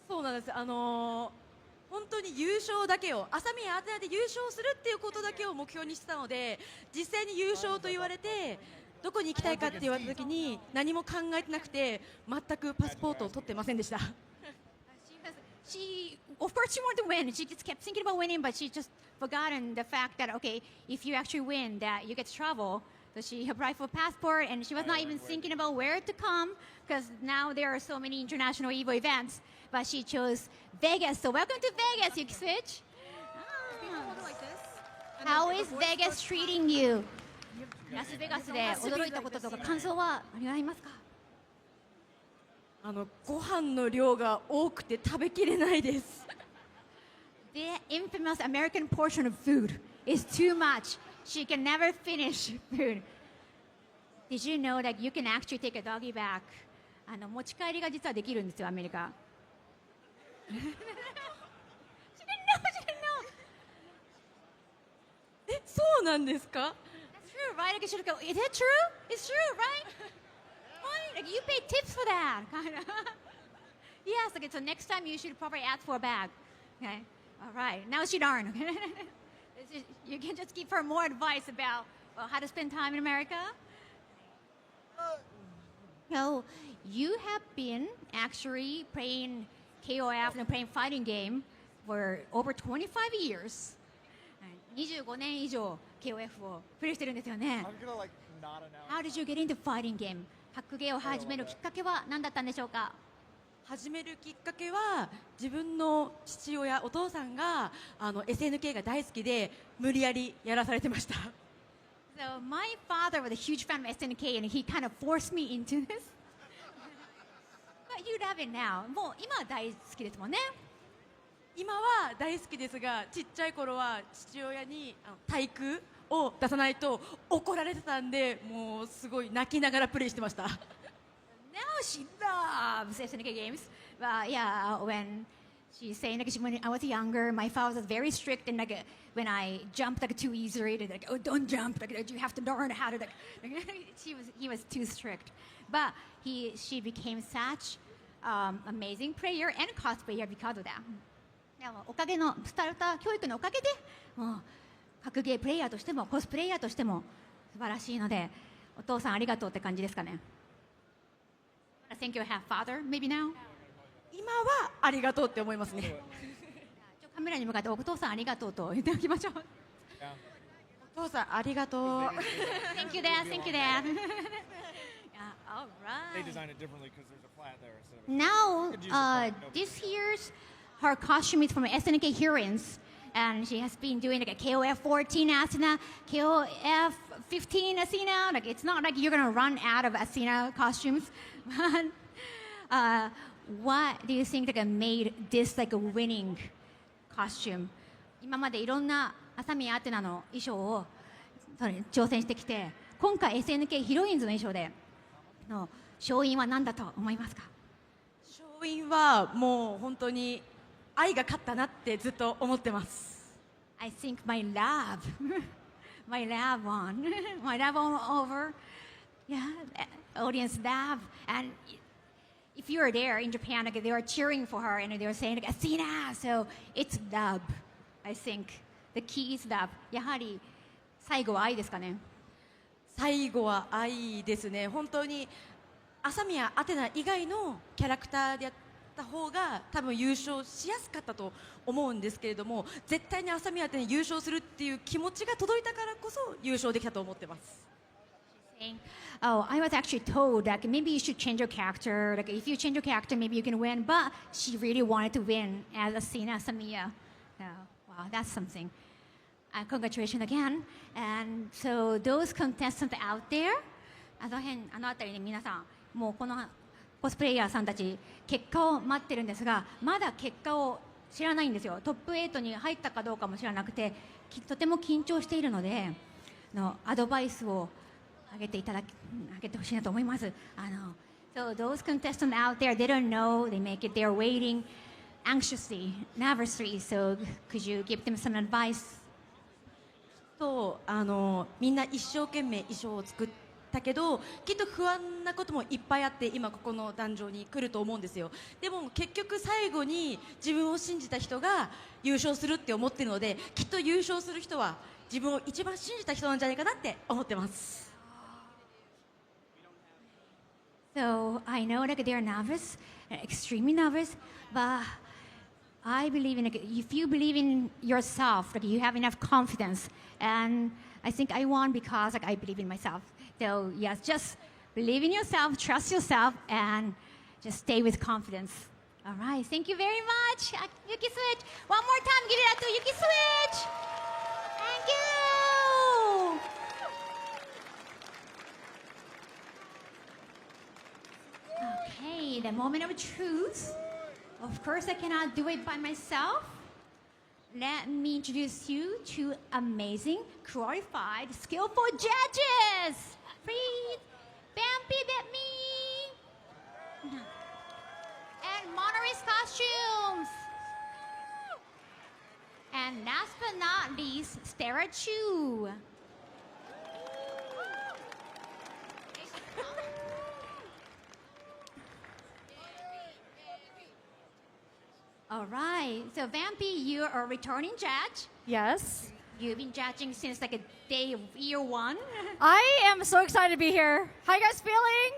そうなんです。本当に優勝だけを、朝宮アテナで優勝するっていうことだけを目標にしてたので、実際に優勝と言われてどこに行きたいかって言われた時に何も考えてなくて、全くパスポートを取ってませんでした。She, of course, she wanted to win. She just kept thinking about winning, but she just forgotten the fact that, okay, if you actually win, that you get to travel. So she applied for a passport, and she was not even thinking about where to come, because now there are so many international EVO events. But she chose Vegas. So welcome to Vegas, Yuki Switch. How is Vegas treating you? ラスベガスで驚いたこととか感想はありますか？ご飯の量が多くて食べきれないです。The infamous American portion of food is too much. She can never finish food. Did you know that you can actually take a doggy bag? 持ち帰りが実はできるんですよ、アメリカ。She didn't know. そうなんですか？ true, right? Like, I should go, is it true? It's true, right? Right? Like, you pay tips for that, kind of. Yes, okay, so next time you should probably ask for a bag. Okay? All right. Now she darn. Okay? You can just give her more advice about how to spend time in America. So, you have been actually playing KOF and playing fighting game for over 25 years. 25年以上 KOF をプレイしてるんですよね。How did you get into fighting game? 格ゲーを始めるきっかけは何だったんでしょうか？始めるきっかけは自分の父親お父さんがSNK が大好きで無理やりやらされてました。So my father was a huge fan of SNK and he kind of forced me into this. But you love it now. もう今は大好きですもんね。今は大好きですが、ちっちゃい頃は父親に体育を出さないと怒られてたんで、もうすごい泣きながらプレイしてました。Now she loves SNK games. But yeah, when she's saying like when I was younger, my father was very strict and like when I jumped like too easily, like oh don't jump, like you have to learn how to like he was too strict. But she became such amazing player and cosplayer because of that. おかげのスタルター教育のおかげでもう格ゲープレイヤーとしてもコスプレイヤーとしても素晴らしいのでお父さんありがとうって感じですかね。Thank you, father, maybe now. 今はありがとうって思いますね。カメラに向かってお父さんありがとうと言っておきましょう。お父さんありがとう。Thank you, Dad. Thank you, Dad. All right. They designed it differently because there's a flat there. Now, this year's her costume is from SNK Heroines, and she has been doing like a KOF 14 Asuna, KOF 15 Asuna. Like it's not like you're gonna run out of Asuna costumes. But what do you think like made this like a winning costume? 今までいろんな朝宮アテナの衣装を挑戦してきて、今回 SNK ヒロインズの衣装での勝因は何だと思いますか？勝因はもう本当に愛が勝ったなってずっと思ってます。I think my love won. My love won over. Yeah, audience love. And if you were there in Japan, like, they were cheering for her and they were saying, like, Athena! So it's love, I think. The key is love. やはり最後は愛ですかね。最後は愛ですね。本当に朝宮アテナ以外のキャラクターでやった方が多分優勝しやすかったと思うんですけれども、絶対に朝宮アテナ優勝するっていう気持ちが届いたからこそ優勝できたと思ってます。Oh, I was actually told that maybe you should change your character. Like if you change your character, maybe you can win. But she really wanted to win as Athena Samiya. So, wow, that's something. Congratulations again. And so those contestants out there, あの辺りに皆さん、もうこのコスプレイヤーさんたち結果を待ってるんですが、まだ結果を知らないんですよ。トップ8に入ったかどうかも知らなくて、とても緊張しているので、アドバイスをあげてほしいなと思います。So those contestants out there, they don't know, they make it, they're waiting anxiously, nervously. So could you give them some advice? とみんな一生懸命衣装を作ったけど、きっと不安なこともいっぱいあって今ここの壇上に来ると思うんですよ。でも結局最後に自分を信じた人が優勝するって思ってるので、きっと優勝する人は自分を一番信じた人なんじゃないかなって思ってます。So I know like they're nervous, extremely nervous, but I believe in like, if you believe in yourself, like you have enough confidence, and I think I won because like I believe in myself. So yes, just believe in yourself, trust yourself, and just stay with confidence. All right, thank you very much, Yuki Switch. One more time, give it up to Yuki Switch. Thank you. Okay, the moment of truth. Of course, I cannot do it by myself. Let me introduce you to amazing, qualified, skillful judges. Please, Bambi at me. And Monterey's costumes. And last but not least, Stara Chu. All right. So, Vampy, you're a returning judge. Yes. You've been judging since like a day of year one. I am so excited to be here. How you guys feeling?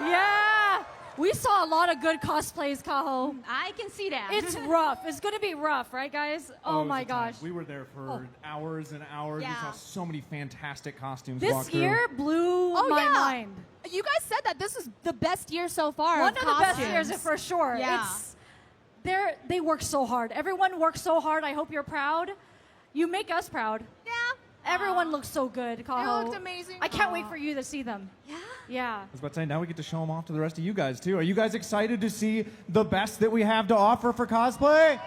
Yeah. We saw a lot of good cosplays, Kaho. I can see that. It's rough. It's going to be rough, right, guys? Oh my gosh. We were there for hours and hours. Yeah. We saw so many fantastic costumes. This walk through. year blew my mind. You guys said that this is the best year so far. One of the best costumes. years for sure. Yeah. They work so hard. Everyone works so hard. I hope you're proud. You make us proud. Yeah. Everyone looks so good, Kaho. They looked amazing. I can't wait for you to see them. Yeah. Yeah. I was about to say, now we get to show them off to the rest of you guys, too. Are you guys excited to see the best that we have to offer for cosplay?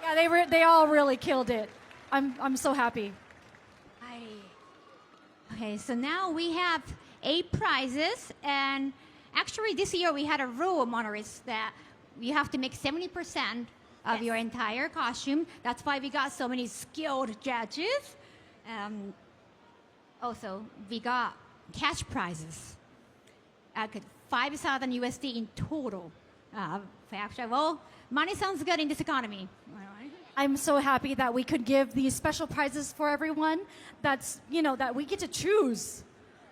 Yeah, they all really killed it. I'm so happy. Okay, so now we have 8 prizes, and actually this year we had a rule, Monoris, that you have to make 70% of your entire costume. That's why we got so many skilled judges. Also, we got cash prizes. 5,000 USD in total. Actually, well, money sounds good in this economy. I'm so happy that we could give these special prizes for everyone. That's, that we get to choose.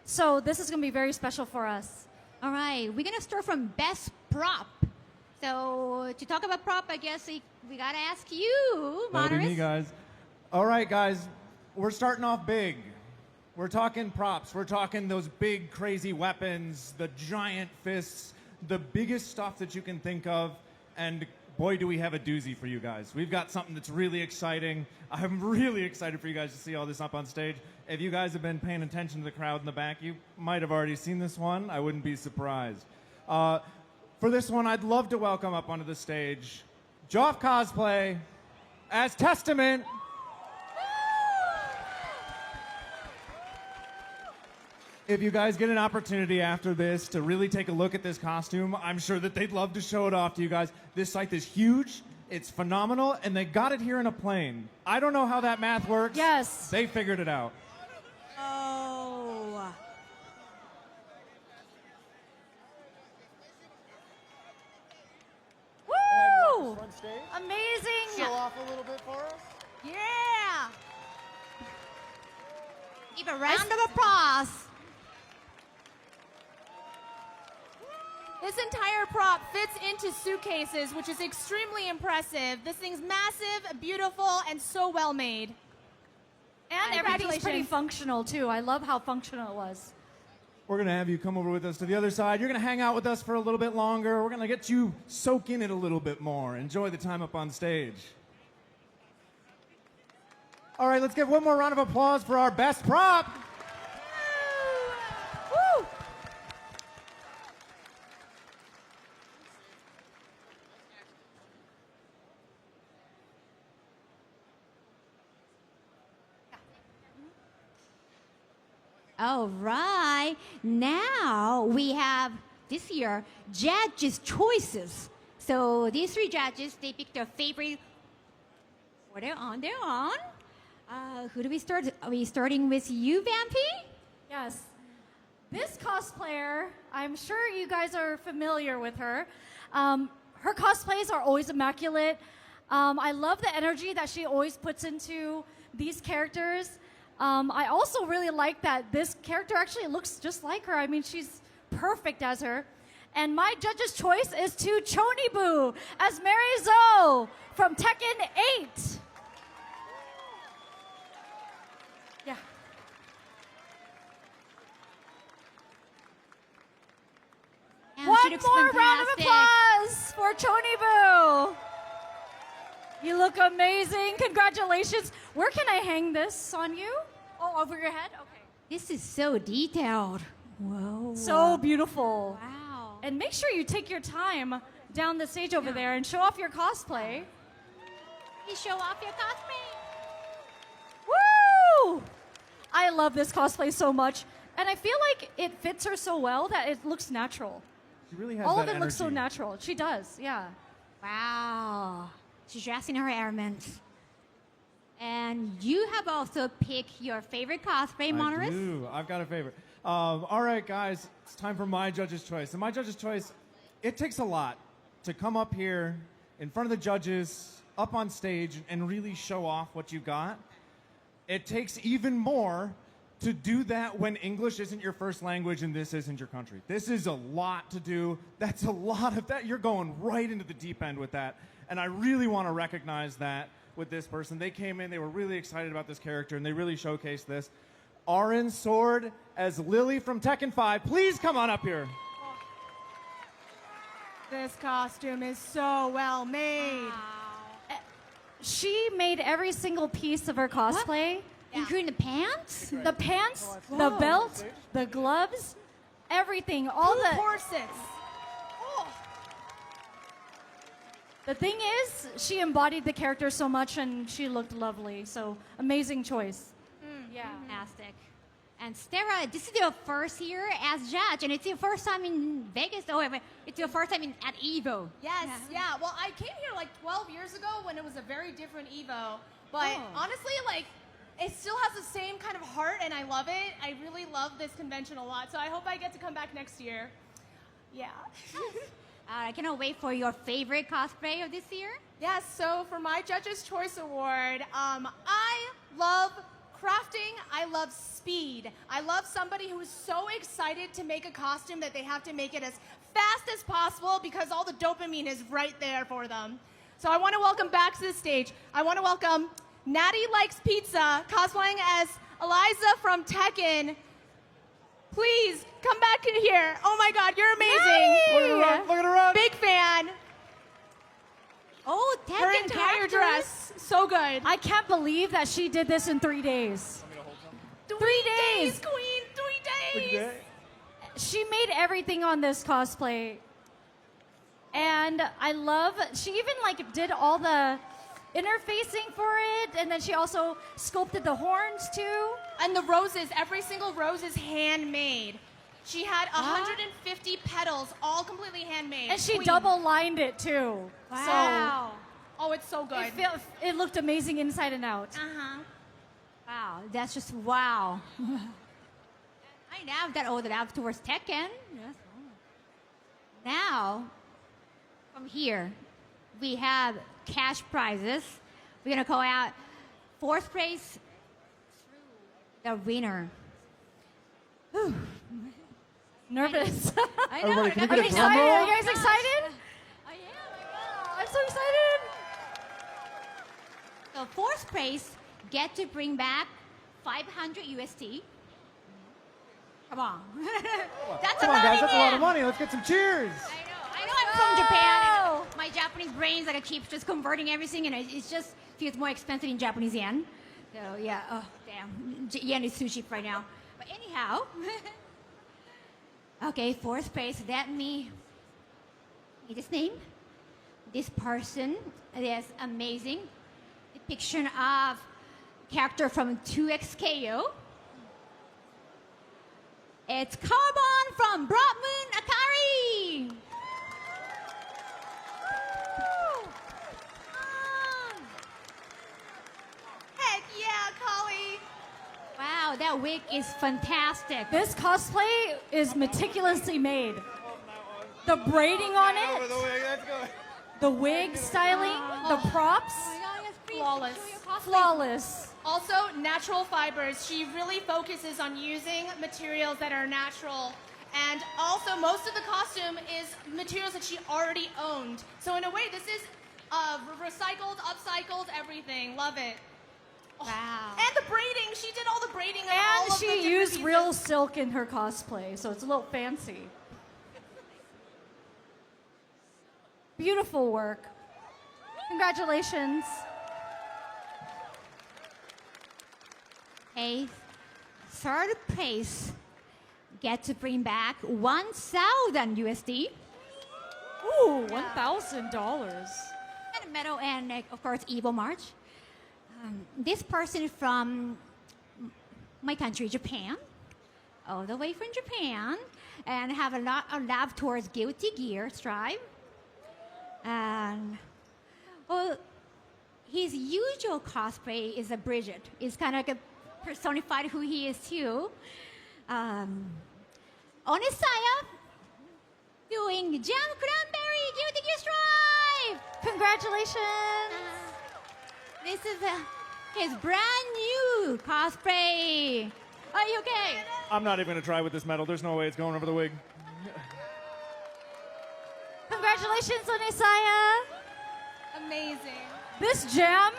So this is going to be very special for us. All right, we're going to start from best prop. So to talk about prop, I guess we got to ask you, That'll be me, Monoris. guys. All right, guys. We're starting off big. We're talking props. We're talking those big, crazy weapons, the giant fists, the biggest stuff that you can think of. And boy, do we have a doozy for you guys. We've got something that's really exciting. I'm really excited for you guys to see all this up on stage. If you guys have been paying attention to the crowd in the back, you might have already seen this one. I wouldn't be surprised. For this one, I'd love to welcome up onto the stage Joff Cosplay as Testament. If you guys get an opportunity after this to really take a look at this costume, I'm sure that they'd love to show it off to you guys. This site is huge, it's phenomenal, and they got it here in a plane. I don't know how that math works. Yes. They figured it out. Oh. Woo! Front stage. Amazing. Show off a little bit for us. Yeah. Give a round of applause. This entire prop fits into suitcases, which is extremely impressive. This thing's massive, beautiful, and so well made. And everything's pretty functional, too. I love how functional it was. We're going to have you come over with us to the other side. You're going to hang out with us for a little bit longer. We're going to get you soak in it a little bit more. Enjoy the time up on stage. All right, let's give one more round of applause for our best prop. Woo! All right. Now we have this year judges' choices. So these 3 judges, they pick their favorite. What they're on? Who do we start? Are we starting with you, Vampy? Yes. This cosplayer, I'm sure you guys are familiar with her. Her cosplays are always immaculate. I love the energy that she always puts into these characters. I also really like that this character actually looks just like her. I mean, she's perfect as her. And my judge's choice is to Chonibu as Mary Zoe from Tekken 8. Yeah. And One she more looks round of fantastic. applause for Chonibu. You look amazing. Congratulations. Where can I hang this on you? Oh, over your head? Okay. This is so detailed. Whoa. So beautiful. Wow. And make sure you take your time down the stage over there and show off your cosplay. You show off your cosplay. Woo! I love this cosplay so much. And I feel like it fits her so well that it looks natural. She really has All that of it looks so energy. natural. She does, yeah. Wow. She's dressed in her ailments. And you have also picked your favorite cosplay, Monoris. I do. I've got a favorite. All right, guys. It's time for my judge's choice. And my judge's choice, it takes a lot to come up here in front of the judges, up on stage, and really show off what you got. It takes even more to do that when English isn't your first language and this isn't your country. This is a lot to do. That's a lot of that. You're going right into the deep end with that. And I really want to recognize that with this person. They came in, they were really excited about this character, and they really showcased this. Arin Sword as Lily from Tekken 5. Please come on up here. This costume is so well made. Wow. She made every single piece of her cosplay. Including the pants? The pants, the belt, the gloves, everything. All the corsets. The thing is, she embodied the character so much and she looked lovely. So, amazing choice. Yeah. Fantastic. And Stara, this is your first year as judge, and it's your first time in Vegas. Oh, wait, it's your first time at EVO. Yes, yeah. Well, I came here like 12 years ago when it was a very different EVO. But honestly, like, it still has the same kind of heart, and I love it. I really love this convention a lot, so I hope I get to come back next year. Yeah. I cannot wait for your favorite cosplay of this year. Yes, so for my Judge's Choice Award, I love crafting, I love speed. I love somebody who is so excited to make a costume that they have to make it as fast as possible because all the dopamine is right there for them. So I want to welcome back to the stage, I want to welcome Natty Likes Pizza, cosplaying as Eliza from Tekken. Please, come back in here. Oh my God, you're amazing. Look at her run. Big fan. Oh, Tekken Her entire dress, so good. I can't believe that she did this in 3 days. 3 days, Queen, 3 days. She made everything on this cosplay. And I love, she even like did all the interfacing for it, and then she also sculpted the horns too. And the roses, every single rose is handmade. She had 150 petals, all completely handmade. And she Queen. double lined it too. Wow. Oh, it's so good. It looked amazing inside and out. Wow, that's just wow. I love that all the love towards Tekken. Yes. Now, from here, we have cash prizes. We're gonna call out fourth place, the winner. Whew. Nervous. I know. Everybody, can we get I'm a excited. drum roll? Are you guys excited? I I'm so excited. So fourth place get to bring back 500 USD. Come on. That's Come a on, lot guys, of that's a lot of money. money. Let's get some cheers. I know I'm from Japan. And my Japanese brains like keep just converting everything, and it just feels more expensive in Japanese yen. So yeah, oh damn, yen is sushi right now. But anyhow, okay, fourth place. Let me read this name. This person is amazing. Depiction of character from 2XKO. It's Carbon from Broadmoon Akari. Heck yeah, Kali. Wow, that wig is fantastic. This cosplay is meticulously made. The braiding on it, the wig styling, the props, Flawless. flawless. Also, natural fibers. She really focuses on using materials that are natural. And also, most of the costume is materials that she already owned. So in a way, this is recycled, upcycled, everything. Love it. Wow. And the braiding. She did all the braiding. On all And of the she different used pieces. real silk in her cosplay, so it's a little fancy. Beautiful work. Congratulations. A third place get to bring back 1,000 USD. Ooh, $1,000. And a medal and, of course, Evo March. This person is from my country, Japan, all the way from Japan, and have a lot of love towards Guilty Gear Strive. And, well, his usual cosplay is a Bridget. It's kind of like a personified who he is too. Onisaya doing Jam Cranberry Guilty Gear Strive. Congratulations. This is his brand new cosplay. Are you okay? I'm not even going to try with this medal. There's no way it's going over the wig. Congratulations on Isaiah. Amazing. This jam,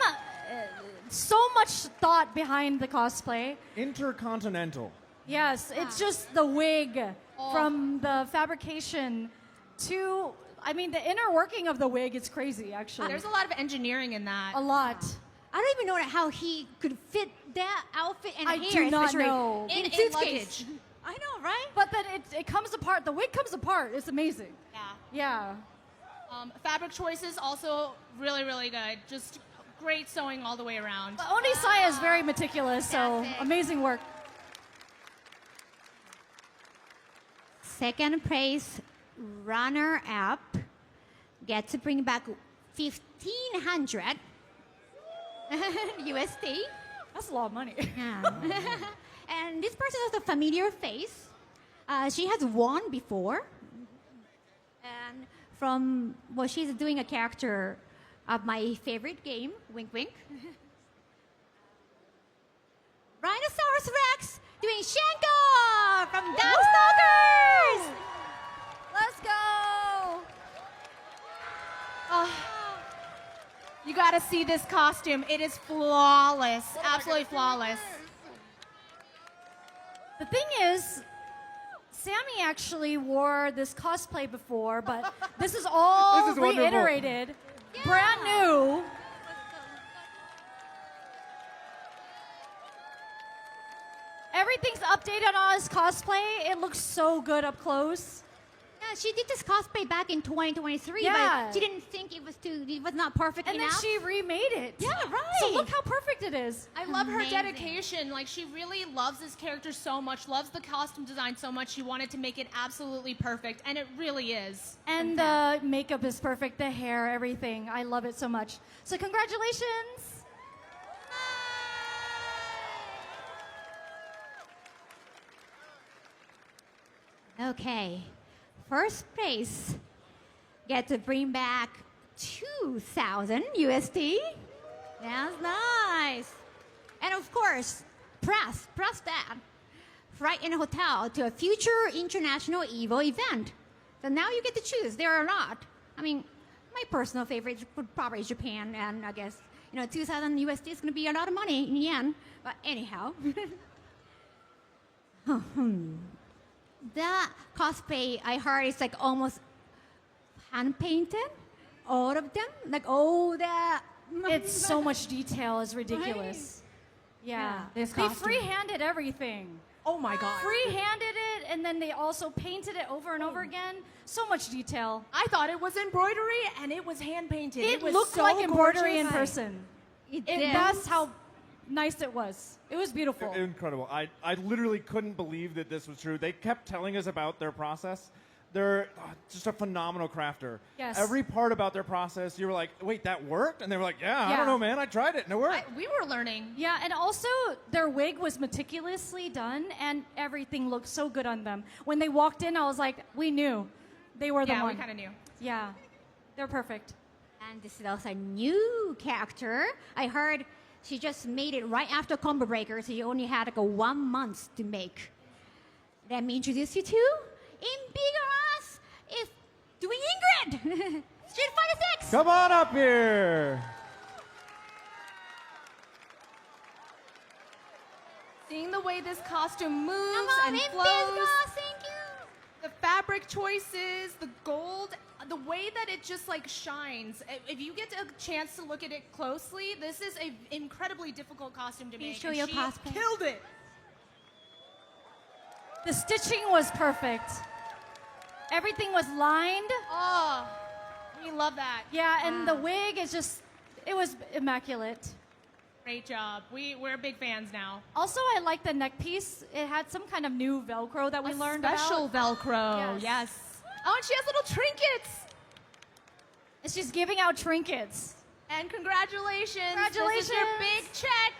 so much thought behind the cosplay. Intercontinental. Yes, it's just the wig from the fabrication to, I mean, the inner working of the wig is crazy, actually. There's a lot of engineering in that. A lot. I don't even know how he could fit that outfit and I hair, do not especially know. in In suitcase. luggage. I know, right? But then it comes apart. The wig comes apart. It's amazing. Yeah. Yeah. Fabric choices also really, really good. Just great sewing all the way around. But Onisaya is very meticulous, so That's it. amazing work. Second place runner-up get to bring back 1,500 USD. That's a lot of money. Yeah. And this person has a familiar face. She has won before. And from, well, she's doing a character of my favorite game, Wink Wink. Rhinoceros Rex doing Shanko from Darkstalkers! Let's go! Oh, you gotta see this costume. It is flawless. Absolutely flawless. The thing is, Sammy actually wore this cosplay before, but this is all This is wonderful. reiterated, brand new. Everything's updated on his cosplay. It looks so good up close. Yeah, she did this cosplay back in 2023, Yeah. but she didn't think it was not perfect And enough. then she remade it. Yeah, right. So look how perfect it is. I love her Amazing. dedication. Like, she really loves this character so much, loves the costume design so much. She wanted to make it absolutely perfect, and it really is. And the makeup is perfect, the hair, everything. I love it so much. So congratulations. Okay, first place get to bring back 2,000 USD. That's nice. And of course, press that. Flight and hotel to a future international EVO event. So now you get to choose. There are a lot. I mean, my personal favorite would probably Japan, and I guess 2,000 USD is going to be a lot of money in yen. But anyhow. The cosplay I heard is like almost hand painted, all of them, like all the. It's so much detail, it's ridiculous. Yeah. this They costume. free-handed everything. Oh my god. Free-handed it, and then they also painted it over and over again. So much detail. I thought it was embroidery, and it was hand painted. It was looked so like embroidery in gorgeous. person. It That's how nice it was. It was beautiful. Incredible. I literally couldn't believe that this was true. They kept telling us about their process. They're just a phenomenal crafter. Yes. Every part about their process, you were like, wait, that worked? And they were like, yeah, I Yeah. don't know, man. I tried it and it worked. We were learning. Yeah, and also their wig was meticulously done, and everything looked so good on them. When they walked in, I was like, we knew they were the Yeah, one. we kind of knew. Yeah, they're perfect. And this is also a new character. I heard she just made it right after Combo Breaker, so you only had like 1 month to make. Let me introduce you to, in bigger us, is doing Ingrid! Street Fighter 6! Come on up here. Seeing the way this costume moves Come on, and in flows, thank you! the fabric choices, the gold, the way that it just like shines. If you get a chance to look at it closely, this is an incredibly difficult costume to Can you make. show and your she cosplay? killed it. The stitching was perfect. Everything was lined. Oh, we love that. Yeah, and the wig is just, it was immaculate. Great job. We're big fans now. Also, I like the neck piece. It had some kind of new Velcro that we learned Special about. Velcro, yes. Oh, and she has little trinkets. And she's giving out trinkets. And congratulations. Congratulations. This is your big check.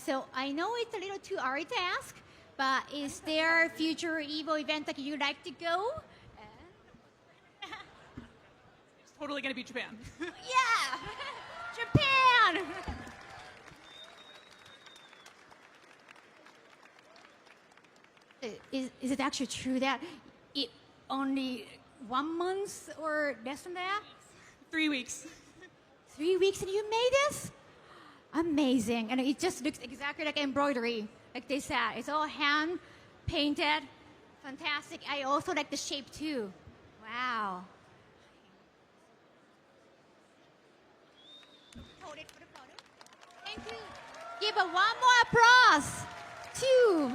So I know it's a little too early to ask, but is there a future Evo event that you'd like to go? It's totally going to be Japan. Yeah! Japan! Is it actually true that it only 1 month or less than that? 3 weeks. 3 weeks and you made this? Amazing. And it just looks exactly like embroidery, like they said. It's all hand painted. Fantastic. I also like the shape too. Wow. Hold it for the photo. Thank you. Give a one more applause to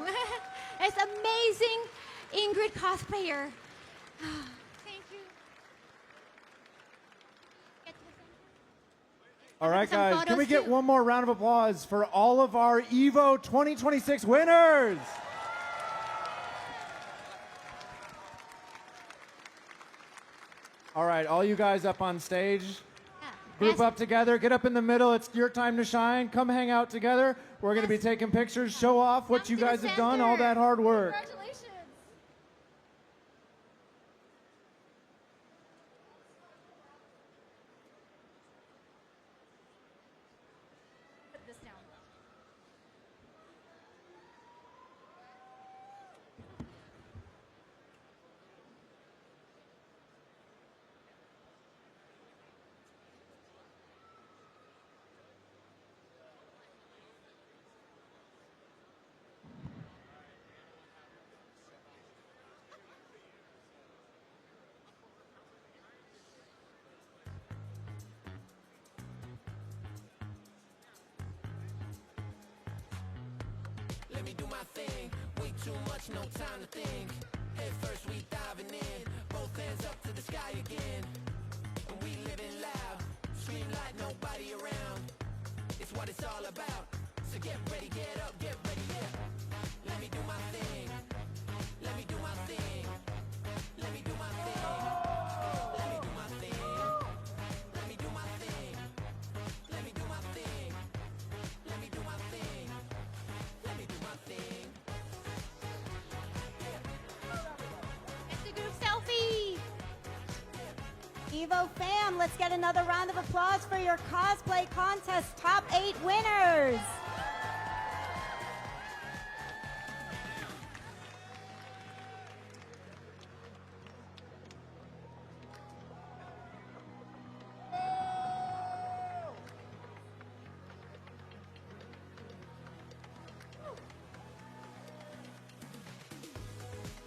this amazing Ingrid cosplayer. Thank you. All right, Some guys, can photos we get too. one more round of applause for all of our EVO 2026 winners? All right, all you guys up on stage, group Yes. up together, get up in the middle. It's your time to shine. Come hang out together. We're going to be taking pictures, show off what you guys have done, all that hard work. Congratulations. Put this down. Let me do my thing. Way too much, no time to think. Head first, we diving in. Both hands up to the sky again. And we living loud. Scream like nobody around. It's what it's all about. So get ready, get up, get ready, yeah. Let me do my thing. Let me do my thing. Let me do my thing. Let me do my thing. Let me do my thing. Let me do my thing. Let me do my thing. Let me do my thing. It's a group selfie. Evo fam, let's get another round of applause for your cosplay contest top 8 winners.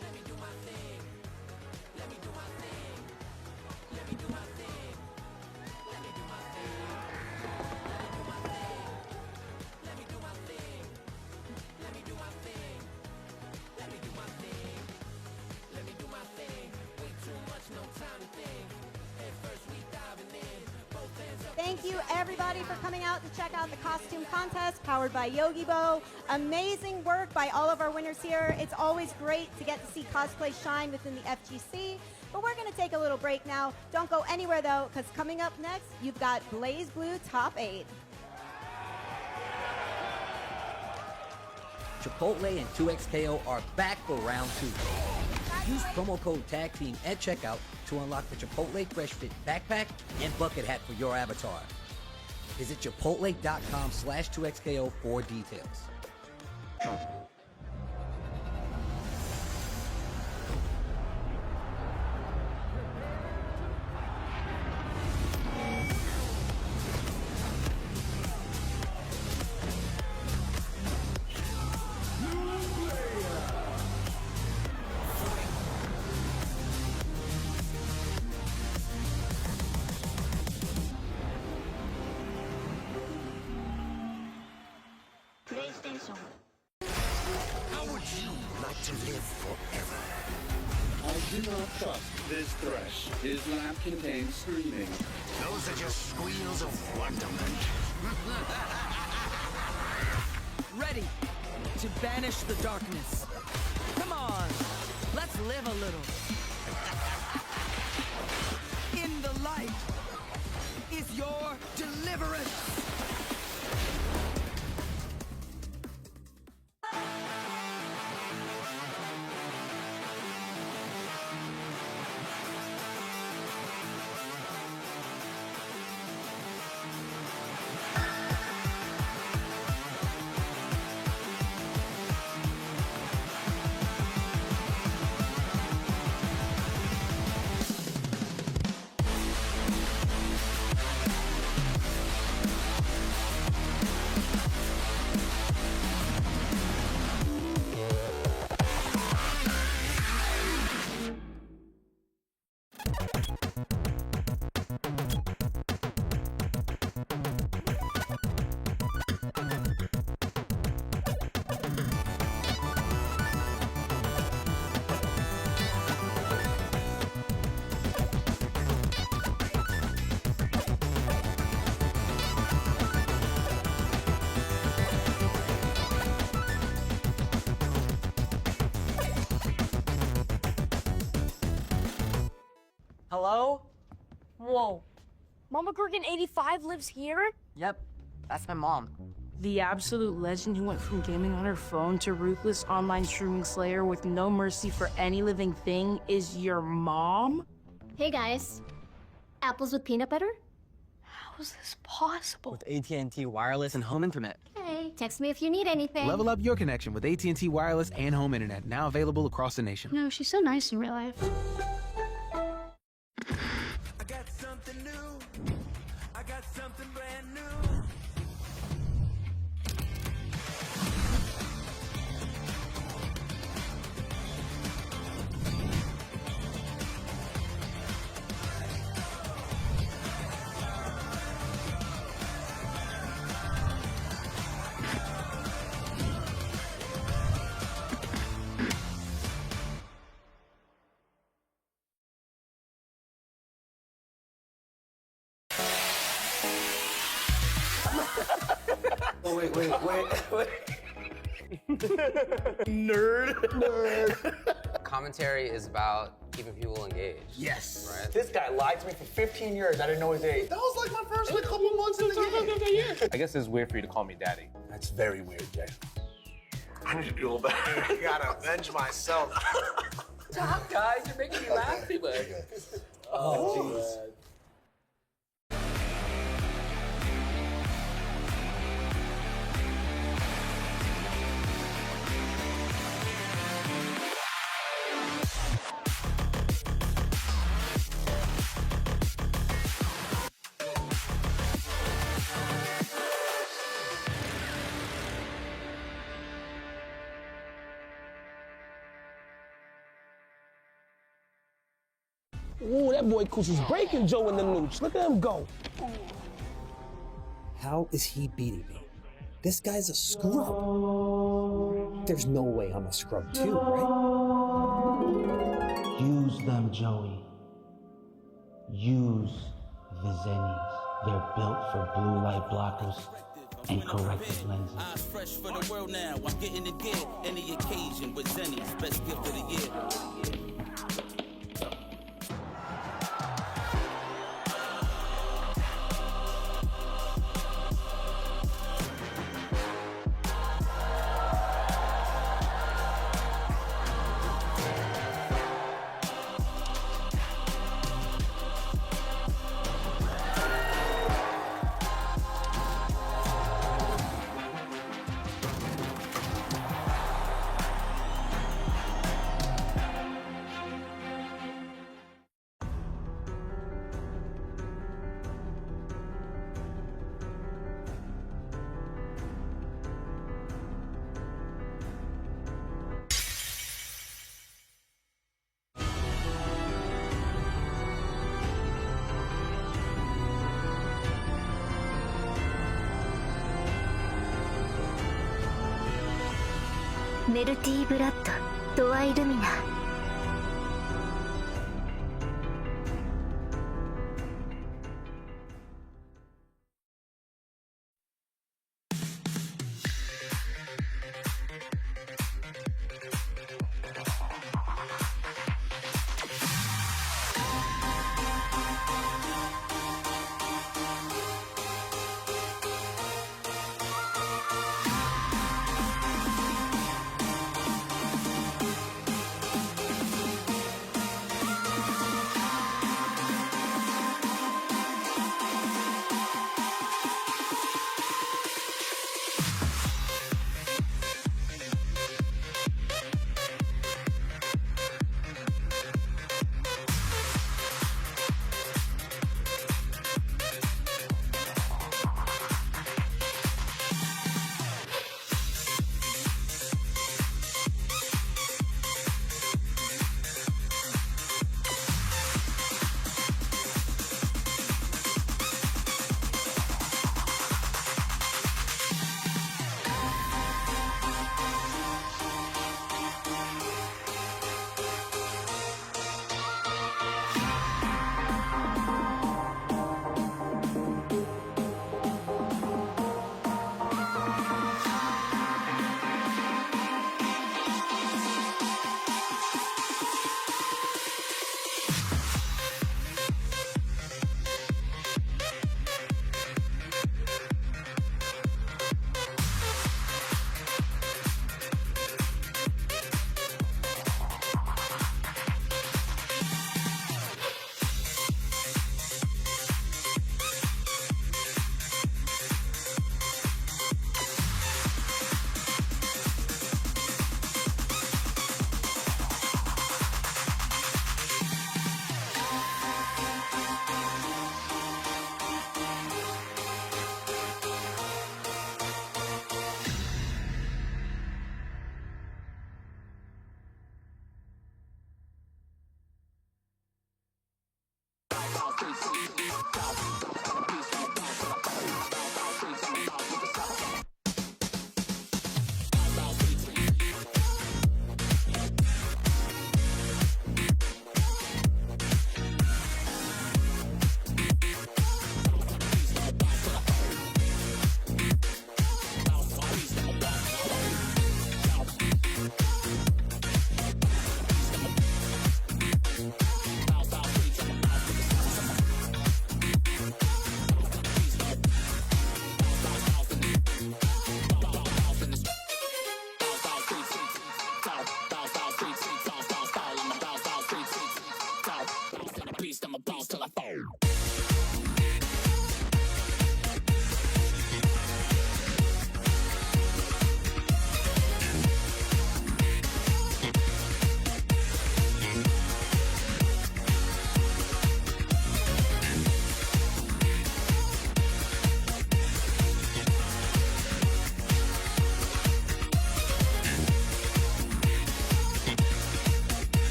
Let me do my thing. Let me do my thing. Let me do my thing. Let me do my thing. Let me do my thing. Let me do my thing. Let me do my thing. Let me do my thing. Way too much, no time to think. Head first, we diving in. Both hands up. Thank you everybody for coming out to check out the costume contest powered by Yogibo. Amazing work by all of our winners here. It's always great to get to see cosplay shine within the FGC. But we're going to take a little break now. Don't go anywhere though, because coming up next, you've got Blaze Blue Top 8. Chipotle and 2XKO are back for round 2. Use promo code TAGTEAM at checkout to unlock the Chipotle Fresh Fit backpack and bucket hat for your avatar. Visit chipotle.com/2XKO for details. How would you like to live forever? I do not trust this thresh. His lamp contains screaming. Those are just squeals of wonderment. Ready to banish the darkness. Come on, let's live a little. In the light is your deliverance. Hello? Whoa. Mama Gorgon 85 lives here? Yep, that's my mom. The absolute legend who went from gaming on her phone to ruthless online streaming slayer with no mercy for any living thing is your mom? Hey guys. Apples with peanut butter? How is this possible? With AT&T Wireless and Home Internet. Hey, text me if you need anything. Level up your connection with AT&T Wireless and Home Internet, now available across the nation. No, she's so nice in real life. I got something new. I got something brand new. Oh, wait. Nerd. Commentary is about keeping people engaged. Yes. Right? This guy lied to me for 15 years. I didn't know his age. That was like my first couple months in the game. I guess it's weird for you to call me daddy. That's very weird, Jay. I need to feel better. I gotta avenge myself. Stop, guys. You're making me laugh too much. Oh, jeez. Ooh, that boy Cooch is breaking Joe in the nooch. Look at him go. How is he beating me? This guy's a scrub. There's no way I'm a scrub too, right? Use them, Joey. Use the Zennies. They're built for blue light blockers and corrective lenses. I'm fresh for the world now. I'm getting it gear. Any occasion with Zennies. Best gift of the year.メルティーブラッド、ドアイルミナ。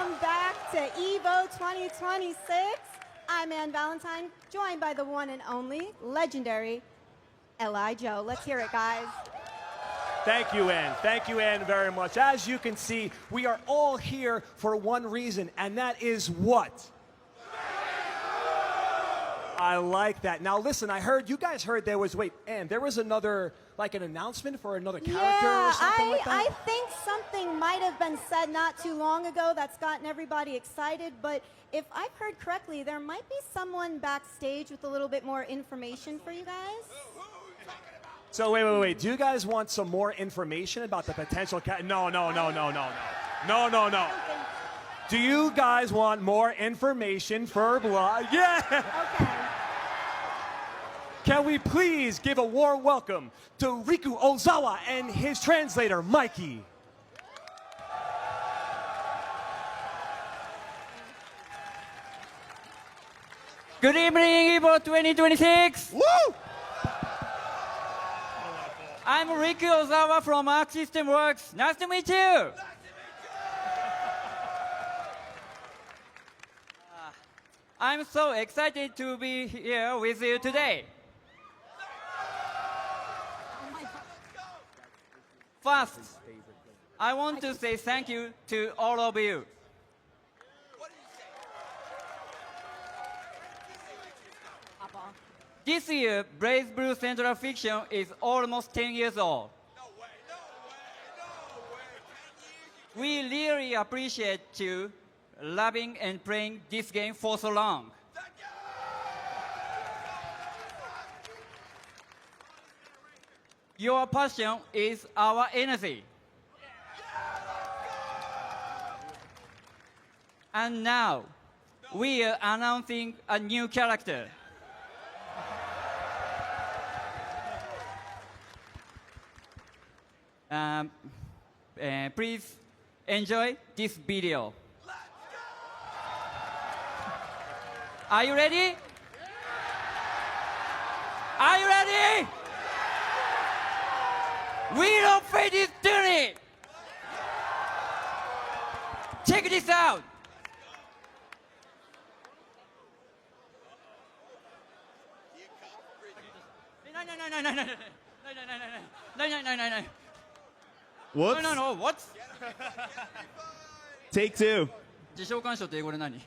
Welcome back to EVO 2026. I'm Ann Valentine, joined by the one and only legendary L.I. Joe. Let's hear it, guys. Thank you, Ann. Thank you, Ann, very much. As you can see, we are all here for one reason, and that is what? I like that. Now, listen, you guys heard there was, Ann, there was another, like an announcement for another character or something like that? I think something might have been said not too long ago that's gotten everybody excited, but if I've heard correctly, there might be someone backstage with a little bit more information for you guys. So wait. Do you guys want some more information about the potential No. Do you guys want more information for Blood? Yeah! Okay. Can we please give a warm welcome to Riku Ozawa and his translator, Mikey? Good evening, EVO 2026! Woo! I'm Riku Ozawa from Arc System Works. Nice to meet you! I'm so excited to be here with you today. First, I want to say thank you to all of you. This year, Blaze Blue Central Fiction is almost 10 years old. We really appreciate you loving and playing this game for so long. Your passion is our energy. And now, we are announcing a new character. Please enjoy this video. Are you ready? Are you ready? Wheel of Fate is turning! Check this out! No. Whoops. No, what? Take two. 自召喚賞って英語で何? It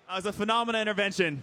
was a phenomena intervention.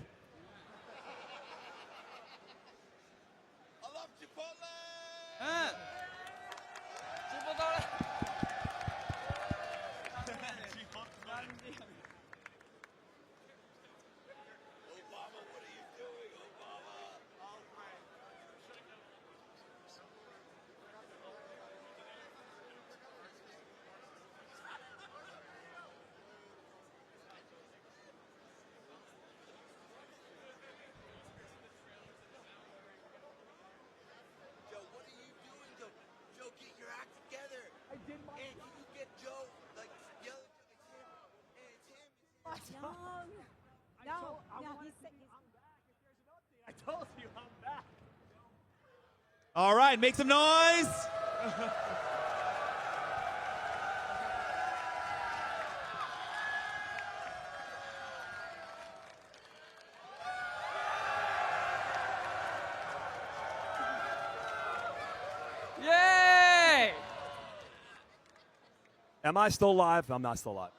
I told you I'm back. All right, make some noise. Yay! Am I still live? I'm not still live.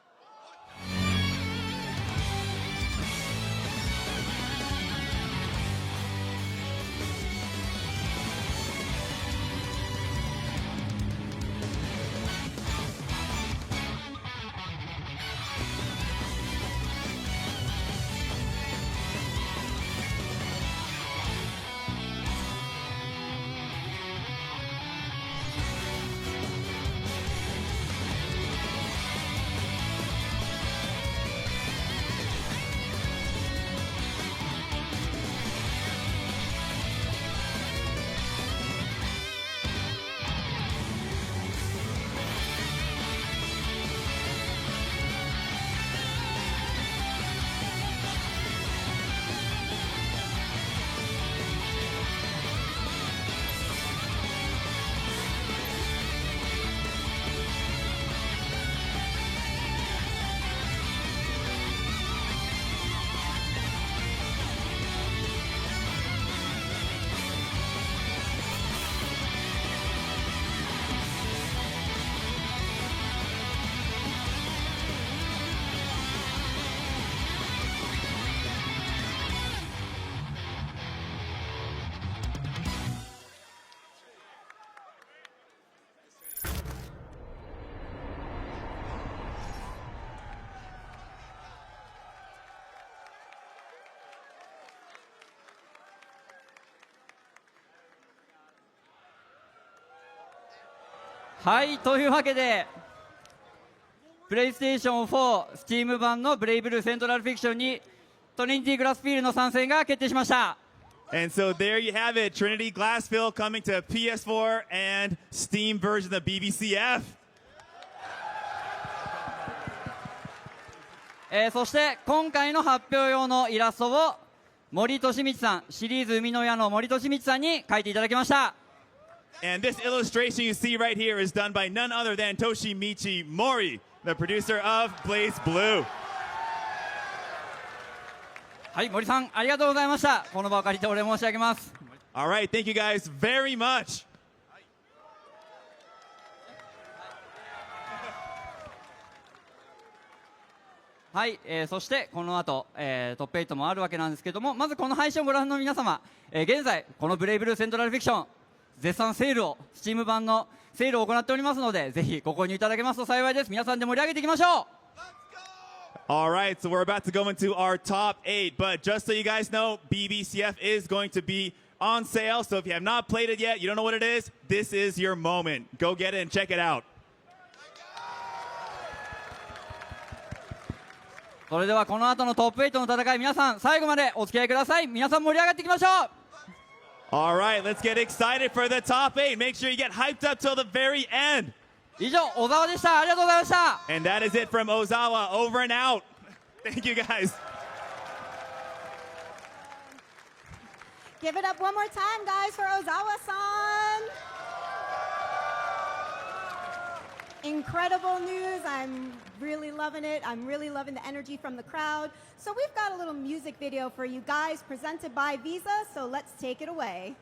はい、というわけで、プレイステーション4、スチーム版のブレイブルーセントラルフィクションにトリニティ・グラスフィールの参戦が決定しました。And so there you have it, Trinity Glassfield coming to PS4 and Steam version of BBCF. そして今回の発表用のイラストを森利光さん、シリーズ生みの親の森利光さんに描いていただきました。And this illustration you see right here is done by none other than Toshimichi Mori, the producer of Blaze Blue. はい、森さんありがとうございました。この場を借りてお礼申し上げます。All right, thank you guys very much. はい、そしてこの後、トップ8もあるわけなんですけども、まずこの配信をご覧の皆様、現在このブレイブルーセントラルフィクション絶賛セールを、スチーム版のセールを行っておりますので、ぜひご購入いただけますと幸いです。皆さんで盛り上げていきましょう。All right, so we're about to go into our top 8, but just so you guys know, BBCF is going to be on sale, so if you have not played it yet, you don't know what it is, this is your moment. Go get it and check it out. それではこの後のトップ8の戦い、皆さん最後までお付き合いください。皆さん盛り上がっていきましょう。All right, let's get excited for the top 8. Make sure you get hyped up till the very end. 以上、小沢でした。ありがとうございました。And that is it from Ozawa. Over and out. Thank you guys. Give it up one more time, guys, for Ozawa-san. Incredible news. I'm really loving it. I'm really loving the energy from the crowd. So we've got a little music video for you guys presented by Visa, so let's take it away.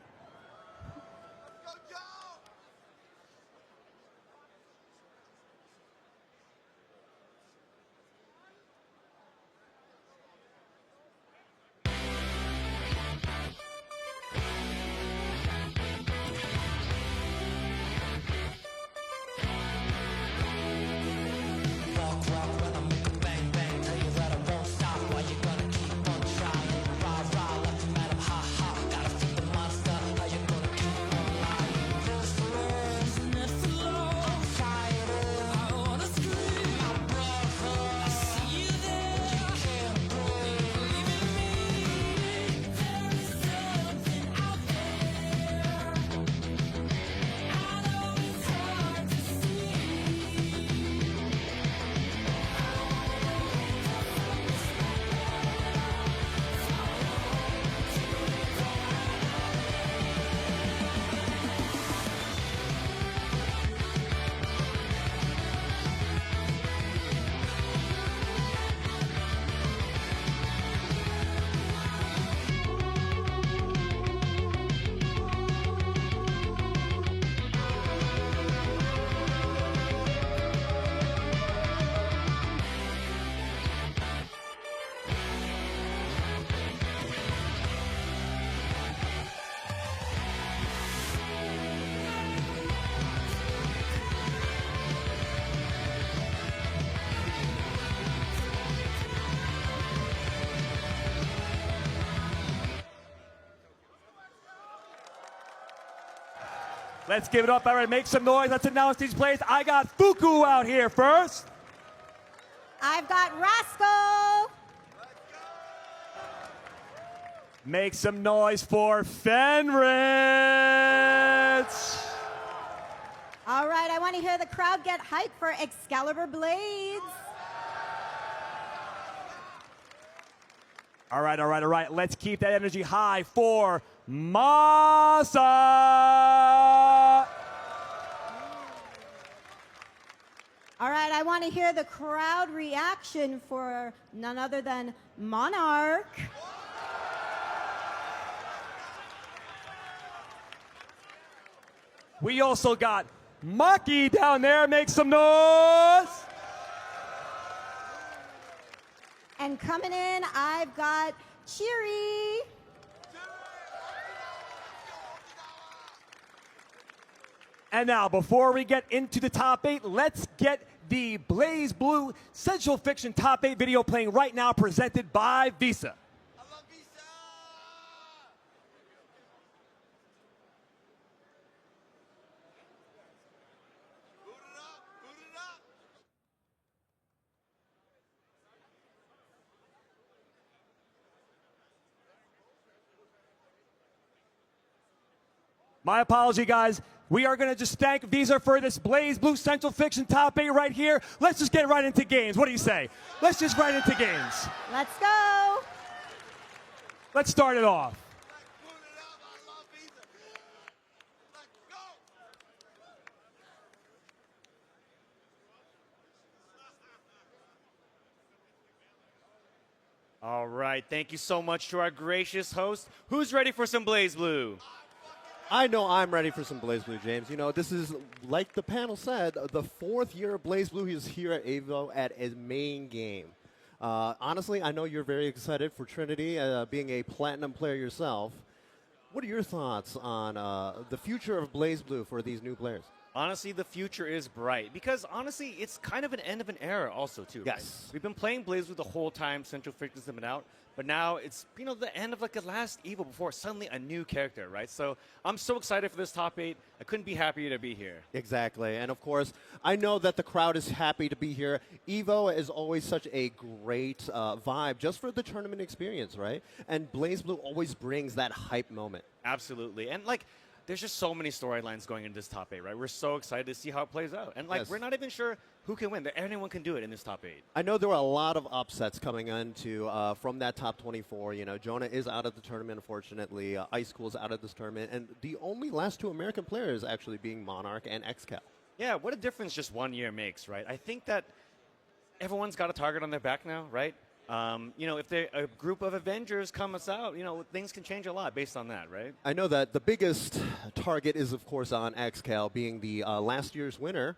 Let's give it up, everybody. Make some noise. Let's announce these plays. I got Fuku out here first. I've got Rascal. Make some noise for Fenris. All right, I want to hear the crowd get hyped for Excalibur Blades. All right, all right, all right. Let's keep that energy high for Masa. All right, I want to hear the crowd reaction for none other than Monarch. We also got Maki down there. Make some noise. And coming in, I've got Cheery. And now, before we get into the top 8, let's get the Blaze Blue Central Fiction top 8 video playing right now, presented by Visa. My apology, guys. We are going to just thank Visa for this Blaze Blue Central Fiction top 8 right here. Let's just get right into games. What do you say? Let's just right into games. Let's go. Let's start it off. All right, thank you so much to our gracious host. Who's ready for some Blaze Blue? I know I'm ready for some Blaze Blue, James. You know, this is, like the panel said, the 4th year of Blaze Blue. He's here at EVO at his main game. Honestly, I know you're very excited for Trinity, being a Platinum player yourself. What are your thoughts on the future of Blaze Blue for these new players? Honestly, the future is bright because honestly, it's kind of an end of an era also too. Yes. Right? We've been playing Blaze Blue the whole time Central Fiction's been out, but now it's, you know, the end of like the last EVO before suddenly a new character, right? So I'm so excited for this top 8. I couldn't be happier to be here. Exactly. And of course, I know that the crowd is happy to be here. EVO is always such a great vibe just for the tournament experience, right? And Blaze Blue always brings that hype moment. Absolutely. And like, there's just so many storylines going into this top 8, right? We're so excited to see how it plays out. And like, Yes. we're not even sure who can win. Anyone can do it in this top 8. I know there were a lot of upsets coming into from that top 24. You know, Jonah is out of the tournament, unfortunately. Ice Cool's out of this tournament. And the only last 2 American players actually being Monarch and XCal. Yeah, what a difference just 1 year makes, right? I think that everyone's got a target on their back now, right? You know, if a group of Avengers comes out, you know, things can change a lot based on that, right? I know that the biggest target is, of course, on XCal being the last year's winner.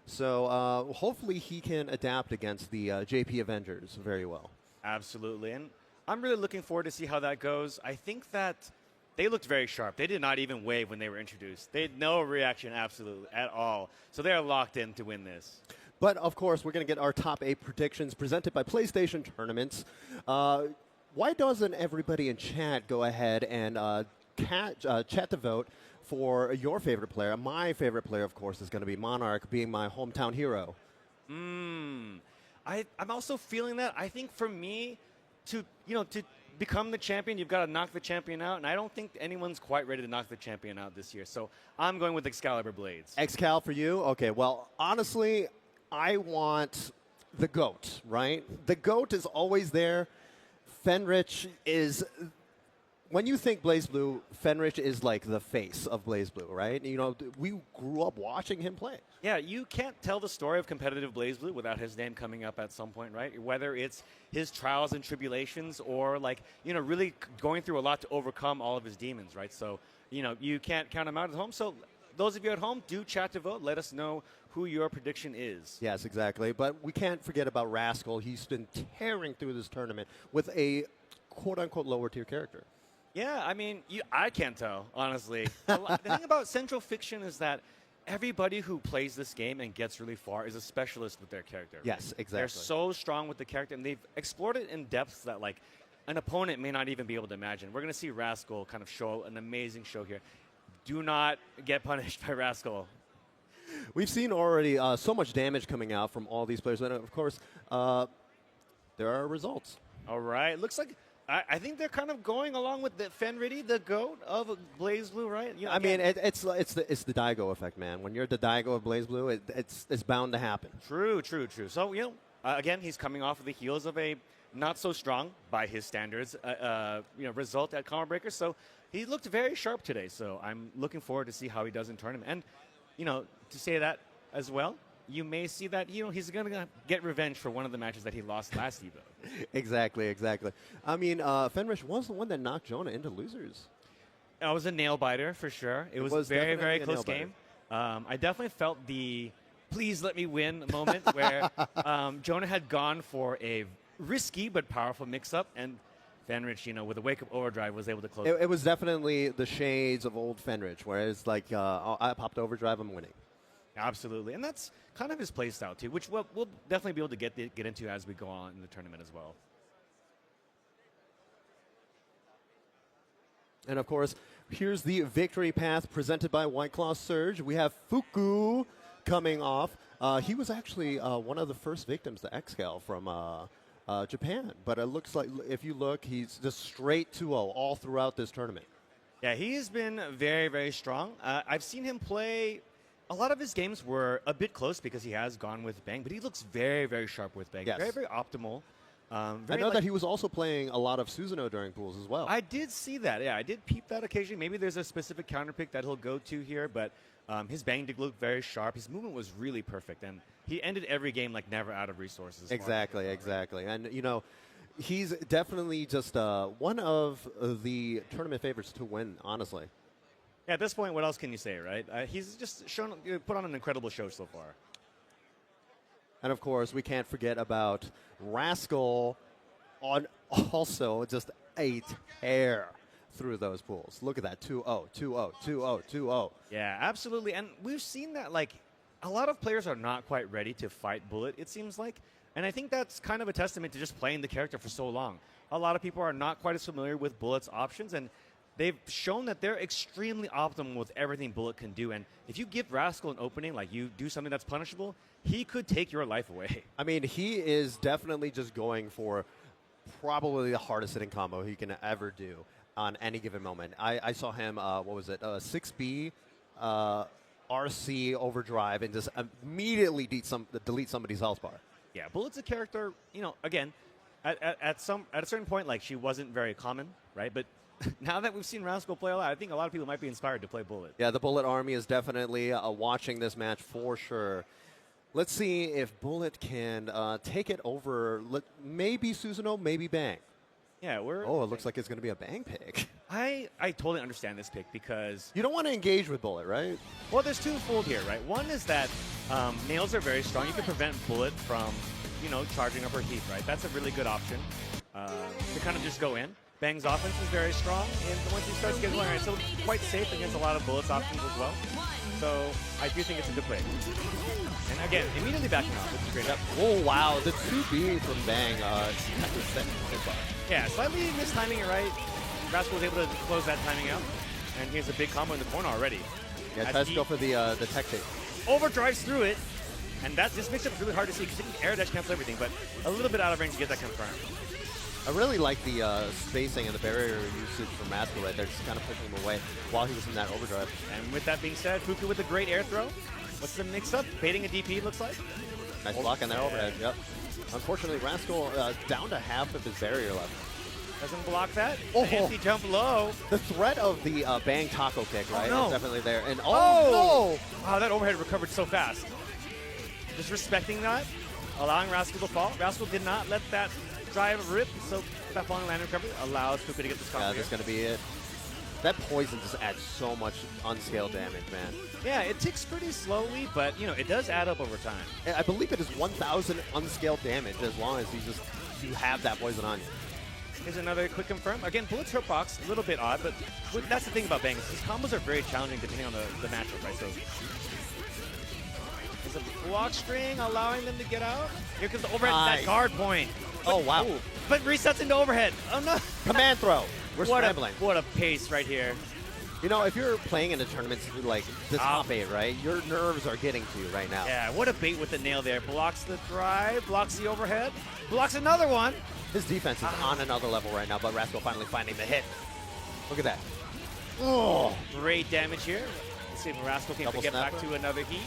So hopefully he can adapt against the JP Avengers very well. Absolutely. And I'm really looking forward to see how that goes. I think that they looked very sharp. They did not even wave when they were introduced. They had no reaction absolutely at all. So they're locked in to win this. But, of course, we're going to get our top 8 predictions presented by PlayStation Tournaments. Why doesn't everybody in chat go ahead and chat to vote for your favorite player? My favorite player, of course, is going to be Monarch, being my hometown hero. I'm also feeling that. I think for me, to become the champion, you've got to knock the champion out. And I don't think anyone's quite ready to knock the champion out this year. So I'm going with Excalibur Blades. Excal for you? Okay, well, honestly, I want the GOAT, right? The GOAT is always there. Fenrich is, when you think Blaze Blue, Fenrich is like the face of Blaze Blue, right? You know, we grew up watching him play. Yeah, you can't tell the story of competitive Blaze Blue without his name coming up at some point, right? Whether it's his trials and tribulations or, like, you know, really going through a lot to overcome all of his demons, right? So, you know, you can't count him out at home. So those of you at home, do chat to vote. Let us know who your prediction is. Yes, exactly. But we can't forget about Rascal. He's been tearing through this tournament with a quote-unquote lower-tier character. Yeah, I mean, I can't tell, honestly. The thing about Central Fiction is that everybody who plays this game and gets really far is a specialist with their character. Yes, exactly. They're so strong with the character, and they've explored it in depths that, like, an opponent may not even be able to imagine. We're going to see Rascal kind of show an amazing show here. Do not get punished by Rascal. We've seen already so much damage coming out from all these players. And, of course, there are results. All right. Looks like I think they're kind of going along with the Fenrity, the GOAT of Blaze Blue, right? You know, I mean, it's the Daigo effect, man. When you're the Daigo of Blaze Blue, it's bound to happen. True. So, you know, again, he's coming off of the heels of a not so strong, by his standards, result at Combo Breaker. So he looked very sharp today. So I'm looking forward to see how he does in tournament. And, you know, to say that as well, you may see that, you know, he's going to get revenge for one of the matches that he lost last EVO. Exactly. I mean, Fenrich was the one that knocked Jonah into losers. It was a nail biter for sure. It was a very, very close game. I definitely felt the please let me win moment where Jonah had gone for a risky but powerful mix-up, and Fenrich, you know, with a wake-up overdrive, was able to close. It was definitely the shades of old Fenrich, where it's like, I popped overdrive, I'm winning. Absolutely, and that's kind of his play style too, which we'll definitely be able to get into as we go on in the tournament as well. And of course, here's the victory path presented by White Claw Surge. We have Fuku coming off. He was actually one of the first victims to Excal from Japan, but it looks like, if you look, he's just straight 2-0 all throughout this tournament. Yeah, he has been very, very strong. I've seen him play. A lot of his games were a bit close because he has gone with Bang, but he looks very, very sharp with Bang. Yes. Very, very optimal. I know that he was also playing a lot of Susanoo during pools as well. I did see that. Yeah, I did peep that occasionally. Maybe there's a specific counter pick that he'll go to here, but his Bang did look very sharp. His movement was really perfect, and he ended every game like never out of resources. Exactly, exactly. And, you know, he's definitely just one of the tournament favorites to win, honestly. Yeah, at this point, what else can you say, right? He's just put on an incredible show so far. And, of course, we can't forget about Rascal on also just a tear through those pools. Look at that, 2-0, 2-0, 2-0, 2-0. Yeah, absolutely. And we've seen that, like, a lot of players are not quite ready to fight Bullet, it seems like. And I think that's kind of a testament to just playing the character for so long. A lot of people are not quite as familiar with Bullet's options, and they've shown that they're extremely optimal with everything Bullet can do. And if you give Rascal an opening, like you do something that's punishable, he could take your life away. I mean, he is definitely just going for probably the hardest hitting combo he can ever do on any given moment. I saw him, 6B, RC overdrive, and just immediately delete somebody's health bar. Yeah, Bullet's a character, you know, again, at a certain point, like, she wasn't very common, right? But now that we've seen Rascal play a lot, I think a lot of people might be inspired to play Bullet. Yeah, the Bullet Army is definitely watching this match for sure. Let's see if Bullet can take it over. Maybe Susanoo, maybe Bang. Yeah, Oh, it looks like it's going to be a Bang pick. I totally understand this pick because you don't want to engage with Bullet, right? Well, there's twofold here, right? One is that nails are very strong. You can prevent Bullet from, you know, charging up her heat, right? That's a really good option to kind of just go in. Bang's offense is very strong, and once he starts getting going, it's quite safe against a lot of Bullet's options as well. So I do think it's a good play. And again, immediately backing off, which is great. Yep. Oh, wow. The 2B from Bang. Yeah, slightly mistiming it right. Rascal was able to close that timing out. And here's a big combo in the corner already. Yeah, tries to go for the tech take. Overdrives through it. And that just makes it really hard to see because you can air dash cancel everything, but a little bit out of range to get that confirmed. I really like the spacing and the barrier usage from Rascal right there, just kind of pushing him away while he was in that overdrive. And with that being said, Fuku with a great air throw. What's the mix-up? Baiting a DP, looks like. Nice block on that overhead, yep. Unfortunately, Rascal down to half of his barrier left. Doesn't block that. Oh. Anti-jump low. The threat of the Bang taco kick, right, no. is definitely there. And no! Wow, that overhead recovered so fast. Just respecting that, allowing Rascal to fall. Rascal did not let that drive rip, so that falling land recovery allows Fuku to get this combo. Yeah, that's going to be it. That poison just adds so much unscaled damage, man. Yeah, it ticks pretty slowly, but, you know, it does add up over time. I believe it is 1,000 unscaled damage as long as you have that poison on you. Here's another quick confirm. Again, Bullet's hitbox, a little bit odd, but that's the thing about Bang. His combos are very challenging depending on the matchup, right? So there's a block string allowing them to get out. Here comes the overhead, that guard point. Oh, wow. Ooh, but resets into overhead. Oh, no. Command throw. We're scrambling. What a pace right here. You know, if you're playing in a tournament like the top 8, right, your nerves are getting to you right now. Yeah, what a bait with the nail there. Blocks the drive, blocks the overhead, blocks another one. His defense is on another level right now, but Rascal finally finding the hit. Look at that. Oh, great damage here. Let's see if Rascal can get back to another heat.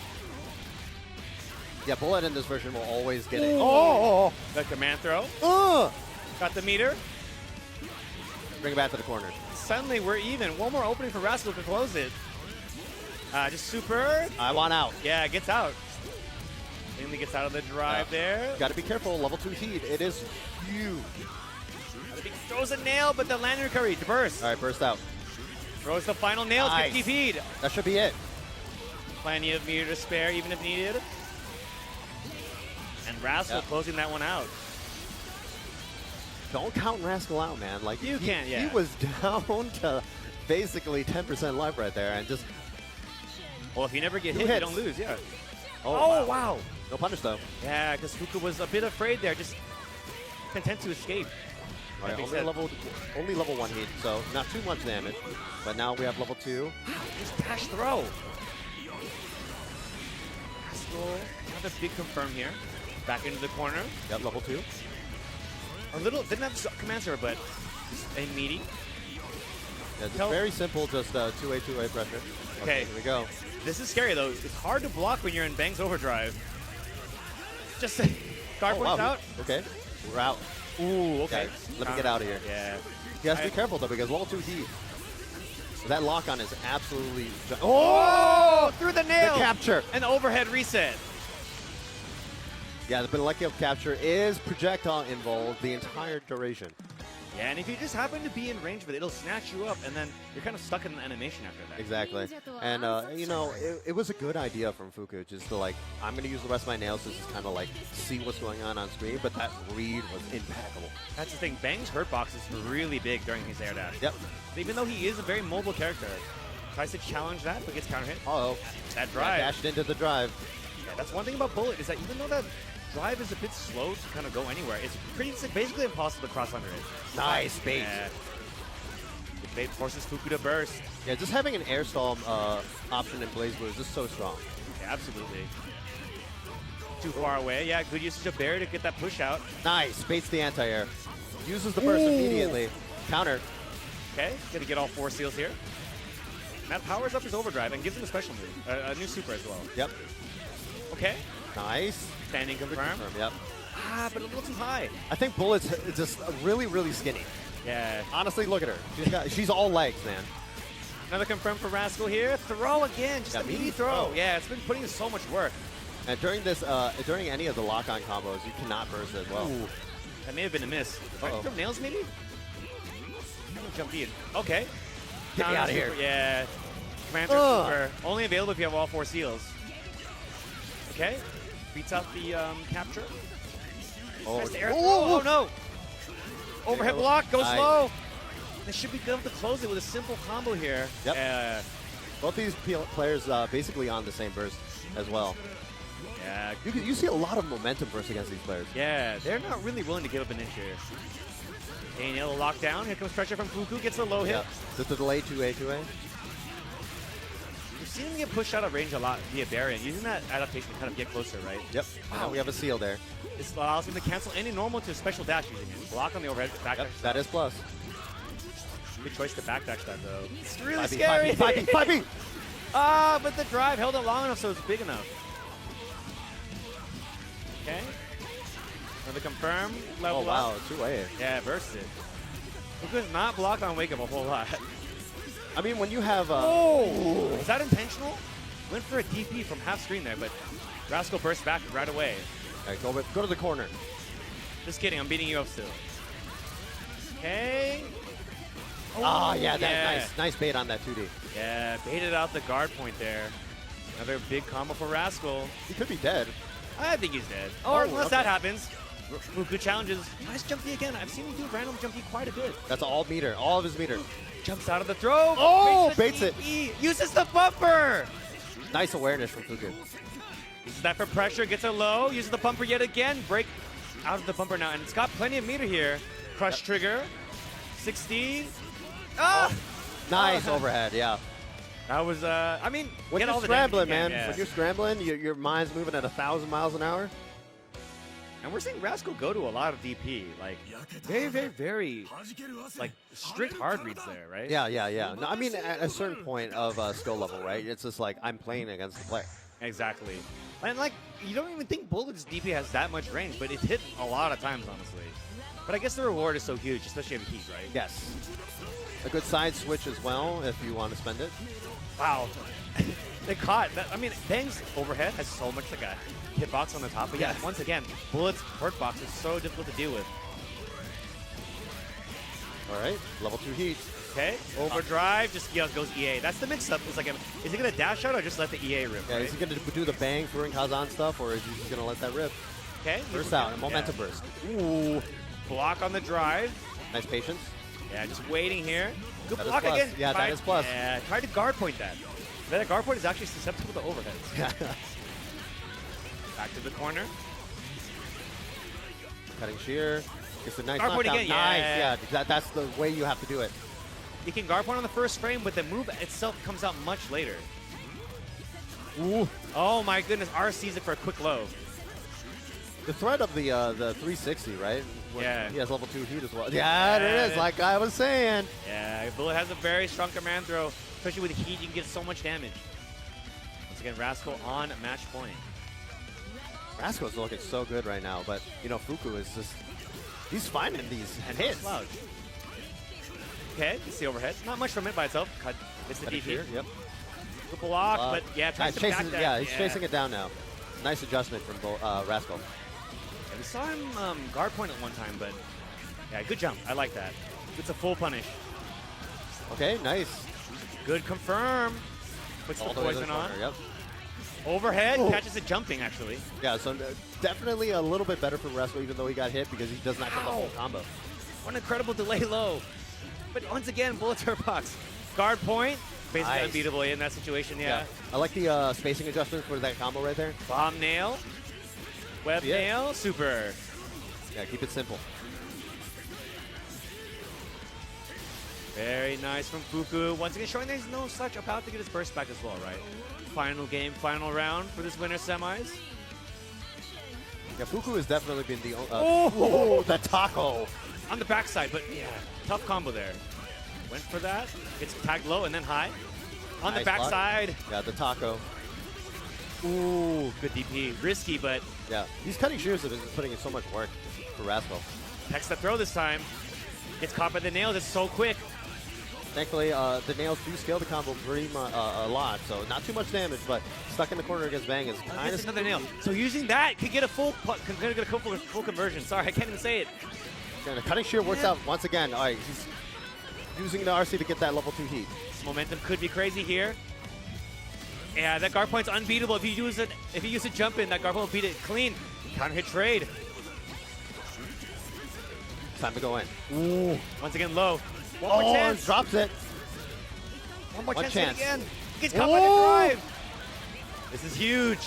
Yeah, Bullet in this version will always get it. Oh! The command throw. Got the meter. Bring it back to the corner. Suddenly we're even. One more opening for Rascal to close it. Just super. I want out. Yeah, gets out. Mainly gets out of the drive there. Got to be careful. Level 2 heat. It is huge. Throws a nail, but the landing recovery. Burst. All right, burst out. Throws the final nails. Nice. 50 feed. That should be it. Plenty of meter to spare, even if needed. And Rascal closing that one out. Don't count Rascal out, man. Like you can't. Yeah. He was down to basically 10% life right there, and just. Well, if you never get hit, you don't lose. Yeah. Oh, wow. No punish though. Yeah, because Fuku was a bit afraid there, just content to escape. All right, only level 1 heat, so not too much damage. But now we have level 2. Just dash throw. Rascal, another big confirm here. Back into the corner. Yep, level 2. A little, didn't have command server, but a meaty. Yeah, just very simple, just 2A, 2A pressure. Okay, here we go. This is scary though. It's hard to block when you're in Bang's overdrive. Just guard points out. Okay, we're out. Ooh, okay. Yeah, let me get out of here. Yeah. He has to be careful though because level 2 deep. So that lock on is absolutely. Oh! Through the nail. The capture. An overhead reset. Yeah, the Pinocchio capture is projectile involved the entire duration. Yeah, and if you just happen to be in range of it, it'll snatch you up, and then you're kind of stuck in an animation after that. Exactly. And, you know, it was a good idea from Fuku just to, like, I'm going to use the rest of my nails to just kind of, like, see what's going on screen, but that read was impeccable. That's the thing. Bang's hurt box is really big during his air dash. Yep. Even though he is a very mobile character, tries to challenge that, but gets counter hit. Uh-oh. That drive. Yeah, dashed into the drive. Yeah, that's one thing about Bullet is that even though that drive is a bit slow to kind of go anywhere, it's basically impossible to cross under it. Nice bait. Yeah. The bait forces Fuku to burst. Yeah, just having an air stall option in Blaze Blue is just so strong. Yeah, absolutely. Too far away. Yeah, good usage of Bear to get that push out. Nice. Baits the anti-air. Uses the burst immediately. Counter. Okay, gonna get all 4 seals here. And that powers up his overdrive and gives him a special move, a new super as well. Yep. Okay. Nice. Standing confirm. Yep. Ah, but a little too high. I think Bullet's just really, really skinny. Yeah. Honestly, look at her. She's all legs, man. Another confirm for Rascal here. Throw again. Just a meaty throw. Yeah, it's been putting in so much work. And during this, during any of the lock-on combos, you cannot burst as well. Ooh. That may have been a miss. From nails, maybe? Jump in. Okay. Get me out of here. Yeah. Commander super. Only available if you have all 4 seals. Okay. Beats out the capture. Oh, no. Overhead block. Goes low. They should be able to close it with a simple combo here. Yep. Both these players basically on the same burst as well. Yeah. You see a lot of momentum burst against these players. Yeah, they're not really willing to give up an inch here. Okay, nail the lockdown. Here comes pressure from Fuku. Gets a low hit. Just a delay 2A, 2A. You've seen him get pushed out of range a lot via Baron. Using that adaptation to kind of get closer, right? Yep. Wow, we have a seal there. This allows him to cancel any normal to a special dash using it. Block on the overhead, backdash. Yep, that is plus. Good choice to backdash that, though. It's really 5B, scary. 5B, 5B, 5B. Ah, but the drive held it long enough so it's big enough. Okay. Another confirm. Level wow, up. 2A. Yeah, burst it. Fuku's not blocked on Wake Up a whole lot. I mean, when you have... oh! Is that intentional? Went for a DP from half screen there, but Rascal burst back right away. All right, go to the corner. Just kidding, I'm beating you up still. Okay. Oh, yeah, nice bait on that 2D. Yeah, baited out the guard point there. Another big combo for Rascal. He could be dead. I think he's dead. Or unless that happens. Fuku challenges. Nice jumpy again. I've seen him do random jumpy quite a bit. That's all meter, all of his meter. Jumps out of the throw. Oh, baits it. Uses the bumper. Nice awareness from Fuku. Uses that for pressure. Gets a low. Uses the bumper yet again. Break out of the bumper now. And it's got plenty of meter here. Crush trigger. 60. Ah! Nice overhead, yeah. That was, I mean, when you're scrambling, man. When you're scrambling, your mind's moving at 1,000 miles an hour. And we're seeing Rascal go to a lot of DP. Like, very, very, very, like, strict hard reads there, right? Yeah. No, I mean, at a certain point of skill level, right? It's just like, I'm playing against the player. Exactly. And, like, you don't even think Bullet's DP has that much range, but it's hit a lot of times, honestly. But I guess the reward is so huge, especially in heat, right? Yes. A good side switch as well, if you want to spend it. Wow. They caught that. I mean, Bang's overhead has so much like a hitbox on the top. But yeah, once again, Bullet's hurt box is so difficult to deal with. All right, level 2 heat. Okay, overdrive, just goes EA. That's the mix-up. It's like, is he going to dash out or just let the EA rip? Yeah, right? is he going to do the Bang Furin Kazan stuff, or is he just going to let that rip? Okay. Burst out, a momentum burst. Ooh, block on the drive. Nice patience. Yeah, just waiting here. Good that block again. Yeah, that is plus. Yeah, tried to guard point that. That guard point is actually susceptible to overheads. Back to the corner. Cutting shear. Gets a nice guard point knockdown. again, Nice, yeah. That's the way you have to do it. You can guard point on the first frame, but the move itself comes out much later. Ooh. Oh my goodness, R sees it for a quick low. The threat of the 360, right? When Yeah. He has level 2 heat as well. Yeah, there is, like I was saying. Yeah, Bullet has a very strong command throw. Especially with heat, you can get so much damage. Once again, Rascal on match point. Rascal's looking so good right now, but, you know, Fuku is just, he's finding these hits. Okay, you see overhead. Not much from it by itself. It's the Cut it DP. here, yep. Good block, but yeah, tries to back that. Yeah, he's chasing it down now. Nice adjustment from Rascal. Yeah, we saw him guard point at one time, but yeah, good jump. I like that. It's a full punish. Okay, nice. Good confirm. Puts All the the way to poison the on. corner, yep. Overhead, Ooh. catches it jumping, actually. Yeah, so definitely a little bit better for Rascal, even though he got hit because he does not get the whole combo. What an incredible delay low. But once again, bullet box. Guard point, basically Nice. unbeatable in that situation, yeah. I like the spacing adjustment for that combo right there. Bomb nail, web nail, super. Yeah, keep it simple. Very nice from Fuku. Once again, showing there's no slouch about to get his burst back as well, right? Final game, final round for this winner semis. Yeah, Fuku has definitely been the the taco. On the backside, but yeah, tough combo there. Went for that. Gets tagged low and then high. On the Nice block. backside. Yeah, the taco. Ooh, good DP. Risky, but yeah, these cutting shears have been putting in so much work for Rascal. Text the throw this time. Gets caught by the nails. It's so quick. Thankfully, the nails do scale the combo pretty a lot, so not too much damage, but stuck in the corner against Bang is kind of another nail. So using that could get a full conversion. Sorry, I can't even say it. And the cutting shear works out once again. All right, he's using the RC to get that level 2 heat. This momentum could be crazy here. Yeah, that guard point's unbeatable. If you use a jump in, that guard point will beat it clean. Counter hit trade. Time to go in. Ooh. Once again, low. One more chance. Drops it. One more One chance. chance. Again. Gets caught by the drive. This is huge.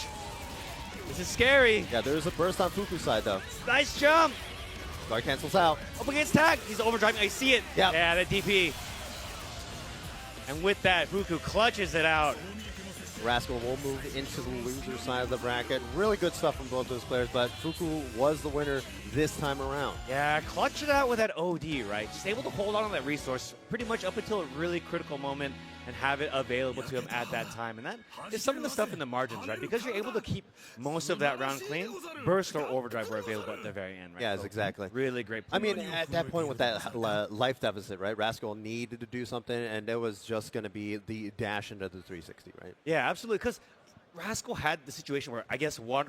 This is scary. Yeah, there's a burst on Fuku's side, though. Nice jump. Guard cancels out. Up against tag. He's overdriving. I see it. Yep. Yeah, that DP. And with that, Fuku clutches it out. Rascal will move into the loser side of the bracket. Really good stuff from both those players, but Fuku was the winner this time around. Yeah, clutch it out with that OD, right? Just able to hold on to that resource pretty much up until a really critical moment and have it available to him at that time. And that is some of the stuff in the margins, right? Because you're able to keep most of that round clean, burst or overdrive were available at the very end, right? Yes, So exactly. Really great play. I mean, at that point with that life deficit, right, Rascal needed to do something, and it was just going to be the dash into the 360, right? Yeah, absolutely. Because Rascal had the situation where I guess one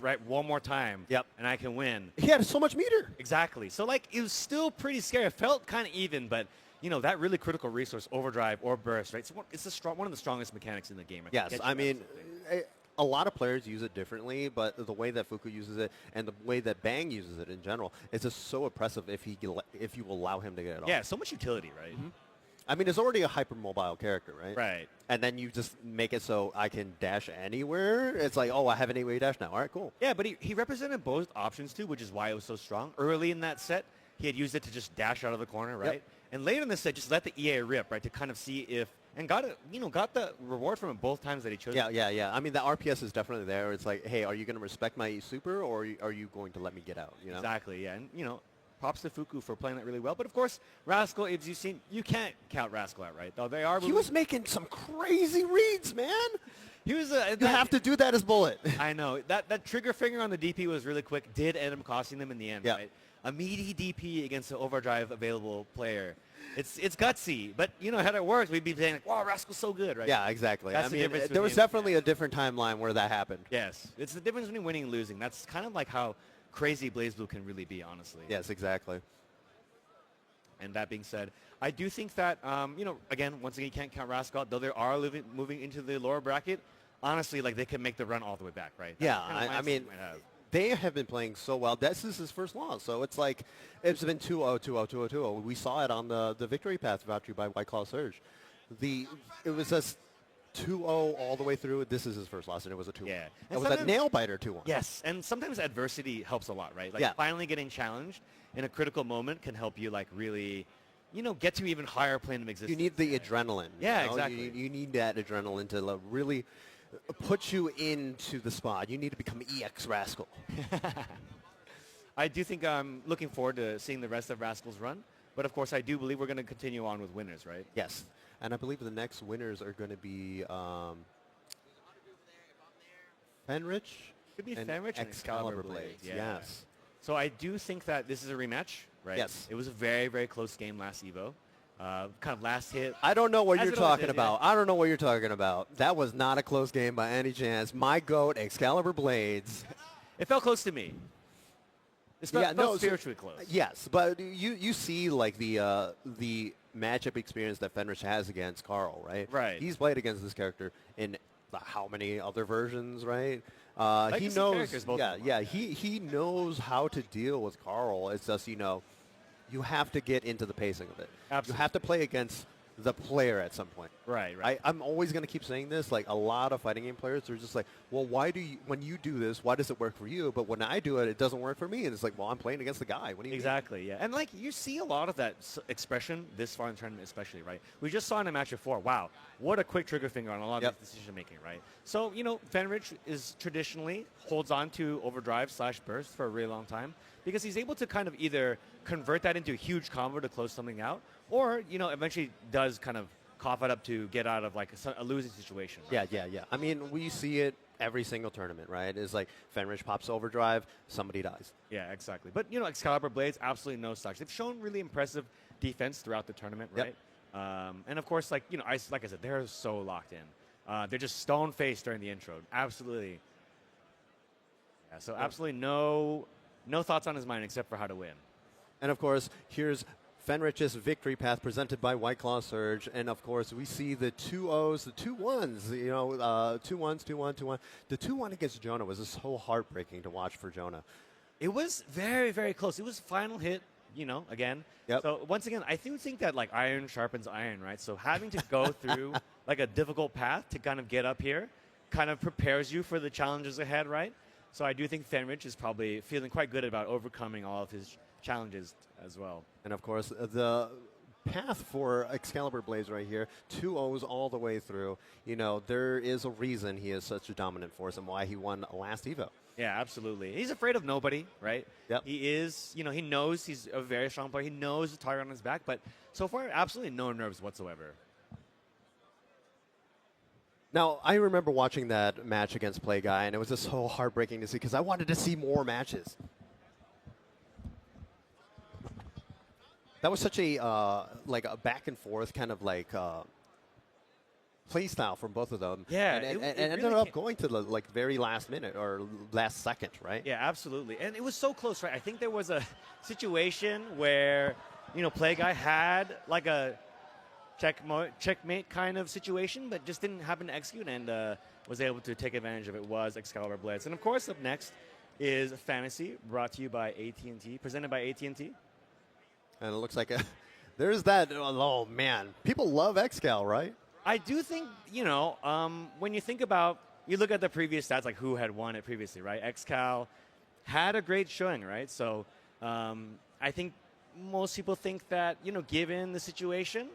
more time, and I can win. He had so much meter. Exactly. So like it was still pretty scary. It felt kind of even, but you know that really critical resource, overdrive or burst, right? It's one of the strongest mechanics in the game. Yes, I mean, a lot of players use it differently, but the way that Fuku uses it and the way that Bang uses it in general, it's just so oppressive if you allow him to get it off. Yeah, so much utility, right? Mm-hmm. I mean, it's already a hypermobile character, right? Right. And then you just make it so I can dash anywhere. It's like, oh, I have an 8-way dash now. All right, cool. Yeah, but he represented both options too, which is why it was so strong. Early in that set, he had used it to just dash out of the corner, right? Yep. And later in the set, just let the EA rip, right, to kind of see if and got the reward from it both times that he chose. Yeah. I mean, the RPS is definitely there. It's like, hey, are you going to respect my super, or are you going to let me get out? You know? Exactly. Yeah, and props to Fuku for playing that really well. But of course, Rascal, as you've seen, you can't count Rascal out, right? Though they are. He was making some crazy reads, man. He was. You have to do that as Bullet. I know that trigger finger on the DP was really quick. Did end up costing them in the end, right? A meaty DP against an overdrive available player. It's gutsy, but had it worked, we'd be saying like, "Wow, Rascal's so good," right? Yeah, exactly. That's I the mean, difference there was between- definitely a different timeline where that happened. Yes, it's the difference between winning and losing. That's kind of like how crazy BlazBlue can really be, honestly. Yes, exactly. And that being said, I do think that, again, once again, you can't count Rascal out, though they are moving into the lower bracket. Honestly, like, they can make the run all the way back, right? Yeah, I mean, they have been playing so well. This is his first loss, so it's like it's been 2-0, 2-0, 2-0, 2-0. We saw it on the victory path brought to you by White Claw Surge. It was just 2-0 all the way through. This is his first loss, and it was a 2-1. Yeah. It was a nail-biter 2-1. Yes, and sometimes adversity helps a lot, right? Like, finally getting challenged in a critical moment can help you, like, really, get to even higher plane of existence. You need the adrenaline. Yeah, exactly. You need that adrenaline to really put you into the spot. You need to become EX Rascal. I do think I'm looking forward to seeing the rest of Rascal's run. But of course, I do believe we're going to continue on with winners, right? Yes. And I believe the next winners are going to be Fenrich. Could be and Fenrich and Excalibur Blades. Yeah. Yes. So I do think that this is a rematch, right? Yes. It was a very, very close game last Evo. Kind of last hit. I don't know what As you're it always talking is, about. yeah. I don't know what you're talking about. That was not a close game by any chance. My GOAT, Excalibur Blades. It felt close to me. It felt spiritually close. Yes, but you see like the matchup experience that Fenrich has against Carl, right? Right. He's played against this character in how many other versions, right? He Legacy knows. characters, both of them. Yeah. He knows how to deal with Carl. It's just you have to get into the pacing of it. Absolutely. You have to play against the player at some point. Right. I'm always going to keep saying this. Like a lot of fighting game players are just like, well, when you do this, why does it work for you? But when I do it, it doesn't work for me. And it's like, well, I'm playing against the guy. What do you Exactly, yeah. And like you see a lot of that expression this far in the tournament especially, right? We just saw in a match before, wow, what a quick trigger finger on a lot of this decision making, right? So, Fenrich is traditionally holds on to overdrive / burst for a really long time because he's able to kind of either convert that into a huge combo to close something out or, eventually does kind of cough it up to get out of like a losing situation. Right? Yeah. I mean, we see it every single tournament, right? It's like Fenrich pops overdrive, somebody dies. Yeah, exactly. But, Excalibur Blades, absolutely no such. They've shown really impressive defense throughout the tournament, right? And of course, like I said, they're so locked in. They're just stone-faced during the intro. Absolutely. Yeah, so absolutely no thoughts on his mind except for how to win. And of course, here's Fenrich's victory path presented by White Claw Surge. And of course, we see the 2-0s, the 2-1s, 2-1s, 2-1, 2-1. The 2-1 against Jonah was just so heartbreaking to watch for Jonah. It was very, very close. It was final hit, again. Yep. So once again, I do think that like iron sharpens iron, right? So having to go through like a difficult path to kind of get up here kind of prepares you for the challenges ahead, right? So I do think Fenrich is probably feeling quite good about overcoming all of his challenges as well. And of course, the path for Excalibur Blades right here, 2-0s all the way through. There is a reason he is such a dominant force and why he won last Evo. Yeah, absolutely. He's afraid of nobody, right? Yep. He is, he knows he's a very strong player. He knows the target on his back, but so far, absolutely no nerves whatsoever. Now, I remember watching that match against Play Guy, and it was just so heartbreaking to see because I wanted to see more matches. That was such a like a back and forth kind of like play style from both of them. Yeah, and it ended really up going to the very last minute or last second, right? Yeah, absolutely. And it was so close, right? I think there was a situation where Play Guy had like a checkmate kind of situation, but just didn't happen to execute and was able to take advantage of it. Was Excalibur Blades. And of course, up next is Fantasy, brought to you by AT&T, presented by AT&T. And it looks like there's that. Oh man, people love Excal, right? I do think when you think about, you look at the previous stats, like who had won it previously, right? Excal had a great showing, right? So I think most people think that given the situation,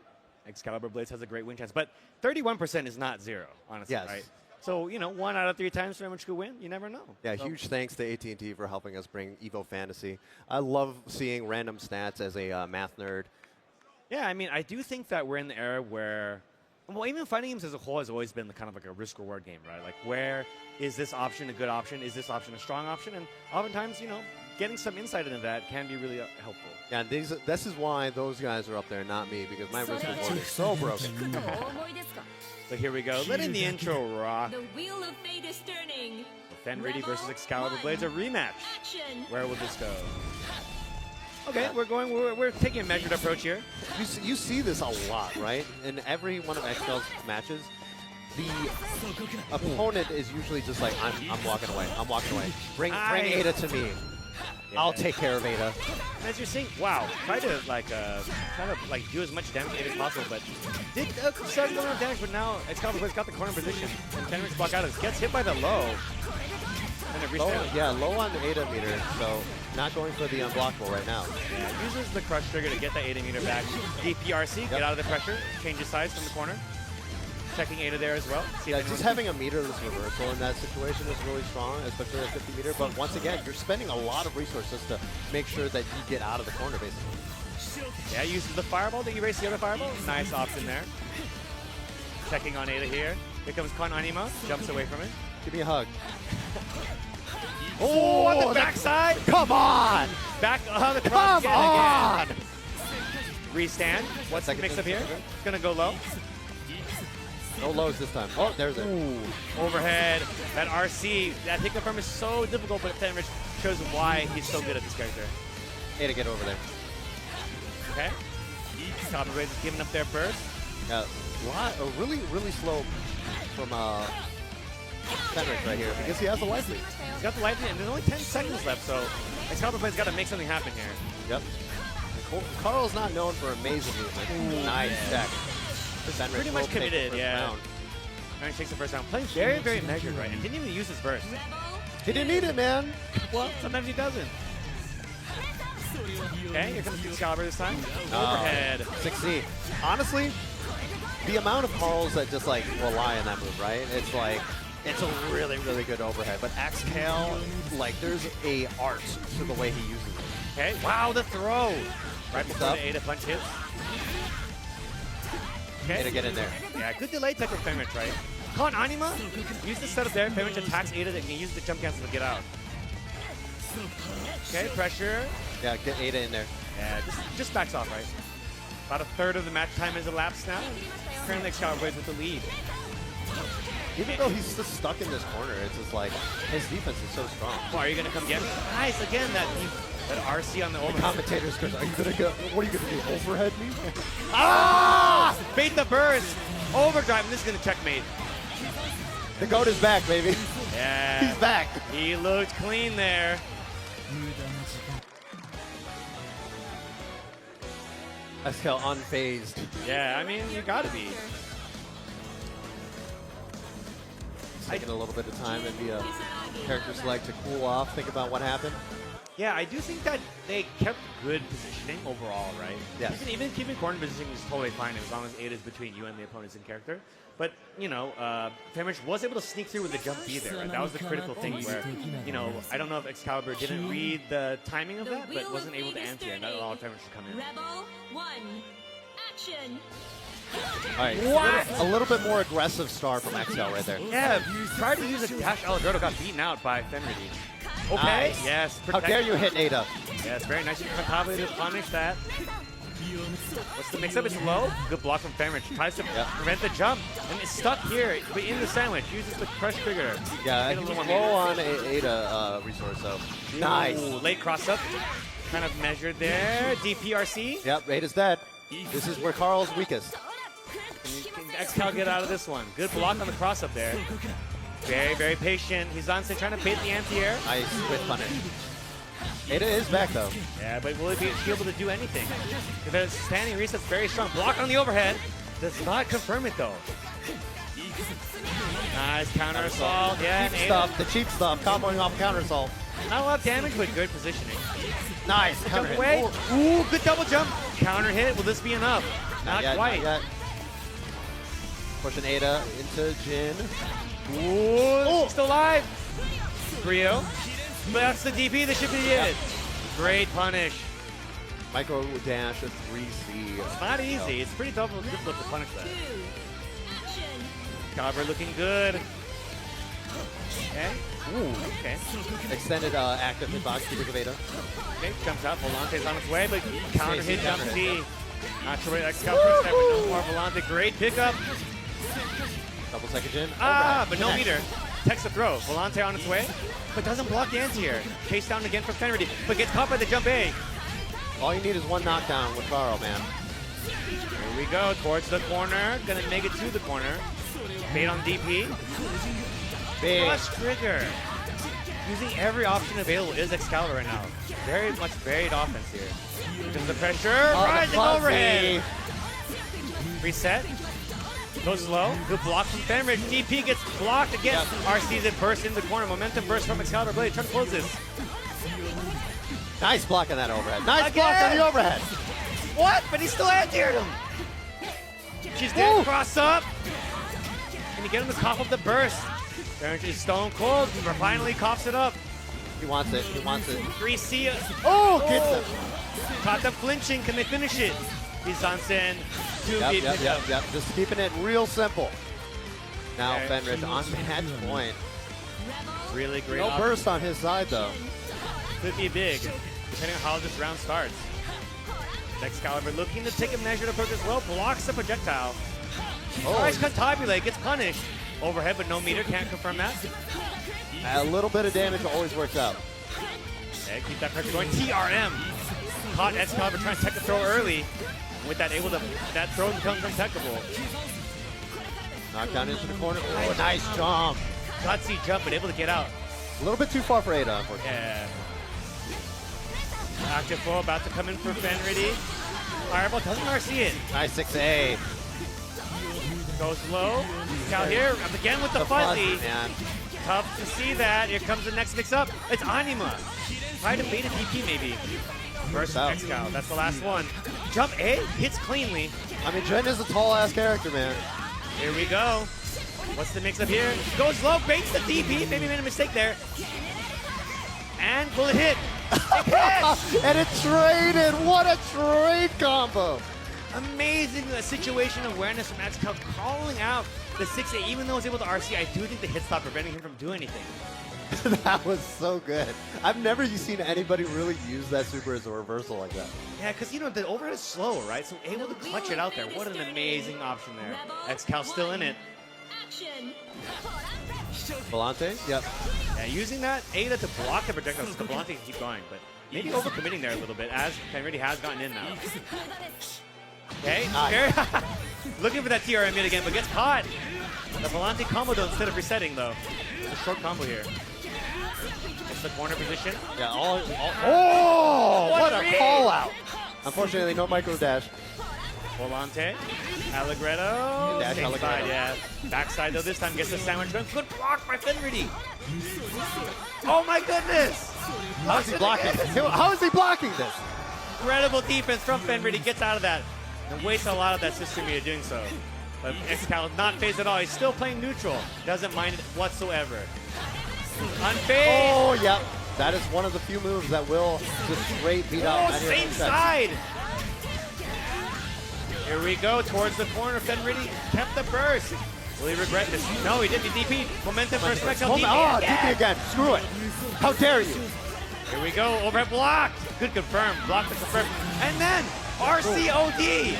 Excalibur Blades has a great win chance, but 31% is not zero, honestly, Yes. right? So 1 out of 3 times Fenrich could win. You never know. Yeah, So- huge thanks to AT&T for helping us bring Evo Fantasy. I love seeing random stats as a math nerd. Yeah, I mean, I do think that we're in the era where, well, even fighting games as a whole has always been kind of like a risk-reward game, right? Like, where is this option a good option? Is this option a strong option? And oftentimes, getting some insight into that can be really helpful. Yeah, and this is why those guys are up there, not me, because my risk reward is so broken. So here we go. Letting the intro rock. The wheel of fate is turning. Fenrich versus Excalibur Blades, a rematch. Action. Where will this go? Okay, we're taking a measured approach here. You see this a lot, right? In every one of Excal's matches, the opponent is usually just like, I'm walking away. I'm walking away. Bring Ada to me. Yeah. I'll take care of Ada. And as you're seeing, wow, try to kind of do as much damage to Ada as possible, but did start doing enough damage, but now Excalibur Blade's got the corner position, and Fenrich block out of gets hit by the low. And it Low on the Ada meter, so not going for the unblockable right now. Yeah, uses the crush trigger to get that Ada meter back. DPRC, get out of the pressure, changes sides from the corner. Checking Ada there as well. See Yeah, if just anyone- having a meterless reversal in that situation is really strong, especially at 50 meter. But once again, you're spending a lot of resources to make sure that you get out of the corner, basically. Yeah, uses the fireball to erase the other fireball. Nice option there. Checking on Ada here. Here comes Kon Anima. Jumps away from it. Give me a hug. Oh, on the backside. Come on! Back on the cross Come on! again. Restand. What's the mix up here? It's going to go low. No lows this time. Oh, there's it. Ooh, overhead. That RC, that hit confirm is so difficult, but Fenrich shows why he's so good at this character. Hey, to get over there. Okay. Copper Rays is giving up their burst. Yeah, really, really slow from Fenrich right here because he has a life lead. He's got the life lead, and there's only 10 seconds left, so Excalibur Blade's got to make something happen here. Yep. Carl's not known for amazing movement. Nice check. Fenrich Pretty will much take committed, the first yeah. round. Fenrich takes the first round. Playing very, very measured, right? And didn't even use his burst. He didn't need it, man. Well, sometimes he doesn't. Okay, here comes Excalibur this time. Oh, Overhead. 6C. Honestly, the amount of Carls that just like rely on that move, right? It's like, it's a really, really good overhead. But Excal, like, there's a art to the way he uses it. Okay, wow, the throw. Right before the Ada punch hits. Okay. Ada, get in there. Yeah, good delay tech with Fenrich, right? Kon Anima, use the setup there. Fenrich attacks Ada, then you use the jump cancel to get out. Okay, pressure. Yeah, get Ada in there. Yeah, just backs off, right? About a third of the match time has elapsed now. Currently, Excalibur Blaze with the lead. Even though he's just stuck in this corner, it's just like, his defense is so strong. Oh, are you going to come get me? Nice, again, that RC on the overhead. Commentators goes, are you going to go, what are you going to do, overhead me? Ah! Bait the burst. Overdrive, and this is going to checkmate. The GOAT is back, baby. Yeah. He's back. He looked clean there. Excal unfazed. Yeah, I mean, you got to be. Taking a little bit of time and the character select to cool off, think about what happened. Yeah, I do think that they kept good positioning overall, right? Yes. Even keeping corner positioning is totally fine as long as Ada is between you and the opponents in character. But, you know, Fenrich was able to sneak through with the jump B there, right? That was the critical thing where, you know, I don't know if Excalibur didn't read the timing of that, but wasn't able to answer, and that allowed Fenrich to come in. Rebel 1, action. All right, What? A little bit more aggressive star from Excal right there. Yeah, tried to use a dash Allegretto, got beaten out by Fenrich. Okay. Nice. Yes. How dare you hit Ada? Yes, very nice. You can probably punish that. What's the mix-up? It's low. Good block from Fenrich. Tries to prevent the jump. And it's stuck here, but in the sandwich. Uses the crush trigger. Yeah, Hit a he little was one low later. on Ada resource, so nice. Ooh, late cross-up. Kind of measured there. DPRC. Yep, Ada's dead. This is where Carl's weakest. Can Excal get out of this one? Good block on the cross-up there. Very, very patient. He's on trying to bait the anti-air. Nice with punish. Ada is back though. Yeah, but will he be able to do anything? If it's standing reset's very strong. Block on the overhead. Does not confirm it though. Nice counter assault. Yeah, Cheap stuff, the cheap stuff, comboing off counter assault. Not a lot of damage, but good positioning. Nice. Jump Counter away. hit. Ooh, good double jump. Counter hit. Will this be enough? Not yet, quite. Not yet. Pushing Ada into Jin. Ooh, she's still alive. Brio. But that's the DP that should be it. Great punish. Micro dash of 3C. It's not easy. It's pretty difficult to punish that. Cover looking good. Okay. Ooh, okay. Extended active hitbox, keeping of Ada. Okay, jumps out. Volante's on its way, but counter hit, jump counter C. Not sure where that scout puts that, but no more Volante. Great pickup. Double second Jin. Ah, Overhead. but no Connect. meter. Text the throw. Volante on its way, but doesn't block the anti-air. Chase down again for Fenrich, but gets caught by the jump A. All you need is one knockdown with Carl, man. Here we go, towards the corner. Gonna make it to the corner. Bait on DP. Big. Flush trigger. Using every option available is Excalibur right now. Very much varied offense here. Because the pressure, rising overhead. Reset. Goes low. Good block from Fenrich. DP gets blocked again. RC's it burst in the corner. Momentum burst from Excalibur Blade. Trying to close this. Nice block on that overhead. Nice Again. block on the overhead. What? But he still anti-aired him. She's dead. Cross up. Can you get him to cough up the burst? Fenrich is stone cold. Finally coughs it up. He wants it. He wants it. 3C. Oh, gets it. Caught them flinching. Can they finish it? Izansen. Yep. Just keeping it real simple. Now Fenrich on match point. Really great. No burst on his side though. Could be big, depending on how this round starts. Excalibur looking to take a measure to Perk as well. Blocks the projectile. Tries Cantabulate, gets punished. Overhead, but no meter. Can't confirm that. A little bit of damage always works out. Okay, keep that pressure going. TRM. Caught Excalibur trying to tech the throw early. With that, that throw becomes impeccable. Knockdown into the corner. Oh, nice jump. Gutsy jump, but able to get out. A little bit too far for Ada, unfortunately. Yeah. Active full, about to come in for Fenrich. Fireball doesn't RC it. Nice 6A. Goes low. Cal here, again with the fuzzy. Man. Tough to see that. Here comes the next mix-up. It's Anima. Try to bait a DP maybe. Versus X-Cal. That's the last one. Jump A, hits cleanly. I mean, Jen is a tall-ass character, man. Here we go. What's the mix-up here? Goes low, baits the DP. Maybe made a mistake there. And will it hit? It hits! And it traded. What a trade combo. Amazing situation awareness from X-Cal calling out the 6A. Even though he was able to RC, I do think the hit stop preventing him from doing anything. That was so good. I've never seen anybody really use that super as a reversal like that. Yeah, because, you know, the overhead is slow, right? So able to clutch it out there. What an amazing option there. X-Cal still in it. Volante? Yep. Yeah, using that Ada to block the projectiles so Volante can keep going, but maybe overcommitting there a little bit as Fenrich has gotten in now. Okay, looking for that TRM yet again, but gets caught. The Volante combo though instead of resetting though. It's a short combo here. It's the corner position. Yeah, oh, what a call out. Unfortunately, no micro dash. Volante, Allegretto, Dash same Allegretto. side, yeah. Backside though this time gets the sandwich gun. Good block by Fenrich. Oh my goodness! How is he blocking this? How is he blocking this? Incredible defense from Fenrich. He gets out of that and wastes a lot of that system meter doing so. But X-Cal not phased at all. He's still playing neutral. Doesn't mind it whatsoever. Unfazed. Oh, yep. That is one of the few moves that will just straight beat out. Oh, same side. Here we go towards the corner. Fenrich kept the burst. Will he regret this? No, he didn't. He DP. Momentum for X-Cal. DP Oh, again. DP again. Screw it. How dare you? Here we go. Overhead blocked. Good confirm. Blocked the confirm. And then RCOD.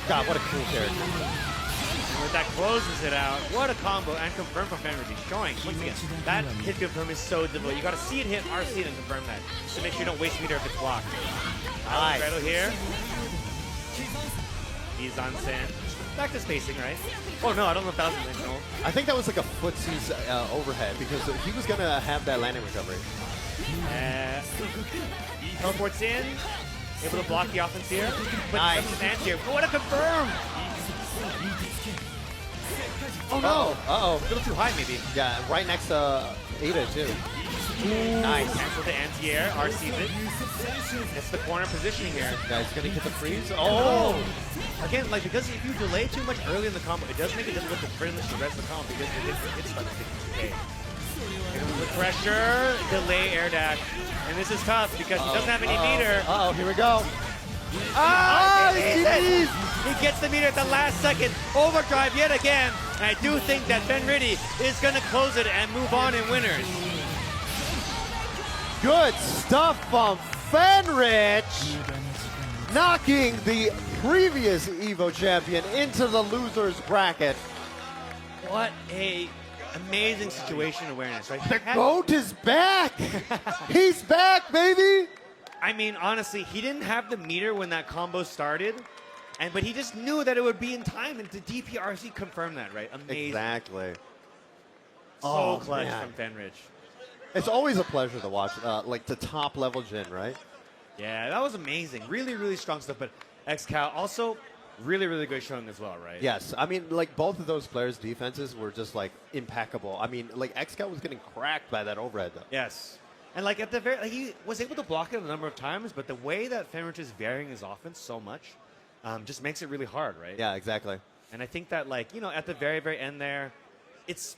God, what a cool character. And with that closes it out. What a combo and confirm from Fenrich. Showing once again that hit confirm is so difficult. You got to see it hit, RC it, and confirm that to make sure you don't waste meter if it's blocked. Nice. Allegretto here. He's on sand. Back to spacing, right? Oh no, I don't know if that was intentional. I think that was like a footsie's overhead because he was going to have that landing recovery. Teleports in. Able to block the offense here. But Nice. Stand here. What a confirm! Oh no! Uh-oh. A little too high maybe. Yeah, right next to Ada too. Nice. Cancel the anti-air. RC's it. It's the corner positioning here. Yeah, he's going to get the freeze. Oh! Again, like, because if you delay too much early in the combo, it does make it difficult to finish the rest of the combo because it's stuck to 52K. With pressure, delay air dash. And this is tough because he doesn't have any meter. Uh-oh, here we go. He gets the meter at the last second. Overdrive yet again. And I do think that Fenrich is going to close it and move on in winners. Good stuff from Fenrich. Knocking the previous EVO champion into the loser's bracket. What a amazing situation awareness, right? The GOAT is back. He's back, baby. I mean, honestly, he didn't have the meter when that combo started, but he just knew that it would be in time, and the DPRC confirmed that, right? Amazing. Exactly. So clutch man. from Fenrich. It's always a pleasure to watch, like the top level Jin, right? Yeah, that was amazing. Really, really strong stuff. But X-Cal also really, really good showing as well, right? Yes. I mean, like both of those players' defenses were just like impeccable. I mean, like X-Cal was getting cracked by that overhead though. Yes. And like at the very, he was able to block it a number of times, but the way that Fenrich is varying his offense so much, just makes it really hard, right? Yeah, exactly. And I think that, like, you know, at the very, very end there, it's...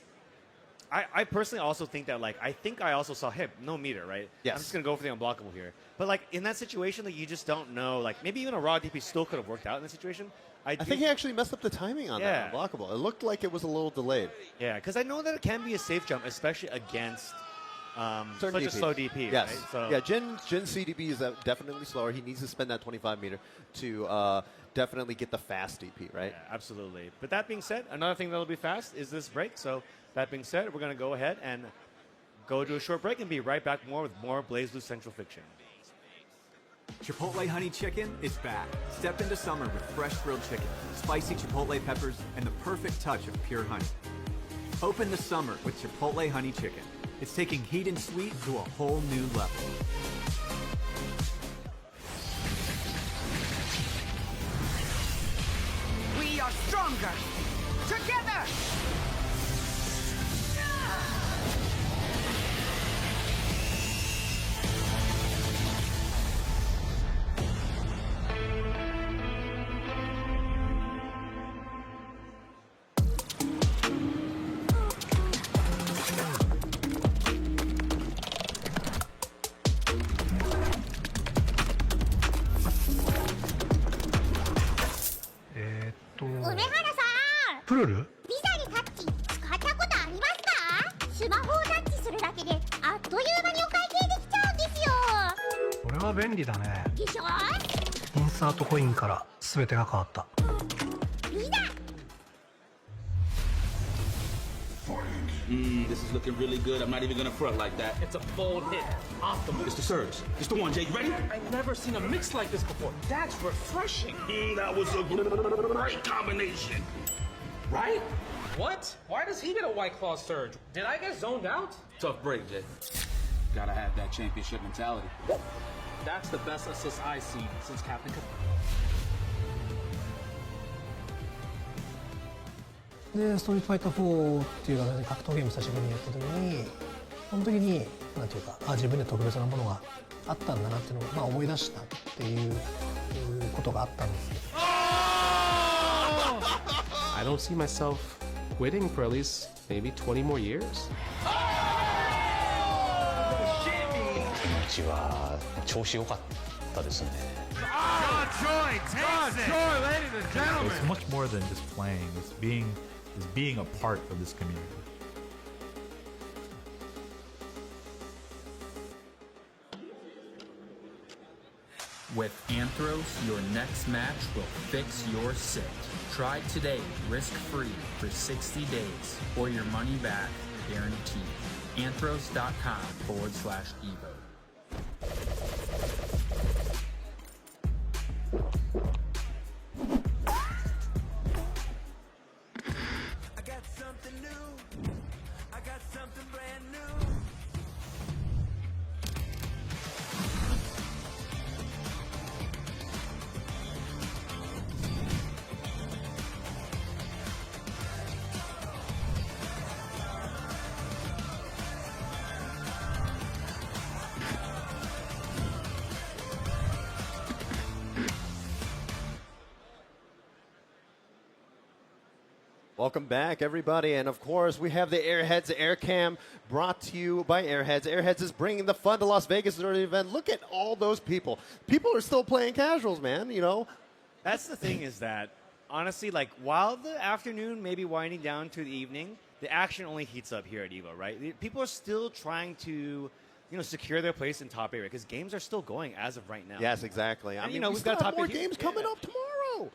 I personally also think that, like, I think I also saw hip, no meter, right? Yes. I'm just going to go for the unblockable here. But, like, in that situation, like, you just don't know. Like, maybe even a raw DP still could have worked out in that situation. I think he actually messed up the timing on that Yeah. unblockable. It looked like it was a little delayed. Yeah, because I know that it can be a safe jump, especially against such Certain a slow DP, Yes. right? So, Yeah, Jin CDB is definitely slower. He needs to spend that 25 meter to definitely get the fast DP, right? Yeah, absolutely. But that being said, another thing that'll be fast is this break. So that being said, we're going to go ahead and go to a short break and be right back with more BlazBlue Central Fiction. Chipotle Honey Chicken is back. Step into summer with fresh grilled chicken, spicy Chipotle peppers, and the perfect touch of pure honey. Open the summer with Chipotle Honey Chicken. It's taking heat and sweet to a whole new level. We are stronger together! This is looking really good. I'm not even gonna front like that. It's a bold hit. Optimal. It's the surge. It's the one, Jake. Ready? I've never seen a mix like this before. That's refreshing. That was a great combination. Right? What? Why does he get a White Claw surge? Did I get zoned out? Tough break, Jake. Gotta have that championship mentality. That's the best assist I've seen since Captain Cup. でストリートファイター4っていう形で格闘ゲーム久しぶりにやった時にその時になんていうか自分で特別なものがあったんだなっていうのを、思い出したっていうことがあったんです。I don't see myself quitting for at least maybe 20 more years. 気持ちは調子良かったですね。It's much more than just playing. It's being a part of this community. With Anthros, your next match will fix your sit. Try today, risk-free for 60 days, or your money back guaranteed. Anthros.com/evo. Welcome back, everybody. And of course, we have the Airheads Aircam brought to you by Airheads. Airheads is bringing the fun to Las Vegas during the event. Look at all those people. People are still playing casuals, man, you know. That's the thing is that, honestly, like, while the afternoon may be winding down to the evening, the action only heats up here at EVO, right? People are still trying to, secure their place in top 8, because games are still going as of right now. Yes, exactly. And, I mean, we've still got have top more 8 games coming up tomorrow.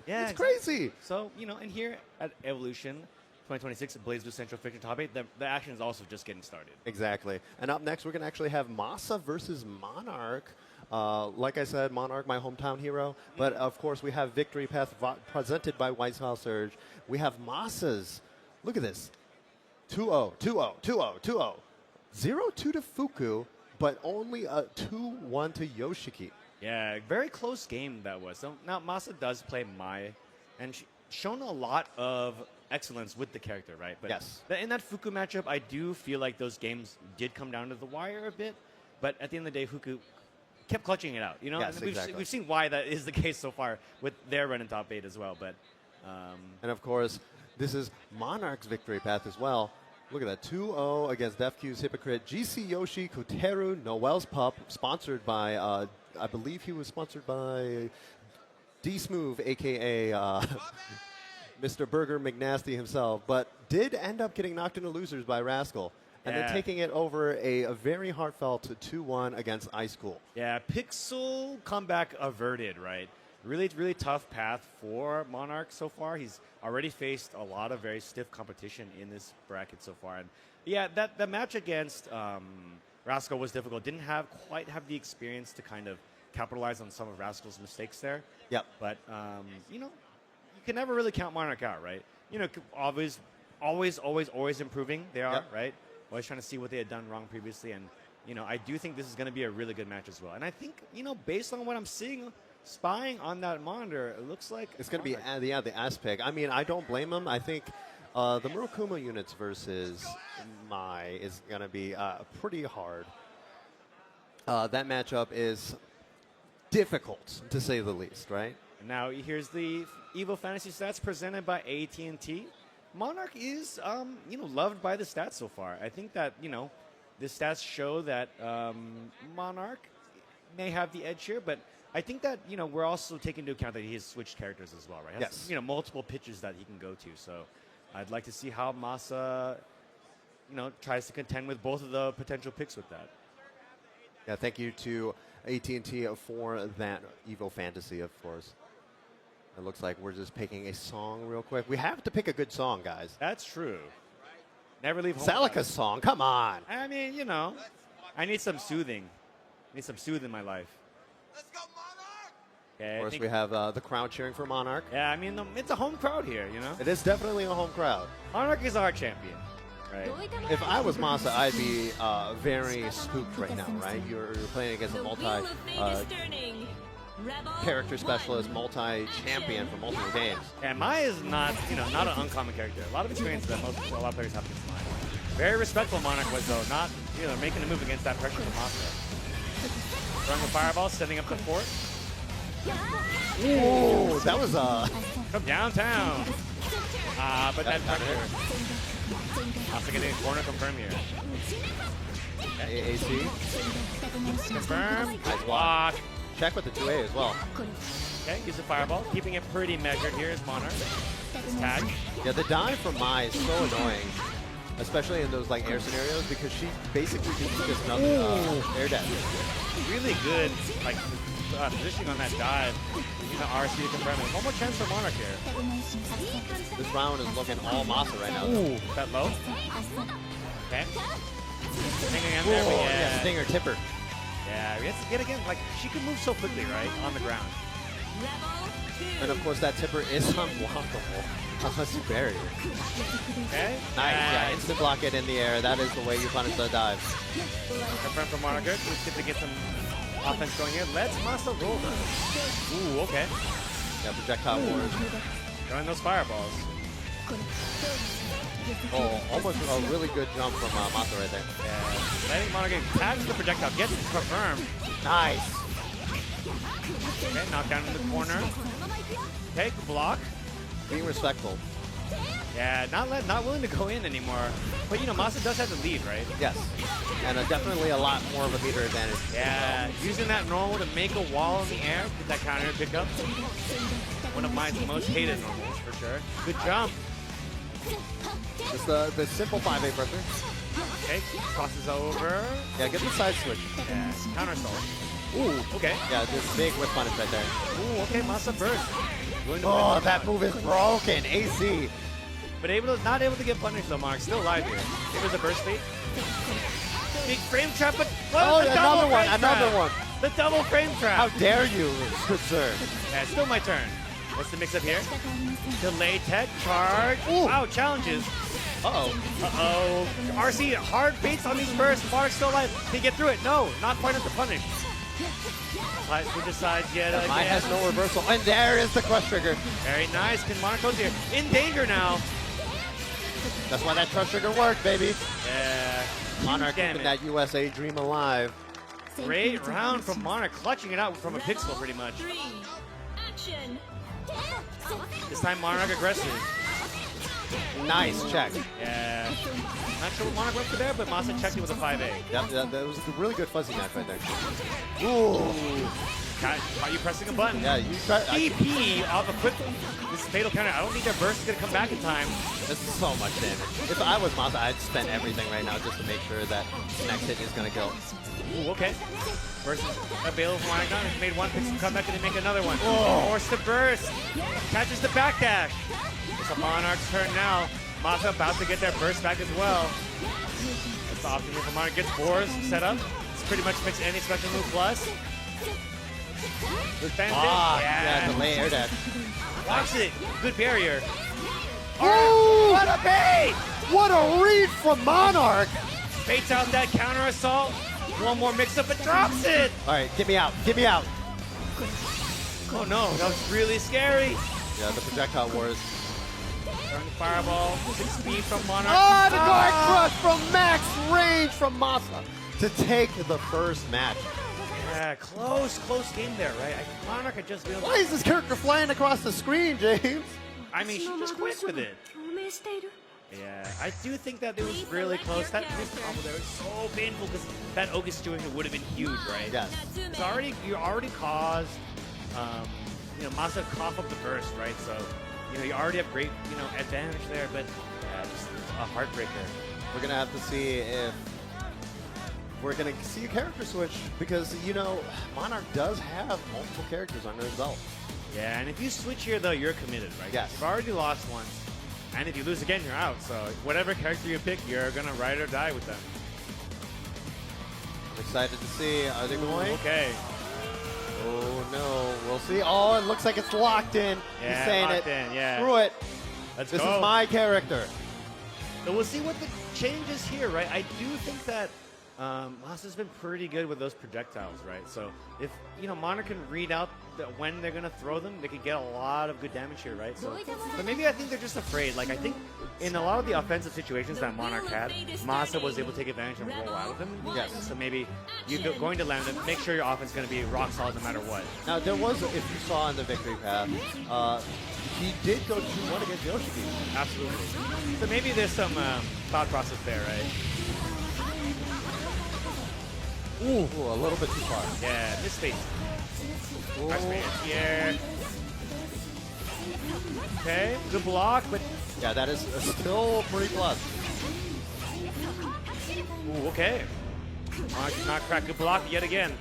Yeah, it's exactly. crazy. So, and here at Evolution 2026 BlazBlue Central Fiction Top 8, the action is also just getting started. Exactly. And up next, we're going to actually have Masa versus Monarch. Like I said, Monarch, my hometown hero. But, of course, we have Victory Path presented by White House Surge. We have Masa's. Look at this. 2-0, 2-0, 2-0, 2-0. 0-2 to Fuku, but only a 2-1 to Yoshiki. Yeah, very close game that was. So now Masa does play Mai, and shown a lot of excellence with the character, right? But yes. In that Fuku matchup, I do feel like those games did come down to the wire a bit. But at the end of the day, Fuku kept clutching it out. You know, Yes, and exactly. we've seen why that is the case so far with their run in top 8 as well. But and of course, this is Monarch's victory path as well. Look at that, 2-0 against DefQ's Hypocrite. GC Yoshi, Koteru, Noel's Pup, sponsored by, I believe he was sponsored by D-Smooth, a.k.a. Mr. Burger McNasty himself, but did end up getting knocked into losers by Rascal. And then taking it over a very heartfelt 2-1 against Ice Cool. yeah, Pixel comeback averted, right? Really, really tough path for Monarch so far. He's already faced a lot of very stiff competition in this bracket so far. And yeah, that match against Rascal was difficult. Didn't quite have the experience to kind of capitalize on some of Rascal's mistakes there. Yep. But, you know, you can never really count Monarch out, right? You know, always improving they are, Yep. right? Always trying to see what they had done wrong previously. And, you know, I do think this is going to be a really good match as well. And I think, you know, based on what I'm seeing, spying on that monitor, it looks like It's going to be the ass pick. I mean, I don't blame him. I think the Murokuma units versus Mai is going to be pretty hard. That matchup is difficult, to say the least, right? Now here's the Evo Fantasy stats presented by AT&T. Monarch is, you know, loved by the stats so far. I think that, you know, the stats show that Monarch may have the edge here, but I think that, you know, we're also taking into account that he has switched characters as well, right? Has, Yes. you know, multiple pitches that he can go to. So I'd like to see how Masa, you know, tries to contend with both of the potential picks with that. Yeah, thank you to AT&T for that Evo Fantasy, of course. It looks like we're just picking a song real quick. We have to pick a good song, guys. That's true. Never leave home. Celica's song, come on. I mean, you know, I need some soothing. I need some soothing in my life. Okay, Of course, we have the crowd cheering for Monarch. Yeah, I mean, it's a home crowd here, you know? It is definitely a home crowd. Monarch is our champion, right? If I was Masa, I'd be very spooked right now, right? You're playing against a multi-character specialist, multi-champion for multiple games. And Mai is not, you know, not an uncommon character. A lot of experience that a lot of players have against Mai. Very respectful Monarch was, though, not, you know, making a move against that pressure from Masa. Throwing a fireball, setting up the fort. Ooh, that was from downtown. But that pressure. Also getting a corner confirm here. AAC. Confirm. Nice block. Check with the 2A as well. Okay, use the fireball. Keeping it pretty measured here is Monarch. This tag. Yeah, the dive from Mai is so annoying, especially in those like air scenarios, because she basically just another air dash. Really good, like, positioning on that dive. Using the RC to confirm it. One more chance for Monarch here. This round is looking all Masa right now. Ooh, that low. Okay. Hanging in there. Yeah, Stinger Tipper. Yeah, yet again, like, she can move so quickly, right, on the ground. And of course, that Tipper is unblockable unless you bury it. Okay. Nice, yeah, instant block it in the air. That is the way you punish the dive. Confirm from Monarch. Let's get to get some offense going here. Let's Masa roll them. Ooh, okay. Yeah, projectile wars. Throwing those fireballs. Oh, almost a really good jump from Masa right there. Yeah. Letting Monarch tags the projectile. Gets it confirmed. Nice. Okay, knockdown in the corner. Okay, block. Being respectful. Yeah, not willing to go in anymore. But, you know, Masa does have the lead, right? Yes. And definitely a lot more of a meter advantage. Yeah, using that normal to make a wall in the air, get that counter pickup. One of my most hated normals, for sure. Good jump. Just the simple 5A pressure. Okay, crosses over. Yeah, get the side switch. Yeah, counter assault. Ooh, okay. Yeah, this big whip punish right there. Ooh, okay, Masa burst. Oh, that move is broken. AC. But not able to get punished though, Mark. Still alive here. It was a burst bait. Big frame trap, but another one. The double frame trap. How dare you, good sir? Yeah, it's still my turn. What's the mix-up here? Delay tech, charge. Ooh. Wow, challenges. Uh-oh. Uh-oh. RC, hard baits on these bursts. Mark's still alive. Can he get through it? No, not quite enough to punish. Switch decides yet again. Mine has no reversal. And there is the crush trigger. Very nice. Can Monarch goes here. In danger now. That's why that crush trigger worked, baby. Yeah. Monarch keeping that USA dream alive. Great round from Monarch, clutching it out from a pixel pretty much. 3, action! This time Monarch aggressive. Nice check. Yeah. Not sure what Monarch went for there, but Masa checked it with a 5A. That was a really good fuzzy match right there. Ooh. Are you pressing a button? Yeah, you try. BP off a quick. This fatal counter. I don't think their burst is going to come back in time. This is so much damage. If I was Masa, I'd spend everything right now just to make sure that the next hit is going to go. Ooh, okay. Burst is available for Monarch. Has made one pixel comeback and they make another one. Oh. Force the burst. Catches the backdash. It's a Monarch's turn now. Masa about to get their burst back as well. That's the option here for Monarch. Gets fours set up. It's pretty much makes any special move plus. With Bandit. Yeah, delay air dash. Watch it. Good barrier. Oh, what a bait! What a read from Monarch! Baits out that counter assault. One more mix up, but drops it. All right, get me out. Get me out. Oh no, that was really scary. Yeah, the projectile wars. Turn fireball. 6 speed from Monarch. Oh, the guard crush from max range from Masa to take the first match. Yeah, close game there, right? Monarch had just realized. Why is this character flying across the screen, James? I mean, she just quit with it. Yeah, I do think that it was really close. That missed combo there was so painful because that Oga situation would have been huge, right? Yes. It's you already caused, Masa cough up the burst, right? So, you already have great, advantage there, but just a heartbreaker. We're gonna have to see if we're gonna see a character switch because Monarch does have multiple characters under his belt. Yeah, and if you switch here though, you're committed, right? Yes. You've already lost once, and if you lose again, you're out. So whatever character you pick, you're gonna ride or die with them. I'm excited to see. Are they going? Okay. Oh no, we'll see. Oh, it looks like it's locked in. Yeah, He's saying locked it. in, yeah. Screw it. Let's This go. is my character. So we'll see what the change is here, right? I do think that Masa's been pretty good with those projectiles, right? So if Monarch can read out when they're gonna throw them, they could get a lot of good damage here, right? So, but maybe I think they're just afraid. Like I think in a lot of the offensive situations that Monarch had, Masa was able to take advantage and roll out of him. Yes. So maybe you're going to land it. Make sure your offense is going to be rock solid no matter what. Now there was, if you saw in the victory path, he did go 2-1 against Yoshi. Absolutely. So maybe there's some thought process there, right? Ooh, a little bit too far. Yeah, misspace. Nice man here. Okay, good block, but yeah, that is still pretty plus. Ooh, okay. Monarch did not crack good block yet again.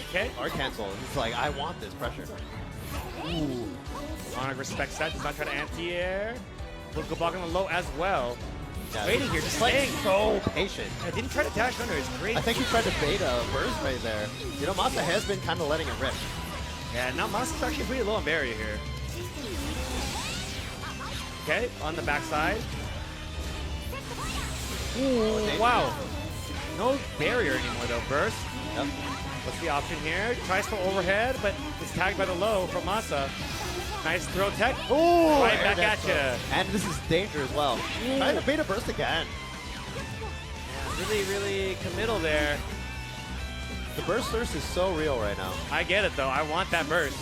Okay. Or cancel. He's like, I want this pressure. Ooh. Monarch respects that. Does not try to anti-air. Good block on the low as well. Yeah, Waiting here, just like staying. so patient. I didn't try to dash under. It's great. I think he tried to bait a burst right there. Masa has been kind of letting it rip. Yeah, now Masa's actually pretty low on barrier here. Okay, on the backside. Ooh, wow. No barrier anymore though, burst. Yep. What's the option here? Tries for overhead, but it's tagged by the low from Masa. Nice throw tech. Ooh, right back at you. And this is danger as well. Trying to bait a burst again. Yeah, really, really committal there. The burst thirst is so real right now. I get it though. I want that burst.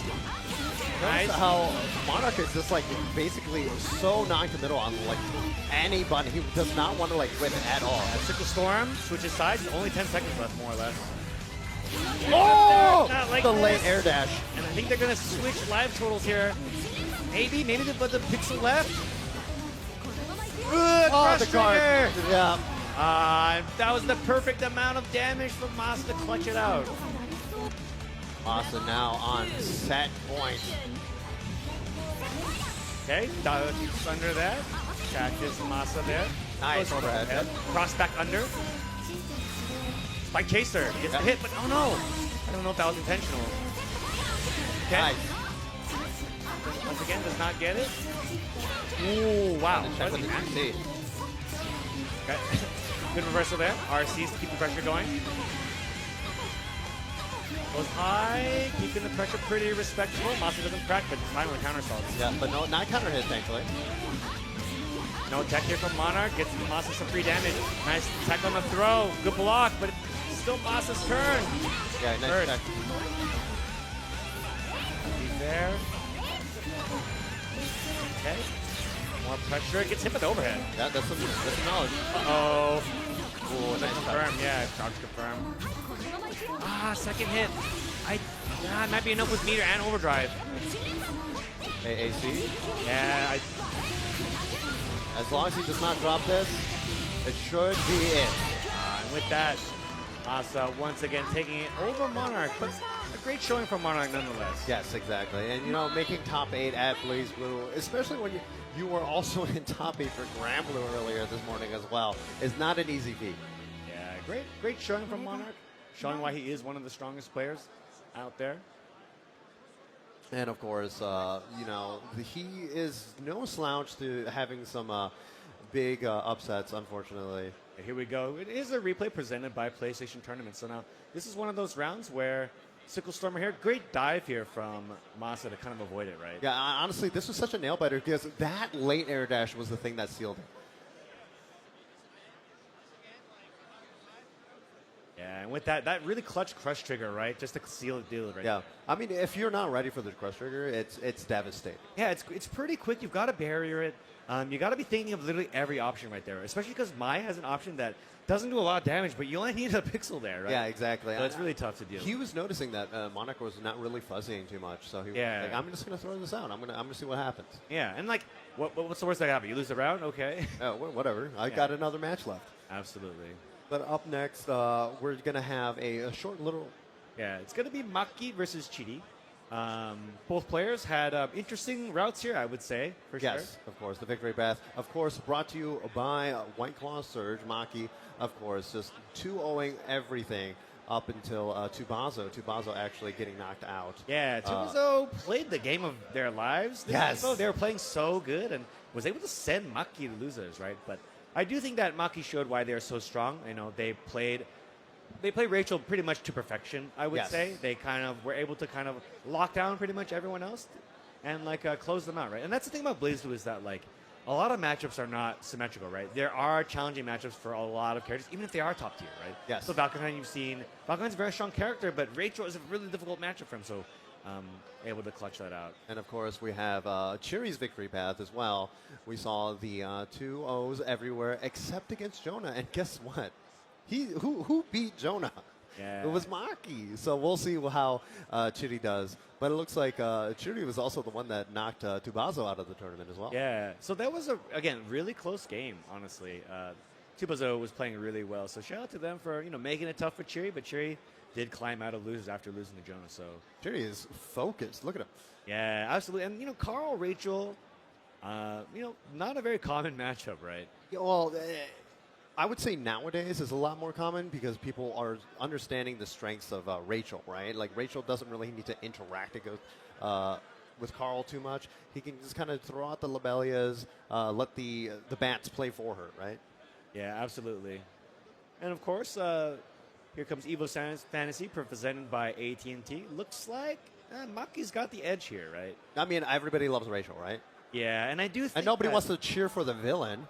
Nice. How Monarch is just like basically so non-committal on like any button. He does not want to like whip it at all. Sickle Storm switches sides. Only 10 seconds left, more or less. Oh! Like the this. late air dash. And I think they're going to switch live totals here. Maybe they put the pixel left. Good the guard. Yeah. That was the perfect amount of damage for Masa to clutch it out. Masa now on set point. Okay, dodge under that. Catches Masa there. Nice. Cross back under. Spike chaser. Gets the hit, but oh no. I don't know if that was intentional. Okay. Nice. Once again, does not get it. Ooh, wow. Check with the RC. Okay. Good reversal there. RC's to keep the pressure going. Goes high, keeping the pressure pretty respectable. Masa doesn't crack, but it's fine with counter assaults. Yeah, but no, not counter hit, thankfully. No tech here from Monarch. Gets Masa some free damage. Nice tech on the throw. Good block, but still Masa's turn. Yeah, nice Third. check. He's there. Okay. More pressure. Gets hit with overhead. Yeah, that's some knowledge. Uh-oh. Ooh, nice confirm. Yeah, crouch confirm. Second hit. It might be enough with meter and overdrive. AAC? Yeah. As long as he does not drop this, it should be it. And with that, Masa once again taking it over Monarch, but a great showing from Monarch nonetheless. Yes, exactly. And, making top 8 at Blaze Blue, especially when you were also in top 8 for Grand Blue earlier this morning as well, is not an easy feat. Yeah, great showing from Monarch, showing why he is one of the strongest players out there. And of course, he is no slouch to having some big upsets, unfortunately. Here we go. It is a replay presented by PlayStation Tournament. So now this is one of those rounds where Sickle Stormer here, great dive here from Masa to kind of avoid it, right? Yeah, honestly, this was such a nail biter because that late air dash was the thing that sealed it. Yeah, and with that really clutch crush trigger, right? Just to seal the deal right Yeah, there. I mean, if you're not ready for the crush trigger, it's devastating. Yeah, it's pretty quick. You've got to barrier it. You got to be thinking of literally every option right there, especially because Mai has an option that doesn't do a lot of damage, but you only need a pixel there, right? Yeah, exactly. So it's really tough to deal. He was noticing that Monarch was not really fuzzying too much, so he was like, I'm just going to throw this out. I'm gonna see what happens. Yeah, and like, what's the worst that can happen? You lose the round? Okay. Whatever. I got another match left. Absolutely. But up next, we're going to have a short little... Yeah, it's going to be Maki versus Chidi. Both players had interesting routes here, I would say, for sure. Yes, of course. The victory path, of course, brought to you by White Claw Surge. Maki, of course, just 2-0ing everything up until Tubazo. Tubazo actually getting knocked out. Yeah, Tubazo played the game of their lives. Yes. They were playing so good and was able to send Maki to losers, right? But I do think that Maki showed why they're so strong. They played Rachel pretty much to perfection, I would say. They kind of were able to kind of lock down pretty much everyone else and close them out, right? And that's the thing about BlazBlue is that a lot of matchups are not symmetrical, right? There are challenging matchups for a lot of characters, even if they are top tier, right? Yes. So Valkyrie, you've seen Valkyrie's a very strong character, but Rachel is a really difficult matchup for him. So able to clutch that out. And of course, we have Chiri's victory path as well. We saw the 2-0s everywhere except against Jonah. And guess what? Who beat Jonah? Yeah. It was Maki. So we'll see how Chiri does. But it looks like Chiri was also the one that knocked Tubazo out of the tournament as well. Yeah. So that was again really close game. Honestly, Tubazo was playing really well. So shout out to them for making it tough for Chiri. But Chiri did climb out of losers after losing to Jonah. So Chiri is focused. Look at him. Yeah, absolutely. And Carl, Rachel, not a very common matchup, right? Yeah, well, I would say nowadays is a lot more common because people are understanding the strengths of Rachel, right? Like Rachel doesn't really need to interact with Carl too much. He can just kind of throw out the Lobelias, let the bats play for her, right? Yeah, absolutely. And of course, here comes Evo Fantasy, presented by AT&T. Looks like Maki's got the edge here, right? I mean, everybody loves Rachel, right? Yeah, and I do think and nobody wants to cheer for the villain.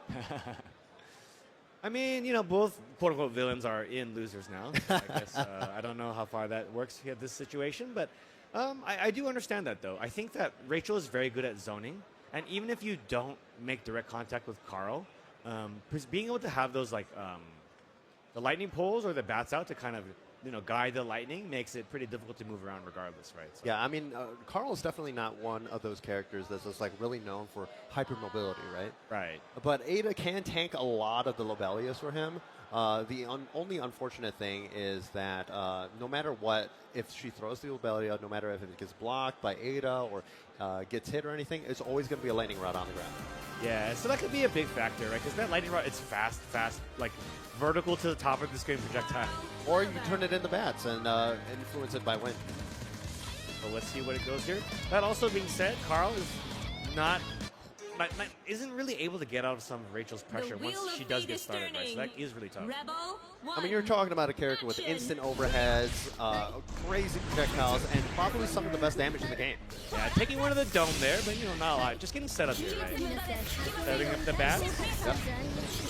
I mean, both quote-unquote villains are in losers now. I guess I don't know how far that works here, this situation, but I do understand that, though. I think that Rachel is very good at zoning, and even if you don't make direct contact with Carl, being able to have those, the lightning poles or the bats out to kind of, guide the lightning makes it pretty difficult to move around regardless, right? So. Yeah, I mean, Carl is definitely not one of those characters that's just really known for hypermobility, right? Right. But Ada can tank a lot of the Lobelias for him. The only unfortunate thing is that no matter what, if she throws the Lobelia, no matter if it gets blocked by Ada or gets hit or anything, it's always going to be a lightning rod on the ground. Yeah, so that could be a big factor, right? Because that lightning rod, it's fast, vertical to the top of the screen projectile. Or you turn it into bats and influence it by wind. So let's see what it goes here. That also being said, Carl is not isn't really able to get out of some of Rachel's pressure once she does get started, right? So that is really tough. I mean, you're talking about a character with instant overheads, crazy projectiles, and probably some of the best damage in the game. Yeah, taking one of the dome there, but not a lot. Just getting set up here, right? Setting up the bats. Yep.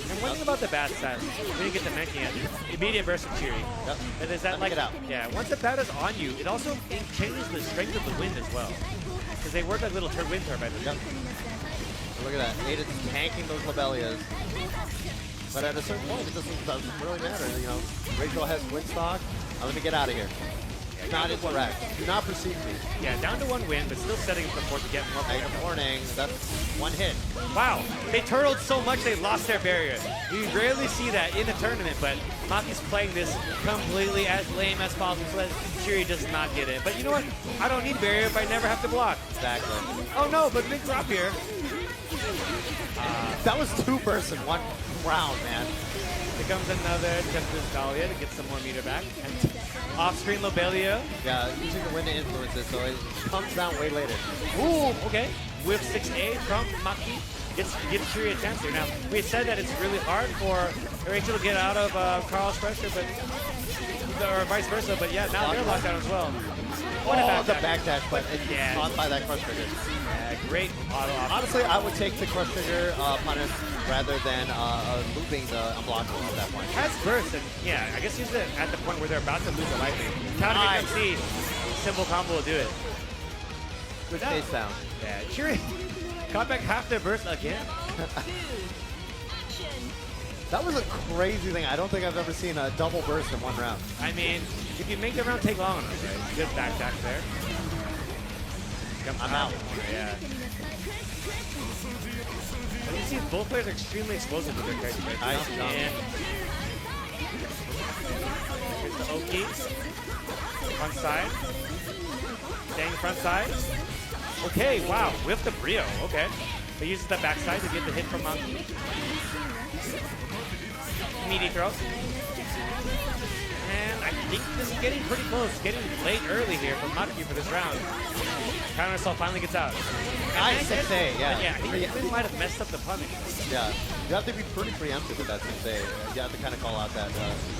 And one thing about the bats is that when you get the Menki at immediate burst of Cheery. Yep. And is that like, yeah, once the bat is on you, it also changes the strength of the wind as well. Because they work like little wind turbines. Yep. Look at that. Aiden's tanking those Lobelias. But at a certain point, it doesn't really matter. Rachel has Windstock. Let me get out of here. Do not interact. Do not perceive me. Yeah, down to 1 win, but still setting up the fort to get more. Negative warning. That's 1 hit. Wow, they turtled so much they lost their barrier. You rarely see that in a tournament, but Maki's playing this completely as lame as possible so that Cheery does not get it. But you know what? I don't need barrier if I never have to block. Exactly. Oh no, but big drop here. That was 2 bursts in 1 round, man. Here comes another Tempest Dahlia to get some more meter back. And off-screen Lobelia. Yeah, using the wind to influence it, so it comes down way later. Ooh, okay. Whip 6A from Maki. Gives Cheery a chance here. Now, we had said that it's really hard for Rachel to get out of Carl's pressure, but or vice versa, but yeah, now they're locked down as well. The backdash, but it's caught by that crush trigger. Yeah, great auto option. Honestly, I would take the crush trigger punish rather than looping the unblockable at that point. Has burst, and yeah, I guess he's at the point where they're about to lose a life lead. Counter MC, simple combo will do it. Good face down. Yeah, Cheery got back half their burst again. That was a crazy thing. I don't think I've ever seen a double burst in 1 round. I mean, if you make the round take long enough, right? Good backdash there. I'm out. Yeah. And you see both players are extremely explosive with their characters. Right? Nice jump. And here's the Oki. Front side. Staying front side. Okay, wow. Whiff the Brio. Okay. He uses the backside to get the hit from Monkey. Meaty throw. And I think this is getting pretty close. Getting late early here from Maki for this round. Counter assault finally gets out. Nice 6A, yeah. But yeah, I think Finn might have messed up the punish. Yeah, you have to be pretty preemptive with that 6A. You have to kind of call out that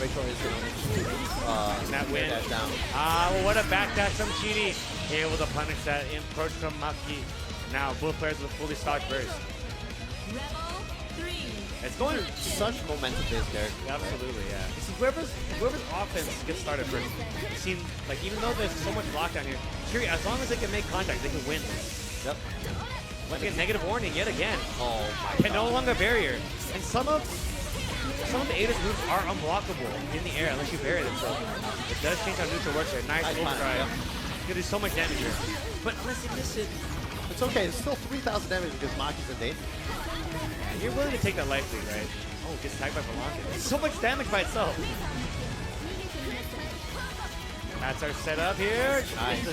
Rachel is going to that win. That down. Well, what a backdash from Chidi. Able to punish that approach from Maki. Now both players with fully stocked burst. It's going such momentum-based character. Absolutely, yeah. This is whoever's offense gets started first. It seems like even though there's so much lockdown here, Cheery, as long as they can make contact, they can win. Yep. Let's get negative warning yet again. Oh my Can no longer barrier. And some of the Ada's moves are unblockable in the air unless you bury them. So it does change how neutral works here. Nice overdrive. You can do so much damage here. But unless you miss it, it's okay. It's still 3,000 damage because Maki's in danger. Yeah, you're willing to take that life lead, right? Oh, gets tagged by Volante. It's so much damage by itself. That's our setup here. Nice.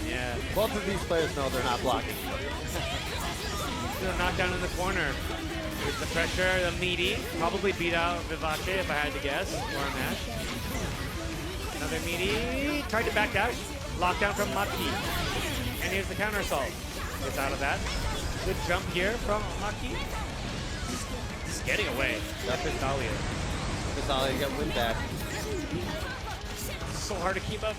Yeah. Both of these players know they're not blocking. Still knockdown in the corner. Here's the pressure, the meaty. Probably beat out Vivace if I had to guess. Or a match. Another meaty. Tried to back dash. Lockdown from Maki. And here's the counter assault. Gets out of that. Good jump here from Maki. Just getting away. That's Dahlia. Dahlia get win back. So hard to keep up.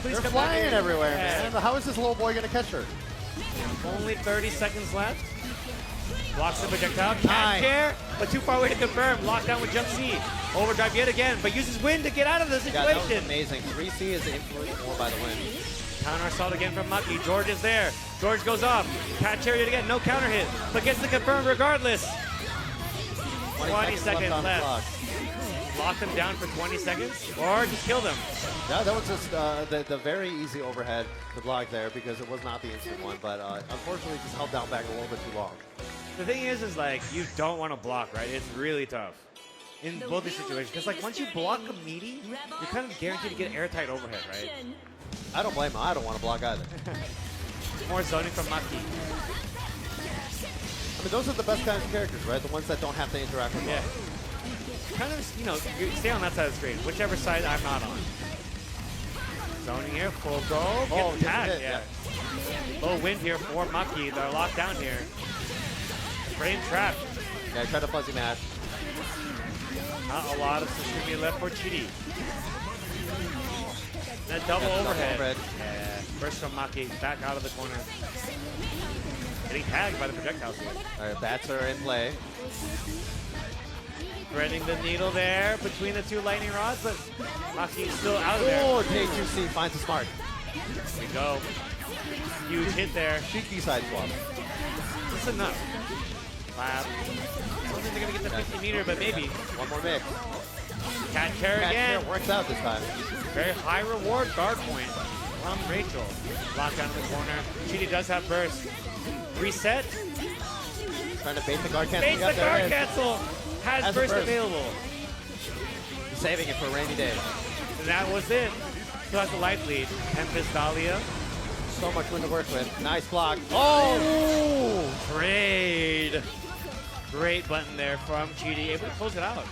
They're flying everywhere, man. How is this little boy going to catch her? Only 30 seconds left. Blocks the projectile. Can't care, but too far away to confirm. Lockdown with jump C. Overdrive yet again, but uses wind to get out of the situation. Yeah, that was amazing. 3C is influenced more by the wind. Counter assault again from Maki. George is there. George goes off. Cat chariot again. No counter hit, but gets the confirm regardless. 20 seconds left. Lock them down for 20 seconds, or just kill them. Yeah, that was just the very easy overhead to block there because it was not the instant one, but unfortunately just held down back a little bit too long. The thing is like you don't want to block, right? It's really tough in both these situations because like once you block a meaty, you're kind of guaranteed to get airtight overhead, right? I don't blame him. I don't want to block either. More zoning from Maki. I mean, those are the best kinds of characters, right? The ones that don't have to interact with yeah. Kind of, you know, you stay on that side of the screen, whichever side I'm not on. Zoning here, full go. Oh, Gets tagged, hit, yeah. Low wind here for Maki. They're locked down here. Frame trap. Yeah, try to fuzzy mash. Not a lot of Sashimi left for Chidi. That double overhead. Yeah, burst from Maki, back out of the corner. Getting tagged by the projectiles here. All right, bats are in play. Threading the needle there between the two lightning rods, but Maki is still out of there. Oh, J2C finds the smart. Here we go. Huge hit there. Cheeky side swap. That's enough. Clap. I don't think they're going to get the 50 meter, but maybe. One more mix. Cat chair again. Chair works out this time. Very high reward guard point from Rachel. Locked down in the corner. Chidi does have burst. Reset. Trying to bait the guard cancel. Baits the guard cancel. Has burst available. Saving it for a rainy day. And that was it. Still has the life lead. Tempest Dahlia. So much wind to work with. Nice block. Oh! Trade. Great button there from Chidi. Able to close it out.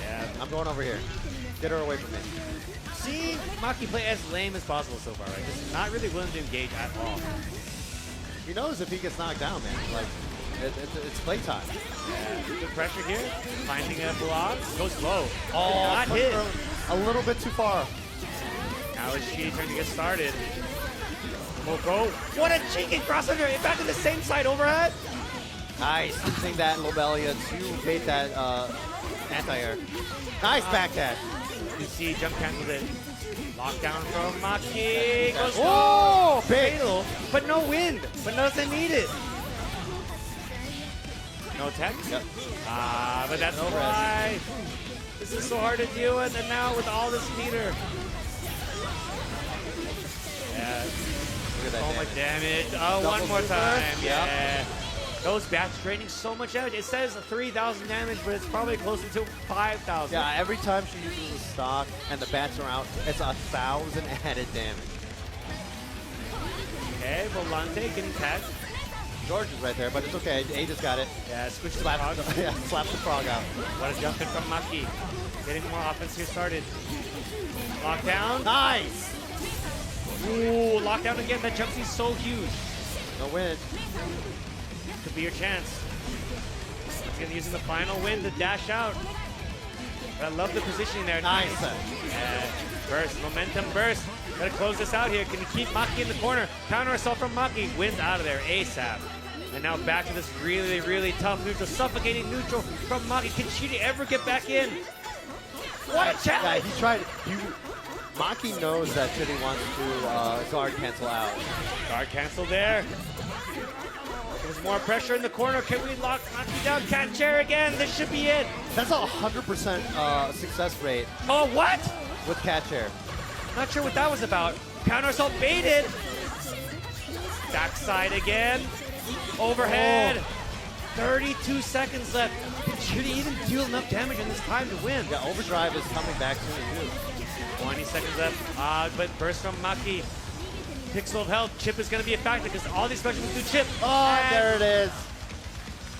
Yeah, I'm going over here. Get her away from me. See Maki play as lame as possible so far, right? Just not really willing to engage at all. He knows if he gets knocked down, man. Like, it's playtime. Yeah, good pressure here. Finding a block. Goes low. Oh, not hit. A little bit too far. Now it's Chidi trying to get started. We'll go. What a cheeky crossover. Back to the same side overhead. Nice. Using that Lobelia to bait that anti-air. Nice back dash. You see jump cancels it. Lockdown from Maki. Goes oh, big. Fatal, but no wind. But doesn't need it. No tech? Yep. But that's why. This is so hard to deal with, and now with all this meter. Yeah. Look at that so damage. much damage. Oh, Double one more super. time. Yeah. Yep. Those bats draining so much damage. It says 3,000 damage, but it's probably closer to 5,000. Yeah, every time she uses the stock and the bats are out, it's 1,000 added damage. Okay, Volante getting tagged. George is right there, but it's okay. A just got it. Yeah, switch the frog. Yeah, slap the frog out. What a jump in from Maki. Getting more offense here started. Lockdown. Nice! Ooh, lockdown again. That jump is so huge. No win. Could be your chance. He's going to use the final win to dash out. But I love the positioning there. Nice. Yeah. Burst, momentum burst. Gotta close this out here. Can you keep Maki in the corner? Counter assault from Maki. Wins out of there ASAP. And now back to this really, really tough neutral. Suffocating neutral from Maki. Can Chidi ever get back in? What a challenge! Yeah, he tried. Maki knows that Chidi wants to guard cancel out. Guard cancel there. There's more pressure in the corner. Can we lock Maki down? Cat chair again. This should be it. That's a 100% success rate. Oh, what? With cat chair. Not sure what that was about. Counter assault baited. Backside again. Overhead. 32 seconds left. Should he even deal enough damage in this time to win? Yeah, overdrive is coming back soon too. 20 seconds left. But burst from Maki. Pixel of health. Chip is going to be a factor because all these specials do chip. Oh, and there it is.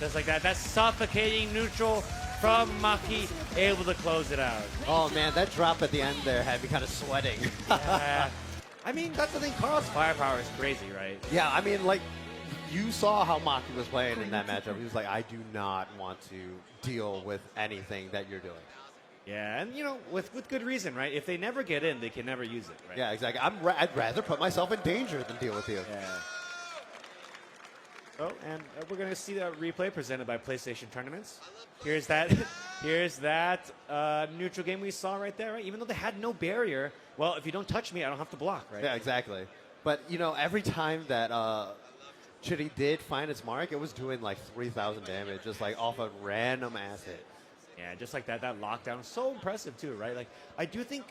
Just like that. That's suffocating neutral from Maki. Able to close it out. Oh man, that drop at the end there had me kind of sweating. Yeah. I mean, that's the thing. Carl's firepower is crazy, right? Yeah, I mean, like, you saw how Maki was playing in that matchup. He was like, I do not want to deal with anything that you're doing. Yeah, and you know, with good reason, right? If they never get in, they can never use it, right? Yeah, exactly. I'd rather put myself in danger than deal with you. Yeah. Oh, and we're going to see that replay presented by PlayStation Tournaments. Here's that neutral game we saw right there, right? Even though they had no barrier, well, if you don't touch me, I don't have to block, right? Yeah, exactly. But, you know, every time that Chidi did find its mark, it was doing like 3,000 damage, just like off a random ass hit. Yeah, just like that lockdown. So impressive, too, right? Like, I do think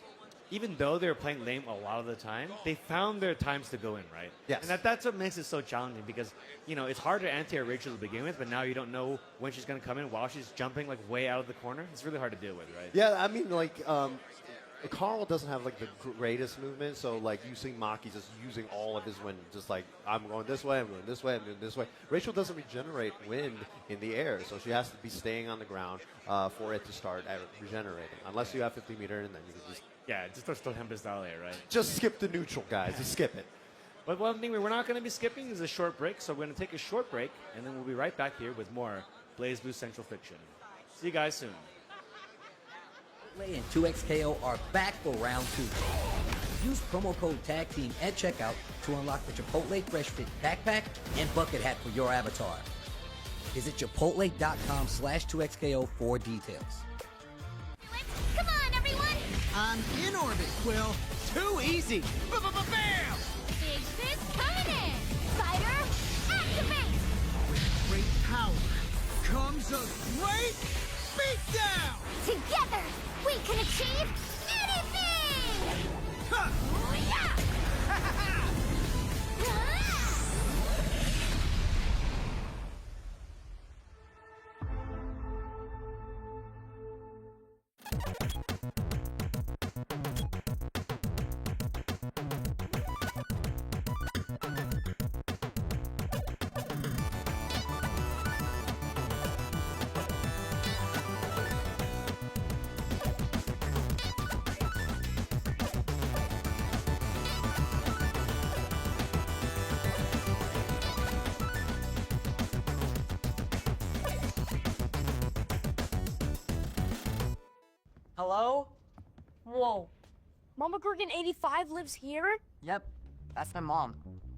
even though they were playing lame a lot of the time, they found their times to go in, right? Yes. And that's what makes it so challenging because, you know, it's hard to anti Rachel to begin with, but now you don't know when she's going to come in while she's jumping, like, way out of the corner. It's really hard to deal with, right? Yeah, I mean, like, Carl doesn't have like the greatest movement, so like you see Maki just using all of his wind, just like I'm going this way, I'm going this way, I'm going this way. Rachel doesn't regenerate wind in the air, so she has to be staying on the ground for it to start regenerating. Unless you have 50 meter, and then you can just just throw him right? just skip the neutral, guys. Just skip it. But one thing we're not going to be skipping is a short break, so we're going to take a short break, and then we'll be right back here with more Blaze Blue Central Fiction. See you guys soon. Chipotle and 2XKO are back for round 2. Use promo code TAGTEAM at checkout to unlock the Chipotle Fresh Fit backpack and bucket hat for your avatar. Visit chipotle.com/2XKO for details. Come on, everyone! I'm in orbit, Quill. Too easy. Bam! Big fist coming in! Fighter, activate! With great power comes a great beatdown! Together, we can achieve anything! Ha! Yeah! Hello? Whoa. Mama Gorgon 85 lives here? Yep, that's my mom.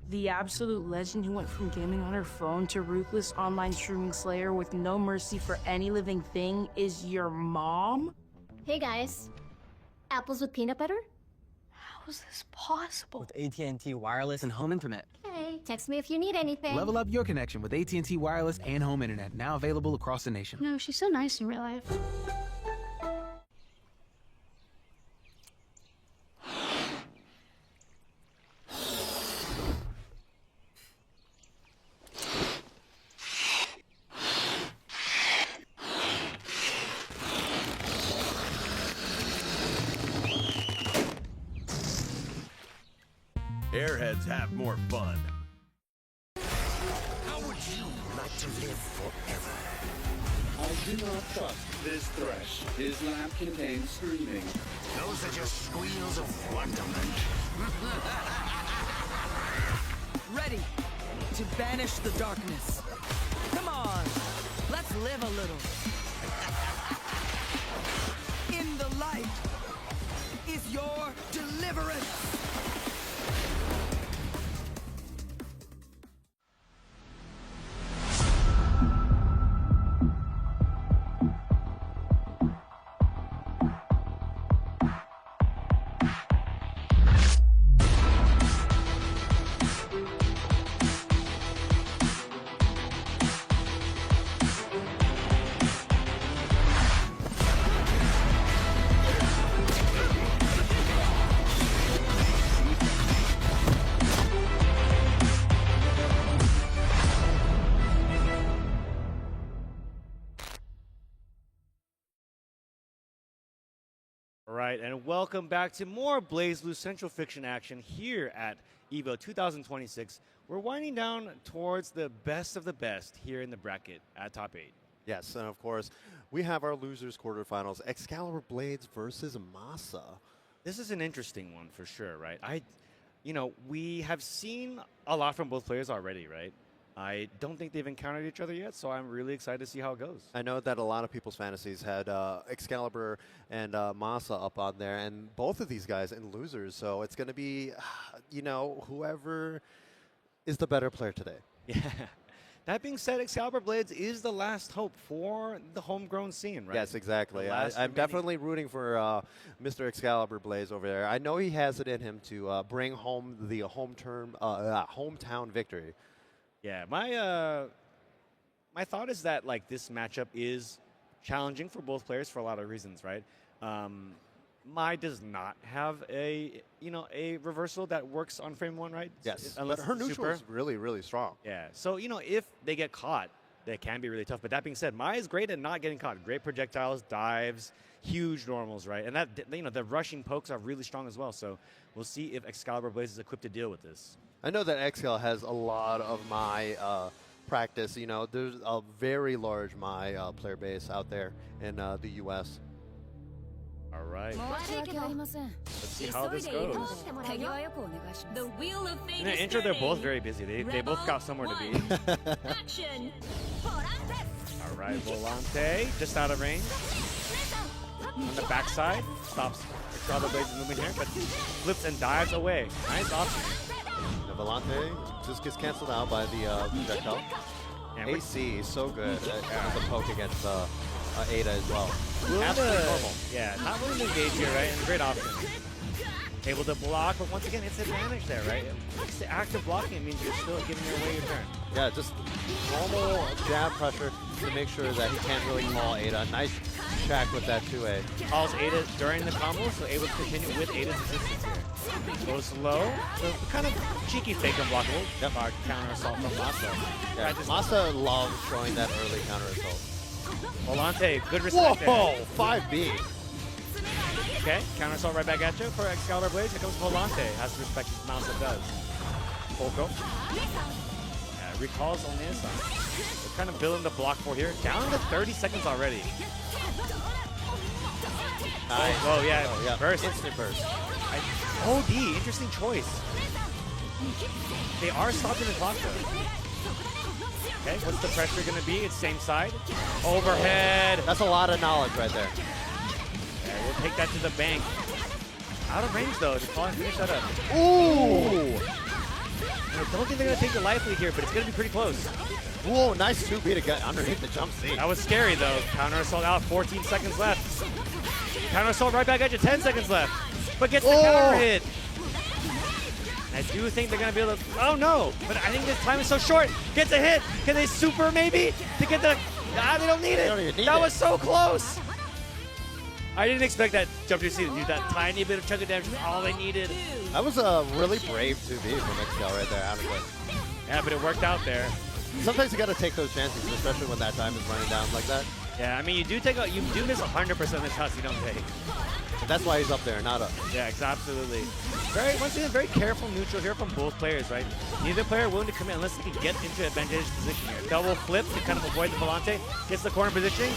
The absolute legend who went from gaming on her phone to ruthless online streaming slayer with no mercy for any living thing is your mom? Hey guys. Apples with peanut butter? How is this possible? With AT&T Wireless and Home Internet. Hey, text me if you need anything. Level up your connection with AT&T Wireless and Home Internet, now available across the nation. No, she's so nice in real life. Airheads have more fun. How would you like to live forever? I do not trust this Thresh. His lab contains screaming. Those are just squeals of wonderment. Ready to banish the darkness. Come on, let's live a little. In the light is your deliverance. All right, and welcome back to more Blaze Blue Central Fiction action here at EVO 2026. We're winding down towards the best of the best here in the bracket at top 8. Yes, and of course, we have our losers quarterfinals, Excalibur Blades versus Masa. This is an interesting one for sure, right? We have seen a lot from both players already, right? I don't think they've encountered each other yet, so I'm really excited to see how it goes. I know that a lot of people's fantasies had Excalibur and Masa up on there, and both of these guys in losers, so it's going to be, whoever is the better player today. Yeah. That being said, Excalibur Blades is the last hope for the homegrown scene, right? Yes, exactly. I'm definitely rooting for Mr. Excalibur Blaze over there. I know he has it in him to bring home the hometown victory. Yeah, my thought is that this matchup is challenging for both players for a lot of reasons, right? Mai does not have a reversal that works on frame 1, right? Yes, Unless but her it's neutral super. is really, really strong. Yeah, so if they get caught, they can be really tough. But that being said, Mai is great at not getting caught. Great projectiles, dives, huge normals, right? And that, you know, the rushing pokes are really strong as well. So we'll see if Excalibur Blaze is equipped to deal with this. I know that Excal has a lot of my practice. You know, there's a very large my player base out there in the U.S. All right. Let's see how this goes. The wheel of fate In the is intro, they're both turning. very busy. They both got somewhere to be. Action. All right, Volante, just out of range. On the backside, stops Excalibur Blaze moving here, but flips and dives away. Nice option. The Volante just gets canceled out by the projectile. And AC is so good as a poke against Ada as well. Absolutely normal. Yeah, not willing to engage here, right? And great option. Able to block, but once again, it's advantage there, right? It's the active blocking. It means you're still giving away your turn. Yeah, just normal jab pressure to make sure that he can't really call Ada. Nice track with that 2A. Calls Ada during the combo, so able to continue with Ada's assistance here. Goes low, so kind of cheeky fake unblockable. Yep. Counter assault from Masa. Yeah, Masa loves showing that early counter assault. Volante, good respect. Whoa, there. 5B. Okay, counter assault right back at you for Excalibur Blaze. Here comes Volante. Has to respect his mouse that does. Polko. Recalls on the inside. We're kind of building the block for here. Down to 30 seconds already. Nice. Oh, yeah. Oh, yeah. Burst. Instant burst. OD, interesting choice. They are stopping the clock though. Okay, what's the pressure going to be? It's same side. Overhead. That's a lot of knowledge right there. Yeah, we'll take that to the bank. Out of range though. Just finish that up. Ooh! I don't think they're going to take the life lead here, but it's going to be pretty close. Whoa, nice 2B to get underneath the jump seat. That was scary though. Counter assault out, 14 seconds left. Counter assault right back at you, 10 seconds left. But gets the counter hit. I do think they're going to be able to, oh no, but I think this time is so short. Gets a hit. Can they super maybe to get the, they don't need it. That was so close. I didn't expect that jump to see to do that tiny bit of chunk of damage. All they needed. That was a really brave 2B from XL right there, honestly. Yeah, but it worked out there. Sometimes you got to take those chances, especially when that time is running down like that. Yeah, I mean, you do miss 100% of the shots you don't take. And that's why he's up there, not up. Yeah, absolutely. Once again, very careful neutral here from both players, right? Neither player willing to commit unless they can get into advantageous position here. Double flip to kind of avoid the Volante. Gets the corner positioning.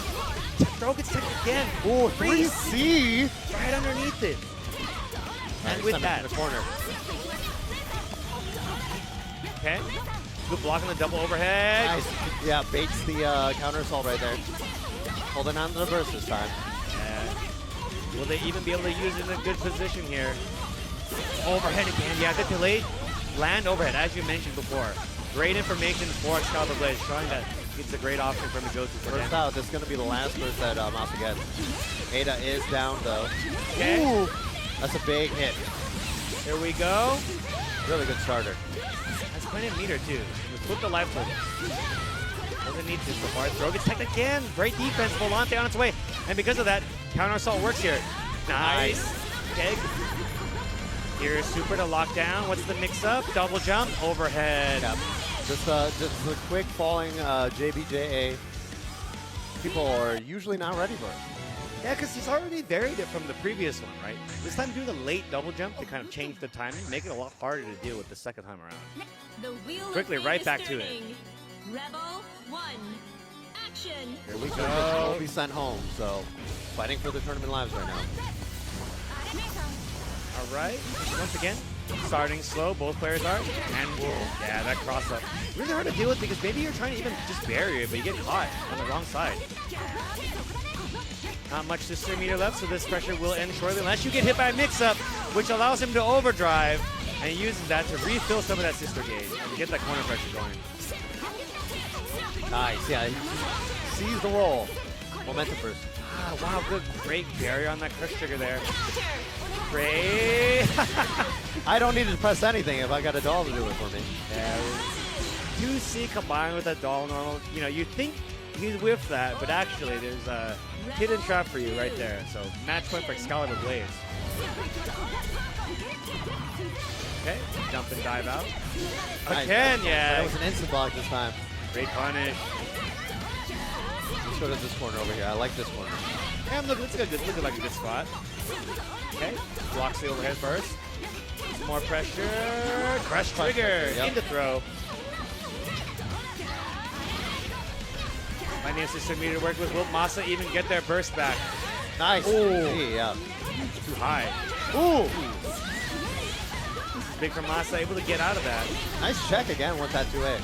Throw gets taken again. Ooh, 3C! Right underneath it. And with that. The corner. Okay. Good block on the double overhead. Nice. Yeah, baits the counter assault right there. Holding on to the burst this time. Yeah. Will they even be able to use it in a good position here? Overhead again. Yeah, the delayed land overhead, as you mentioned before. Great information for Excalibur Blaze, showing that it's a great option for him to go to. First out, this is going to be the last burst that Masa gets. Ada is down, though. Okay. Ooh, that's a big hit. Here we go. Really good starter. Has plenty of meter, too. Flip the life flip. Doesn't need to so far. Throw gets teched again. Great defense. Volante on its way. And because of that, counter assault works here. Nice. Okay. Here's super to lock down. What's the mix up? Double jump. Overhead. Yep. Just a quick falling JBJA. People are usually not ready for it. Yeah, because he's already varied it from the previous one, right? This time do the late double jump to kind of change the timing, make it a lot harder to deal with the second time around. The wheel Quickly, of right fate back is to it. turning. Rebel 1. Action. Here we go. Will be sent home, so fighting for the tournament lives right now. All right, once again, starting slow, both players are, and yeah, that cross up. Really hard to deal with because maybe you're trying to even just bury it, but you get caught on the wrong side. Not much sister meter left, so this pressure will end shortly unless you get hit by a mix-up, which allows him to overdrive, and he uses that to refill some of that sister gauge and get that corner pressure going. Nice, yeah, he sees the roll. Momentum burst. Ah, wow, good, great barrier on that crush trigger there. Great. I don't need to press anything if I got a doll to do it for me. Yeah, 2C combined with a doll normal. You know, you think he's whiffed that, but actually there's a hidden trap for you right there. So match point for Excalibur Blaze. Okay, jump and dive out. Again, yeah. That was an instant block this time. Great punish. go to this corner over here. I like this corner. And look, it's looking like a good spot. Okay, blocks the overhead first. Some more pressure. Crush trigger. Yep. Into throw. Finding a system meter to work with. Will Masa even get their burst back? Nice. Ooh. Yeah. Too high. Ooh. Big from Masa, able to get out of that. Nice check again with that 2A.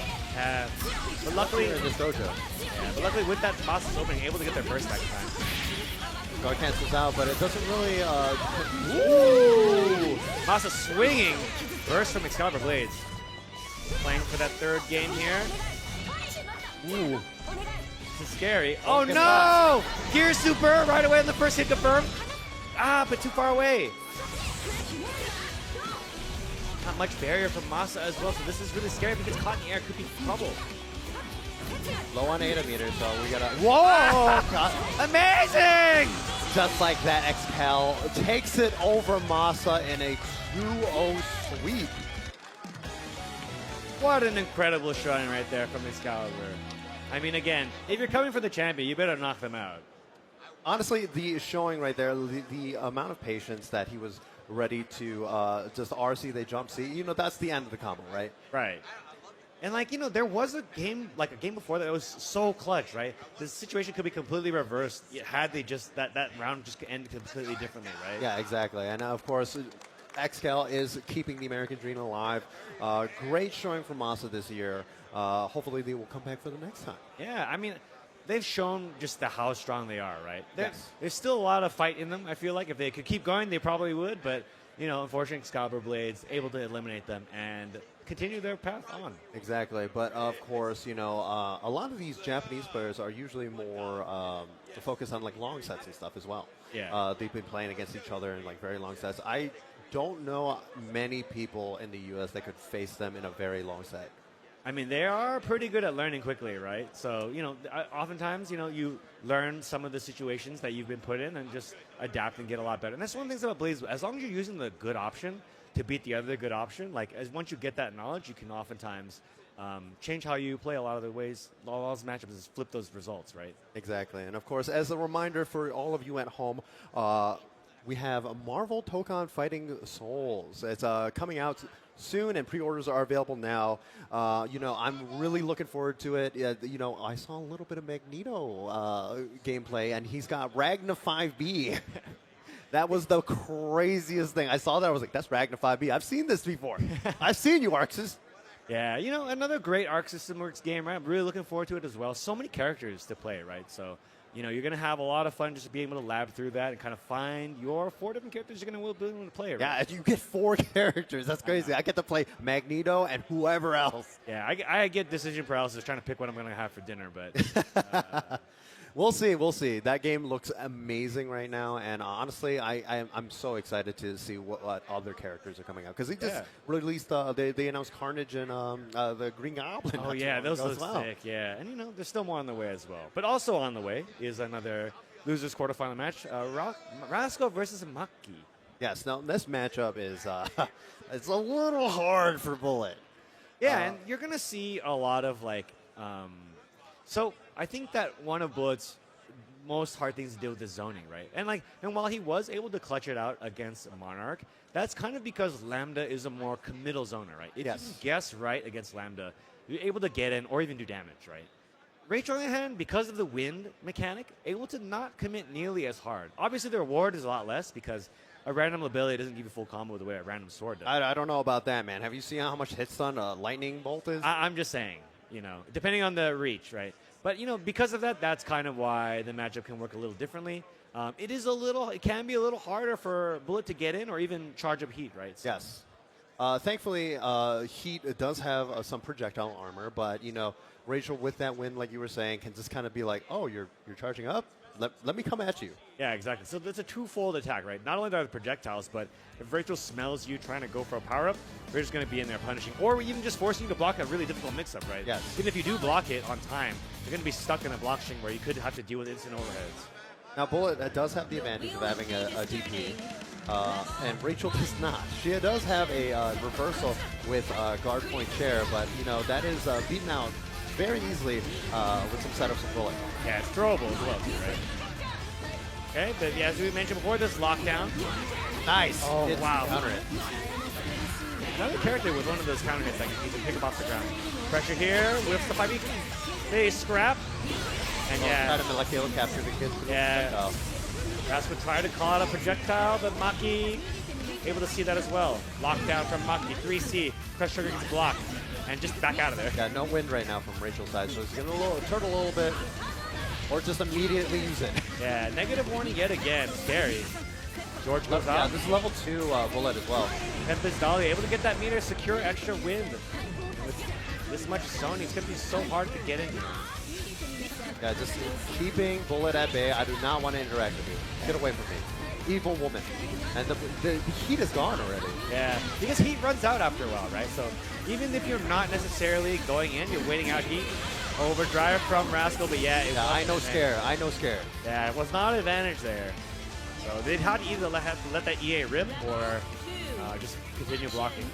But luckily, in this dojo. Yeah, but luckily with that Masa's opening, able to get their burst back in time. Guard cancels out, but it doesn't really. Ooh! Masa swinging. Burst from Excalibur Blades. Playing for that third game here. Ooh. This is scary. Oh no! Gear super right away on the first hit confirmed. But too far away. Not much barrier from Masa as well, so this is really scary. If he gets caught in the air, could be trouble. Low on 8 meter, so we gotta. Whoa! Amazing! Just like that, Excal takes it over Masa in a 2-0 sweep. What an incredible showing right there from Excalibur. I mean, again, if you're coming for the champion, you better knock them out. Honestly, the showing right there, the amount of patience that he was ready to just RC, they jump C, you know, that's the end of the combo, right? Right. And like, you know, there was a game before that was so clutch, right? The situation could be completely reversed had they just, that round just ended completely differently, right? Yeah, exactly. And of course, Excal is keeping the American dream alive. Great showing from Masa this year. Hopefully they will come back for the next time. Yeah, I mean, they've shown just how strong they are, right? Yes. There's still a lot of fight in them, I feel like. If they could keep going, they probably would. But, you know, unfortunately, Excalibur Blades able to eliminate them and continue their path on. Exactly. But, of course, you know, a lot of these Japanese players are usually more focused on, like, long sets and stuff as well. Yeah. They've been playing against each other in, like, very long sets. I don't know many people in the U.S. that could face them in a very long set. I mean, they are pretty good at learning quickly, right? So, you know, oftentimes, you know, you learn some of the situations that you've been put in and just adapt and get a lot better. And that's one of the things about Blaze. As long as you're using the good option to beat the other good option, like, once you get that knowledge, you can oftentimes change how you play a lot of the ways. A lot of those matchups is flip those results, right? Exactly. And, of course, as a reminder for all of you at home, we have a Marvel Tokon Fighting Souls. It's coming out soon, and pre-orders are available now. You know, I'm really looking forward to it. You know, I saw a little bit of Magneto gameplay, and he's got Ragna 5B. That was the craziest thing. I saw that. I was like, that's Ragna 5B. I've seen this before. I've seen you, Arxis. Yeah, you know, another great Arc System Works game, right? I'm really looking forward to it as well. So many characters to play, right? So, you know, you're going to have a lot of fun just being able to lab through that and kind of find your 4 different characters you're going to be able to play, right? Yeah, you get 4 characters. That's crazy. I get to play Magneto and whoever else. Yeah, I get decision paralysis trying to pick what I'm going to have for dinner, but... We'll see. We'll see. That game looks amazing right now, and honestly, I'm so excited to see what other characters are coming out, because they just released. They announced Carnage and the Green Goblin. Oh yeah, those look sick. Yeah, and you know, there's still more on the way as well. But also on the way is another losers quarterfinal match: Rascal versus Maki. Yes. Now this matchup is it's a little hard for Bullet. Yeah, and you're gonna see a lot of like. So I think that one of Bullet's most hard things to deal with is zoning, right? And while he was able to clutch it out against Monarch, that's kind of because Lambda is a more committal zoner, right? If you can guess right against Lambda, you're able to get in or even do damage, right? Rachel, on the other hand, because of the wind mechanic, able to not commit nearly as hard. Obviously, the reward is a lot less because a random ability doesn't give you full combo the way a random sword does. I don't know about that, man. Have you seen how much hit stun a lightning bolt is? I'm just saying. You know, depending on the reach, right? But, you know, because of that, that's kind of why the matchup can work a little differently. It can be a little harder for Bullet to get in or even charge up heat, right? So. Yes. Thankfully, Heat does have some projectile armor, but, you know, Rachel, with that win, like you were saying, can just kind of be like, oh, you're charging up? Let me come at you. Yeah, exactly. So it's a twofold attack, right? Not only are the projectiles, but if Rachel smells you trying to go for a power-up, Rachel's going to be in there punishing, or even just forcing you to block a really difficult mix-up, right? Yes. Even if you do block it on time, you're going to be stuck in a block string where you could have to deal with instant overheads. Now, Bullet does have the advantage of having a DP, and Rachel does not. She does have a reversal with guard point chair, but, you know, that is beaten out very easily with some setups and bullet. Yeah, it's throwable as well, too, right? Okay, but yeah, as we mentioned before, this lockdown. Nice. Oh, wow. Counter it. Another character with one of those counter hits that he can pick up off the ground. Pressure here, whips the 5e. They scrap. And yeah. Try to molecular capture the kids. Yeah. Rascal tried to call out a projectile, but Maki able to see that as well. Lockdown from Maki, 3C. Pressure gets blocked. And just back out of there. Yeah, no wind right now from Rachel's side, so he's going to turn a little bit, or just immediately use it. Yeah, negative warning yet again. Scary. George goes out. Yeah, this is level 2 bullet as well. Tempest Dahlia able to get that meter, secure extra wind. With this much zone, it's going to be so hard to get in here. Yeah, just keeping bullet at bay. I do not want to interact with you. Get away from me. Evil woman. And the heat is gone already. Yeah, because heat runs out after a while, right? So even if you're not necessarily going in, you're waiting out heat. Overdrive from Rascal, but yeah, I know scare. I know scare. Yeah, it was not an advantage there. So they'd have to either let that EA rip or just continue blocking.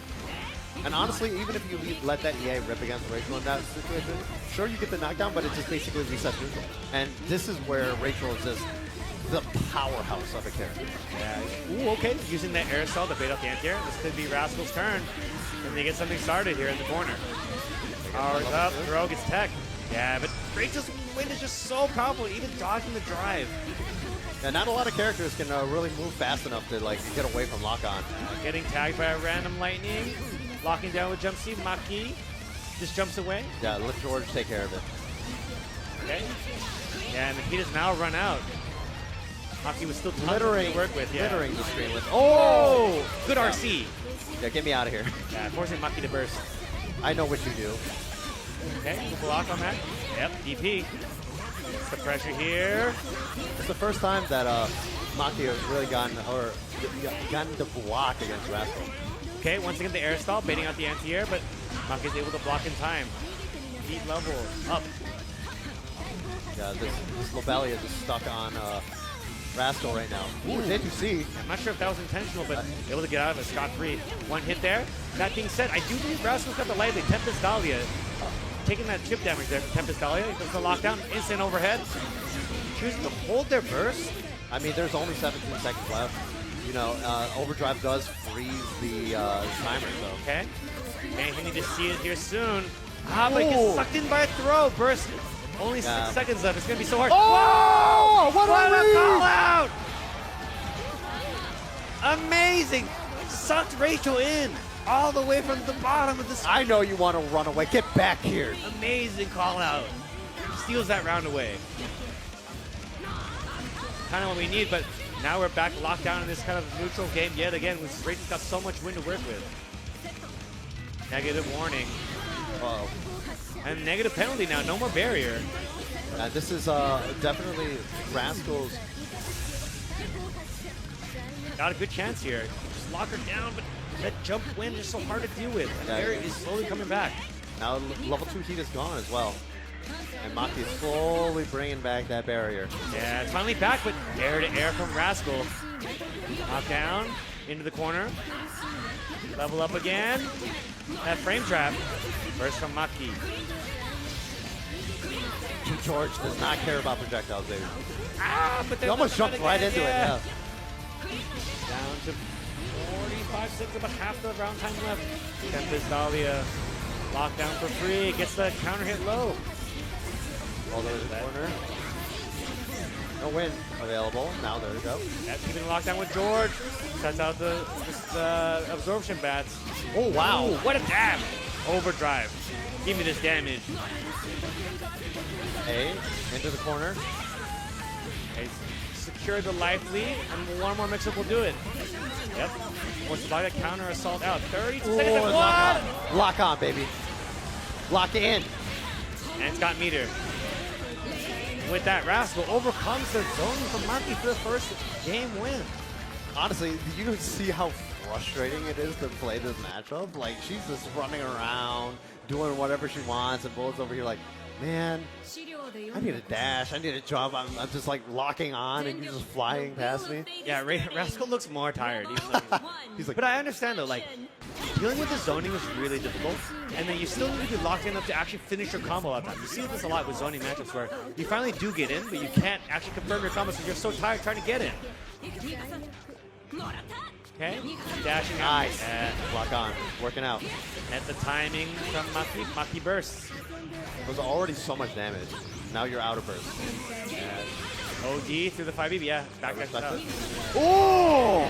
And honestly, even if you let that EA rip against Rachel in that situation, sure, you get the knockdown, but it just basically resets neutral. And this is where Rachel is just the powerhouse of a character. Yeah. Ooh, okay. Using that aerosol to bait up the anti-air. This could be Rascal's turn. And they get something started here in the corner. Powers up. Throw gets tech. Yeah, but Rachel's wind is just so powerful, even dodging the drive. Yeah, not a lot of characters can really move fast enough to like get away from lock-on. Getting tagged by a random lightning. Locking down with jump C. Maki just jumps away. Yeah, let George take care of it. Okay. Yeah, and the heat has now run out. Maki was still littering to work with. Yeah. Littering the screen with. Oh! Good RC. Yeah, get me out of here. Yeah, forcing Maki to burst. I know what you do. Okay, block on that. Yep, DP. The pressure here. It's the first time that Maki has really gotten the block against Rascal. Okay, once again the air stall, baiting out the anti-air, but Maki is able to block in time. Heat level up. Yeah, this Lobelia is stuck on Rascal right now. Ooh, did you see? I'm not sure if that was intentional, but able to get out of it scot-free. One hit there. That being said, I do believe Rascal's got the lively. Tempest Dahlia taking that chip damage there from Tempest Dahlia. He does the lockdown, instant overhead. Choosing to hold their burst. I mean, there's only 17 seconds left. You know, Overdrive does freeze the timer, so. Okay. And you need to see it here soon. Ah, but gets sucked in by a throw. Burst. Only 6 seconds left. It's going to be so hard. Oh! Whoa! What a call out! Amazing. Sucked Rachel in all the way from the bottom of the screen. I know you want to run away. Get back here. Amazing call out. Steals that round away. Kind of what we need, but now we're back locked down in this kind of neutral game yet again. Rachel's got so much wind to work with. Negative warning. Uh-oh. And negative penalty now. No more barrier. This is definitely Rascal's. Got a good chance here. Just lock her down, but that jump wind is so hard to deal with. And barrier is slowly coming back. Now level 2 heat is gone as well. And Maki is slowly bringing back that barrier. Yeah, it's finally back, but air to air from Rascal. Knock down, into the corner. Level up again. That frame trap. First from Maki. George does not care about projectiles, baby. Ah, but he almost jumped right into it, yeah. Down to 45 seconds, about half the round time left. Tempest Dahlia locked down for free. Gets the counter hit low. All the way to the corner. No win available. Now there we go. That's even lockdown with George. Sets out the absorption bats. Oh, wow. Ooh, what a dab. Overdrive. Give me this damage. A, into the corner. Okay, secure the life lead, and one more mix-up will do it. Yep. Wants to buy that counter assault out. 32 seconds. Lock on. Lock on, baby. Lock in. And it's got meter. With that, Rascal overcomes the zoning from Maki for the first game win. Honestly, you can see how frustrating it is to play this matchup. Like, she's just running around, doing whatever she wants, and Bullet's over here like, man, I need a dash, I need a jump. I'm just like locking on, and you're just flying past me. Yeah, Rascal looks more tired. He's like, he's like, but I understand though, like, dealing with the zoning was really difficult, and then you still need to be locked in enough to actually finish your combo at that. You see this a lot with zoning matchups where you finally do get in, but you can't actually confirm your combos because you're so tired trying to get in. Okay, dashing out. Nice. Lock on. Working out. At the timing from Maki. Maki bursts. It was already so much damage. Now you're out of burst. OD through the 5B. Yeah, back up. Oh!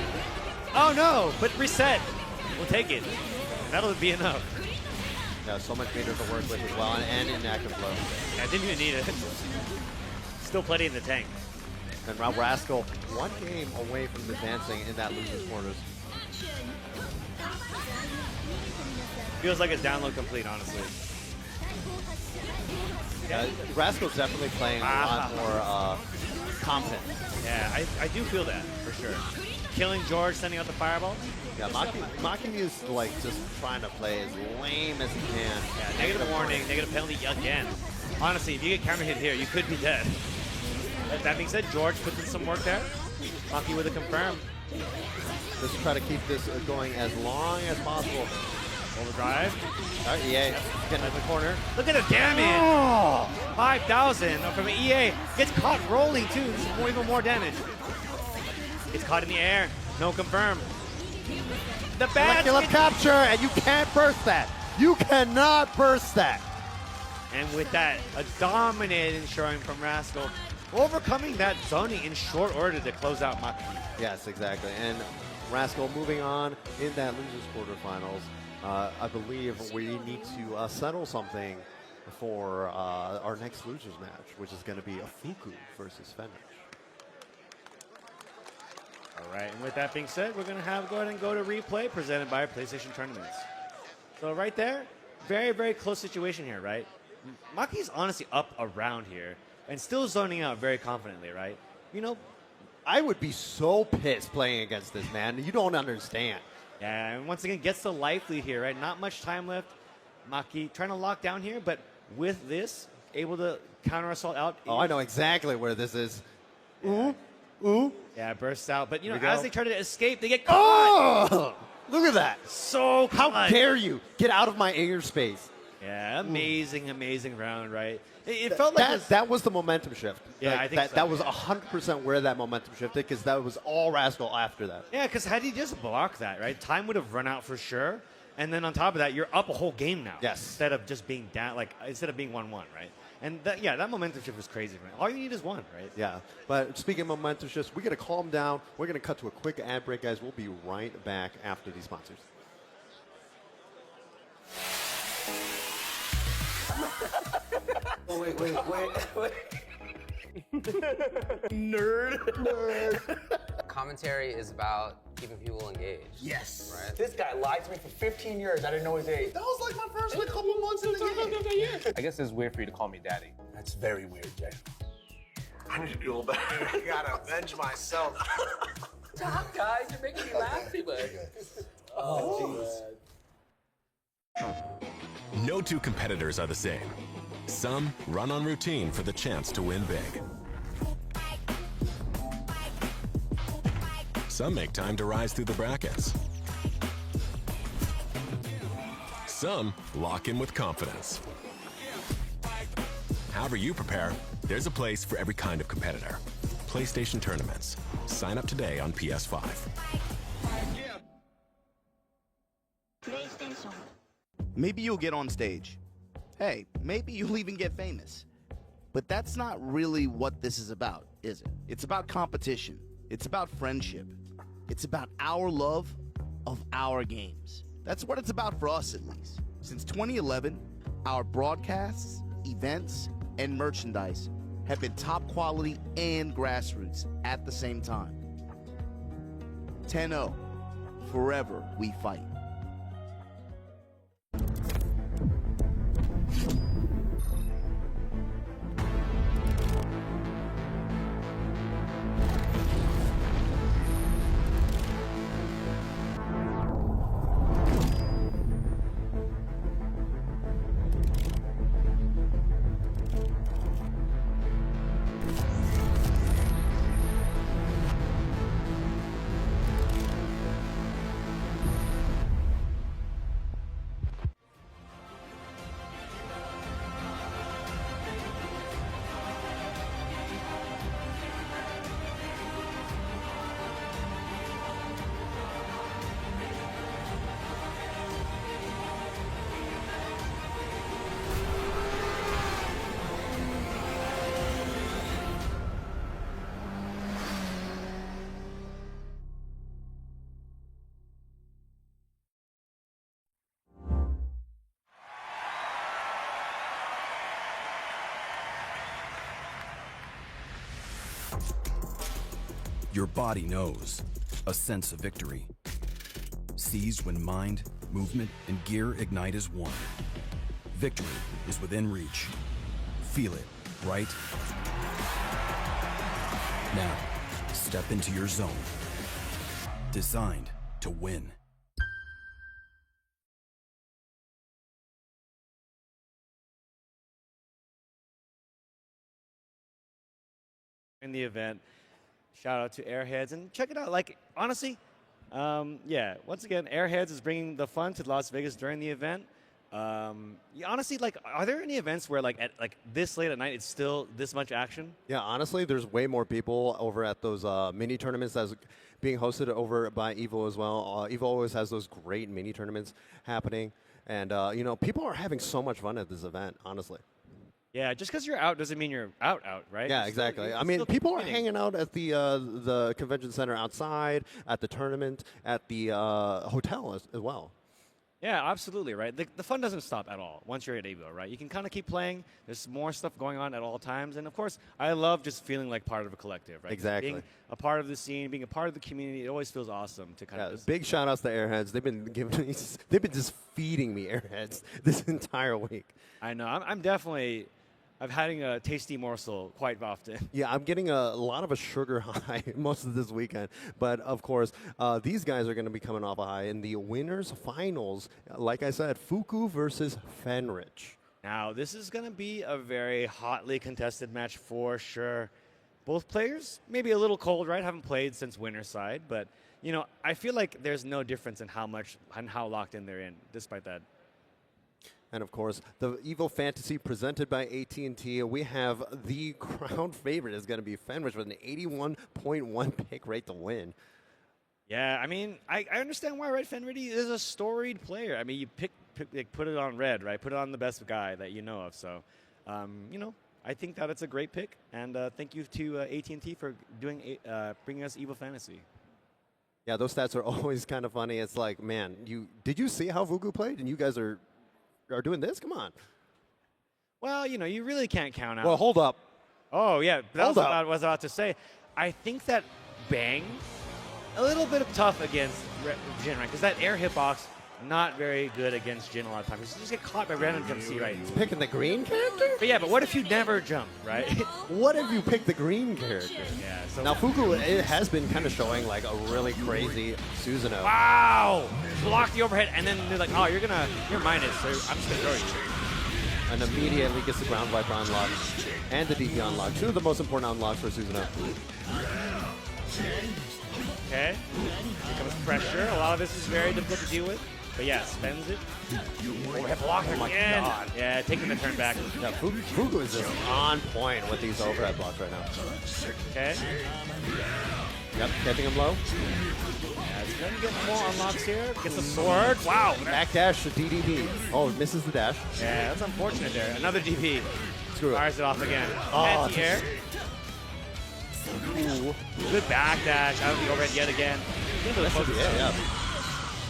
Oh no, but reset. We'll take it. That'll be enough. Yeah, so much meter to work with as well, and inactive blow. Yeah, I didn't even need it. Still plenty in the tank. And now Rascal, one game away from advancing in that loser's quarters. Feels like it's download complete, honestly. Yeah, Rascal's definitely playing a lot more confident. Yeah, I do feel that, for sure. Killing George, sending out the fireball. Yeah, Maki is like just trying to play as lame as he can. Yeah, negative warning, negative penalty again. Honestly, if you get camera hit here, you could be dead. That being said, George puts in some work there. Maki with a confirm. Just try to keep this going as long as possible. Overdrive. All right, EA getting in the corner. Look at the damage. Oh! 5,000 from EA. Gets caught rolling too. This is even more damage. It's caught in the air. No confirm. The bad Molecular capture, and you can't burst that. You cannot burst that. And with that, a dominating showing from Rascal, overcoming that zoning in short order to close out Maki. Yes, exactly. And Rascal moving on in that losers quarterfinals. I believe we need to settle something for our next losers match, which is going to be a Fuku versus Fenrich. All right, and with that being said, we're going to go ahead and go to replay presented by PlayStation Tournaments. So right there, very, very close situation here, right? Maki's honestly up around here and still zoning out very confidently, right? You know, I would be so pissed playing against this man. You don't understand. Yeah, and once again, gets the life lead here, right? Not much time left. Maki trying to lock down here, but with this, able to counter assault out. Oh, I know exactly where this is. Ooh, ooh. Yeah, bursts out. But, you know, as they try to escape, they get caught. Oh, look at that. So caught. How dare you get out of my airspace. Yeah, amazing, amazing round, right? It felt like that was the momentum shift. Yeah, like, I think so. that was 100% where that momentum shifted, because that was all Rascal after that. Yeah, because had he just blocked that, right, time would have run out for sure. And then on top of that, you're up a whole game now. Yes. Instead of just being down, like instead of being 1-1, right? And that momentum shift was crazy, man. All you need is one, right? Yeah. But speaking of momentum shifts, we're going to calm down. We're going to cut to a quick ad break, guys. We'll be right back after these sponsors. Oh, wait. Nerd. Commentary is about keeping people engaged. Yes. Right? This guy lied to me for 15 years. I didn't know his age. That was like my first couple months in the game. I guess it's weird for you to call me daddy. That's very weird, Jay. I need to do all that. I gotta avenge myself. Stop, guys. You're making me laugh too much. Oh, No two competitors are the same. Some run on routine for the chance to win big. Some make time to rise through the brackets. Some lock in with confidence. However you prepare, there's a place for every kind of competitor. PlayStation Tournaments. Sign up today on PS5. Maybe you'll get on stage. Hey, maybe you'll even get famous. But that's not really what this is about, is it? It's about competition. It's about friendship. It's about our love of our games. That's what it's about for us, at least. Since 2011, our broadcasts, events, and merchandise have been top quality and grassroots at the same time. 10-0. Forever we fight. Your body knows. A sense of victory. Seized when mind, movement, and gear ignite as one. Victory is within reach. Feel it, right? Now, step into your zone. Designed to win. In the event, shout out to Airheads, and check it out. Like, honestly, yeah, once again, Airheads is bringing the fun to Las Vegas during the event. Honestly, like, are there any events where like at like this late at night it's still this much action? Yeah, honestly, there's way more people over at those mini tournaments that's being hosted over by Evo as well. Evo always has those great mini tournaments happening, and you know, people are having so much fun at this event. Honestly. Yeah, just because you're out doesn't mean you're out, right? Yeah, You're exactly. still, I mean, people are competing. hanging out at the convention center outside, at the tournament, at the hotel as well. Yeah, absolutely, right? The fun doesn't stop at all once you're at Evo, right? You can kind of keep playing. There's more stuff going on at all times. And, of course, I love just feeling like part of a collective, right? Exactly. Being a part of the scene, being a part of the community, it always feels awesome to kind of just... Big shout outs to Airheads. They've been just feeding me Airheads this entire week. I know. I'm definitely... I'm having a tasty morsel quite often. Yeah, I'm getting a lot of a sugar high most of this weekend. But, of course, these guys are going to be coming off a high in the winners finals. Like I said, Fuku versus Fenrich. Now, this is going to be a very hotly contested match for sure. Both players, maybe a little cold, right? Haven't played since winner side. But, you know, I feel like there's no difference in how locked in they're in, despite that. And, of course, the Evo Fantasy presented by AT&T. We have the crowd favorite is going to be Fenrich with an 81.1 pick rate to win. Yeah, I mean, I understand why, right? Fenrich is a storied player. I mean, you put it on red, right? Put it on the best guy that you know of. So, you know, I think that it's a great pick. And thank you to AT&T for bringing us Evo Fantasy. Yeah, those stats are always kind of funny. It's like, man, did you see how Fuku played? And you guys are doing this? Come on. Well, you know, you really can't count out. Well, hold up. Oh, yeah. That was Hold what I up. was about to say. I think that Bang, a little bit tough against Jin, right? Because that air hitbox, not very good against Jin a lot of times. You just get caught by random jump C, right? Picking the green character? But yeah, but what if you never jump, right? What if you pick the green character? Yeah. So Now, Fuku it has been kind of showing like a really crazy Susanoo. Wow! Block the overhead, and then they're like, oh, you're minus, so I'm just going to throw you. And immediately gets the ground viper unlocked and the DP unlocked. Two of the most important unlocks for Susanoo. Okay. Here comes pressure. A lot of this is very difficult to deal with. But yeah, spends it. Overhead block Oh my again. God. Yeah, taking the turn back. Yeah, Fuku is just on point with these overhead blocks right now. Okay. Yep, catching him low. Yeah, it's going to get more unlocks here. Gets the sword. Wow. Back dash to DDP. Oh, misses the dash. Yeah, that's unfortunate there. Another DP. Screw it. Fires it off again. Oh, Anti-air. Ooh. Good back dash out of the overhead yet again. That should be it, yeah.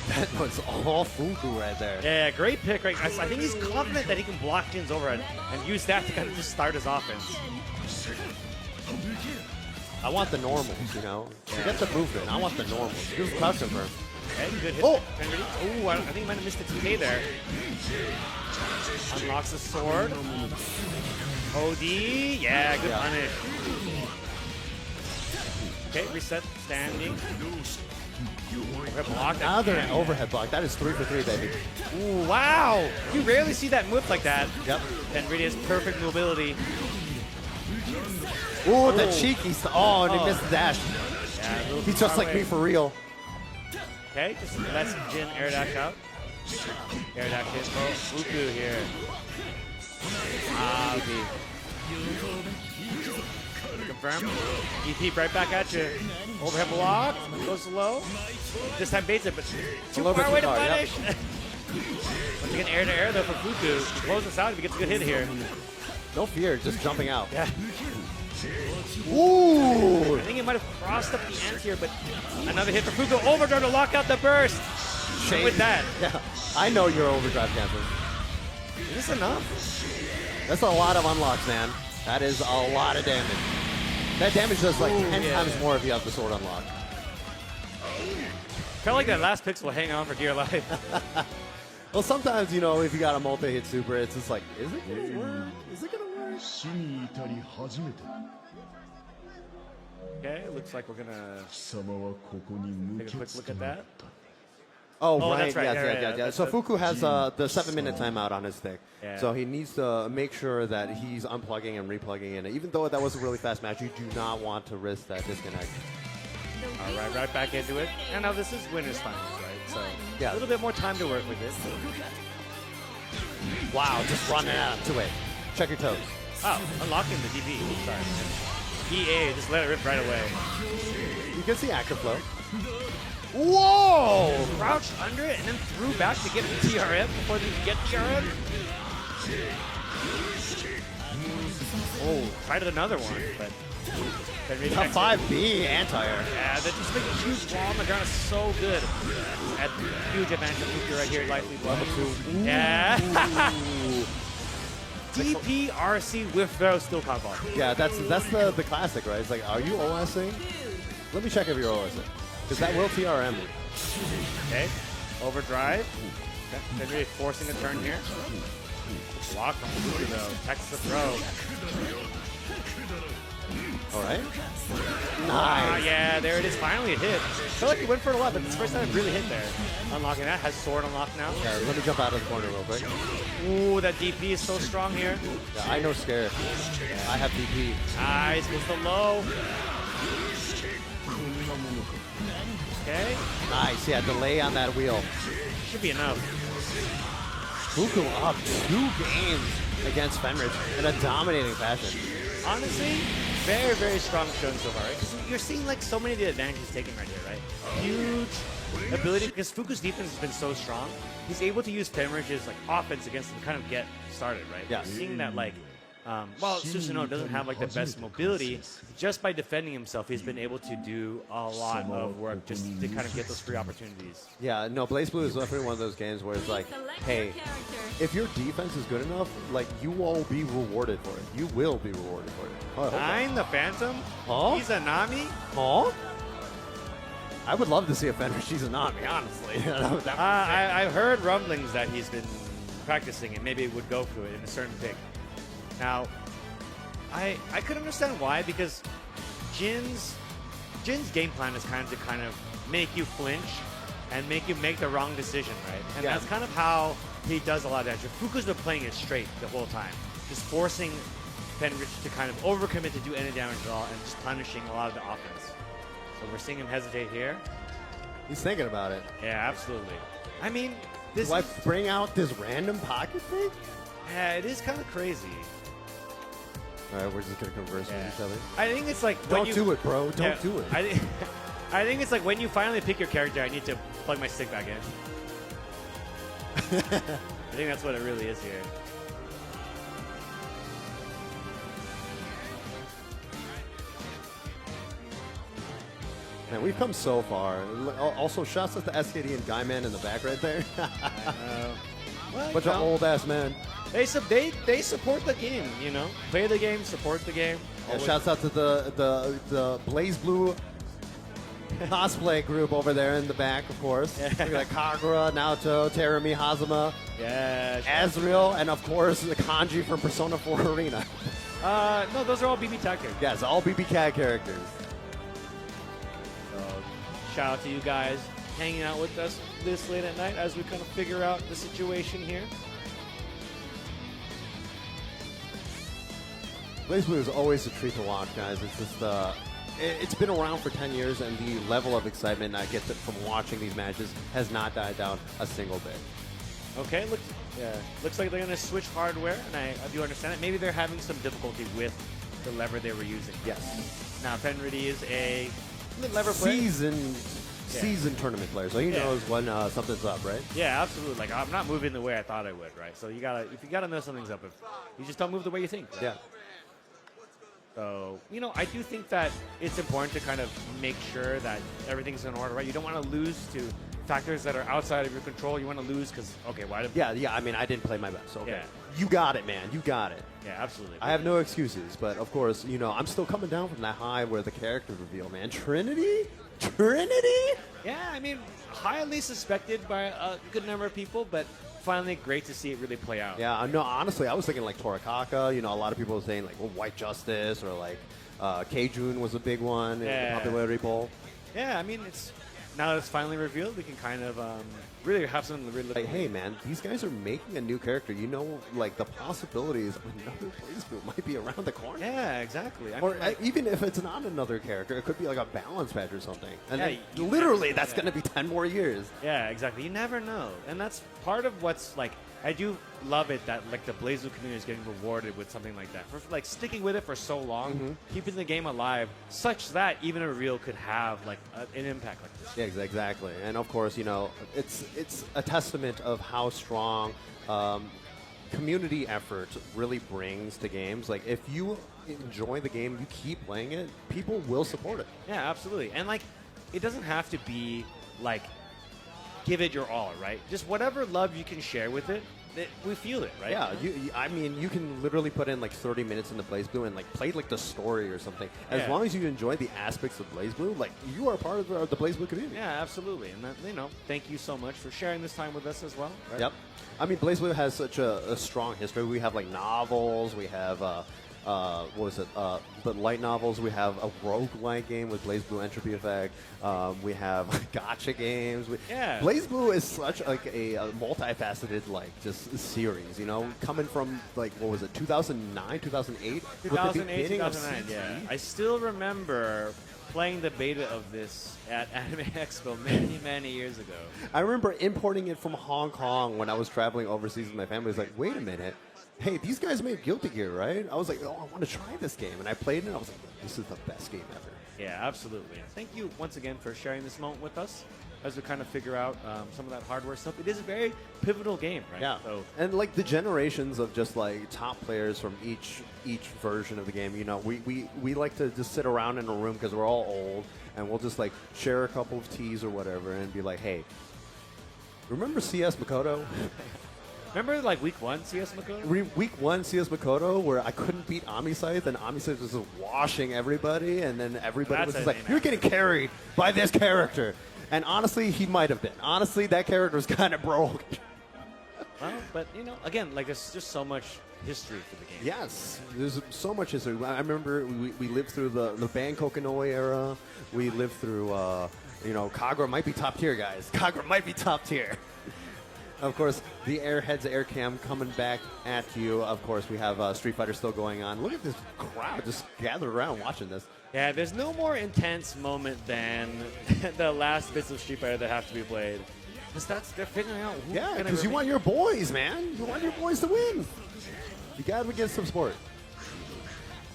That was all Fuku right there. Yeah, great pick. Right? I think he's confident that he can block Jin's overhead and use that to kind of just start his offense. I want the normals, you know. Forget the movement. I want the normals. This is custom for him. Okay, good hit. Oh! Ooh, I think he might have missed the TK there. Unlocks the sword. OD. Yeah, good punish. Okay, reset standing. Overhead block. Another overhead block. That is 3 for 3, baby. Ooh, wow. You rarely see that move like that. Yep. And really has perfect mobility. Ooh, the cheeky. Oh, and he missed the dash. Yeah, He's just like me for real. Okay, just lets Jin air dash out. Air dash hit. Oh, Fuku here. Ah, confirm. EP right back at you. Overhead block. Goes low. This time baits it, but too far away to punish. Yep. Once again, air to air though for Fuku. He closes this out if he gets a good hit here. No fear, just jumping out. Yeah. Ooh! I think he might have crossed up the ends here, but another hit for Fuku. Overdrive to lock out the burst. Shame. With that. Yeah, I know you're overdrive cancer. Is this enough? That's a lot of unlocks, man. That is a lot of damage. That damage does like 10 yeah, times more if you have the sword unlocked. Felt like that last pixel hang on for dear life. Well, sometimes, you know, if you got a multi-hit super, it's just like, is it going to work? Is it going to work? Okay, looks like we're going to take a quick look at that. Oh, right. That's right. Yeah. So Fuku has the 7-minute timeout on his stick. Yeah. So he needs to make sure that he's unplugging and replugging in. Even though that was a really fast match, you do not want to risk that disconnect. All right back into it. And now this is winners finals, right? So yeah, a little bit more time to work with it. Wow, just running out to it. Check your toes. Oh, unlocking the DB. Sorry. EA, just let it rip right away. You can see active flow. Whoa! Crouched under it and then threw back to get the TRM before they could get TRM. Oh, tried another one, but the 5B anti-air. Yeah, that just makes a huge wall on the ground is so good. At huge advantage of Fuku right here, likely level 2. Yeah. DPRC with throw still caught ball. Yeah, that's the classic, right? It's like, are you OSing? Let me check if you're OSing. Because that will TRM. Okay, overdrive. Henry forcing a turn here. Block from Fuku though. Text the throw. All right. Nice. Yeah, there it is. Finally a hit. I feel like he went for it a lot, but it's the first time it really hit there. Unlocking that. Has sword unlocked now. Yeah, let me jump out of the corner real quick. Ooh, that DP is so strong here. Yeah, I know scare. I have DP. Nice. Gets the low. Okay. Nice. Yeah, delay on that wheel. Should be enough. Fuku up 2 games against Fenrich in a dominating fashion. Honestly, very, very strong showing so far, right? Because you're seeing like so many of the advantages taken right here, right? Huge ability, because Fuku's defense has been so strong, he's able to use Fenrich's like offense against him to kind of get started, right? Yeah. Seeing that like, while Susanoo doesn't have like the best mobility, just by defending himself, he's been able to do a lot of work just to kind of get those free opportunities. Yeah, no, BlazBlue is definitely one of those games where it's like, hey, if your defense is good enough, like, you will be rewarded for it. You will be rewarded for it. Oh, Nine, the Phantom? Huh? He's a Nami? Huh? I would love to see a Fenrich Izanami, honestly. I've heard rumblings that he's been practicing and maybe would go for it in a certain pick. Now, I could understand why, because Jin's game plan is kind of make you flinch and make you make the wrong decision, right? And that's kind of how he does a lot of damage. Fuku's been playing it straight the whole time, just forcing Fenrich to kind of overcommit to do any damage at all and just punishing a lot of the offense. So we're seeing him hesitate here. He's thinking about it. Yeah, absolutely. I mean, this do I bring out this random pocket thing? Yeah, it is kind of crazy. All right, we're just going to converse with each other. I think it's like Don't do it, bro. Don't do it. I think it's like when you finally pick your character, I need to plug my stick back in. I think that's what it really is here. Man, we've come so far. Also, shouts out to SKD and Guyman in the back right there. I know. Well, Bunch of old-ass men. They support the game, you know? Play the game, support the game. Yeah, shouts out to the BlazBlue cosplay group over there in the back, of course. Yeah. Look at Kagura, Naoto, Terumi, Hazama, Azrael, and of course the Kanji from Persona 4 Arena. No, those are all BB Tag characters. Yes, all BB Cat characters. So, shout out to you guys hanging out with us this late at night as we kind of figure out the situation here. BlazBlue is always a treat to watch, guys. It's just it's been around for 10 years, and the level of excitement I get from watching these matches has not died down a single bit. Okay, looks like they're going to switch hardware, and I do understand it. Maybe they're having some difficulty with the lever they were using. Yes. Now, Fenrich is a lever player. Seasoned tournament player, so he knows when something's up, right? Yeah, absolutely. Like, I'm not moving the way I thought I would, right? So if you gotta know something's up, if you just don't move the way you think. Right? Yeah. So, you know, I do think that it's important to kind of make sure that everything's in order, right? You don't want to lose to factors that are outside of your control. You want to lose because, okay, why did... Yeah, I mean, I didn't play my best. Okay. Yeah. You got it, man. You got it. Yeah, absolutely. I have no excuses, but of course, you know, I'm still coming down from that high where the character reveal, man. Trinity? Yeah, I mean, highly suspected by a good number of people, but finally great to see it really play out. Yeah, no, honestly, I was thinking like Torikaka. You know, a lot of people were saying like, well, White Justice, or like K-Jun was a big one in the popularity poll. Yeah, I mean, now that it's finally revealed, we can kind of really have something to really look like, hey, man, these guys are making a new character. You know, like, the possibilities of another BlazBlue might be around the corner. Yeah, exactly. Or even if it's not another character, it could be like a balance patch or something. And then literally, that's going to be 10 more years. Yeah, exactly. You never know. And that's part of what's, like, I do love it that, like, the BlazBlue community is getting rewarded with something like that. For, like, sticking with it for so long, keeping the game alive, such that even a reveal could have, like, an impact like this. Yeah, exactly. And, of course, you know, it's a testament of how strong community effort really brings to games. Like, if you enjoy the game, you keep playing it, people will support it. Yeah, absolutely. And, like, it doesn't have to be, like, give it your all, right? Just whatever love you can share with it, we feel it, right? Yeah, I mean, you can literally put in like 30 minutes into BlazBlue and like play like the story or something. As long as you enjoy the aspects of BlazBlue, like you are part of the BlazBlue community. Yeah, absolutely. And that, you know, thank you so much for sharing this time with us as well. Right? Yep. I mean, BlazBlue has such a strong history. We have like novels. We have what was it? The light novels. We have a roguelike game with BlazBlue Entropy Effect. We have gacha games. BlazBlue is such like a multifaceted like just series. You know, coming from like what was it? 2009, 2008. 2008, 2009. Yeah, I still remember playing the beta of this at Anime Expo many years ago. I remember importing it from Hong Kong when I was traveling overseas with my family. I was like, wait a minute. Hey, these guys made Guilty Gear, right? I was like, oh, I want to try this game. And I played it, and I was like, this is the best game ever. Yeah, absolutely. Thank you once again for sharing this moment with us as we kind of figure out some of that hardware stuff. It is a very pivotal game, right? Yeah. So, and like the generations of just like top players from each version of the game, you know, we like to just sit around in a room because we're all old, and we'll just like share a couple of teas or whatever and be like, hey, remember CS Makoto? remember like week 1 CS Makoto? Week 1 CS Makoto, where I couldn't beat Amiscythe, and Amiscythe was just washing everybody, and then everybody was just like, you're getting carried by this character. And honestly, he might have been. Honestly, that character was kind of broke. Well, but, you know, again, like, there's just so much history for the game. Yes, there's so much history. I remember we lived through the Bangkok Inoue era. We lived through, you know, Kagura might be top tier, guys. Kagura might be top tier. Of course, the Airheads Air Cam coming back at you. Of course, we have Street Fighter still going on. Look at this crowd just gathered around watching this. Yeah, there's no more intense moment than the last bits of Street Fighter that have to be played. Because they're figuring out who's yeah, because you want your boys, man. You want your boys to win. You got to get some support.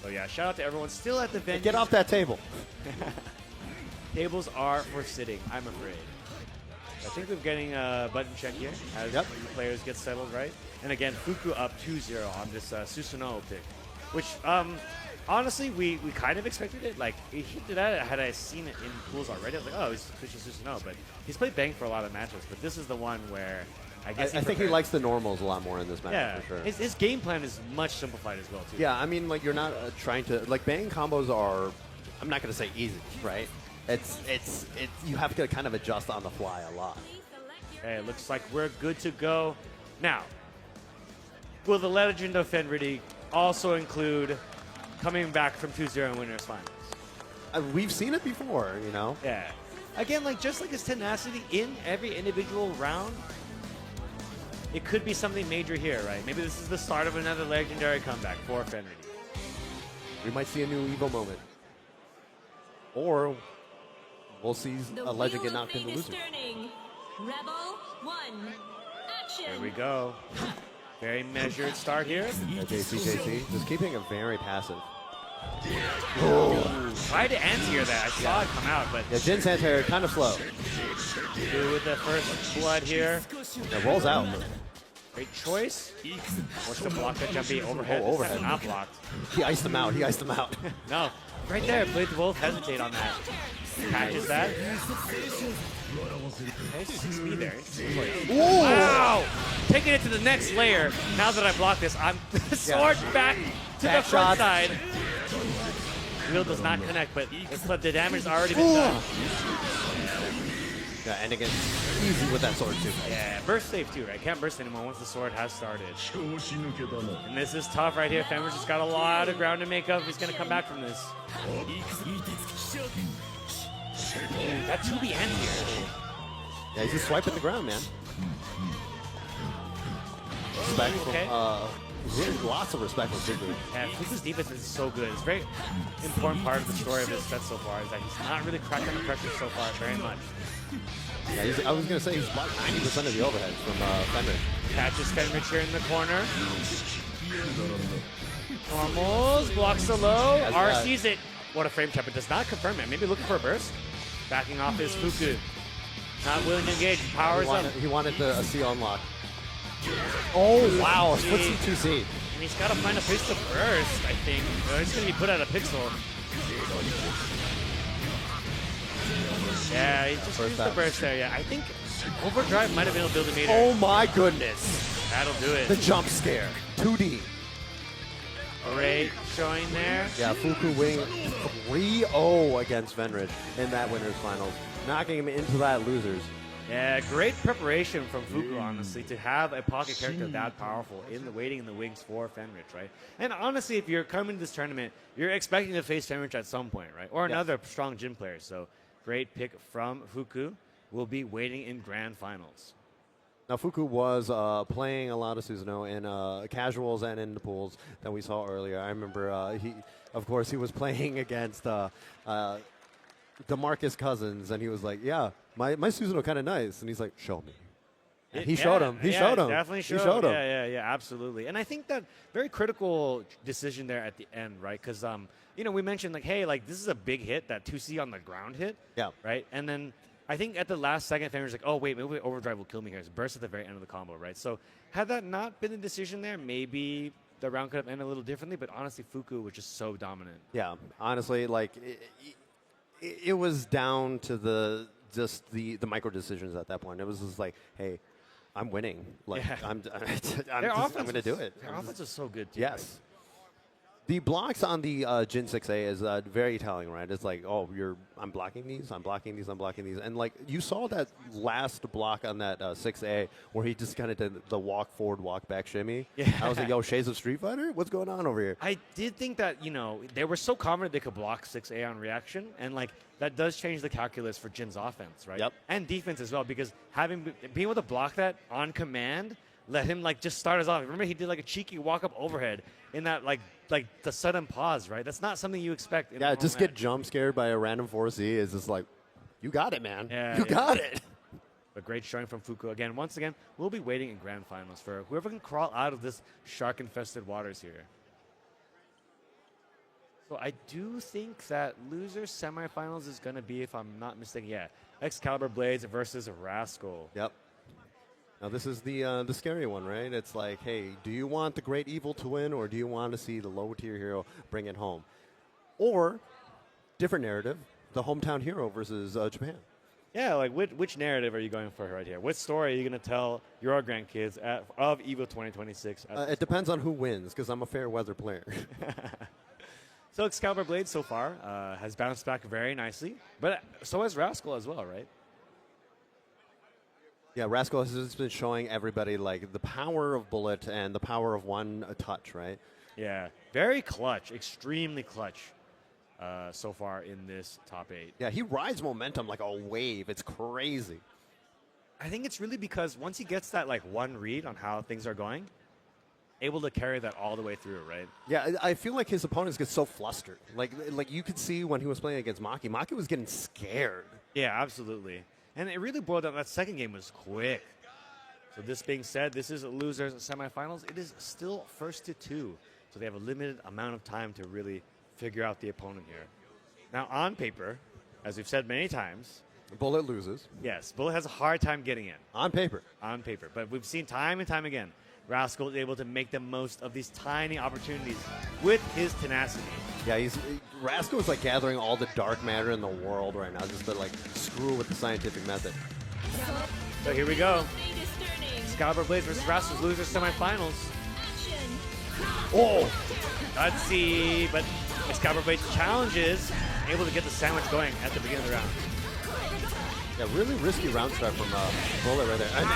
So yeah, shout out to everyone still at the venue. Get off that table. Tables are for sitting, I'm afraid. I think we're getting a button check here as the players get settled, right? And again, Fuku up 2-0 on this Susanoo pick, which honestly, we kind of expected it. Like, he hinted at it had I seen it in pools already. I was like, oh, he's switching Susanoo. But he's played Bang for a lot of matches. But this is the one where I guess I think he likes the normals a lot more in this match, yeah, for sure. His game plan is much simplified as well, too. Yeah, I mean, like, you're not trying to... Like, Bang combos are... I'm not going to say easy, right? It's you have to kind of adjust on the fly a lot. Okay, it looks like we're good to go. Now, will the Legend of Fenritti also include coming back from 2-0 in winners finals? We've seen it before, you know? Yeah. Again, like just like his tenacity in every individual round, it could be something major here, right? Maybe this is the start of another legendary comeback for Fenritti. We might see a new Evo moment. Or we'll see a legend get knocked into losing. Rebel 1, action! There we go. Very measured start here. Yeah, JC. Just keeping it very passive. Tried to anti-air that. I saw it come out, but... Yeah, Jin Santerre kind of slow. Dude with the first blood here. It rolls out. Great choice. Wants to block that jumpy overhead. Oh, overhead. Not blocked. He iced him out. No. Right there. Both hesitate on that. Catches that. Okay, 6B there. Wow! Taking it to the next layer. Now that I blocked this, I'm sword back to the front side. Wheel does not connect, but the damage has already been done. Yeah, and again, easy with that sword too. Yeah, burst safe too, right? Can't burst anymore once the sword has started. And this is tough right here. Fenrir's just got a lot of ground to make up. He's going to come back from this. That 2B end here. Yeah, he's just swiping the ground, man. Respect from, lots of respect from Fuku. Yeah, Fuku's defense is so good. It's a very important part of the story of this set so far, is that he's not really cracked under pressure so far very much. Yeah, I was going to say he's blocked 90% of the overheads from Fenrir. Catches Fenrir here in the corner. Normals, blocks the low. R sees it. What a frame check, but does not confirm it. Maybe looking for a burst. Backing off is Fuku. Not willing to engage. Powers up. He wanted the C unlock. Oh, wow. What's the 2C? And he's got to find a place to burst, I think. Or he's going to be put out of pixel. Yeah, he just used the burst there. Yeah, I think Overdrive might have been able to meter. Oh, my goodness. That'll do it. The jump scare. 2D. Great showing there. Yeah, Fuku winning 3-0 against Venridge in that winners finals, knocking him into that losers. Yeah, great preparation from Fuku, honestly, to have a pocket character that powerful in the waiting in the wings for Fenrich, right? And honestly, if you're coming to this tournament, you're expecting to face Fenrich at some point, right? Or another strong gym player. So great pick from Fuku. Will be waiting in grand finals. Now, Fuku was playing a lot of Susanoo in casuals and in the pools that we saw earlier. I remember of course, he was playing against DeMarcus Cousins, and he was like, yeah, my Susanoo kind of nice. And he's like, show me. And he showed him. He showed him. Definitely showed him. Yeah, absolutely. And I think that very critical decision there at the end, right? Because, we mentioned, like, hey, like, this is a big hit, that 2C on the ground hit. Yeah. Right? And then I think at the last second, Fenrir's like, oh, wait, maybe Overdrive will kill me here. It's burst at the very end of the combo, right? So had that not been the decision there, maybe the round could have ended a little differently. But honestly, Fuku was just so dominant. Yeah, honestly, like, it was down to the micro decisions at that point. It was just like, hey, I'm winning. Like, I'm going to do it. Their offense is so good, too. Yes. Right? The blocks on the Jin 6A is very telling, right? It's like, oh, I'm blocking these, I'm blocking these, I'm blocking these. And, like, you saw that last block on that 6A where he just kind of did the walk forward, walk back shimmy. Yeah. I was like, yo, Shades of Street Fighter? What's going on over here? I did think that, they were so confident they could block 6A on reaction. And, like, that does change the calculus for Jin's offense, right? Yep. And defense as well, because being able to block that on command let him, like, just start us off. Remember, he did, like, a cheeky walk-up overhead in that, like the sudden pause, right? That's not something you expect. Yeah, just get jump scared by a random 4C is just like, you got it, man. You got it. A great showing from Fuku. Once again, we'll be waiting in grand finals for whoever can crawl out of this shark-infested waters here. So I do think that loser semifinals is going to be, if I'm not mistaken, Excalibur Blades versus Rascal. Yep. Now, this is the scary one, right? It's like, hey, do you want the Great Evil to win, or do you want to see the low-tier hero bring it home? Or, different narrative, the hometown hero versus Japan. Yeah, like, which narrative are you going for right here? What story are you going to tell your grandkids of EVO 2026? It depends on who wins, because I'm a fair-weather player. So Excalibur Blade so far has bounced back very nicely, but so has Rascal as well, right? Yeah, Rascal has just been showing everybody, like, the power of Bullet and the power of one touch, right? Yeah, very clutch, extremely clutch so far in this top 8. Yeah, he rides momentum like a wave. It's crazy. I think it's really because once he gets that, like, one read on how things are going, able to carry that all the way through, right? Yeah, I feel like his opponents get so flustered. Like you could see when he was playing against Maki. Maki was getting scared. Yeah, absolutely. And it really boiled down. That second game was quick. So this being said, this is losers semifinals. It is still 1-2. So they have a limited amount of time to really figure out the opponent here. Now, on paper, as we've said many times, Bullet loses. Yes, Bullet has a hard time getting in. On paper. On paper. But we've seen time and time again, Rascal is able to make the most of these tiny opportunities with his tenacity. Yeah, Rascal is like gathering all the dark matter in the world right now, just to like screw with the scientific method. So here we go. Excalibur Blades versus Rascal's losers semifinals. Oh, let's see, but Excalibur Blades challenges, able to get the sandwich going at the beginning of the round. Yeah, really risky round start from Bullet right there. And,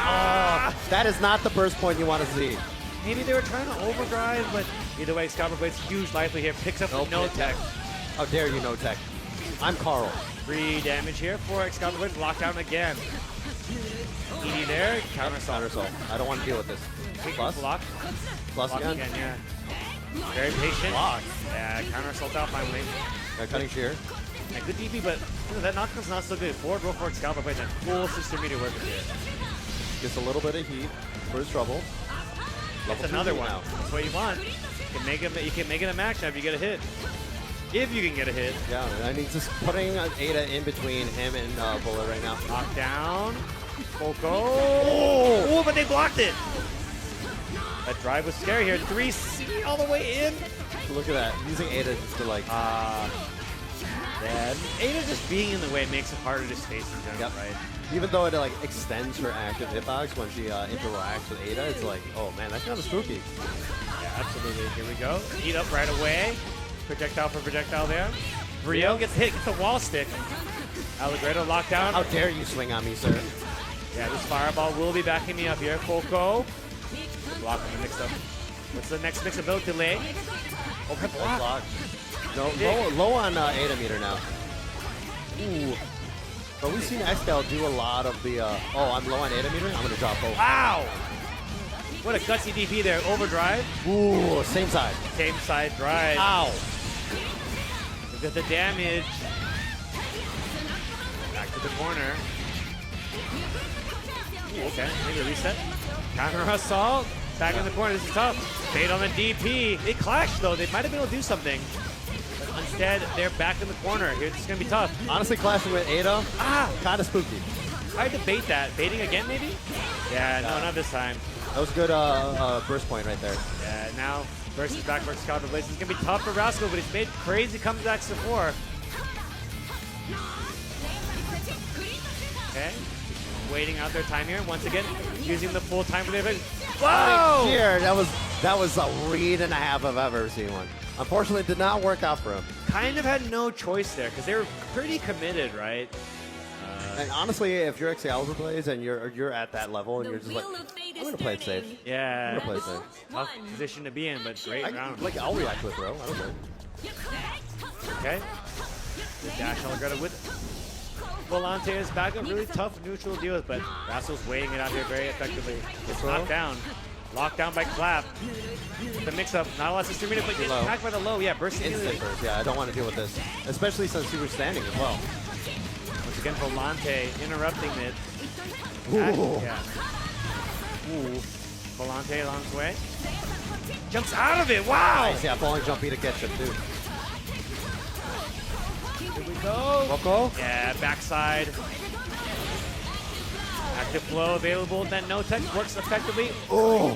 that is not the burst point you want to see. Maybe they were trying to overdrive, but either way, Excalibur Blades huge lively here, picks up the no tech. How dare you, no tech? I'm Carl. 3 damage here for Excalibur Blades, lockdown again. ED there, counter assault. I don't want to deal with this. Plus? Block. Plus again? Yeah. Very patient. Block. Yeah, counter assault out finally. Cutting shear. Yeah, good DP, but that knockdown's not so good. Forward roll for Excalibur Blades and full system meter working here. Gets a little bit of heat for his trouble. That's another one. That's what you want. You can make it a match now if you get a hit. If you can get a hit. Yeah, I mean, just putting Ada in between him and Bullet right now. Knockdown. Coco. Oh, but they blocked it. That drive was scary here. 3C all the way in. Look at that. Using Ada just to like... Yeah, Ada just being in the way makes it harder to space in general, right? Even though it like extends her active hitbox when she interacts with Ada, it's like, oh man, that's kind of spooky. Yeah, absolutely. Here we go. Eat up right away. Projectile for projectile there. Rio gets hit, gets a wall stick. Allegretto locked down. How dare you swing on me, sir? Yeah, this fireball will be backing me up here. Coco. Block on the mix-up. What's the next mix-up? No delay. Overhead block. No, low on Ada meter now. Ooh. But we've seen Excal do a lot of the, I'm low on Ada meter, I'm going to drop both. Wow! What a gutsy DP there. Overdrive. Ooh, same side. Same side drive. Ow! Look at the damage. Back to the corner. Ooh, okay, maybe a reset. Counter assault. Back in the corner. This is tough. Bait on the DP. They clashed, though. They might have been able to do something. Instead, they're back in the corner. Here, it's going to be tough. Honestly, clashing with Ada, kind of spooky. I had to bait that. Baiting again, maybe? Yeah, no, not this time. That was a good burst point right there. Yeah, now versus back versus Excalibur Blades. It's going to be tough for Rascal, but he's made crazy comebacks before. Okay. Waiting out their time here. Once again, using the full time for their base. Whoa! Here, that was a read and a half I've ever seen one. Unfortunately, it did not work out for him. Kind of had no choice there because they were pretty committed, right? And honestly, if you're Excalibur Blades and you're at that level and you're just like, I'm going to play it safe. Yeah. I'm going to play it safe. Tough position to be in, but great round. Like, I'll react to a throw. I don't care. Okay. The dash Allegretto with Volante is back up. Really tough neutral to deal with, but Rascal's weighing it out here very effectively. It's knocked down. Locked down by Clap. The mix-up, not a lot of system meter, but getting attacked by the low. Yeah, bursting instant burst. Yeah, I don't want to deal with this, especially since he was standing as well. Once again, Volante interrupting it. Ooh. Yeah. Ooh. Volante along his way. Jumps out of it. Wow. Nice. Yeah, falling jump beat to catch him too. Here we go. Coco. Yeah, backside. Active flow available, then no tech works effectively. Oh!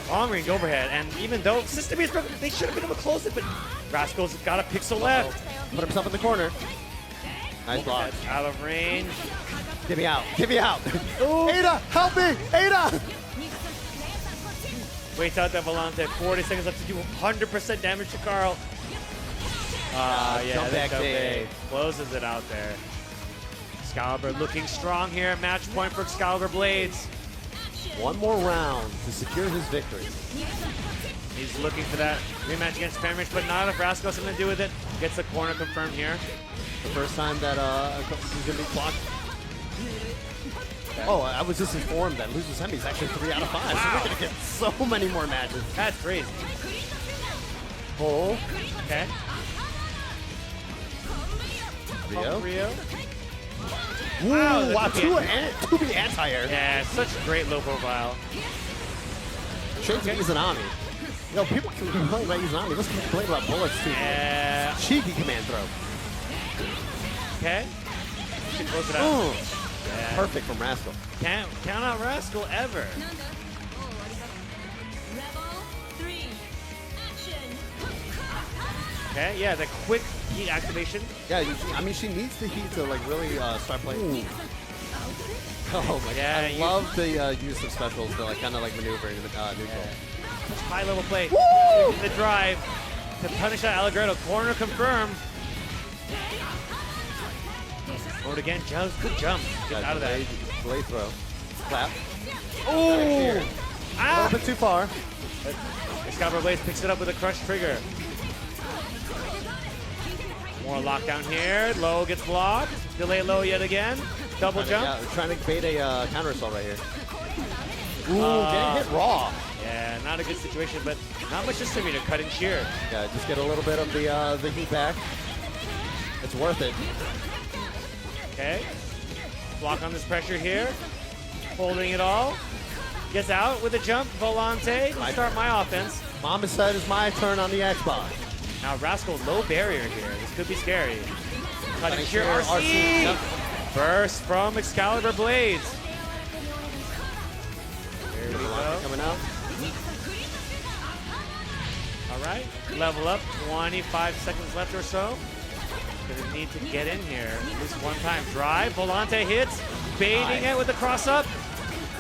Long range overhead, and even though system is broken, they should have been able to close it, but Rascal's got a pixel left. Put himself in the corner. Nice block. Out of range. Get me out. Get me out. Ada, help me. Ada. Waits out that Volante. 40 seconds left to do 100% damage to Carl. Yeah, jump back day closes it out there. Excalibur looking strong here. Match point for Excalibur Blades. One more round to secure his victory. He's looking for that rematch against Panrich, but not if Rascal has something to do with it. Gets the corner confirmed here. The first time that he's going to be blocked. Oh, I was just informed that losing semi is actually 3 out of 5. Wow. So we're going to get so many more matches. That's crazy. Oh. Okay. Rio. Wow, wow, 2B anti-air. Yeah, such a great low profile. Shades of Izanami. You know, people can complain about Izanami. Let's complain about bullets too. Yeah. Cheeky command throw. Okay. Should close it out. Yeah. Perfect from Rascal. Can't count out Rascal ever. Okay, yeah, the quick heat activation. Yeah, I mean, she needs the heat to like really start playing. Oh my Yeah, god! I love the use of specials to like kind of like maneuver into neutral. Such high level play. The drive to punish that Allegretto. Corner confirmed. Forward again. Good jump. Get out of that. Blade throw. Clap. Oh! A little bit too far. Excalibur Blades picks it up with a crush trigger. More lockdown here. Low gets blocked. Delay low yet again. Double jump. Yeah, trying to bait a counter assault right here. Ooh, getting hit raw. Yeah, not a good situation, but not much distributor. Cut and shear. Yeah, just get a little bit of the heat back. It's worth it. Okay. Block on this pressure here. Holding it all. Gets out with a jump. Volante. Start my offense. Mama said it's my turn on the Xbox. Now Rascal, low barrier here. This could be scary. Cut and shear. RC. Yep. Burst from Excalibur Blades. There we go. Coming out. All right. Level up. 25 seconds left or so. Gonna need to get in here at least one time. Drive. Volante hits. Baiting it with the cross up.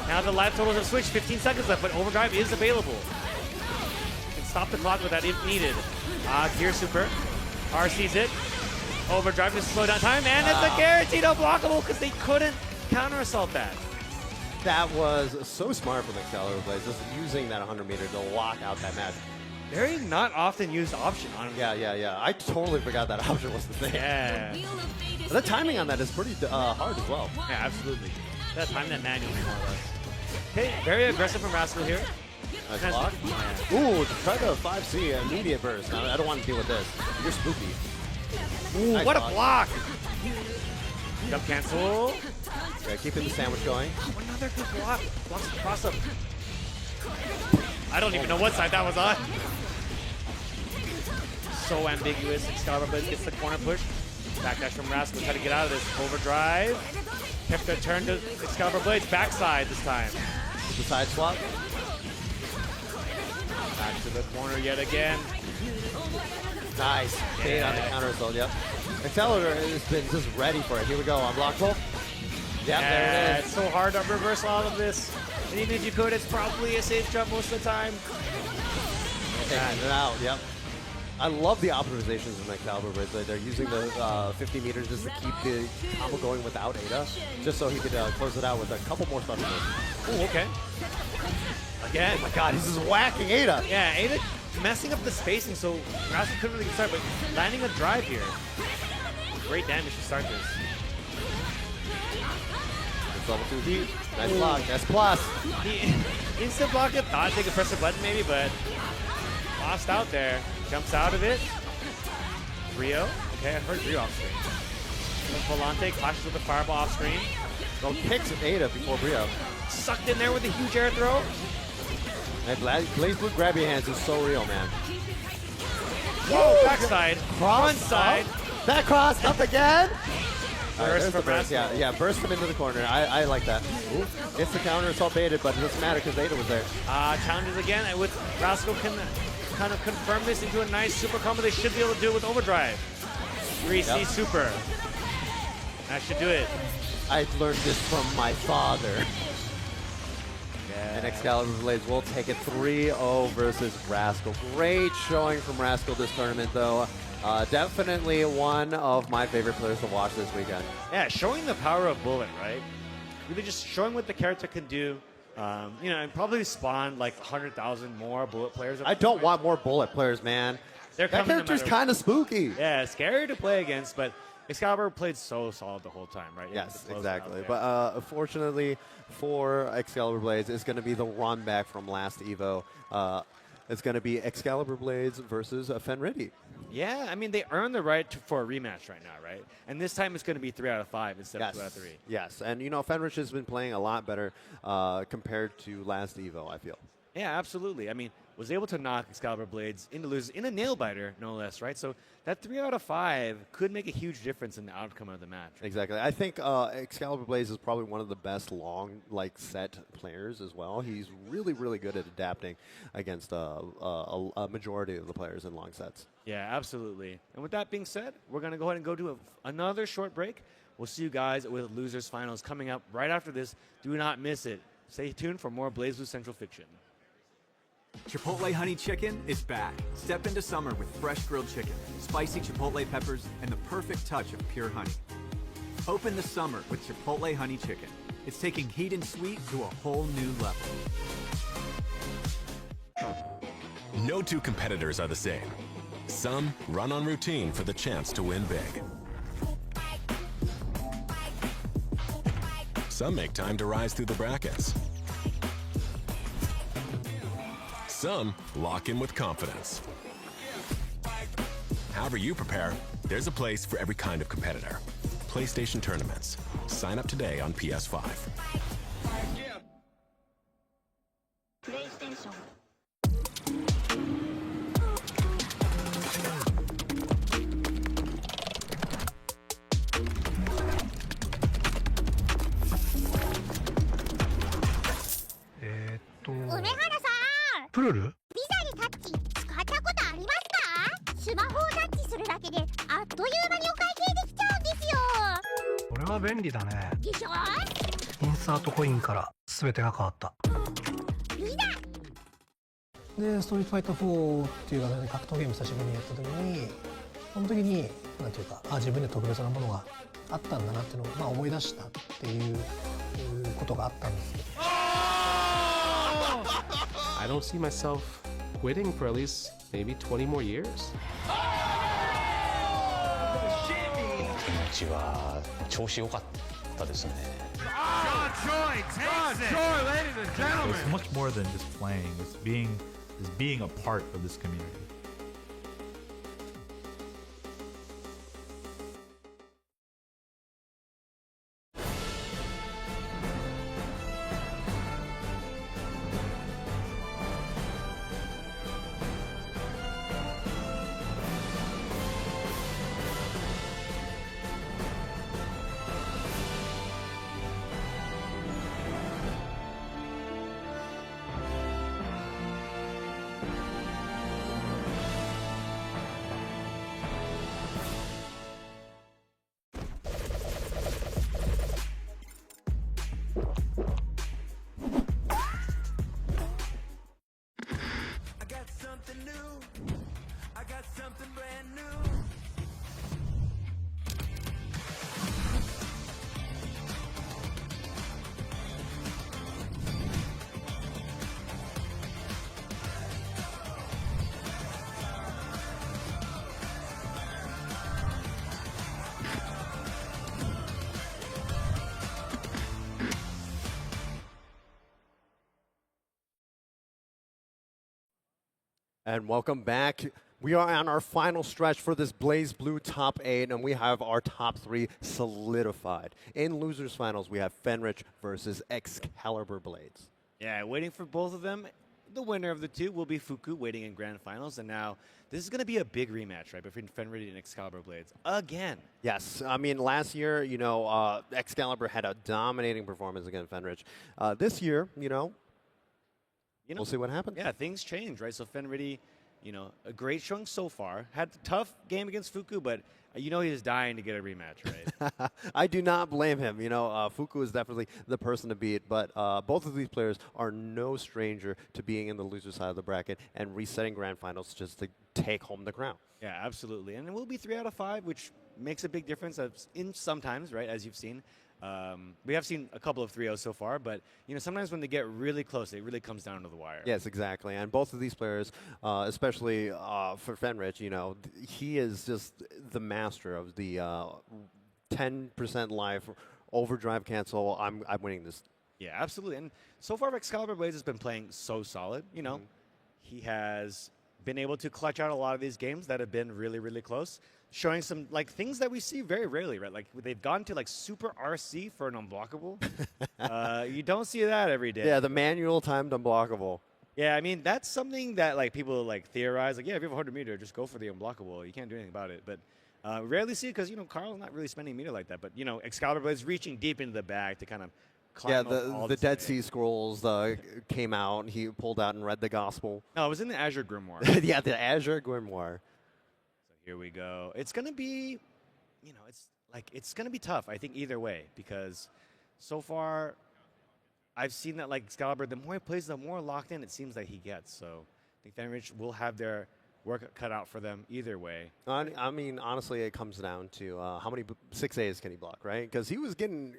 Now the life totals have switched. 15 seconds left, but overdrive is available. You can stop the clock with that if needed. Gear super. RC's it. Overdrive to slow down time, and it's a guaranteed unblockable because they couldn't counter assault that. That was so smart from Excalibur Blades, just using that 100 meter to lock out that match. Very not often used option on him. Yeah. I totally forgot that option was the thing. Yeah. The timing on that is pretty hard as well. Yeah, absolutely. That time that manually more or less. Okay, very aggressive from Rascal here. Nice block. Yeah. Ooh, try the 5C immediate burst. I don't want to deal with this. You're spooky. Ooh, nice what a block! Jump cancel. Okay, keeping the sandwich going. Another good block. Blocks the cross up. I don't even know what side that was on. So ambiguous. Excalibur Blades gets the corner push. Backdash from Rascal. Try to get out of this. Overdrive. Kept the turn to Excalibur Blades. Backside this time. The side swap. Back to the corner yet again. Nice. Stayed on the counter assault, yep. Excalibur has been just ready for it. Here we go. Unblockable. Yep, there it is. It's so hard to reverse all of this. And even if you could, it's probably a safe jump most of the time. Taking it out, yep. I love the optimizations in Excalibur Blades. They're using the 50 meters just to keep the combo going without Ada, just so he could close it out with a couple more special moves. Oh, okay. Again. Oh my god, he's just whacking Ada. Yeah, Ada messing up the spacing, so Rascal couldn't really get started, but landing a drive here. Great damage to start this. It's level 2 heat. Nice block. That's plus. He instant blocked it. Thought they could press the button maybe, but lost out there. Jumps out of it. Rio. Okay, I heard Rio off screen. Volante clashes with the fireball off screen. Well, kicks Ada before Brio. Sucked in there with a huge air throw. That Blaze Blue grab your hands is so real, man. Whoa, backside. Cross front side. Up. That cross up again. Burst from burst. Yeah, burst him into the corner. I like that. Ooh. It's the counter assault baited, but it doesn't matter because Ada was there. Challenges again, and with Rascal can kind of confirm this into a nice super combo. They should be able to do it with overdrive. 3C super. That should do it. I learned this from my father. And Excalibur Blades will take it 3-0 versus Rascal. Great showing from Rascal this tournament, though. Definitely one of my favorite players to watch this weekend. Yeah, showing the power of Bullet, right? Really just showing what the character can do. And probably spawn like 100,000 more Bullet players. I don't want more Bullet players, man. That character's kind of spooky. Yeah, scary to play against, but Excalibur played so solid the whole time, right? Yes, exactly. But unfortunately for Excalibur Blades, it's going to be the run back from last Evo. It's going to be Excalibur Blades versus Fenridi. Yeah, I mean, they earned the right for a rematch right now, right? And this time it's going to be 3 out of 5 instead of 2 out of 3. Yes, and Fenrich has been playing a lot better compared to last Evo, I feel. Yeah, absolutely. I mean, was able to knock Excalibur Blades into losers in a nail biter, no less, right? So that 3 out of 5 could make a huge difference in the outcome of the match. Right? Exactly. I think Excalibur Blades is probably one of the best long, set players as well. He's really, really good at adapting against a majority of the players in long sets. Yeah, absolutely. And with that being said, we're going to go ahead and go to another short break. We'll see you guys with Losers Finals coming up right after this. Do not miss it. Stay tuned for more BlazBlue Central Fiction. Chipotle Honey Chicken is back. Step into summer with fresh grilled chicken, spicy Chipotle peppers, and the perfect touch of pure honey. Open the summer with Chipotle Honey Chicken. It's taking heat and sweet to a whole new level. No two competitors are the same. Some run on routine for the chance to win big. Some make time to rise through the brackets. Some lock in with confidence. However you prepare, there's a place for every kind of competitor. PlayStation Tournaments. Sign up today on PS5. PlayStation. Insert で、ストリートファイター4っていう形で格闘ゲーム久しぶりにやった時に、その時になんていうか、自分で特別なものがあったんだなっていうのを、思い出したっていうことがあったんですけど。I don't see myself quitting for at least maybe 20 more years. 気持ちは調子良かったですね。It's much more than just playing. It's being a part of this community. And welcome back. We are on our final stretch for this BlazBlue top 8, and we have our top 3 solidified. In losers finals, we have Fenrich versus Excalibur Blades. Yeah, waiting for both of them. The winner of the two will be Fuku, waiting in grand finals. And now this is going to be a big rematch, right, between Fenrich and Excalibur Blades again. Yes, I mean last year, Excalibur had a dominating performance against Fenrich. This year, we'll see what happens. Yeah, things change, right? So Fenrich, a great showing so far. Had a tough game against Fuku, but he's dying to get a rematch, right? I do not blame him. Fuku is definitely the person to beat, but both of these players are no stranger to being in the loser side of the bracket and resetting grand finals just to take home the crown. Yeah, absolutely. And it will be 3 out of 5, which makes a big difference in sometimes, right, as you've seen. We have seen a couple of 3-0s so far, but sometimes when they get really close, it really comes down to the wire. Yes, exactly. And both of these players, especially for Fenrich, he is just the master of the 10% life overdrive cancel. I'm winning this. Yeah, absolutely. And so far, Excalibur Blades has been playing so solid. He has been able to clutch out a lot of these games that have been really, really close, showing some things that we see very rarely, right? Like they've gone to super RC for an unblockable. You don't see that every day. Yeah, the manual timed unblockable. Yeah, I mean, that's something that like people like theorize. Like, yeah, if you have a 100 meter, just go for the unblockable. You can't do anything about it. But rarely see it because, Carl's not really spending meter like that. But, Excalibur Blade's reaching deep into the bag to kind of climb up all the Dead Sea Scrolls came out. He pulled out and read the Gospel. No, it was in the Azure Grimoire. Yeah, the Azure Grimoire. So here we go. It's going to be, it's going to be tough, I think, either way. Because so far, I've seen that, like, Excalibur, the more he plays, the more locked in it seems like he gets. So I think Fenrich will have their work cut out for them either way. I mean, honestly, it comes down to how many 6As can he block, right? Because he was getting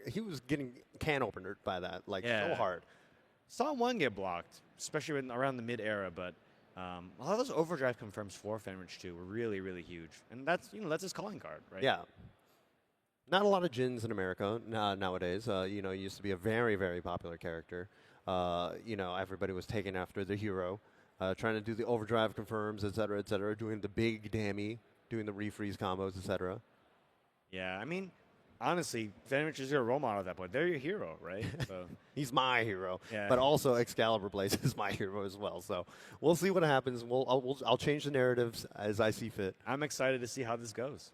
can opener by that, like, so hard. Saw one get blocked, especially around the mid-era, but a lot of those overdrive confirms for Fenrich, too, were really, really huge. And that's, that's his calling card, right? Yeah. Not a lot of Jins in America nowadays. He used to be a very, very popular character. Everybody was taken after the hero, trying to do the overdrive confirms, et cetera, doing the big dammy, doing the refreeze combos, et cetera. Yeah, I mean, honestly, Fenrich is your role model at that point. They're your hero, right? So he's my hero. Yeah. But also Excalibur Blaze is my hero as well. So we'll see what happens. I'll change the narratives as I see fit. I'm excited to see how this goes.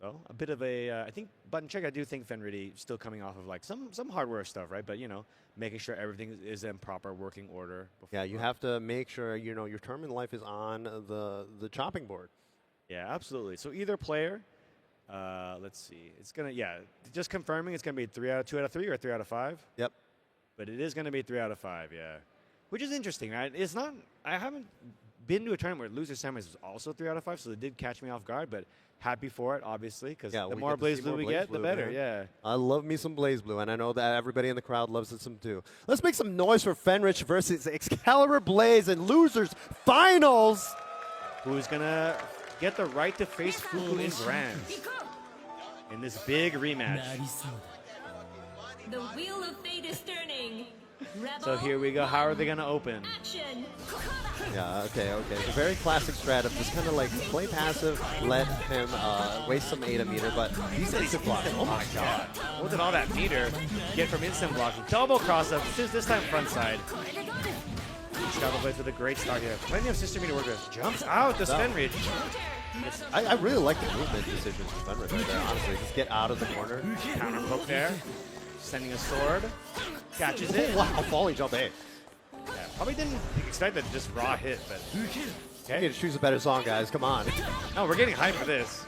So a bit of a, I think, button check. I do think Fenrich still coming off of like some hardware stuff, right? But making sure everything is in proper working order. Yeah, you have to make sure your tournament life is on the chopping board. Yeah, absolutely. So either player, let's see, it's gonna just confirming it's gonna be 2 out of 3 or 3 out of 5. Yep. But it is gonna be 3 out of 5. Yeah, which is interesting, right? It's not. I haven't been to a tournament where Loser Semis was also 3 out of 5, so they did catch me off guard, but. Happy for it, obviously, because the more Blaze Blue we get, the better, man. Yeah. I love me some Blaze Blue, and I know that everybody in the crowd loves it some too. Let's make some noise for Fenrich versus Excalibur Blaze in Losers Finals. Who's going to get the right to face Fuku in Grands in this big rematch. The wheel of fate is turning. So here we go. How are they going to open? Action. Yeah, okay. It's a very classic strat of just kind of like play passive, let him waste some ADA meter, but he's instant blocking. Oh my god. What did all that meter get from instant blocking? Double cross up, this time front side. Excalibur Blaze with a great start here. Plenty of system meter workers. Jumps out to Fenrich. I really like the movement decisions for Fenrich right there, honestly. Just get out of the corner. Counter poke there. Sending a sword. Catches it. Wow, falling jump A. Yeah, probably didn't expect that to just raw hit, but okay. You need to choose a better song, guys. Come on. No, we're getting hyped for this.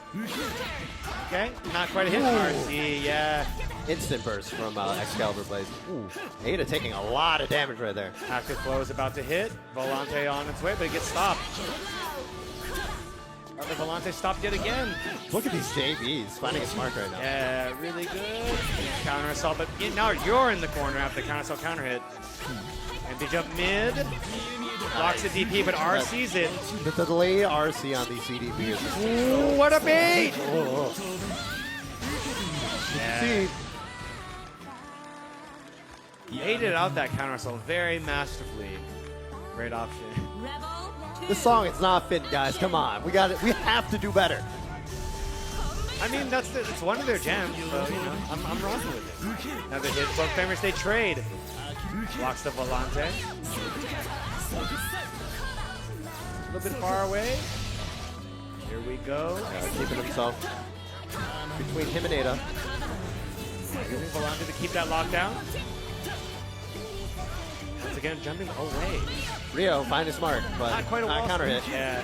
Okay, not quite a hit. RC, yeah. Instant burst from Excalibur Blaze. Ooh, Ada taking a lot of damage right there. Active Flow is about to hit. Volante on its way, but it gets stopped. The Volante stopped yet again. Look at these JBs finding a smart right now. Yeah, really good. Counter assault, but now you're in the corner after the counter assault counter hit. And they jump mid. Blocks the DP, but R sees it. The delay RC on these CDP is just ooh, what a bait! Yeah. He baited out that counter assault very masterfully. Great option. This song is not fit, guys. Come on, we got it. We have to do better. I mean, it's one of their jams, so I'm rocking with it. Another hit, both Fenrich, they trade. Blocks the Volante. A little bit far away. Here we go. Keeping himself between him and Ada. Using Volante to keep that lockdown. Once again, jumping away. Rio, finding smart, but not quite a wall counter hit. Yeah.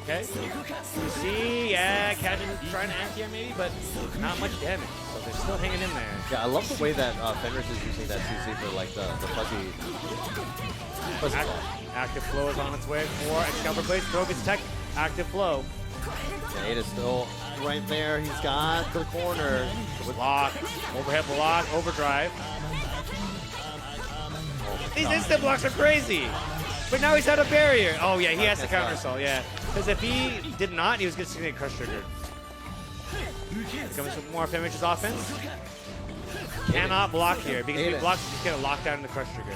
Okay. You see, yeah, catching, trying to anti-air maybe, but not much damage. So they're still hanging in there. Yeah, I love the way that Fenrich is using that CC for like the fuzzy Active Flow is on its way for Excalibur Blaze. Throw gets tech. Active Flow. Yeah, Ada's still right there. He's got the corner. Block. Overhead block. Overdrive. These instant blocks are crazy. But now he's had a barrier. Oh, yeah, he has to counter assault, yeah. Because if he did not, he was going to get crush triggered. Coming some more Fenrich's offense. Cannot block here because if he blocks, he's going to lock down the crush trigger.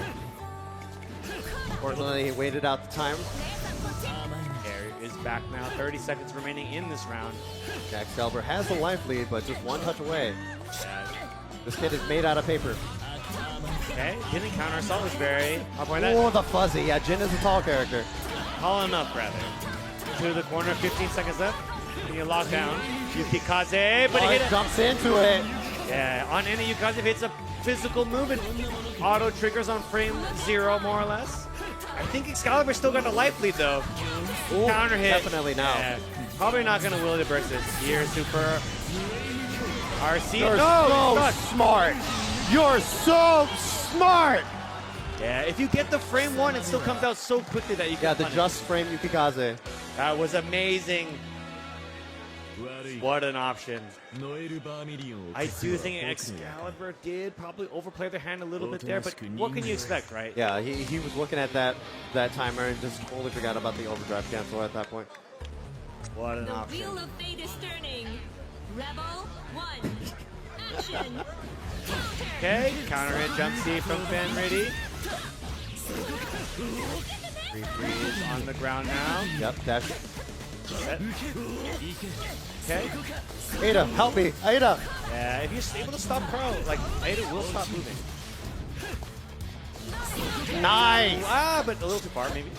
Fortunately, he waited out the time. There is back now. 30 seconds remaining in this round. Excalibur has the life lead, but just one touch away. Yeah. This kid is made out of paper. Okay, didn't counter assault was very. I'll point that. Oh, the fuzzy. Yeah, Jin is a tall character. Tall enough, rather. To the corner, 15 seconds left. Can you lock down? Yukikaze, but he hit it. Jumps into it. Yeah, on any Yukikaze, if it's a physical move, it auto triggers on frame 0, more or less. I think Excalibur's still got a life lead, though. Ooh, Counter hit. definitely now. Yeah, probably not going to will to burst this. Here, super. RC. You're no, so smart. You're so smart. Yeah, if you get the frame 1, it still comes out so quickly that you can. Yeah, the punish. just frame Yukikaze. That was amazing. What an option. I do think Excalibur did probably overplay their hand a little bit there, but what can you expect, right? Yeah, he was looking at that timer and just totally forgot about the overdrive cancel at that point. What an The option. wheel of fate is turning. Rebel 1. Action. Okay, counter hit jump C from Fenriddy. Freeze on the ground now. Yep, dash. Set. Okay. Ada, help me. Ada. Yeah, if you're able to stop Crow, like, Ada will stop moving. Nice. Ah, but a little too far, maybe.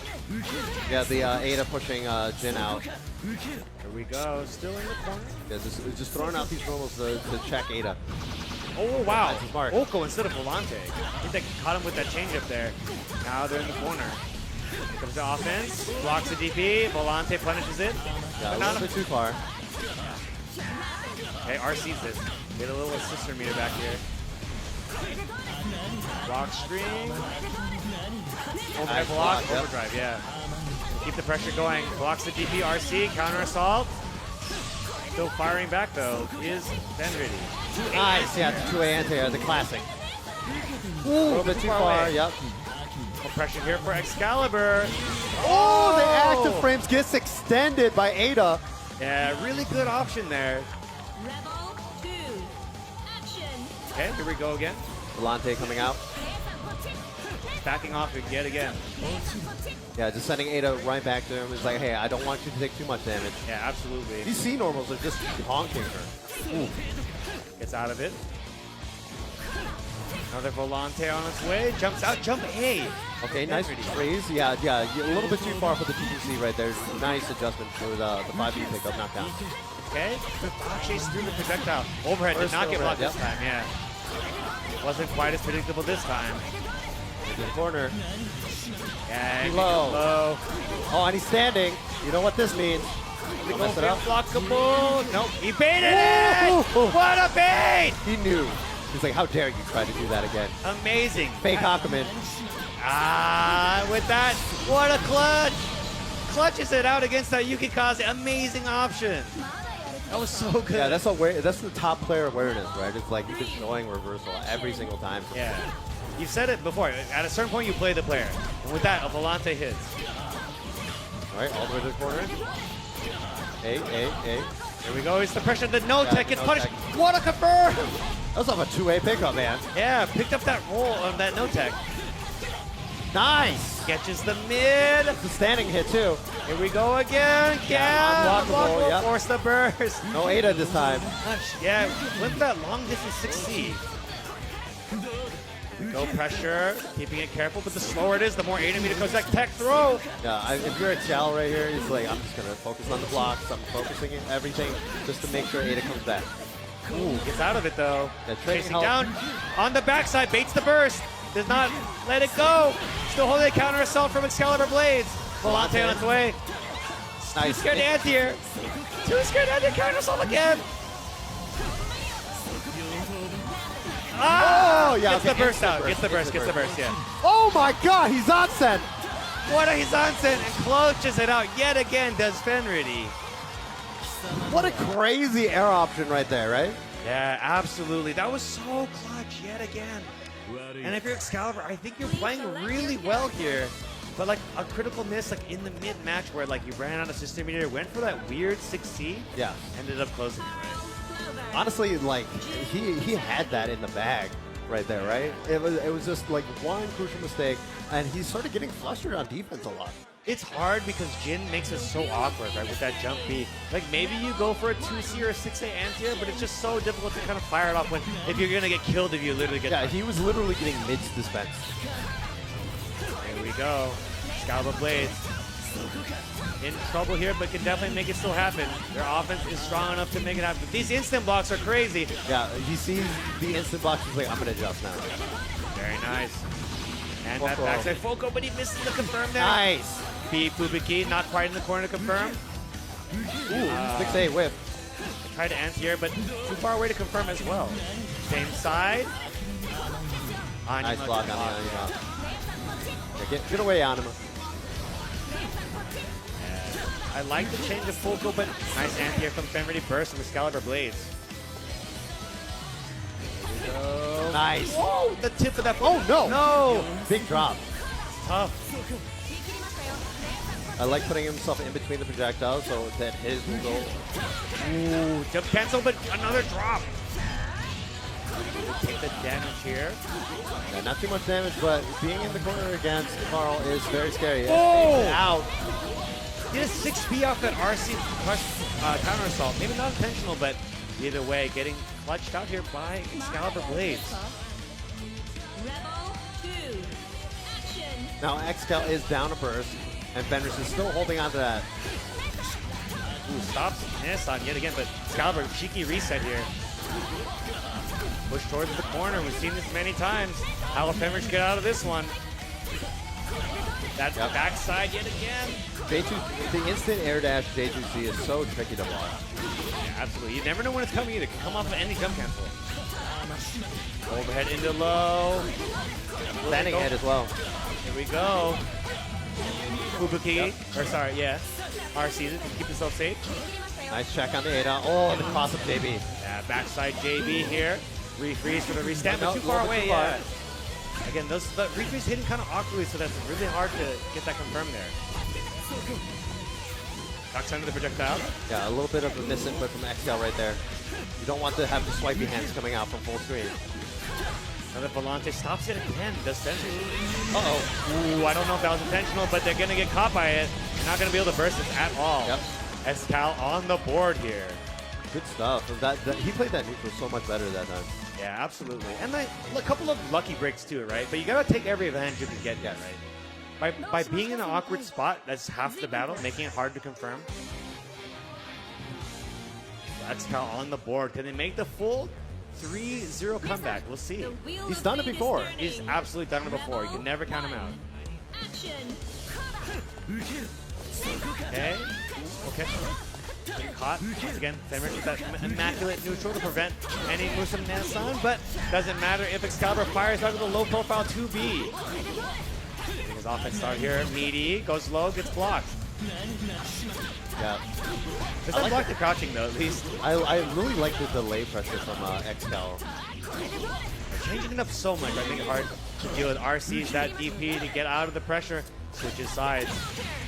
Yeah, the Ada pushing Jin out. Here we go, still in the corner. Yeah, just throwing out these normals to check Ada. Oh, wow. That's smart. Oko instead of Volante. I think they caught him with that changeup there. Now they're in the corner. Here comes the offense. Blocks the DP. Volante punishes it. Yeah, a little bit too far. Okay, RC's this. Get a little sister meter back here. Block string. Overdrive block. Yep. Overdrive, yeah. Keep the pressure going. Blocks the DP. RC. Counter assault. Still firing back, though, is Fenriddy. Nice, yeah, 2A anti-air, the classic. Ooh, a little bit too far, away. yep. Full pressure here for Excalibur. Oh, the active frames gets extended by Ada. Yeah, really good option there. Rebel 2. Action. Okay, here we go again. Volante coming out. Backing off yet again. Yeah, just sending Ada right back to him. It's like, hey, I don't want you to take too much damage. Yeah, absolutely. These C normals are just honking her. Ooh. Gets out of it. Another Volante on its way. Jumps out. Jump A. Okay, nice freeze. Yeah, a little bit too far for the TTC right there. Nice adjustment for the 5B pickup knockdown. Okay, chase through the projectile. Overhead did not get blocked this time, yeah. Wasn't quite as predictable this time. In the corner. Yeah, low. Oh, and he's standing. You know what this means. Mess it up. Blockable. Nope, he baited it! What a bait! He knew. He's like, how dare you try to do that again. Amazing. Fake Aquaman. Ah, with that, what a clutch! Clutches it out against that Yukikaze. Amazing option. That was so good. Yeah, that's the top player awareness, right? It's like you've been showing reversal every single time. Yeah. You've said it before. At a certain point, you play the player. And with that, a Volante hits. All right, all the way to the corner. A. Here we go. It's the pressure. The no-tech gets punished. Tech. What a confirm! That was off a 2A pickup, man. Yeah, picked up that roll on that no-tech. Nice! Catches the mid. It's a standing hit, too. Here we go again. Yeah, unblockable, yep. Force the burst. No Ada this time. Yeah, went that long distance 6C. Go pressure, keeping it careful, but the slower it is, the more Ada meter goes. That tech throw. Yeah, if you're at Chal right here, he's like, I'm just going to focus on the blocks. I'm focusing everything just to make sure Ada comes back. Ooh, gets out of it, though. Yeah, Chasing down on the backside, baits the burst. Does not let it go. Still holding a counter assault from Excalibur Blades. Volante on its way. Nice. Too scared to anti-air. Too scared to anti-air. Counter assault again. Ah! Oh, yeah. Gets the burst out. Gets the burst, yeah. Oh my god, he's on set. What a Hizansen, and clutches it out yet again, does Fenriddy. What a crazy air option right there, right? Yeah, absolutely. That was so clutch yet again. And if you're Excalibur, I think you're playing really well here. But like a critical miss like in the mid-match where like you ran out of system meter, went for that weird 6C, yeah, ended up closing it, right? Honestly, like he had that in the bag right there, right? It was just like one crucial mistake, and he started getting flustered on defense a lot. It's hard because Jin makes it so awkward, right, with that jump B. Like, maybe you go for a 2C or a 6A anti-air, but it's just so difficult to kind of fire it off when if you're going to get killed if you literally get... Yeah, he was literally getting mids dispensed. Here we go. Excalibur Blades. In trouble here, but can definitely make it still happen. Their offense is strong enough to make it happen. But these instant blocks are crazy. Yeah, he sees the instant blocks. He's like, I'm going to adjust now. Very nice. And that backside Foco, but he misses the confirm there. Nice. P. Fubuki not quite in the corner to confirm. Ooh, 6A whip. Tried to anti-air, but too far away to confirm as well. Same side. Nice block on the Anima. Yeah, get away, Anima. I like the change of Foco, but nice anti-air from Fenready burst with Excalibur Blades. Nice. Whoa, the tip of that. Oh, no. No. Big drop. Tough. I like putting himself in between the projectiles so that his will go. Ooh, jump cancel, but another drop. Take the damage here. Yeah, not too much damage, but being in the corner against Carl is very scary. Oh! Out. Did a 6P off that RC counter assault. Maybe not intentional, but either way, getting clutched out here by Excalibur Blades. Now Excal is down a burst, and Fenris is still holding on to that. Ooh, stops Nissan yet again, but Excalibur, cheeky reset here. Push towards the corner. We've seen this many times. How will Fenris get out of this one? That backside yet again. The instant air dash J2C is so tricky to block. Yeah, absolutely. You never know when it's coming either. It can come off of any jump cancel. Overhead into low. Standing head as well. Here we go. Fubuki, or sorry, yeah. RC to keep himself safe. Nice check on the Ada. Oh, the cross of JB. Yeah, backside JB here. Refreeze for the restand, but No, too far away, too far. yeah. Again, the refreeze hitting kind of awkwardly, so that's really hard to get that confirmed there. Ducks under the projectile. Yeah, a little bit of a misinput from Excal right there. You don't want to have the swipey hands coming out from full screen. Another Volante stops it again. Does Sensor. Uh-oh. Ooh, I don't know if that was intentional, but they're going to get caught by it. They're not going to be able to burst it at all. Yep. Excal on the board here. Good stuff. He played that neutral so much better that time. Yeah, absolutely. And like a couple of lucky breaks too, right? But you got to take every advantage you can get, right? By being in an awkward spot, that's half the battle, making it hard to confirm. That's how on the board. Can they make the full 3-0 comeback? We'll see. He's done it before. He's absolutely done it before. You can never count him out. Okay. Okay. Getting caught. Once again, Fenrir with that immaculate neutral to prevent any moves from Nasan, but doesn't matter if Excalibur fires out of the low profile 2B. His offense start here. Meaty goes low, gets blocked. Yeah. Does that block the crouching though, at least? I really like the delay pressure from Excal. They're changing it up so much. I think it's hard to deal with RC's that DP to get out of the pressure. Switches sides.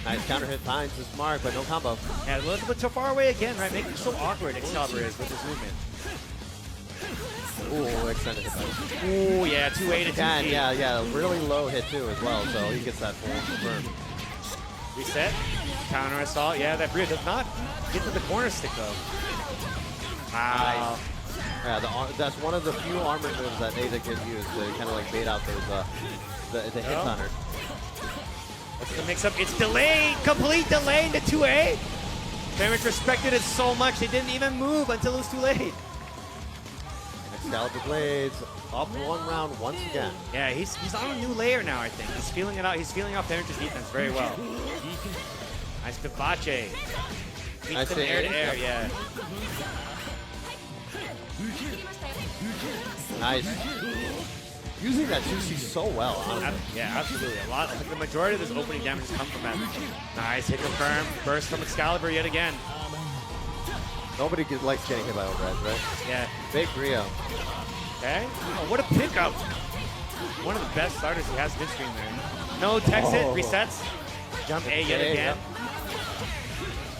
Nice counter hit finds his mark, but no combo. Yeah, a little bit too far away again, right? Making it so awkward Excalibur is with his movement. Ooh, extended hit punch. Ooh, yeah, 2A to 2G. Yeah, really low hit too as well, so he gets that full confirm. Reset. Counter assault. Yeah, that Bria does not get to the corner stick though. Wow. Nice. Yeah, that's one of the few armor moves that Ada can use to kind of like bait out those the hits on her. What's the mix up? It's delayed, complete delay into 2A. Fenrir respected it so much they didn't even move until it was too late. Excalibur Blades up one round once again. Yeah, he's on a new layer now, I think. He's feeling it out. He's feeling out Fenrir's defense very well. Nice Vivace. Beats them air to air, yeah. Nice. Using that 2C so well. Yeah, absolutely. The majority of this opening damage has come from that. Nice hit confirm. Burst from Excalibur yet again. Nobody likes getting hit by overheads, right? Yeah. Big Rio. Okay. Oh, what a pickup. One of the best starters he has midstream there. No text hit. Resets. Jump A yet again.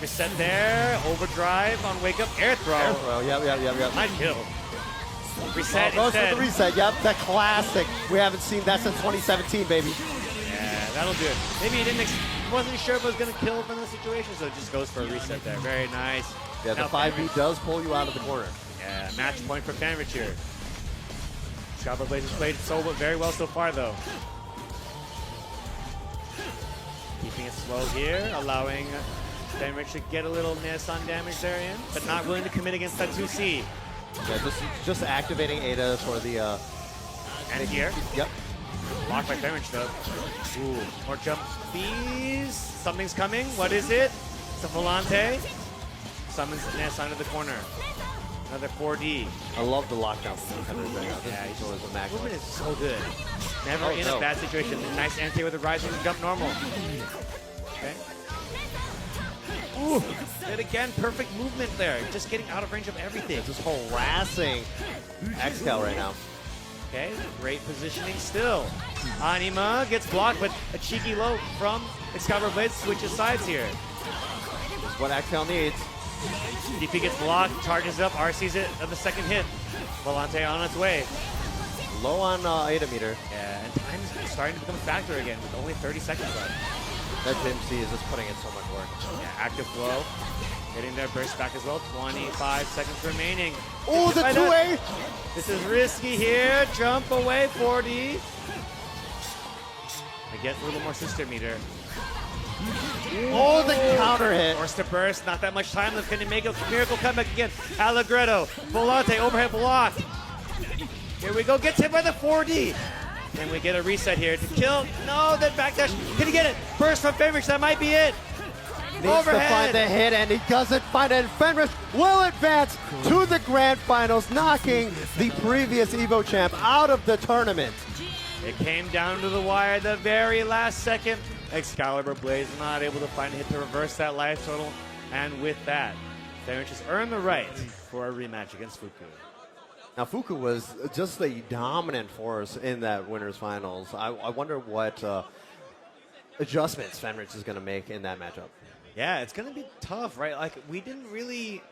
Reset there. Overdrive on wake up. Air throw. Air throw. Yep. Nice kill. Reset goes instead. for the reset. Yep, that classic. We haven't seen that since 2017, baby. Yeah, that'll do it. Maybe he didn't wasn't sure if it was going to kill from the situation, so it just goes for a reset there. Very nice. Yeah, the 5B does pull you out of the corner. Yeah, match point for Fanrich here. Excalibur Blaze has played very well so far, though. Keeping it slow here, allowing Fanrich to get a little miss on damage there in, but not willing to commit against that 2C. Yeah, just activating Ada for the... and here. Yep. Blocked by Fanrich, though. Ooh, more jump B's. Something's coming. What is it? It's a Volante. Summons Ness onto the corner. Another 4D. I love the lockdown from Fanrich right now. Yeah, This is max. movement is so good. Never in a bad situation. Nice anti with a rising jump normal. Okay. Ooh, and again, perfect movement there. Just getting out of range of everything. Just harassing Excal right now. Okay, great positioning still. Anima gets blocked, but a cheeky low from Excalibur Blade switches sides here. That's what Excal needs. DP gets blocked, charges up, RCs it on the second hit. Volante on its way. Low on Ada meter. Yeah, and time is starting to become a factor again with only 30 seconds left. That MC is just putting in so much work. Yeah, active flow. Getting their burst back as well. 25 seconds remaining. Oh, the 2A! This is risky here. Jump away, 4D. I get a little more sister meter. Oh, the counter hit. Forced to burst. Not that much time left. Can he make a miracle comeback again? Allegretto. Volante overhead block. Here we go. Gets hit by the 4D. And we get a reset here to kill. No, then backdash. Can he get it? Burst from Fanrich. That might be it. Needs to find the hit, and he doesn't find it. Fenris will advance to the grand finals, knocking the previous Evo champ out of the tournament. It came down to the wire at the very last second. Excalibur Blaze not able to find a hit to reverse that life total. And with that, Fanrich has earned the right for a rematch against Fuku. Now, Fuku was just a dominant force in that winners finals. I wonder what adjustments Fanrich is going to make in that matchup. Yeah, it's going to be tough, right? Like, we didn't really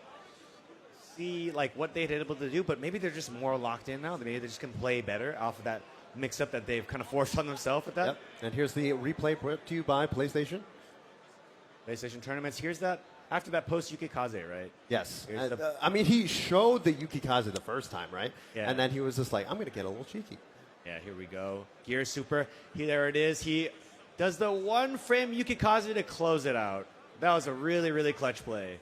see, like, what they'd been able to do, but maybe they're just more locked in now. Maybe they just can play better off of that mix-up that they've kind of forced on themselves with that. Yep. And here's the replay brought to you by PlayStation. PlayStation tournaments. Here's that, after that post-Yukikaze, right? Yes. I mean, he showed the Yukikaze the first time, right? Yeah. And then he was just like, I'm going to get a little cheeky. Yeah, here we go. Gear Super. There it is. He does the one-frame Yukikaze to close it out. That was a really, really clutch play.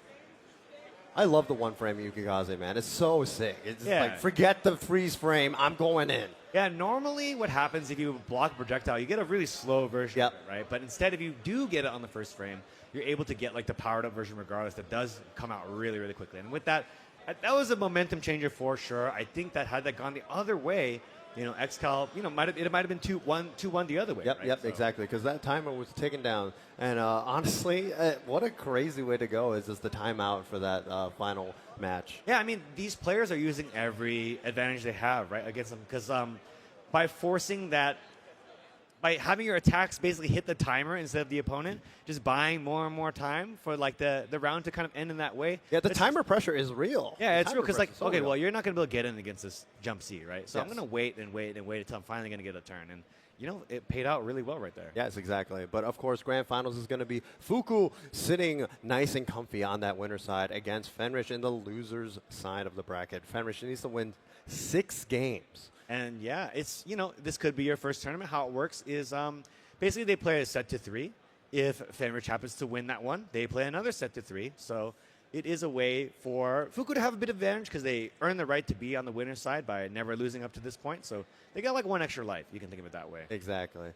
I love the one-frame Yukikaze, man. It's so sick. It's like, forget the freeze frame. I'm going in. Yeah, normally what happens if you block a projectile, you get a really slow version of it, right? But instead, if you do get it on the first frame, you're able to get like the powered-up version regardless that does come out really, really quickly. And with that, that was a momentum changer for sure. I think that had that gone the other way, you know, Excal, you know, it might have been 2-1 the other way. Yep, right? yep, So. exactly. Because that timer was taken down, and honestly, what a crazy way to go is just the timeout for that final match. Yeah, I mean, these players are using every advantage they have, right, against them, because by forcing that, by having your attacks basically hit the timer instead of the opponent, just buying more and more time for like the round to kind of end in that way. Yeah, the timer pressure is real. Yeah, it's The real because like, so okay, real. well, you're not going to be able to get in against this jump C, right? So I'm Yes. going to wait and wait and wait until I'm finally going to get a turn. And, you know, it paid out really well right there. Yes, exactly. But of course, grand finals is going to be Fuku sitting nice and comfy on that winner's side against Fenrich in the loser's side of the bracket. Fenrich needs to win 6 games. And yeah, it's, you know, this could be your first tournament. How it works is basically they play a set to 3. If Fenrich happens to win that one, they play another set to 3. So it is a way for Fuku to have a bit of advantage because they earn the right to be on the winner's side by never losing up to this point. So they got like 1 extra life. You can think of it that way. Exactly.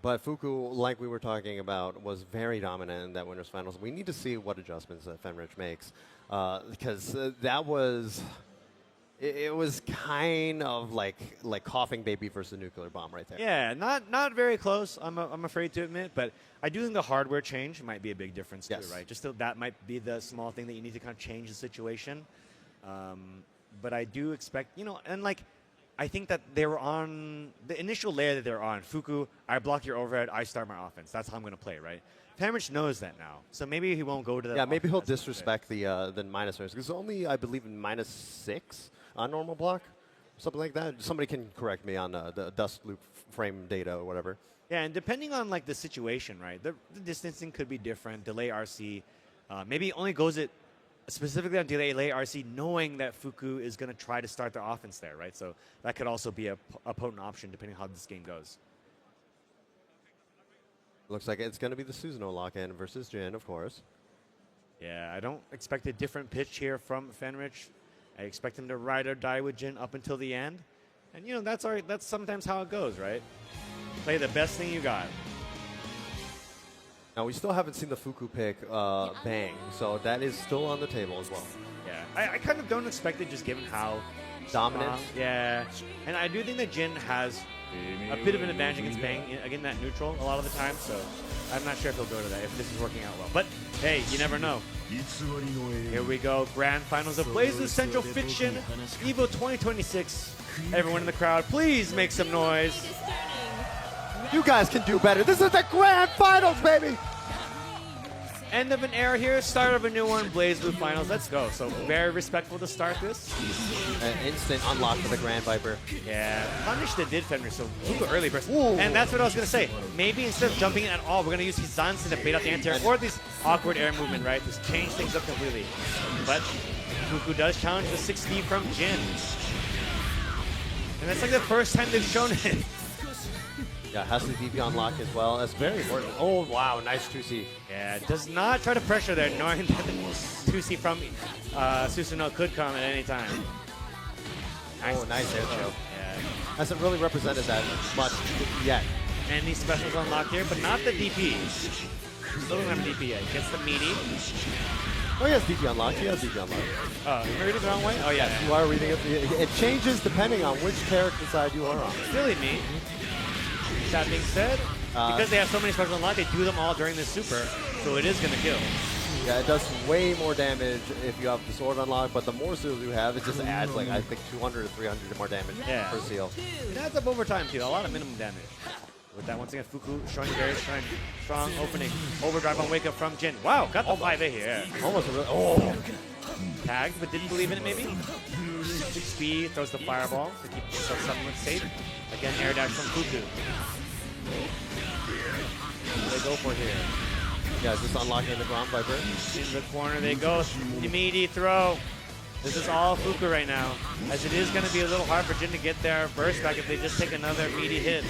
But Fuku, like we were talking about, was very dominant in that winners finals. We need to see what adjustments that Fenrich makes because that was... It was kind of like coughing baby versus nuclear bomb right there. Yeah, not very close, I'm afraid to admit, but I do think the hardware change might be a big difference too, right? Just that might be the small thing that you need to kind of change the situation. But I do expect, you know, and like, I think that they were on the initial layer that they're on. Fuku, I block your overhead, I start my offense. That's how I'm going to play, right? Fanrich knows that now, so maybe he won't go to that. Yeah, maybe he'll disrespect the minus errors. Because only, I believe, in -6 on normal block. something like that. Somebody can correct me on the dust loop frame data or whatever. Yeah, and depending on like the situation, right? The distancing could be different. Delay RC, maybe only goes it specifically on delay RC, knowing that Fuku is going to try to start the offense there, right? So that could also be a potent option depending on how this game goes. Looks like it's going to be the Susanoo lock-in versus Jin, of course. Yeah, I don't expect a different pitch here from Fenrich. I expect him to ride or die with Jin up until the end. And, you know, that's sometimes how it goes, right? Play the best thing you got. Now, we still haven't seen the Fuku pick bang, so that is still on the table as well. Yeah, I kind of don't expect it just given how dominant. Yeah, and I do think that Jin has a bit of an advantage against Bang, again, that neutral a lot of the time, so I'm not sure if he'll go to that, if this is working out well. But, hey, you never know. Here we go, Grand Finals of BlazBlue Central Fiction, EVO 2026. Everyone in the crowd, please make some noise. You guys can do better. This is the Grand Finals, baby! End of an era here, start of a new one, BlazBlue Finals, let's go. So very respectful to start this. An instant unlock for the Grand Viper. Yeah, punish the did Fender, so Fuku early burst. And that's what I was going to say. Maybe instead of jumping in at all, we're going to use his Zansen to bait out the anti-air, or this awkward air movement, right? Just change things up completely. But Fuku does challenge the 6D from Jin. And that's like the first time they've shown it. Yeah, has the DP unlock as well. That's very important. Oh, wow, nice 2C. Yeah, does not try to pressure there, knowing that the 2C from Susanoo could come at any time. Oh, nice air show. Yeah. Hasn't really represented that much yet. And these specials unlocked here, but not the DP. Still don't have a DP yet. Gets the meaty. Oh, he has DP unlocked. He has DP unlocked. Oh, am I reading the wrong way? Oh, yeah. You are reading it. It changes depending on which character side you are on. It's really neat. That being said, because they have so many specials unlocked, they do them all during this super, so it is going to kill. Yeah, it does way more damage if you have the sword unlocked, but the more seals you have, it just adds, like, I think 200 to 300 more damage per seal. It adds up over time, too. A lot of minimum damage. With that, once again, Fuku showing very strong opening. Overdrive on wake up from Jin. Wow, got the 5A here. Almost a really, oh. Tagged, but didn't believe in it, maybe? 6B throws the fireball to keep himself somewhat safe. Again, air dash from Fuku. What do they go for here? Yeah, just unlocking the Grand Viper. In the corner they go. Immediate throw. This is all Fuku right now, as it is going to be a little hard for Jin to get their burst back if they just take another meaty hit.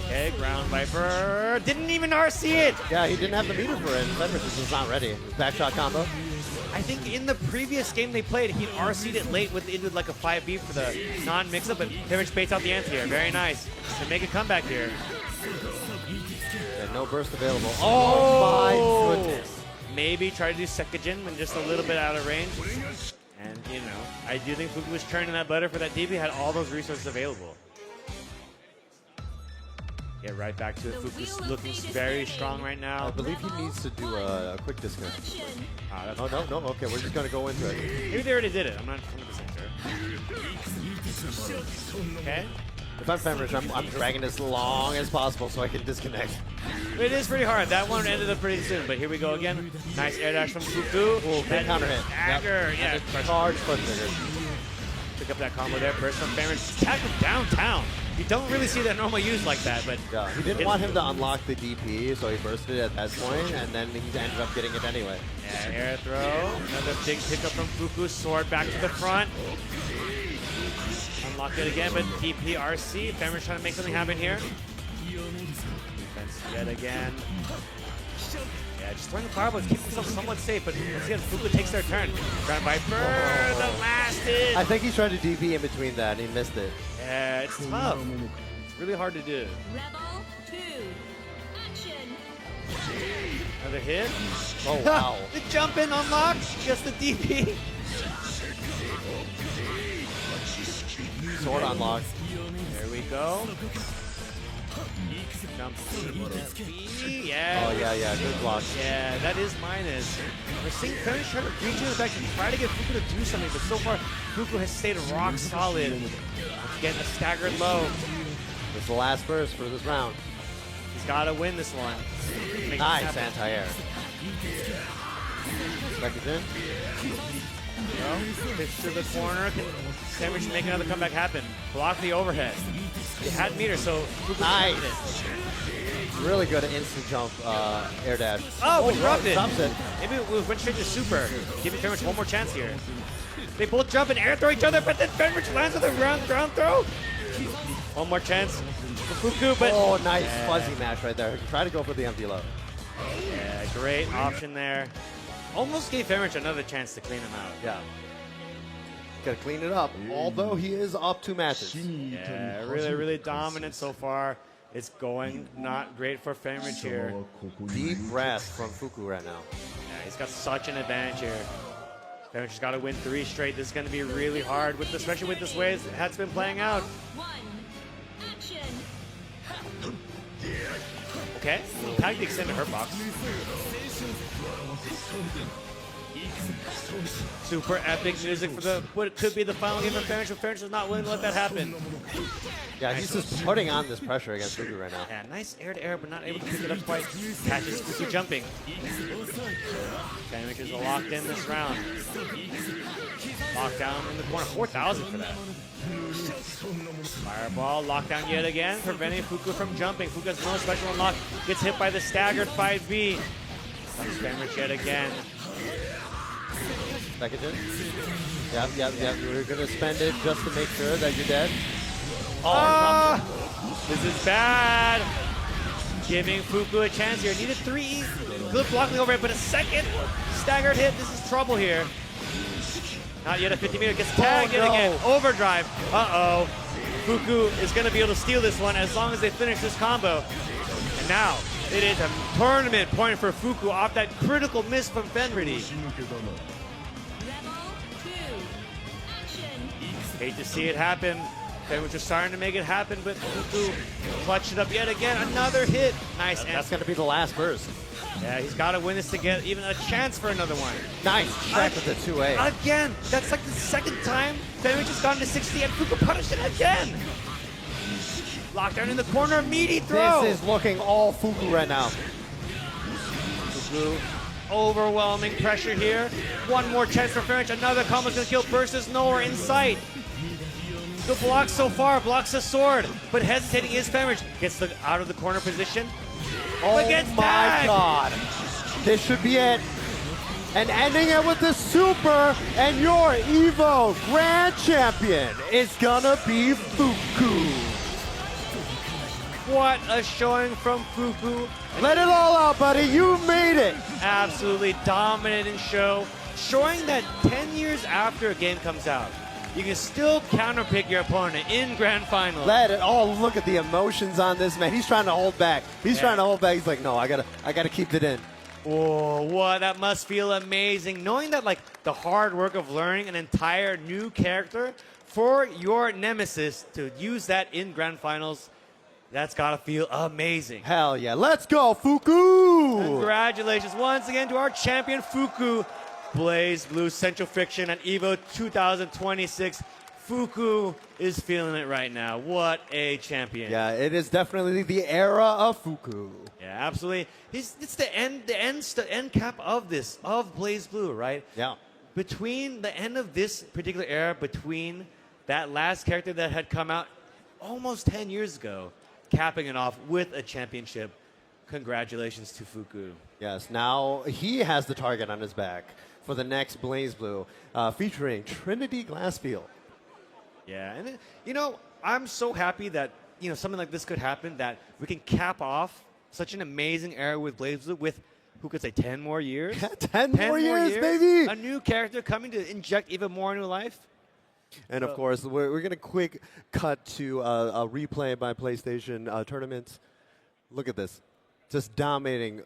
Okay, Ground Viper. Didn't even RC it! Yeah, he didn't have the meter for it. Fenrich is just not ready. Backshot combo. I think in the previous game they played, he RC'd it late with like a 5B for the non-mix-up, but Fenrich baits out the anti-air. Very nice. To make a comeback here. Yeah, no burst available. Oh my goodness. Maybe try to do Sekijin when just a little bit out of range. And, you know, I do think Fuku was churning that butter for that DP, had all those resources available. Get right back to it. Fuku's looking very strong right now. I believe he needs to do a quick disconnect. Oh, no. Okay, we're just going to go into it. Maybe they already did it. I'm not 100% sure. Okay. If I'm Fenrich, I'm dragging as long as possible so I can disconnect. It is pretty hard. That one ended up pretty soon, but here we go again. Nice air dash from Fuku. Oh, big counter hit. Dagger, yeah. Charge foot trigger. Pick up that combo there. Burst from Fenrich. Attack him downtown. You don't really see that normally used like that, but... Yeah, he didn't want him to unlock the DP, so he bursted it at that point, and then he ended up getting it anyway. Yeah, air throw. Another big pickup from Fuku. Sword back to the front. Unlock it again, but DP RC. Fenrich trying to make something happen here. Defense yet again. Yeah, just throwing the fireball to keep himself somewhat safe, but once again, Fuku takes their turn. Ground Viper, the last hit. I think he tried to DP in between that, and he missed it. Yeah, it's tough. It's really hard to do. Rebel 2, action. Another hit. Oh, wow. The jump in unlocked. Just the DP. Sword unlocked. There we go. Jump. Yeah. Oh, yeah. Good block. Yeah, that is minus. We're seeing Fenrich trying to reach in the back to try to get Fuku to do something, but so far, Fuku has stayed rock solid. Getting a staggered low. It's the last burst for this round. He's got to win this one. Nice anti-air. Sekijin. Pitch to the corner. Can Fenrich make another comeback happen? Block the overhead. It had meter, so nice. Really good instant jump air dash. Oh, interrupted. Stops it. Maybe we went straight to super, giving Fenrich one more chance here. They both jump and air throw each other, but then Fenrich lands with a ground throw. One more chance for Fuku, but... Oh, nice fuzzy mash right there. Try to go for the empty low. Yeah, great option there. Almost gave Fenrich another chance to clean him out. Yeah. Got to clean it up, although he is up 2 matches. Yeah, really dominant so far. It's going not great for Fenrich here. Deep breath from Fuku right now. Yeah, he's got such an advantage here. Fenrich has got to win 3 straight. This is going to be really hard, especially with this way it's been playing out. Okay, tag the extended hurt box. Super epic music for what could be the final game of Fenrich, but Fenrich is not willing to let that happen. Yeah, he's just putting on this pressure against Fuku right now. Yeah, nice air-to-air, but not able to pick it up quite. Catches Fuku jumping. Fenrich is locked in this round. Lockdown in the corner, 4,000 for that. Fireball, lockdown yet again, preventing Fuku from jumping. Fuku has no special unlock, gets hit by the staggered 5B. Comes Fenrich yet again. Second gen? Yep. We're going to spend it just to make sure that you're dead. Oh, this is bad. Giving Fuku a chance here. Needed 3. Good blocking over it, but a second staggered hit. This is trouble here. Not yet a 50 meter. Gets tagged yet again. Overdrive. Uh-oh. Fuku is going to be able to steal this one as long as they finish this combo. And now it is a tournament point for Fuku off that critical miss from Fenrich. Hate to see it happen. Fenrich is starting to make it happen, but Fuku clutched it up yet again. Another hit. Nice. That's going to be the last burst. Yeah, he's got to win this to get even a chance for another one. Nice check with the 2A. Again. That's like the second time Fenrich has gone to 60 and Fuku punished it again. Lockdown in the corner, meaty throw. This is looking all Fuku right now. Fuku, overwhelming pressure here. One more chance for Fenrich. Another combo's going to kill. Burst is nowhere in sight. The block so far, blocks the sword, but hesitating is Fenrich. Gets the out of the corner position. Oh my God. This should be it. And ending it with the super, and your EVO Grand Champion is gonna be Fuku. What a showing from Fuku. Let it all out, buddy. You made it. Absolutely dominating show, showing that 10 years after a game comes out, you can still counterpick your opponent in grand finals. Let it. Oh, look at the emotions on this man. He's trying to hold back. He's trying to hold back. He's like, no, I gotta keep it in. Oh, what that must feel amazing, knowing that like the hard work of learning an entire new character for your nemesis to use that in grand finals. That's gotta feel amazing. Hell yeah. Let's go, Fuku! Congratulations once again to our champion, Fuku. BlazBlue Central Fiction at EVO 2026. Fuku is feeling it right now. What a champion. Yeah, it is definitely the era of Fuku. Yeah, absolutely. It's the end cap of BlazBlue, right? Yeah. Between the end of this particular era, between that last character that had come out almost 10 years ago, capping it off with a championship. Congratulations to Fuku. Yes, now he has the target on his back for the next BlazBlue, featuring Trinity Glassfield. Yeah, and I'm so happy that something like this could happen, that we can cap off such an amazing era with BlazBlue with, who could say, 10 more years? 10 more years, baby! A new character coming to inject even more new life. And of course, we're going to quick cut to a replay by PlayStation tournaments. Look at this. Just dominating.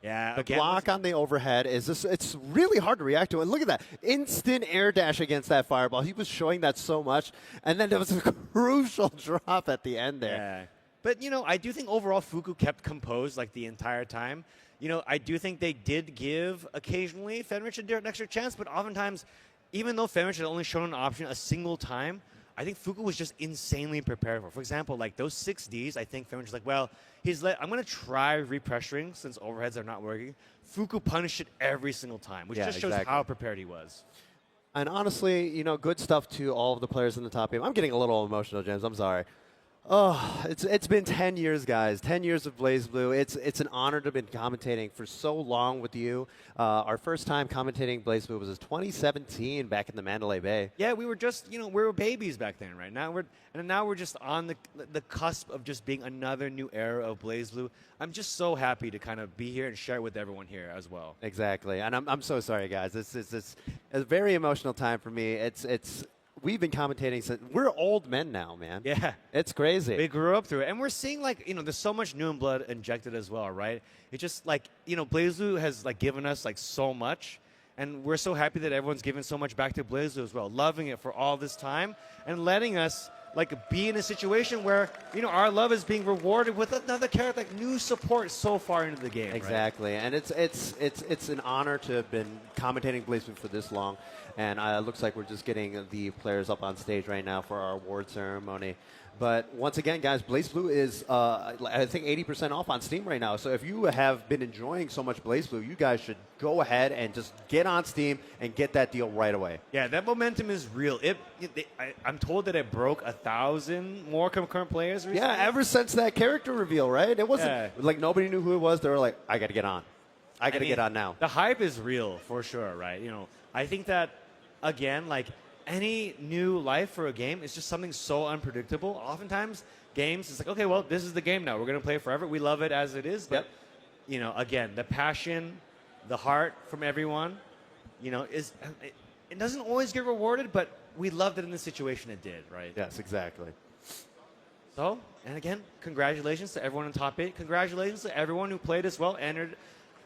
Yeah, the block on the overhead it's really hard to react to. And look at that. Instant air dash against that fireball. He was showing that so much. And then there was a crucial drop at the end there. Yeah. But, I do think overall Fuku kept composed like the entire time. I do think they did give occasionally Fenrich an extra chance, but oftentimes, even though Fenrich had only shown an option a single time, I think Fuku was just insanely prepared for. For example, like those 6Ds, I think Fenrich was like, well, I'm going to try repressuring since overheads are not working. Fuku punished it every single time, which just shows how prepared he was. And honestly, good stuff to all of the players in the top game. I'm getting a little emotional, James. I'm sorry. Oh, it's been 10 years, guys. 10 years of BlazBlue. It's an honor to have been commentating for so long with you. Our first time commentating BlazBlue was in 2017 back in the Mandalay Bay. Yeah, we were just, we were babies back then, right? Now we're just on the cusp of just being another new era of BlazBlue. I'm just so happy to kind of be here and share it with everyone here as well. Exactly, and I'm so sorry, guys. It's a very emotional time for me. We've been commentating since we're old men now, man. Yeah. It's crazy. We grew up through it. And we're seeing, there's so much new blood injected as well, right? It's just, BlazBlue has, given us, so much. And we're so happy that everyone's giving so much back to BlazBlue as well, loving it for all this time and letting us, be in a situation where, our love is being rewarded with another character, new support so far into the game. Exactly. Right? And it's an honor to have been commentating BlazBlue for this long. And it looks like we're just getting the players up on stage right now for our award ceremony. But once again, guys, BlazBlue is, I think, 80% off on Steam right now. So if you have been enjoying so much BlazBlue, you guys should go ahead and just get on Steam and get that deal right away. Yeah, that momentum is real. I'm told that it broke 1,000 more concurrent players recently. Yeah, ever since that character reveal, right? It wasn't nobody knew who it was. They were like, I got to get on. I got to get on now. The hype is real for sure, right? I think that, again, any new life for a game is just something so unpredictable. Oftentimes, games, it's okay, well, this is the game now. We're going to play it forever. We love it as it is. But, again, the passion, the heart from everyone, it doesn't always get rewarded, but we loved it in the situation it did, right? Yes, exactly. So, and again, congratulations to everyone in top 8. Congratulations to everyone who played as well, entered,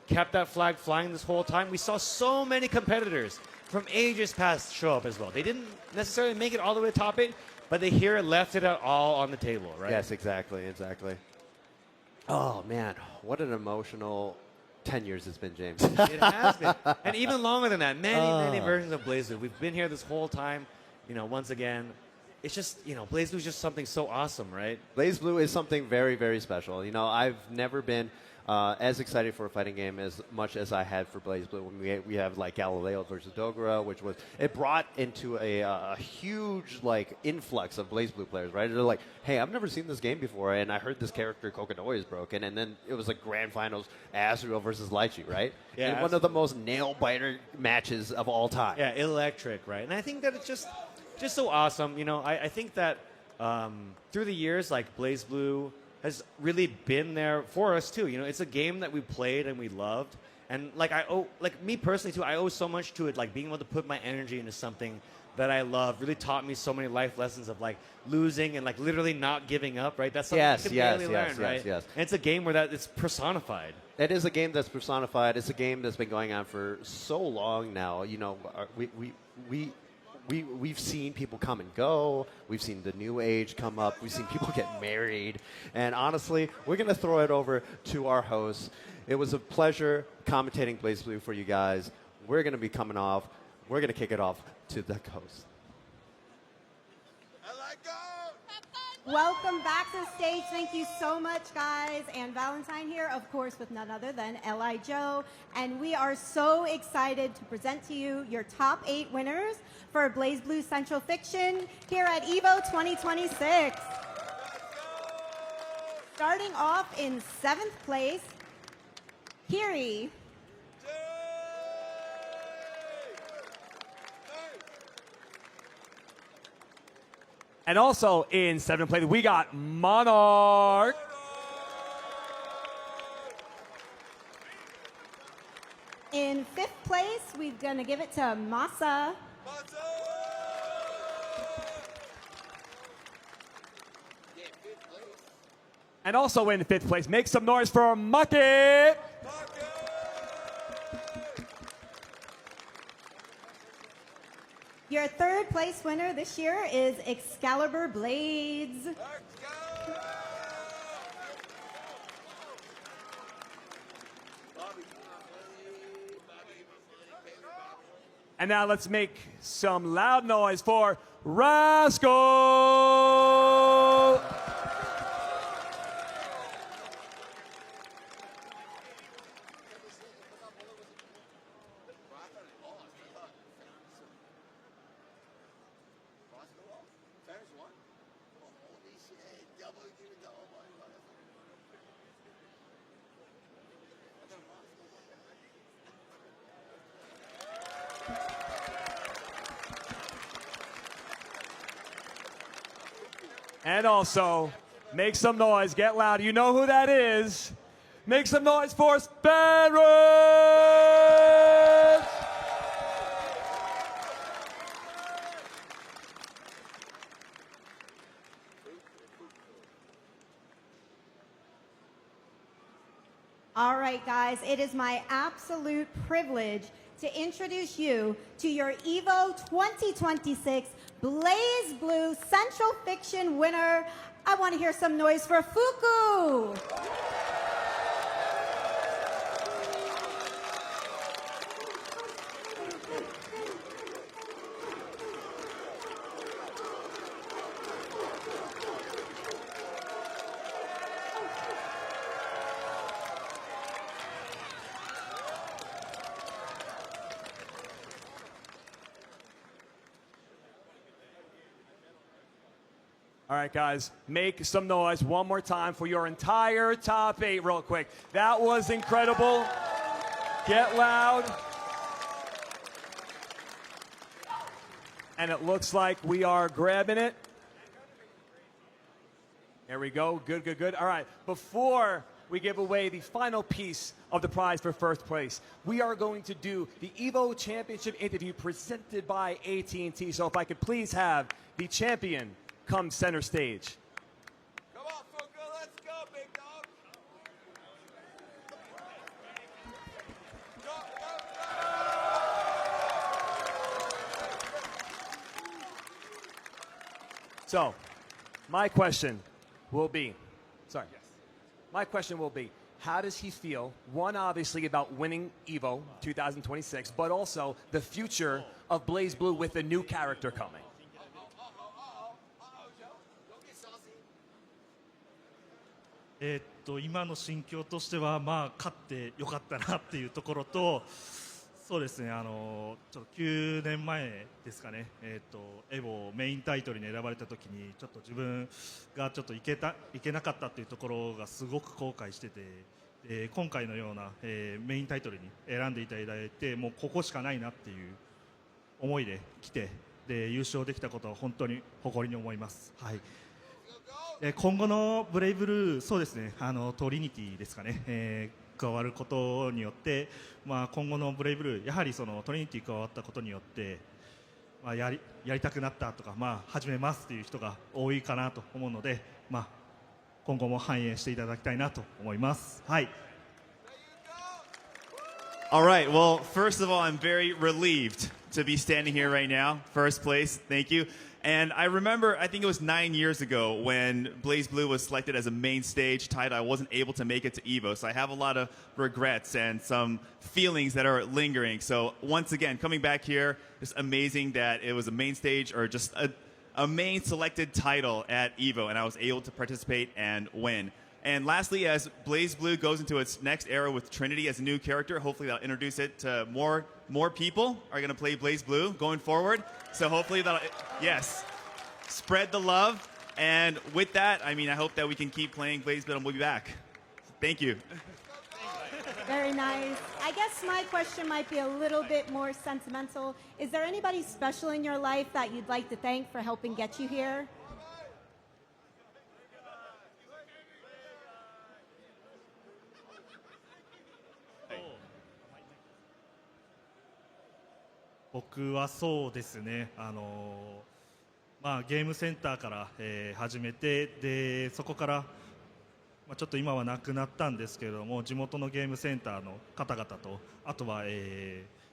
kept that flag flying this whole time. We saw so many competitors from ages past show up as well. They didn't necessarily make it all the way to top 8, but they left it all on the table, right? Yes, exactly. Oh, man, what an emotional 10 years it's been, James. It has been. And even longer than that, many versions of BlazBlue. We've been here this whole time, once again. It's just, BlazBlue is just something so awesome, right? BlazBlue is something very, very special. I've never been as excited for a fighting game as much as I had for BlazBlue. When we have Galileo versus Dogura, it brought into a huge influx of BlazBlue players, right? They're like, hey, I've never seen this game before, and I heard this character Kokonoi is broken, and then it was grand finals, Azrael versus Lychee, right? Yeah, and one of the most nail-biter matches of all time. Yeah, electric, right? And I think that it's just so awesome. I think that through the years, BlazBlue has really been there for us too. It's a game that we played and we loved, and me personally too. I owe so much to it. Being able to put my energy into something that I love really taught me so many life lessons of losing and literally not giving up. Right? That's something you can barely learn, right? Yes. And it's a game where it's personified. It is a game that's personified. It's a game that's been going on for so long now. We've seen people come and go. We've seen the new age come up. We've seen people get married. And honestly, we're going to throw it over to our hosts. It was a pleasure commentating BlazBlue for you guys. We're going to be coming off. We're going to kick it off to the host. Welcome back to the stage. Thank you so much, guys. And Valentine here, of course, with none other than Li Joe. And we are so excited to present to you your top 8 winners for BlazBlue Central Fiction here at EVO 2026. Starting off in 7th place, Kiri. And also in 7th place, we got Monarch. In 5th place, we're going to give it to Masa. And also in 5th place, make some noise for Maki. Your 3rd place winner this year is Excalibur Blades. And now let's make some loud noise for Rascal. And also, make some noise, get loud. You know who that is. Make some noise for Sparrows! All right, guys, it is my absolute privilege to introduce you to your EVO 2026 Blaze Blue Central Fiction winner. I want to hear some noise for Fuku. All right, guys, make some noise one more time for your entire top 8 real quick. That was incredible. Get loud. And it looks like we are grabbing it. There we go. Good, good, good. All right, before we give away the final piece of the prize for first place, we are going to do the EVO Championship interview presented by AT&T. So if I could please have the champion come center stage. Come on, Fuku, let's go, big dog. So, my question will be, my question will be, how does he feel, one, obviously, about winning EVO 2026, but also the future of Blaze Blue with a new character coming?「今の心境としては、まあ、勝ってよかったなっていうところと、そうですね、ちょっと9年前ですかね、エボメインタイトルに選ばれた時にちょっと自分がちょっといけなかったっていうところがすごく後悔してて、今回のような、メインタイトルに選んでいただいて、もうここしかないなっていう思いで来て、で優勝できたことは本当に誇りに思います。はい。今後のブレイブルー、そうですね、トリニティですかね、加わることによって、まあ、今後のブレイブルー、やはりそのトリニティ加わったことによって、まあ、やりたくなったとか、まあ、始めますっていう人が多いかなと思うので、まあ、今後も反映していただきたいなと思います。はい。All right, well, first of all, I'm very relieved to be standing here right now. First place, thank you. And I remember, I think it was 9 years ago when Blaze Blue was selected as a main stage title. I wasn't able to make it to EVO, so I have a lot of regrets and some feelings that are lingering. So once again, coming back here, it's amazing that it was a main stage or just a main selected title at EVO, and I was able to participate and win. And lastly, as Blaze Blue goes into its next era with Trinity as a new character, hopefully that'll introduce it to more people are going to play Blaze Blue going forward. So hopefully that'll, yes, spread the love. And with that, I mean, I hope that we can keep playing Blaze Blue and we'll be back. Thank you. Very nice. I guess my question might be a little bit more sentimental. Is there anybody special in your life that you'd like to thank for helping get you here? Oh. 僕はそうですね、まあ、ゲームセンターから、始めて、でそこから、まあ、ちょっと今はなくなったんですけれども、地元のゲームセンターの方々と、あとは、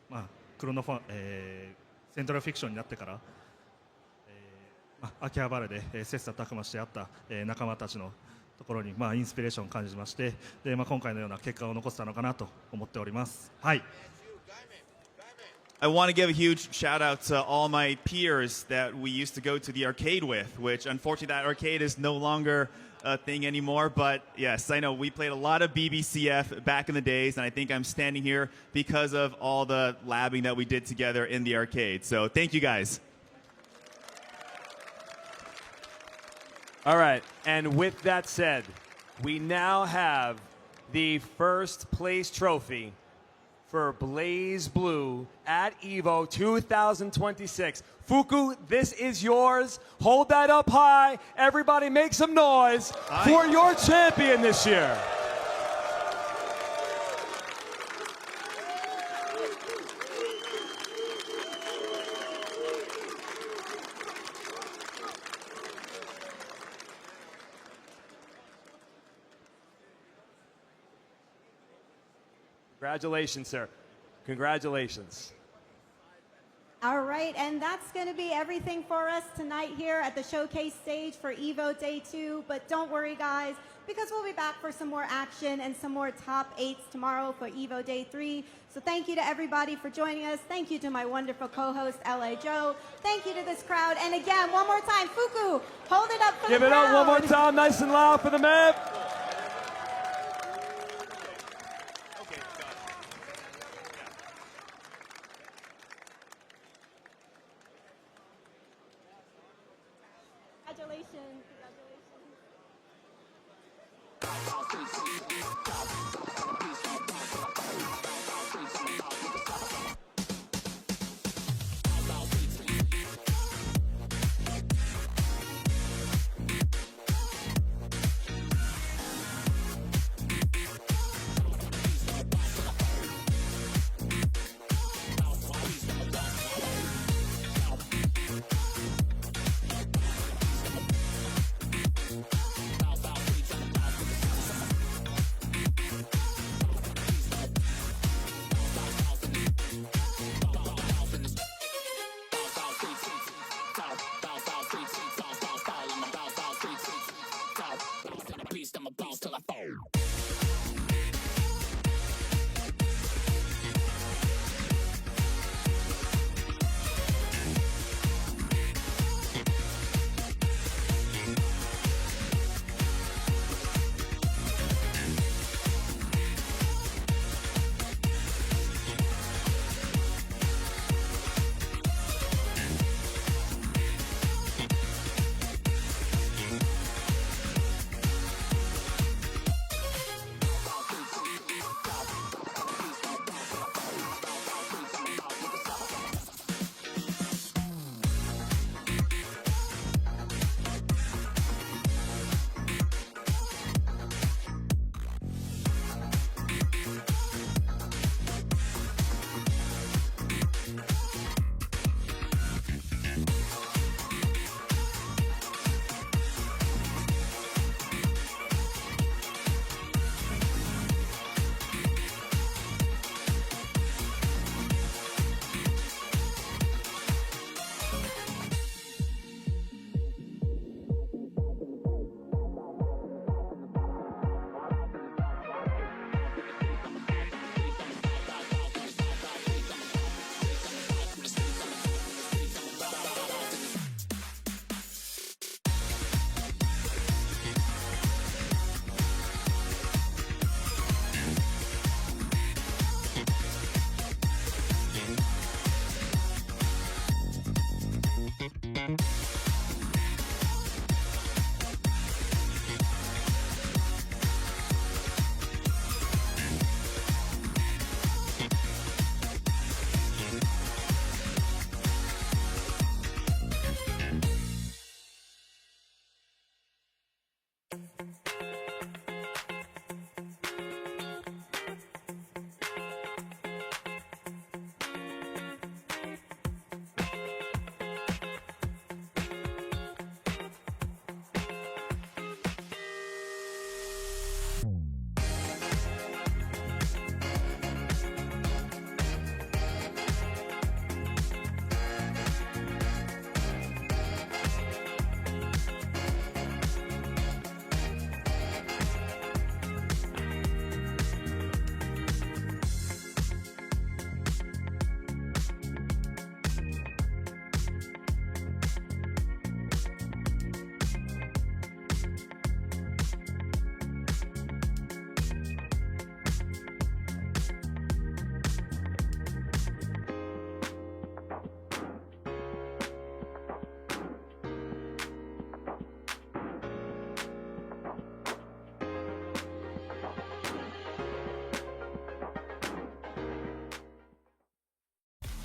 まあ、クロノファ、セントラルフィクションになってから、まあ、秋葉原で、切磋琢磨してあった、仲間たちのところに、まあ、インスピレーションを感じまして、で、まあ、今回のような結果を残せたのかなと思っております。はい。I want to give a huge shout out to all my peers that we used to go to the arcade with, which unfortunately that arcade is no longer a thing anymore. But yes, I know we played a lot of BBCF back in the days, and I think I'm standing here because of all the labbing that we did together in the arcade. So thank you guys. All right, and with that said, we now have the first place trophy for Blaze Blue at EVO 2026. Fuku, this is yours. Hold that up high. Everybody make some noise for your champion this year. Congratulations, sir. Congratulations. All right, and that's going to be everything for us tonight here at the showcase stage for EVO Day 2. But don't worry, guys, because we'll be back for some more action and some more top 8s tomorrow for EVO Day 3. So thank you to everybody for joining us. Thank you to my wonderful co-host, L.A. Joe. Thank you to this crowd. And again, one more time, Fuku, hold it up for Give the it crowd. up one more time, nice and loud for the man. Congratulations.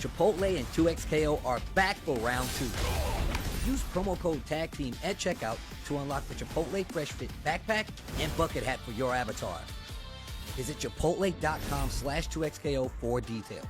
Chipotle and 2XKO are back for round 2. Use promo code TAGTEAM at checkout to unlock the Chipotle Fresh Fit backpack and bucket hat for your avatar. Visit chipotle.com/2XKO for details.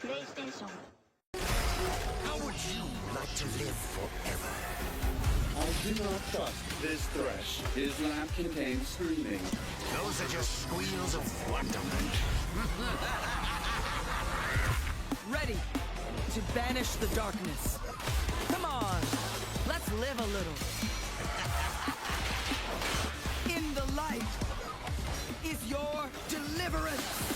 PlayStation. How would you like to live forever? I do not trust this thresh. His lamp contains screaming. Those are just squeals of wonderment. Ready to banish the darkness. Come on, let's live a little. In the light is your deliverance.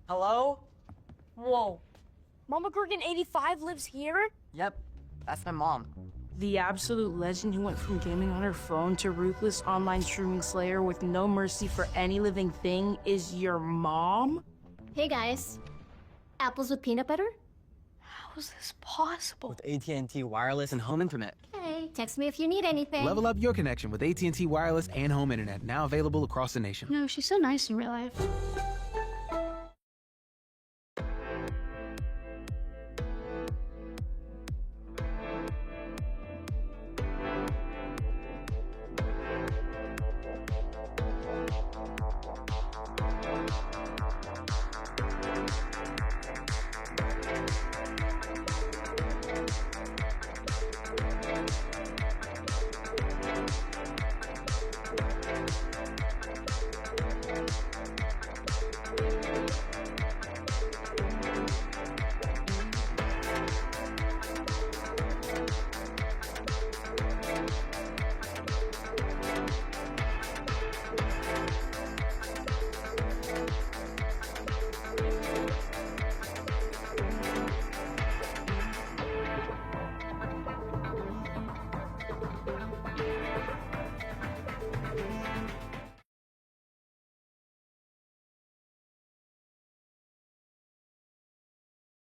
Hello? Whoa. Mama Gurgan 85 lives here? Yep, that's my mom. The absolute legend who went from gaming on her phone to ruthless online streaming slayer with no mercy for any living thing is your mom? Hey guys. Apples with peanut butter? How is this possible? With AT&T wireless and home internet. Hey, text me if you need anything. Level up your connection with AT&T wireless and home internet, now available across the nation. No, she's so nice in real life.